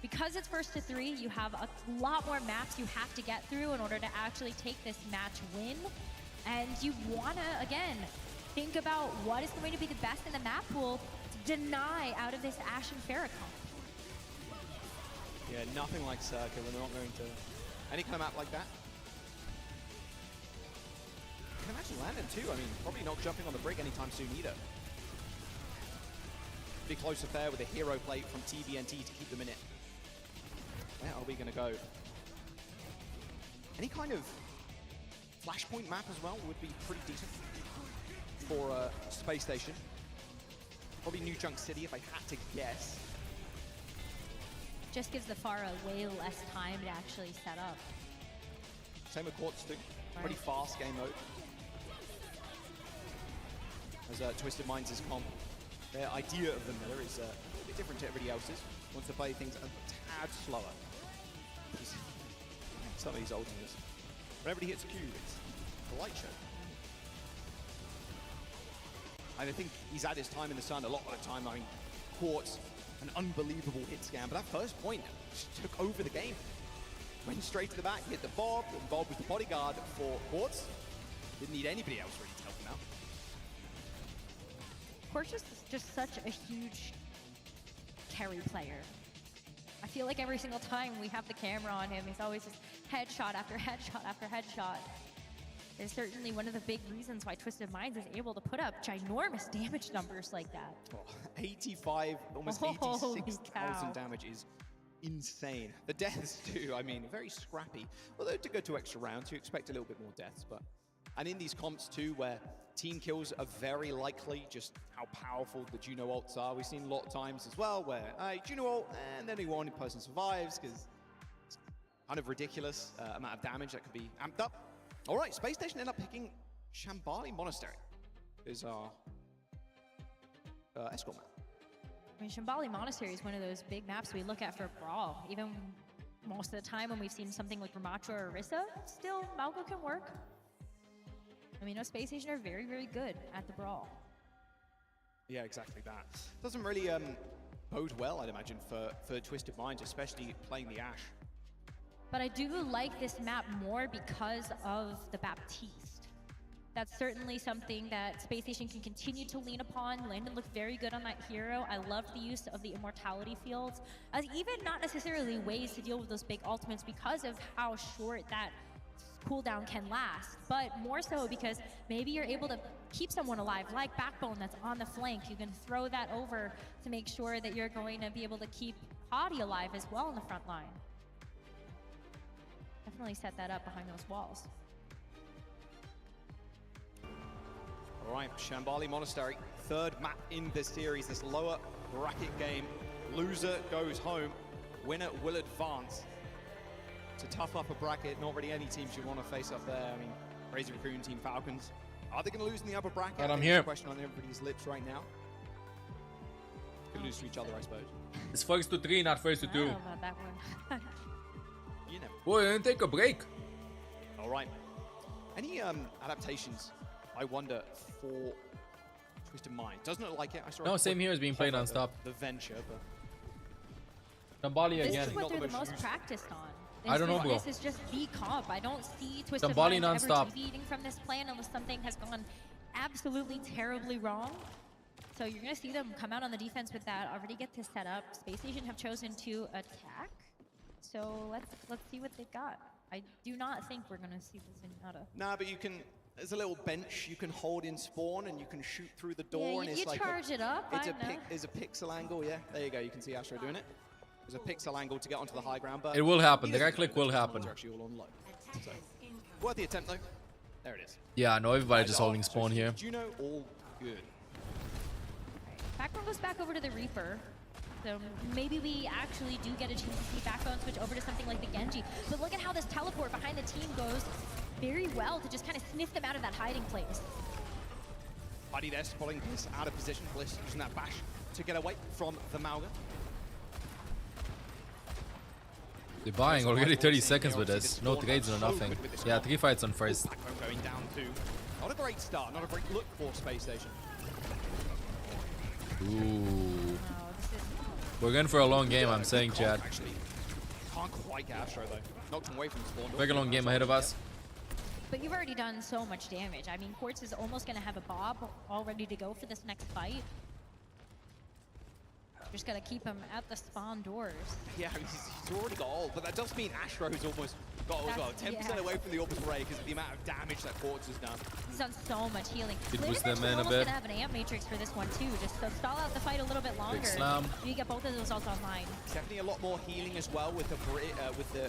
Because it's first to 3, you have a lot more maps you have to get through in order to actually take this match win. And you want to, again, think about what is going to be the best in the map pool to deny out of this Ashe and Farrakhan. Yeah, nothing like Circa. We're not going to any kind of map like that. I can imagine Landon too. I mean, probably not jumping on the brig anytime soon either. Pretty close affair with a hero plate from TBNT to keep them in it. Where are we going to go? Any kind of flashpoint map as well would be pretty decent for Space Station. Probably New Junk City if I had to guess. Just gives the Pharah way less time to actually set up. Same with Quartz too. Pretty fast game mode. As Twisted Minds' comp. Their idea of the meta is a little bit different to everybody else's. Wants to play things a tad slower. Some of these ultimates. Whenever he hits Q, it's a light show. And I think he's had his time in the sun a lot of the time. I mean, Quartz, an unbelievable hit scam, but that first point just took over the game. Went straight to the back, hit the Bob, and Bob was the bodyguard for Quartz. Didn't need anybody else really to help him out. Quartz is just such a huge carry player. I feel like every single time we have the camera on him, he's always just headshot after headshot after headshot. It's certainly one of the big reasons why Twisted Minds is able to put up ginormous damage numbers like that. Oh, 85, almost 86,000 damage is insane. The deaths too, I mean, very scrappy. Although to go to extra rounds, you expect a little bit more deaths, but... And in these comps too, where team kills are very likely, just how powerful the Juno ults are. We've seen a lot of times as well where Juno ult and then only one person survives because it's kind of ridiculous amount of damage that could be amped up. All right, Space Station end up picking Shambali Monastery is our escort map. I mean, Shambali Monastery is one of those big maps we look at for Brawl. Even most of the time when we've seen something like Ramacho or Orisa, still Malgo can work. I mean, Space Station are very, very good at the brawl. Yeah, exactly that. Doesn't really bode well, I'd imagine, for Twisted Minds, especially playing the Ashe. But I do like this map more because of the Baptiste. That's certainly something that Space Station can continue to lean upon. Landon looked very good on that hero. I love the use of the immortality fields, as even not necessarily ways to deal with those big ultimates because of how short that cooldown can last, but more so because maybe you're able to keep someone alive, like Backbone that's on the flank. You can throw that over to make sure that you're going to be able to keep Hadi alive as well in the front line. Definitely set that up behind those walls. All right, Shambali Monastery, third map in this series, this lower bracket game. Loser goes home, winner will advance. It's a tough upper bracket, not really any teams you want to face up there. I mean, Crazy Raccoon, Team Falcons. Are they going to lose in the upper bracket? But I I'm think here. it's a question on everybody's lips right now. Could lose to each other, I suppose. It's first to 3, not first to 2. I don't know about that one. You know. Boy, didn't take a break. All right. Any adaptations, I wonder, for Twisted Mind? Doesn't look like it. I saw No, same here as being played non-stop. The Venture, but... Dambali This again. is what they're the most practiced on. I don't know, bro. This is just the comp. I don't see Twisted Dambali Minds ever non-stop. deviating from this plan unless something has gone absolutely terribly wrong. So you're going to see them come out on the defense with that, already get this set up. Space Station have chosen to attack. So let's see what they've got. I do not think we're going to see this in Nada. Nah, but you can... There's a little bench you can hold in spawn and you can shoot through the door. Yeah, and you it's like charge it up, It's I a pixel angle, yeah. There you go, you can see Astro doing it. There's a pixel angle to get onto the high ground, but... It will happen. he The right doesn't click know will that happen. they're actually all on low. So, worth the attempt, though. There it is. Yeah, no, everybody just holding spawn here. Juno, all good. Backbone goes back over to the Reaper. So maybe we actually do get a chance to see Backbone switch over to something like the Genji. But look at how this teleport behind the team goes very well to just kind of sniff them out of that hiding place. Buddy there, spotting Bliss out of position. Bliss using that bash to get away from the Malga. They're buying already 30 seconds with this. No trades, no nothing. Yeah, 3 fights on first. Backbone going down too. Not a great start, not a great look for Space Station. Ooh. We're going for a long game, I'm saying, Chad. Actually, can't quite get Astro though. Knocked him away from spawn. Very long game ahead of us. But you've already done so much damage. I mean, Quartz is almost going to have a Bob all ready to go for this next fight. Just got to keep him at the spawn doors. Yeah, he's already got ult, but that does mean Astro's almost got ult as well. 10% away from the orbital ray because of the amount of damage that Quartz has done. He's done so much healing. It Later boosts them match, in we're a almost bit. gonna have an amp matrix for this one too, just to stall out the fight a little bit longer. slam. You get both of those ults online. Definitely a lot more healing as well with the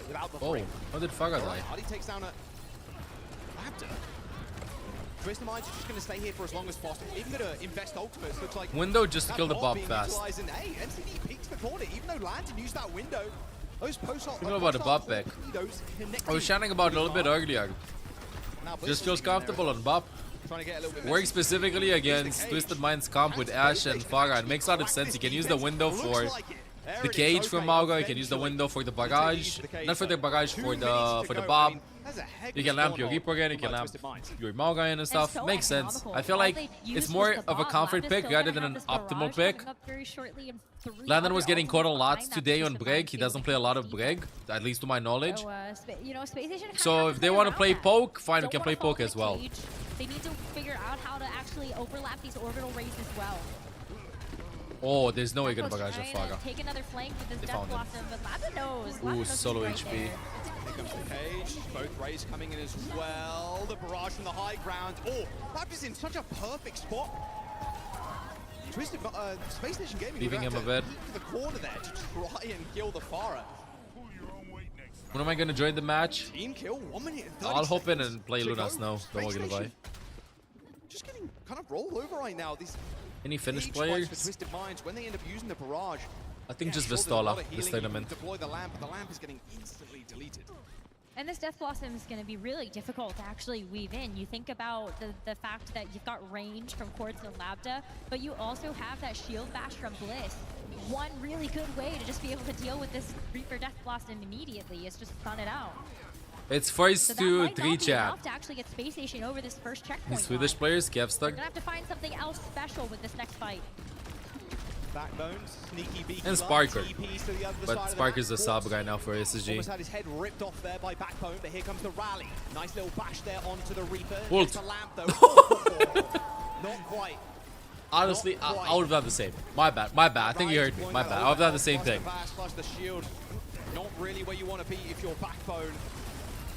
without the Oh, free. how did Faga die? Hardy takes down a Raptor. Twisted Minds is just going to stay here for as long as possible. Even going to invest ultimates. Looks like Window just to that kill the bot Bob being fast. utilized, and hey, NCD peeks the corner. Even though Lantern used that window, those post-ult. Think about the Bob back. I was chatting about it a little bit earlier. Just feels comfortable on Bob. Trying to get a little bit Works specifically against Twisted Minds comp with Ashe and Faga. It makes a lot of sense. You can use the window for the cage from Mauga. You can use the window for the barrage. Not for the barrage, for the Bob. You can lamp your Reaper again, you can lamp your Mauga in and stuff. So Makes sense. economical. I feel All like they it's used more was the of a Bob. comfort Lab is pick still rather gonna than an have this optimal barrage pick. coming up very shortly, and 3 Landon other was getting ultimates caught a lot behind that today on Twisted Brig. Minds He field. doesn't play a lot of Brig, at least to my knowledge. So, you know, Space Station kinda So has if to they play want to around play that. poke, fine, we Don't can wanna play fall poke in as the well. cage. They need to figure out how to actually overlap these orbital rays as well. Oh, there's no way gonna Backbone's barrage of trying to Faga. take another flank with his They Death found him. Blossom, but Lava knows. Lava Ooh, knows he's solo right HP. there. Here comes the cage. Both rays coming in as well. The barrage from the high ground. Oh, that is in such a perfect spot. Twisted Space Station Gaming Leaving would him have a bit. to leap to the corner there to try and kill the Pharah. When am I gonna join the match? Team kill, 1 minute and 30 I'll hop in seconds and play to Luna go. Snow. Don't worry, gonna buy. Just getting kind of rolled over right now. These Any Finnish cage fights players? for Twisted Minds, when they end up using the barrage. I think just sure, there's a lot Vistola of this healing. You tournament. can deploy the lamp, but the lamp is getting instantly deleted. And this Death Blossom is going to be really difficult to actually weave in. You think about the fact that you've got range from Quartz and Labda, but you also have that shield bash from Bliss. one really good way to just be able to deal with this Reaper Death Blossom immediately is just stun it out. It's first So to that 3 might not be chat. enough to actually get Space Station over this first checkpoint. Swedish players, Kev We're stuck. gonna have to find something else special with this next fight. Backbone, sneaky beaky And Sparker. TPs to the other side But of the Sparker's the map. sub right now for Almost SSG. had his head ripped off there by Backbone, but here comes the rally. Nice little bash there onto the Reaper. Ult. Gets a lamp though. Not quite. Honestly, I would have done the same. My bad, my bad. I think you heard me. My bad. I would have done the same thing. Plus the shield. Not really where you want to be if you're Backbone.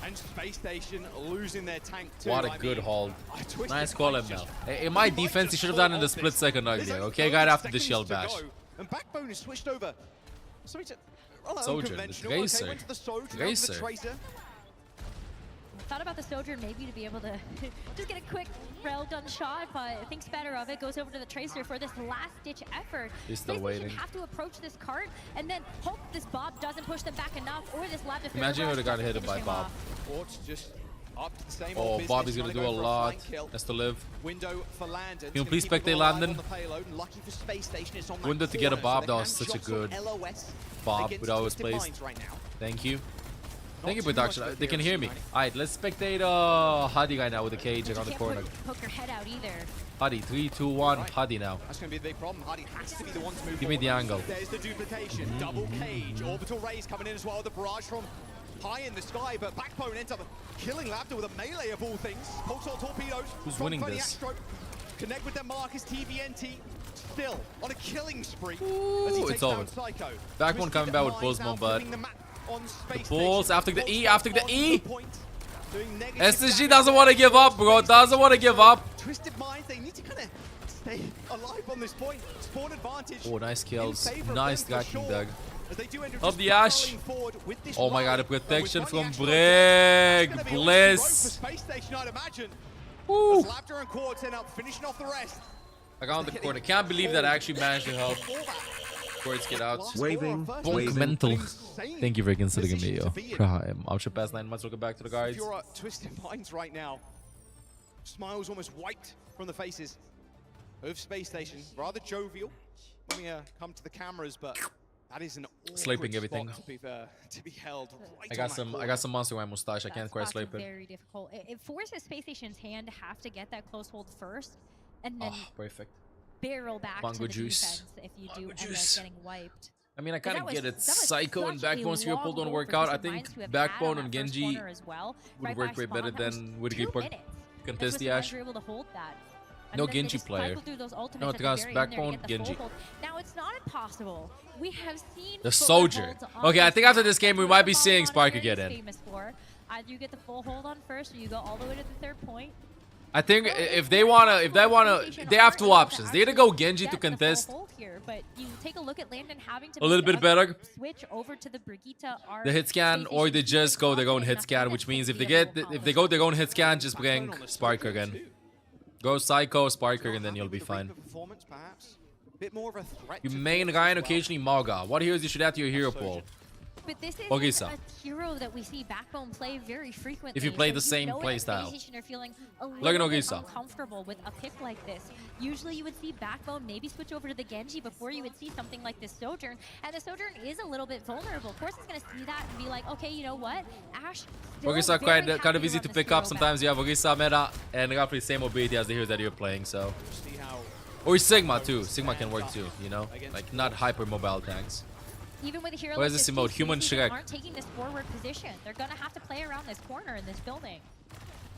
And Space Station losing their tank too. What a good hold. Nice call, ML. In my defense, he should have done in the split second earlier. Okay, right after the shield bash. And Backbone is switched over. Soldier, the Tracer. Tracer. Thought about the Sojourn maybe to be able to just get a quick rail gun shot, but thinks better of it. Goes over to the Tracer for this last-ditch effort. He's still Space waiting. Station have to approach this cart and then hope this Bob doesn't push them back enough, or this lab defender. Imagine he would have gotten hit by Bob. Just up to the same Oh, old Bobby's business, gonna do a trying to go for lot. flank kill. Has to live. Window for Landon. Can you please Keep spectate people alive Landon? on the payload. Lucky for Space Station, it's on that Window to get a corner, Bob. so That they was can such a jostle good LOS Bob against without his Twisted place. Minds right now. Thank you. Thank you, too much production. for They can the hear me. tonight. Alright, let's spectate Hadi right now with the cage around the Can't corner. poke your head out either. Hadi, 3, 2, 1. Hadi now. That's going to be the big problem. Hardy has to be the one to move Give me the forward. angle. There's the duplication. Double cage. Orbital rays coming in as well. The barrage from high in the sky, but Backbone ends up killing Labda with a melee of all things. Pulsar torpedoes. Who's from winning Funny this? Astro. Connect with their markers. TVNT still on a killing spree. Ooh, as he it's takes over. down Psycho. Backbone coming back with Minds Bullsman, now but flipping the map on Space Bulls Station. after the E, after the E. Doing negative SSG damage doesn't want to give up, bro. Doesn't want to give up. Twisted Minds, they need to kind of stay alive on this point. Spawn advantage. Oh, nice kills. in favor of Nice them for tracking, sure, Doug. as they do end up Up just the Ash. barreling forward with this Oh my god, rally. a protection With from Funny Astro, Brig. that's gonna be all she wrote Bliss. for Space Station, I'd imagine. Woo. As Lapter and Quartz end up finishing off the rest. Around the corner. Can't believe that I actually managed to help Quartz get out. Waving, Bonk waving. mental. Thank you for considering me, yo. Prime. I'll ship past 9 months. Welcome back to the If guards. you're at Twisted Minds right now, smiles almost wiped from the faces of Space Station. Rather jovial when we come to the cameras, but that is an awkward Slaping everything. spot to be held right I got on that I got some monster my mustache. I can't quite That's sleep it. very difficult. It forces Space Station's hand to have to get that close hold first, and then Oh, perfect. barrel back Bongo to the juice. defense if you do Bongo end juice. up getting wiped. I mean, I 'Cause kind of that get was- it. that was Psycho and such a Backbone Sphere pull long don't work hold out. for I Twisted think Minds to have Backbone had on and that first Genji corner as well, would right work by way better Spawn. That was than with 2 Reaper. minutes. Contest Twisted the Minds Ash. were able to hold that. No And then they Genji just player. cycled through those ultimates No, at the trust very end there to Backbone, get the full Genji. hold. Now it's not impossible. We have seen The full Soldier. holds on Okay, I this think after map. this game we That's might what be the seeing Falcons Sparker is get in. famous for. Either you get the full hold on first, or you go all the way to the third point. I think if they wanna, they have 2 options. They either go Genji to contest Here, but you take a look at Landon having to a little make bit better, switch over to the Brigitte the hit scan, or they just go their own hit scan, which means if they go their own hit scan, just bring Sparker again. Go Psycho, Sparker, and then you'll be fine. performance, perhaps. Bit more of a threat. You to main Quartz Ryan, as well. occasionally Mauga. What heroes you should add to your hero pool? But this is Ogisa. a hero that we see Backbone play very frequently. If you play so the same know play that style. Space Station are feeling a Look at little bit Ogisa. uncomfortable with a pick like this. Usually you would see Backbone maybe switch over to the Genji before you would see something like this Sojourn. And the Sojourn is a little bit vulnerable. Of course, it's going to see that and be like, okay, you know what? Ash still Ogisa very kind happy of easy run to this pick hero up. back. Sometimes you have Ogisa meta and roughly same mobility as the heroes that you're playing. So, See how or Sigma too. Sigma can work too. You know, like not hyper mobile tanks. Even with a hero What like is this this, emote? Space Human Station Shrek. aren't taking this forward position. They're going to have to play around this corner in this building.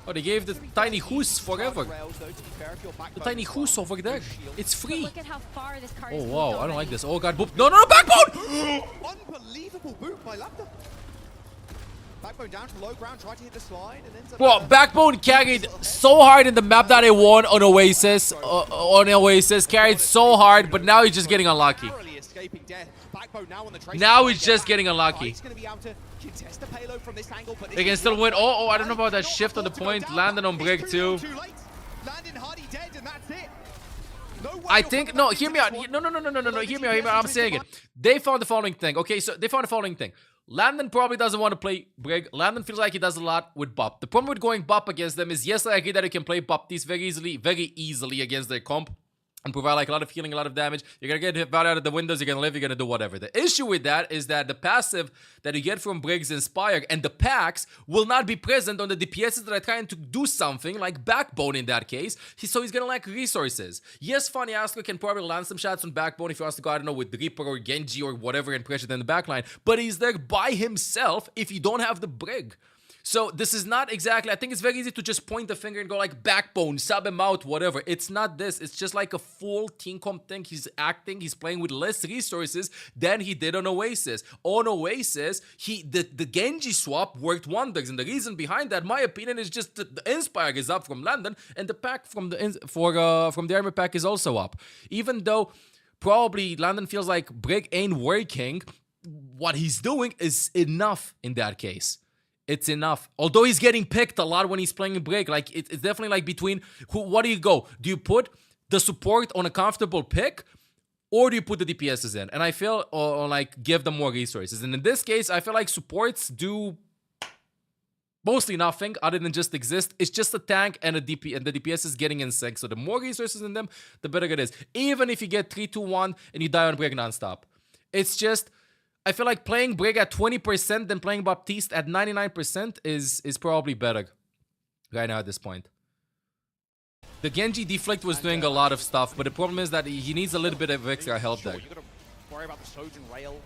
Oh, they gave the tiny Hoos forever. rails, though, to be fair, if you're The Backbone tiny as well. Hoos over there. It's But free. look at how far this card Oh is moved wow, I don't like already. this. Oh god, boop. No, Backbone! Unbelievable boot by Lapta. Backbone down to low ground, tried to hit the slide, and ends up. Bro, Backbone carried so hard in the map that I won on Oasis. Carried so hard, but now he's just getting unlucky. Narrowly escaping death. Backbone now on the trace. Now he's just getting unlucky. He's going to be able to contest the payload from this angle, but They can still win. Oh, I don't know about that shift on the point. Landing on Brig too. too late. Landon Hardy dead, and that's it. I think, no, hear me out. No, hear me out. I'm saying it. They found the following thing. Okay, so they found the following thing. Landon probably doesn't want to play Brig. Landon feels like he does a lot with Bop. The problem with going Bop against them is, yes, I agree that you can play Bop these very easily against their comp. and provide like a lot of healing, a lot of damage. You're gonna get hit out of the windows, you're gonna live, you're gonna do whatever. The issue with that is that the passive that you get from Briggs Inspire and the packs will not be present on the DPSs that are trying to do something, like Backbone in that case. So he's gonna lack resources. Yes, Funny Asker can probably land some shots on Backbone if he wants to go, I don't know, with Reaper or Genji or whatever and pressure in the backline, but he's there by himself if you don't have the Brig. So this is not exactly, I think it's very easy to just point the finger and go like Backbone, sub him out, whatever. It's not this. It's just like a full team comp thing. He's acting, he's playing with less resources than he did on Oasis. On Oasis, the Genji swap worked wonders. And the reason behind that, my opinion, is just that the Inspire is up from London and the pack from the armor pack is also up. Even though probably London feels like Brig ain't working, what he's doing is enough in that case. It's enough. Although he's getting picked a lot when he's playing a Break. Like, it's definitely like between, what do you go? Do you put the support on a comfortable pick? Or do you put the DPSs in? And I feel, like, give them more resources. And in this case, I feel like supports do mostly nothing other than just exist. It's just a tank and a DP, and the DPS is getting in sync. So the more resources in them, the better it is. Even if you get 3-2-1 and you die on Break nonstop. It's just... I feel like playing Brig at 20% than playing Baptiste at 99% is probably better right now at this point. The Genji Deflect was doing a lot of stuff, but the problem is that he needs a little bit of extra help there. You gotta worry about the Sojourn rail.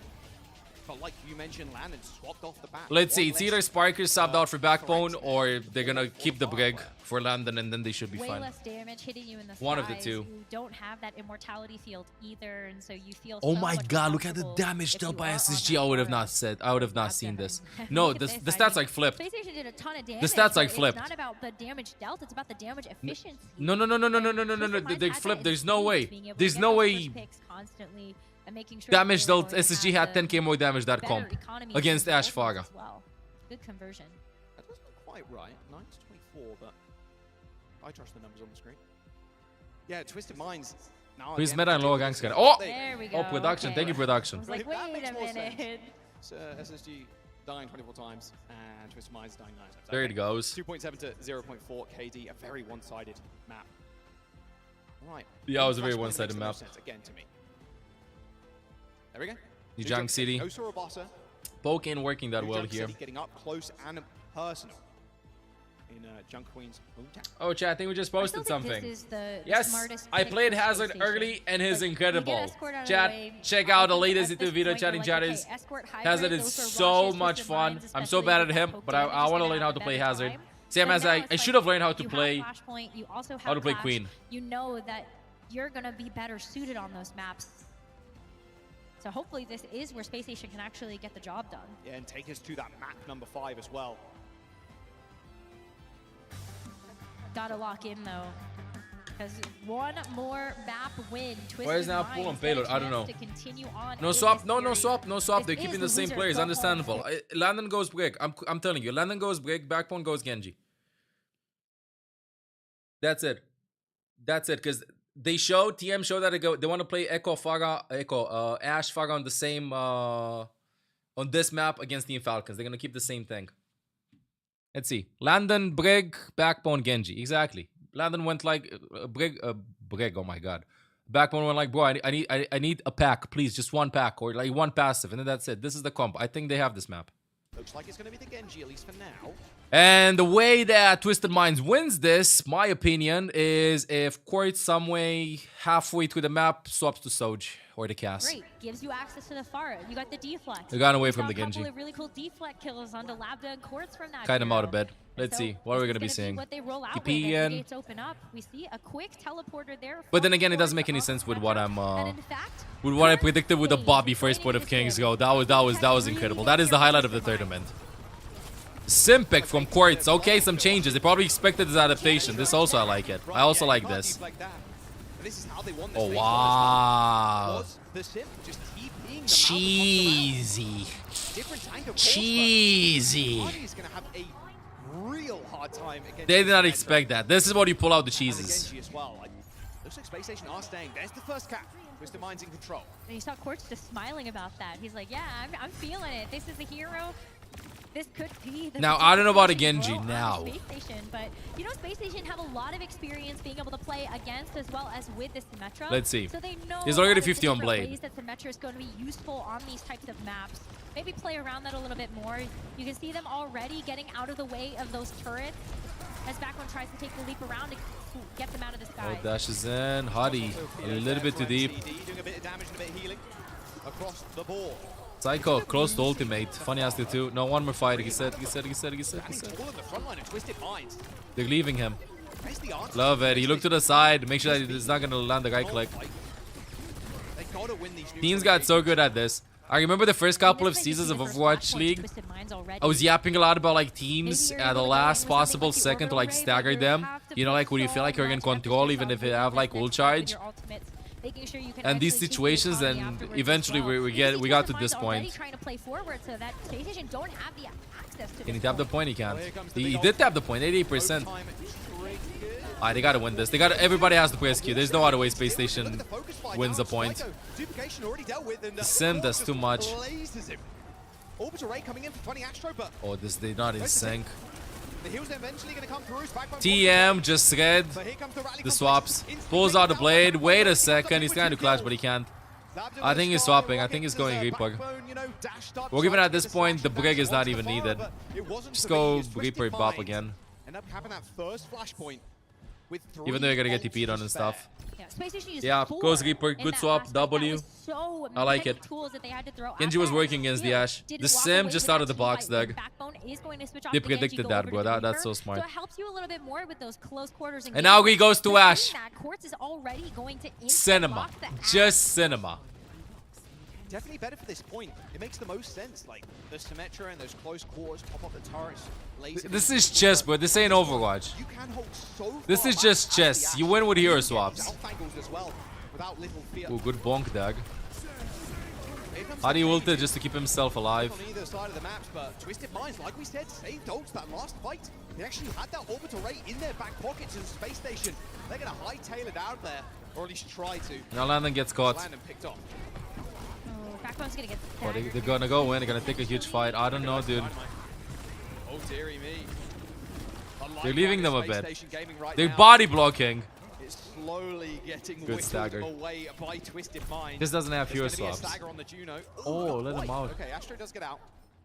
But like you mentioned, Landon swapped off the back. Let's see, it's either Sparkers subbed out for Backbone, or they're gonna keep the Brig for Landon, and then they should be fine. Way less damage hitting you in the one of the two. You don't have that immortality field either, and so you feel. Oh my God! Look at the damage dealt by SSG. I would have not said. I would have not seen this. No, the stats like flipped. PlayStation did a ton of damage. The stats like flipped. It's not about the damage dealt. It's about the damage efficiency. No. They flipped. There's no way. There's no way. And making sure damage dealt. SSG had 10k more damage that comp against Ash Farah. Well. Good conversion. That doesn't look quite right. 9-24, but I trust the numbers on the screen. Yeah, Twisted Minds. Who's meta and lower ganks gonna? Oh! There we go. Oh, production. Okay. Thank you, production. I was like, wait a minute. SSG dying 24 times and Twisted Minds dying 9 times. There it goes. 2.7 to 0.4 KD. A very one-sided map. All right. Yeah, it was a very one-sided map. Again to me. There we go. Yujang City. Poke ain't working that well here. Getting up close and personal in Junk Queen's hometown. Oh, chat, I think we just posted something. This is the yes, I played Hazard early and he's incredible. Chat, check out the latest video chatting chatters. Hazard is so much fun. I'm so bad at him, but I want to learn how to play Hazard. Same as I should have learned how to play Queen. You know that you're going to be better suited on those maps. So hopefully this is where Space Station can actually get the job done. Yeah, and take us to that map number 5 as well. Gotta lock in though, because one more map win. Why is now pull on payload? I don't know. No swap, no swap. They're keeping the same players. Understandable. Landon goes Brig. I'm telling you, Landon goes Brig. Backbone goes Genji. That's it. Because TM showed that they want to play Ash Farah on the same on this map against the Falcons. They're gonna keep the same thing. Let's see. Landon, Brig, Backbone, Genji. Exactly. Landon went like Brig. Oh my God. Backbone went like, bro, I need a pack, please, just one pack or like one passive, and then that's it. This is the comp. I think they have this map. Looks like it's gonna be the Genji at least for now. And the way that Twisted Minds wins this, my opinion, is if Quartz some way halfway through the map swaps to Soj or the Cass. Great, gives you access to the Pharah. You got the deflect. They got away from the Genji. A couple of really cool deflect kills onto Labda and Quartz from that. Kind of out of bed. Let's see. What are we going to be seeing? What they roll out with, and the gates open up. We see a quick teleporter there. But then again, it doesn't make any sense with what I'm with what I predicted with the Bobby first point of Kings go. That was incredible. That is the highlight of the tournament. Simpec from Quartz. Okay, some changes. They probably expected this adaptation. This also I like it. I also like this. Oh wow. Cheesy. They did not expect that. This is what you pull out the cheeses. Looks like Space Station are staying. There's the first cap. Twisted Minds in control. And you saw Quartz just smiling about that. He's like, yeah, I'm feeling it. This is a hero. this could be the Now, I don't know about a potential Genji on now. Space Station, but you know, Space Station have a lot of experience being able to play against as well as with the Symmetra. Let's see. So they know He's already a lot of 50 on different Blade. ways that Symmetra is going to be useful on these types of maps. Maybe play around that a little bit more. You can see them already getting out of the way of those turrets as Backbone tries to take the leap around to get them out of the sky. Oh, dashes in. Hadi, a little bit too deep. Doing a bit of damage and a bit of healing across the board. Psycho, close to ultimate. Funny ass the two. No, one more fight. He said. They're leaving him. Love it. He looked to the side. Make sure that he's not going to land the right click. Teams got so good at this. I remember the first couple of seasons of Overwatch League. I was yapping a lot about like teams at the last possible second to like stagger them. You know, like when you feel like you're in control even if you have like ult charge. And these situations, and eventually we got to this point. Can he tap the point? He can't. He did tap the point, 88%. Alright, they gotta win this. Everybody has to play SQ. There's no other way Space Station wins the point. The Sim does too much. Oh, they're not in sync. TM just read the swaps. Pulls out the blade. Wait a second. He's trying to clutch, but he can't. I think he's swapping. I think he's going Reaper. Well, even at this point, the Brig is not even needed. Just go Reaper Bop again. Even though you're gonna get TP'd on and stuff. Yeah, goes Reaper. Good swap. W. I like it. Genji was working against the Ashe. The Sim just out of the box, Doug. They predicted that, bro. That's so smart. And now he goes to Ashe. Cinema. Just cinema. Definitely better for this point. It makes the most sense. Like the Symmetra and those close quarters, top up the turrets. This is chess, bro. This ain't Overwatch. This is just chess. You win with hero swaps. Oh, good bonk, Doug. How do you ult it just to keep himself alive? On either side of the maps, but Twisted Minds, like we said, saved Owcs that last fight. They actually had that orbital ray in their back pockets in Space Station. They're gonna hightail it out there, or at least try to. Now Landon gets caught. Landon picked off. Backbone's gonna get Oh, they're gonna go in. They're gonna take a huge fight. I don't know, dude. Oh, dearie me. They're leaving them a bit. They're body blocking. It's slowly getting good stagger. Away by Twisted Minds. This doesn't have hero swaps. Oh, let him out. Okay, Astro does get out.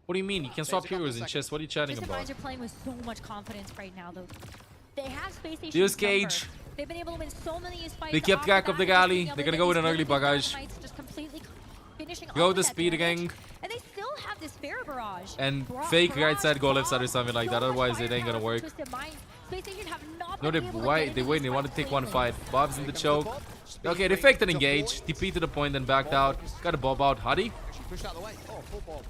What do you mean? You can swap heroes in chess. What are you chatting Twisted about? Minds are playing with so much confidence right now, though. They have Space Station. Use Cage. They've been able to win so many fights. They kept track of the galley. They're gonna go with an early barrage. Go the speed ring. And they still have this fair barrage. And fake right side, go left side or something like that. Otherwise, it ain't gonna work. No, they wait. They want to take one fight. Bob's in the choke. Okay, they faked an engage. TP to the point, then backed out. Got a bob out. Hadi. Pushed out the way. Oh, full bob.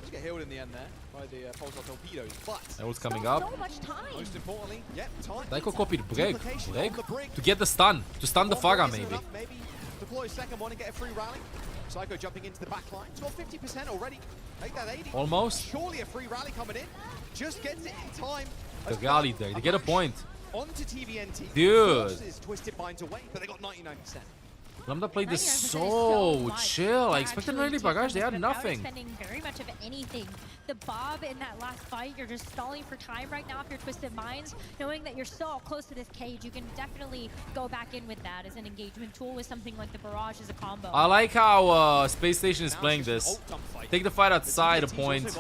Just get healed in the end there by the pulsar torpedoes. But that was coming up. So much time. Most importantly, time. Daiko copied break. To get the stun. To stun the Farah, maybe. Maybe deploy second one and get a free rally. Psycho jumping into the back line. It's got 50% already. Make that 80. Almost. Surely a free rally coming in. Just gets it in time. The rally there. They get a point. Onto TVNT. Dude. Twisted Minds away, but they got 99%. Lambda played this so chill. I expected an early barrage. They had nothing. Spending very much of anything. The Bob in that last fight, you're just stalling for time right now if you're Twisted Minds. Knowing that you're so close to this cage, you can definitely go back in with that as an engagement tool with something like the barrage as a combo. I like how Space Station is playing this. Take the fight outside a point.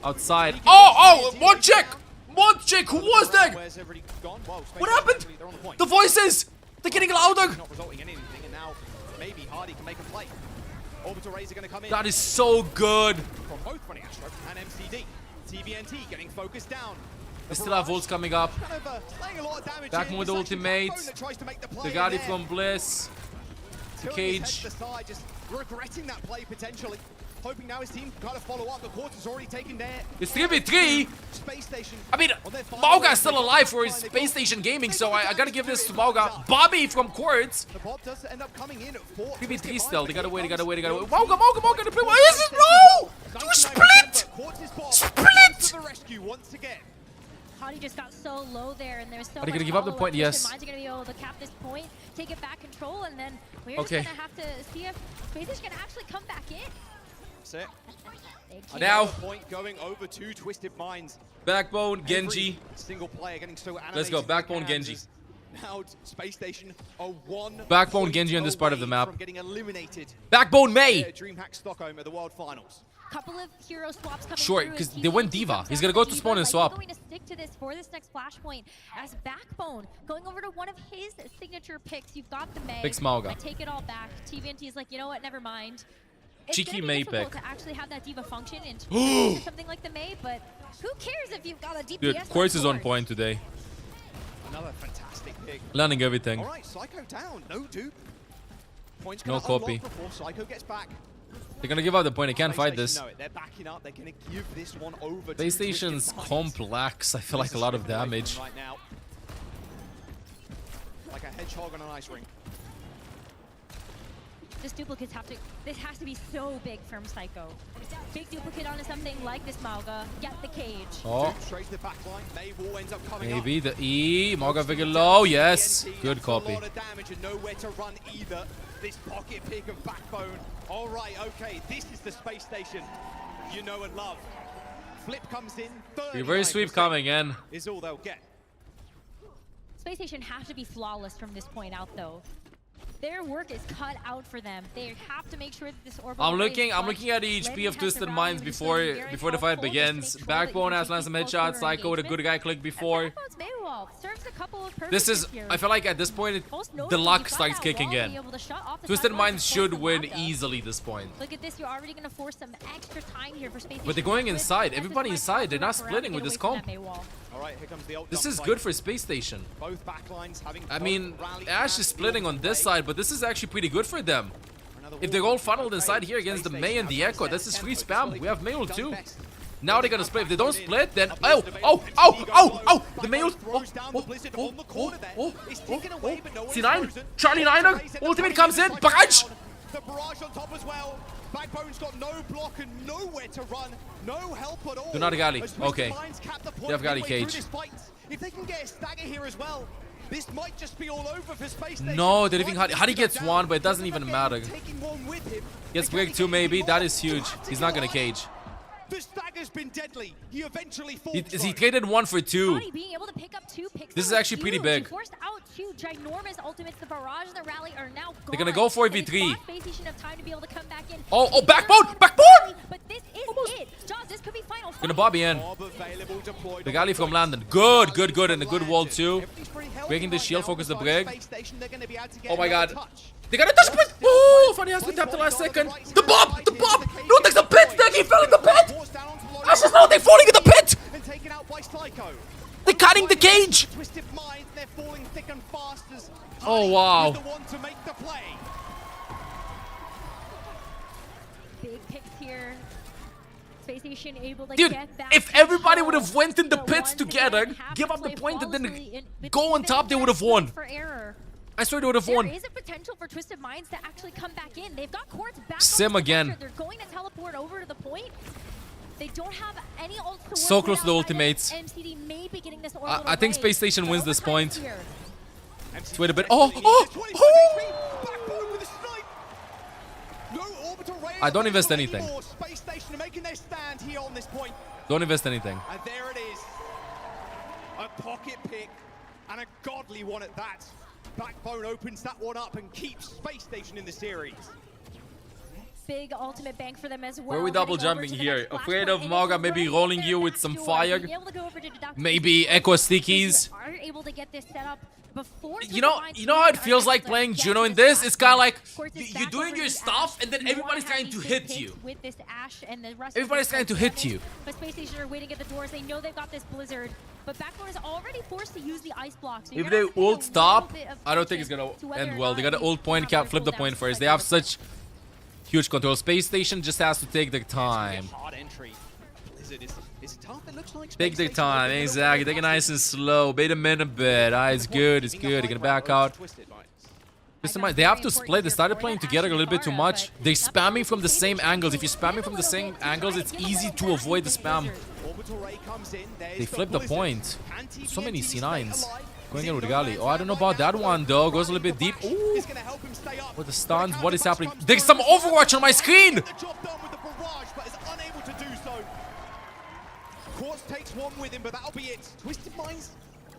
Outside. Oh, one check! One check! Who was that? What happened? The voices! They're getting louder! Maybe Hardy can make a play. Orbital rays are going to come in. That is so good. From both Running Astro and MCD. TVNT getting focused down. They still have ults coming up. Laying a lot of damage back with the ultimate. The Gadi from Bliss. The cage. Just regretting that play potentially. Hoping now his team can kind of follow up. The quarter's already taken there. It's 3v3. Space Station. I mean, Mauga is still alive for his Space Station gaming, so I gotta give this to Mauga. Bobby from Quartz. The Bob does end up coming in at 4. 3v3 still. They gotta wait. Mauga, gonna play. What is it? No! You split! Split! To the rescue once again. Hadi just got so low there, and there's so Are they gonna give up the point? Yes. Minds are gonna be able to cap this point, take it back control, and then we're just gonna have to see if Space Station can actually come back in. That's it. Now. Point going over to Twisted Minds. Backbone, Genji. Single player getting so Let's go. Backbone, Genji. Now Space Station are one. Backbone, Genji on this part of the map. From getting eliminated. Backbone, May. DreamHack Stockholm at the World Finals. Couple of hero swaps coming Sure, through because as they went TVNT Diva. comes He's out gonna go for to spawn and Diva, swap. He's going to stick to this for this next flashpoint as Backbone going over to one of his signature picks. You've got the May. Picks Mauga. I take it all back. TVNT is like, you know what? Never mind. It's Cheeky gonna be May difficult pick. to actually have that Diva function into something like the May, but who cares if you've got a DPS? Dude, Quartz is on point today. Another fantastic pick. Landing everything. All right, Psycho down. No dupe. Points No copy. before Psycho gets back. They're gonna give out the point. They can't fight this. Know it. They're backing up. They're gonna give this one over. PlayStation's complex. I feel like a lot of damage. Right now. Like a hedgehog on an ice rink. This duplicates have to. This has to be so big from Psycho. Big duplicate onto something like this Mauga. Get the cage. Oh. Straight to the back line. Maybe ends up coming Maybe the E. Mauga very low. Yes. Good copy. A lot of damage and nowhere to run either. This pocket pick of Backbone. All right, okay. This is the Space Station you know and love. Flip comes in. Reverse sweep coming in. Is all they'll get. Space Station have to be flawless from this point out, though. Their work is cut out for them. They have to make sure that this orbital I'm looking at the HP of Twisted Minds before the fight begins. Backbone has landed some headshots. Psycho with a good guy click before. This is, I feel like at this point, the luck starts kicking in. Twisted Minds should win easily this point. Look at this, you're already going to force some extra time here for Space Station. But they're going inside. Everybody inside. They're not splitting with this comp. All right, here comes the ult This dump is fight. good for Space Station. Both backlines having I mean, Ash is splitting on this side, but this is actually pretty good for them. If they're all funneled inside here against the May and the Echo, this is free spam. We have Mayul too. Now they're gonna split. If they don't split, then the Mayul. C9, Charlie Niner, ultimate comes in. Barrage. The barrage on top as well. Backbone's got no block and nowhere to run. No help at all. Do not Gali. Okay. They have Gali cage. If they can get a stagger here as well, this might just be all over for Space Station. No, they're leaving Hadi gets one, but it doesn't even matter. Gets break two maybe. That is huge. He's not gonna cage. The stagger's been deadly. He eventually falls. He traded 1 for 2. Being able to pick up 2 picks. This is actually pretty big. He forced out 2 ginormous ultimates. The barrage and the rally are now gone. They're gonna go for V3. Space Station have time to be able to come back in. Oh, Backbone! Backbone! But this is it. Jaws, this could be final. Gonna Bobby in. The Gali from London. Good, and a good wall too. Breaking the shield, focus the break. Oh my god. They got a touch point! Oh, Funny has to tap the last second. The Bob! No, there's a pit! He fell in the pit! Ashes now, they're falling in the pit! They're cutting the cage! Oh, wow. Big picks here. Space Station able to Dude, get back. if everybody would have went in the pits together, give up the point and then go on top, they would have won. For error. I swear they would have won. There is a potential for Twisted Minds to actually come back in. They've got Quartz back. Sim again. They're going to teleport over to the point. They don't have any ults to work So close to the with ultimates. MCD may be getting this I think Space Station wins this point. here. Let's wait a bit. Oh! I don't invest anything. Space Station making their stand here on this point. Don't invest anything. And there it is. A pocket pick and a godly one at that. Backbone opens that one up and keeps Space Station in the series. Big ultimate bank for them as well. Where are we double jumping here? Afraid of Mauga maybe rolling you with some fire? Maybe Echo Stickies? Are able to get this set up before You know how it feels like playing Juno in this? It's kind of like you're doing your stuff and then everybody's trying to hit you. With this Ash and the rest Everybody's trying to hit you. But Space Station are waiting at the doors. They know they've got this blizzard. But Backbone is already forced to use the ice block. So If they ult stop, I don't think it's gonna end well. They gotta ult point, can't flip the point first. They have such huge control. Space Station just has to take their time. Take their time, exactly. Take it nice and slow. Bait them in a bit. It's good, it's good. They're gonna back out. They have to split. They started playing together a little bit too much. They're spamming from the same angles. If you're spamming from the same angles, it's easy to avoid the spam. They flip the point. So many C9s. Going in with Gali. Oh, I don't know about that one though. Goes a little bit deep. Ooh. With the stuns, what is happening? There's some Overwatch on my screen! Quartz takes one with him, but that'll be it. Twisted Minds,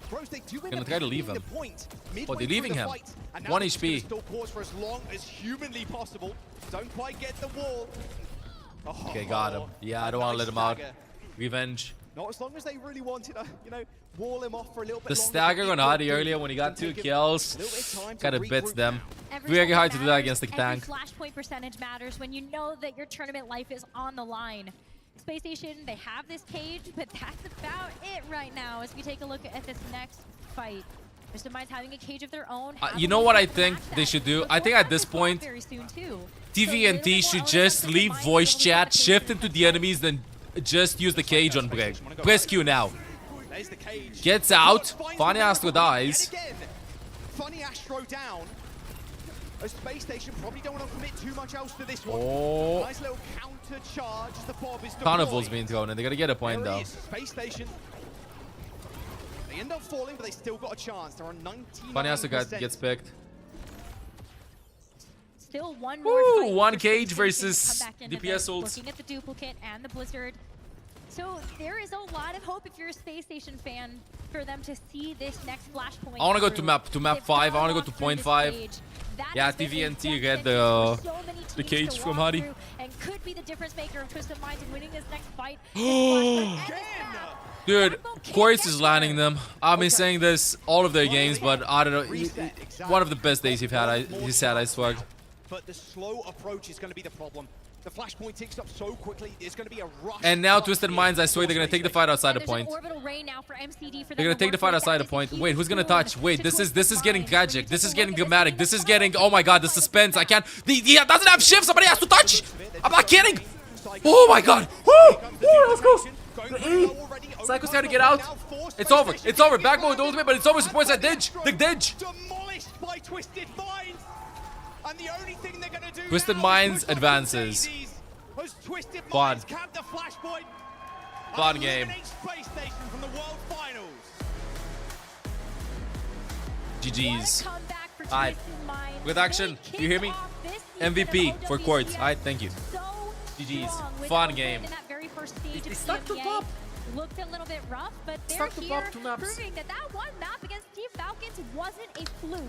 bros, they do end Gonna up try to leave the him. point Oh, midway they're leaving through the him. fight, and now 1 they're just gonna HP. stall Quartz for as long as humanly possible. Don't quite get the wall. Oh, Okay, got him. Yeah, I don't want to let him out. Revenge. Not as long as they really wanted to, you know, wall him off for a little bit The longer. stagger on Hadi earlier when he got 2 kills kind of bits them. Very hard to do that against the tank. Every flashpoint percentage matters when you know that your tournament life is on the line. Space Station, they have this cage, but that's about it right now as we take a look at this next fight. Twisted Minds having a cage of their own. You know what I think they should do? I think at this point, Very soon too. Defiant should just leave voice chat, shift into the enemies, then just use the cage on Brig. Press Q now. There's the cage. Gets out. Funny Astro dies. Funny Astro down. A Space Station probably don't want to commit too much else to this one. Oh. Nice little counter charge as the Bob is Carnival's being thrown and they're gonna get a point There though. he is, Space Station. They end up falling, but they still got a chance. They're on 19%. Funny Astro gets picked. Still one more Ooh, fight one for cage Space versus Station to come back into DPS this, ults. Looking at the duplicate and the blizzard. So there is a lot of hope if you're a Space Station fan for them to see this next flashpoint. I want to go through. to map 5. I want to go to point 5. Yeah, TVNT get the cage from Hadi. And could be the difference maker of Twisted Minds in winning this next fight. Dude, Quartz is landing them. I've been saying this all of their games, but I don't know. One of the best days he's had, I swear. But the slow approach is going to be the problem. The flashpoint ticks up so quickly, it's going to be a rush. And now Twisted Minds, I swear they're going to take the fight outside the point. They're going to take the fight outside the point. Wait, who's going to touch? Wait, this is getting tragic. This is getting dramatic. This is getting, oh my god, the suspense. I can't. He doesn't have shift. Somebody has to touch. I'm not kidding. Oh my god. Woo! Woo, let's go. Psycho's trying to get out. It's over. It's over. Backbone with the ultimate, but it's over. Supports that Didge. The Didge. Demolished by Twisted Minds. And the only thing they're going to do Twisted Minds advances. Fun. Fun game. GG's. Alright. Good action. You hear me? MVP for Quartz. Alright, thank you. GG's. Fun game. Stuck to top. Looked a little bit rough, but they're here proving that one map against Team Falcons wasn't a fluke.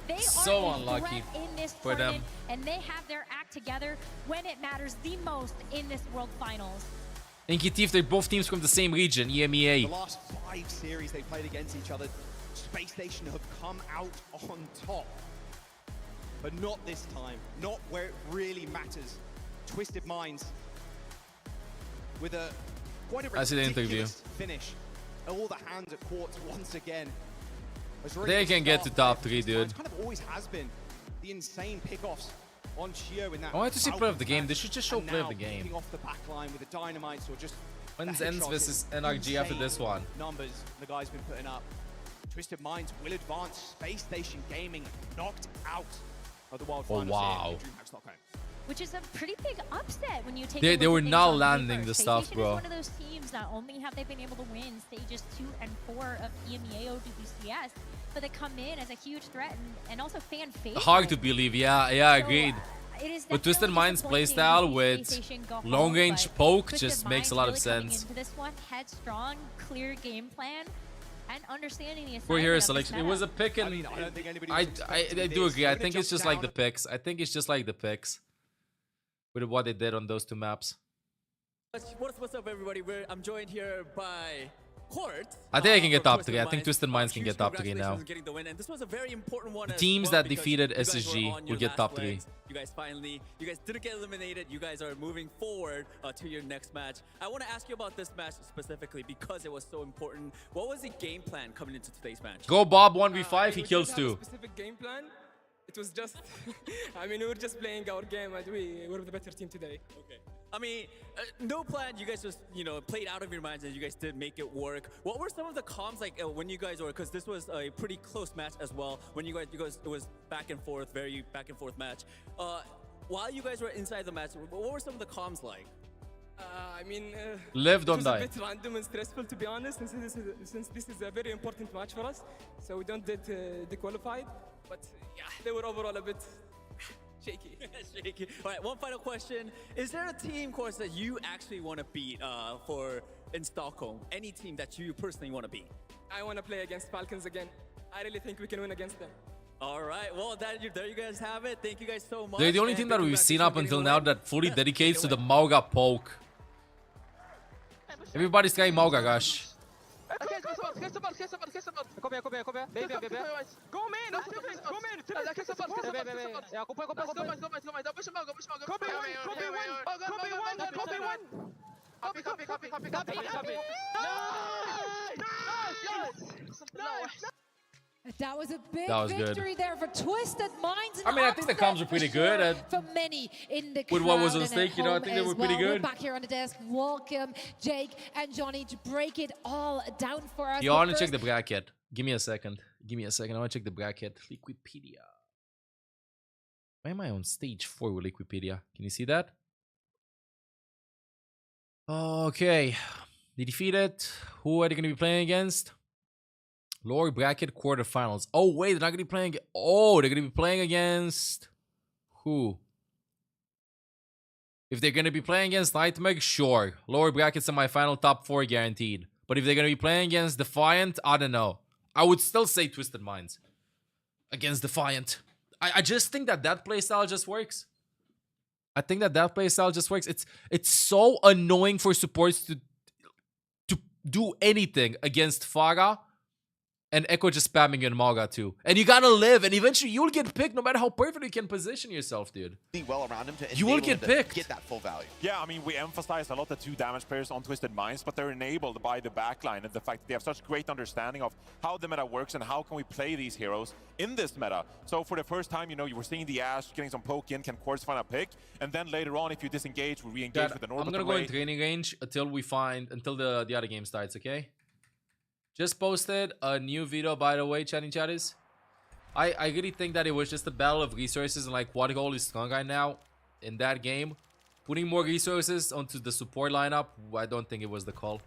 They so are unlucky in this for them, and they have their act together when it matters the most in this World Finals. Inky they're both teams from the same region, EMEA. The last 5 series they played against each other, Space Station have come out on top. But not this time, not where it really matters. Twisted Minds with a quite a ridiculous finish. All the hands at Quartz once again. They can get to top 3, dude. Kind of always has been the insane pickoffs on Chio in that. I wanted to see play of the game. They should just show play of the game. Off the back line with the dynamites or just when's ENCE versus NRG after this one? Numbers the guy's been putting up. Twisted Minds will advance. Space Station Gaming knocked out of the World Finals. Oh wow. Which is a pretty big upset when you take. They were not landing the stuff, bro. Is one of those teams. Not only have they been able to win stages 2 and 4 of EMEA OWCS, but they come in as a huge threat and also fan favorite. Hard to believe, yeah, agreed. But Twisted Minds playstyle with long range poke just makes a lot of sense. Into this one, headstrong, clear game plan. And understanding the for hero selection, it was a pick, and I do agree. I think it's just like the picks. With what they did on those 2 maps. What's up, everybody? I'm joined here by Quartz. I think I can get top 3. I think Twisted Minds can get top 3 now. This was a very important one. The teams that defeated SSG will get top 3. You guys didn't get eliminated. You guys are moving forward to your next match. I want to ask you about this match specifically because it was so important. What was the game plan coming into today's match? Go Bob 1v5, he kills 2. Specific game plan. It was just, I mean, we were just playing our game and we were the better team today. Okay. I mean, no plan. You guys just, played out of your minds and you guys did make it work. What were some of the comms like when you guys were, because this was a pretty close match as well. When you guys, it was back and forth, very back and forth match. While you guys were inside the match, what were some of the comms like? I mean, live, don't die. It was a bit random and stressful, to be honest, since this is a very important match for us. So we don't get disqualified. But yeah, they were overall a bit Shaky. Shaky. All right, one final question. Is there a team course that you actually want to beat in Stockholm? Any team that you personally want to beat? I want to play against Falcons again. I really think we can win against them. All right, well, there you guys have it. Thank you guys so much. They're the only team that we've seen up until now that fully dedicates to the Mauga poke. Everybody's trying Mauga, gosh. That was a big good. victory there for Twisted Minds. I mean, I think the comms were pretty good. For many in the with what was crowd at stake, you know, I think they were pretty good. We're back here on the desk. Welcome, Jake and Johnny, to break it all down for us. You want to check the bracket? Give me a second. Give me a second. I want to check the bracket. Liquipedia. Why am I on stage 4 with Liquipedia? Can you see that? Okay. They defeated. Who are they going to be playing against? Lower bracket quarterfinals. Oh, wait, they're not going to be playing... Oh, they're going to be playing against... Who? If they're going to be playing against Nightmare, sure. Lower bracket semifinal, top 4 guaranteed. But if they're going to be playing against Defiant, I don't know. I would still say Twisted Minds against Defiant. I just think that playstyle just works. I think that playstyle just works. It's so annoying for supports to do anything against Farah. And Echo just spamming in Mauga too. And you gotta live, and eventually you'll get picked no matter how perfect you can position yourself, dude. Well around him to you will get picked. Get that full value. Yeah, I mean, we emphasize a lot the 2 damage players on Twisted Minds, but they're enabled by the backline and the fact that they have such great understanding of how the meta works and how can we play these heroes in this meta. So for the first time, you know, you were seeing the Ashe getting some poke in, can Quartz find a pick, and then later on, if you disengage, we re-engage with an orbital. I'm gonna go in training range until the other game starts, okay? Just posted a new video, by the way, chatting chatties. I really think that it was just a battle of resources, and like what goal is strong right now in that game. Putting more resources onto the support lineup, I don't think it was the call.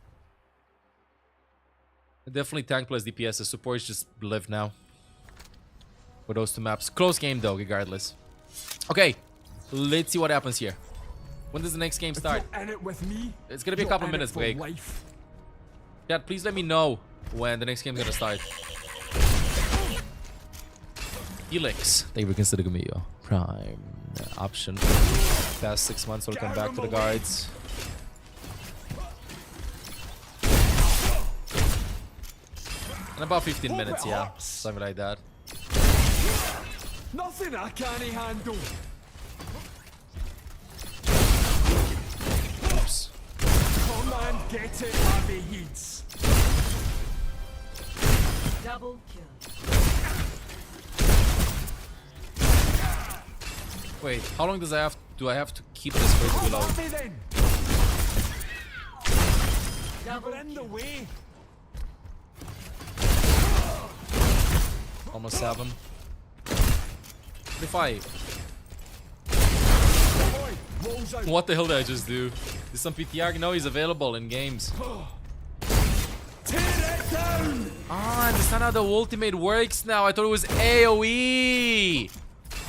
Definitely tank plus DPS. The supports just live now for those 2 maps. Close game though, regardless. Okay, let's see what happens here. When does the next game start? It's gonna be a couple minutes break. Chat, please let me know when the next game's gonna start. Helix. Thank you for considering me your prime option. Past 6 months, we'll come back to the guards. In about 15 minutes, yeah. Something like that. Nothing I can't handle. Oops. Come and get it, Abby Heats. Double kill. Wait, how long do I have to keep this first below? We're in the way. Almost 7. If I... What the hell did I just do? Did some PTR? No, he's available in games. Ah, I understand how the ultimate works now. I thought it was AoE.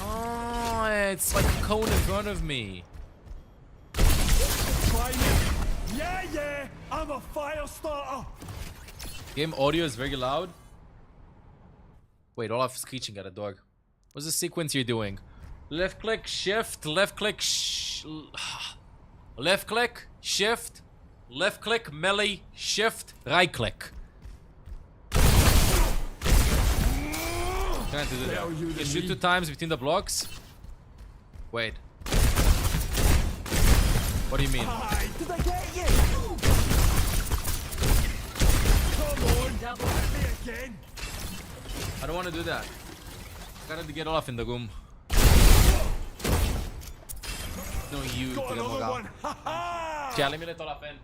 Oh, it's like a cone in front of me. Yeah, I'm a fire starter. Game audio is very loud. Wait, Olaf is screeching at a dog. What's the sequence you're doing? Left click, shift, left click, left click, shift, left click, melee, shift, right click. Can't do that. You can shoot 2 times between the blocks. Wait. What do you mean? Did I get you? Come on, double me again. I don't want to do that. I gotta get Olaf in the room. No, you. Yeah, let me let Olaf in.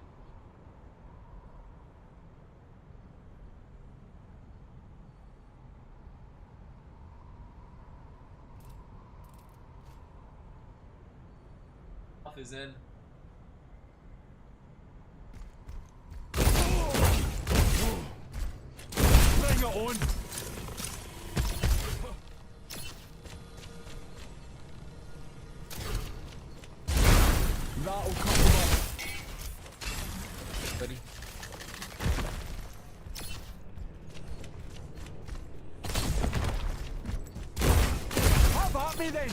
Olaf is in. Bring it on. Ready? How about me then?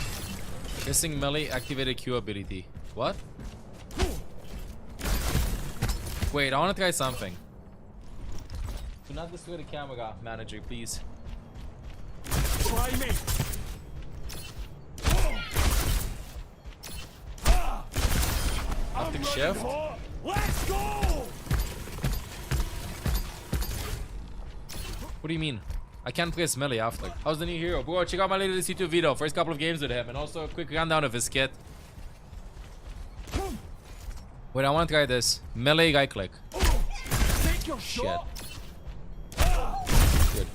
Missing melee activated Q ability. What? Wait, I want to try something. Do not destroy the camera, manager, please. Try me. After shift. Let's go. What do you mean? I can't place melee after. How's the new hero? Bro, check out my latest YouTube video. First couple of games with him. And also a quick rundown of his kit. Wait, I want to try this. Melee right click. Take your Shit. shot. Good.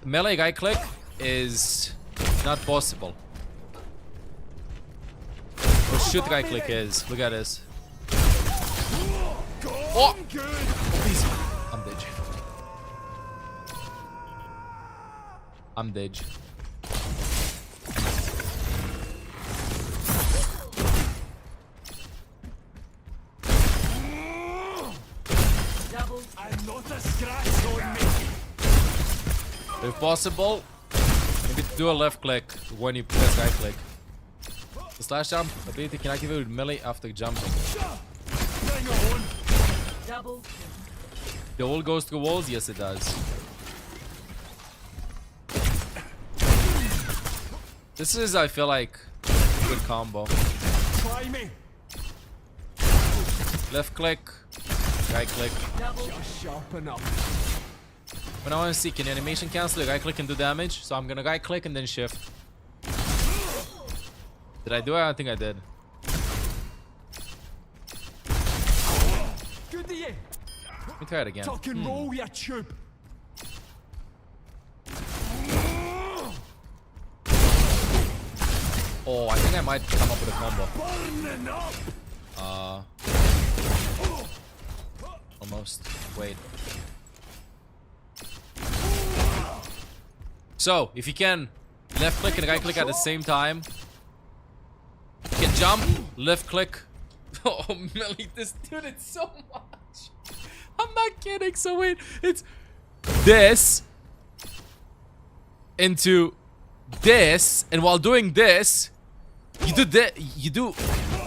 Melee right click is not possible. But shoot right click is. Look at this. Oh! Please. I'm dead. I'm dead. I'm not a scratch on me. If possible, maybe do a left click when you press right click. The slash jump ability can activate with melee after jumping. The wall goes through walls? Yes, it does. This is, I feel like, a good combo. Try me. Left click, right click. Just sharpen up. When I want to see, can animation cancel? Right click and do damage. So I'm gonna right click and then shift. Did I do it? I don't think I did. Good to you. Let me try it again. Tuck and roll, you tube. Oh, I think I might come up with a combo. Burning up. Almost. Wait. So, if you can left click and right click at the same time, you can jump, left click. Oh, Millie, this dude, it's so much. I'm not kidding. So wait, it's this into this, and while doing this, you do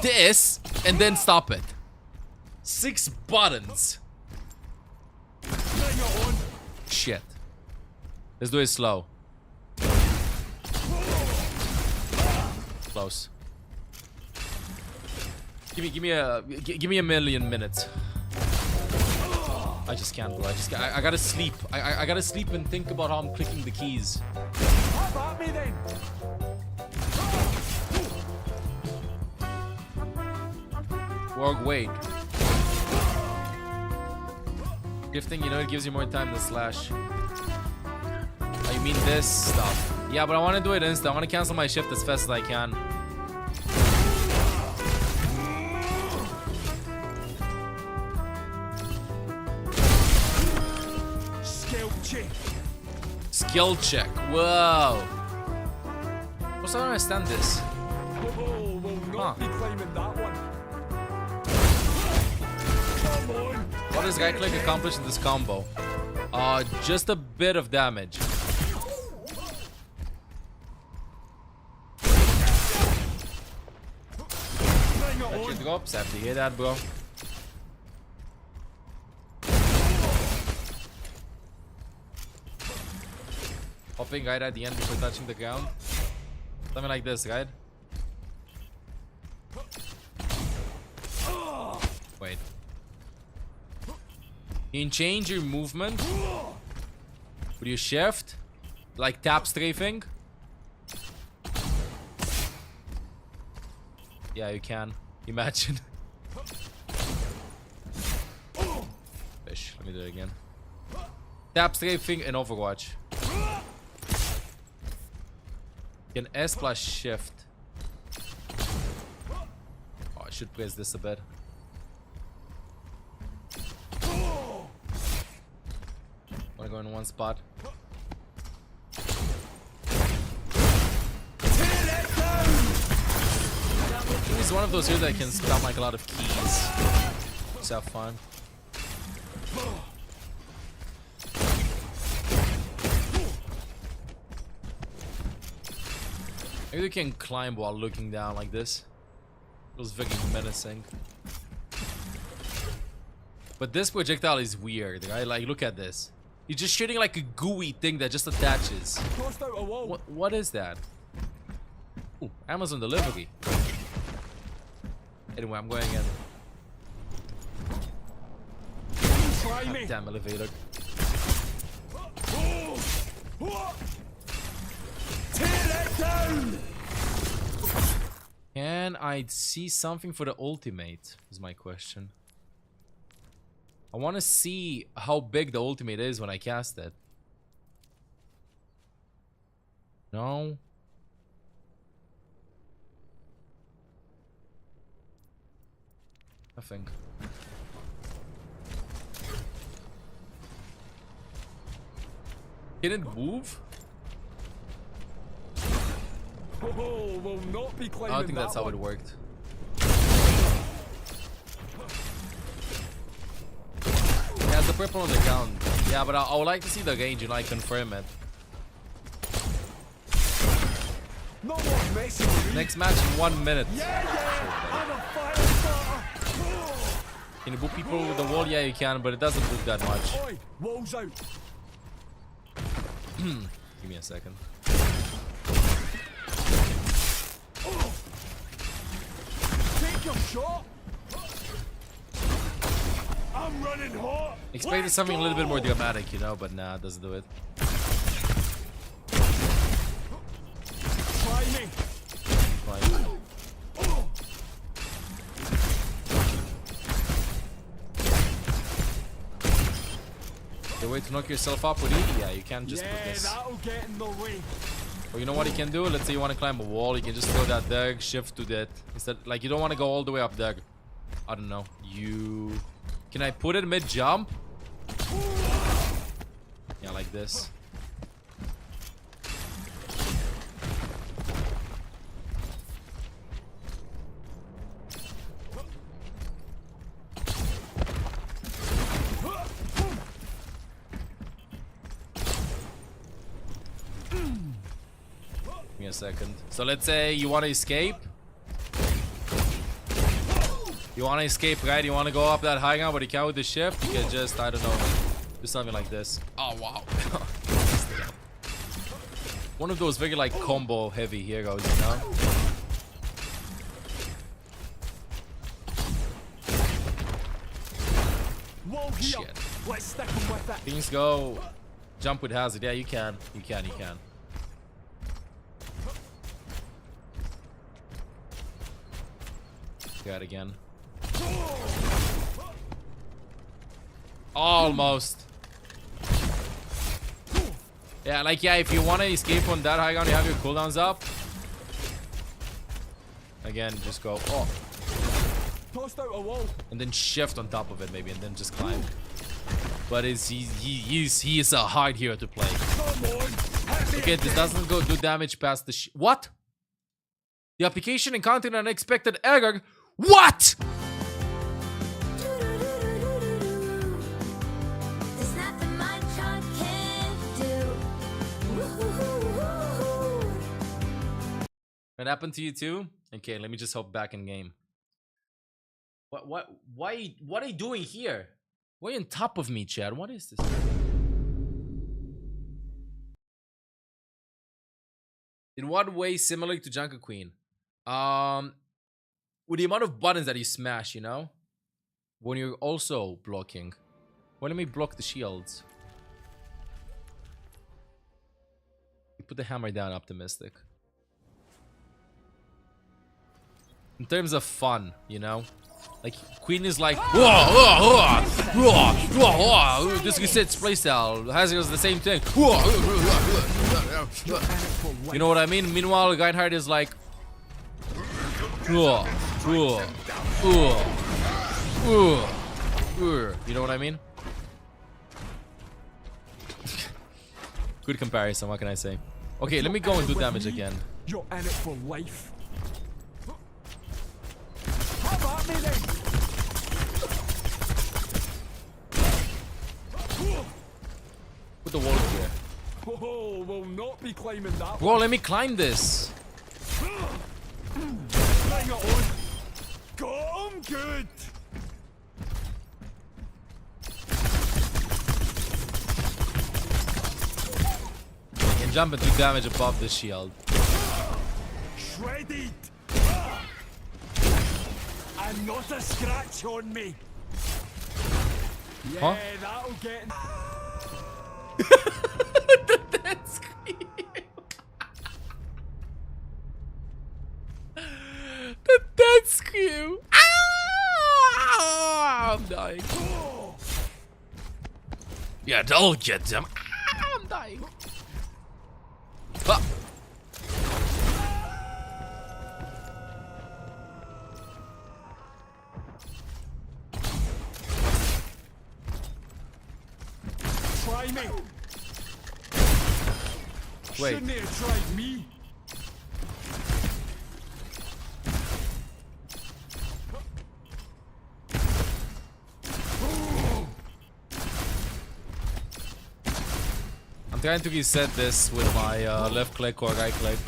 this, and then stop it. 6 buttons. Shit. Let's do it slow. Close. Give me a million minutes. I just can't, bro. I gotta sleep. I gotta sleep and think about how I'm clicking the keys. How about me then? Work, wait. Gifting, you know, it gives you more time to slash. Oh, you mean this stuff? Yeah, but I want to do it instant. I want to cancel my shift as fast as I can. Skill check. Skill check. Whoa. Also, I don't understand this. Oh, we'll not be claiming that one. Come on. What does right click accomplish in this combo? Just a bit of damage. Got your drops. Have to hear that, bro. Hopping right at the end before touching the ground. Something like this, right? Wait. You can change your movement with your shift, like tap strafing. Yeah, you can. Imagine. Fish. Let me do it again. Tap strafing in Overwatch. You can S plus shift. Oh, I should press this a bit. Wanna go in one spot? Give me This is one of those here that can spam like a lot of keys. Just have fun. Maybe we can climb while looking down like this. Feels very menacing. But this projectile is weird, right? Like, look at this. You're just shooting like a gooey thing that just attaches. What is that? Ooh, Amazon delivery. Anyway, I'm going in. God damn elevator. Tear that down! Can I see something for the ultimate? Is my question. I want to see how big the ultimate is when I cast it. No. Nothing. Can it move? Oh, will not be I don't think that's how it worked. Yeah, it's the purple on the ground. Yeah, but I would like to see the range and like confirm it. No more messing with me. Next match in 1 minute. Yeah. I'm a fire starter. Can you book people with the wall? Yeah, you can, but it doesn't book that much. Oi, wall's out. Give me a second. Take your shot. I'm running hot. Expected something a little bit more dramatic, you know, but nah, it doesn't do it. Try me. Fine. The way to knock yourself up with E? Yeah, you can't just put this. That'll get in the way. Or you know what you can do? Let's say you want to climb a wall, you can just throw that there, shift to that. Instead, like you don't want to go all the way up there. I don't know. Can I put it mid-jump? Yeah, like this. Give me a second. So let's say you want to escape. You want to escape, right? You want to go up that high ground, but you can't with the shift. You can just, I don't know, do something like this. Oh, wow. One of those very, like, combo heavy heroes, you know? Shit. Let's stick him with that. Things go. Jump with hazard. Yeah, you can. You can. Got it again. Almost. Yeah, like, yeah, if you want to escape on that high ground, you have your cooldowns up. Again, just go. Oh. Tossed out a wall. And then shift on top of it, maybe, and then just climb. But he is a hard hero to play. Okay, this doesn't do damage past the what? The application encountered an unexpected error. What? It happened to you too? Okay, let me just hop back in game. Why are you doing here? Why are you on top of me, Chad? What is this? In what way similar to Junker Queen? With the amount of buttons that you smash, you know? When you're also blocking. Well, let me block the shields. You put the hammer down, optimistic. In terms of fun, you know? Like, Queen is like, this resets playstyle. Hazard is the same thing. You know what I mean? Meanwhile, Reinhardt is like, you know what I mean? Good comparison, what can I say? Okay, let me go and do damage again. You're in it for life. at me then. Put the wall here. Oh, we'll not be climbing that. Bro, let me climb this. Bring it on. Got him good. Can jump and do damage above the shield. Shredded. And not a scratch on me. Yeah, Huh? that'll get. The dead scream. The dead scream. Ah, I'm dying. Yeah, don't get them. Ah, I'm dying. Ah. Try me. Wait. Shouldn't they have tried me? I'm trying to reset this with my left click or right click.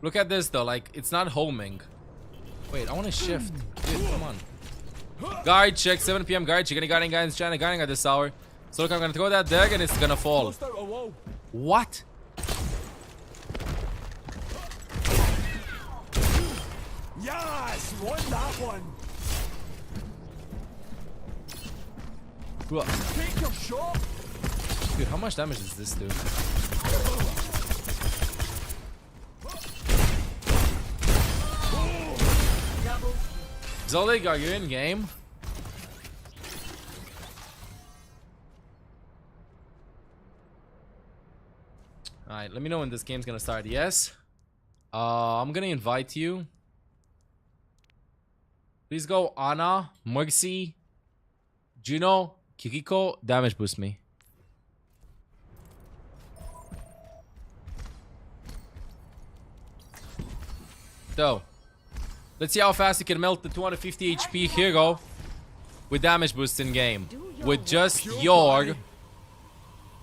Look at this though, like it's not homing. Wait, I want to shift. Dude, come on. Guard check, 7 PM guard check. Any guarding guys trying to guarding at this hour. So look, I'm gonna throw that deck and it's gonna fall. What? Yes, won that one. Bro. Take your shot. Dude, how much damage does this do? Zolig, are you in game? Alright, let me know when this game's gonna start. Yes. I'm gonna invite you. Please go Ana, Mercy, Juno, Kiriko, damage boost me. So, let's see how fast you can melt the 250 HP hero with damage boost in game. With just your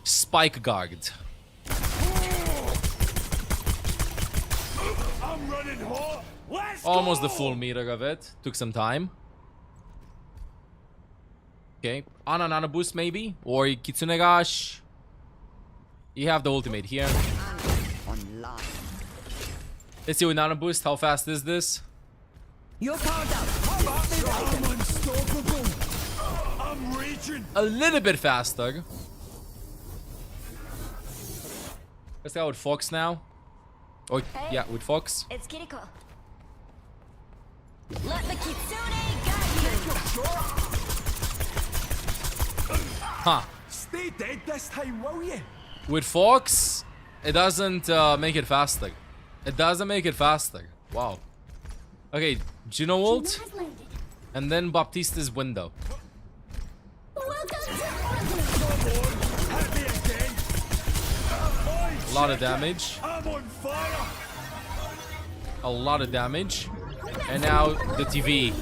spike guard. I'm running hot. Let's Almost go. the full meter of it. Took some time. Okay. Nana boost maybe? Or Kitsune Gash. You have the ultimate here. Let's see with Nana boost. How fast is this? You're powered up. I'm unstoppable. I'm raging. A little bit faster. Let's go with Fox now. Or yeah, with Fox. It's Kiriko. Let the Kitsune guide you. Huh. Stay dead this time, will you? With Fox, it doesn't make it faster. It doesn't make it faster. Wow. Okay, Juno ult. And then Baptiste's window. A lot of damage. I'm on fire. A lot of damage. And now the TV.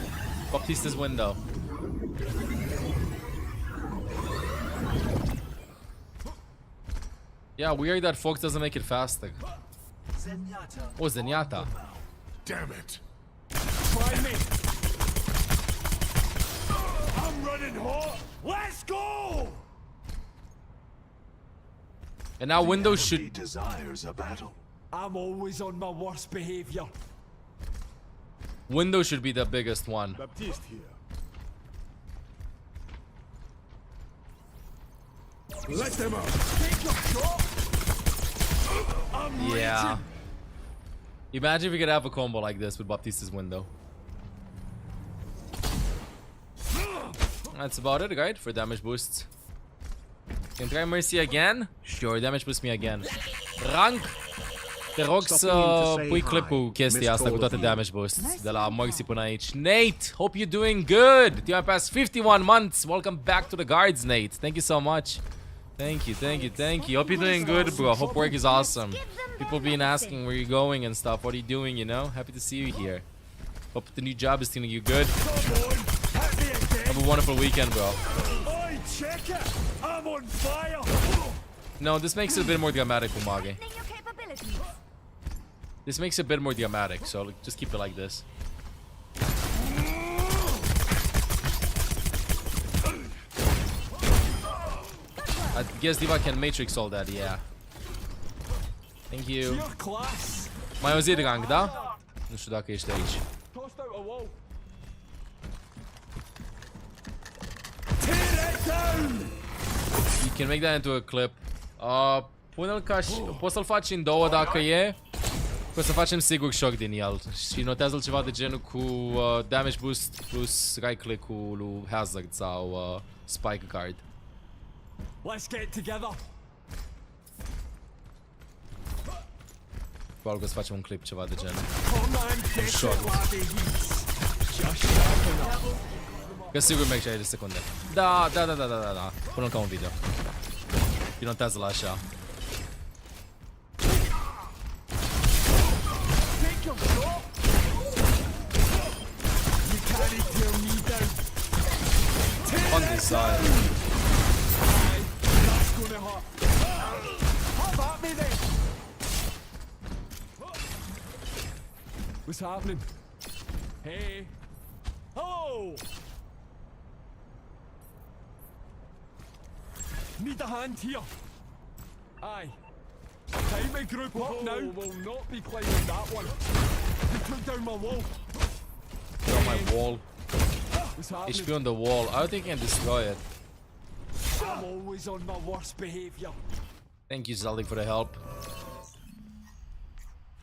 Baptiste's window. Yeah, weird that Fox doesn't make it faster. Oh, Zenyatta. Damn it. Try me. I'm running hot. Let's go. And now Windows should desires a battle. I'm always on my worst behavior. Windows should be the biggest one. Baptiste here. Let them out. Take your shot. I'm Yeah. raging. Imagine if we could have a combo like this with Baptiste's window. That's about it, right? For damage boosts. Can try Mercy again? Sure, damage boost me again. Rank! Te rog să pui clipul chestia asta cu toate damage boosts de la Mercy până aici. Nate, hope you're doing good! You have passed 51 months. Welcome back to the guards, Nate. Thank you so much Thank you, thank you, thank you. Hope you're doing good, bro. Hope work is awesome. People been asking where you're going and stuff. What are you doing, you know? Happy to see you here. Hope the new job is treating you good. Have a wonderful weekend, bro. Check it. I'm on fire. No, this makes it a bit more dramatic, Umage. This makes it a bit more dramatic, so just keep it like this. I guess Diva can matrix all that, yeah. Thank you. Mai auzit rank, da? Nu știu dacă ești aici. You can make that into a clip. Pune-l ca și... Poți să-l faci în două dacă e. O să facem sigur shock din el. Și notează-l ceva de genul cu damage boost plus right click-ul lui Hazard sau spike card. Let's get together. Probabil că o să facem un clip ceva de genul. Un shot. Că sigur merg 60 de secunde. Da. Pune-l ca un video. Și notează-l așa. On this side. What's happening? Hey. Oh! Need a hand here. Aye. Time to group up now. Will not be climbing that one. You took down my wall. On my wall. HP on the wall. I don't think I can destroy it. I'm always on my worst behavior. Thank you, Zeldik, for the help.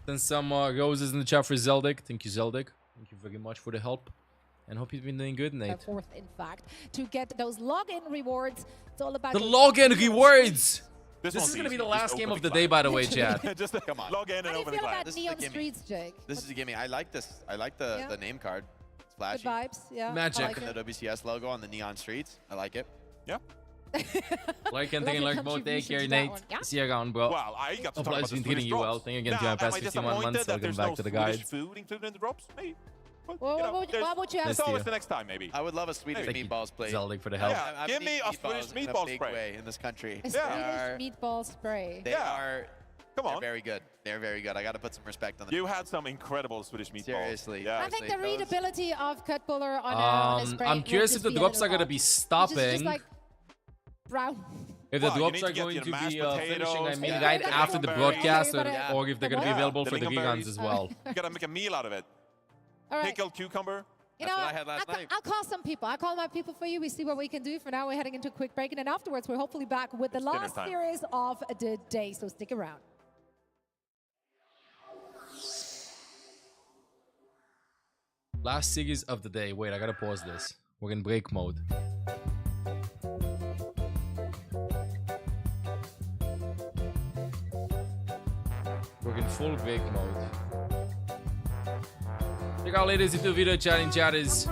Send some roses in the chat for Zeldik. Thank you, Zeldik. Thank you very much for the help. And hope you've been doing good, Nate. Fourth, in fact, to get those login rewards. It's all about the login rewards. This is going to be the last game of the day, by the way, chat. Just come on. Log in and open the class. This is a gimme. This is a gimme. I like this. I like the name card. It's flashy. Good vibes, yeah. Magic. I like the WCS logo on the neon streets. I like it. Yeah. Like and thinking like mode, take care, Nate. See you around, bro. Well, I got to talk about the treating you well. Thank you again to my past 51 months. Welcome back to the guides. Food included in the drops, maybe. What would you have? It's always the next time, maybe. I would love a Swedish meatballs plate. Zeldik for the help. Yeah, give me a Swedish meatball spray in this country. A Swedish meatball spray. They are. Come on. They're very good. They're very good. I got to put some respect on them. You had some incredible Swedish meatballs. Seriously. Yeah. I think the readability of Cutbuller on a spray. I'm curious if the drops are going to be stopping. Just like brown. If the drops are going to be finishing, I mean, right after the broadcast, or if they're going to be available for the reruns as well. You got to make a meal out of it. All right. Pickled cucumber. You know, I'll call some people. I'll call my people for you. We see what we can do. For now, we're heading into a quick break. And then afterwards, we're hopefully back with the last series of the day. So stick around. Last series of the day. Wait, I gotta pause this. We're in break mode. We're in full break mode. Check out latest YouTube video chatting chatters.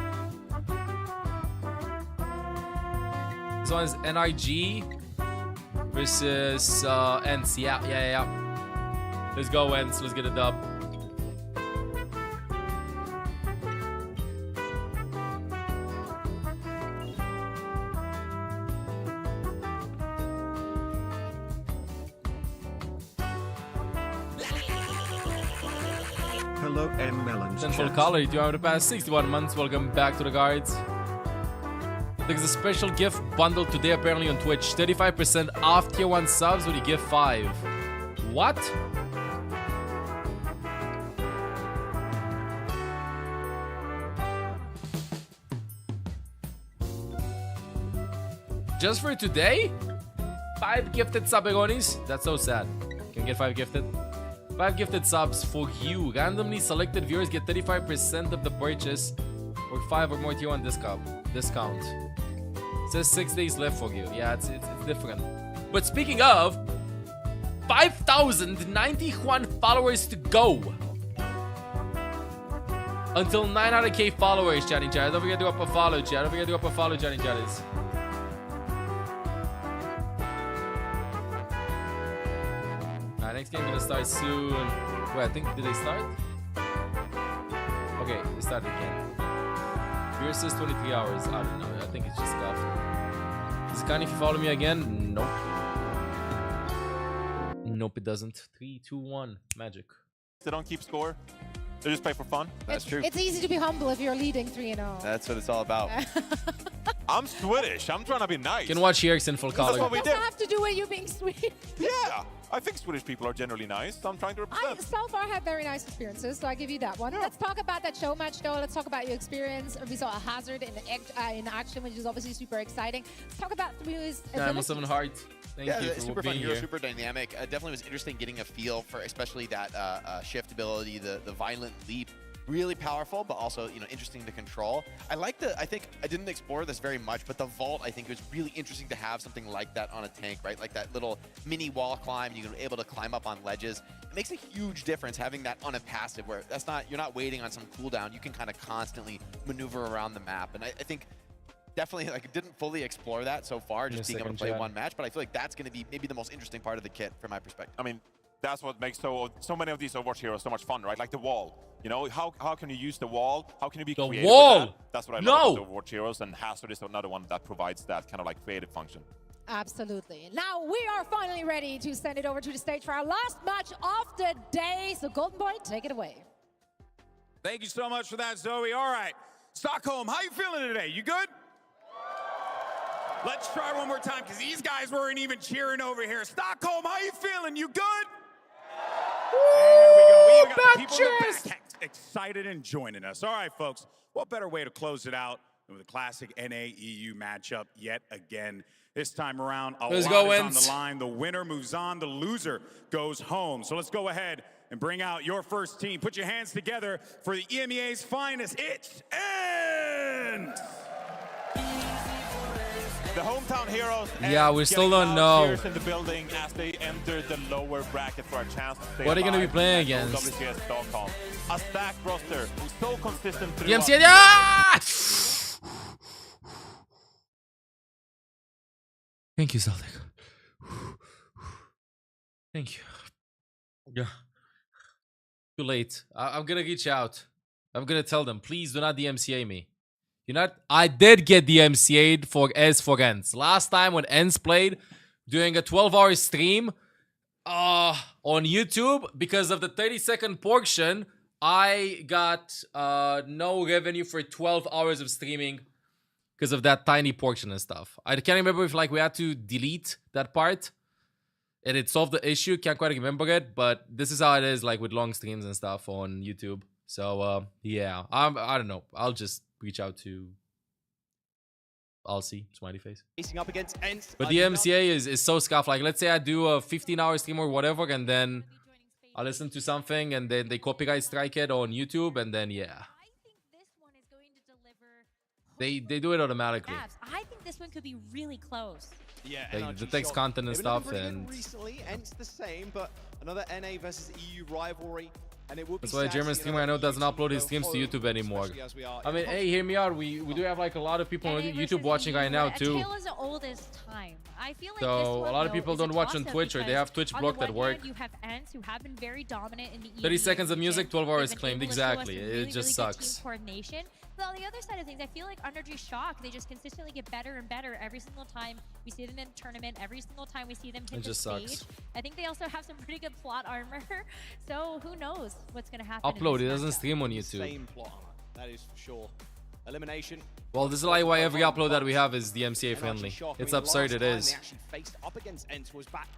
This one is NIG versus ENCE. Yeah. Let's go, ENCE. Let's get a dub. Hello, M. Melons. Central Color, you have the past 61 months. Welcome back to the guards. There's a special gift bundle today apparently on Twitch. 35% off tier 1 subs when you give 5. What? Just for today? 5 gifted Sabegonis? That's so sad. Can we get 5 gifted? 5 gifted subs for you. Randomly selected viewers get 35% of the purchase or 5 or more tier 1 discount. It says 6 days left for you. Yeah, it's different. But speaking of, 5,091 followers to go. Until 900k followers, chatting chat. Don't forget to drop a follow, chat. Don't forget to drop a follow, chatting chatters. Alright, next game gonna start soon. Wait, I think, did they start? Okay, they started again. Versus 23 hours. I don't know. I think it's just scuffed. Does it count if you follow me again? Nope. Nope, it doesn't. 3, 2, 1. Magic. They don't keep score. They just play for fun. That's true. It's easy to be humble if you're leading 3-0. That's what it's all about. I'm Swedish. I'm trying to be nice. You can watch ENCE in full color. That's what we It did. doesn't have to do with you being sweet. Yeah. I think Swedish people are generally nice. So I'm trying to I represent. so far have very nice experiences, so I give you that one. Let's talk about that show match, though. Let's talk about your experience. We saw a Hazard in action, which is obviously super exciting. Let's talk about Three's Diamond 7 Heart. Thank you for super being fun hero, here. super dynamic. Definitely was interesting getting a feel for especially that shift ability, the violent leap. Really powerful, but also, you know, interesting to control. I think I didn't explore this very much, but the vault, I think it was really interesting to have something like that on a tank, right? Like that little mini wall climb, you're able to climb up on ledges. It makes a huge difference having that on a passive where you're not waiting on some cooldown. You can kind of constantly maneuver around the map. And I think definitely didn't fully explore that so far, just being able to play one match, but I feel like that's going to be maybe the most interesting part of the kit from my perspective. I mean, that's what makes so many of these Overwatch heroes so much fun, right? Like the wall. You know, how can you use the wall? How can you be creative wall? with that? That's what I love about the Overwatch heroes, and Hazard is another one that provides that kind of like creative function. Absolutely. Now we are finally ready to send it over to the stage for our last match of the day. So Golden Boy, take it away. Thank you so much for that, Zoe. All right, Stockholm, how you feeling today? You good? Let's try one more time, because these guys weren't even cheering over here. Stockholm, how you feeling? You good? There we go. We got the people in the back excited and joining us. All right, folks, what better way to close it out than with a classic NA-EU matchup yet again. This time around, a lot is on the line. The winner moves on. The loser goes home. So let's go ahead and bring out your first team. Put your hands together for the EMEA's finest. It's ENCE! The hometown heroes. Yeah, we still don't know. In the building as they enter the lower bracket for a chance to stay What are you going to be playing against? WCS Stockholm. A stacked roster who's so consistent through. ENCE, yeah! Thank you, Celtic. Thank you. Yeah. Too late. I'm gonna reach out. I'm gonna tell them, please do not DMCA me. I did get DMCA'd for ENCE. Last time when ENCE played during a 12-hour stream on YouTube, because of the 30-second portion, I got no revenue for 12 hours of streaming because of that tiny portion and stuff. I can't remember if we had to delete that part and it solved the issue. Can't quite remember it, but this is how it is with long streams and stuff on YouTube. So yeah, I don't know. I'll just reach out to see smiley face. Facing up against ENCE. But the MCA is so scuffed. Let's say I do a 15-hour stream or whatever, and then I listen to something, and then they copyright strike it on YouTube, and then yeah, they do it automatically. I think this one could be really close. Yeah, the text content and stuff, and recently ENCE the same, but another NA versus EU rivalry. And it would that's why a German streamer I know doesn't upload his streams to YouTube anymore. I mean, hey, hear me out. We do have a lot of people on YouTube watching right now too. A tale as old as time. I feel like so a lot of people don't watch on Twitch, or they have Twitch blocked at work. You have ENCE who have been very dominant in the 30 seconds of music, 12 hours claimed. Exactly. It just sucks. Team coordination. But on the other side of things, I feel like Undergy Shock, they just consistently get better and better every single time we see them in a tournament, every single time we see them hit the stage. Sucks. I think they also have some pretty good plot armor, so who knows what's going to happen. Upload, it doesn't stream on YouTube. Same plot armor, that is for sure. Elimination. Well, this is why every upload that we have is DMCA friendly. It's absurd, it is.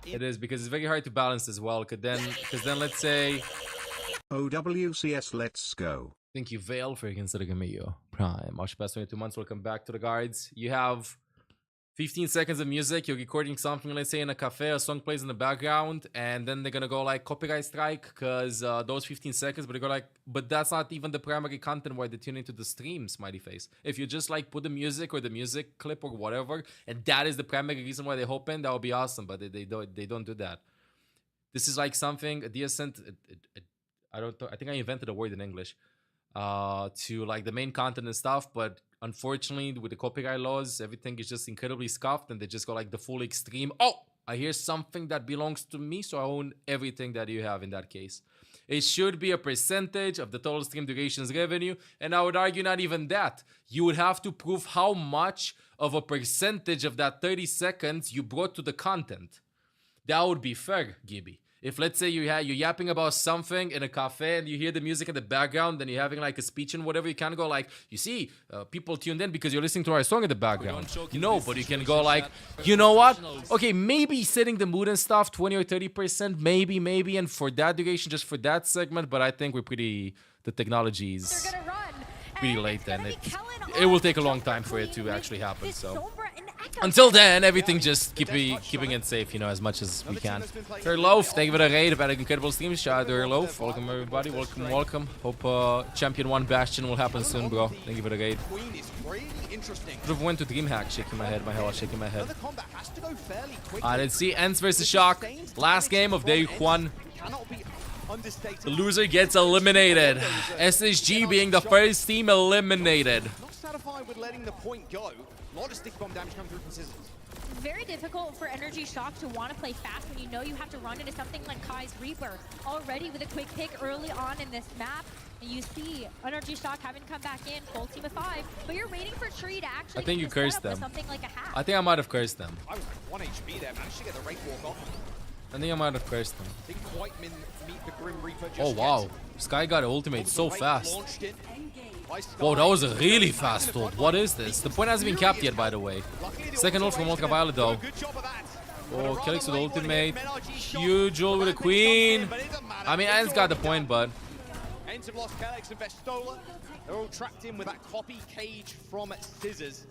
It is, because it's very hard to balance as well, because then let's say... OWCS, let's go. Thank you, Vale, for considering me your prime. Much past 22 months, welcome back to the guards. You have 15 seconds of music, you're recording something, let's say in a cafe, a song plays in the background, and then they're gonna go copyright strike, because those 15 seconds, but they go but that's not even the primary content why they tune into the stream, smiley face. If you just put the music or the music clip or whatever, and that is the primary reason why they open, that would be awesome, but they don't do that. This is something, a decent, I think I invented a word in English, to the main content and stuff, but unfortunately with the copyright laws, everything is just incredibly scuffed, and they just go the full extreme. Oh, I hear something that belongs to me, so I own everything that you have in that case. It should be a percentage of the total stream duration's revenue, and I would argue not even that. You would have to prove how much of a percentage of that 30 seconds you brought to the content. That would be fair, Gibby. If let's say you're yapping about something in a cafe and you hear the music in the background, then you're having like a speech and whatever, you can't go like, you see, people tuned in because you're listening to our song in the background. No, but you can go like, you know what? Okay, maybe setting the mood and stuff, 20 or 30%, maybe, and for that duration, just for that segment, but I think we're the technology is pretty late then. It will take a long time for it to actually happen, so. Until then, everything just keeping it safe, you know, as much as we can. Loaf, thank you for the raid. About an incredible stream. Shout out to Loaf. Welcome, everybody. Welcome. Hope Champion 1 Bastion will happen soon, bro. Thank you for the raid. Could have went to DreamHack. Shaking my head. My hell, shaking my head. Let's see. ENCE versus Shock. Last game of day 1. The loser gets eliminated. SSG being the first team eliminated. Not satisfied with letting the point go. A lot of stick bomb damage coming through from Scissors. Very difficult for Energy Shock to want to play fast when you know you have to run into something like Kai's Reaper. Already with a quick pick early on in this map, and you see Energy Shock having come back in, full team of 5, but you're waiting for Tree to actually I think you cursed them. Something like a half. I think I might have cursed them. I was like 1 HP there, managed to get the Wraith Walk off. I think I might have cursed them. Didn't quite meet the Grim Reaper just Oh wow, Sky got ultimate so fast. Whoa, that was a really fast ult. What is this? The point hasn't been capped yet, by the way. Second ult from Ultraviolet, though. Oh, Kelix with the ultimate. Huge ult with a Queen. I mean, ENCE got the point, but... ENCE have lost Kelix and Vestola. They're all trapped in with that copy cage from Scissors.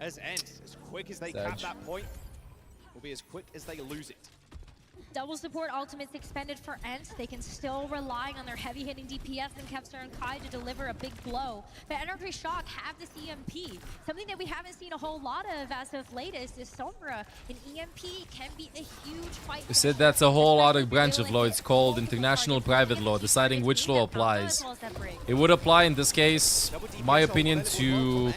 As ENCE, as quick as they cap that point, will be as quick as they lose it. Double support ultimates expended for ENCE. They can still rely on their heavy-hitting DPS and Kevster and Kai to deliver a big blow. But Energy Shock have this EMP. Something that we haven't seen a whole lot of as of latest is Sombra. An EMP can be a huge fight. You said that's a whole other branch of law. It's called international private law, deciding which law applies. It would apply in this case, in my opinion, to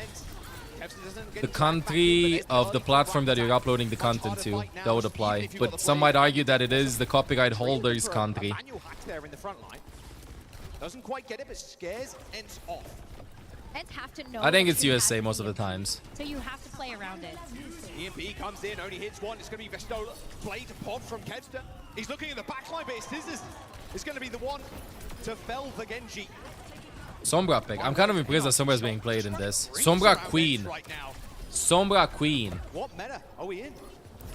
the country of the platform that you're uploading the content to. That would apply. But some might argue that it is the copyright holder's country. Doesn't quite get it, but scares ENCE off. ENCE have to know. I think it's USA most of the times. So you have to play around it. EMP comes in, only hits one. It's going to be Vestola. Blade pod from Kevster. He's looking at the backline, but Scissors is going to be the one to fell the Genji. Sombra pick. I'm kind of impressed that Sombra is being played in this. Sombra Queen. Sombra Queen. What meta are we in?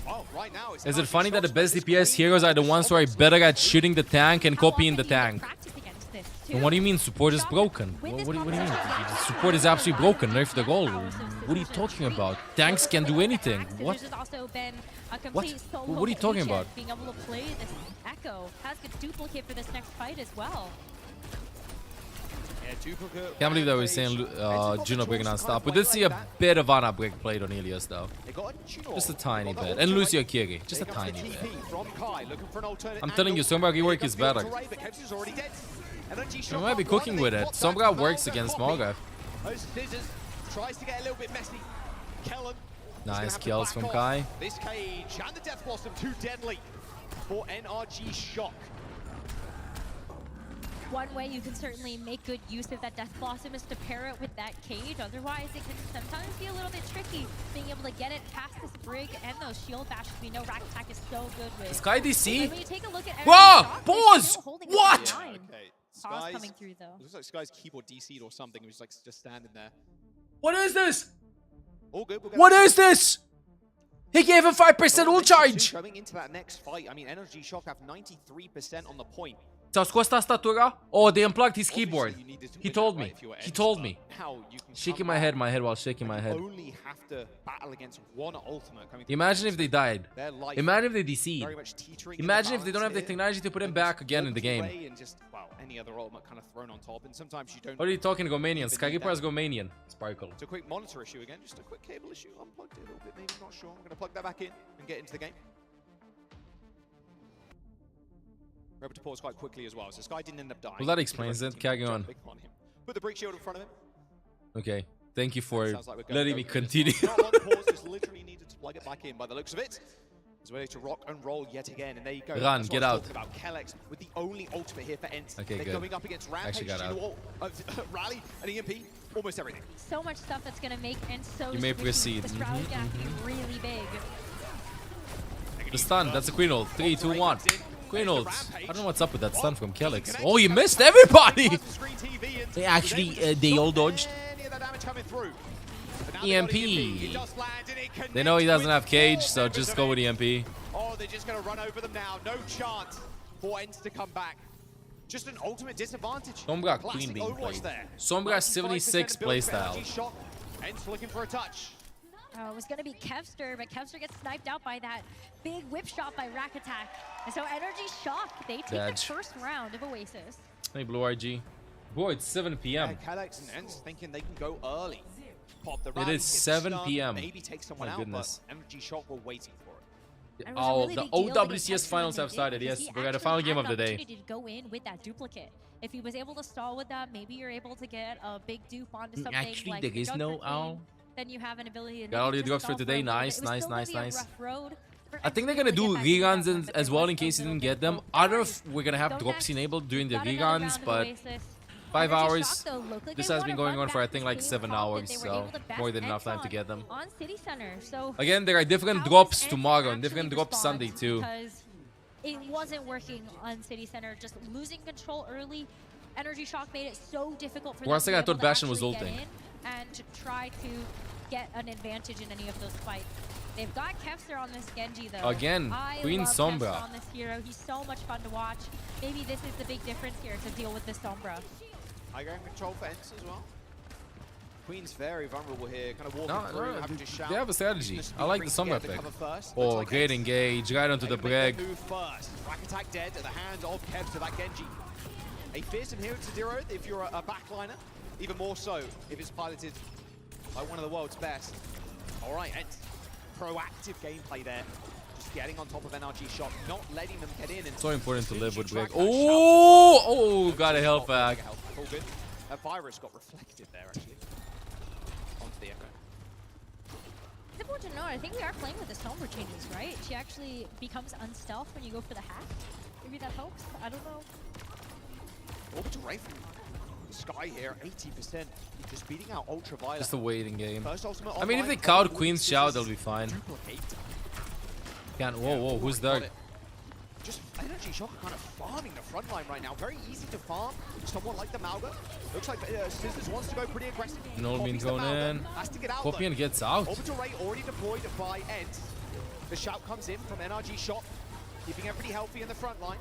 Oh, right now is it funny that the best DPS heroes are the ones who are better at shooting the tank and copying the tank? And what do you mean support is broken? What do you mean? Support is absolutely broken. Nerf the goal. What are you talking about? Tanks can do anything. What? What are you talking about? Being able to play this Echo has a duplicate for this next fight as well. Can't believe that we're saying Juno break non-stop. We did see a bit of Ana break played on Ilias though. Just a tiny bit. And Lucio Kiri. Just a tiny bit. I'm telling you, Sombra rework is better. We might be cooking with it. Sombra works against Morgoth. Nice kills from Kai. This cage and the Death Blossom too deadly for NRG Shock. One way you can certainly make good use of that Death Blossom is to pair it with that cage. Otherwise, it can sometimes be a little bit tricky being able to get it past this Brig and those shield bashes. We know Rack Attack is so good with. Sky DC? When you take a look at whoa! Pause! What? Okay. Pause coming through though. Looks like Sky's keyboard DC'd or something. He was like just standing there. What is this? All good. What is this? He gave him 5% ult charge! Going into that next fight, I mean, Energy Shock have 93% on the point. S-a scos tastatura? Oh, they unplugged his keyboard. He told me. He told me. Shaking my head while shaking my head. Only have to battle against one ultimate coming. Imagine if they died. Imagine if they DC'd. Imagine if they don't have the technology to put him back again in the game. And just, well, any other ultimate kind of thrown on top. And sometimes you don't. What are you talking, Gomanian? Skykeeper has Gomanian. Sparkle. It's a quick monitor issue again. Just a quick cable issue. Unplugged it a little bit, maybe. Not sure. I'm going to plug that back in and get into the game. We're able to pause quite quickly as well, so Sky didn't end up dying. Well, that explains it. Carry on. Put the break shield in front of him. Okay, thank you for letting me continue. Not a long pause, just literally needed to plug it back in by the looks of it. He's ready to rock and roll yet again, and there you go. Run, get out. About Kellex with the only ultimate here for ENCE. Okay, They're good. going up against Rampage, Actually got Rally, and EMP, almost everything. So much stuff that's going to make ENCE so You may squishy. proceed. This rally gap is really big. The stun, that's a Queen ult. 3, 2, 1. Queen ult. I don't know what's up with that stun from Kellex. Oh, he missed everybody! They actually, they all dodged. EMP. They know he doesn't have cage, so just go with EMP. Oh, they're just going to run over them now. No chance for ENCE to come back. Just an ultimate disadvantage. Sombra Queen being played. Sombra 76 playstyle. ENCE looking for a touch. Oh, it was going to be Kevster, but Kevster gets sniped out by that big whip shot by Rack Attack. And so Energy Shock, they take the first round of Oasis. Hey, Blue RG. Boy, it's 7 p.m. Yeah, Kellex and ENCE thinking they can go early. Pop the It rally, is get 7 stunned, p.m. Maybe take someone My out, goodness. but Energy Shock were waiting for it. Oh, the OWCS finals have started. Yes, we got a final game of the day. To go in with that duplicate. If he was able to stall with that, maybe you're able to get a big dupe onto something Actually, like there is no owl. Then you have an ability to Got all the just drops for stall today. a little bit. Nice, It was nice, still nice, gonna be a nice. rough road for I think they're ENCE gonna to do get back to the reruns front, but as there well was in case you a didn't little get bit them. of Other both. we're gonna have Go drops next. enabled during the Got another round reruns, of but Oasis. 5 Energy hours. Shock, though, looked like This they has wanna been going run on for I back think to like the 7 spot that hours, they were so able to best more than enough ENCE time to get them. on City Center. So Again, there are different how drops does ENCE tomorrow and actually different drops respond? Sunday too. Because it wasn't working on City Center. Just losing control early. Energy Shock made it so difficult for For a them second, I to be thought able to Bastion was actually get ulting. in and to try to get an advantage in any of those fights. They've got Kevster on this Genji though. Again, I Queen love Sombra. Kevster on this hero. He's so much fun to watch. Maybe this is the big difference here to deal with this Sombra. High ground control for ENCE as well. Queen's very vulnerable here, kind of walking No, through, no, having to shout. they have a strategy. Just I like bring the Sombra together pick. cover first. Oh, Looks like great ENCE. engage, right onto They the can make brag. their move first. Rack Attack dead at the hands of Kevs to that Genji. A fearsome hero to zero if you're a backliner, even more so if it's piloted by one of the world's best. All right, ENCE. Proactive gameplay there. Just getting on top of NRG Shock, not letting them get in. And So important to live with track brag. that Oh, got a health back. All good. That virus got reflected there, actually. Onto the Echo. It's important to note, I think we are playing with the Sombra changes, right? She actually becomes unstealth when you go for the hack. Maybe that helps? I don't know. Orbital Ray from the sky here, 80%. Just beating out Ultraviolet. Just a waiting game. First ultimate I mean, if online, they cowed probably Queen's wouldn't Shout, scissors they'll be fine. duplicate. Can't. Whoa, who's there? Just Energy Shock kind of farming the front line right now. Very easy to farm. Someone like the Mauga. Looks like Scissors wants to go pretty aggressive. No means going in. Has to get out. Popian gets out. Orbital Ray already deployed by ENCE. The shout comes in from NRG Shock, keeping everybody healthy in the front line.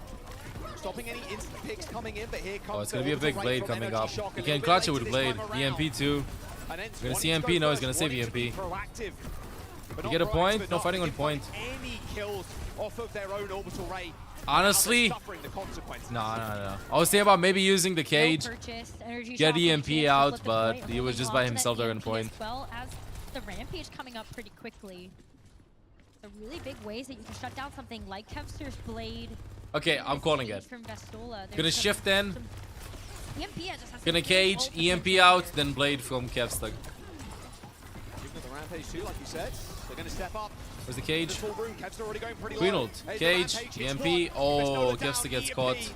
Stopping any instant picks coming in, but here comes Oh, it's gonna be a big Orbital Ray blade from coming NRG up. Shock. He A can little clutch bit it with late blade. this time EMP around. too. And ENCE Gonna see wanting to EMP. go No, he's first, gonna save wanting to be EMP. proactive, but You not get a proactive point? enough No to fighting on give point. Any kills off of their own Orbital Ray. Honestly, Now they're suffering the consequences. no. I was thinking about maybe using the cage, Purchase, Energy get Shock with a EMP chance to out, flip the but point, he was holding just on by to that himself there on EMP point. As well as the Rampage coming up pretty quickly. The really big ways that you can shut down something like Kevster's Blade. Okay, even I'm this calling cage it. From Vestola. Gonna There's shift in. EMP just has Gonna some cage, great EMP ultimate out, here. then blade from Kevster. Even with the Rampage too, like you said, they're going to step up. Where's the cage? The full room, Kev's already going pretty Queen low. ult. There's the Cage, Rampage, it's EMP. one. Oh, Vestola down, Kevster gets EMP. caught.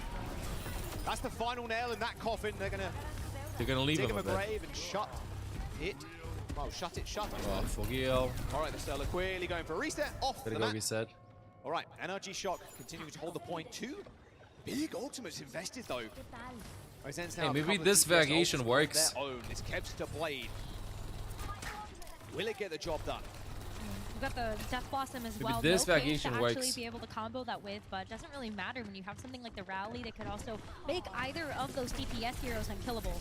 That's the final nail in that coffin. They're going to They're gonna leave dig him him a a bit. grave and shut it. Oh, shut it. Oh, for real. All right, Vestola quickly going for a reset off Better the go map. reset. All right, NRG Shock continuing to hold the point. Two big ultimates invested though. Hey, maybe this variation works. Their own. It's Kevster Blade. Will it get the job done? We've got the Death Blossom as Maybe well. this no cage variation to works. actually be able to combo that with, but it doesn't really matter when you have something like the Rally that could also make either of those DPS heroes unkillable.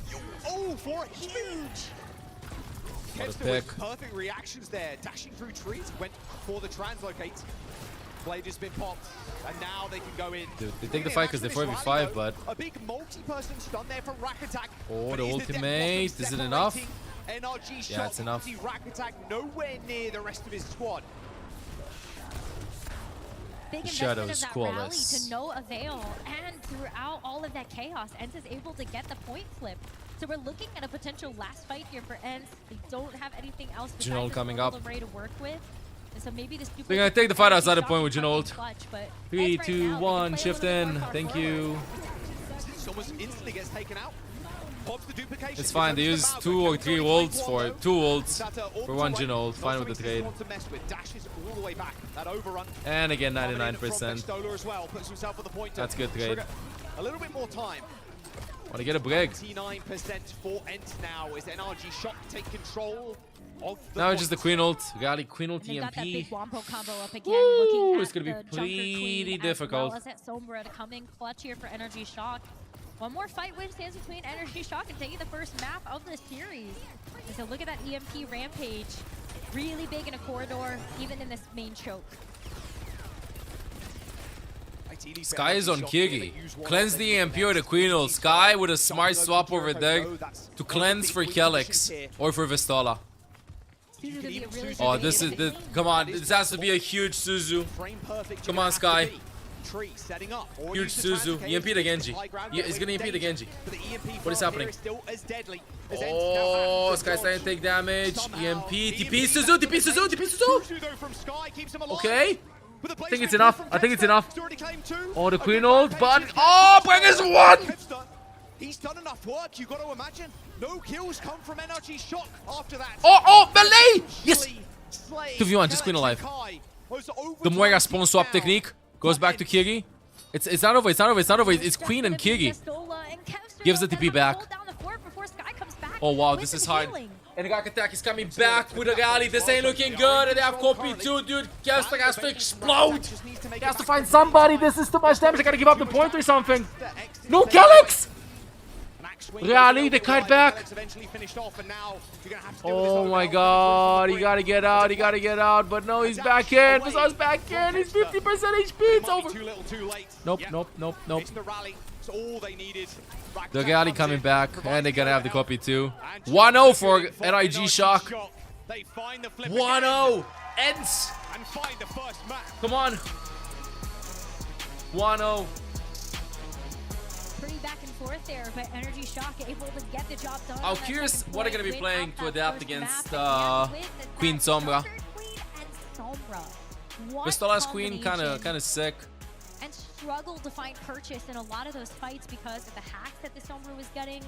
Oh, for a huge! What a Kevster pick. with perfect reactions there. Dashing through trees, went for the translocate. Blade has been popped, and now they can go in. They take the fight because they're 4v5, but... A big multi-person stun there from Rack Attack. Oh, But the is ultimate. Death Blossom Is it enough? separating NRG Yeah, Shock it's enough. from the Rack Attack nowhere near the rest of his squad. Big The investment shadows of that coalesce. Rally to no avail, and throughout all of that chaos, ENCE is able to get the point flip. So we're looking at a potential last fight here for ENCE. They don't have anything else Junol besides coming this up. Orbital Ray to work with. And so maybe this They're gonna take the fight outside the point with Jinold. Clutch, but 3, right 2, now, 1, shift in. Thank you. Almost instantly gets taken out. Pops the duplication. It's fine. They use 2 or 3 ults for 2 ults for 1 Jinold. Fine with the trade. And again, 99%. That's good trade. A little bit more time. Want to get a break. 99% for ENCE now. Is NRG Shock take control of the Now it's just the Queen ult. Gali Queen ult They got that EMP. big Wompo combo up again. Woo, Looking it's at gonna be the Junker pretty Queen difficult. As well as that Sombra to come in clutch here for Energy Shock. One more fight win stands between Energy Shock and taking the first map of the series. And so look at that EMP Rampage. Really big in a corridor, even in this main choke. Sky is on Kiri. Cleanse the EMP or the Queen ult. Sky with a smart swap over there to cleanse for Kelix or for Vistola. Oh, this is the. Come on, this has to be a huge Suzu. Come on, Sky. Huge Suzu. EMP the Genji. Yeah, he's gonna EMP the Genji. What is happening? Oh, Sky's starting to take damage. EMP. TP Suzu. TP Suzu. TP Suzu. Okay. I think it's enough. I think it's enough. Oh, the Queen ult, but oh, bring us one. He's done enough work. You got to imagine. No kills come from NRG Shock after that. Oh, melee! Yes. 2v1, just Queen alive. The Moira spawn swap technique goes back to Kiri. It's not over. It's not over. It's not over. It's Queen and Kiri. Gives the TP back. Oh wow, this is hard. And Gak Attack is coming back with a rally. This ain't looking good. And they have copy too, dude. Kevster has to explode. He has to find somebody. This is too much damage. I gotta give up the point or something. No Kelix! Rally, the kite back. Oh my god. He gotta get out. He gotta get out. But no, he's back in. Vizzar's back in. He's 50% HP. It's over. Nope, nope, nope, nope. The rally coming back. And they're gonna have the copy too. 1-0 for NIG Shock. 1-0. ENCE. Come on. 1-0. Pretty back and forth there, but Energy Shock able to get the job done. I'm curious what they're gonna be playing to adapt against Queen Sombra. Vistola's Queen kind of sick. And struggled to find purchase in a lot of those fights because of the hacks that the Sombra was getting.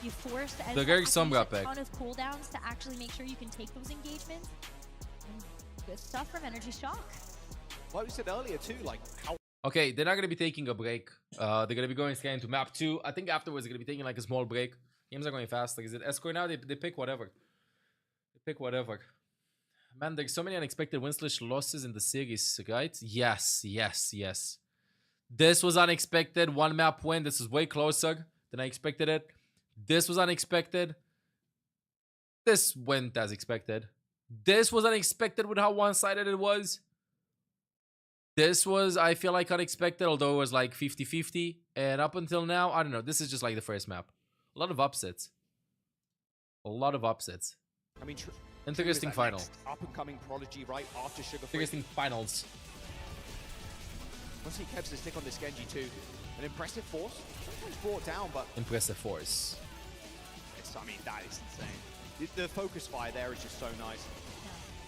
You forced the Gary Sombra a pick. ton of cooldowns to actually make sure you can take those engagements. And good stuff from Energy Shock. Like we said earlier too, like how. Okay, they're not gonna be taking a break. They're gonna be going straight into map 2. I think afterwards they're gonna be taking like a small break. Games are going fast. Like, is it escort now? They pick whatever. They pick whatever. Man, there's so many unexpected wins/losses in the series, right? Yes, yes, yes. This was unexpected. 1 map win. This is way closer than I expected it. This was unexpected. This went as expected. This was unexpected with how one-sided it was. This was, I feel like, unexpected, although it was like 50-50. And up until now, I don't know. This is just like the first map. A lot of upsets. A lot of upsets. I mean, interesting final. Up-and-coming prodigy right after Sugar. Interesting finals. Once he keeps the stick on this Genji too. An impressive force. Sometimes brought down, but... Impressive force. I mean, that is insane. The focus fire there is just so nice.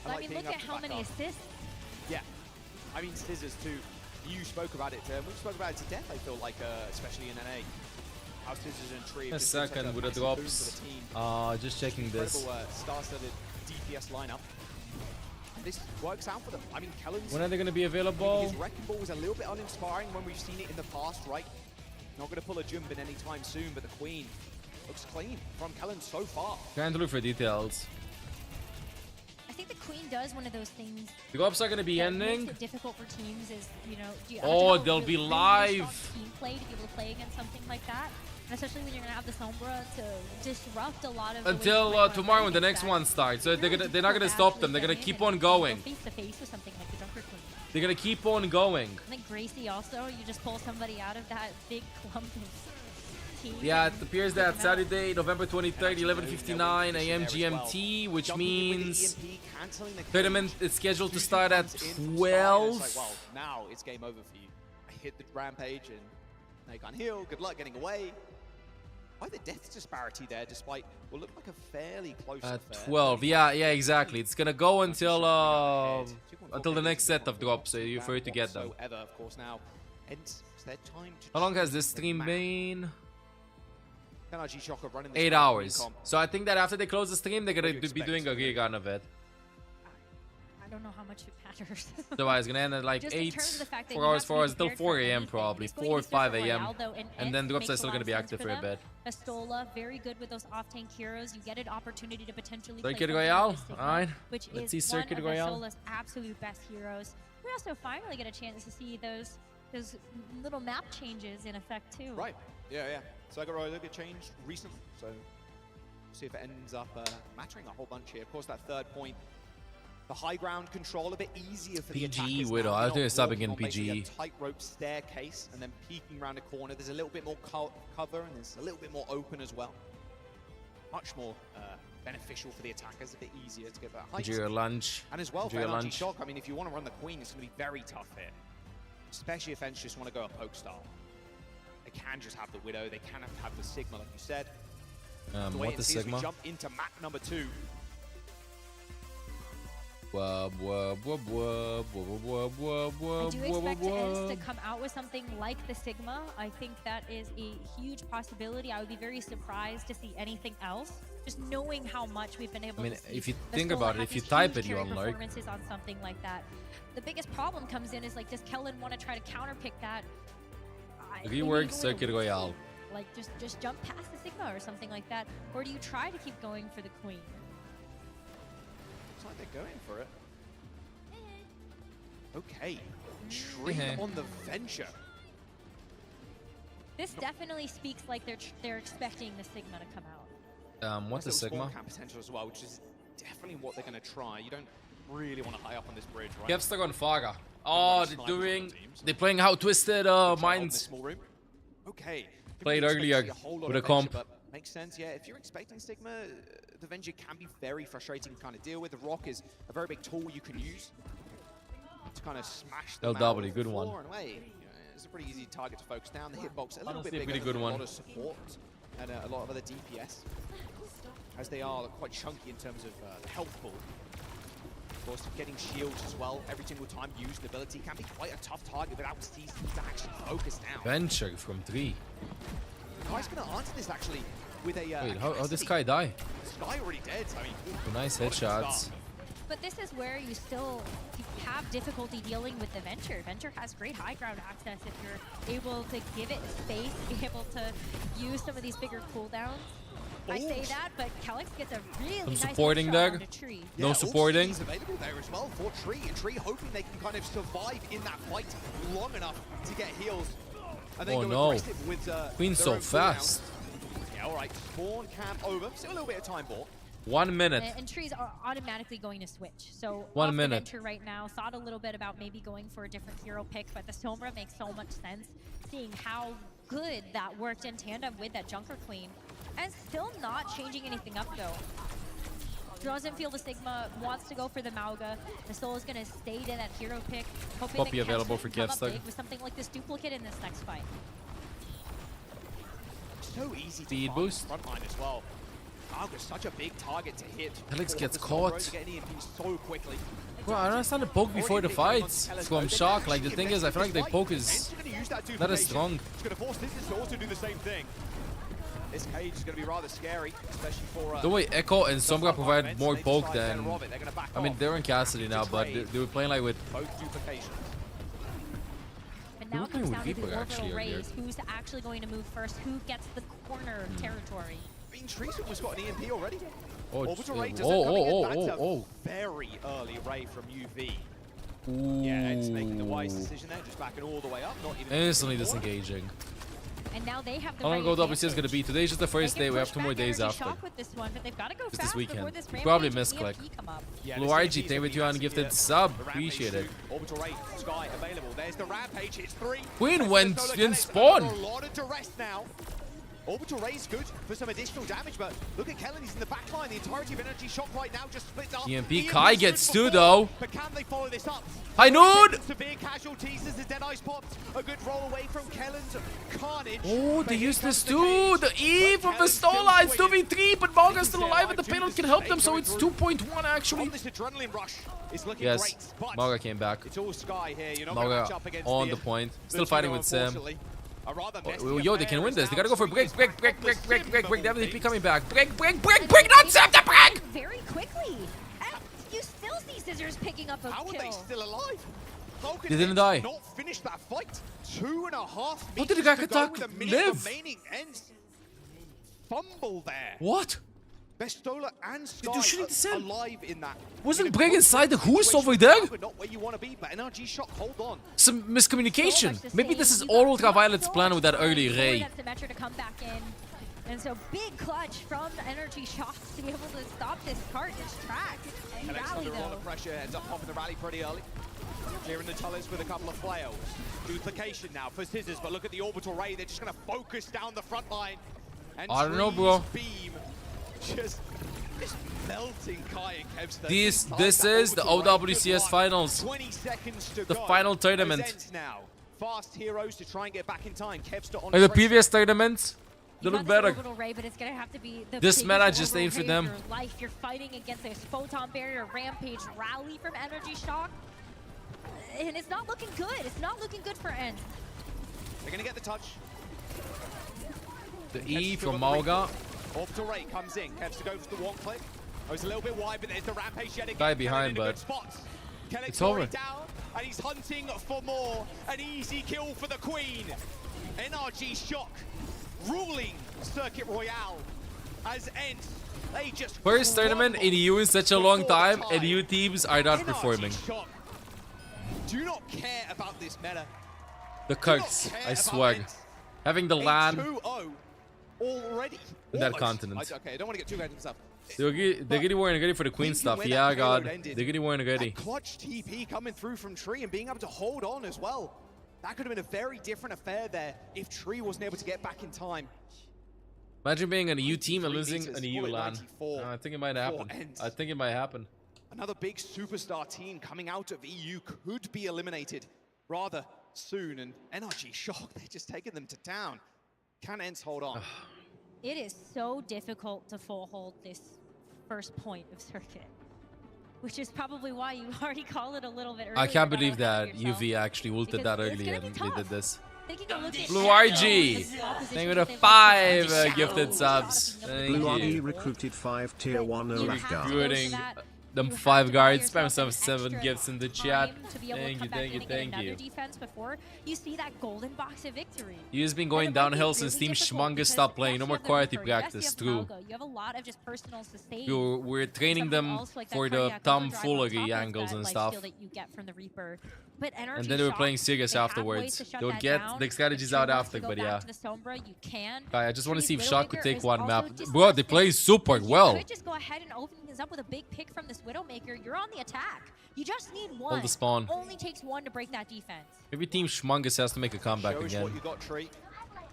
Yeah. I mean, look at how many assists. Yeah. I mean, Scissors too. You spoke about it. We spoke about it to death, I feel like, especially in NA. How Scissors and Tree. A second with the drops. Just checking this. Incredible star-studded DPS lineup. This works out for them. I mean, Kellen's... When are they going to be available? His Wrecking Ball was a little bit uninspiring when we've seen it in the past, right? Not going to pull a Jumbin anytime soon, but the Queen looks clean from Kellen so far. Trying to look for details. I think the Queen does one of those things. The drops are going to be ending. Makes it difficult for teams is, you know... Oh, they'll be live. Team play to be able to play against something like that. And especially when you're going to have the Sombra to disrupt a lot of... Until tomorrow when the next one starts. So they're not going to stop them. They're going to keep on going. Face to face with something like the Junker Queen. They're going to keep on going. I think Gracie also, you just pull somebody out of that big clump of team. Yeah, it appears that Saturday, November 23rd, 11:59 AM GMT, which means tournament is scheduled to start at 12. Well, now it's game over for you. I hit the rampage and they can't heal. Good luck getting away. Quite the death disparity there, despite what looked like a fairly close affair. 12. Yeah, exactly. It's gonna go until the next set of drops for you to get them. Of course, now, it's their time to How long has this stream been? NRG Shocker running 8 hours. So I think that after they close the stream, they're gonna be doing a re-run of it. I don't know how much it matters. So it's gonna end at like Just 8, 4 hours until 4 a.m. probably, 4 or 5 a.m. And then drops are still gonna be active for a bit. Bastola, very good with those off-tank heroes. You get an opportunity to potentially Circuit Royale, alright. Which Let's is see Circuit one of Royale. Bastola's absolute best heroes. We also finally get a chance to see those little map changes in effect too. Right. Yeah. Circuit Royale get changed recently, so see if it ends up mattering a whole bunch here. Of course, that third point. The high ground control a bit easier for the attackers. PG Widow. I think it's stopping in PG. A tightrope staircase and then peeking around a corner. There's a little bit more cover and there's a little bit more open as well. Much more beneficial for the attackers. A bit easier to get that height. PG lunch. And as well for NRG Shock. I mean, if you want to run the Queen, it's going to be very tough here. Especially if ENCE just want to go a poke style. They can just have the Widow. They can have the Sigma, like you said. What the Sigma? We jump into map number 2. I do expect ENCE to come out with something like the Sigma. I think that is a huge possibility. I would be very surprised to see anything else. Just knowing how much we've been able to see. If you think about it, if you type it, you unlock. Performances on something like that. The biggest problem comes in is like, does Kellen want to try to counterpick that? Rework Circuit Royale. Like just jump past the Sigma or something like that, or do you try to keep going for the Queen? Looks like they're going for it. Okay, Tree on the Venture. This definitely speaks like they're expecting the Sigma to come out. What's the Sigma? Potential as well, which is definitely what they're going to try. You don't really want to high up on this bridge, right? Kev's stuck on Faga. Oh, they're playing how Twisted Minds. Okay. Played earlier with a comp. Makes sense, yeah. If you're expecting Sigma, the Venture can be very frustrating to kind of deal with. The Rock is a very big tool you can use to kind of smash the LW, good one. Away. It's a pretty easy target to focus down. The hitbox a little bit Honestly, bigger, good a one. lot of support and a lot of other DPS, as they are quite chunky in terms of the health pool. Of course, getting shields as well every single time used ability can be quite a tough target without seasons to actually focus down. Venture from 3. Kai's going to answer this actually with a. Wait, how this guy die? Sky already dead. I mean, Nice headshots. But this is where you have difficulty dealing with the Venture. Venture has great high ground access if you're able to give it space, be able to use some of these bigger cooldowns. I say that, but Calix gets a really nice supporting there. Tree. No supporting. He's available there as well for Tree, and Tree hoping they can kind of survive in that fight long enough to get heals. And then go aggressive with, Queen's so fast. Yeah, all right. Spawn camp over. Still a little bit of time bought. 1 minute. And Trees are automatically going to switch. So 1 minute. Venture right now thought a little bit about maybe going for a different hero pick, but the Sombra makes so much sense, seeing how good that worked in tandem with that Junker Queen. And still not changing anything up though. Doesn't feel the Sigma, wants to go for the Mauga. The Soul is going to stay to that hero pick. Hoping Poppy that available for come up Kevstug. big with something like this duplicate in this next fight. So easy Speed to boost. Front line as well. Mauga's such a big target to hit. Alex gets The Sombra caught. to get an EMP so quickly. Bro, I don't understand the poke before the fights. So I'm shocked. Like the thing is, I feel like the poke is not as strong. It's going to force this to also do the same thing. This cage is going to be rather scary, especially for... The way Echo and Sombra provide more poke than... I mean, they're in Cassidy now, but they were playing like with... Both duplications. But now it comes down to the Reaper actually orbital earlier. race. Who's actually going to move first? Who gets the corner territory? I mean, Trees almost got an EMP already. Oh, Orbital Ray very early Ray from UV. Ooh. Yeah, it's making the wise decision there, just backing all the way up, not even... Instantly disengaging. And now they have the How long right ago WC is advantage. going to be? Today's just the first day. We have 2 more days after. Shock with this one, but they've got to go Just fast this weekend. before this You probably Rampage and misclick. EMP come up. Yeah, Blue RG, thank you on gifted sub. Appreciate it. Orbital Ray, Sky available. There's the Rampage, it's 3. Queen went in spawn. A lot of duress now. Orbital raise good for some additional damage, but look at Kellen, he's in the back line. The entirety of Energy Shock right now just splits up. EMP Kai gets two though. But can they follow this up? I know. Severe casualties as the Dead Eyes popped. A good roll away from Kellen's Carnage. Oh, they used this too. The E from the Stola. It's 2v3, but Morgan's still alive and the payload can help them, so it's 2.1 actually. This adrenaline rush is looking Yes, great, but Morgan came back. it's all Sky here. You're not going to match Morgan up against on the point. Still fighting with Sam. Oh, yo, they can win this. They gotta go for break. They have the EP coming back. Break, not Sam, the break! Very quickly. And you still see Scissors picking up a How kill. are they still alive? How can They didn't die. not finish that fight? 2.5 How did the guy attack live? Remaining ends. Fumble there. What? Bestola and Sky Did you shoot are Sam? alive in that. Wasn't Break inside the goose over there? Not where you want to be, but Energy Shock, hold on. Some miscommunication. Maybe this is all Ultraviolet's plan with that early Ray. That's the Metro to come back in. And so big clutch from Energy Shock to be able to stop this cart in its tracks. And Alex rally under a lot though. of pressure, ends up popping the rally pretty early. Clearing the tunnels with a couple of flails. Duplication now for Scissors, but look at the orbital ray. They're just going to focus down the front line. And I don't know, bro. Beam just melting Kai and Kev's. This is the OWCS finals. 20 seconds to The go. final tournament. Presents now. Fast heroes to try and get back in time. Kevster on Like the pressure. previous tournaments, they You look got this better. orbital ray, but it's gonna have to be the This biggest meta just orbital ain't for ray them. of your life. You're fighting against this photon barrier rampage rally from Energy Shock, and it's not looking good. It's not looking good for ENCE. They're going to get the touch. The E from Mauga. Orbital ray comes in. Kevster goes for the one click. Oh, it's a little bit wide, but there's the rampage yet again. Guy behind, Kellen in a but good spot. Kelleck's it's over. already down, and he's hunting for more. An easy kill for the Queen. NRG Shock ruling Circuit Royale as ENCE. They just First tournament in EU in such a long time, and EU teams are not performing. Shock do not care about this meta. The Kirks, I swear. Having the LAN 2-0 already. in that Almost. continent. Okay, I don't want to get too ahead of myself. They're getting ready for the Queen stuff. Yeah, God. They're getting ready. Clutch TP coming through from Tree and being able to hold on as well. That could have been a very different affair there if Tree wasn't able to get back in time. Imagine being an EU team and losing an EU LAN. I think it might happen. I think it might happen. Another big superstar team coming out of EU could be eliminated rather soon. And NRG Shock, they're just taking them to town. Can ENCE hold on? It is so difficult to full hold this first point of Circuit, which is probably why you already call it a little bit early. I can't believe that UV actually ulted that early and they did this. Blue RG, thank you for the 5 gifted subs. Thank Blue RG you. recruited 5 tier 1 Olaf guards. Recruiting them 5 guards, spam some 7 gifts in the chat. Thank you. Defense before you see that golden box of victory. You've been going downhill since Team Schmungus stopped playing. No more quality practice, true. You have a lot of just personal sustain. We're training them for the tomfoolery angles and stuff. That you get from the Reaper. But And then they were playing serious afterwards. They would get the strategies out after, but yeah. I just want to see if Shock could take one map. Bro, they play super well. You could just go ahead and open things up with a big pick from this Widowmaker. You're on the attack. You just need one. Hold the spawn. Only takes one to break that defense. Maybe Team Schmungus has to make a comeback Show us again. what you got, Tree.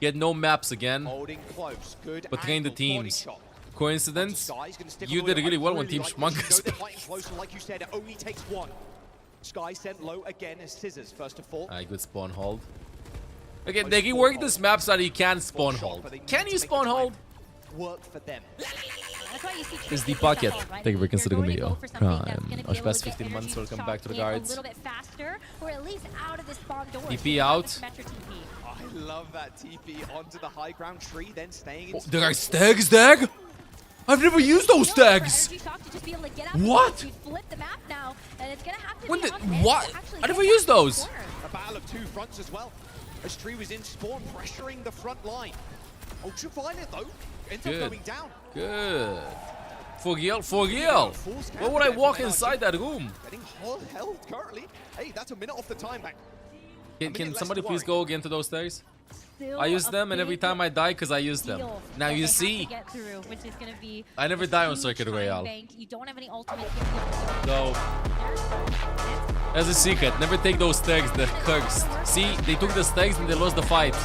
Get no maps again, Holding close. Good but train the angle, body teams. shot. Coincidence? Sky's gonna stick You all did the way really up, well when really Team like this. You know Schmungus they're fighting close, and like you said, it only takes one. Sky sent low again as Scissors first to fall. Alright, good spawn hold. Okay, they can work this map so that you can spawn hold. Can you spawn hold? Work for them. That's why you see Is the bucket. Thank you for considering the video. Prime. Oshbest 15 months. Welcome back to the a guards. little bit faster, or at least out of the spawn door. TP out. Metro TP. I love that TP onto the high ground. Tree then staying in. Oh, there are stags, Dag? I've never used those stags. What? When did what? I never used those. A battle of 2 fronts as well. As Tree was in spawn, pressuring the front line. Ultraviolet though ends up going down. Good. For real. Why would I walk inside that room? Getting held currently. Hey, that's a minute off the time back. Can somebody please go again to those stairs? I use them, and every time I die, because I use them. Now you see. I never die on Circuit Royale. You don't have any ultimate. No. As a secret, never take those tags, the Kirks. See, they took the tags and they lost the fight.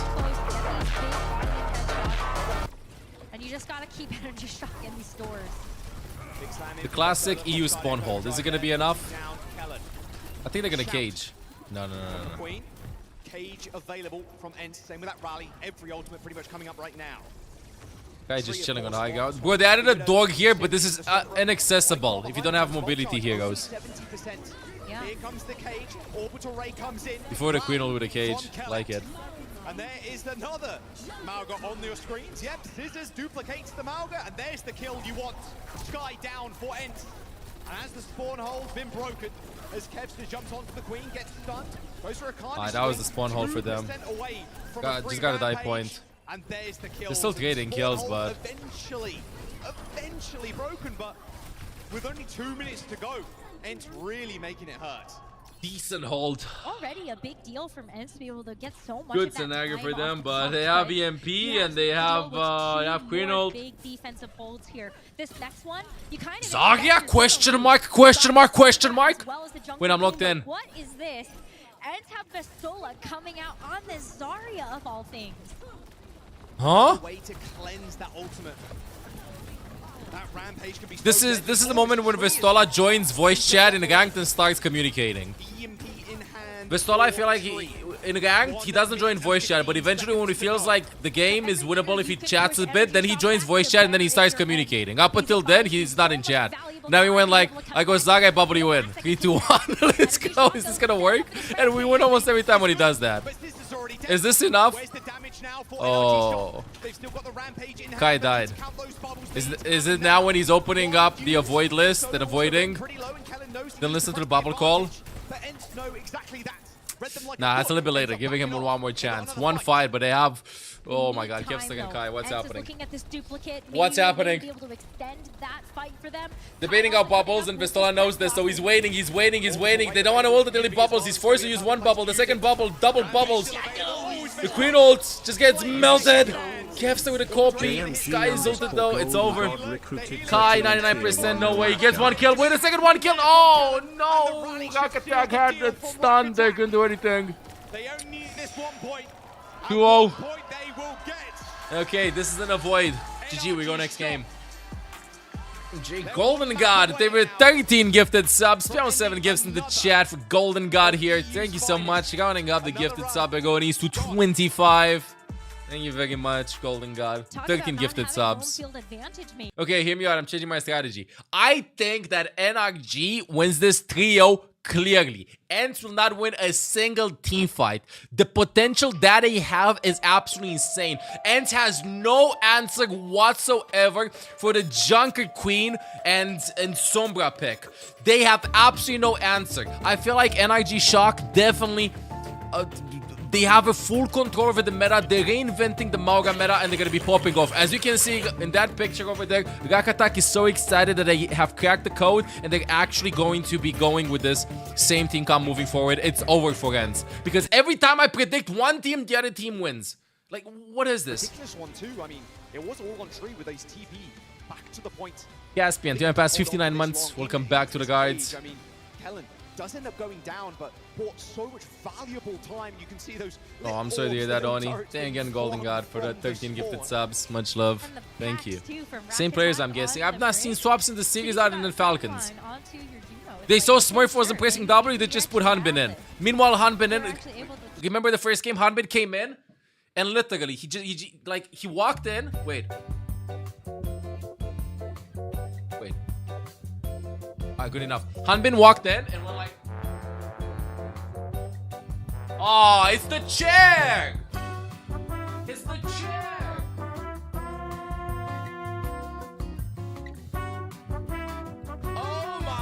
just gotta keep energy shock in these doors. The classic EU spawn hold. Is it gonna be enough? I think they're gonna cage. No. Queen. Cage available from ENCE. Same with that rally. Every ultimate pretty much coming up right now. Guy just chilling on high ground. Bro, they added a dog here, but this is inaccessible if you don't have mobility heroes. 70%. Here comes the cage. Orbital ray comes in. Before the Queen with a cage, like it. And there is another Mauga on your screens. Yep, Scissors duplicates the Mauga, and there's the kill you want. Sky down for ENCE. And as the spawn hole's been broken, as Kevster jumps onto the Queen, gets stunned, goes for a Carnage. That was the spawn hole for them. Just got a die point. And there's the kill. They're still trading kills, but eventually broken, but with only 2 minutes to go, ENCE really making it hurt. Decent hold. Already a big deal from ENCE to be able to get so much Good of that scenario time for them, off but the they have front, EMP but and they have Queen ult. Big defensive holds here. This next one, you kind of Zarya? Question mark? Question mark? Question mark? Wait, I'm locked in. What is this? ENCE have Vestola coming out on this Zarya of all things. Huh? Way to cleanse that ultimate. That rampage can be This is the moment when Vestola joins voice chat in ranked and starts communicating. Vestola, I feel like in ranked he doesn't join voice chat, but eventually when he feels like the game is winnable if he chats a bit, then he joins voice chat and then he starts communicating. Up until then, he's not in chat. Now he went like, I go Zaga, bubble you in. 3, 2, 1. Let's go. Is this gonna work? And we win almost every time when he does that. Is this enough? Oh. Kai died. Is it now when he's opening up the avoid list and avoiding? Then listen to the bubble call? Nah, that's a little bit later. Giving him one more chance. One fight, but they have... Oh my god, Kevster and Kai, what's happening? What's happening? Debating out bubbles, and Vestola knows this, so he's waiting. They don't want to ult until he bubbles. He's forced to use one bubble. The second bubble, double bubbles. The Queen ult just gets melted. Kevster with a copy. Sky is ulted though. It's over. Kai, 99%. No way. He gets one kill. Wait a second. One kill. Oh no. Rock attack had the stun. They couldn't do anything. 2-0. Okay, this is an avoid. GG, we go next game. Golden God, they were 13 gifted subs. 7 gifts in the chat for Golden God here. Thank you so much. Rounding up the gifted sub by going east to 25. Thank you very much, Golden God. 13 gifted subs. Okay, hear me out. I'm changing my strategy. I think that NRG wins this trio clearly. ENCE will not win a single team fight. The potential that they have is absolutely insane. ENCE has no answer whatsoever for the Junker Queen and Sombra pick. They have absolutely no answer. I feel like NRG Shock definitely... they have a full control over the meta. They're reinventing the Mauga meta and they're going to be popping off. As you can see in that picture over there, Rakatak is so excited that they have cracked the code and they're actually going to be going with this same team comp moving forward. It's over for ENCE. Because every time I predict one team, the other team wins. Like, what is this? Ridiculous one too. I mean, it was all on tree with those TP. Back to the point. Caspian, time past 59 months. Welcome back to the guides. I mean, Kellen does end up going down, but bought so much valuable time. You can see those. Oh, I'm sorry to hear that, Oni. Thank again, Golden God, for the 13 gifted subs. Much love. Thank you. Same players, I'm guessing. I've not seen swaps in the series other than Falcons. They saw Smurf wasn't pressing W, they just put Hanbin in. Meanwhile, Hanbin in. Remember the first game? Hanbin came in, and literally, he walked in. Wait. Alright, good enough. Hanbin walked in and we're like, oh, it's the chair! It's the chair!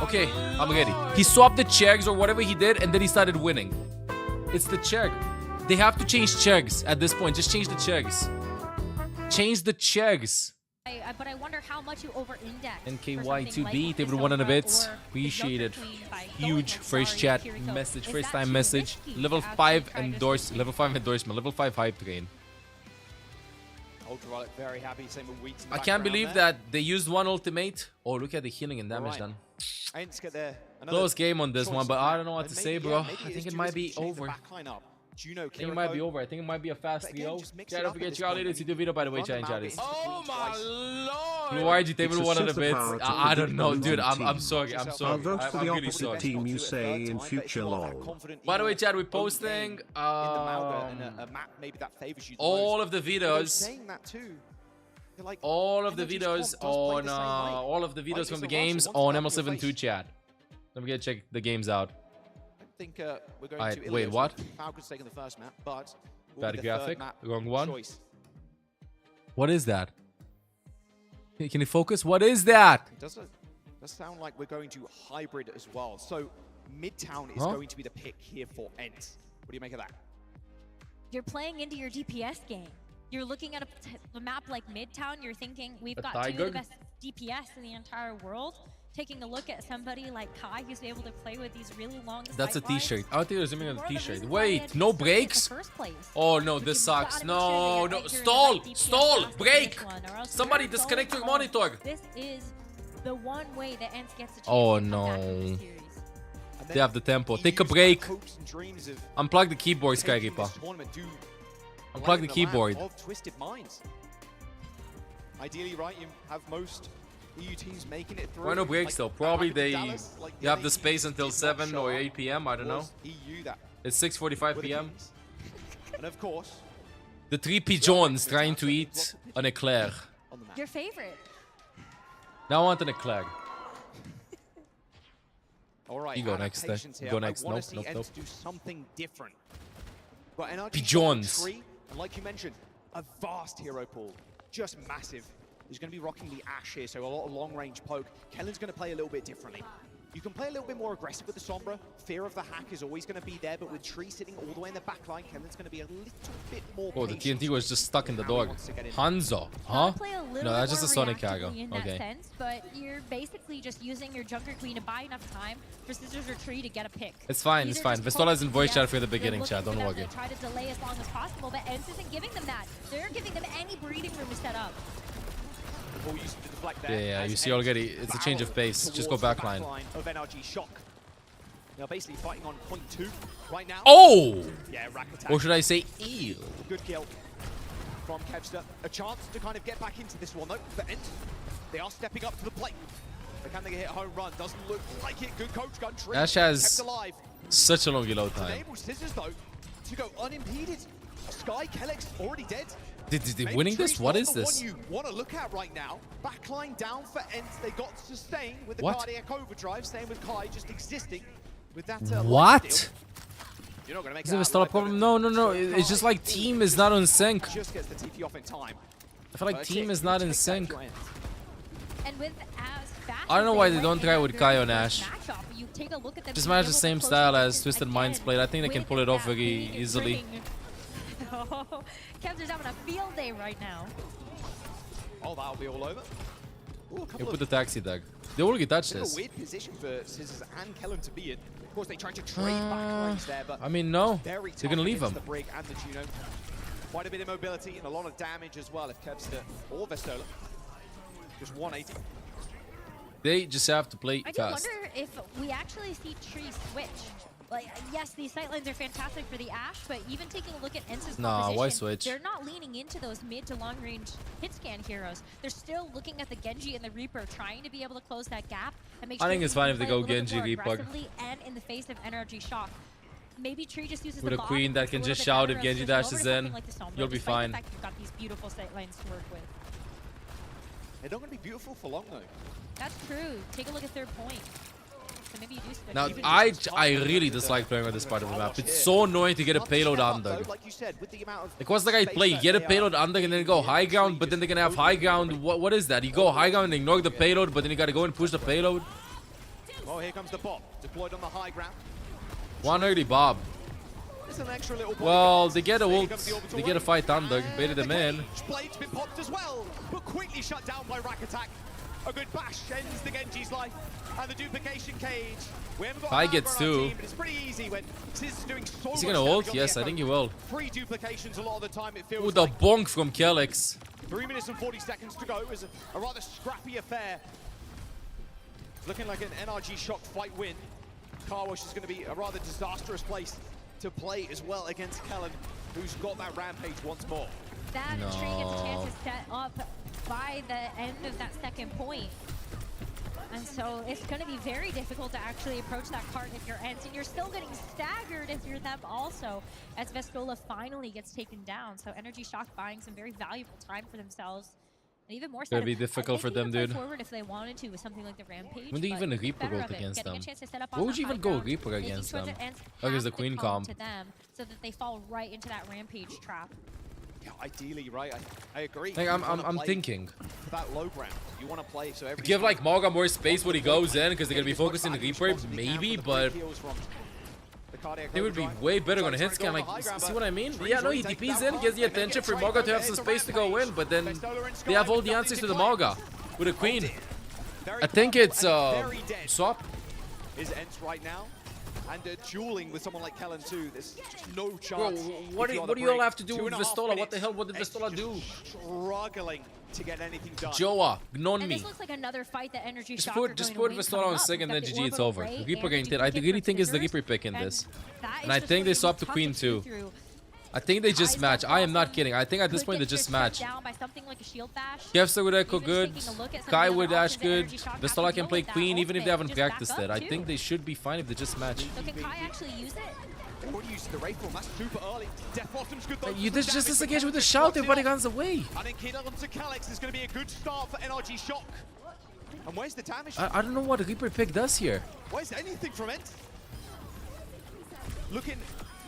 Okay, I'm ready. He swapped the chairs or whatever he did and then he started winning. It's the chair. They have to change chairs at this point. Just change the chairs. Change the chairs. But I wonder how much you over-index. NKY2B, they would 1 bits. Appreciate it. Huge first chat message, first time message. Level 5 endorsement, level 5 hype train. Ultraviolet very happy. Same with Wheats. I can't believe that they used one ultimate. Oh, look at the healing and damage done. ENCE get there. Close game on this one, but I don't know what to say, bro. I think it might be over. Juno, I think it might be over. I think it might be a fast 3-0. Chat, don't forget, check out later. See the video, by the way, chat and chat. Oh my lord! Blue YG table one of the bits. I don't know, dude. I'm sorry. I'm sorry. I'll vote for the I'm really opposite sorry. team you say in future lol. By the way, Chad, we're posting all of the videos. All of the videos on all of the videos from the games on ML72 chat. Don't forget to check the games out. I think we're going to wait, what? Falcons taking the first map, but bad graphic. Wrong one. What is that? Can you focus? What is that? It does sound like we're going to hybrid as well. So Midtown is going to be the pick here for ENCE. What do you make of that? You're playing into your DPS game. You're looking at a map like Midtown. You're thinking we've got two of the best DPS in the entire world. Taking a look at somebody like Kai who's able to play with these really long. That's a t-shirt. I think they're zooming on the t-shirt. Wait, no breaks? Oh no, this sucks. No, no, stall, break. Somebody disconnect your monitor. This is the one way that ENCE gets a chance Oh to come back into no. the series. They have the tempo. Take a break. Unplug the keyboard, Skyreaper. Unplug the keyboard. Twisted minds. Ideally, right, you have most EU teams making it through. Why no breaks though? Probably they have the space until 7 or 8 p.m. I don't know. It's 6:45 p.m. And of course, the 3 pigeons trying to eat an eclair. Your favorite. Now I want an eclair. All right, You go next. Here. Go next. I want Nope, to see nope, ENCE nope. do something different. Got NRG Pigeons. Tree, and like you mentioned, a vast hero pool, just massive. He's going to be rocking the Ashe here, so a lot of long-range poke. Kellen's going to play a little bit differently. You can play a little bit more aggressive with the Sombra. Fear of the hack is always going to be there, but with Tree sitting all the way in the back line, Kellen's going to be a little bit more Oh, the patient. TNT was just stuck in the dog. Hanzo, huh? No, that's just a Sonic cargo. In that Okay. sense, but you're basically just using your Junker Queen to buy enough time for Scissors or Tree to get a pick. It's fine, it's fine. Vestola's in voice chat for the beginning, They're chat. Don't looking for worry. them to try to delay as long as possible, but ENCE isn't giving them that. They're giving them any breathing room to set up. Yeah, you see already, it's a change of pace. Just go backline. Of NRG Shock. Now basically fighting on point 2 right now. Oh! Yeah, rack attack. Or should I say, ew? Good kill from Kevster. A chance to kind of get back into this one though. For ENCE, they are stepping up to the plate. But can they hit a home run? Doesn't look like it. Good coach gun. Tree Ash kept has alive. such a long reload time. Enable Scissors though to go unimpeded. Sky Kellex already dead. Did they winning this? What is this? The one you want to look at right now. Backline down for ENCE. They got sustain with the What? cardiac overdrive. Same with Kai, just existing with that. What? You're not gonna make Is there a stall problem? No, no, no. It's just like team is not in sync. Just gets the TP off in time. I feel like team is not in sync. And with as fast I don't know why as they don't try with Kai on Ash. matchup, you take a look at them Just being manage the able to same close style the as distance Twisted again Minds played. I think they can with pull it off that very big easily. ring. Kevster's having a field day right now. Oh, that'll be all over. Ooh, You put the taxi tag. They already touched bit of a this. weird position for Scissors and Kellen to be in. Of course, they tried to trade backlines there, but I mean, no. very They're gonna tough leave against him. the Brig and the Juno. Quite a bit of mobility and a lot of damage as well if Kevster or Vestola. Just 180. They just have to play I do fast. wonder if we actually see Tree switch. Like, yes, these sightlines are fantastic for the Ashe, but even taking a look at ENCE's Nah, composition, why switch? they're not leaning into those mid to long range hit scan heroes. They're still looking at the Genji and the Reaper, trying to be able to close that gap and make I sure think that it's you fine can if they play go a little bit Genji more Reaper. aggressively and in the face of NRG Shock. Maybe Tree just uses With the a bomb, queen that gets a can little just bit shout better if Genji and switches dashes over to in, something like the Sombra, you'll be despite fine. the fact you've got these beautiful sightlines to work with. They're not going to be beautiful for long though. That's true. Take a look at third point. So maybe you do switch. Now, I really dislike playing on this part of the map. It's so annoying to get a payload under. Like, what's the right play? You get a payload under and then go high ground, but then they're gonna have high ground. What is that? You go high ground and ignore the payload, but then you gotta go and push the payload? Oh, here comes the bot. Deployed on the high ground. 130 Bob. It's an extra little Well, they get a ult. They get a fight under. Baited them in. Blade's been popped as well, but quickly shut down by Rack Attack. A good bash ends the Genji's life. And the duplication cage. We haven't got Kai a gets hammer on our two. team, but it's pretty easy when Sis is doing so Is he much gonna damage ult? on the Yes, I Echo. think he will. 3 duplications a lot of the time, it feels Ooh, the like. bonk from Kellex. 3 minutes and 40 seconds to go. It was a rather scrappy affair. It's looking like an NRG Shock fight win. Car Wash is going to be a rather disastrous place to play as well against Kellen, who's got that rampage once more. That tree gets a chance to set up by the end of that second point. And so it's going to be very difficult to actually approach that cart if you're ENCE, and you're still getting staggered if you're them also, as Vestola finally gets taken down. So Energy Shock buying some very valuable time for themselves. And even more so, it'd be difficult for them, dude. Forward if they wanted to with something like the Rampage. When do you even Reaper go against them? What would you even go Reaper against them? Oh, there's the Queen comp. To them so that they fall right into that Rampage trap. Yeah, ideally, right? I agree. Like, I'm thinking. For that low ground, you want to play so every give like Morgan more space when he goes in, because they're gonna be focusing the Reaper, maybe, but they would be way better on a hit scan. Like, see what I mean? Yeah, no, he TPs in, gets the attention for Morgan to have some space to go in, but then they have all the answers to the Morgan with a Queen. I think it's swap. Is ENCE right now? And dueling with someone like Kellen too, there's just no chance. Bro, what do you all have to do with Vestola? What the hell? What did Vestola do? Struggling to get anything done. Joa, gnon me. This looks like another fight that Energy Just put Vestola on second, then GG, it's over. Reaper getting hit. I really think it's the Reaper pick in this. And I think they swap to Queen too. I think they just match. I am not kidding. I think at this point they just match. Kevster would echo good. Kai would dash good. Vestola can play Queen even if they haven't practiced it. I think they should be fine if they just match. So can Kai actually use it? Already used the Rayfall. That's super early. Death Bottom's good though. You did just disengage with the shout. Everybody guns away. I think Kid onto Calyx is going to be a good start for NRG Shock. And where's the damage? I don't know what Reaper pick does here. Where's anything from ENCE? Looking,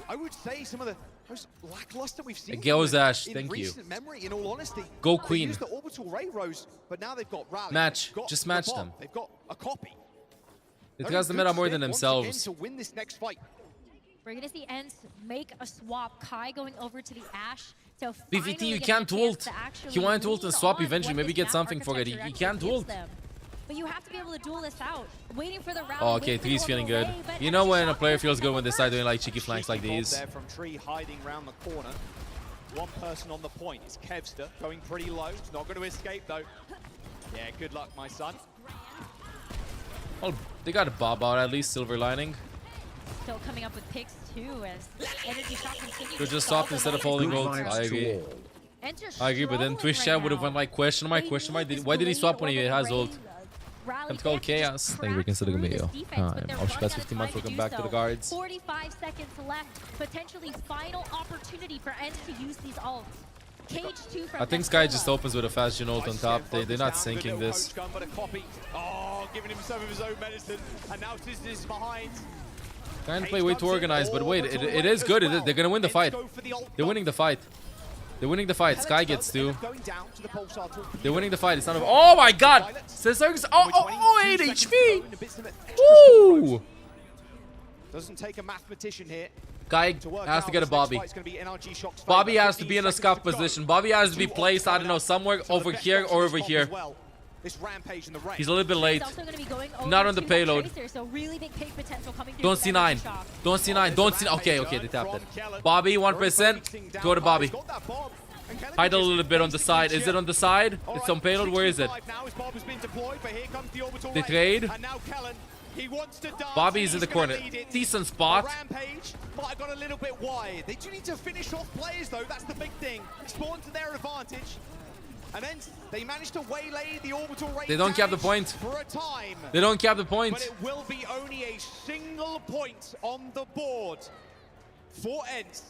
I would say some of the most lackluster we've seen. Goes Ash, in thank you. recent memory, in all honesty. Go Queen. They used the Orbital Ray Rose, but now they've got Rally. Match. Just match them. They've got a copy. It has the meta more than themselves. To win this next fight. We're gonna see ENCE make a swap. Kai going over to the Ash. So BVT, you can't ult. He wanted to ult and swap eventually. Maybe get something for it. He can't ult. But you have to be able to duel this out. Waiting for the round. Oh, okay, 3's feeling good. You know when a player feels good when they start doing like cheeky flanks like these. There from Tree hiding around the corner. One person on the point is Kevster, going pretty low. He's not going to escape though. Yeah, good luck, my son. Oh, they got a bob out at least. Silver lining. Still coming up with picks too as Energy Shock continues. Could just stop instead of holding ult. I agree. I agree, but then Twitch chat would have went like question mark. Why did he swap when he has ult? Time to call Chaos. Thank you for considering me. Owcs 15 months. Welcome back to the guards. 45 seconds left. Potentially final opportunity for ENCE to use these ults. Cage 2 from I think Sky just opens with a fast gen ult on top. They're not sinking this. Oh, giving him some of his own medicine. And now Tiz is behind. Trying to play way too organized, but wait, it is good. They're gonna win the fight. They're winning the fight. They're winning the fight. Sky gets 2. They're winning the fight. It's not over. Oh my god! Scissors! Oh, 8 HP! Woo! Doesn't take a mathematician here. Guy has to get a Bobby. Bobby has to be in a scuff position. Bobby has to be placed, I don't know, somewhere over here or over here. He's a little bit late. Not on the payload. Don't see 9. Don't see 9. Don't see. Okay, they tapped it. Bobby, 1%. Go to Bobby. Hide a little bit on the side. Is it on the side? It's on payload. Where is it? They trade. Bobby's in the corner. Decent spot. But I got a little bit wide. They do need to finish off players though. That's the big thing. Spawn to their advantage. And then they managed to waylay the orbital rate. They don't cap the point. For a time. They don't cap the point. But it will be only a single point on the board for ENCE.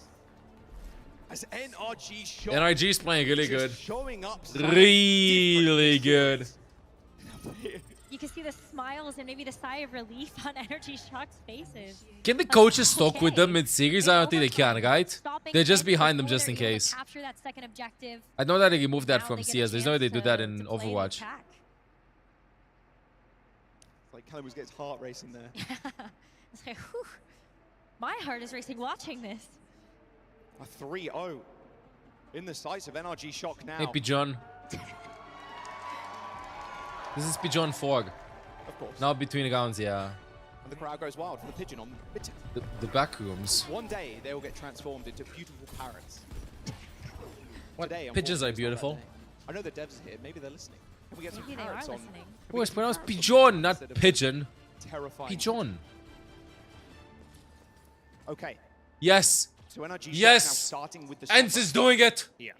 As NRG Shock. NRG's playing really good. Showing up really good. You can see the smiles and maybe the sigh of relief on Energy Shock's faces. Can the coaches talk with them mid-series? I don't think they can, right? They're just behind them just in case. After that second objective, I know that they removed that from CS. There's no way they do that in Overwatch. Like Callum gets heart racing there. It's like, whew. My heart is racing watching this. A 3-0 in the sights of NRG Shock now. Hey, Pigeon. This is Pigeon Fog. Of course. Now between rounds, yeah. And the crowd goes wild for the Pigeon on mid. The back rooms. One day they will get transformed into beautiful parrots. What? Pigeons are beautiful. I know the devs are here. Maybe they're listening. Can we get some parrots on? Oh, it's pronounced Pigeon, not Pigeon. Terrifying. Pigeon. Okay. Yes. So NRG Yes. now starting with the ENCE is doing it. Yeah.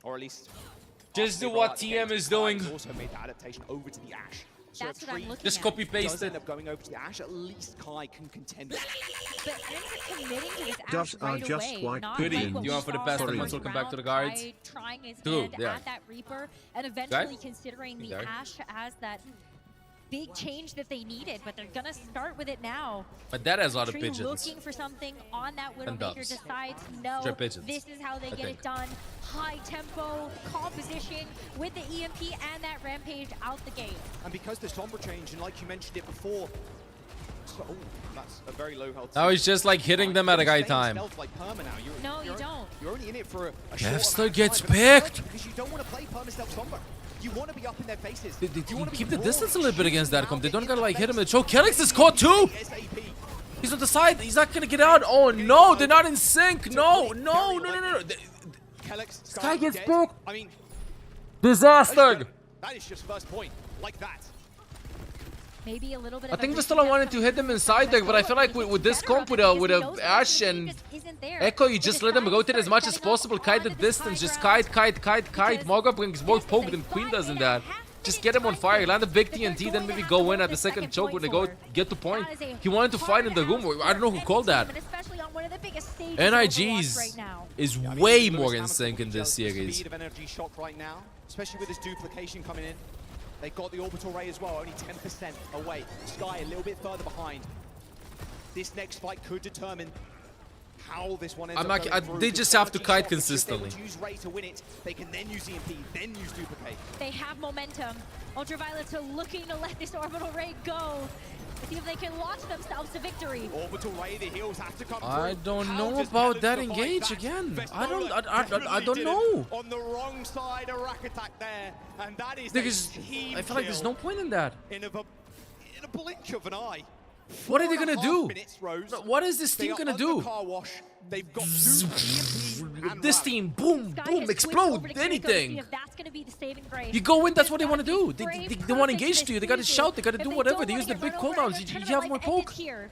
Or at least Just do what TM is doing. Also made the adaptation over to the Ash. So That's what I'm looking Just at. copy paste does it. end up going over to the Ash. At least Kai can contend. But ENCE committing to this Does Ash right just away, like not Goody, like what you we want for the saw best in and the once we'll first come back to the round, guards? Kai trying his Dude, hand yeah. at that Reaper, and eventually considering the Okay. Ash as that big change that they needed, but they're gonna start with it now. But that has a lot of Tree pigeons. looking for something on that Widowmaker, doves. decides no, Straight pigeons, this is how they I get think. it done. High tempo composition with the EMP and that Rampage out the gate. And because the Sombra change, and like you mentioned it before, so, that's a very low health. Now he's just like hitting them at a right time. Like perma now. No, you don't. You're only in it for a short Nefster amount of gets time, but it's picked. because you don't want to play perma stealth Sombra. You want to be up in their faces. They You wanna be keep the raw, distance a little bit against that comp. They don't in gotta their like hit him in the face. choke. Kelix is caught too. SAP. He's on the side. He's not gonna get out. Oh no, they're not in sync. No. Kelix, Sky gets dead. broke. I mean, Disaster. that is just first point. Like that. Maybe a little bit I of think everything Vistala that's wanted to coming hit them from inside there, but I feel like Vistala, with this better comp, with because a he knows that Ash the and just isn't there. Echo, you But just the let them Sky rotate as much as setting up possible. Kite the onto this distance. Just high kite. ground. Moga brings more poke than Queen does in that. Just get him on fire, land a big TNT, then maybe go in at the second choke when they go get to point. He wanted to fight in the room. I don't know who called that. NIG's is way more in sync in this series. Speed of energy shock right now, especially with this duplication coming in. They got the orbital ray as well, only 10% away. Sky a little bit further behind. This next fight could determine how this one ends up going through, they because just have to energy kite shock, consistently. If they would use ray to win it, they can then use EMP, then use duplicate. They have momentum. Ultraviolets are looking to let this orbital ray go. See if they can launch themselves to victory. Orbital ray, the heals have to come I through. don't How know does about Kelix that survive engage that? again. I Vestola don't did it know. On the wrong side, a rack attack there, and that is Because a team I feel like there's kill no point in that. in a blink of an eye. What are they gonna 4.5 do? minutes, Rose. What is this They team are gonna on do? the car wash. They've got EMP and This Rally. team, boom, Sky boom, has switched explode, over to Kiriko to see anything. if that's gonna be the saving grace. You go in, that's what they want to do. They've got They great want to purpose engage to you. They got to this shout. They got to season. do If whatever. don't They wanna use the get big run over, cooldowns. their You tournament have more life ended poke. here.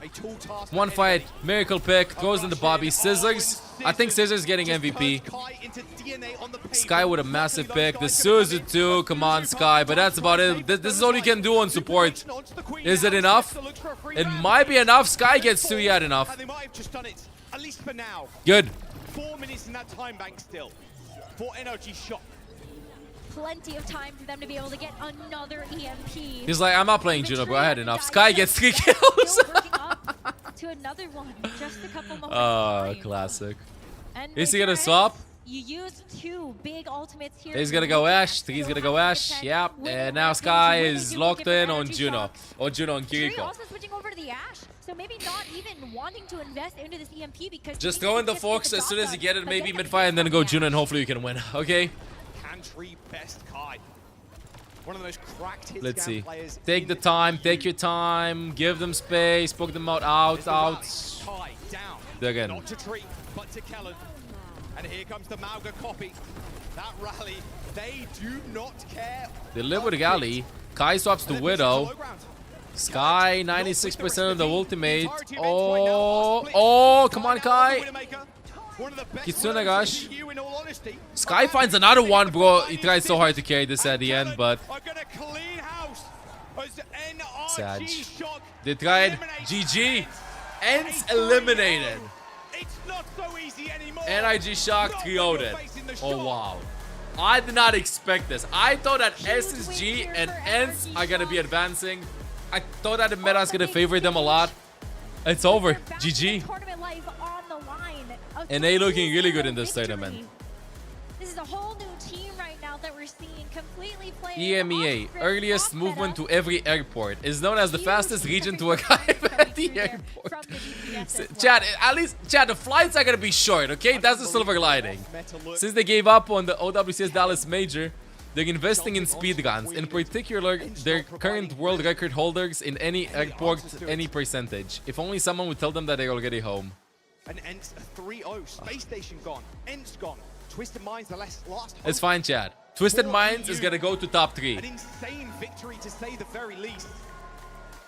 A tall task One ahead, fight, Benny. miracle pick, throws in the Bobby. Scissors. I think Scissors getting MVP. Kai into DNA on the pavement. Sky with a massive pick. The Suzu too. Come on, Sky. But that's about it. This is all you can do on support. Is it enough? It might be enough. Sky gets 2 yet enough. And they might have just done it, at least for now. Good. 4 minutes in that time bank still for energy shock. Plenty of time for them to be able to get another EMP. He's like, I'm not playing Juno, bro. I had enough. Sky gets 3 kills. Still working up to another one. Just a couple moments behind. Classic. And Is he with gonna Trent, swap? You used 2 big ultimates here. He's gonna go Ash. He's gonna go Ash. Yep. And now Sky is locked in on Juno. Or Juno and Tree Kiriko. also switching over to the Ash, so maybe not even wanting to invest into this EMP because Just he throw in the thinks Fox it's as soon as you get it, but maybe get mid-fight, and then go Juno, and hopefully you can win. Okay? Can Tree best Kai? One of those cracked hit Let's see. players. Take the time. Take your time. Give them space. Poke them out. Out. Kai down. Again. Not to Tree, but to Kellen. And here comes the Mauga copy. That rally, they do not care. They live with Gali. Kai swaps to Widow. Sky, 96% of the ultimate. Oh, come on, Kai. Kitsune Gash. Sky finds another one, bro. He tried so hard to carry this at the end, but sad. They tried. GG. ENCE eliminated. NIG Shock 3-0'd. Oh, wow. I did not expect this. I thought that SSG and ENCE are going to be advancing. I thought that the meta is going to favor them a lot. It's over. GG. And they looking really good in this tournament. This is a whole new team right now that we're seeing completely playing EMEA, earliest movement to every airport, is known as the fastest region to arrive at the airport. Chad, at least, Chad, the flights are gonna be short, okay? That's the silver lining. Since they gave up on the OWCS Dallas Major, they're investing in speedruns, in particular their current world record holders in any airport, any percentage. If only someone would tell them that they're already home. An ENCE 3-0, Space Station gone, ENCE gone, Twisted Minds the last It's fine, Chad. Twisted Minds is gonna go to top 3. An insane victory to say the very least.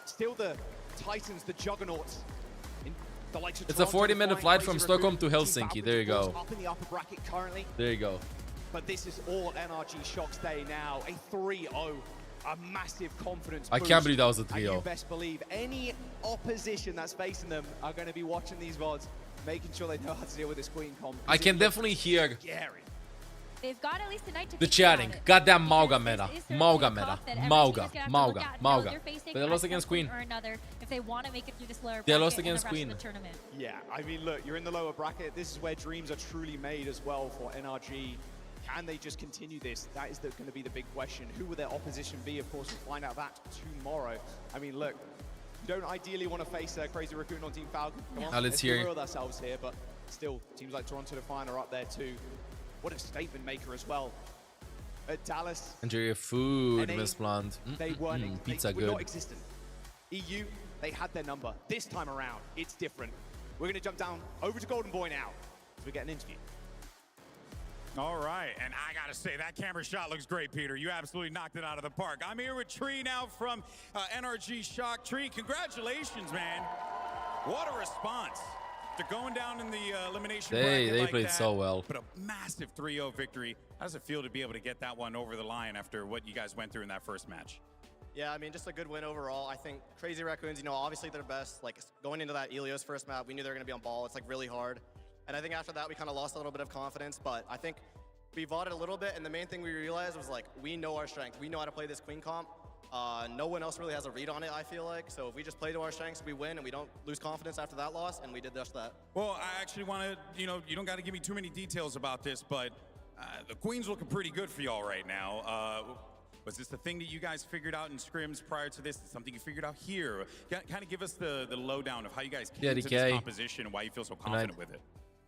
Still the Titans, the Juggernauts, in The likes of It's a Toronto 40-minute Defiant, flight from Crazy Stockholm Raccoon, to Team Helsinki. Falcons, There you of course, go. Up in the upper bracket currently. There you go. But this is all NRG Shock's day now. A 3-0. A massive confidence I boost. can't believe that was a And 3-0. you best believe any opposition that's facing them are going to be watching these VODs, making sure they know how to deal with this Queen comp. I can definitely hear Scary. They've got at least a night to the think about chatting. it. Goddamn Mauga Because meta. this is certainly Mauga a meta. cost that every Mauga. team is gonna have to Mauga. look at, know Mauga. they're facing But they at lost some against point Queen. or another if they want to make it through this lower They bracket lost and the against rest of Queen. the tournament. Yeah, I mean, look, you're in the lower bracket. This is where dreams are truly made as well for NRG. Can they just continue this? That is going to be the big question. Who will their opposition be? Of course, we'll find out that tomorrow. I mean, look, you don't ideally want to face Crazy Raccoon on Team Falcon. Come on, let's hear. be real with ourselves here, but still, teams like Toronto Defiant are up there too. What a statement maker as well. At Dallas, Enjoy your food, NA, Miss Blonde. they weren't Pizza they were good. not existent. EU, they had their number. This time around, it's different. We're going to jump down over to Golden Boy now as we get an interview. All right, and I gotta say, that camera shot looks great, Peter. You absolutely knocked it out of the park. I'm here with Tree now from NRG Shock. Tree, congratulations, man. What a response to going down in the elimination bracket They like played that, so well. But a massive 3-0 victory. How does it feel to be able to get that one over the line after what you guys went through in that first match? Yeah, I mean, just a good win overall. I think Crazy Raccoons, you know, obviously they're best. Like, going into that Ilios first map, we knew they were going to be on ball. It's, like, really hard. And I think after that, we kind of lost a little bit of confidence. But I think we voted a little bit, and the main thing we realized was, like, we know our strength. We know how to play this Queen comp. No one else really has a read on it, I feel like. So if we just play to our strengths, we win, and we don't lose confidence after that loss, and we did just that. Well, I actually want to, you know, you don't got to give me too many details about this, but the Queen's looking pretty good for y'all right now. Was this the thing that you guys figured out in scrims prior to this? Something you figured out here? Kind of give us the lowdown of how you guys came to this composition and why you feel so confident with it.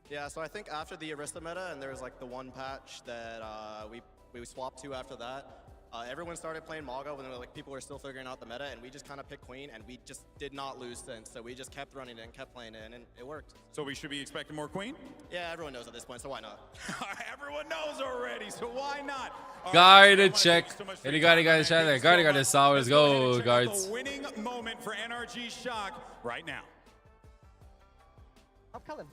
Yeah, so I think after the Arista meta, and there was like the one patch that we swapped to after that, everyone started playing Maga when like people were still figuring out the meta, and we just kind of picked Queen, and we just did not lose since. So we just kept running it and kept playing it, and it worked. So we should be expecting more Queen? Yeah, everyone knows at this point, so why not? Everyone knows already, so why not? Guide check. Any guy chat there? Guide got this hour. Let's go, guards. The winning moment for NRG Shock right now. I'm Cullen.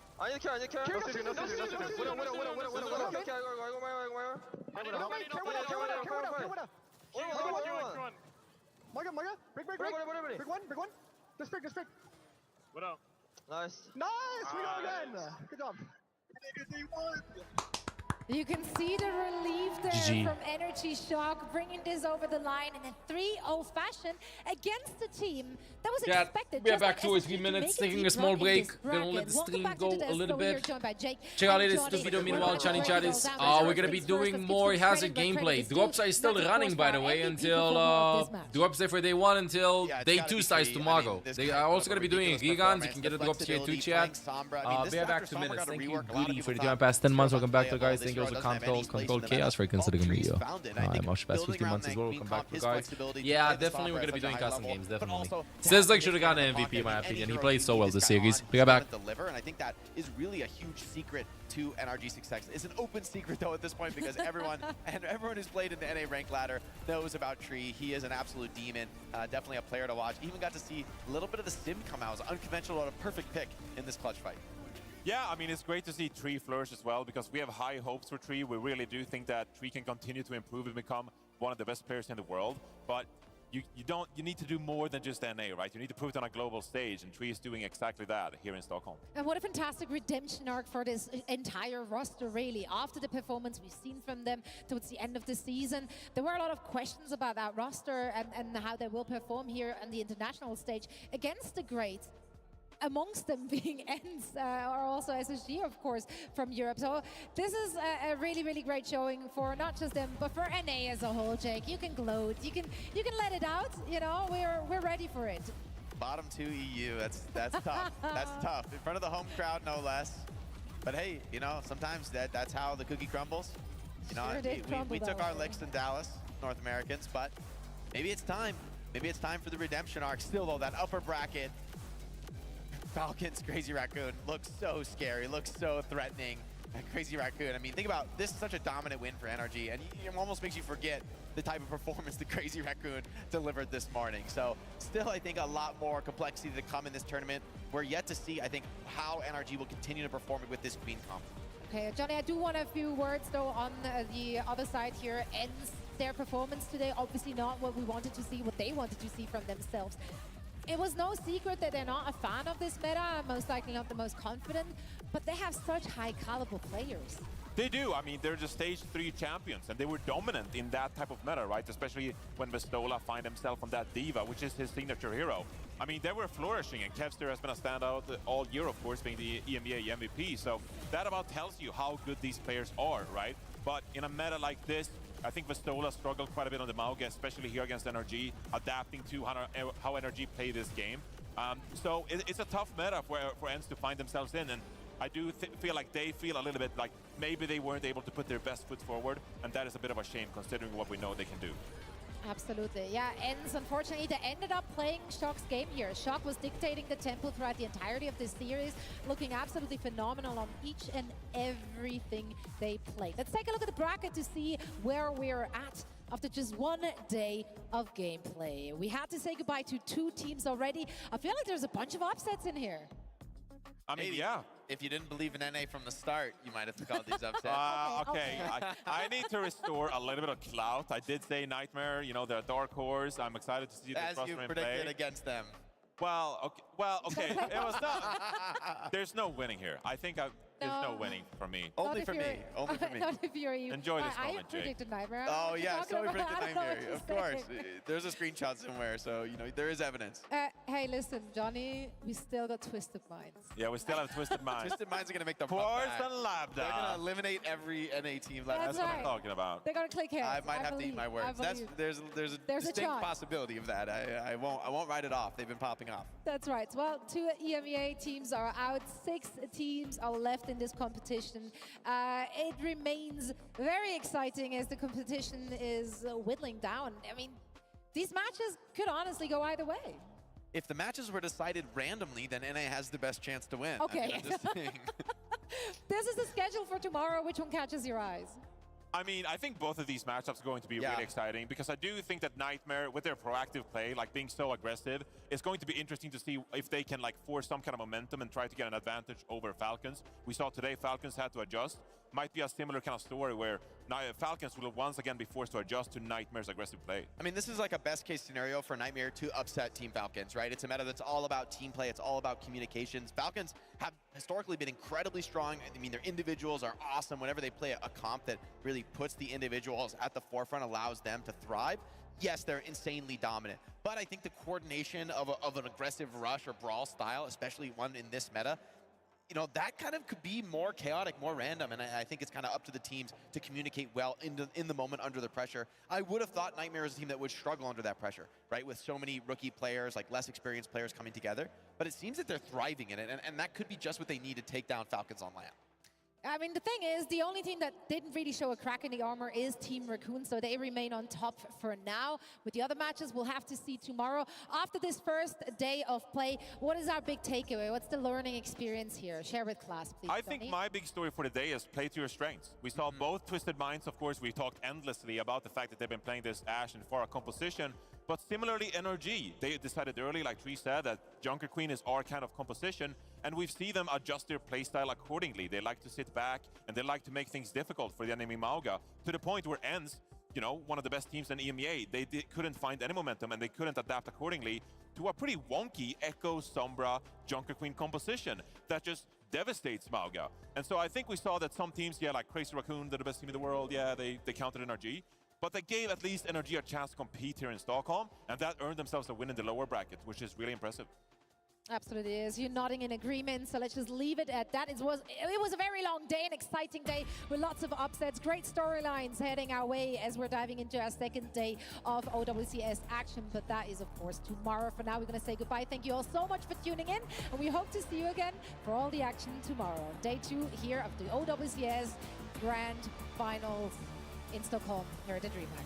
Big one. District. What up? Nice, we go again. Good job. You can see the relief there GG. from Energy Shock, bringing this over the line in a 3-0 fashion against the team that was Yeah, expected. we are just back like 2 or SSG 3 to minutes, make a taking deep a small run in break. this Gonna let bracket. the Welcome stream back to go the a desk. little So we are bit. joined by Jake Check out and this Johnny. video meanwhile, Welcome chatting back. chatties. Well, We're gonna be doing more Hazard gameplay. Drops are still running, by the way, until drops there for day 1 until day 2 starts tomorrow. They are also gonna be doing Gigans. You can get the drops here too, chat. Be back 2 minutes. Thank you, Goody, for the join past 10 months. Welcome back to guys. Thank you also Control Chaos for considering me. I'm Osh past 15 months as well. Welcome back to guys. Yeah, definitely we're gonna be doing custom games. Definitely. Sizzling should have gotten an MVP in my opinion. He played so well this series. We got back. Deliver, and I think that is really a huge secret to NRG success. It's an open secret though at this point because everyone who's played in the NA rank ladder knows about Tree. He is an absolute demon. Definitely a player to watch. Even got to see a little bit of the sim come out. It was unconventional and a perfect pick in this clutch fight. Yeah, I mean, it's great to see Tree flourish as well because we have high hopes for Tree. We really do think that Tree can continue to improve and become one of the best players in the world. But you need to do more than just NA, right? You need to prove it on a global stage, and Tree is doing exactly that here in Stockholm. And what a fantastic redemption arc for this entire roster, really. After the performance we've seen from them towards the end of the season, there were a lot of questions about that roster and how they will perform here on the international stage against the greats. Amongst them being ENCE or also SSG, of course, from Europe. So this is a really, really great showing for not just them, but for NA as a whole, Jake. You can gloat, you can let it out. You know, we're ready for it. Bottom 2 EU, that's tough. That's tough. In front of the home crowd, no less. But hey, you know, sometimes that's how the cookie crumbles. You know, we took our licks in Dallas, North Americans, but maybe it's time. Maybe it's time for the redemption arc. Still though, that upper bracket. Falcons, Crazy Raccoon looks so scary, looks so threatening. Crazy Raccoon. I mean, think about this is such a dominant win for NRG, and it almost makes you forget the type of performance the Crazy Raccoon delivered this morning. So still, I think a lot more complexity to come in this tournament. We're yet to see, I think, how NRG will continue to perform with this Queen comp. Okay, Johnny, I do want a few words though on the other side here. ENCE, their performance today, obviously not what we wanted to see, what they wanted to see from themselves. It was no secret that they're not a fan of this meta, most likely not the most confident, but they have such high caliber players. They do. I mean, they're the stage 3 champions, and they were dominant in that type of meta, right? Especially when Vestola find himself on that Diva, which is his signature hero. I mean, they were flourishing, and Kevster has been a standout all year, of course, being the EMEA MVP. So that about tells you how good these players are, right? But in a meta like this, I think Vestola struggled quite a bit on the Mauga, especially here against NRG, adapting to how NRG play this game. So it's a tough meta for ENCE to find themselves in, and I do feel like they feel a little bit like maybe they weren't able to put their best foot forward, and that is a bit of a shame considering what we know they can do. Absolutely, yeah. ENCE, unfortunately, they ended up playing Shock's game here. Shock was dictating the tempo throughout the entirety of this series, looking absolutely phenomenal on each and everything they played. Let's take a look at the bracket to see where we're at after just one day of gameplay. We had to say goodbye to 2 teams already. I feel like there's a bunch of upsets in here. I mean, yeah. If you didn't believe in NA from the start, you might have to call these upsets. Okay. I need to restore a little bit of clout. I did say Nightmare, you know, they're a dark horse. I'm excited to see the As you predicted against them. Well, okay. It was not. There's no winning here. I think there's no winning for me. Only for me. Only for me. Not if you're you. Enjoy this I moment, Jake. predicted Nightmare. Oh yeah, so we predicted Nightmare. Of course. saying. There's a screenshot somewhere, so you know there is evidence. Hey, listen, Johnny, we still got Twisted Minds. Yeah, we still have Twisted Minds. Twisted Minds are gonna make the Force and Labda. They're gonna eliminate every NA team left. That's what I'm talking about. They're gonna click heads. I might have to eat my words. There's a distinct possibility of that. I won't write it off. They've been popping off. That's right. Well, 2 EMEA teams are out. 6 teams are left in this competition. It remains very exciting as the competition is whittling down. I mean, these matches could honestly go either way. If the matches were decided randomly, then NA has the best chance to win. Okay. I mean, I'm just saying. This is the schedule for tomorrow. Which one catches your eyes? I mean, I think both of these matchups are going to be really exciting because I do think that Nightmare, with their proactive play, like being so aggressive, is going to be interesting to see if they can like force some kind of momentum and try to get an advantage over Falcons. We saw today Falcons had to adjust. Might be a similar kind of story where Falcons will once again be forced to adjust to Nightmare's aggressive play. I mean, this is like a best case scenario for Nightmare to upset Team Falcons, right? It's a meta that's all about team play. It's all about communications. Falcons have historically been incredibly strong. I mean, their individuals are awesome. Whenever they play a comp that really puts the individuals at the forefront, allows them to thrive. Yes, they're insanely dominant, but I think the coordination of an aggressive rush or brawl style, especially one in this meta, you know, that kind of could be more chaotic, more random, and I think it's kind of up to the teams to communicate well in the moment under the pressure. I would have thought Nightmare is a team that would struggle under that pressure, right? With so many rookie players, like less experienced players coming together, but it seems that they're thriving in it, and that could be just what they need to take down Falcons on land. I mean, the thing is, the only team that didn't really show a crack in the armor is Team Raccoon, so they remain on top for now. With the other matches, we'll have to see tomorrow. After this first day of play, what is our big takeaway? What's the learning experience here? Share with class, please. I think my big story for the day is play to your strengths. We saw both Twisted Minds, of course. We talked endlessly about the fact that they've been playing this Ashe and Pharah composition. But similarly, NRG, they decided early, like Tree said, that Junker Queen is our kind of composition, and we see them adjust their playstyle accordingly. They like to sit back, and they like to make things difficult for the enemy Mauga, to the point where ENCE, you know, one of the best teams in EMEA, they couldn't find any momentum, and they couldn't adapt accordingly to a pretty wonky Echo, Sombra, Junker Queen composition that just devastates Mauga. And so I think we saw that some teams, like Crazy Raccoon, they're the best team in the world, they countered NRG. But they gave at least NRG a chance to compete here in Stockholm, and that earned themselves a win in the lower bracket, which is really impressive. Absolutely is. You're nodding in agreement, so let's just leave it at that. It was a very long day, an exciting day with lots of upsets, great storylines heading our way as we're diving into our second day of OWCS action. But that is, of course, tomorrow. For now, we're going to say goodbye. Thank you all so much for tuning in, and we hope to see you again for all the action tomorrow. Day 2 here of the OWCS Grand Finals in Stockholm here at the DreamHack.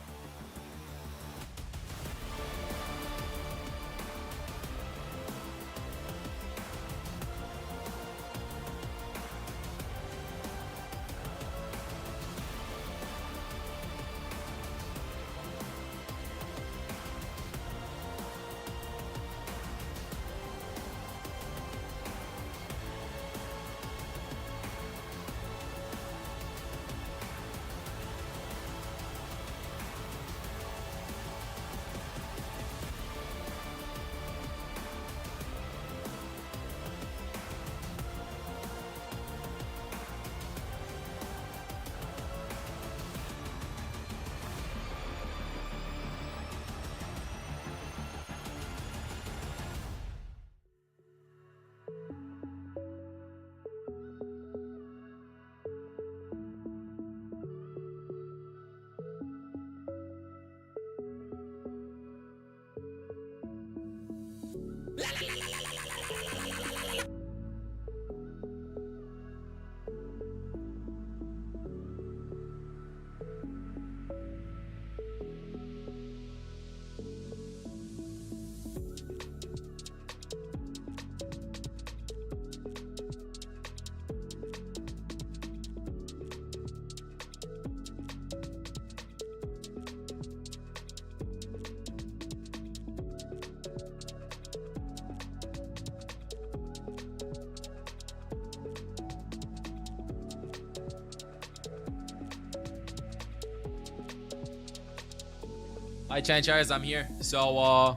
Hi, Chanchires, I'm here. So,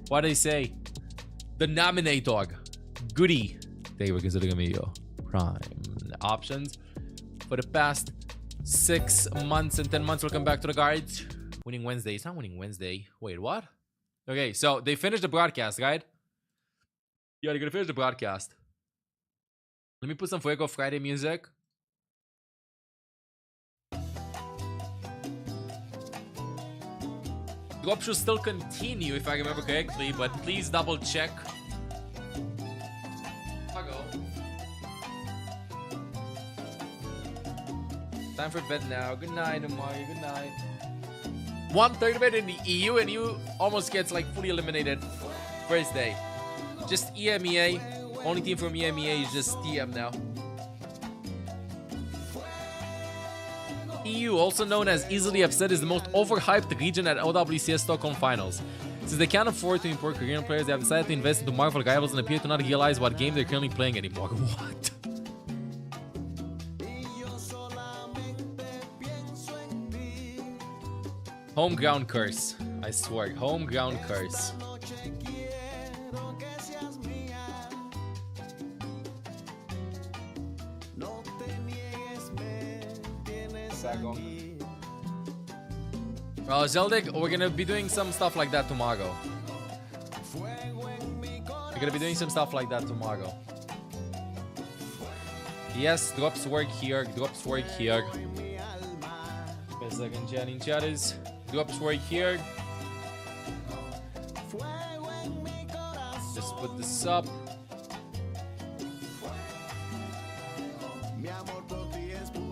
what do they say? The Nominator. Goody. They were considering me your prime options for the past 6 months and 10 months. Welcome back to the guides. Winning Wednesday. It's not winning Wednesday. Wait, what? Okay, so they finished the broadcast, right? Yeah, they're gonna finish the broadcast. Let me put some Fuego Friday music. Drop should still continue if I remember correctly, but please double check. Time for bed now. Good night, Amari. Good night. 1/3 of it in the EU, and you almost gets like fully eliminated first day. Just EMEA. Only team from EMEA is just TM now. EU, also known as easily upset, is the most overhyped region at OWCS Stockholm Finals. Since they can't afford to import Korean players, they have decided to invest into Marvel rivals and appear to not realize what game they're currently playing anymore. What? Home ground curse. I swear. Home ground curse. Zeldic, we're gonna be doing some stuff like that tomorrow. We're gonna be doing some stuff like that tomorrow. Yes, drops work here. Drops work here. Wait a second, chat in chat is. Drops work here. Just put this up.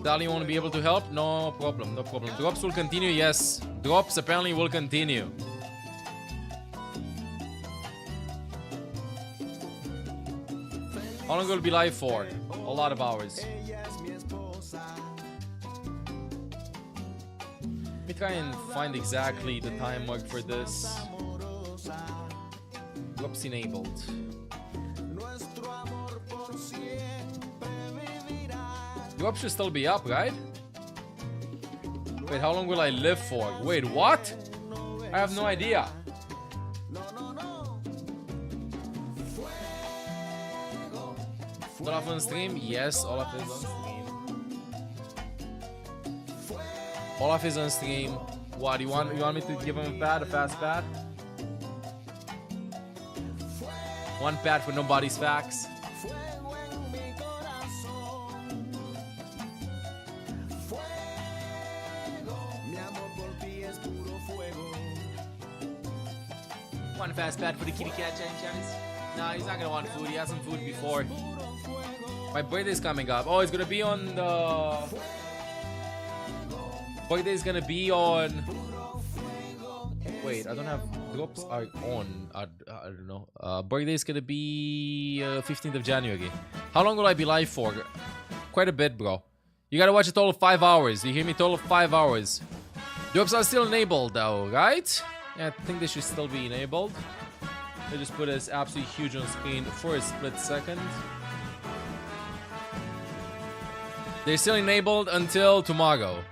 Dali won't be able to help? No problem, no problem. Drops will continue, yes. Drops apparently will continue. How long will be live for? A lot of hours. Let me try and find exactly the time mark for this. Drops enabled. Drop should still be up, right? Wait, how long will I live for? Wait, what? I have no idea. Olaf on stream? Yes, Olaf is on stream. Olaf is on stream. What, you want me to give him a fast pad? One pad for nobody's facts. One fast pad for the kitty cat, Chinese. Nah, he's not gonna want food. He had some food before. My birthday's coming up. Oh, it's gonna be on the... Birthday's gonna be on... Wait, I don't have... Drops are on. I don't know. Birthday's gonna be 15th of January. How long will I be live for? Quite a bit, bro. You gotta watch a total of 5 hours. You hear me? Total of 5 hours. Drops are still enabled though, right? Yeah, I think they should still be enabled. They just put us absolutely huge on screen for a split second. They're still enabled until tomorrow.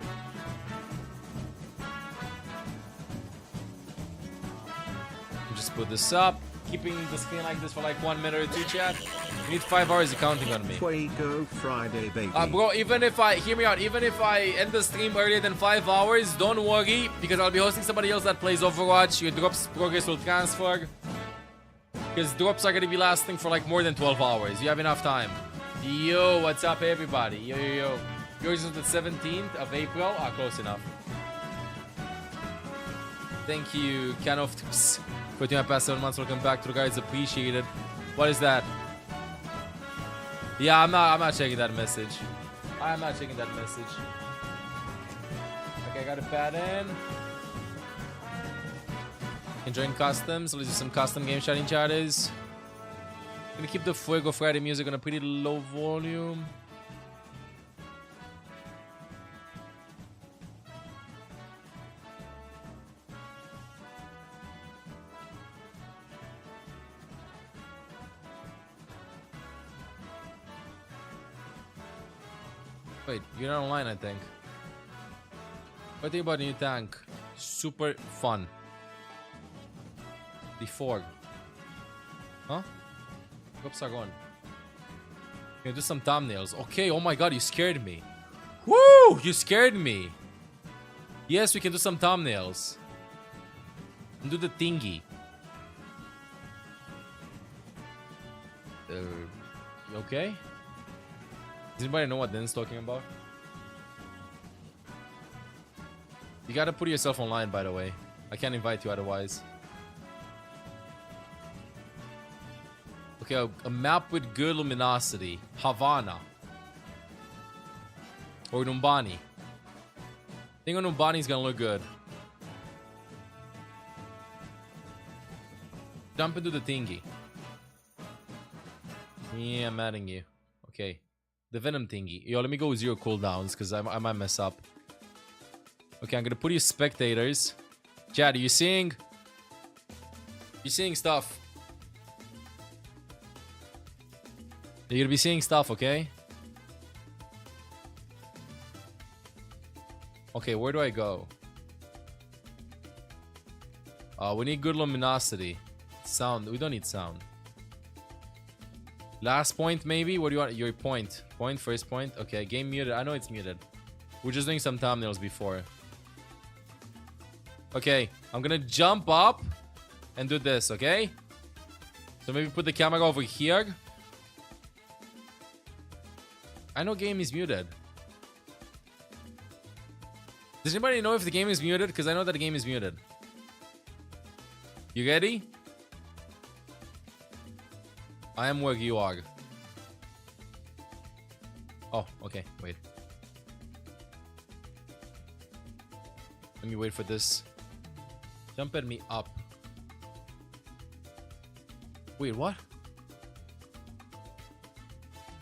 Just put this up. Keeping the screen like this for like 1 minute or two, chat. You need 5 hours, you're counting on me. Fuego Friday, baby. Bro, even if I, hear me out, even if I end the stream earlier than 5 hours, don't worry, because I'll be hosting somebody else that plays Overwatch. Your drops progress will transfer. Because drops are going to be lasting for like more than 12 hours. You have enough time. Yo, what's up, everybody? Yo, yo, yo. Yours is the 17th of April. Close enough. Thank you, Canoftips, for Putting my past 7 months, welcome back to the guys, appreciated. What is that? Yeah, I'm not checking that message. I'm not checking that message. Okay, I got it bad in. Enjoying customs. Let's do some custom game chatting chatters. Gonna keep the Fuego Friday music on a pretty low volume. Wait, you're not online, I think. What do you think about new tank? Super fun. The Forg. Huh? Whoops are gone. Can do some thumbnails. Okay, oh my god, you scared me. Woo! You scared me. Yes, we can do some thumbnails. And do the thingy. You okay? Does anybody know what Den's talking about? You gotta put yourself online, by the way. I can't invite you otherwise. Okay, a map with good luminosity. Havana. Or Numbani. I think Numbani's gonna look good. Jump into the thingy. Yeah, I'm adding you. Okay. The Venom thingy. Yo, let me go 0 cooldowns because I might mess up. Okay, I'm gonna put you spectators. Chad, are you seeing? You seeing stuff? You're gonna be seeing stuff, okay? Okay, where do I go? We need good luminosity. Sound. We don't need sound. Last point, maybe? What do you want? Your point. Point, first point. Okay, game muted. I know it's muted. We're just doing some thumbnails before. Okay, I'm gonna jump up and do this, okay? So maybe put the camera over here. I know game is muted. Does anybody know if the game is muted? Because I know that the game is muted. You ready? I am where you are. Oh, okay, wait. Let me wait for this. Jump at me up. Wait, what?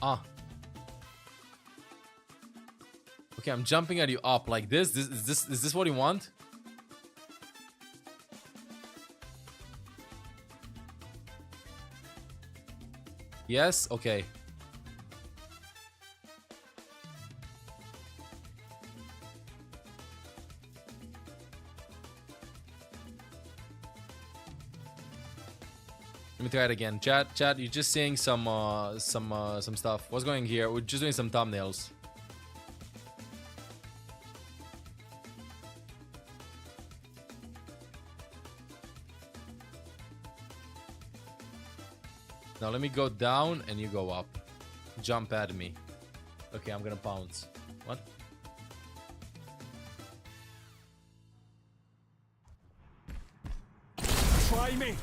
Ah. Okay, I'm jumping at you up like this. Is this what you want? Yes? Okay. Let me try it again. Chat, you're just seeing some stuff. What's going here? We're just doing some thumbnails. Now let me go down and you go up. Jump at me. Okay, I'm gonna pounce. What? Try me.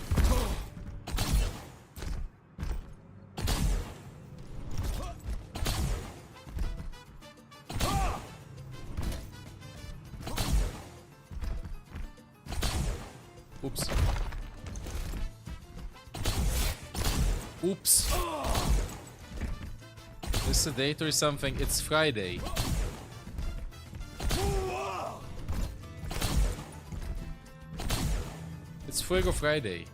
Oops. Oops. Is it a date or something? It's Friday. It's Fuego Friday.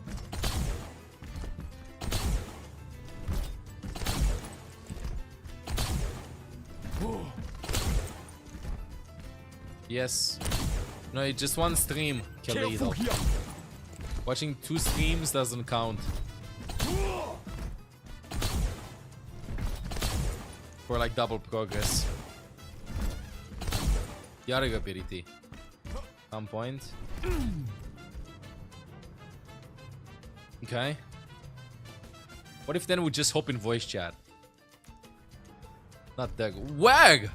Yes. No, it's just one stream, Kaleidol. Watching 2 streams doesn't count. For like double progress. Yariga Piriti. Some point. Okay. What if then we just hop in voice chat? Not that. Wag!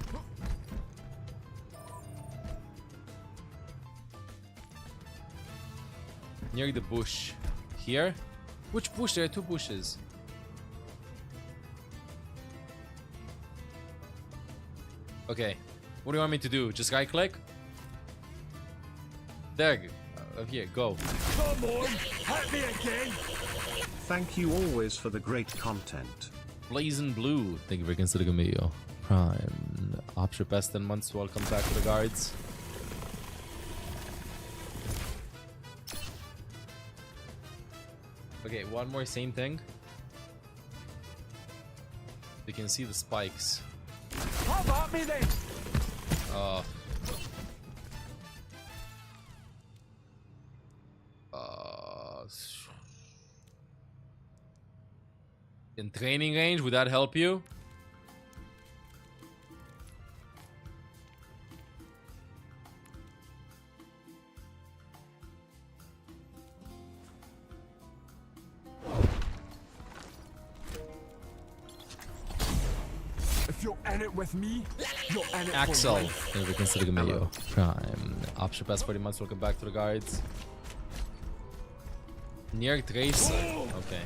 Near the bush. here. Which bush? There are 2 bushes. Okay. What do you want me to do? Just right click? There. Here, go. Come on, hit me again. Thank you always for the great content. Blazing Blue. Thank you for considering me. Prime. Option best 10 months. Welcome back to the guards. Okay, one more same thing. You can see the spikes. How about me then? In training range, would that help you? If you're in it with me, you're in it Axel, for life. thank you for considering me. Prime. Option pass 40 months. Welcome back to the guards. Near Tracer. Okay.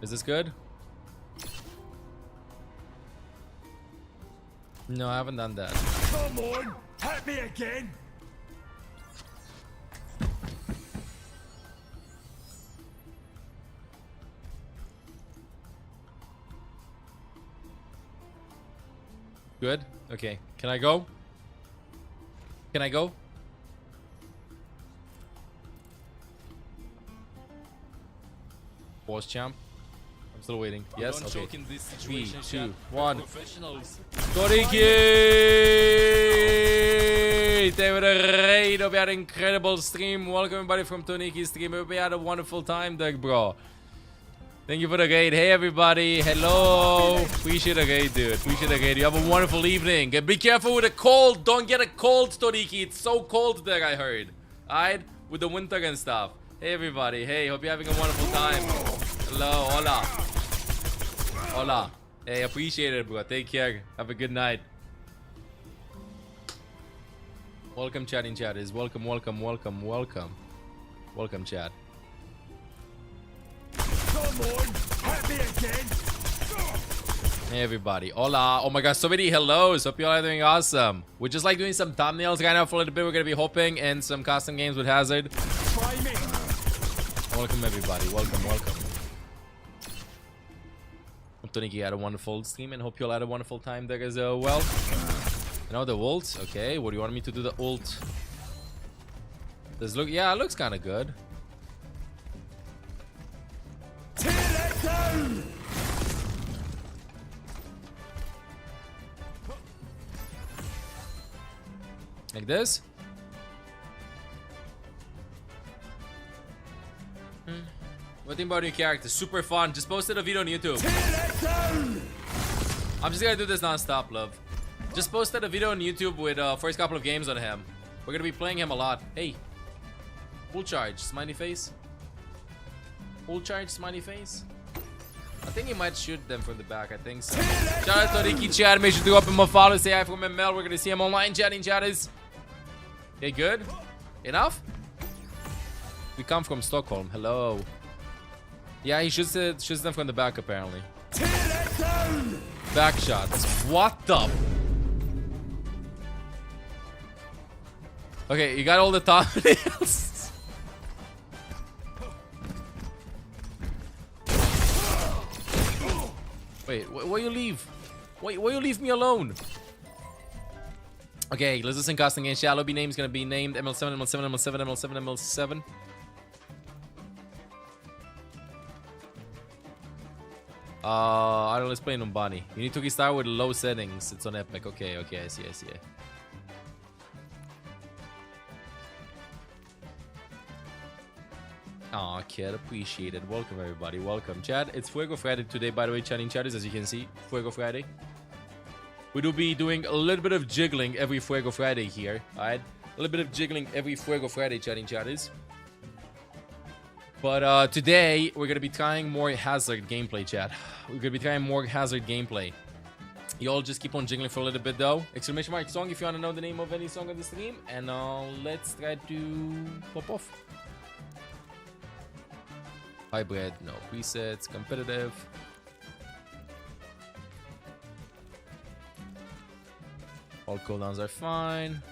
Is this good? No, I haven't done that. Come on, hit me again. Good. Okay. Can I go? Can I go? Pause, champ. I'm still waiting. Yes. Okay. 3, 2, 1. Toriki! David Raid. Hope you had an incredible stream. Welcome everybody from Toniki's stream. Hope you had a wonderful time, Doug, bro. Thank you for the raid. Hey, everybody. Hello. Appreciate the raid, dude. Appreciate the raid. You have a wonderful evening. And be careful with the cold. Don't get a cold, Toriki. It's so cold there, I heard. Alright? With the winter and stuff. Hey, everybody. Hey, hope you're having a wonderful time. Hello. Hola. Hola. Hey, appreciate it, bro. Take care. Have a good night. Welcome, chatting chatters. Welcome, welcome, welcome, welcome. Welcome, chat. Come on, hit me again. Hey, everybody. Hola. Oh my gosh, so many hellos. Hope you all are doing awesome. We're just like doing some thumbnails right now for a little bit. We're going to be hopping in some custom games with Hazard. Try me. Welcome, everybody. Welcome, welcome. Hope Toniki had a wonderful stream and hope you all had a wonderful time there as well. Now the ult. Okay, what do you want me to do the ult? Does look, yeah, it looks kind of good. Tear it down. Like this? What do you think about your character? Super fun. Just posted a video on YouTube. I'm just gonna do this non-stop, love. Just posted a video on YouTube with first couple of games on him. We're gonna be playing him a lot. Hey. Full charge, smiley face. Full charge, smiley face. I think he might shoot them from the back. I think so. Shout out to Ricky Chat. Make sure to go up and follow. Say hi from ML. We're gonna see him online chatting chatters. Okay, good. Enough? We come from Stockholm. Hello. Yeah, he shoots them from the back apparently. Back shots. What the? Okay, you got all the thumbnails. Wait, why you leave? Why you leave me alone? Okay, let's listen casting game. Shallow B name is gonna be named ML7, ML7, ML7, ML7, ML7. I don't, let's play Numbani. You need to restart with low settings. It's on Epic. Okay, I see. Aw, kid, appreciate it. Welcome, everybody. Welcome. Chad, it's Fuego Friday today, by the way, chatting chatters, as you can see. Fuego Friday. We will be doing a little bit of jiggling every Fuego Friday here, alright? A little bit of jiggling every Fuego Friday, chatting chatters. But today, we're going to be trying more Hazard gameplay, chat. We're going to be trying more Hazard gameplay. You all just keep on jingling for a little bit though. Exclamation mark song if you want to know the name of any song of this game. And let's try to pop off. Hybrid, no presets, competitive. All cooldowns are fine.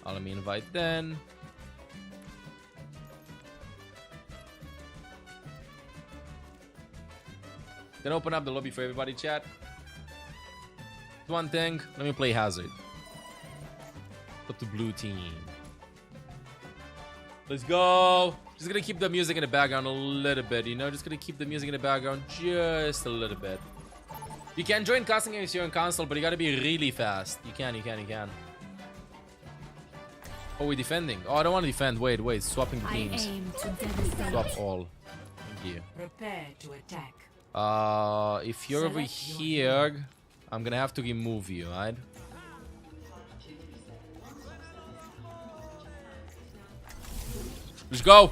Let me invite then. Then open up the lobby for everybody, chat. One thing, let me play Hazard. Up to blue team. Let's go. Just gonna keep the music in the background a little bit, you know? Just gonna keep the music in the background just a little bit. You can join custom games here on console, but you gotta be really fast. You can. Oh, we're defending. Oh, I don't want to defend. Wait. Swapping the teams. Swap all. Thank you. Prepare to attack. If you're over here, I'm gonna have to remove you, right? Let's go.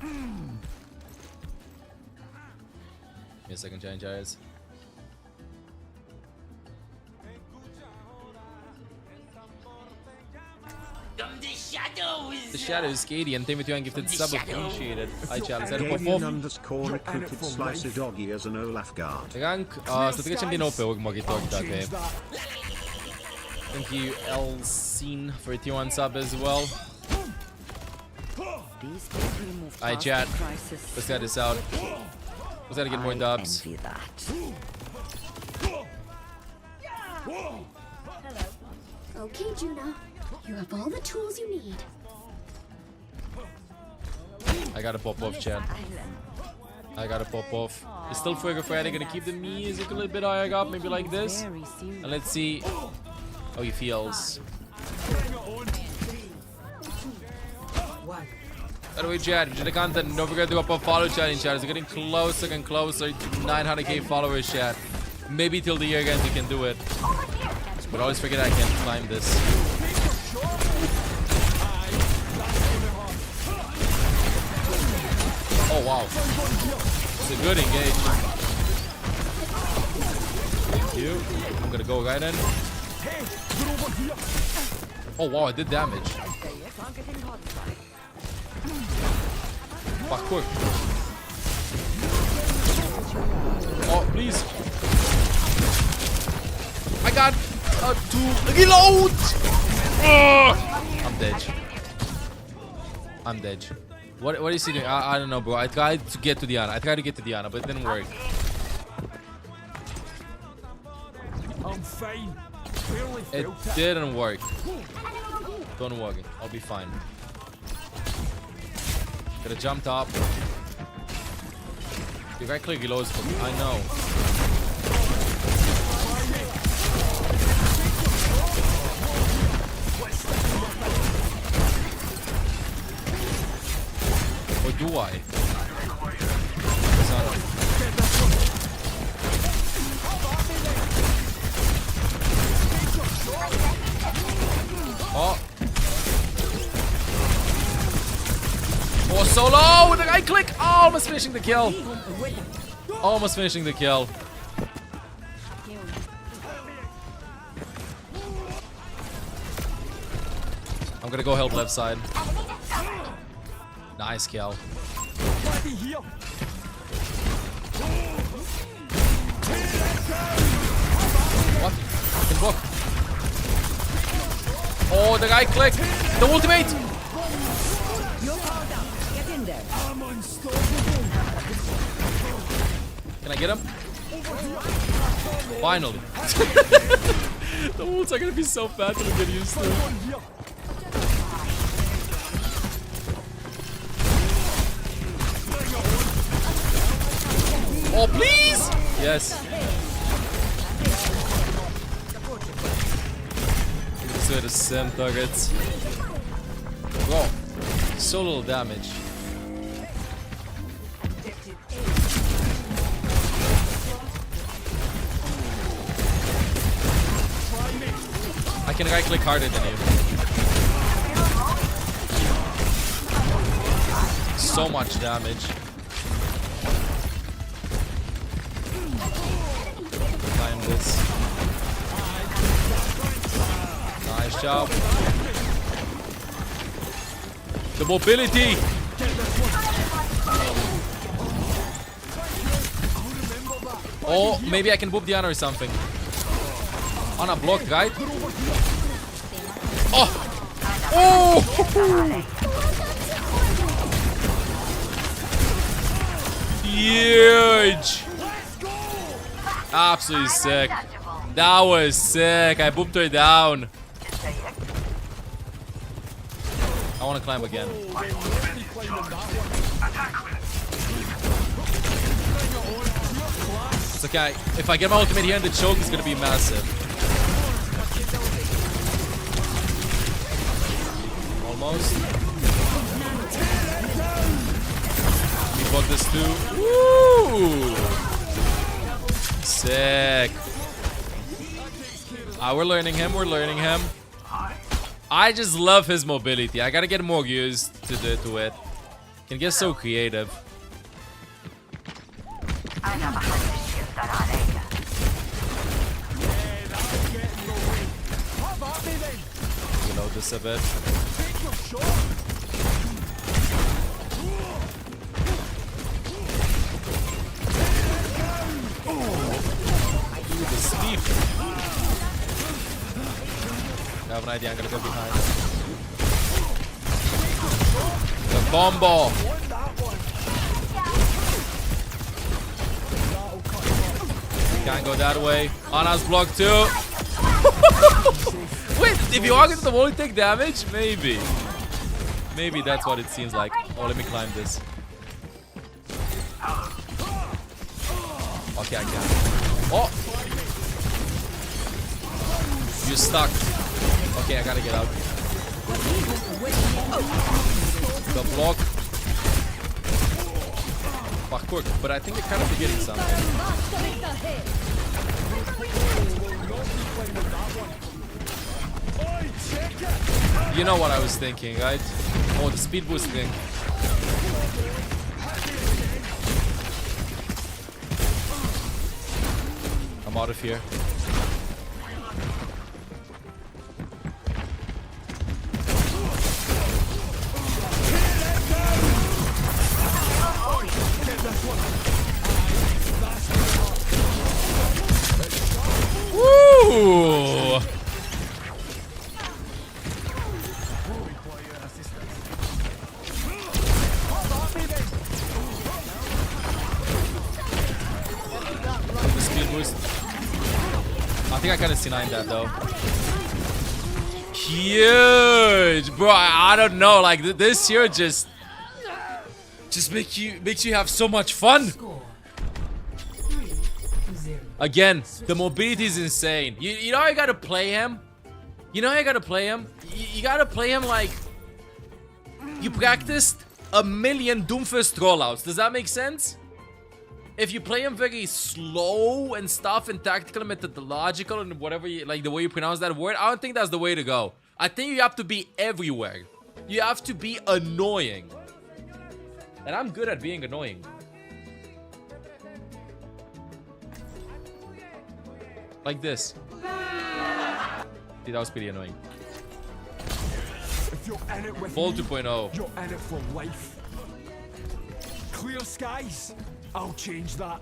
Give me a second, giant giants. The Shadows, Katie, and Timothy and gifted sub, appreciated. Hi, Charles. _Crooked Doggy as an Olaf guard. Rank, statycznym din OP, huwag makitog okay. Thank you, Elsine, for a tier 1 sub as well. Hi, chat. Let's get this out. Let's gotta get more dubs. Okay, Juna. You have all the tools you need. I gotta pop off, chat. I gotta pop off. It's still Fuego Friday. Gonna keep the music a little bit higher up, maybe like this. And let's see how he feels. By the way, chat, if you enjoy the content, don't forget to go up and follow chat in chat. It's getting closer and closer to 900k followers, chat. Maybe till the year ends we can do it. But always forget I can climb this. Oh wow. It's a good engage. Thank you. I'm gonna go right in. Oh wow, I did damage. Fuck, quick. Oh, please. I got to reload. I'm dead. What is he doing? I don't know, bro. I tried to get to Diana. but it didn't work. I'm fine. It didn't work. Don't worry. I'll be fine. Gotta jump top. You gotta click reloads for me. I know. Or do I? Oh. Oh, so low with the right click. Oh, almost finishing the kill. Almost finishing the kill. I'm gonna go help left side. Nice kill. What? I can book. Oh, the right click. The ultimate. Can I get him? Finally. The ults are gonna be so bad to get used to. Oh, please! Yes. These are the same targets. Bro, so little damage. I can right click harder than you. So much damage. this. Nice job. The mobility. Oh, maybe I can whoop the honor or something. On a block, right? Oh! Oh! Huge! Absolutely sick. That was sick. I booped her down. I want to climb again. It's okay. If I get my ultimate here and the choke is going to be massive. Almost. We bug this too. Woo! Sick. We're learning him. We're learning him. I just love his mobility. I gotta get more used to it. Can get so creative. Reload this a bit. Ooh, the steep. I have an idea. I'm gonna go behind. The combo. Can't go that way. Ana's blocked too. Wait, if you walk into the wall, you take damage? Maybe. Maybe that's what it seems like. Oh, let me climb this. Okay, I can. Oh! You're stuck. Okay, I gotta get out. The block. Parkour, but I think they're kind of forgetting something. You know what I was thinking, right? Oh, the speed boost thing. I'm out of here. Woo! The speed boost. I think I kind of C9 that though. Huge, bro. I don't know. Like this here just makes you have so much fun. Again, the mobility is insane. You know how you gotta play him? You know how you gotta play him? You gotta play him like you practiced a million Doomfist rollouts. Does that make sense? If you play him very slow and stuff and tactical and methodological and whatever you like the way you pronounce that word, I don't think that's the way to go. I think you have to be everywhere. You have to be annoying. And I'm good at being annoying. Like this. Dude, that was pretty annoying. If you're in it with Fall me, 2.0. You're in it for life. Clear skies. I'll change that.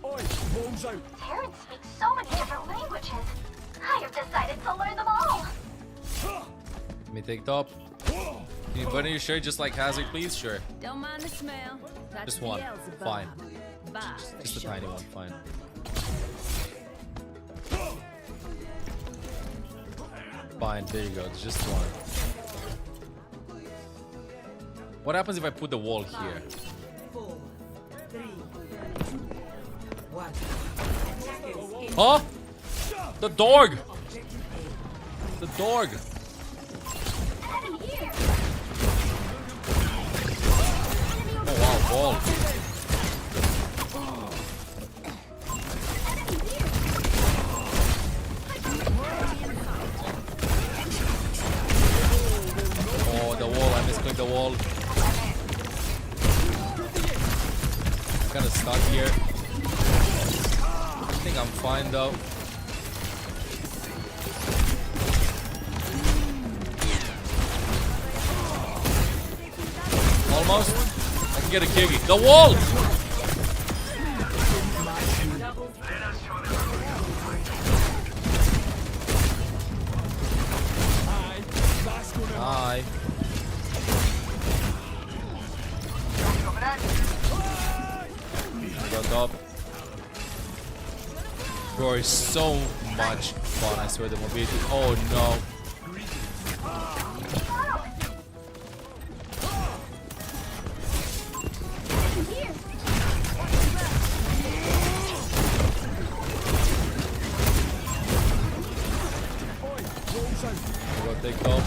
Oi, balls out. Parents speak so many different languages. I have decided to learn them all. Let me take top. Can you button your shirt just like Hazard, please? Sure. Don't mind the smell. That's Just one. Fine. Bye. Just a tiny one. Fine. Fine. There you go. It's just one. What happens if I put the wall here? 4, 3, 2, 1. Huh? The dog! The dog! Oh wow, ball. Oh, the wall. I misclicked the wall. Kind of stuck here. I think I'm fine though. Almost. I can get a Kiggy. The wall! Hi. Got up. Bro, it's so much fun. I swear the mobility. Oh no. Take off.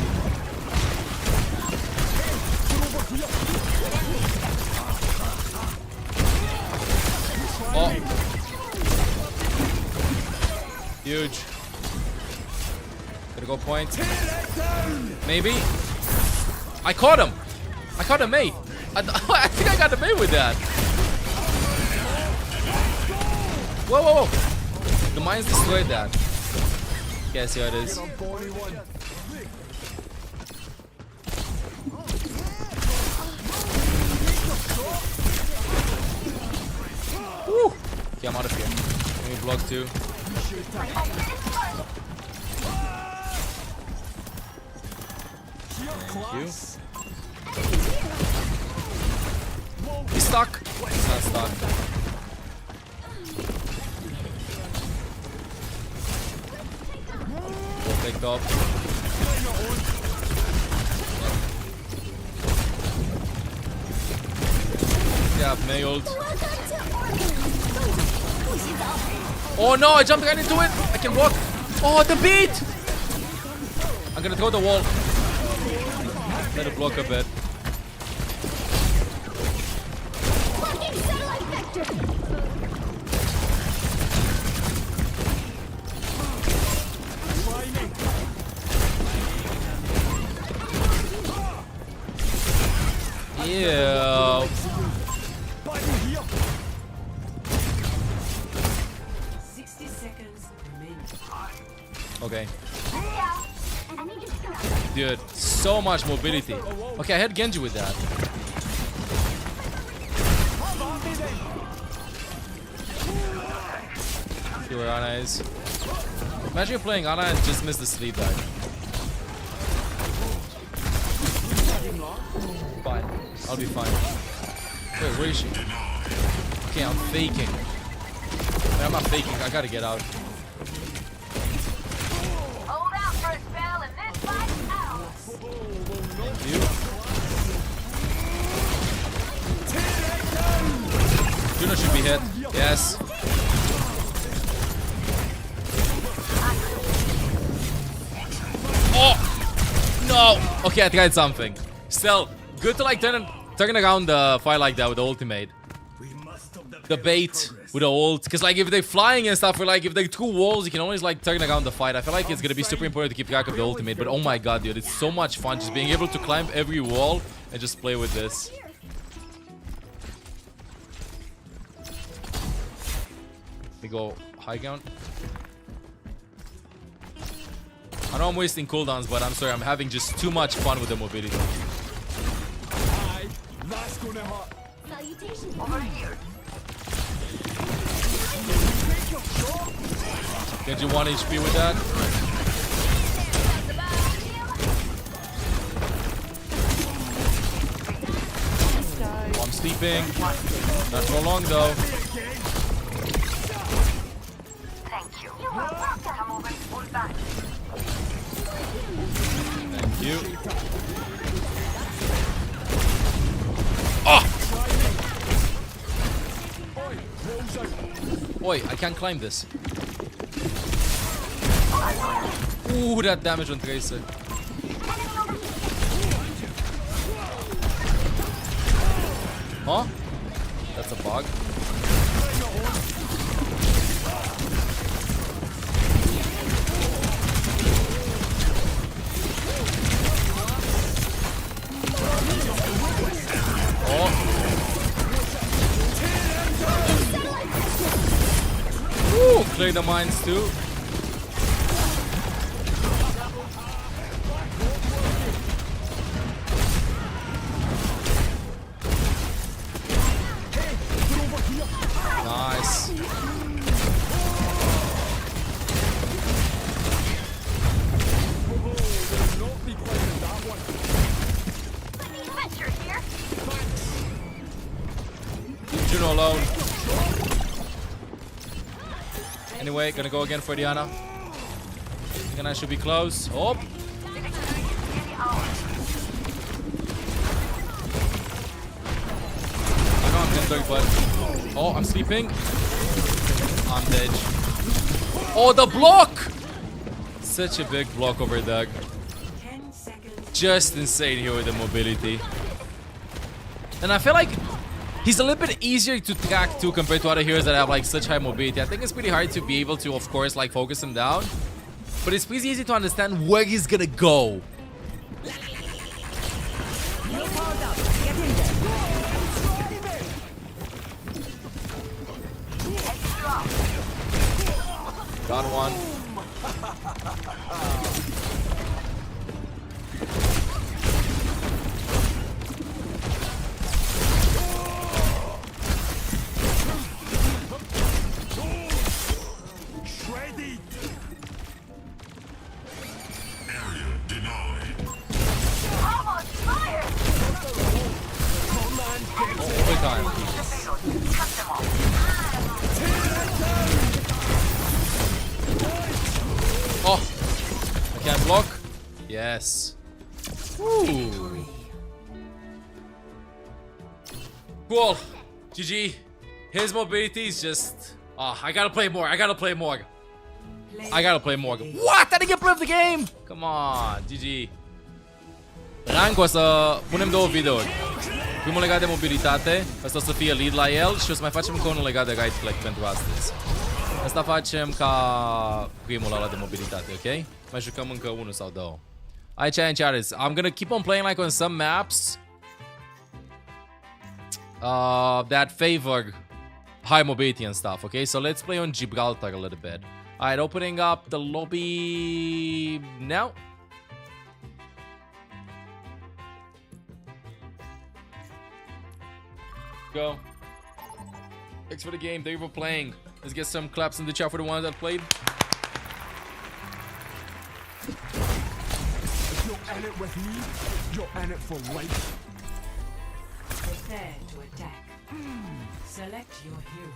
Oh. Huge. Gonna go point. Maybe. I caught him. I caught a mate. I think I got the mate with that. Whoa, whoa, whoa. The mines destroyed that. Yeah, see how it is. Woo. Okay, I'm out of here. Let me block too. Thank you. He's stuck. He's not stuck. We'll take top. Yeah, nailed. Oh no, I jumped right into it. I can walk. Oh, the beat! I'm gonna throw the wall. Let it block a bit. Yeah. 60 seconds remaining. Okay. Dude, so much mobility. Okay, I had Genji with that. See where Ana is. Imagine you're playing Ana and just miss the sleep bag. Fine. I'll be fine. Wait, where is she? Okay, I'm faking. Wait, I'm not faking. I gotta get out. Hold out for a spell and this fight's out. Thank you. Juno should be hit. Yes. Oh! No! Okay, I tried something. Still, good to like turn around the fight like that with the ultimate. The bait with the ult. Because like if they're flying and stuff, or like if they're through walls, you can always like turn around the fight. I feel like it's going to be super important to keep track of the ultimate. But oh my god, dude, it's so much fun just being able to climb every wall and just play with this. We go high ground. I know I'm wasting cooldowns, but I'm sorry, I'm having just too much fun with the mobility. That's gonna hurt. Salutations. Over here. Get you 1 HP with that. Oh, I'm sleeping. Not for long though. Thank you. You are welcome. Come over and pull back. Thank you. Oh! Oi, I can't climb this. Ooh, that damage on Tracer. Huh? That's a bug. Oh. clear the mines too. Nice. Leave Juno alone. Anyway, gonna go again for Diana. And I should be close. Oh! I know I'm getting but oh, I'm sleeping. I'm dead. Oh, the block! Such a big block over Doug. Just insane here with the mobility. And I feel like he's a little bit easier to track too compared to other heroes that have like such high mobility. I think it's pretty hard to be able to, of course, like focus him down. But it's pretty easy to understand where he's gonna go. Got one. Time. Oh, I can't block. Yes. Ooh. Cool. GG. His mobility is just. Oh, I gotta play more. I gotta play more. I gotta play more. What? I didn't get play of the game. Come on, GG. Ranco o să punem două videouri. Primul legat de mobilitate, asta o să fie lead la el și o să mai facem încă unul legat de right click pentru astăzi. Asta facem ca primul ăla de mobilitate, ok? Mai jucăm încă unul sau două. Aici are. I'm gonna keep on playing like on some maps that favor high mobility and stuff, okay? So let's play on Gibraltar a little bit. Alright, opening up the lobby now. Go. Thanks for the game. Thank you for playing. Let's get some claps in the chat for the ones that played. If you're in it with me, you're in it for life. Prepare to attack. Select your hero.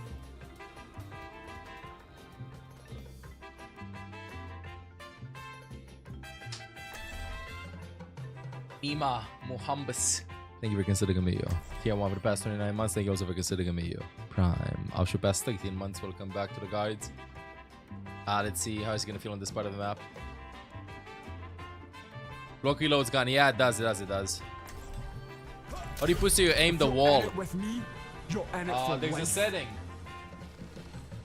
Ima Muhambas. Thank you for considering me, yo. Tier 1 for the past 29 months. Thank you also for considering me, yo. Prime. After the past 13 months, welcome back to the guides. Let's see how he's gonna feel on this part of the map. Block reload's gone. Yeah, it does. How do you push you aim the wall? With me, you're in it Oh, there's a setting.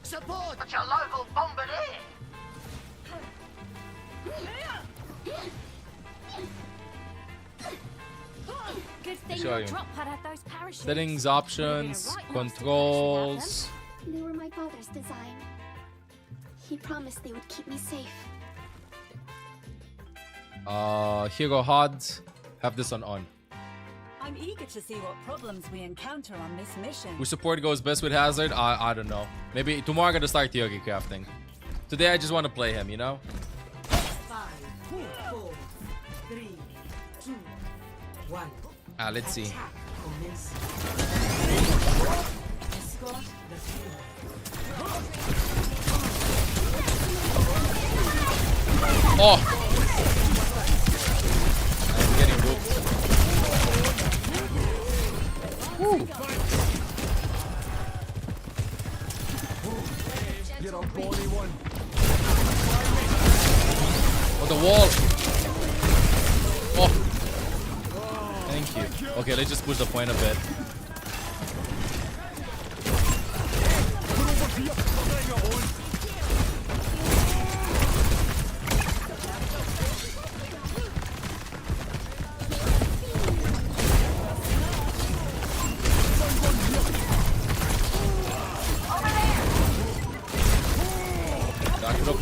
Support your local bombardier. Good thing Show your you. drop pad had those parachutes. Settings, options, controls. They were my father's design. He promised they would keep me safe. Hero HUD. Have this on. I'm eager to see what problems we encounter on this mission. Which support goes best with Hazard? I don't know. Maybe tomorrow I'm gonna start Yogi crafting. Today I just want to play him, you know? 5, 4, 3, 2, 1. Let's see. Attack commences. Escort the field. Oh! I'm getting whooped. Woo. Get a body one. Oh, the wall. Oh. Thank you. Okay, let's just push the point a bit.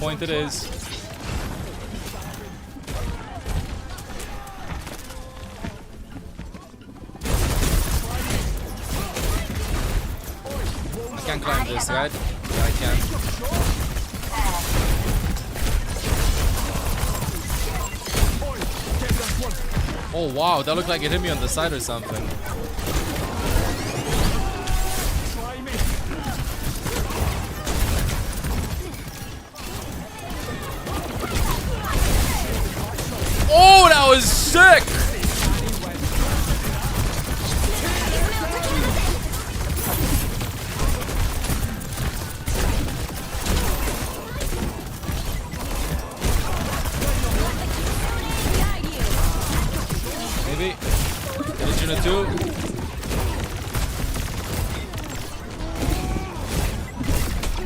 point it is. I can't climb this, right? Yeah, I can. Oh wow, that looked like it hit me on the side or something. Oh, that was sick! Maybe. Intermission 2.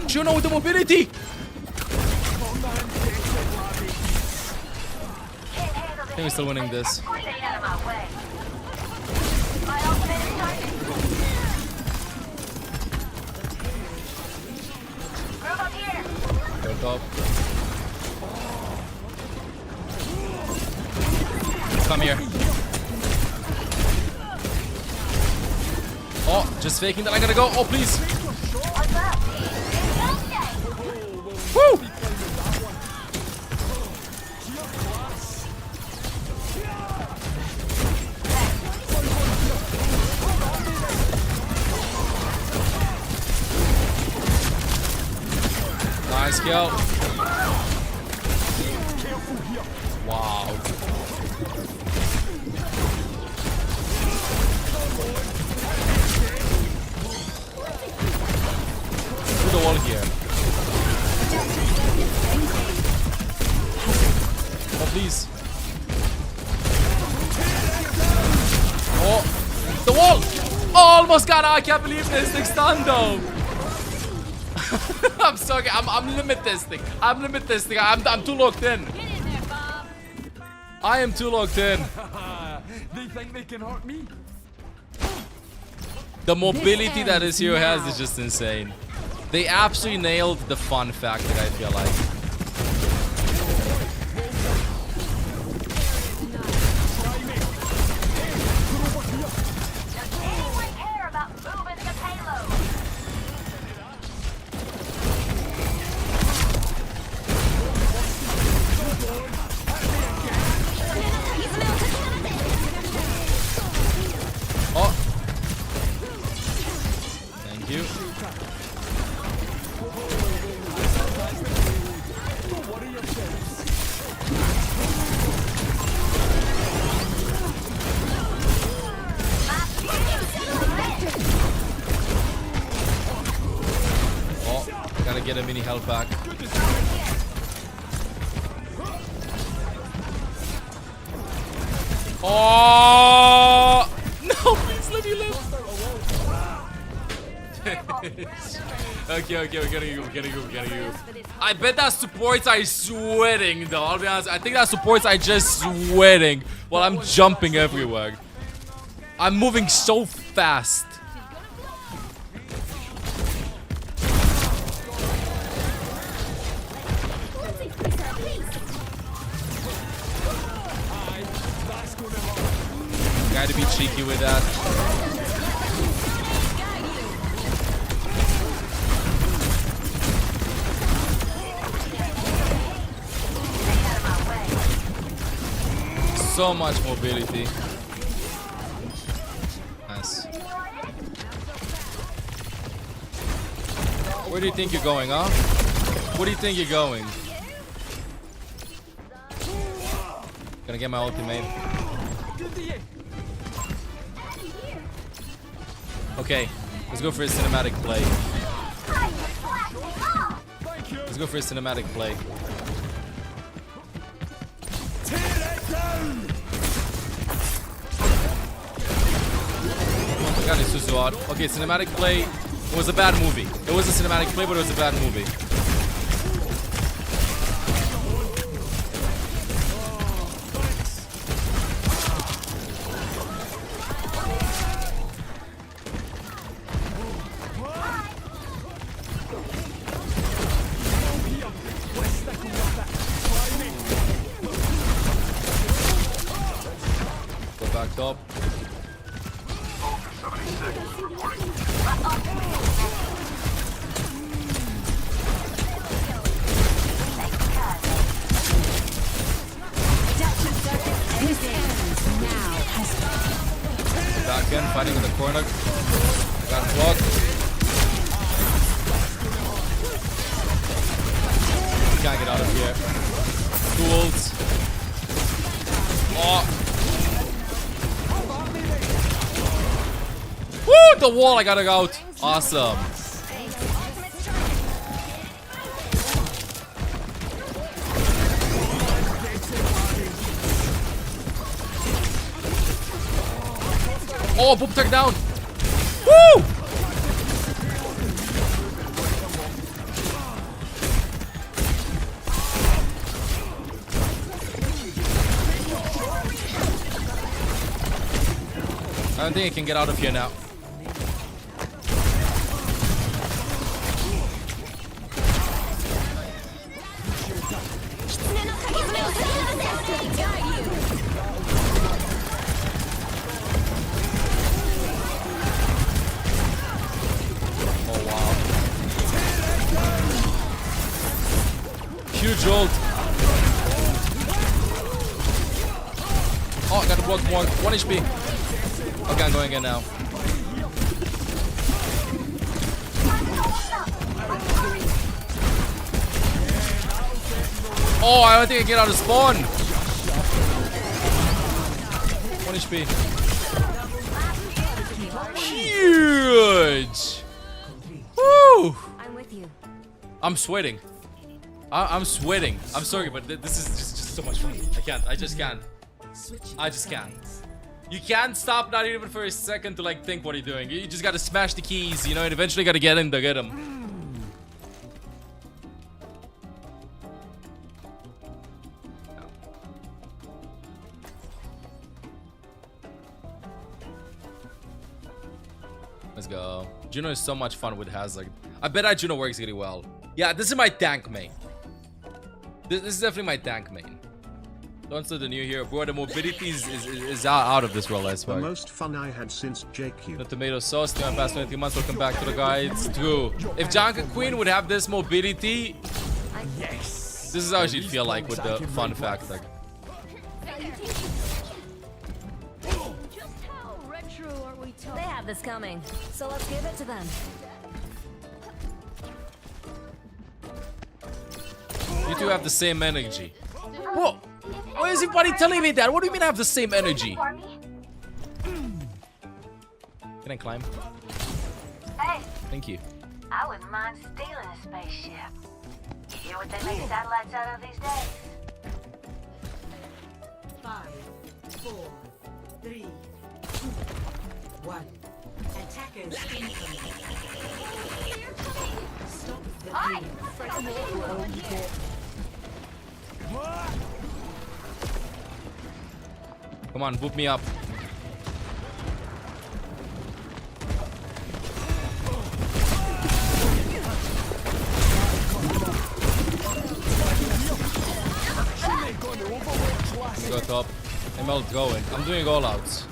Juno with the mobility! I think we're still winning this. Go top. Come here. Oh, just faking that I gotta go. Oh, please. Woo! Nice kill. Wow. Through the wall here. Oh, please. Oh, the wall! Oh, almost got it. I can't believe this thing's done though. I'm sorry. I'm limit testing. I'm limit testing. I'm too locked in. I am too locked in. They think they can hurt me? The mobility that this hero has is just insane. They absolutely nailed the fun factor, I feel like. Oh. Thank you. Oh, gotta get a mini health back. Oh no! Please let me live. Okay, we're gonna go. I bet that supports are sweating though. I'll be honest. I think that supports are just sweating while I'm jumping everywhere. I'm moving so fast. Gotta be cheeky with that. So much mobility. Nice. Where do you think you're going, huh? Where do you think you're going? Gonna get my ultimate. Okay, let's go for a cinematic play. Let's go for a cinematic play. God, it's so odd. Okay, cinematic play. It was a bad movie. It was a cinematic play, but it was a bad movie. Back in, fighting in the corner. Got him blocked. Can't get out of here. Two ults. Oh. Woo! The wall, I got it out. Awesome. Oh, boop tech down. Woo! I don't think I can get out of here now. Huge ult. Oh, I got to block more. 1 HP. Okay, I'm going in now. Oh, I don't think I can get out of spawn. 1 HP. Huge. Woo. I'm with you. I'm sweating. I'm sweating. I'm sorry, but this is just so much fun. I can't. I just can't. I just can't. You can't stop, not even for a second, to like think what you're doing. You just gotta smash the keys, you know, and eventually gotta get in to get them. Let's go. Juno is so much fun with Hazard. I bet that Juno works really well. Yeah, this is my tank main. This is definitely my tank main. Don't say the new hero, bro. The mobility is out of this world, I swear. The most fun I had since JQ. The tomato sauce, the past 23 months. Welcome back to the guides. True. If Junker Queen would have this mobility, yes, this is how she'd feel like with the fun fact. Like, They have this coming, so let's give it to them. you two have the same energy. Whoa! Why is everybody telling me that? What do you mean I have the same energy? Can I climb? Hey, Thank you. I wouldn't mind stealing a spaceship. You hear what they make satellites out of these days? 5, 4, 3, 2, 1. Attackers incoming. Stop the Come on, boop me up. Go top. ML going. I'm doing all outs.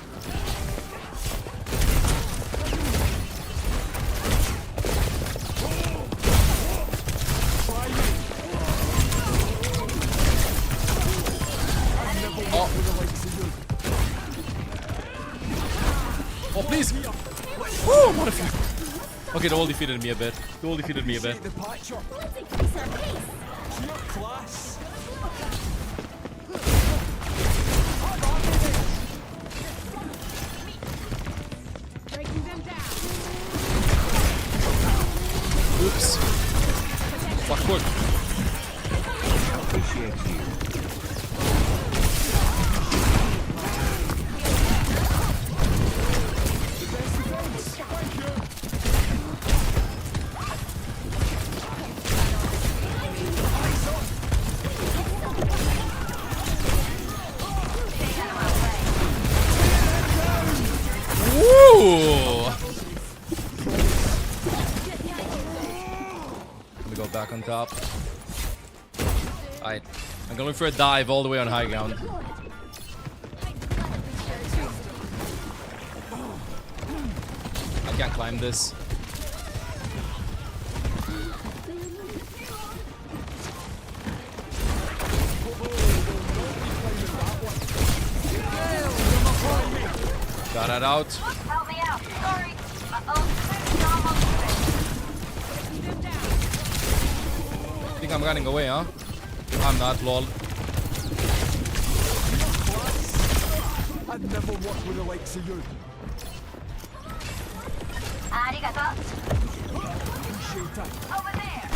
Oh, please! Woo! What a feat. Okay, the wall defeated me a bit. The wall defeated me a bit. Oops. Fuck, good. Appreciate you. Let me go back on top. Alright. I'm going for a dive all the way on high ground. Can't climb this. Got it out. Help me out. Sorry. I think I'm running away, huh? I'm not, lol. I'd never work with the likes of you. Arigato. Appreciate it. Over there.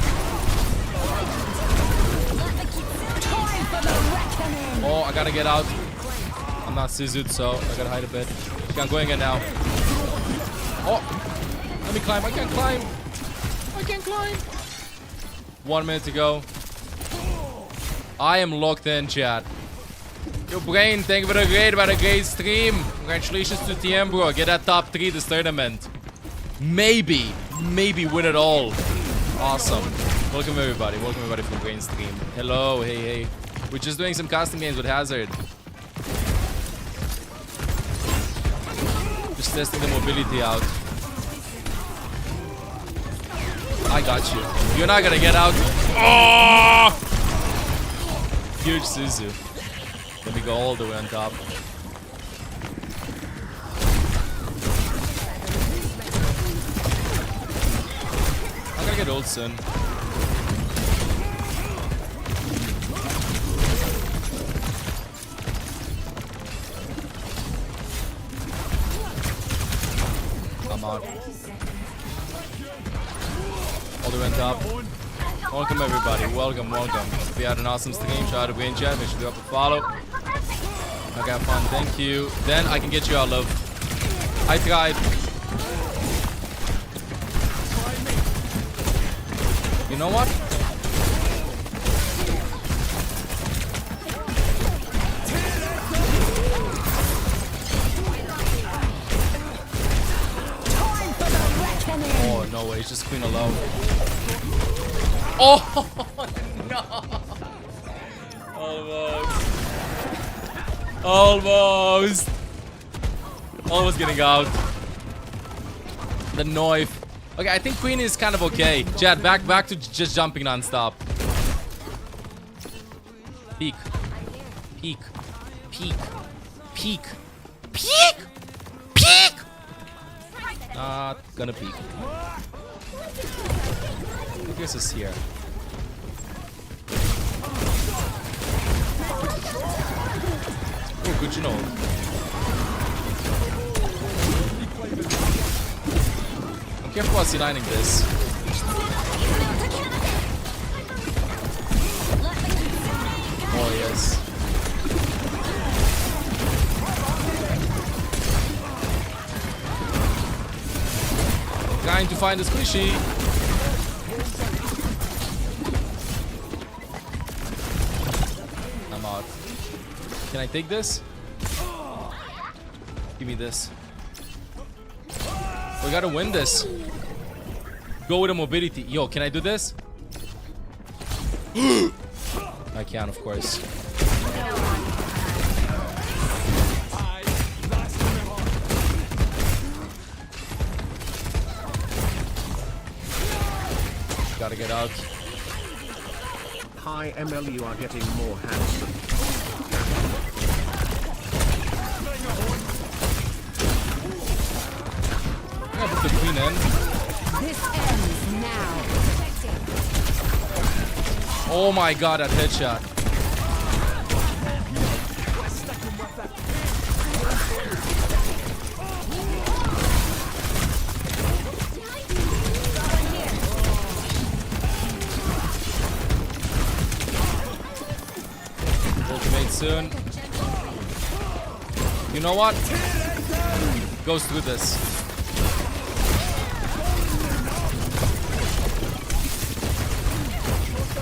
Oh, I gotta get out. I'm not Sizut, so I gotta hide a bit. Okay, I'm going in now. Oh, let me climb. I can't climb. I can't climb. 1 minute to go. I am locked in, chat. Yo, Brain, thank you for the great stream. Congratulations to TM, bro. Get that top 3 this tournament. Maybe win it all. Awesome. Welcome everybody from Brain stream. Hello, hey. We're just doing some custom games with Hazard. Just testing the mobility out. I got you. You're not gonna get out. Oh! Huge Suzu. Let me go all the way on top. I'm gonna get ult soon. I'm out. All the way on top. Welcome everybody. Welcome. If you had an awesome stream, shout out to Brain Chat. Make sure to drop a follow. Okay, have fun. Thank you. Then I can get you out, love. I tried. You know what? Oh, no way. It's just Queen alone. Oh, no. Almost getting out. The knife. Okay, I think Queen is kind of okay. Jet, back to just jumping non-stop. Peek. Not gonna peek. I guess it's here. Oh, good to know. I'm careful while C9ing this. Oh, yes. Trying to find a squishy. I'm out. Can I take this? Give me this. We gotta win this. Go with the mobility. Yo, can I do this? I can, of course. Gotta get out. Hi ML, you are getting more handsome. I'm gonna put the Queen in. This ends now. Oh my god, that headshot. Ultimate soon. You know what? Goes through this.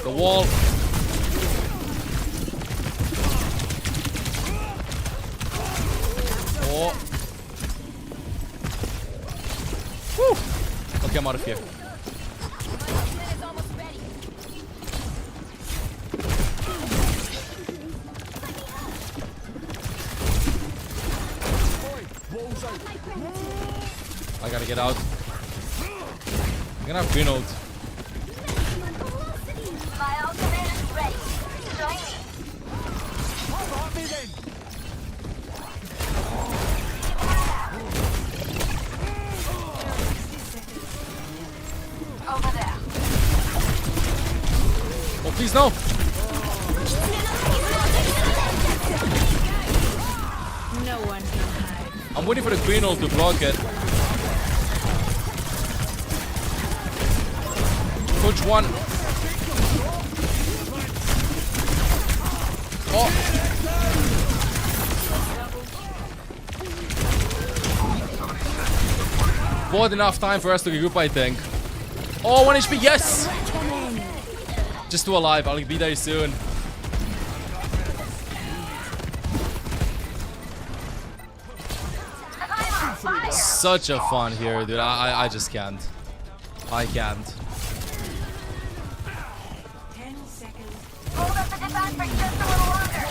The wall. Oh. Woo. Okay, I'm out of here. I gotta get out. I'm gonna have green ult. My ultimate is ready. Join me. Over there. Oh, please no. No one can hide. I'm waiting for the green ult to block it. Push one. Oh. Bought enough time for us to regroup, I think. Oh, 1 HP, yes! Just too alive, I'll be there soon. Such a fun here, dude. I just can't. I can't. 10 seconds. Hold up the defense for just a little longer.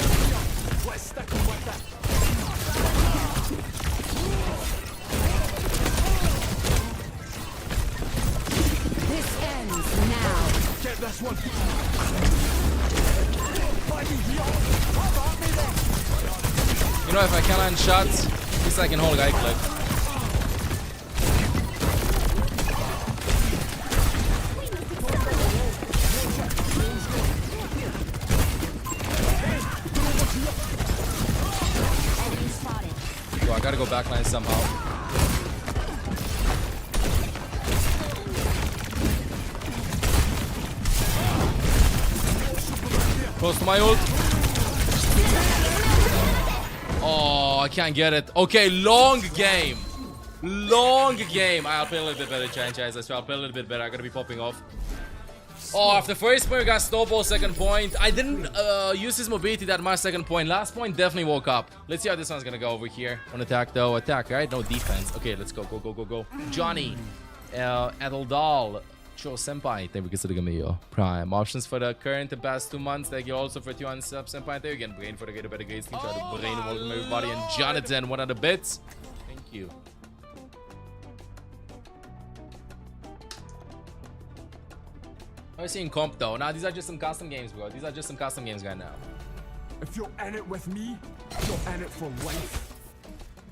This ends now. Get this one. You know, if I can land shots, at least I can hold guy click. Yo, I gotta go backline somehow. Close to my ult. Oh, I can't get it. Okay, long game. Long game. I'll play a little bit better, Chan-Chaz. I swear, I'll play a little bit better. I gotta be popping off. Oh, after first point, we got snowball. Second point, I didn't use his mobility that much. Second point, last point, definitely woke up. Let's see how this one's gonna go over here. On attack though, attack, right? No defense. Okay, let's go, go, go, go, go. Johnny, Edeldal, Cho Senpai, thank you for the Gamio. Prime options for the current the past 2 months. Thank you also for 200 subs, Senpai. Thank you again, Brain for the better grades. Try to brain welcome everybody, and Jonathan, 100 bits. Thank you. I was seeing comp though. Nah, these are just some custom games, bro. These are just some custom games right now. If you're in it with me, you're in it for life.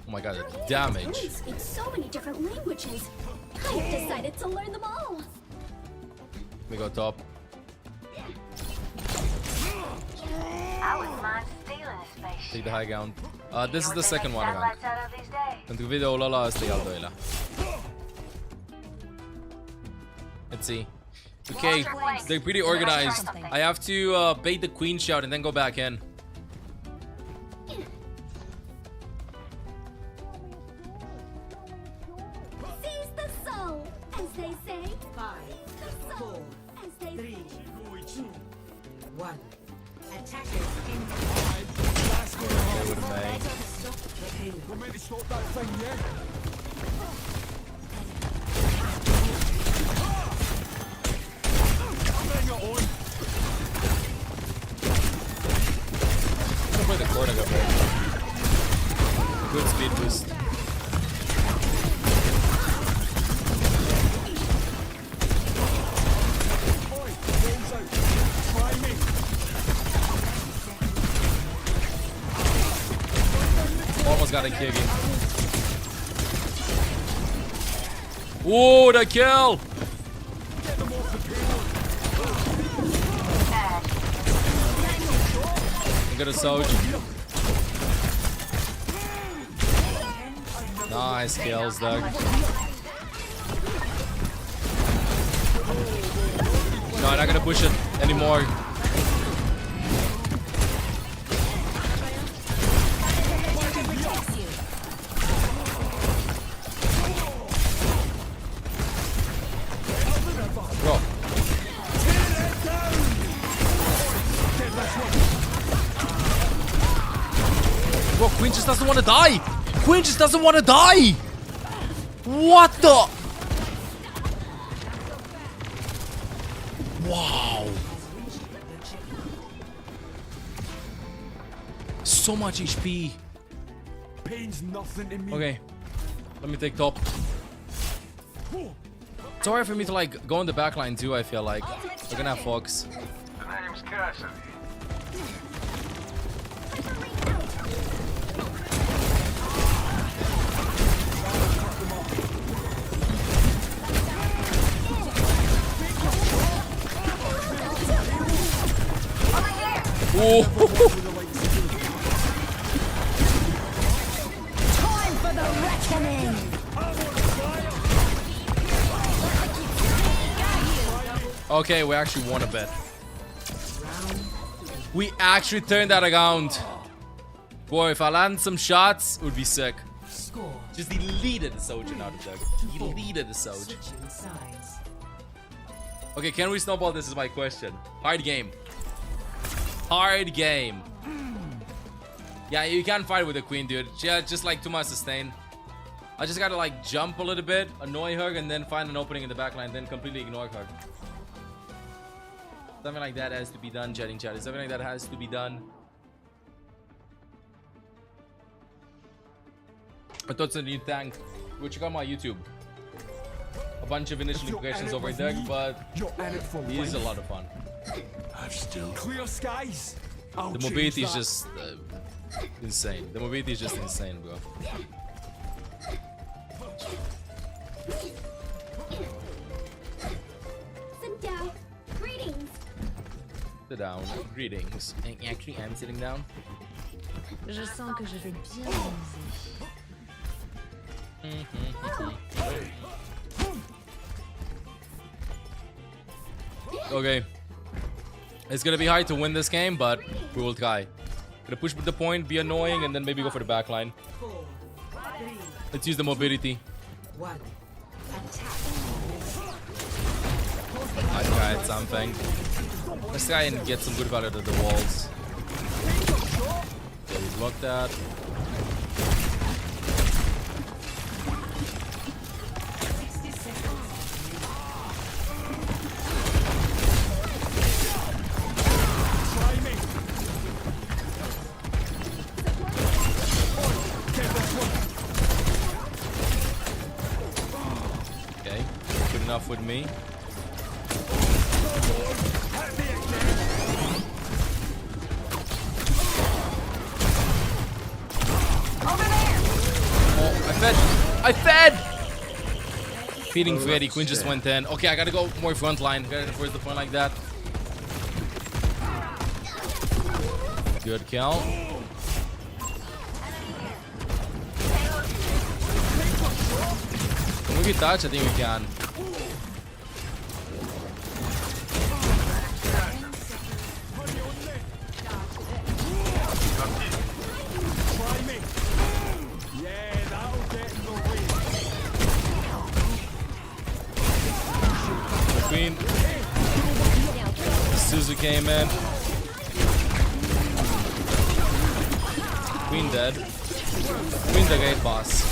Oh my god, the damage. I speak so many different languages. I've decided to learn them all. We go top. I wouldn't mind stealing a spaceship. Take the high ground. This is the second one. Satellites out of these days. Pentru video ăla ăsta e al doilea. Let's see. Okay, they're pretty organized. I have to bait the queen shout and then go back in. Seize the soul, as they say. 5, 4, As they 3, 2, 1. Attackers in. We're meant to stop that thing, yeah? Bring it on. I'm gonna play the cord and go back. Good speed boost. Almost got a kick. Ooh, the kill! Good assault. Nice kills, Doug. No, I'm not gonna push it anymore. Bro. Bro, Queen just doesn't want to die. Queen just doesn't want to die. What the? Wow. So much HP. Pain's nothing to me. Okay. Let me take top. It's alright for me to like go in the backline too, I feel like. They're gonna have Fox. The name's Cassidy. Ooh. Time for the reckoning. Okay, we actually won a bet. We actually turned that around. Boy, if I land some shots, it would be sick. Just deleted the Sojin out of there. Deleted the Soj. Okay, can we snowball this is my question. Hard game. Hard game. Yeah, you can't fight with the queen, dude. Yeah, just like too much sustain. I just gotta like jump a little bit, annoy her, and then find an opening in the backline, then completely ignore her. Something like that has to be done, chatting chat. Something like that has to be done. I thought it's a new tank. Go check out my YouTube. A bunch of initial impressions over there, but it is a lot of fun. Clear skies. The mobility is just insane. The mobility is just insane, bro. Sit down. Greetings. Sit down. Greetings. Actually, I'm sitting down. Je sens que je vais bien Okay. It's gonna be hard to win this game, but we will try. Gonna push with the point, be annoying, and then maybe go for the back line. Let's use the mobility. I tried something. Let's try and get some good value to the walls. Yeah, we blocked that. Okay, good enough with me. I fed! Feeding Freddy. Queen just went in. Okay, I gotta go more front line. Gotta enforce the front like that. Good kill. Can we get touch? I think we can. Queen. Suzu came in. Queen dead. Queen the gate boss.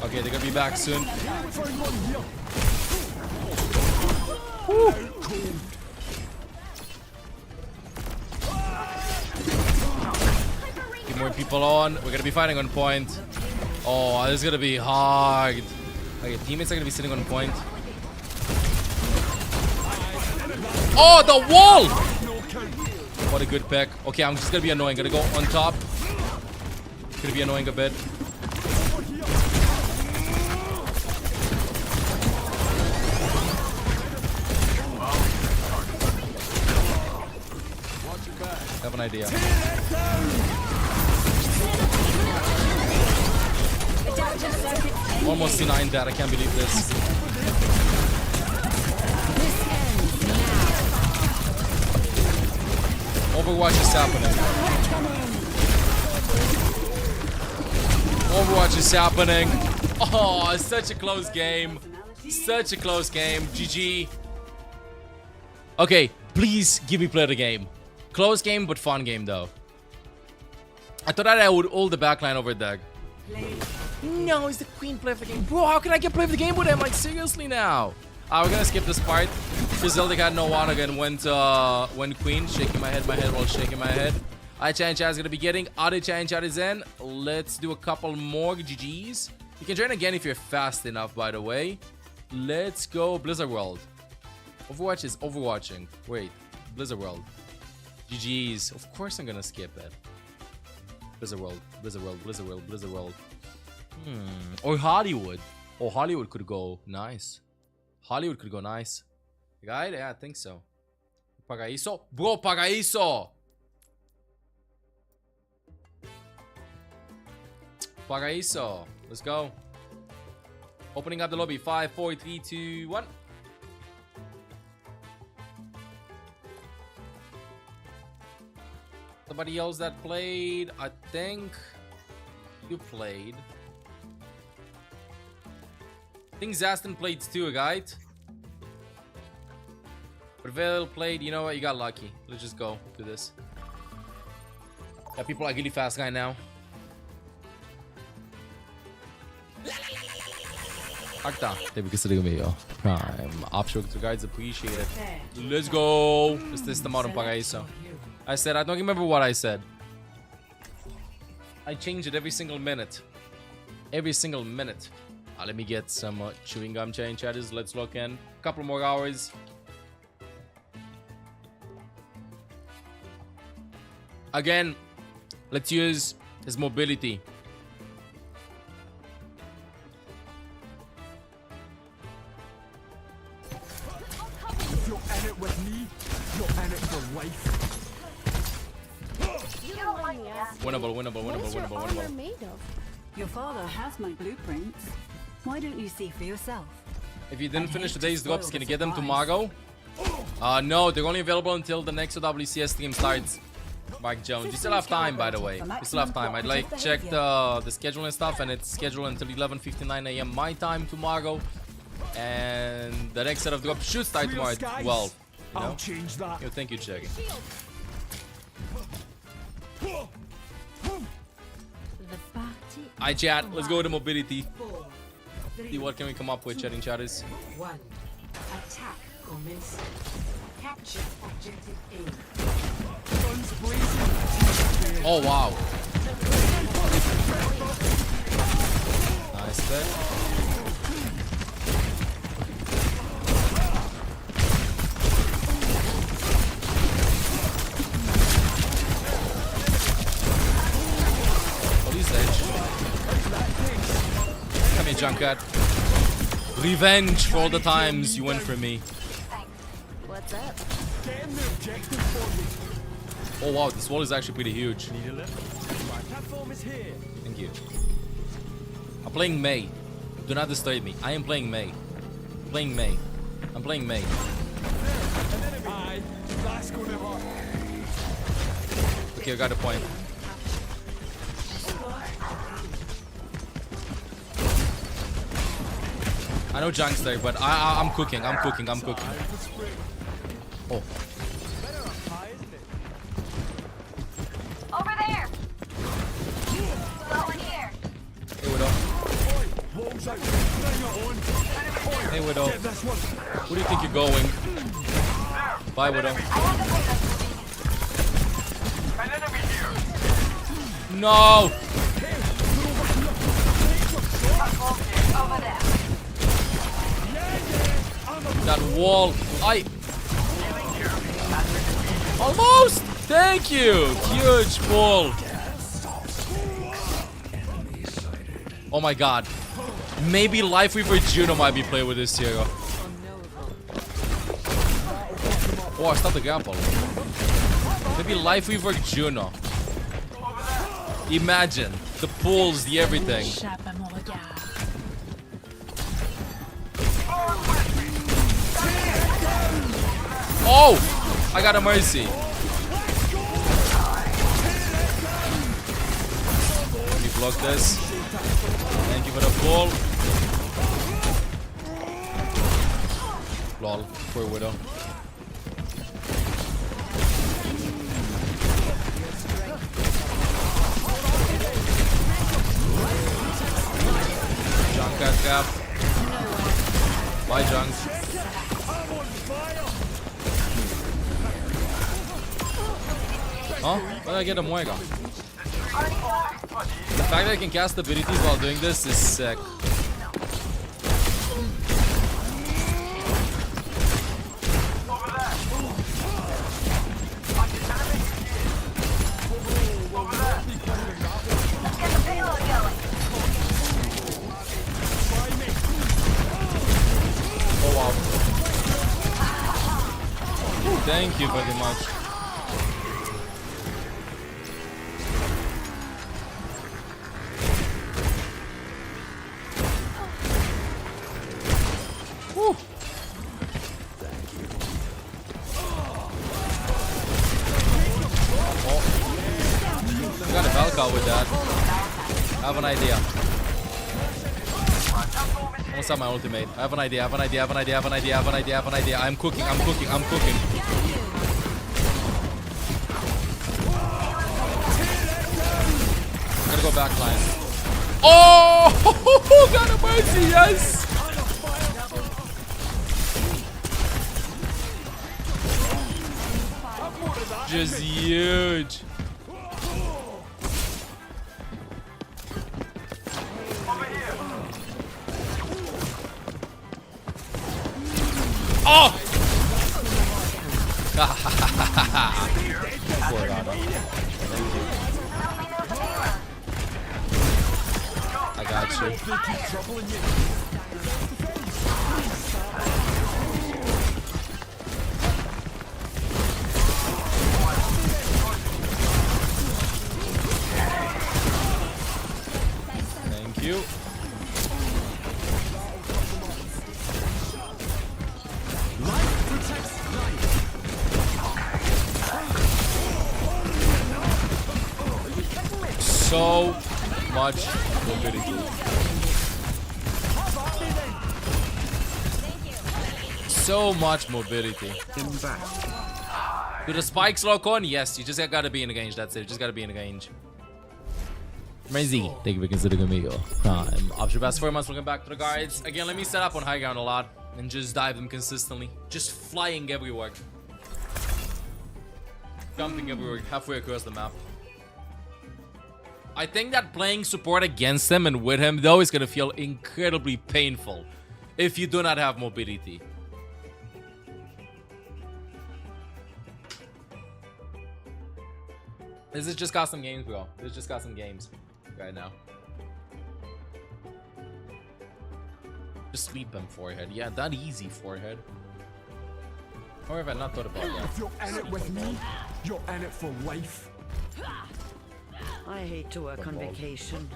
Okay, they're gonna be back soon. Woo. Get more people on. We're gonna be fighting on point. Oh, this is gonna be hard. Okay, teammates are gonna be sitting on point. Oh, the wall! What a good pick. Okay, I'm just gonna be annoying. Gonna go on top. Gonna be annoying a bit. I have an idea. Almost C9 that. I can't believe this. Overwatch is happening. Overwatch is happening. Oh, it's such a close game. Such a close game. GG. Okay, please give me play the game. Close game, but fun game though. I thought that I would ult the backline over there. No, it's the queen play of the game. Bro, how can I get play of the game with him? Like, seriously now? We're gonna skip this part. Frizzeldic had no one again. Went queen. Shaking my head while shaking my head. Chan Chat is going to be getting. Adi Chan Chat is in. Let's do a couple more GGs. You can join again if you're fast enough, by the way. Let's go Blizzard World. Overwatch is overwatching. Wait, Blizzard World. GGs. Of course I'm going to skip it. Blizzard World, Blizzard World, Blizzard World, Blizzard World. Or Hollywood. Oh, Hollywood could go nice. Hollywood could go nice. Right? Yeah, I think so. Paraíso? Bro, Paraíso! Paraíso. Let's go. Opening up the lobby. 5, 4, 3, 2, 1. Somebody else that played. I think you played. I think Zastin played too, right? Prevail played. You know what? You got lucky. Let's just go to this. Yeah, people are really fast right now. Akta. Tebrik ederim amigo. Prime. Upstroke to guides appreciated. Let's go. Let's test them out on Paraíso. I said, I don't remember what I said. I change it every single minute. Every single minute. Let me get some chewing gum chain chatters. Let's lock in. A couple more hours. Again, let's use his mobility. If you're in it with me, you're in it for life. Winnable, winnable, winnable, winnable, winnable. Made of? Your father has my blueprints. Why don't you see for yourself? If you didn't finish today's drops, can you get them tomorrow? No, they're only available until the next WCS stream starts. Mike Jones, you still have time, by the way. You still have time. I'd like check the schedule and stuff, and it's scheduled until 11:59 a.m. my time tomorrow. And the next set of drops should start tomorrow at 12. You know? I'll change that. Yo, thank you, Cherry. Alright, chat, let's go to mobility. See what can we come up with, chatting chatters. 1. Attack commence. Capture objective A. Oh wow. Nice bet. Come here, Junkyard. Revenge for all the times you went for me. What's up? Oh wow, this wall is actually pretty huge. Thank you. I'm playing Mei. Do not disturb me. I am playing Mei. I'm playing Mei. I'm playing Mei. Okay, I got a point. I know Junk's there, but I'm cooking. I'm cooking. I'm cooking. Oh. Over there. Going here. Hey, Widow. Hey, Widow. Where do you think you're going? Bye, Widow. No! Over there. That wall. Almost! Thank you! Huge pull. Oh my god. Maybe Life Weaver Juno might be playing with this hero. Oh, I stopped the grapple. Maybe Life Weaver Juno. Imagine. The pulls, the everything. Oh! I got a mercy. Let me block this. Thank you for the pull. Lol. Poor Widow. Junk got cap. Bye, Junk. Oh, well, I get a Muega. The fact that I can cast abilities while doing this is sick. Oh wow. Thank you very much. Woo. Oh. I got a Valkyrie with that. I have an idea. Almost have my ultimate. I have an idea, I'm cooking. I'm gonna go backline. Oh! God of mercy, yes! Just huge. Oh! Poor Rana. Thank you. I got you. Thank you. So much mobility. So much mobility. Do the spikes lock on? Yes, you just gotta be in the range. That's it. You just gotta be in the range. Crazy. Thank you for considering me your prime. Option best 4 months. Welcome back to the guards. Again, let me set up on high ground a lot and just dive them consistently. Just flying everywhere. Jumping everywhere, halfway across the map. I think that playing support against him and with him though is gonna feel incredibly painful if you do not have mobility. This is just custom games, bro. This is just custom games right now. Just sweep him forehead. Yeah, that easy forehead. Or have I not thought about that? If you're in it with me, you're in it for life. I hate to work on vacation.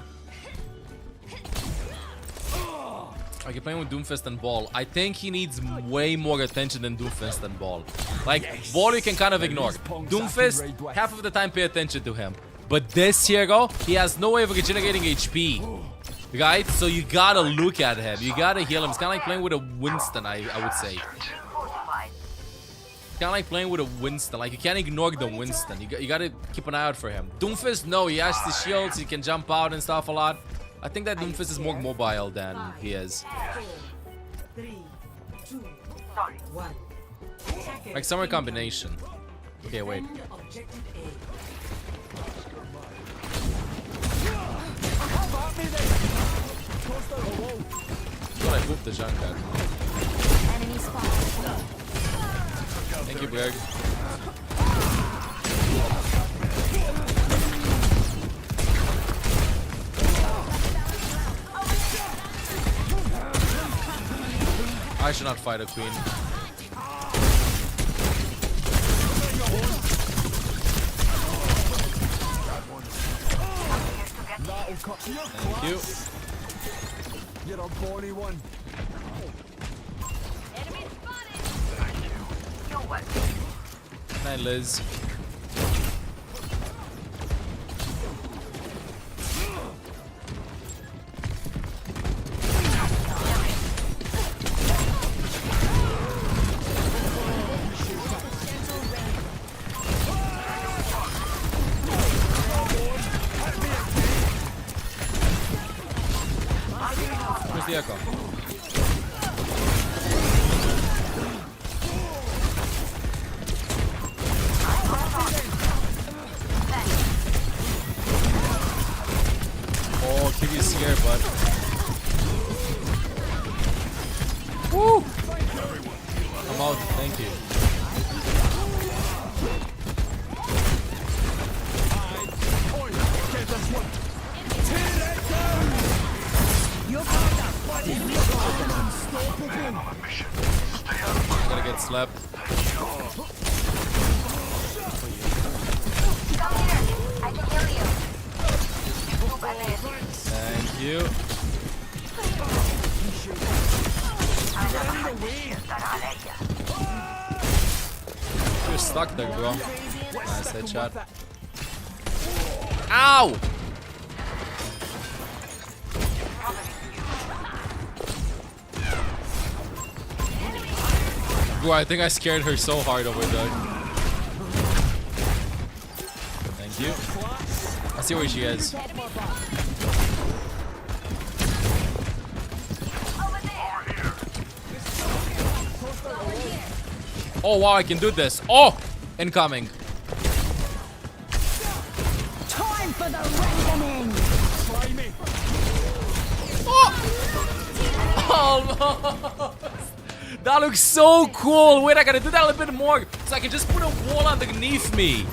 Okay, playing with Doomfist and Ball. I think he needs way more attention than Doomfist and Ball. Like, Ball you can kind of ignore. Doomfist, half of the time pay attention to him. But this hero, he has no way of regenerating HP. Right? So you gotta look at him. You gotta heal him. It's kind of like playing with a Winston, I would say. Kind of like playing with a Winston. Like, you can't ignore the Winston. You gotta keep an eye out for him. Doomfist, no, he has the shields. He can jump out and stuff a lot. I think that Doomfist is more mobile than he is. 4, 3, 2, 1. Like summer combination. Okay, wait. Thought I booped the Junkat. Thank you, Greg. I should not fight a queen. Thank you. You're a bonny one. Night, Liz. Where's the echo? TV is scared, bud. Woo! I'm out. Thank you. I'm gonna get slapped. Thank you. You're stuck there, bro. Nice headshot. Ow! Bro, I think I scared her so hard over there. Thank you. I see where she is. Oh wow, I can do this. Oh! Incoming. Time for the reckoning. Oh! That looks so cool. Wait, I gotta do that a little bit more so I can just put a wall underneath me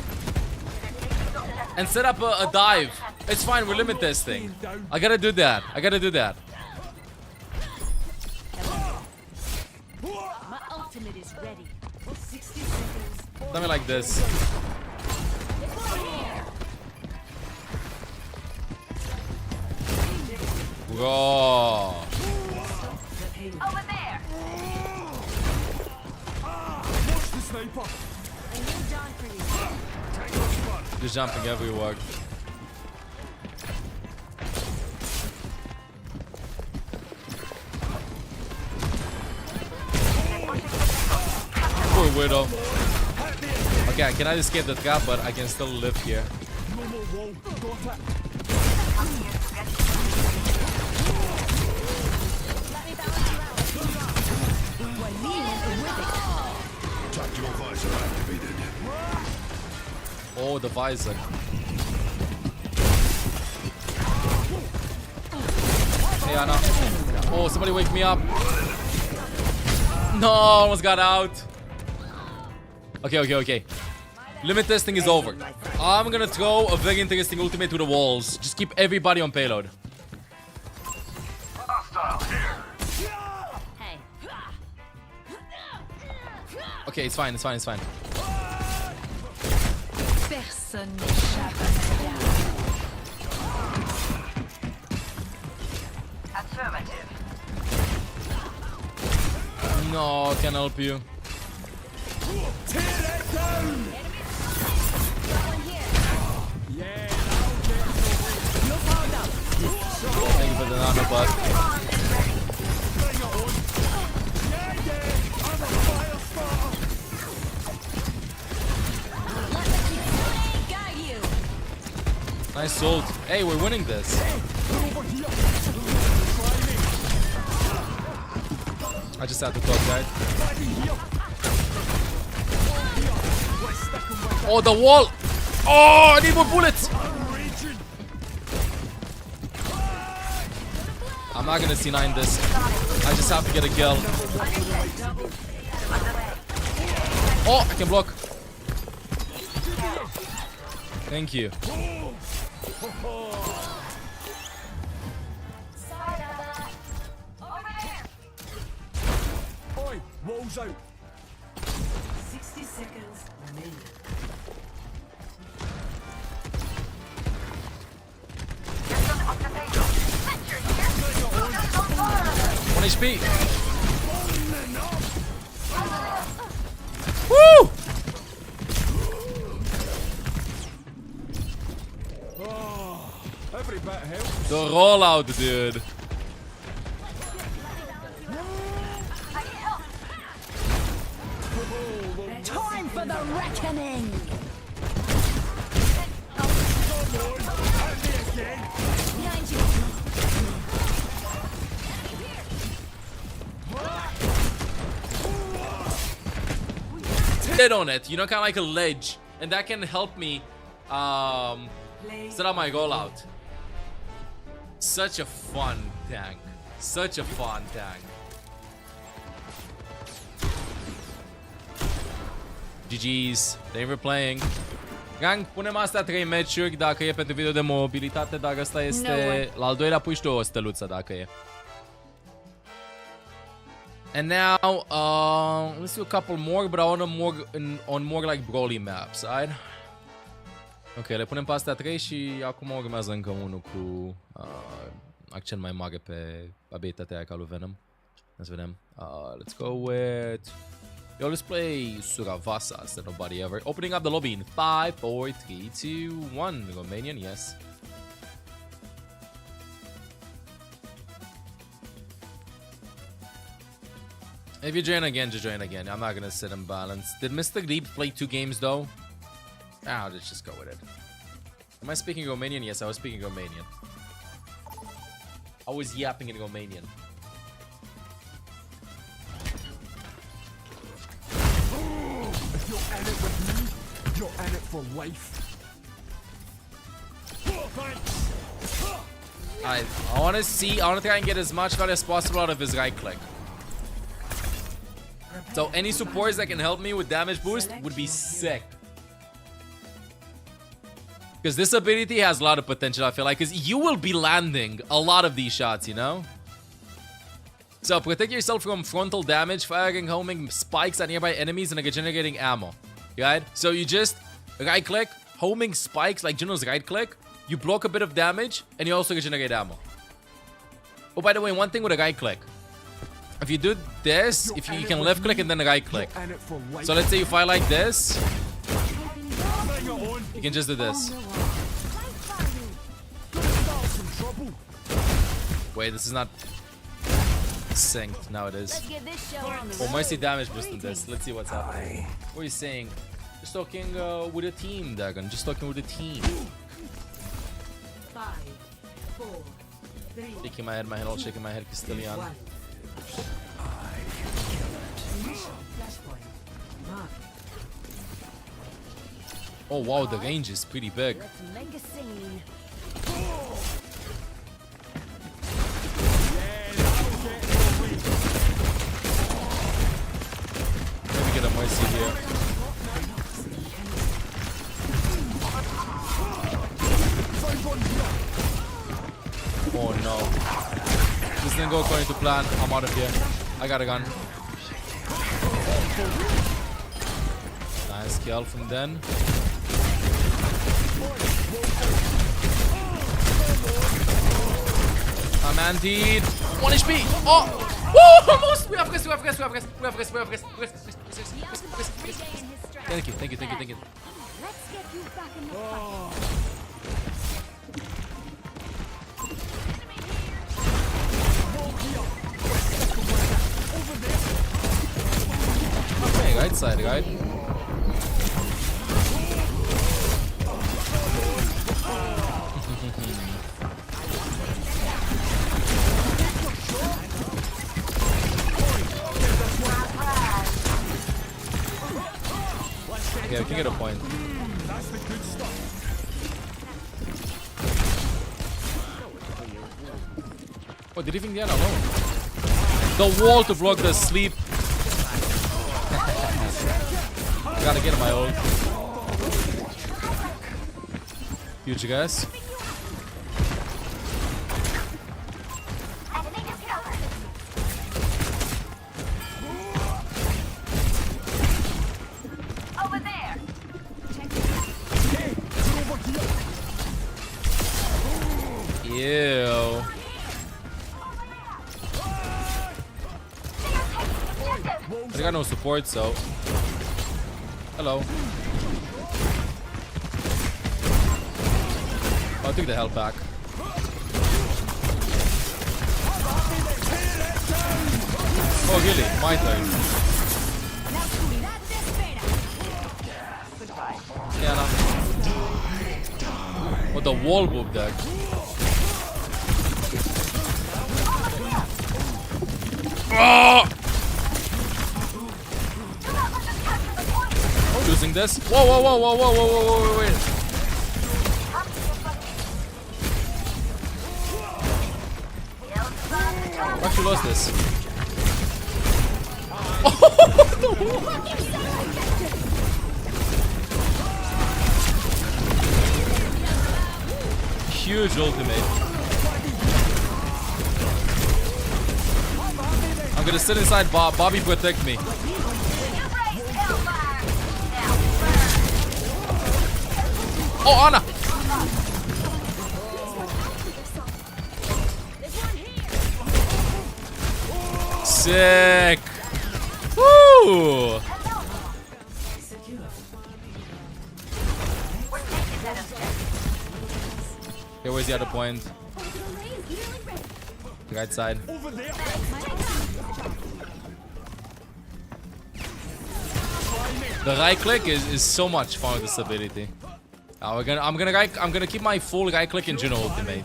and set up a dive. It's fine, we're limit testing. I gotta do that. I gotta do that. My ultimate is ready. 60 seconds. Something like this. Whoa. Over there. Watch the sniper. Just jumping everywhere. Poor widow. Okay, I cannot escape the trap, but I can still live here. Tactical visor activated. Oh, the visor. Hey, Anna. Oh, somebody wake me up. No, almost got out. Okay. Limit testing is over. I'm gonna throw a very interesting ultimate to the walls. Just keep everybody on payload. Hey. Okay, it's fine. Personne n'échappe à ma garde. Affirmative. No, can't help you. Thank you for the nanobot. Nice ult. Hey, we're winning this. I just had to talk, guys. Oh, the wall! Oh, I need more bullets! I'm not gonna C9 this. I just have to get a kill. Oh, I can block. Thank you. Oi, walls out. 60 seconds remaining. 1 HP. Woo! Oh, every bit helps. The rollout, dude. Time for the reckoning. Behind you. Sit on it, you know, kind of like a ledge, and that can help me set up my rollout. Such a fun tank. Such a fun tank. GG's. Thank you for playing. Gang, punem astea 3 meciuri dacă e pentru video de mobilitate, dar ăsta este la al doilea, pui și tu o steluță dacă e. And now, let's do a couple more, but I want on more like brawly maps, right? Ok, le punem pe astea 3 și acum urmează încă unul cu accent mai mare pe abilitatea aia ca lui Venom. Hai să vedem. Let's go with... Yo, let's play Suravasa instead of nobody ever. Opening up the lobby in 5, 4, 3, 2, 1. Romanian, yes. If you join again, just join again. I'm not gonna sit and balance. Did Mr. Deep play 2 games though? Ah, let's just go with it. Am I speaking Romanian? Yes, I was speaking Romanian. I was yapping in Romanian. If you're in it with me, you're in it for life. I want to try and get as much value as possible out of his right click. So any supports that can help me with damage boost would be sick. Because this ability has a lot of potential, I feel like. Because you will be landing a lot of these shots, you know? So protect yourself from frontal damage, firing, homing spikes at nearby enemies, and generating ammo. Right? So you just right click, homing spikes like Juno's right click. You block a bit of damage, and you also generate ammo. Oh, by the way, one thing with a right click. If you do this, if you can left click and then right click. So let's say you fire like this. You can just do this. Wait, this is not synced. Now it is. Oh, mercy damage boost in this. Let's see what's happening. What are you saying? Just talking with a team, Dagon. Just talking with a team. 5, 4, 3. Shaking my head, all shaking my head, Castilian. Oh wow, the range is pretty big. Let's make a scene. Let me get a mercy here. Oh no. This didn't go according to plan. I'm out of here. I got a gun. Nice kill from Den. I'm antied. 1 HP. Oh! Woo! Almost! We have this. Thank you. Let's get you back in the fight. Okay, right side, right? Yeah, we can get a point. That's the good stuff. Oh, they're leaving Diana alone. The wall to block the sleep. Gotta get my ult. Huge guys. Over there. Ew. I got no support, so. Hello. I'll take the health back. Oh, really? My turn. Yeah, no. Oh, the wall boop deck. Oh! Using this. Whoa, wait. we lost this? Huge ultimate. I'm gonna sit inside Bob. Bobby, protect me. Oh, Ana! Sick! Woo! Okay, where's the other point? The right side. The right click is so much fun with this ability. I'm gonna keep my full right click in Juno ultimate.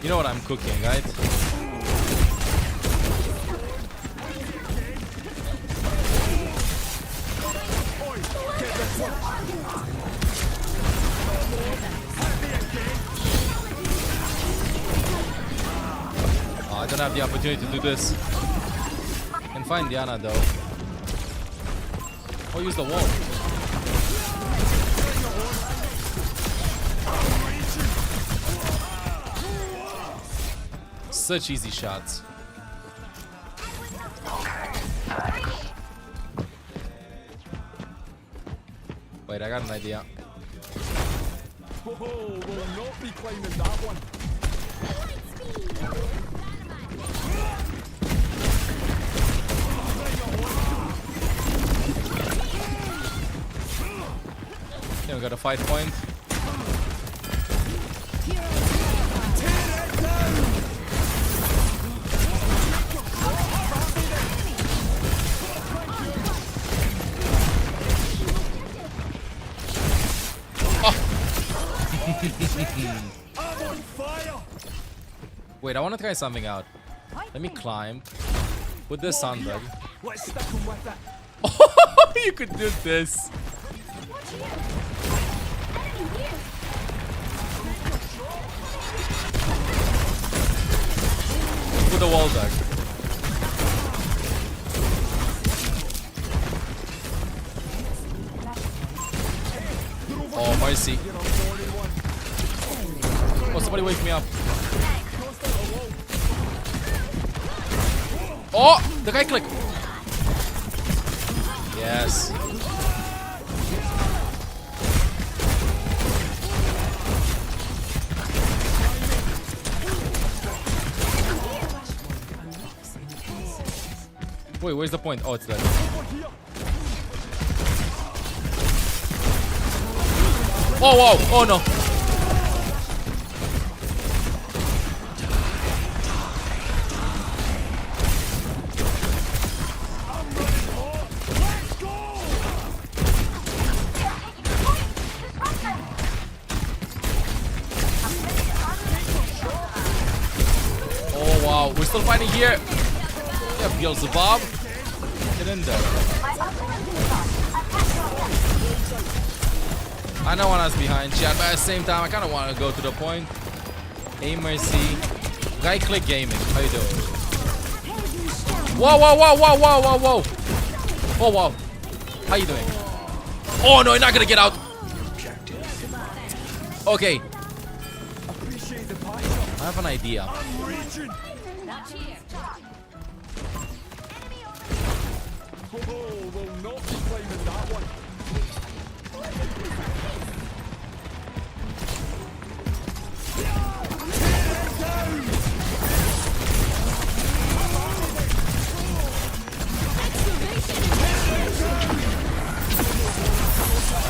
You know what I'm cooking, right? Oh, I don't have the opportunity to do this. I can find Diana though. Or use the wall. Such easy shots. Wait, I got an idea. Oh, will not be climbing that one. Yeah, we got a fight point. Wait, I want to try something out. Let me climb with this sunbug. Oh, you could do this. With the wall dog. Oh, mercy. Oh, somebody wake me up. Oh, the guy click. Yes. Wait, where's the point? Oh, it's there. Oh, wow. Oh, no. Oh, wow. We're still fighting here. Yeah, Beelzebub. Get in there. I know one is behind chat, but at the same time, I kind of want to go to the point. Hey, mercy. Right click gaming. How you doing? Whoa, whoa, whoa, whoa, whoa, whoa, whoa. Oh, wow. How you doing? Oh, no, you're not going to get out. Okay. I have an idea. I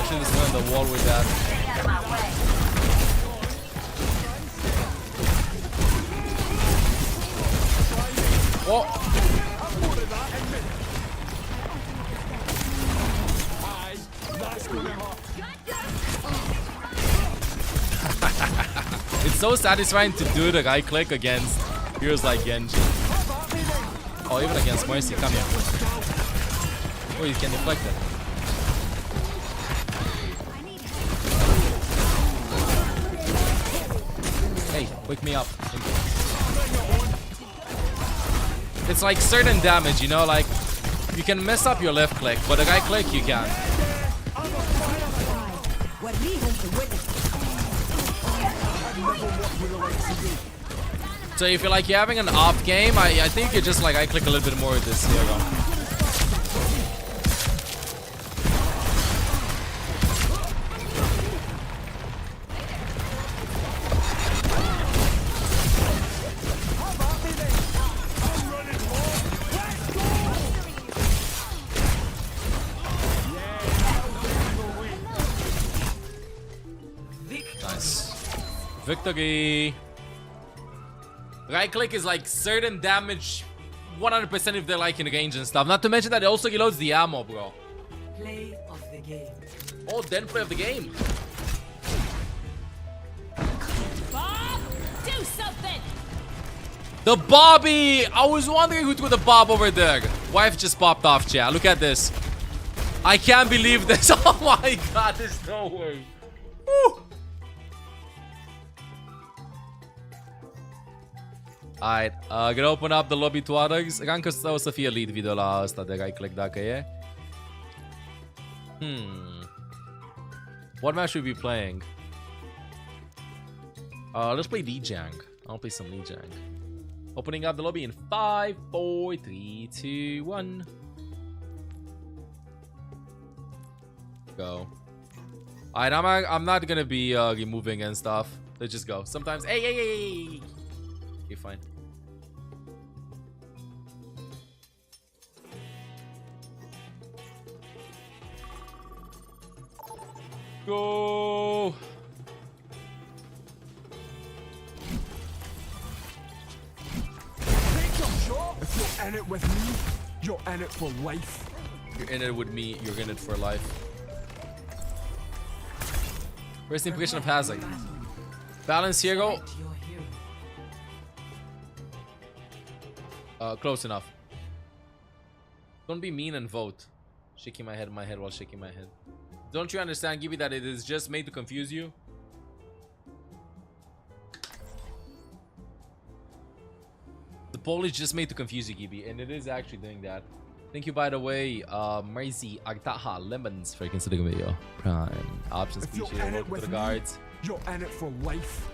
should just win the wall with that. Oh! It's so satisfying to do the right click against heroes like Genji. Oh, even against Mercy. Come here. Oh, you can deflect it. Wake me up. It's like certain damage, you know, like you can mess up your left click, but a right click you can. So if you're like you're having an off game, I think you just like I click a little bit more with this. Here we go. Victory! Right click is like certain damage 100% if they're like in range and stuff. Not to mention that it also reloads the ammo, bro. Play of the game. Oh, then play of the game. Bob, do something! The Bobby! I was wondering who threw the Bob over there. Wife just popped off, chat. Look at this. I can't believe this. Oh my god, there's no way. Woo. Alright, gonna open up the lobby to others. Rank o să fie lead video la asta de right click dacă e. What match should we be playing? Let's play Lijiang. I'll play some Lijiang. Opening up the lobby in 5, 4, 3, 2, 1. Go. Alright, I'm not gonna be removing and stuff. Let's just go. Sometimes. Hey. Okay, fine. Go. If you're in it with me, you're in it for life. You're in it with me, you're in it for life. Where's the implication of hazard? Balance hero. Close enough. Don't be mean and vote. Shaking my head while shaking my head. Don't you understand, Gibby, that it is just made to confuse you? The poll is just made to confuse you, Gibby, and it is actually doing that. Thank you, by the way, Marzi Agtaha Lemons for considering video. Prime options feature. Welcome to the guards. You're in it for life.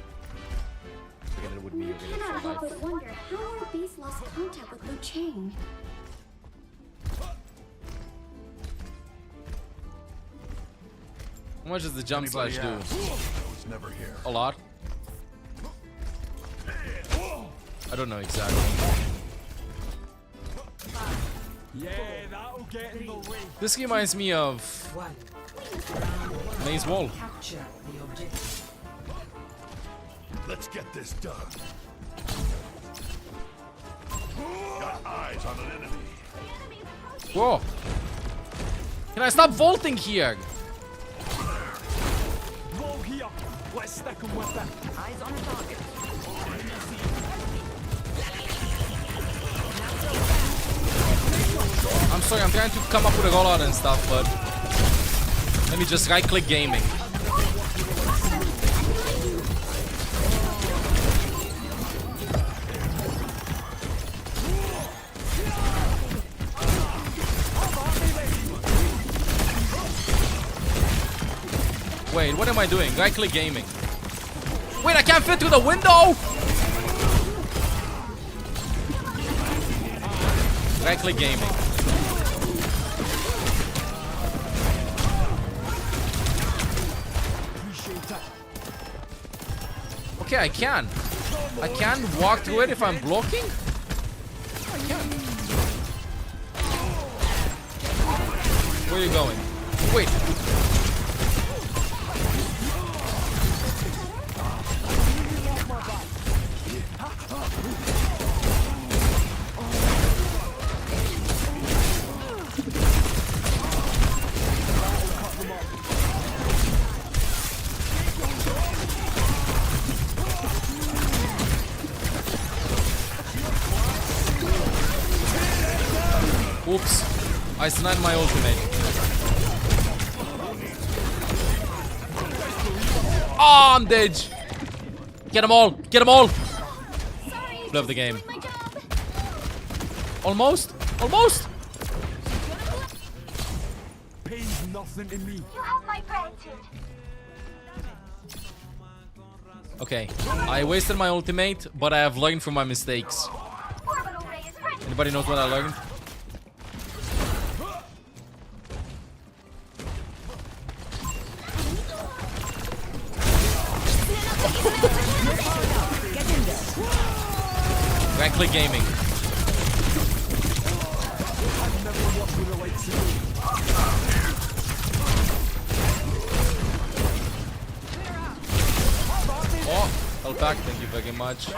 It would be I cannot help but wonder how our base lost contact with Liu Chang. How much does the jump slash do? Never here. A lot. I don't know exactly. Yeah, that'll get in the way. This game reminds me of Maze Wall. Capture the objective. Let's get this done. Got eyes on an enemy. Whoa! Can I stop vaulting here? Roll here. Let's stick him with that. Eyes on the target. I'm sorry, I'm trying to come up with a rollout and stuff, but let me just right-click gaming. Wait, what am I doing? Right-click gaming. Wait, I can't fit through the window! Right-click gaming. Okay, I can. I can walk through it if I'm blocking? I can. Where are you going? Wait. Oops. I sniped my ultimate. Oh, I'm dead. Get them all! Get them all! Love the game. Almost! Almost! Pays nothing to me. You have my gratitude. Okay, I wasted my ultimate, but I have learned from my mistakes. Anybody knows what I learned? Right click gaming. Oh, help back, thank you very much.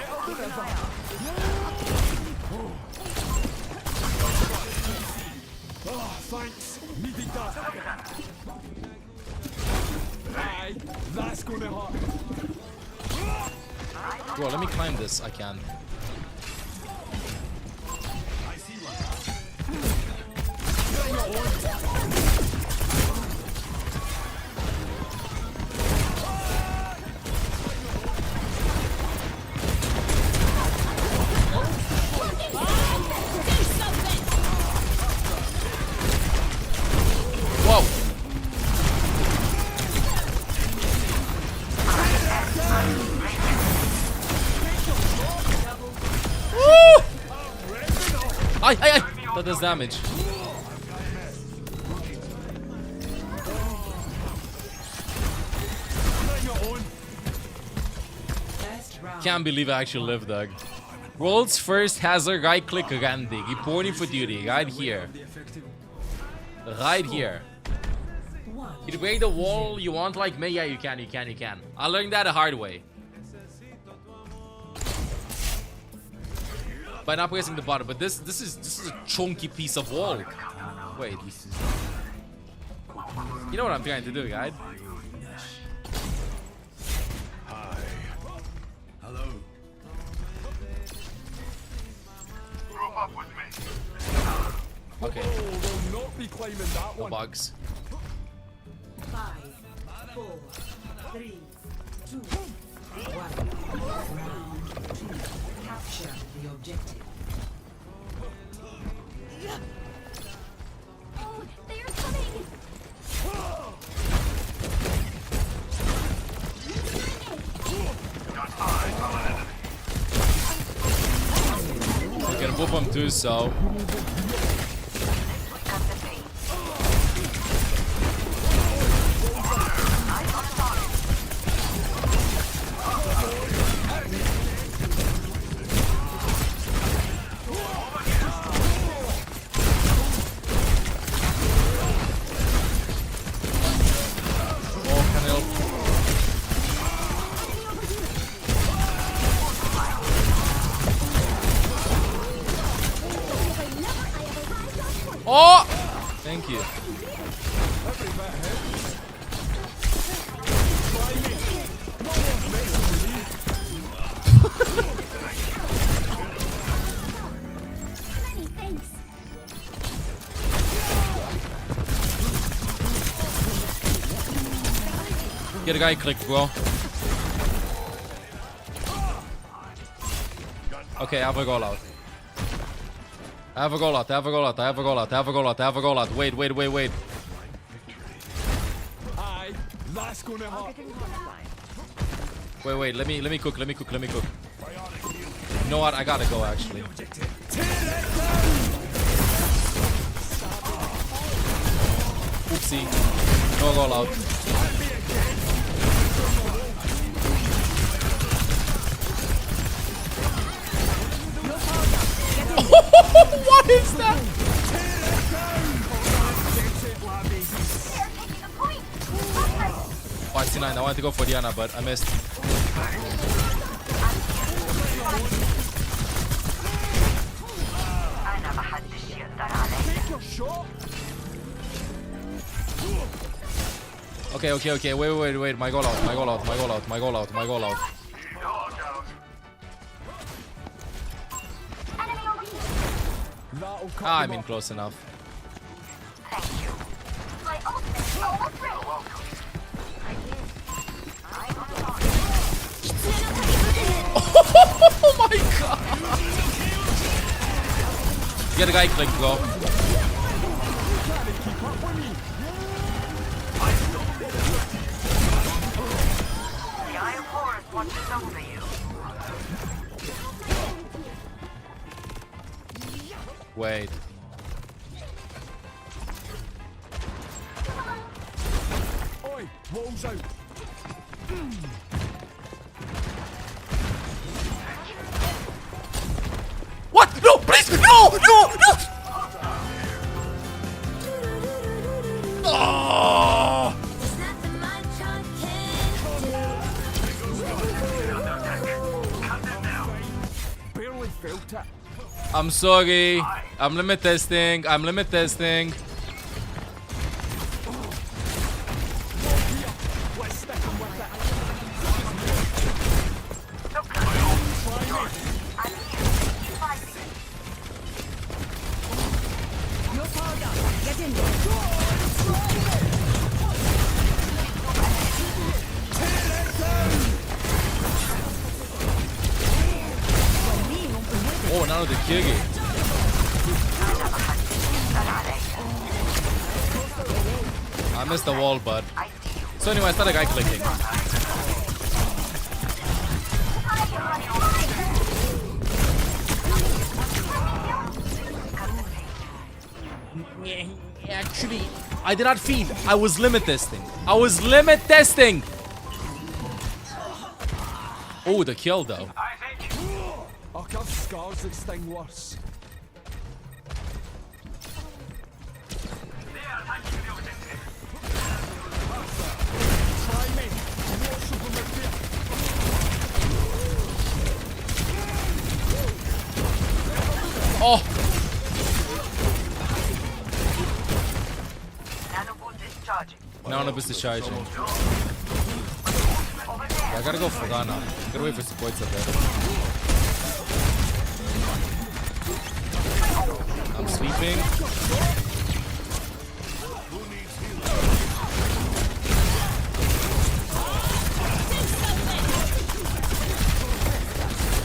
Oh, thanks. Needed that. Aye, that's gonna hurt. Bro, let me climb this. I can. Whoa. Woo! Aye, aye, aye. That does damage. Can't believe I actually lived, dog. World's first hazard right click randig. Reporting for duty. Right here. Right here. You can break the wall you want like me? Yeah, you can, you can, you can. I learned that the hard way. By not pressing the button, but this is a chunky piece of wall. Wait. You know what I'm trying to do, guys? Hi. Hello. Group up with me. Okay. Oh, we'll not be climbing that No one. bugs. 5, 4, 3, 2, 1. Round 2. Capture the objective. Oh, they are coming. We can whoop them too, so. Oh! Thank you. Get a guy clicked, bro. Okay, I have a goal out. I have a goal out, I have a goal out, I have a goal out, I have a goal out, I have a goal out. Wait. Aye, that's gonna hurt. Wait, let me cook. You know what? I gotta go actually. Oopsie. No goal out. What is that? 59. I wanted to go for Diana, but I missed. Okay. Wait. My goal out. I'm in close enough. Thank you. My ultimate is almost ready. Get a guy click, bro. The Eye of Horus watches over you. Wait. Oi, walls out. What? No, please! No! No! No! Oh! Barely felt it. I'm sorry. I'm limit testing. I'm limit testing. You're powered up. Get in there. Oh, now the Kirgi. I missed the wall, bud. So anyway, I started guy clicking. Actually, I did not feed. I was limit testing. I was limit testing. Oh, the kill though. I'll have scars that sting worse. Try me. Watch over my feet. Oh. Nanobus is charging. I gotta go for Ghana. I gotta wait for supports up there. I'm sleeping.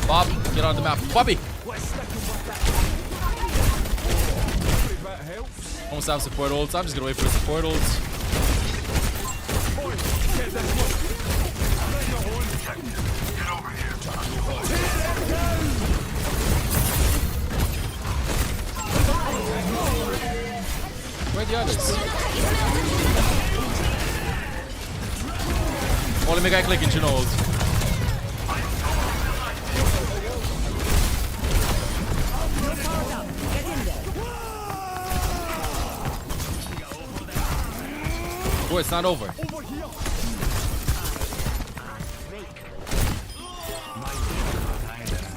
Bob, get on the map. Bobby! Almost have support ults. I'm just gonna wait for the support ults. Where are the others? Oh, let me guy click into ult. Oh, it's not over.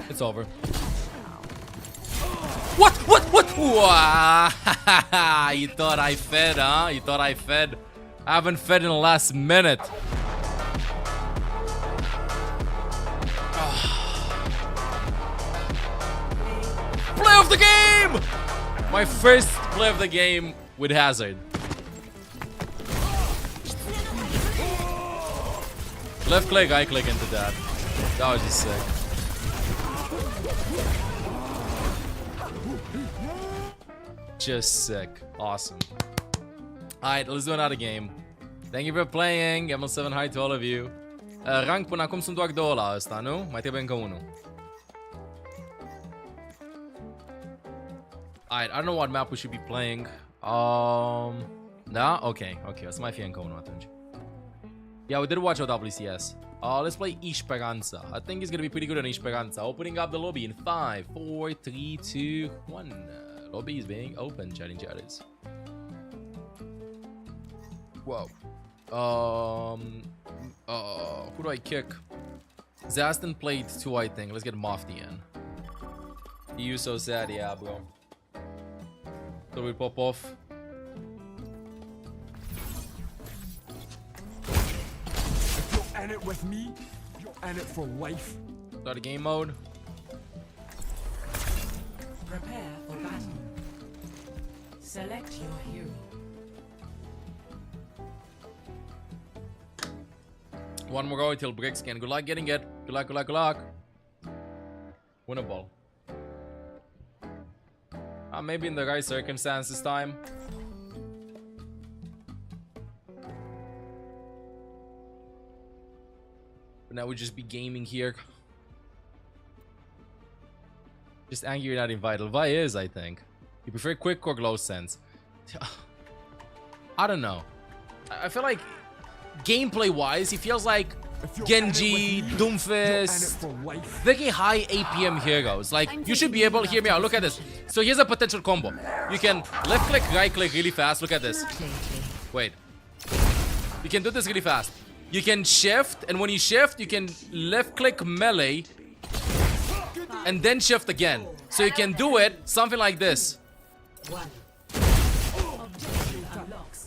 It's over. What? Wow. You thought I fed, huh? You thought I fed? I haven't fed in the last minute. Play of the game! My first play of the game with Hazard. Left click, I click into that. That was just sick. Just sick. Awesome. Alright, let's do another game. Thank you for playing. ML7 hi to all of you. Rank până acum sunt doar 2 la ăsta, nu? Mai trebuie încă unul. Alright, I don't know what map we should be playing. Da? Okay. O să mai fie încă unul atunci. Yeah, we did watch OWCS. Let's play Esperanza. I think he's gonna be pretty good on Esperanza. Opening up the lobby in 5, 4, 3, 2, 1. Lobby is being open, chatting chatters. Whoa. Who do I kick? Zastin played 2, I think. Let's get Mofty in. You so sad, yeah, bro. So we pop off. In it with me, you're in it for life. Start a game mode. Prepare for battle. Select your hero. One more go until Bricks can. Good luck getting it. Good luck. Win a ball. Maybe in the right circumstances time. But now we'll just be gaming here. Just angry you're not invited. Vi is, I think. You prefer quick or glow sense? I don't know. I feel like gameplay-wise, he feels like Genji, Doomfist, very high APM heroes. Like, you should be able to hear me out. Look at this. So here's a potential combo. You can left click, right click really fast. Look at this. Wait. You can do this really fast. You can shift, and when you shift, you can left click melee and then shift again. So you can do it something like this.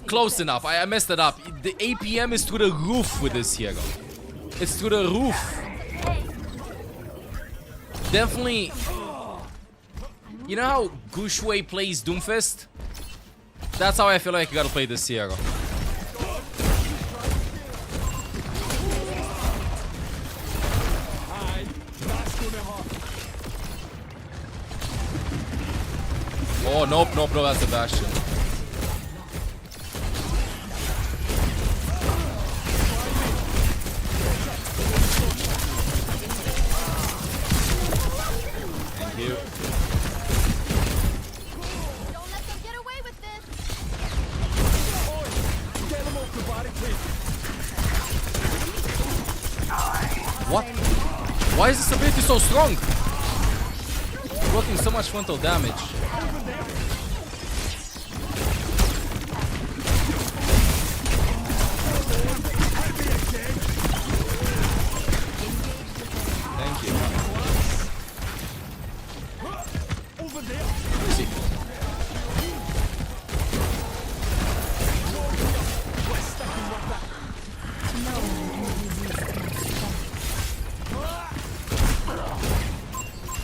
Close enough. I messed it up. The APM is through the roof with this hero. It's through the roof. Definitely. You know how Gushue plays Doomfist? That's how I feel like you gotta play this hero. Oh, nope, nope, no, that's Sebastian. Thank you. Don't let them get away with this. What? Why is this ability so strong? Working so much frontal damage. Thank you. Easy.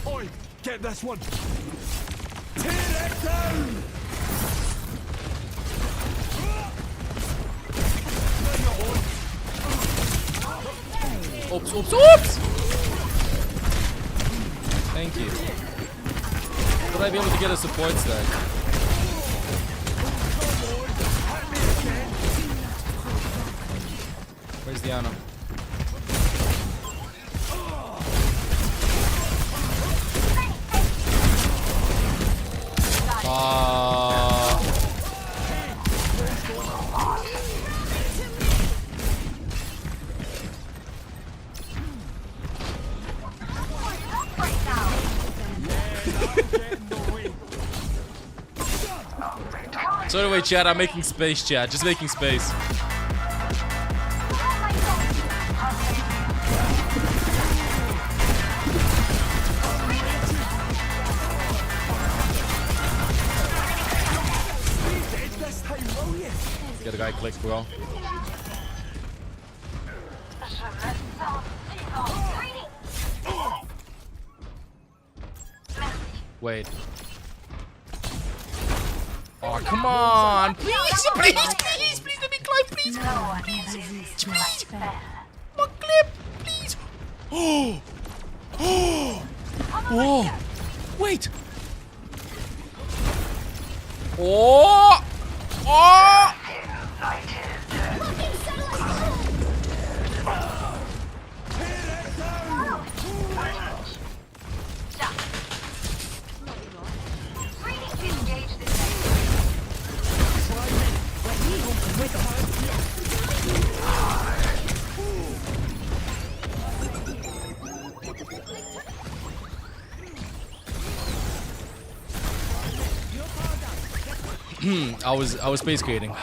Oi, get this one. Tear it down. Oops, oops, oops! Thank you. Would I be able to get a support stack? Where's Diana? So anyway, chat, I'm making space, chat. Just making space. Get a guy click, bro. Wait. Oh, come on! Please, please, please, please, let me climb, please! Please, please! One clip, please! Oh! Oh! Oh! Wait! Oh! Oh! I was space creating.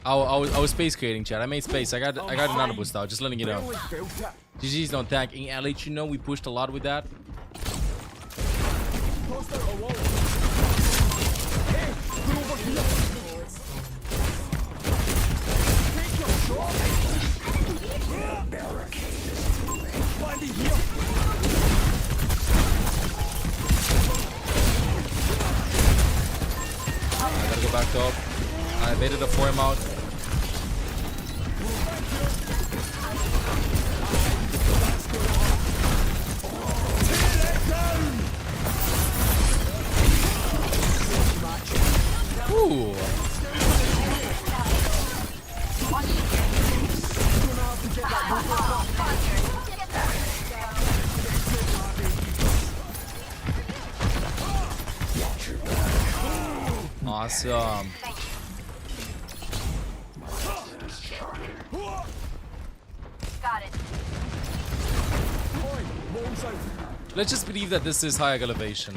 I was space creating, chat. I made space. I got another boost out. Just letting you know. GG's don't tank. I'll let you know we pushed a lot with that. I gotta go back top. I baited a form out. Ooh. Awesome. Got it. Let's just believe that this is higher elevation.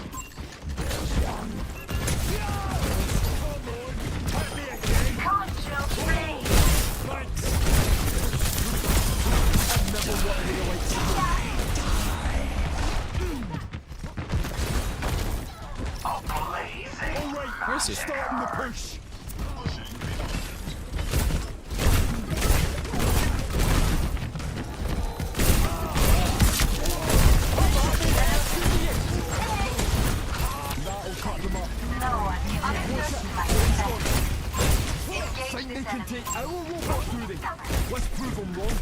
Where is he? Starting the push. Think they can take our robot through them. Let's prove them wrong.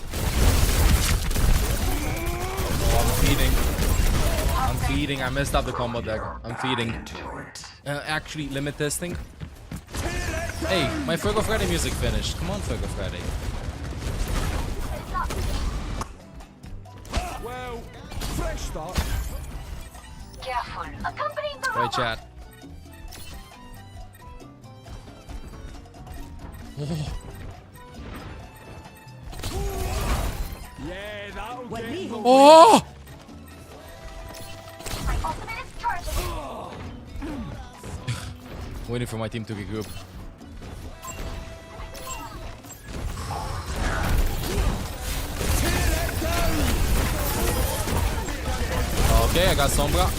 Oh, I'm feeding. I'm feeding. I messed up the combo deck. I'm feeding. Actually, limit testing. Hey, my Fergo Friday music finished. Come on, Fergo Friday. Well, fresh start. Careful. Accompanying the Right, chat. Oh. Yeah, that'll get him. Oh! My ultimate is charging. Waiting for my team to regroup. Okay, I got Sombra.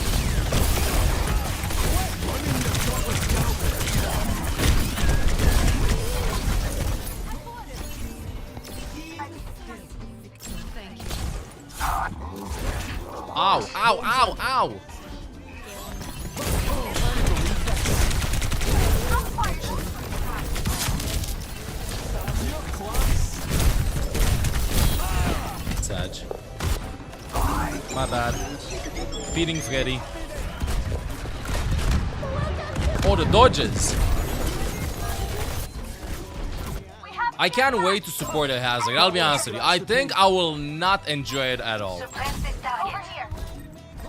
Ow, ow, ow, ow! Sag. My bad. Feeding Freddy. Oh, the dodges! I can't wait to support a hazard, I'll be honest with you. I think I will not enjoy it at all.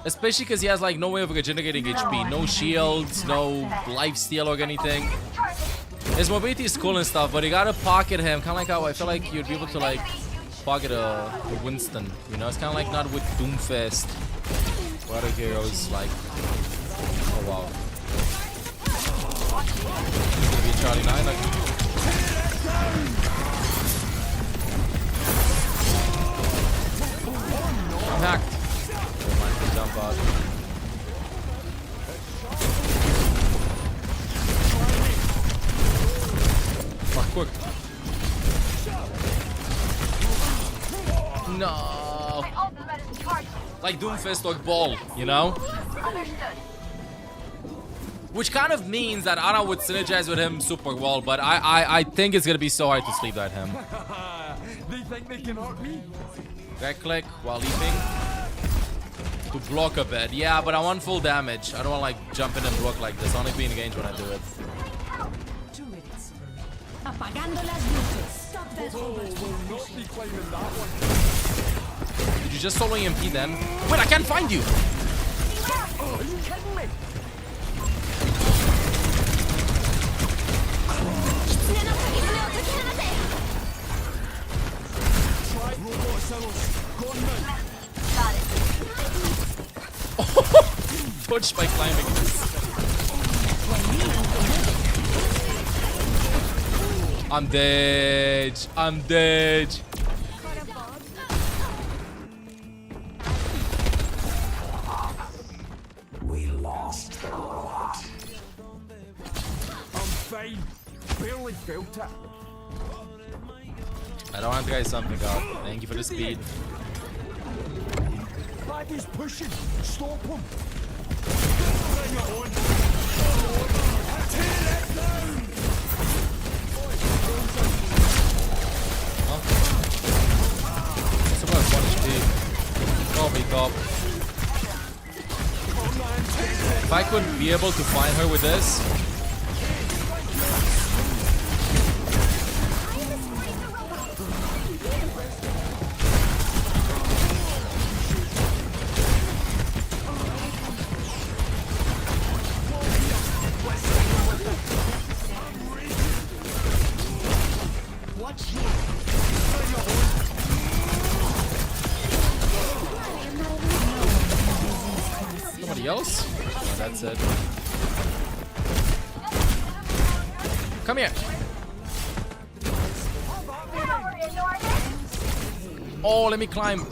Especially because he has like no way of regenerating HP, no shields, no lifesteal or anything. His mobility is cool and stuff, but you gotta pocket him, kind of like how I feel like you'd be able to like pocket a Winston, you know? It's kind of like not with Doomfist or other heroes like, oh wow. Maybe Charlie 9, like, I'm hacked. Never mind, can jump out. Fuck, quick. No. Like Doomfist or Ball, you know? Which kind of means that Ana would synergize with him super well, but I think it's gonna be so hard to sleep at him. They think they can hurt me? Right click while leaping to block a bit. Yeah, but I want full damage. I don't want like jump in and block like this. I only be engaged when I do it. 2 minutes. Apagando las luces. Stop that robot. Will not be claiming that one. Did you just solo EMP then? Wait, I can't find you! Oh, are you kidding me? Try robot cells. Gone now. Got it. Push by climbing. I'm dead. I'm dead. We lost the robot. I'm fine. Barely felt it. I don't want to try something out. Thank you for the speed. Flag is pushing. Stop him. Bring it on. Tear it down. Huh? Someone's 1 HP. Copy, cop. If I could be able to find her with this. Somebody else? Oh, that's it. Come here. Oh, let me climb.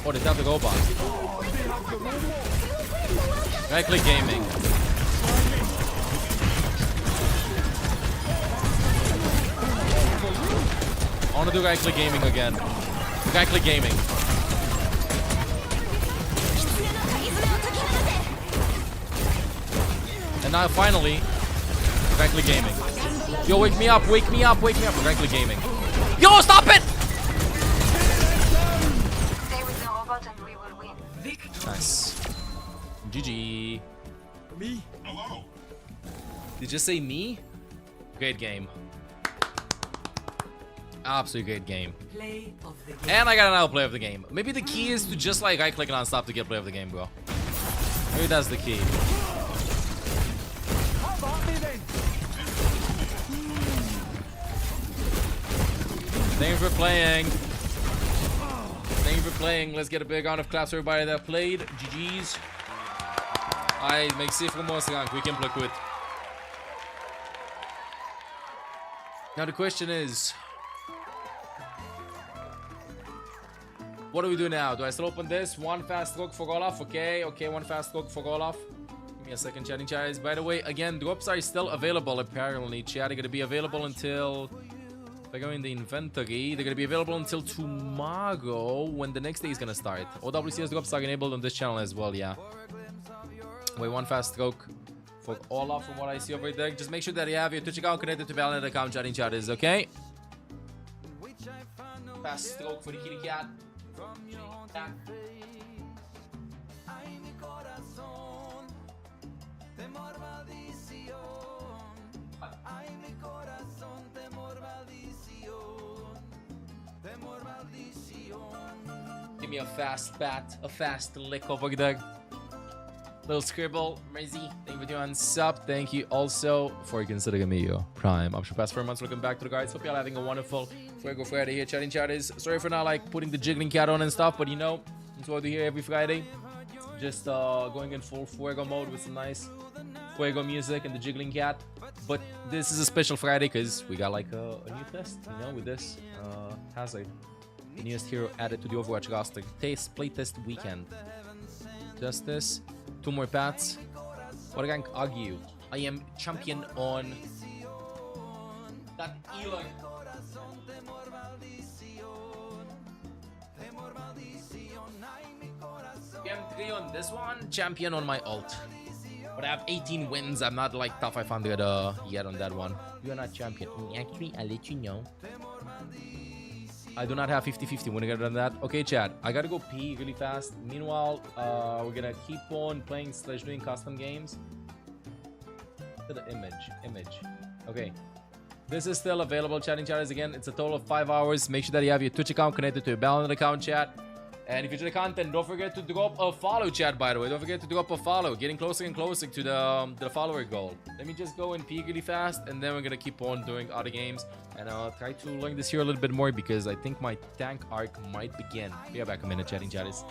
Oh, they have the go bot. Right click gaming. I want to do right click gaming again. Right click gaming. And now finally, right click gaming. Yo, wake me up, wake me up, wake me up. Right click gaming. Yo, stop it! Nice. GG. Me? Hello. Did you say me? Great game. Absolutely great game. Play of the game. And I got another play of the game. Maybe the key is to just like right click non-stop to get play of the game, bro. Maybe that's the key. Thank you for playing. Thank you for playing. Let's get a big round of claps for everybody that played. GG's. Alright, make safe for most gang. We can play quit. Now the question is, what do we do now? Do I still open this? One fast stroke for Olaf. Okay, one fast stroke for Olaf. Give me a second, chatting chats. By the way, again, drops are still available apparently. Chat, they're gonna be available until, if I go in the inventory, they're gonna be available until tomorrow when the next day is gonna start. OWCS drops are enabled on this channel as well, yeah. Wait, one fast stroke for Olaf from what I see over there. Just make sure that you have your Twitch account connected to Valorant account, chatting chat is okay. Fast stroke for the kitty cat. Give me a fast bat, a fast lick over there. Little scribble, Mercy, thank you for doing sub. Thank you also for considering me your prime option pass for months. Welcome back to the guys. Hope y'all having a wonderful Fuego Friday here. Chatting chatters. Sorry for not like putting the jiggling cat on and stuff, but you know, that's what we do here every Friday. Just going in full Fuego mode with some nice Fuego music and the jiggling cat. But this is a special Friday because we got like a new test, you know, with this Hazard. The newest hero added to the Overwatch roster. Playtest weekend. Just this. 2 more pats. What rank are you? I am champion on that Eli. PM3 on this one, champion on my ult. But I have 18 wins. I'm not like top 500 yet on that one. You are not champion. Actually, I'll let you know. I do not have 50-50 when I get on that. Okay, chat. I gotta go pee really fast. Meanwhile, we're gonna keep on playing / doing custom games. To the image. Okay. This is still available, chatting chatters. Again, it's a total of 5 hours. Make sure that you have your Twitch account connected to your Valorant account, chat. And if you enjoy the content, don't forget to drop a follow, chat, by the way. Don't forget to drop a follow. Getting closer and closer to the follower goal. Let me just go and peek really fast, and then we're going to keep on doing other games. And I'll try to learn this here a little bit more because I think my tank arc might begin. Be back a minute, chatting chatters.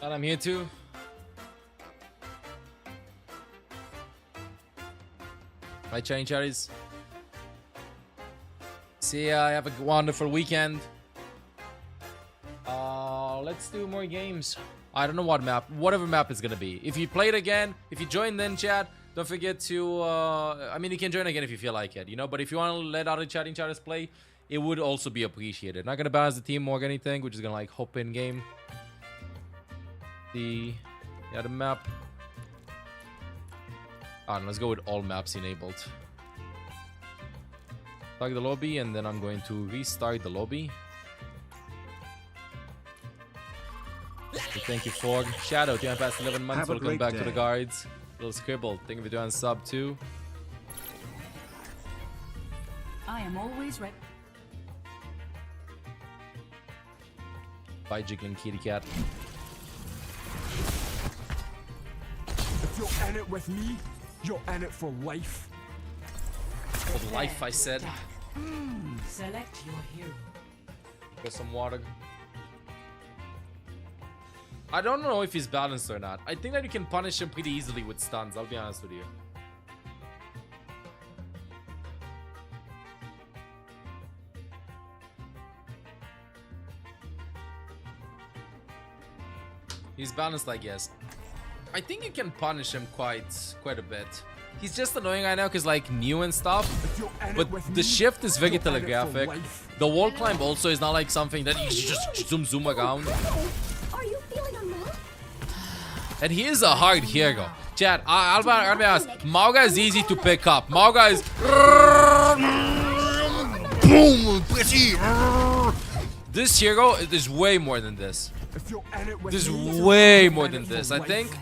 And I'm here too. My chain cherries. See ya. Have a wonderful weekend. Let's do more games. I don't know what map. Whatever map it's gonna be. If you play it again, if you join then chat, don't forget to. I mean, you can join again if you feel like it, you know. But if you want to let other chatting chatters play, it would also be appreciated. Not gonna balance the team or anything. We're just gonna like hop in game. The map. Let's go with all maps enabled. Start the lobby, and then I'm going to restart the lobby. So thank you, Fog. Shadow, you have past 11 months. Welcome back to the guards. Little scribble. Thank you for doing sub too. I am always ready. Bye, jiggling kitty cat. If you're in it with me, you're in it for life. For life, I said. Select your hero. Get some water. I don't know if he's balanced or not. I think that you can punish him pretty easily with stuns, I'll be honest with you. He's balanced, I guess. I think you can punish him quite a bit. He's just annoying right now because like new and stuff. But the shift is very telegraphic. The wall climb also is not like something that you just zoom around. Are you feeling unwell? And he is a hard hero. Chat, I'll be honest. Mauga is easy to pick up. Mauga is boom, pretty. This hero is way more than this. There's way more than this. I think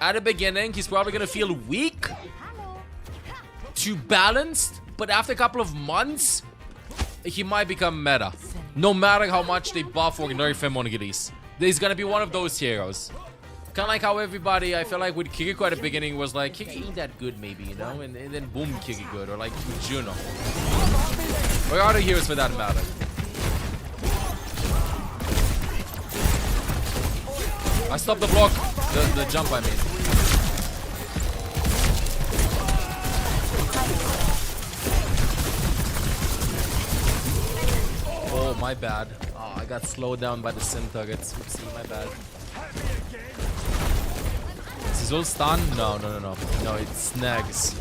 at the beginning he's probably gonna feel weak to balanced, but after a couple of months he might become meta. No matter how much they buff or nerf him on Grease, he's gonna be one of those heroes. Kind of like how everybody, I feel like with Kiriko at the beginning was like, Kiriko ain't that good maybe, you know, and then boom, Kiriko good, or like with Juno or other heroes for that matter. I stopped the block, the jump I made. Oh, my bad. Oh, I got slowed down by the sim targets. Oopsie, my bad. Is this all stun? No. No, it snags.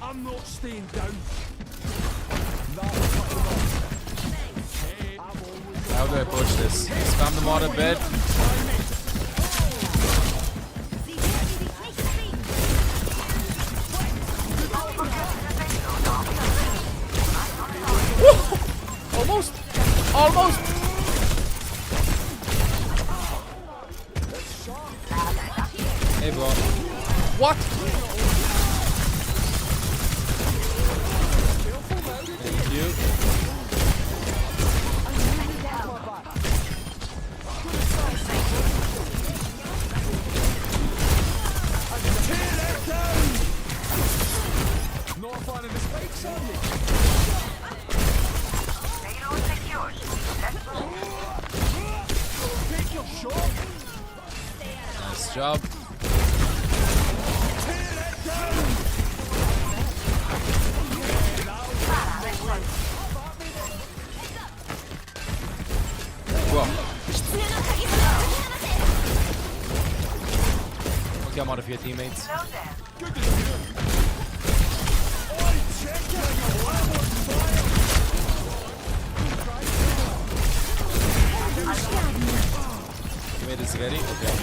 I'm not staying down. How do I push this? Spam them out a bit. Almost! Almost! Hey, bro. What? Thank you. Not finding the spikes, are you? Take your shot. Nice job. Whoa. Okay, I'm out of here, teammates. Teammate is ready? Okay.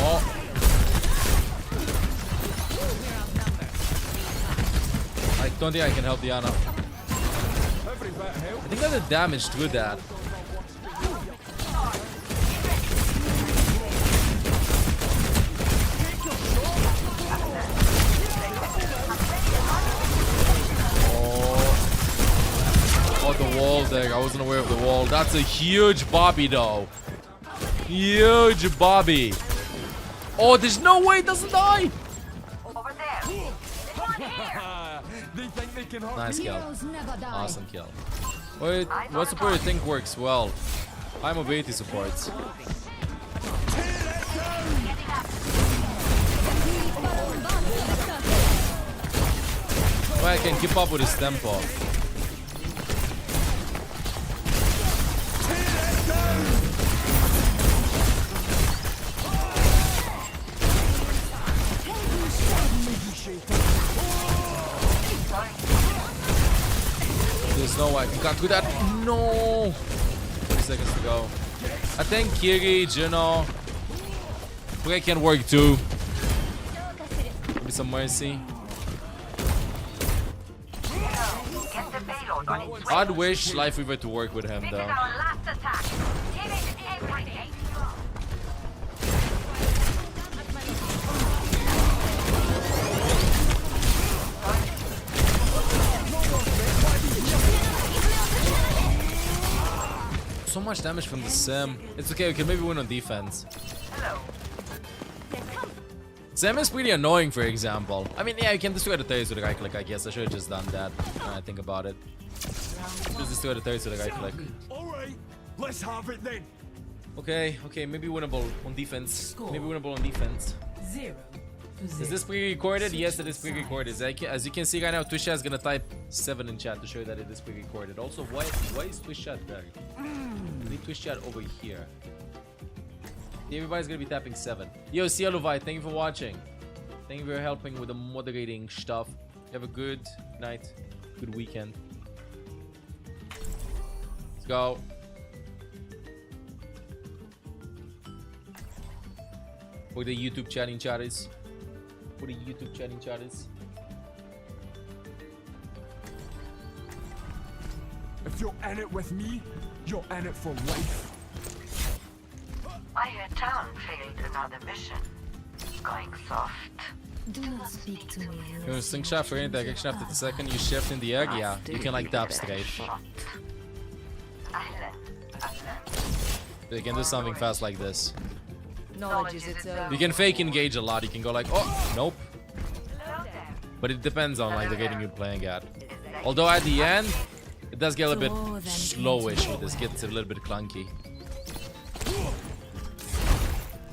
Oh. I don't think I can help Diana. I think that the damage through that. Oh, the wall there. I wasn't aware of the wall. That's a huge Bobby though. Huge Bobby. Oh, there's no way it doesn't die. Over there. They think they can hurt Nice me. kill. Awesome kill. Wait, what support do you think works well? High mobility supports. Well, I can keep up with his tempo. There's no way. You can't do that. No. 30 seconds to go. I think Kiri, Juno. Play can work too. Maybe some mercy. I'd wish Life Weaver to work with him though. So much damage from the Sim. It's okay, we can maybe win on defense. Sim is pretty annoying, for example. I mean, yeah, you can destroy the turrets with a right click, I guess. I should have just done that. Now I think about it. Just destroy the turrets with a right click. Alright, let's have it then. Okay, maybe winnable on defense. Maybe winnable on defense. 0-0. Is this pre-recorded? Yes, it is pre-recorded. As you can see right now, Twitch chat is gonna type 7 in chat to show that it is pre-recorded. Also, why is Twitch chat there? I need Twitch chat over here. Everybody's gonna be tapping 7. Yo, Cieluvai, thank you for watching. Thank you for helping with the moderating stuff. Have a good night, good weekend. Let's go. For the YouTube chatting chatters. For the YouTube chatting chatters. If you're in it with me, you're in it for life. I hear town failed another mission. Going soft. Do not speak to me. You want to sync shot for any direction after the second you shift in the egg? Yeah, you can like tap straight. You can do something fast like this. Knowledge is its own. You can fake engage a lot. You can go like, oh, nope. But it depends on like the rating you're playing at. Although at the end, it does get a little bit slowish with this. Gets a little bit clunky.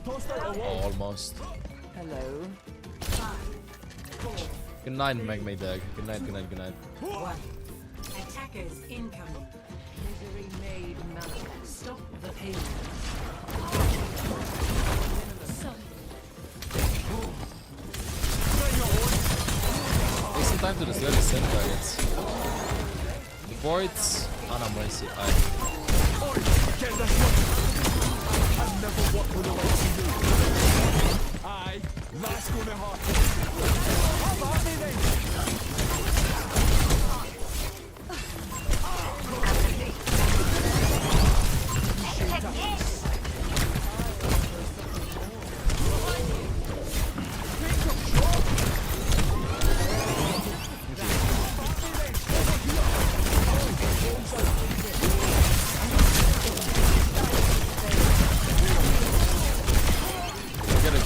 Oh, almost. Hello. Good night, Magmay Dag. Good night, good night, good night. Attackers incoming. Misery made manifest. Stop the pain. Take some time to destroy the same targets. The boards. Oh no, mercy. I've never worked with a like you. Aye, that's gonna happen. How about me then?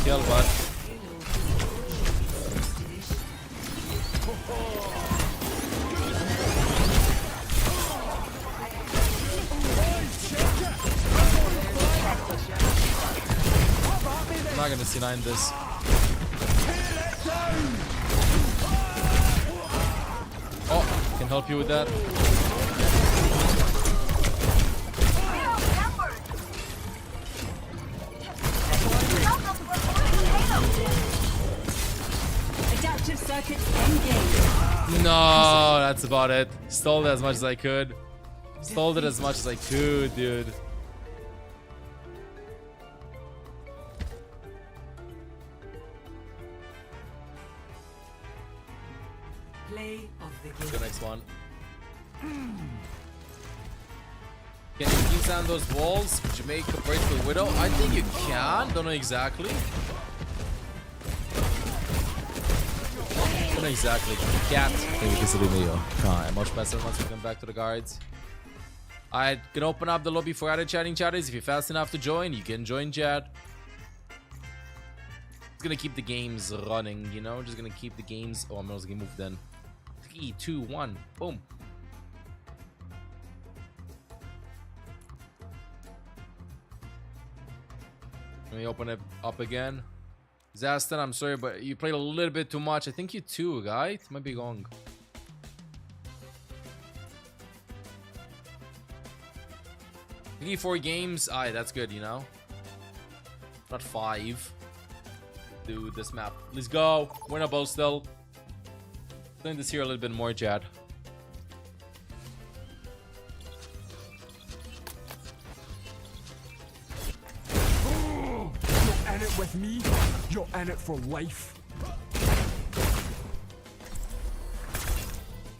Kill, but I'm not gonna C9 this. Oh, can help you with that. No, that's about it. Stole it as much as I could. Stole it as much as I could, dude. Play of the game. Let's go next one. Can you keep down those walls? Would you make a break for Widow? I think you can. Don't know exactly. Don't know exactly. Cat. Thank you for visiting me. Hi, much better once we come back to the guards. I can open up the lobby for other chatting chatters. If you're fast enough to join, you can join chat. It's gonna keep the games running, you know? Just gonna keep the games. Oh, I'm not gonna move then. 3, 2, 1. Boom. Let me open it up again. Zaston, I'm sorry, but you played a little bit too much. I think you too, right? Might be wrong. I think 4 games. Aye, that's good, you know? Not 5. Do this map. Let's go. Winnable still. Playing this here a little bit more, Chad. You're in it with me. You're in it for life.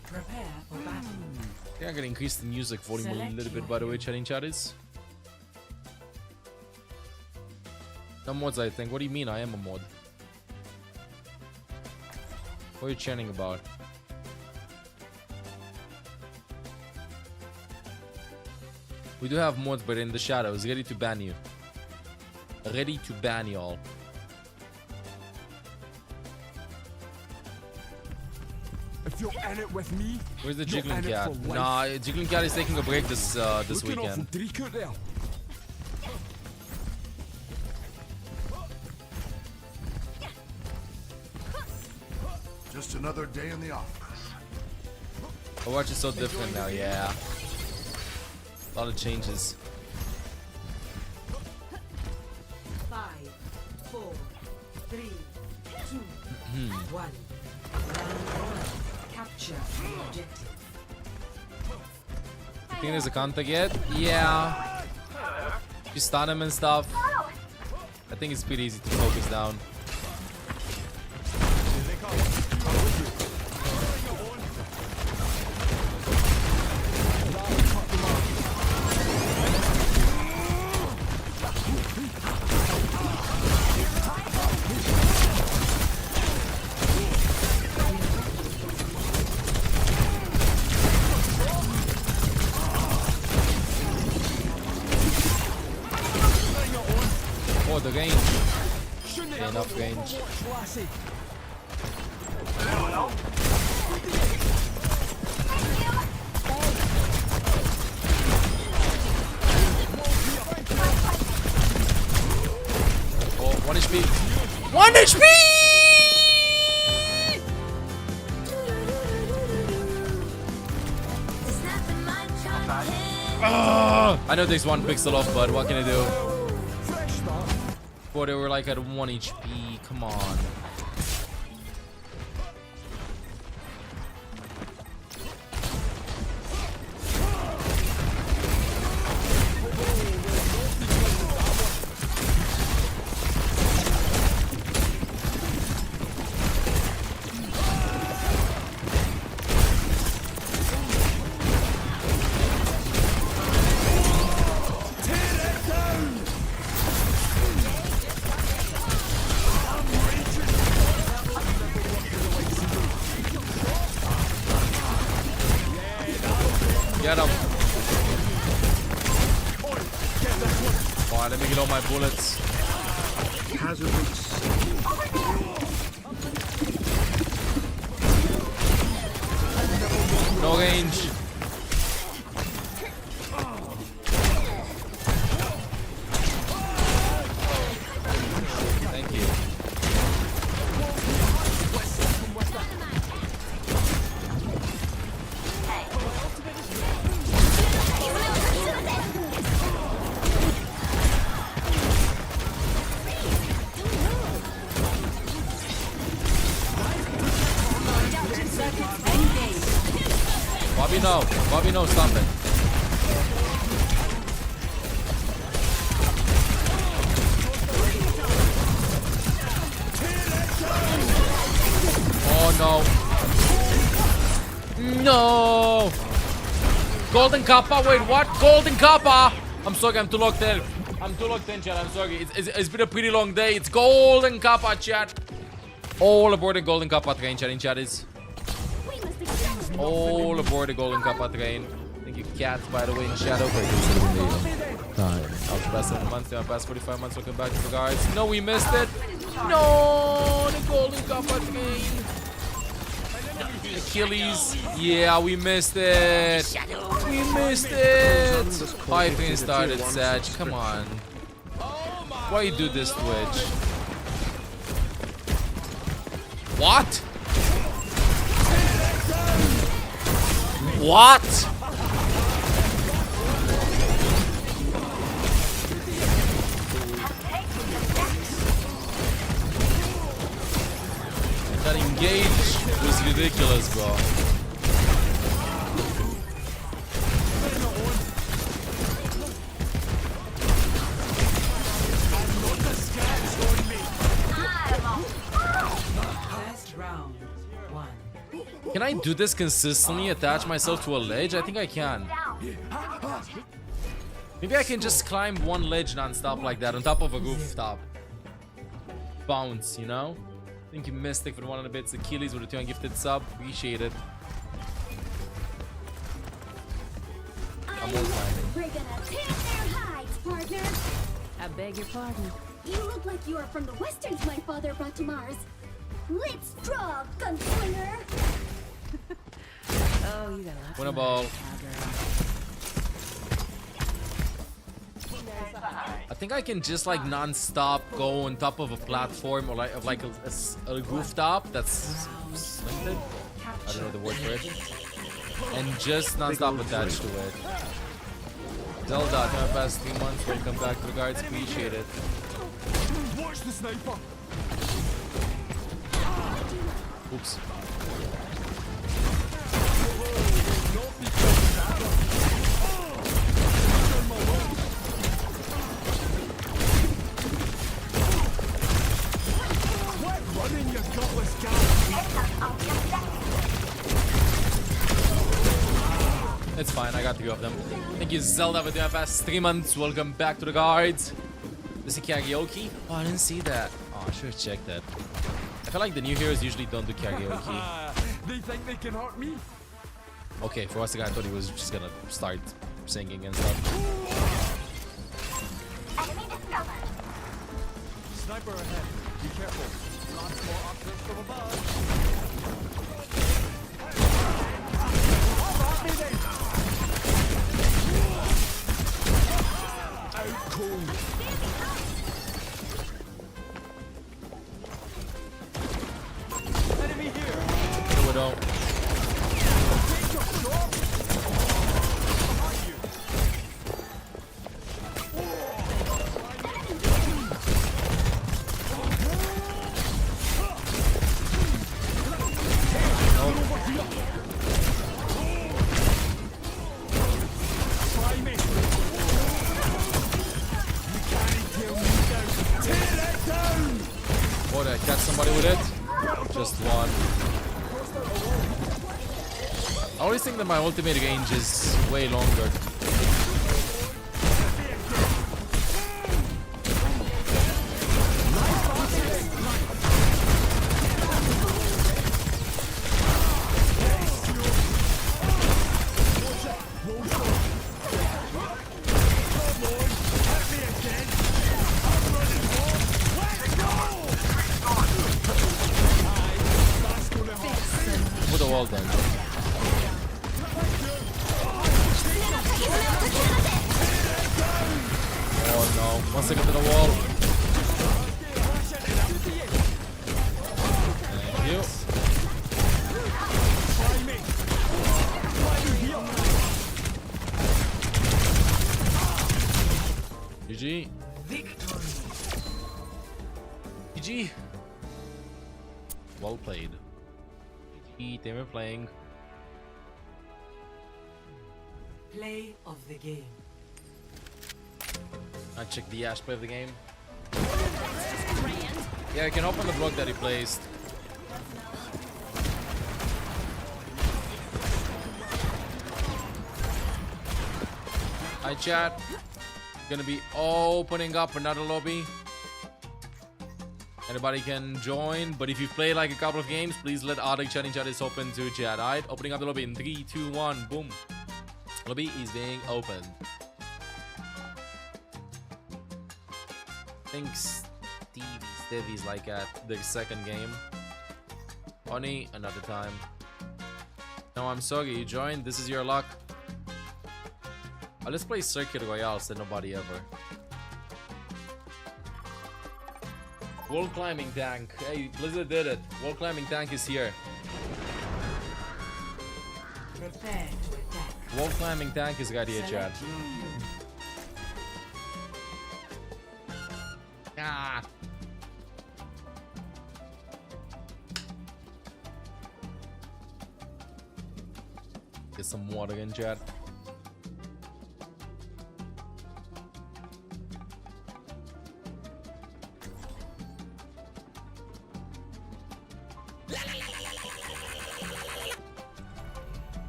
Prepare for battle. Yeah, I'm gonna increase the music volume a little bit, by the way, chatting chatties. No mods, I think. What do you mean I am a mod? What are you chanting about? We do have mods, but in the shadows. Ready to ban you. Ready to ban y'all. If you're in it with me, where's the Jiggling Cat? Nah, Jiggling Cat is taking a break this weekend. Just another day in the office. Overwatch is so different now, yeah. A lot of changes. 5, 4, 3, 2, 1. Capture the objective. Think there's a counter yet? Yeah. You stun him and stuff. I think it's pretty easy to focus down. Oh, the range. Okay, enough range. Oh, 1 HP. 1 HP! I know there's 1 pixel off, but what can I do? Boy, they were like at 1 HP. Come on. Get him. Alright, let me get all my bullets. No range. Thank you. Bobby, no, stop it. Oh no. No. Golden Kappa, wait, what? Golden Kappa. I'm sorry, I'm too locked in. I'm too locked in, chat. I'm sorry. It's been a pretty long day. It's Golden Kappa, chat. All aboard the Golden Kappa train, chat. In chat is. All aboard the Golden Kappa train. Thank you, Cat, by the way, in Shadow. Time. After best of the month, yeah, past 45 months, looking back to the guards. No, we missed it. No, the golden cup again. Achilles. Yeah, we missed it. We missed it. Piping started, Sag. Come on. Why you do this, Twitch? What? What? That engage was ridiculous, bro. Can I do this consistently? Attach myself to a ledge? I think I can. Maybe I can just climb one ledge non-stop like that on top of a rooftop. Bounce, you know? Thank you, Mystic, for the 100 bits. Achilles with a 2 gifted sub. Appreciate it. I'm all climbing. We're gonna tear their hides, partner. I beg your pardon. You look like you are from the westerns my father brought to Mars. Let's draw, gunslinger. Oh, you got a lot. Win a ball. I think I can just like non-stop go on top of a platform or like a rooftop that's slanted. I don't know the word for it. And just non-stop attached to it. Zelda, my past 3 months. Welcome back to the guards. Appreciate it. Watch the sniper. Oops. It's fine, I got 3 of them. Thank you, Zelda, for the past 3 months. Welcome back to the guards. This is karaoke? Oh, I didn't see that. Oh, I should have checked that. I feel like the new heroes usually don't do karaoke. They think they can hurt me? Okay, for us, the guy, I thought he was just gonna start singing and stuff. Sniper ahead. Be careful. Lots more options from above. Out cold. Enemy here. No, we don't. Oh, did I catch somebody with it? Just one. I always think that my ultimate range is way longer. Put a wall down. Oh no, 1 second to the wall. Thank you. GG. GG. Well played. GG, they were playing. Play of the game. I check the Ash play of the game. Yeah, I can hop on the block that he placed. Hi chat. Gonna be opening up another lobby. Anybody can join, but if you've played like a couple of games, please let Arctic chat in chat is open to chat. Alright, opening up the lobby in 3, 2, 1, boom. Lobby is being opened. I think Stevie's like at the second game. Oni, another time. No, I'm Sogi. You joined. This is your luck. Let's play Circuit Royale, said nobody ever. Wall climbing tank. Hey, Blizzard did it. Wall climbing tank is here. Prepare to attack. Wall climbing tank is got here, chat. Ah. Get some water in, chat.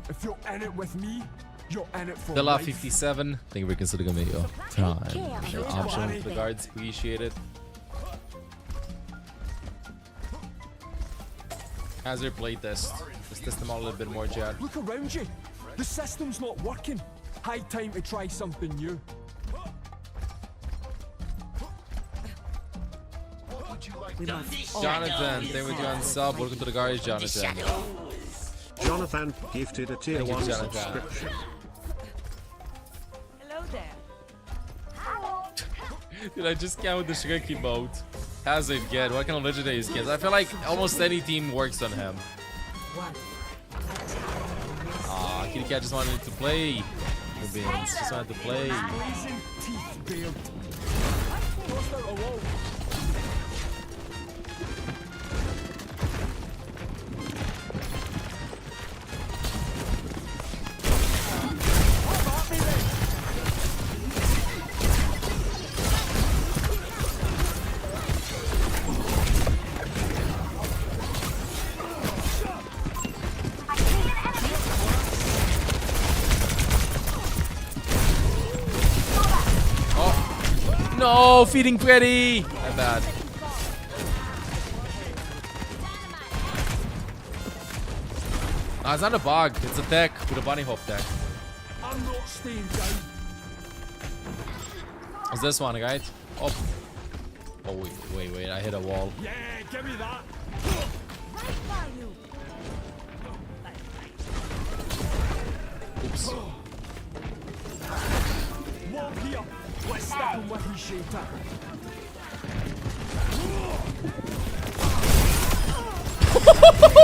If you're in it with me, you're in it for Dilla life. 57. Thank you for considering me your time. Your option for the guards. Appreciate it. As their playtest. Let's test them all a little bit more, chat. Look around you. The system's not working. High time to try something new. Jonathan, thank you on sub. Welcome to the guards, Jonathan. Jonathan gifted a tier 1 subscription. Hello there. Dude, I just can't with the Shigeki mode. How's it get? What kind of legendaries gets? I feel like almost any team works on him. Aw, Kitty Cat just wanted to play. Just wanted to play. No, feeding Freddy! My bad. It's not a bug, it's a tech with a bunny hop tech. I'm not staying down. It's this one, right? Oh. Oh, wait, I hit a wall. Yeah, give me that. Oops. Wall here. Let's stick him with his shaper.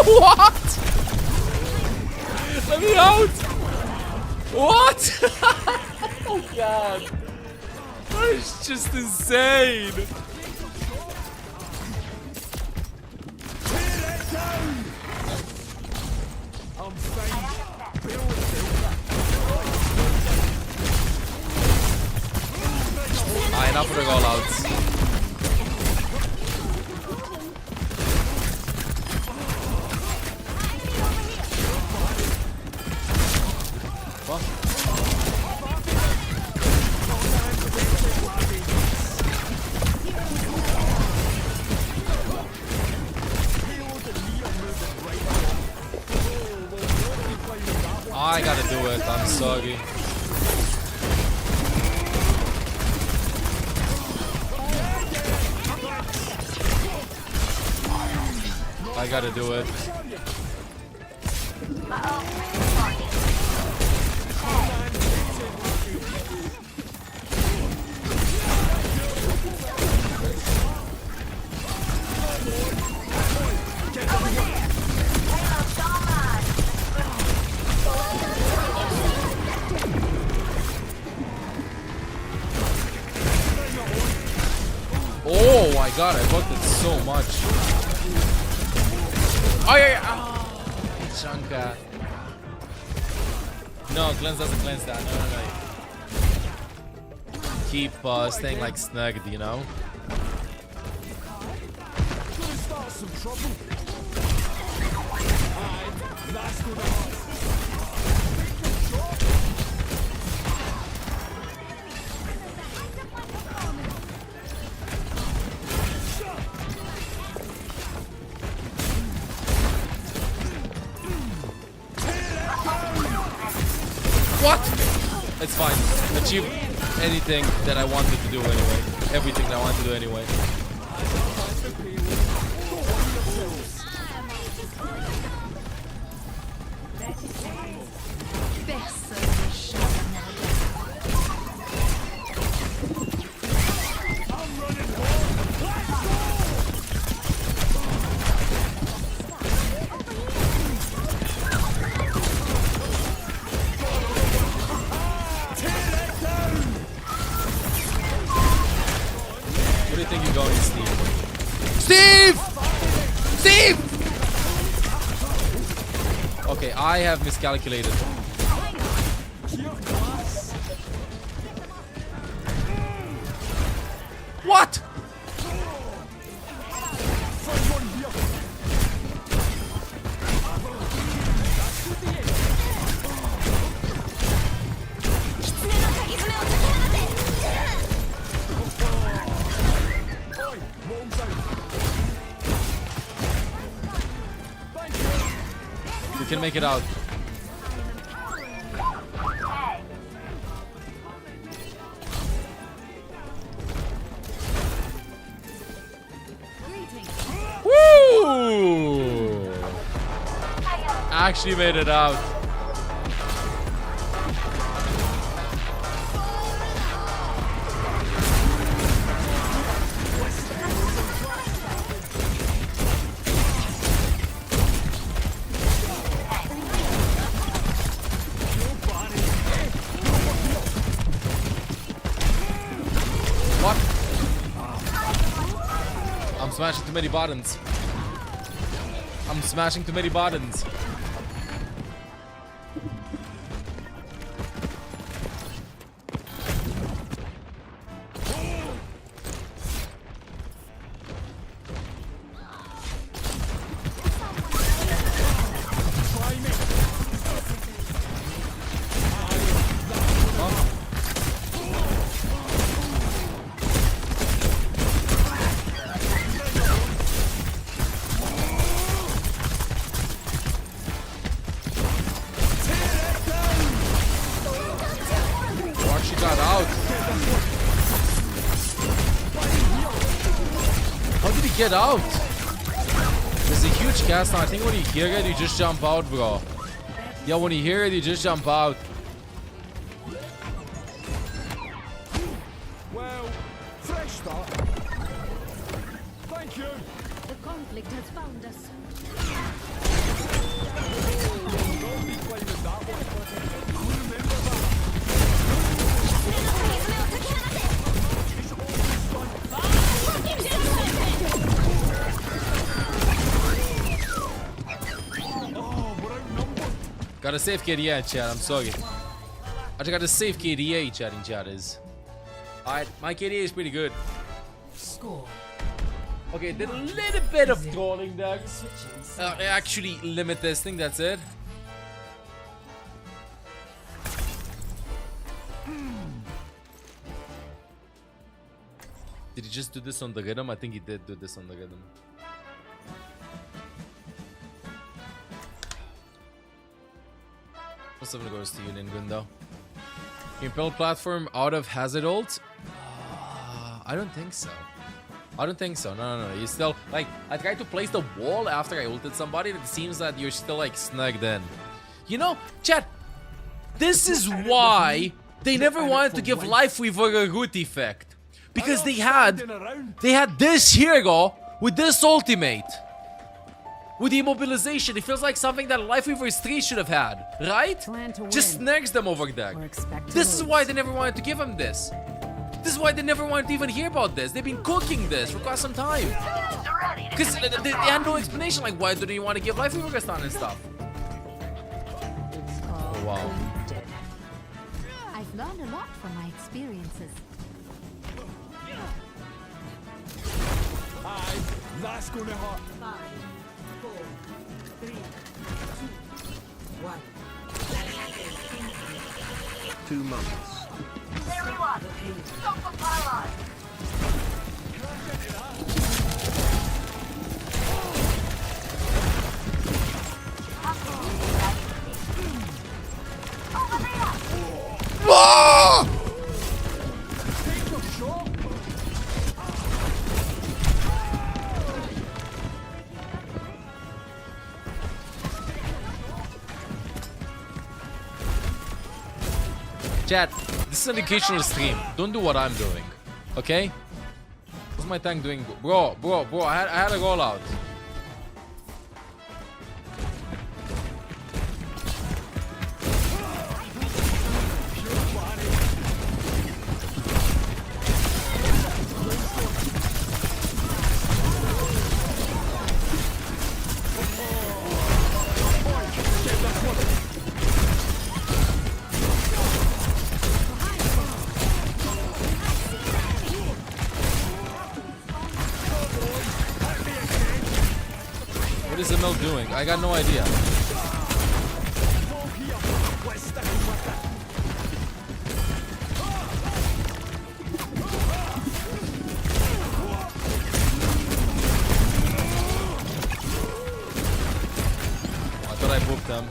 What? Let me out! What? Oh god. That is just insane. I'm fine. Enough of the goal outs. What? I gotta do it, I'm sorry. I gotta do it. Oh my god, I bugged it so much. Oh yeah, oh, Chunka. No, cleanse doesn't cleanse that. No. Keep staying like snagged, you know. Start some trouble. That's good. What? It's fine. Achieve anything that I wanted to do anyway. Everything that I wanted to do anyway. Okay, I have miscalculated. What? We can make it out. Woo! Actually made it out. Smashing too many buttons. I'm smashing too many buttons. Get out! There's a huge cast now. I think when you hear it, you just jump out, bro. Yeah, when you hear it, you just jump out. Well, fresh start. Thank you. The conflict has found us. Don't be claiming that one. Remember Gotta save KDA, chat. I'm sorry. I just gotta save KDA, chatting chat is. Alright, my KDA is pretty good. Score. Okay, did a little bit of trolling there. Actually, limit testing, that's it. Did he just do this on the rhythm? I think he did do this on the rhythm. What's up goes to you, Ningundo? Can you build platform out of hazard ult? I don't think so. I don't think so. No. You still like. I tried to place the wall after I ulted somebody, and it seems that you're still like snugged in. You know, chat. This is why they never wanted to give Lifeweaver a root effect, because they had this hero with this ultimate. With the immobilization, it feels like something that Lifeweaver 3 should have had, right? Just snags them over there. This is why they never wanted to give him this. This is why they never wanted to even hear about this. They've been cooking this for quite some time. Because they had no explanation, like why do they want to give Lifeweaver a stun and stuff? Oh, wow. I've learned a lot from my experiences. Aye, that's gonna hurt. 5, 4, 3, 2, 1. 2 months. Everyone, stop the pylon! Over there! Oh! Chat, this is an educational stream. Don't do what I'm doing, okay? What's my tank doing? Bro, I had a rollout. What is the milk doing? I got no idea. I thought I booked them.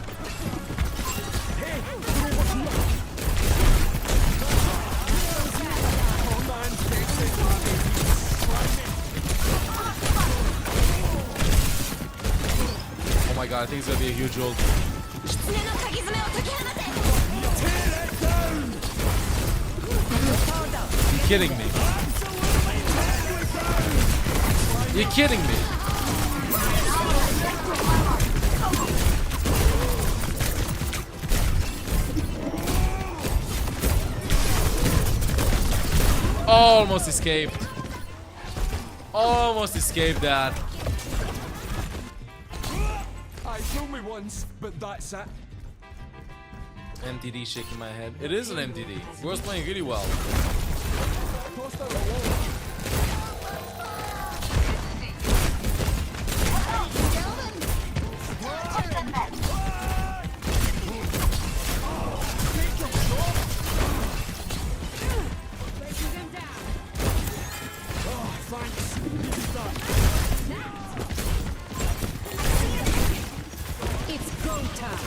Oh my god, I think it's gonna be a huge ult. You're kidding me. You're kidding me. Almost escaped. Almost escaped that. I told me once, but that's it. MTD shaking my head. It is an MTD. Bro's playing really well. It's go time.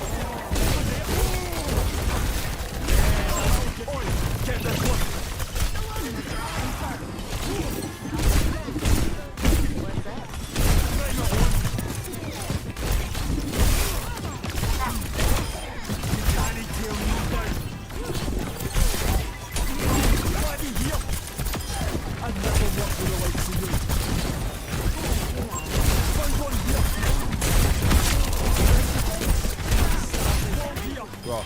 Bro.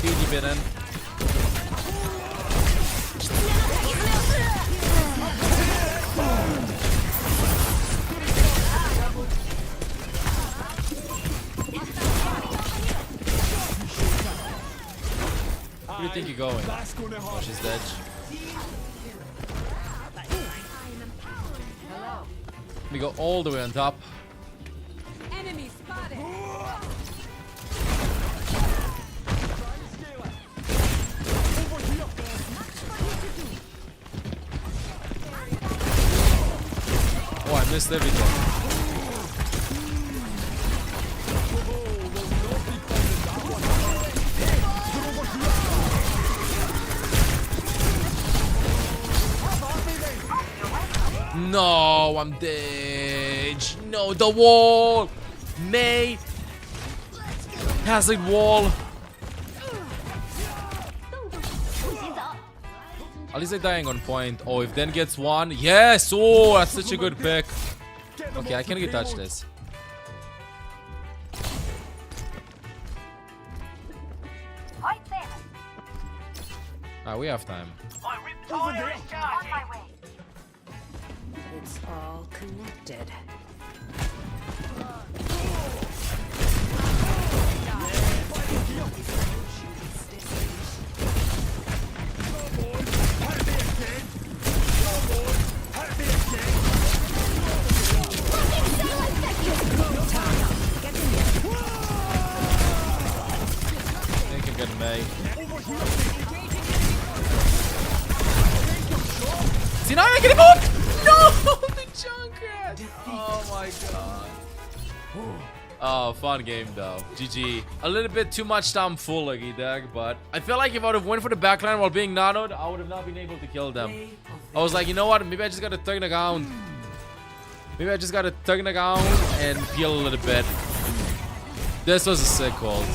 Huge bit in. Where do you think you're going? Watch his edge. We go all the way on top. Enemy spotted. Oh, I missed everything. No, I'm dead. No, the wall. May hazard wall. At least they're dying on point. Oh, if Den gets one. Yes. Oh, that's such a good pick. Okay, I can't get touch this. Ah, we have time. On my way. It's all connected. They can get May. 69, I get him out! No! The Junkrat! Oh my god. Oh, fun game though. GG. A little bit too much tomfoolery, Dag, but I feel like if I would have went for the backline while being nanoed, I would have not been able to kill them. I was like, you know what? Maybe I just gotta turn around. Maybe I just gotta turn around and peel a little bit. This was a sick ult.